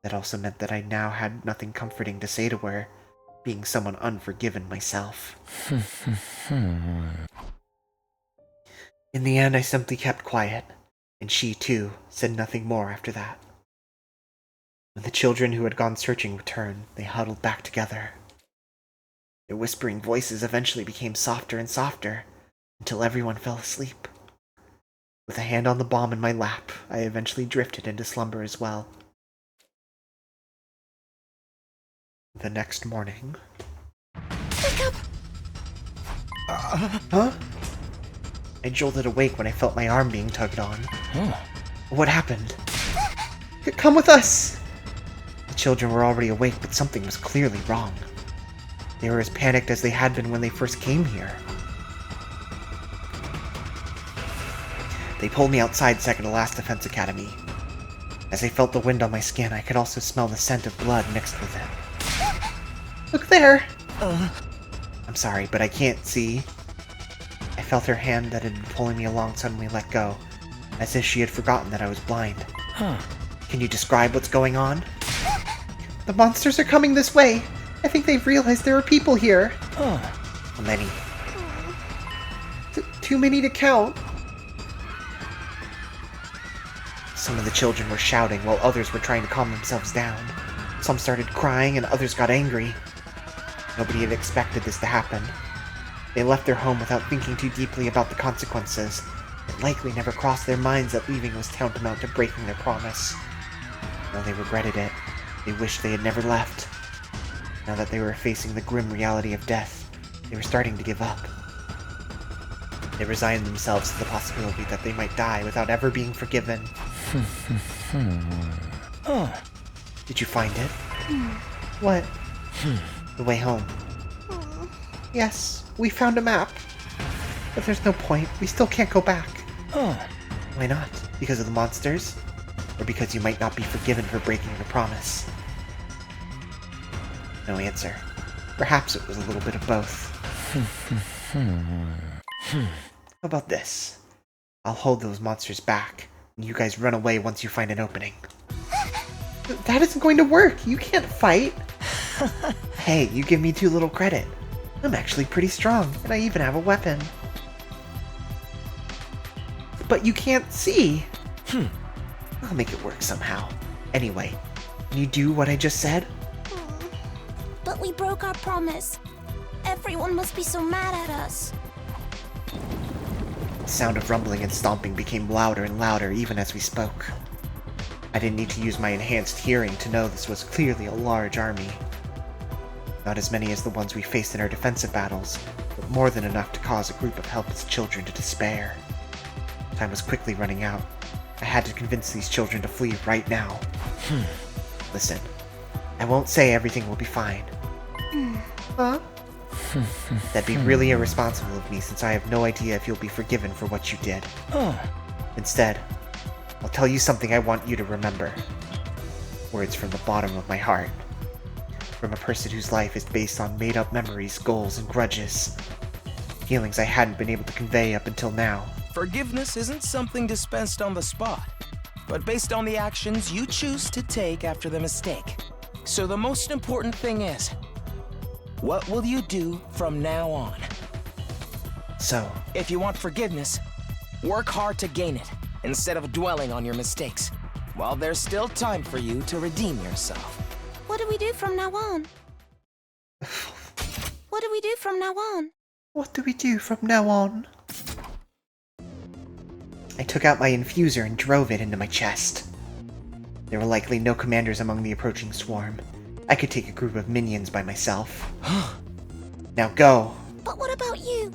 that also meant that I now had nothing comforting to say to her, being someone unforgiven myself. In the end, I simply kept quiet, and she, too, said nothing more after that. When the children who had gone searching returned, they huddled back together. Their whispering voices eventually became softer and softer, until everyone fell asleep. With a hand on the bomb in my lap, I eventually drifted into slumber as well. The next morning... Wake up! Huh? I jolted awake when I felt my arm being tugged on. What happened? Come with us! The children were already awake, but something was clearly wrong. They were as panicked as they had been when they first came here. They pulled me outside Second to Last Defense Academy. As I felt the wind on my skin, I could also smell the scent of blood mixed with it. Look there! I'm sorry, but I can't see. I felt her hand that had been pulling me along suddenly let go, as if she had forgotten that I was blind. Can you describe what's going on? The monsters are coming this way! I think they've realized there are people here. How many? Too many to count. Some of the children were shouting while others were trying to calm themselves down. Some started crying and others got angry. Nobody had expected this to happen. They left their home without thinking too deeply about the consequences. It likely never crossed their minds that leaving was tantamount to breaking their promise. While they regretted it, they wished they had never left. Now that they were facing the grim reality of death, they were starting to give up. They resigned themselves to the possibility that they might die without ever being forgiven. Did you find it? What? The way home. Yes, we found a map. But there's no point. We still can't go back. Why not? Because of the monsters? Or because you might not be forgiven for breaking your promise? No answer. Perhaps it was a little bit of both. How about this? I'll hold those monsters back, and you guys run away once you find an opening. That isn't going to work. You can't fight. Hey, you give me too little credit. I'm actually pretty strong, and I even have a weapon. But you can't see. I'll make it work somehow. Anyway, can you do what I just said? But we broke our promise. Everyone must be so mad at us. The sound of rumbling and stomping became louder and louder even as we spoke. I didn't need to use my enhanced hearing to know this was clearly a large army. Not as many as the ones we faced in our defensive battles, but more than enough to cause a group of helpless children to despair. Time was quickly running out. I had to convince these children to flee right now. Listen, I won't say everything will be fine. Huh? That'd be really irresponsible of me since I have no idea if you'll be forgiven for what you did. Instead, I'll tell you something I want you to remember. Words from the bottom of my heart. From a person whose life is based on made-up memories, goals, and grudges. Feelings I hadn't been able to convey up until now. Forgiveness isn't something dispensed on the spot, but based on the actions you choose to take after the mistake. So the most important thing is, what will you do from now on? So, if you want forgiveness, work hard to gain it, instead of dwelling on your mistakes, while there's still time for you to redeem yourself. What do we do from now on? What do we do from now on? What do we do from now on? I took out my infuser and drove it into my chest. There were likely no commanders among the approaching swarm. I could take a group of minions by myself. Now go. But what about you?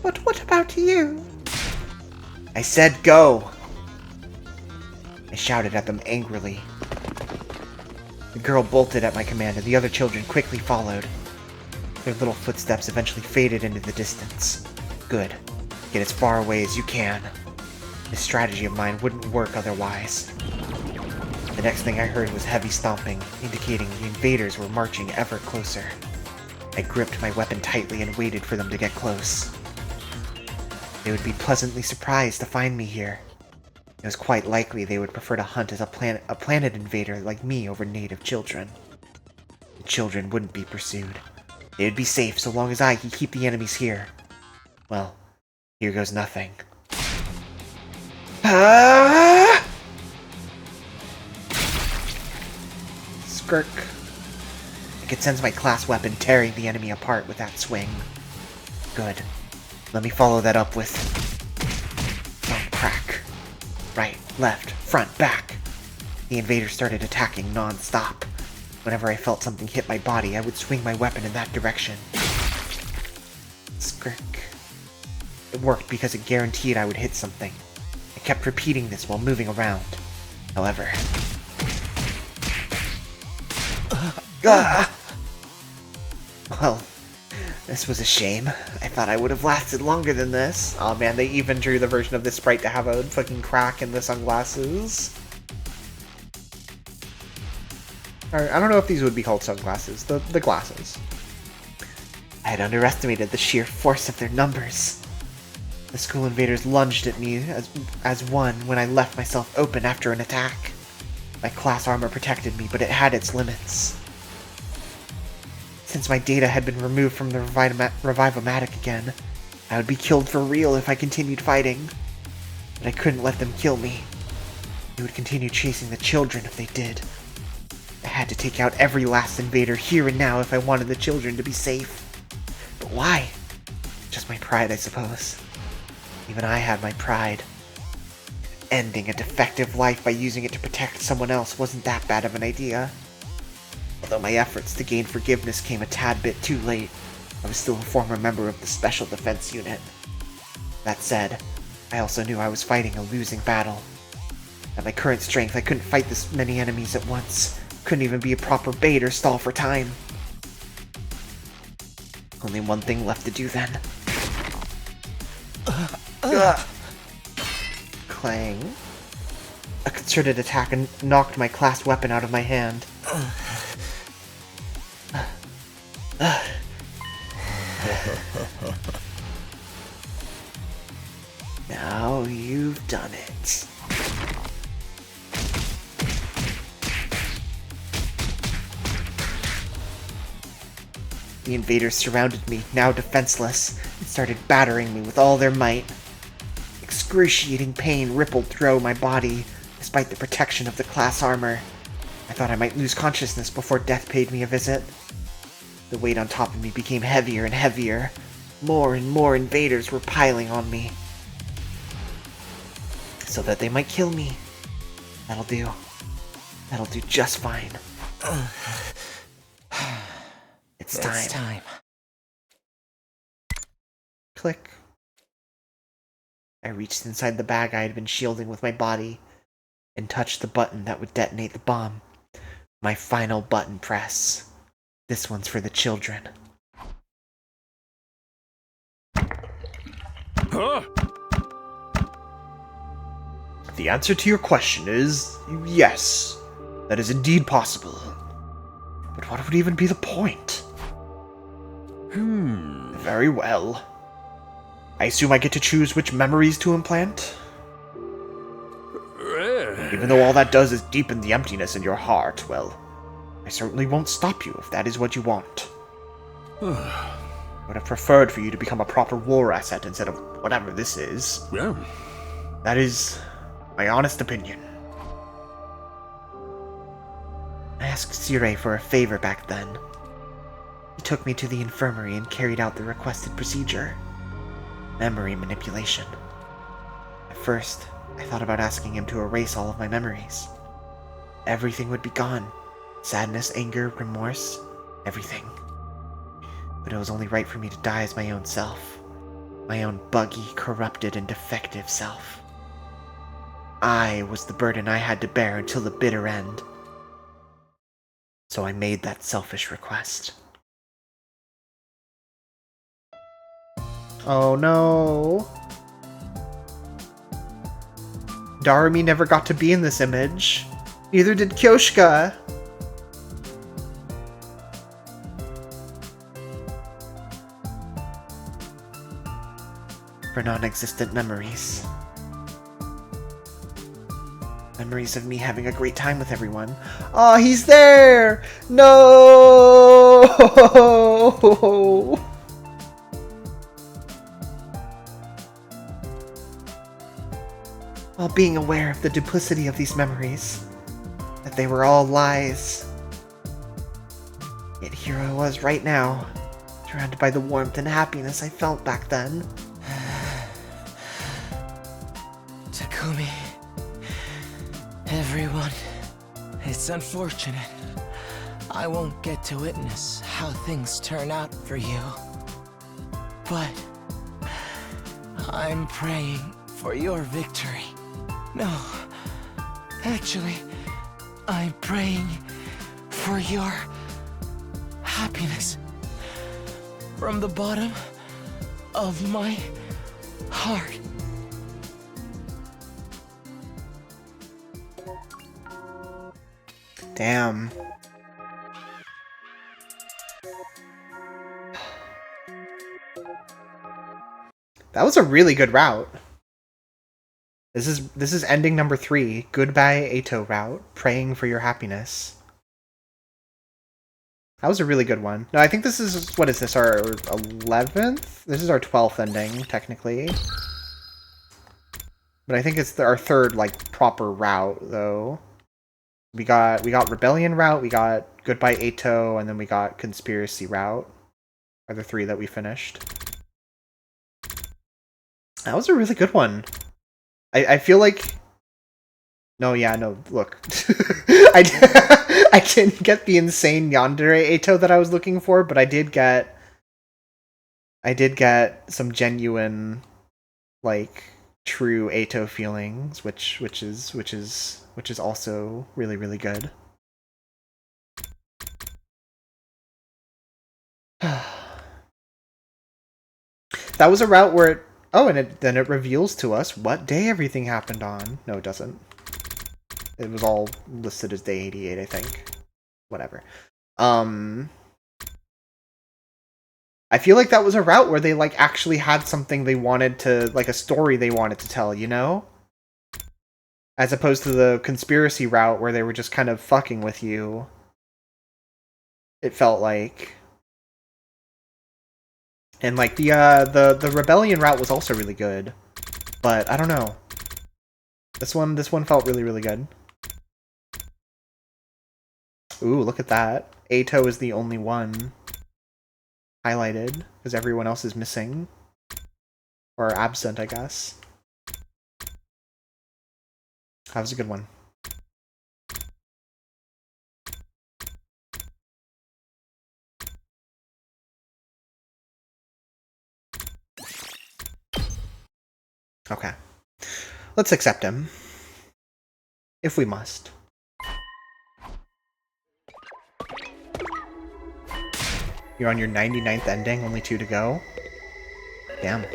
But what about you? I said go! I shouted at them angrily. The girl bolted at my command and the other children quickly followed. Their little footsteps eventually faded into the distance. Good. Get as far away as you can. This strategy of mine wouldn't work otherwise. The next thing I heard was heavy stomping, indicating the invaders were marching ever closer. I gripped my weapon tightly and waited for them to get close. They would be pleasantly surprised to find me here. It was quite likely they would prefer to hunt as a planet invader like me over native children. The children wouldn't be pursued. They would be safe so long as I could keep the enemies here. Well, here goes nothing. Skirk. I could sense my class weapon tearing the enemy apart with that swing. Good. Let me follow that up with... crack. Right, left, front, back. The invaders started attacking non-stop. Whenever I felt something hit my body, I would swing my weapon in that direction. Skirk. It worked because it guaranteed I would hit something. I kept repeating this while moving around. However... Well, this was a shame. I thought I would have lasted longer than this. Oh man, they even drew the version of this sprite to have a fucking crack in the sunglasses. Or, I don't know if these would be called sunglasses. The glasses. I had underestimated the sheer force of their numbers. The school invaders lunged at me as one when I left myself open after an attack. My class armor protected me, but it had its limits. Since my data had been removed from the Revivomatic again, I would be killed for real if I continued fighting. But I couldn't let them kill me. They would continue chasing the children if they did. I had to take out every last invader here and now if I wanted the children to be safe. But why? Just my pride, I suppose. Even I had my pride. Ending a defective life by using it to protect someone else wasn't that bad of an idea. Although my efforts to gain forgiveness came a tad bit too late, I was still a former member of the Special Defense Unit. That said, I also knew I was fighting a losing battle. At my current strength, I couldn't fight this many enemies at once. Couldn't even be a proper bait or stall for time. Only one thing left to do then. Clang. A concerted attack knocked my class weapon out of my hand. Now you've done it. The invaders surrounded me, now defenseless, and started battering me with all their might. Excruciating pain rippled through my body, despite the protection of the class armor. I thought I might lose consciousness before death paid me a visit. The weight on top of me became heavier and heavier. More and more invaders were piling on me. So that they might kill me. That'll do. That'll do just fine. It's time. Click. I reached inside the bag I had been shielding with my body and touched the button that would detonate the bomb. My final button press. This one's for the children. Huh? The answer to your question is yes. That is indeed possible. But what would even be the point? Very well. I assume I get to choose which memories to implant? Even though all that does is deepen the emptiness in your heart, well, I certainly won't stop you if that is what you want. I would have preferred for you to become a proper war asset instead of whatever this is. Yeah. That is my honest opinion. I asked Sire for a favor back then. He took me to the infirmary and carried out the requested procedure. Memory manipulation. At first, I thought about asking him to erase all of my memories. Everything would be gone. Sadness, anger, remorse, everything. But it was only right for me to die as my own self. My own buggy, corrupted, and defective self. I was the burden I had to bear until the bitter end. So I made that selfish request. Oh no. Darumi never got to be in this image. Neither did Kyoshka. For non-existent memories. Memories of me having a great time with everyone. Oh, he's there! No! While being aware of the duplicity of these memories, that they were all lies. Yet here I was right now, surrounded by the warmth and happiness I felt back then. Takumi, everyone, it's unfortunate. I won't get to witness how things turn out for you. But I'm praying for your victory. No, actually, I'm praying for your happiness. From the bottom of my heart. Damn. That was a really good route. This is ending number 3. Goodbye Eito route. Praying for your happiness. That was a really good one. No, I think this is, what is this, our 11th? This is our 12th ending, technically. But I think it's our third, like, proper route, though. We got Rebellion route, we got Goodbye Eito, and then we got Conspiracy route. Are the 3 that we finished. That was a really good one. I feel like... No, yeah, no, look. I didn't get the insane yandere Eito that I was looking for, but I did get some genuine, like, true Eito feelings, which is also really, really good. That was a route where it... Oh, and then it reveals to us what day everything happened on. No, it doesn't. It was all listed as day 88, I think. Whatever. I feel like that was a route where they, like, actually had something they wanted to... Like, a story they wanted to tell, you know? As opposed to the conspiracy route where they were just kind of fucking with you. It felt like... And, like, the rebellion route was also really good. But, I don't know. This one felt really, really good. Ooh, look at that. Ato is the only one highlighted, because everyone else is missing. Or absent, I guess. That was a good one. Okay. Let's accept him. If we must. You're on your 99th ending, only 2 to go? Damn.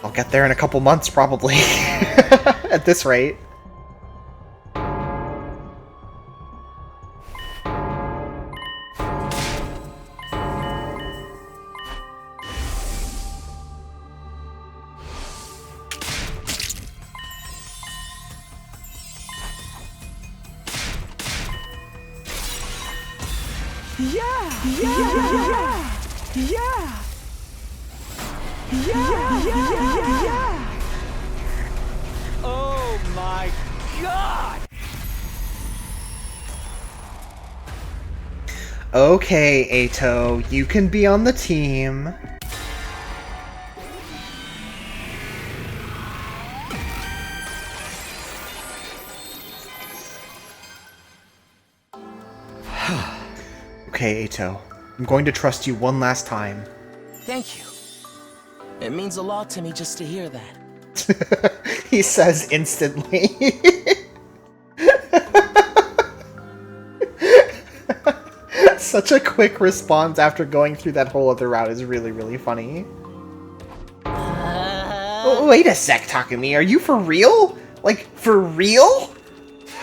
I'll get there in a couple months, probably. At this rate. Oh my god! Okay, Ato, you can be on the team. Okay, Ato. I'm going to trust you one last time. Thank you. It means a lot to me just to hear that. He says instantly. Such a quick response after going through that whole other route is really, really funny. Oh, wait a sec, Takumi. Are you for real? Like, for real?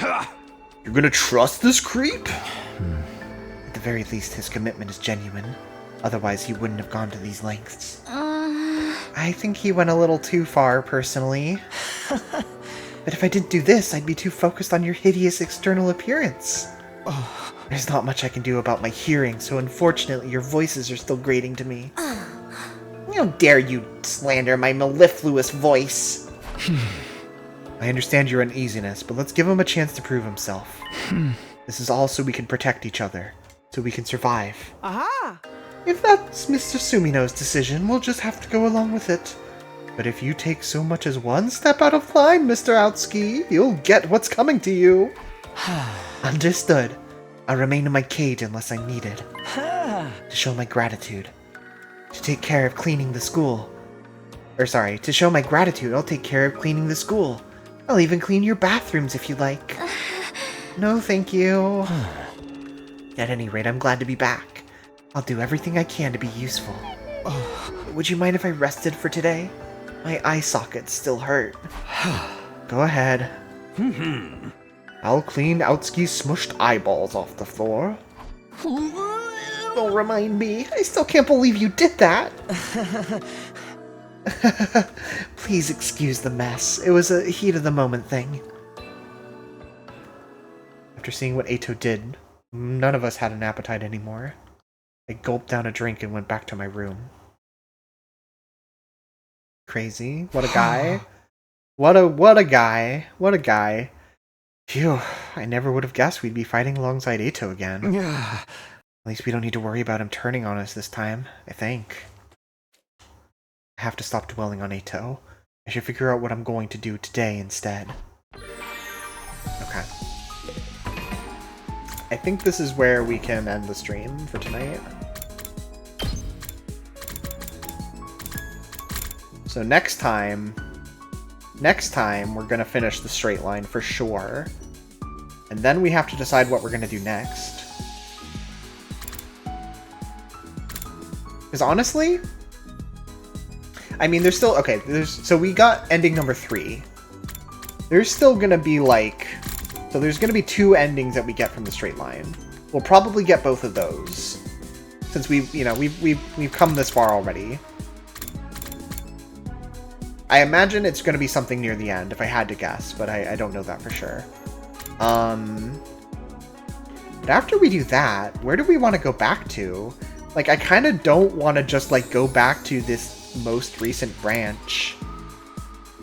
You're gonna trust this creep? At the very least, his commitment is genuine. Otherwise, he wouldn't have gone to these lengths. I think he went a little too far, personally. But if I didn't do this, I'd be too focused on your hideous external appearance. There's not much I can do about my hearing, so unfortunately your voices are still grating to me. How dare you slander my mellifluous voice? I understand your uneasiness, but let's give him a chance to prove himself. This is all so we can protect each other, so we can survive. Aha! If that's Mr. Sumino's decision, we'll just have to go along with it. But if you take so much as one step out of line, Mr. Outski, you'll get what's coming to you. Understood. I'll remain in my cage unless I'm needed. To show my gratitude. To take care of cleaning the school. To show my gratitude, I'll take care of cleaning the school. I'll even clean your bathrooms if you like. No, thank you. At any rate, I'm glad to be back. I'll do everything I can to be useful. Would you mind if I rested for today? My eye sockets still hurt. Go ahead. I'll clean Outski's smushed eyeballs off the floor. Don't remind me. I still can't believe you did that. Please excuse the mess. It was a heat-of-the-moment thing. After seeing what Ato did, none of us had an appetite anymore. I gulped down a drink and went back to my room. Crazy. What a guy. What a guy. What a guy. Phew. I never would have guessed we'd be fighting alongside Ato again. At least we don't need to worry about him turning on us this time, I think. I have to stop dwelling on Ato. I should figure out what I'm going to do today instead. Okay. I think this is where we can end the stream for tonight. So next time we're gonna finish the straight line for sure. And then we have to decide what we're going to do next. Because honestly, I mean, there's still... Okay, so we got ending number 3. There's still going to be, like... So there's going to be 2 endings that we get from the straight line. We'll probably get both of those. Since we've come this far already. I imagine it's going to be something near the end, if I had to guess, but I don't know that for sure. But after we do that, where do we want to go back to? Like, I kind of don't want to just, like, go back to this most recent branch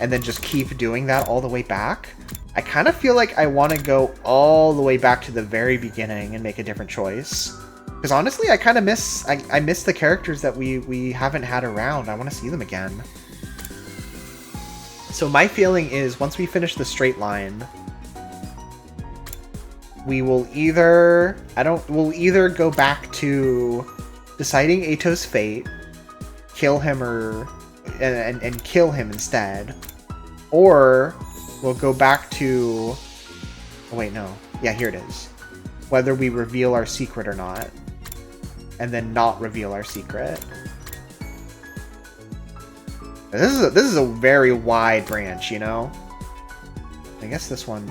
and then just keep doing that all the way back. I kind of feel like I want to go all the way back to the very beginning and make a different choice. Because honestly, I kind of miss... I miss the characters that we haven't had around. I want to see them again. So my feeling is, once we finish the straight line, we will either... We'll either go back to deciding Ato's fate, kill him and kill him instead, or we'll go back to... Oh wait, no. Yeah, here it is. Whether we reveal our secret or not, and then not reveal our secret. This is a very wide branch, you know? I guess this one...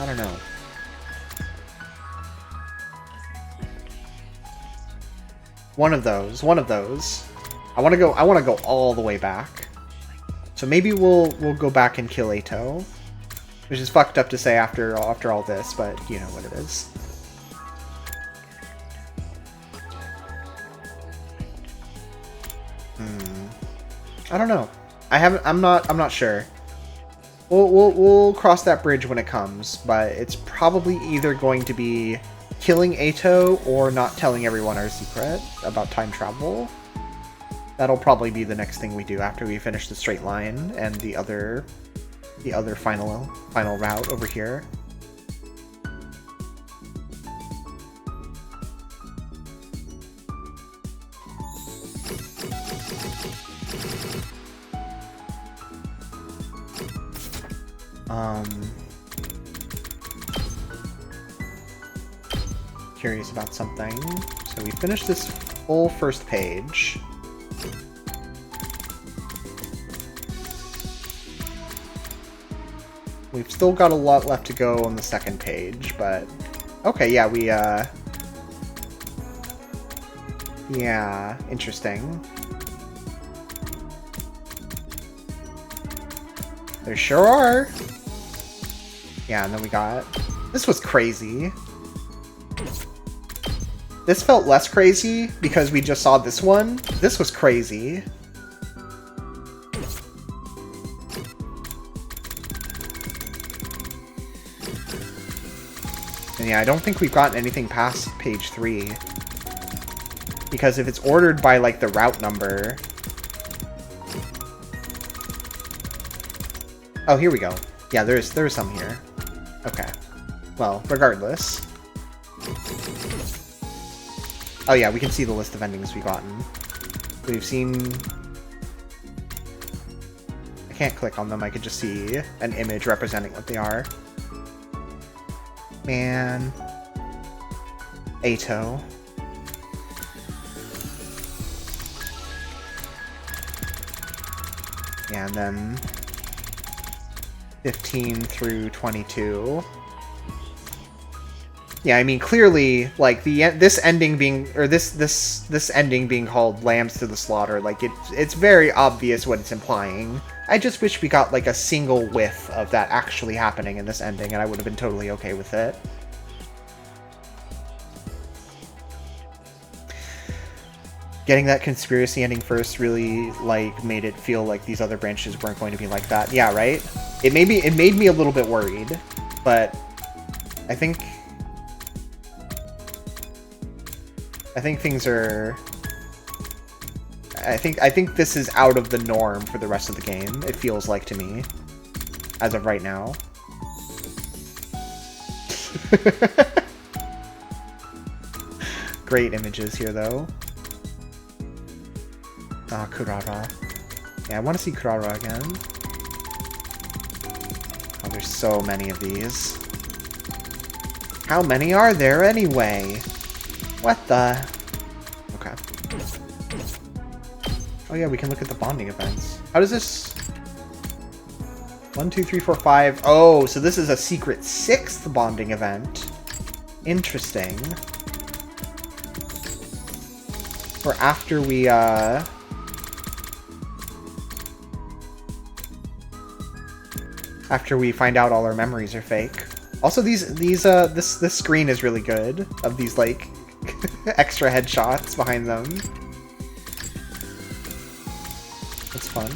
I don't know. One of those. I want to go all the way back. So maybe we'll go back and kill Ato, which is fucked up to say after all this, but you know what it is. I don't know. I'm not sure. We'll cross that bridge when it comes, but it's probably either going to be killing Ato or not telling everyone our secret about time travel. That'll probably be the next thing we do after we finish the straight line and the other final route over here. Curious about something. So we finished this full first page. We've still got a lot left to go on the second page, but... Okay, yeah, yeah, interesting. There sure are! Yeah, and then we got... This was crazy. This felt less crazy because we just saw this one. This was crazy. And yeah, I don't think we've gotten anything past page 3. Because if it's ordered by, like, the route number... Oh, here we go. Yeah, there's some here. Okay. Well, regardless. Oh yeah, we can see the list of endings we've gotten. We've seen... I can't click on them, I could just see an image representing what they are. Man. Ato. Yeah, and then 15 through 22. Yeah, I mean, clearly, like, this ending being, or this ending being called Lambs to the Slaughter, like, it's very obvious what it's implying. I just wish we got, like, a single whiff of that actually happening in this ending, and I would have been totally okay with it. Getting that conspiracy ending first really, like, made it feel like these other branches weren't going to be like that. Yeah, right? It made me a little bit worried, but I think things are... I think this is out of the norm for the rest of the game, it feels like to me, as of right now. Great images here, though. Ah, Kurara. Yeah, I want to see Kurara again. Oh, there's so many of these. How many are there anyway? What the? Okay. Oh yeah, we can look at the bonding events. How does this... 1, 2, 3, 4, 5. Oh, so this is a secret 6th bonding event. Interesting. For after we, after we find out all our memories are fake. Also, this screen is really good, of these, like, extra headshots behind them. It's fun.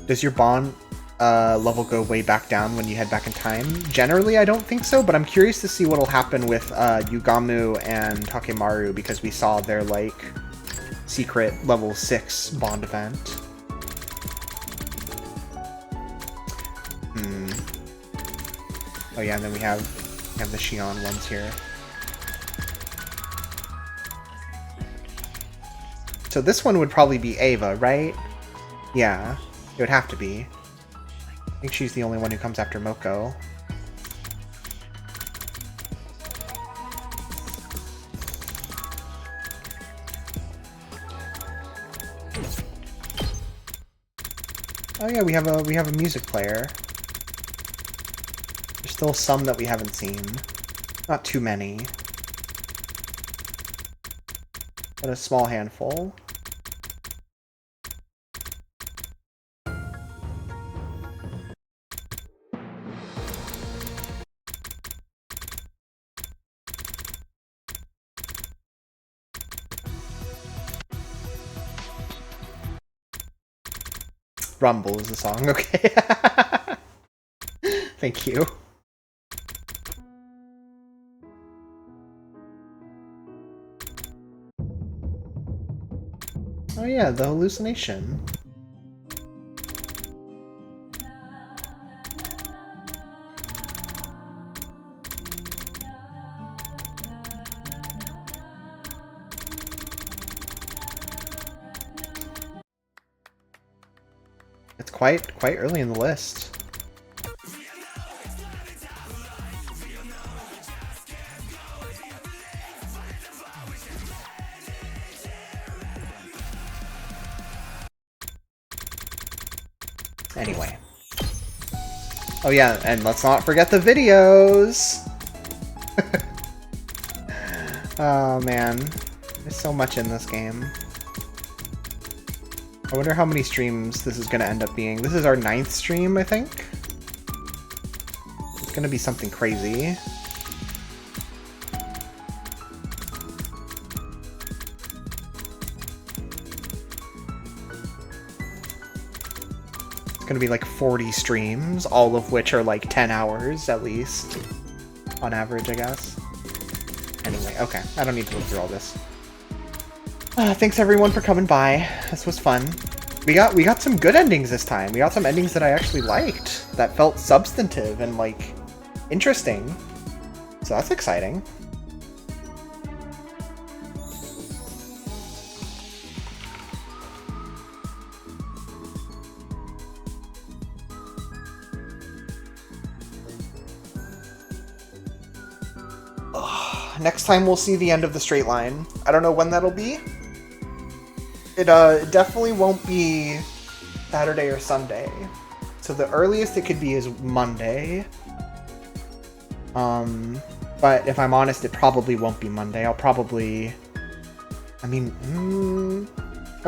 Does your bond level go way back down when you head back in time? Generally, I don't think so, but I'm curious to see what'll happen with Yugamu and Takemaru, because we saw their, like, secret level 6 bond event. Oh yeah, and then we have the Shion ones here. So this one would probably be Ava, right? Yeah, it would have to be. I think she's the only one who comes after Moko. Oh yeah, we have a music player. There's still some that we haven't seen. Not too many. But a small handful. Rumble is the song, okay. Thank you. Oh yeah, the hallucination. It's quite early in the list. Anyway. Oh yeah, and let's not forget the videos! Oh man, there's so much in this game. I wonder how many streams this is going to end up being. This is our 9th stream, I think. It's going to be something crazy. It's going to be like 40 streams, all of which are like 10 hours at least. On average, I guess. Anyway, okay. I don't need to look through all this. Thanks everyone for coming by. This was fun. We got some good endings this time. We got some endings that I actually liked, that felt substantive and like interesting. So that's exciting. Next time we'll see the end of the straight line. I don't know when that'll be. It definitely won't be Saturday or Sunday. So the earliest it could be is Monday. But if I'm honest, it probably won't be Monday. I'll probably... I mean...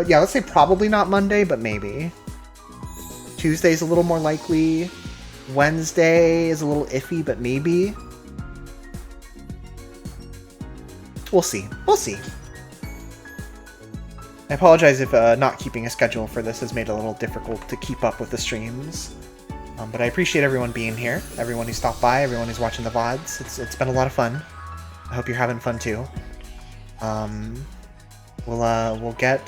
yeah, let's say probably not Monday, but maybe. Tuesday's a little more likely. Wednesday is a little iffy, but maybe. We'll see. We'll see. I apologize if not keeping a schedule for this has made it a little difficult to keep up with the streams. But I appreciate everyone being here, everyone who stopped by, everyone who's watching the VODs. It's been a lot of fun. I hope you're having fun too. We'll get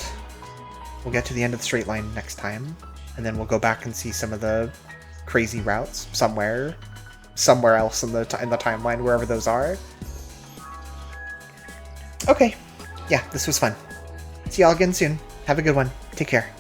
to the end of the straight line next time, and then we'll go back and see some of the crazy routes somewhere. somewhere else in the timeline, wherever those are. Okay. Yeah, this was fun. See y'all again soon. Have a good one. Take care.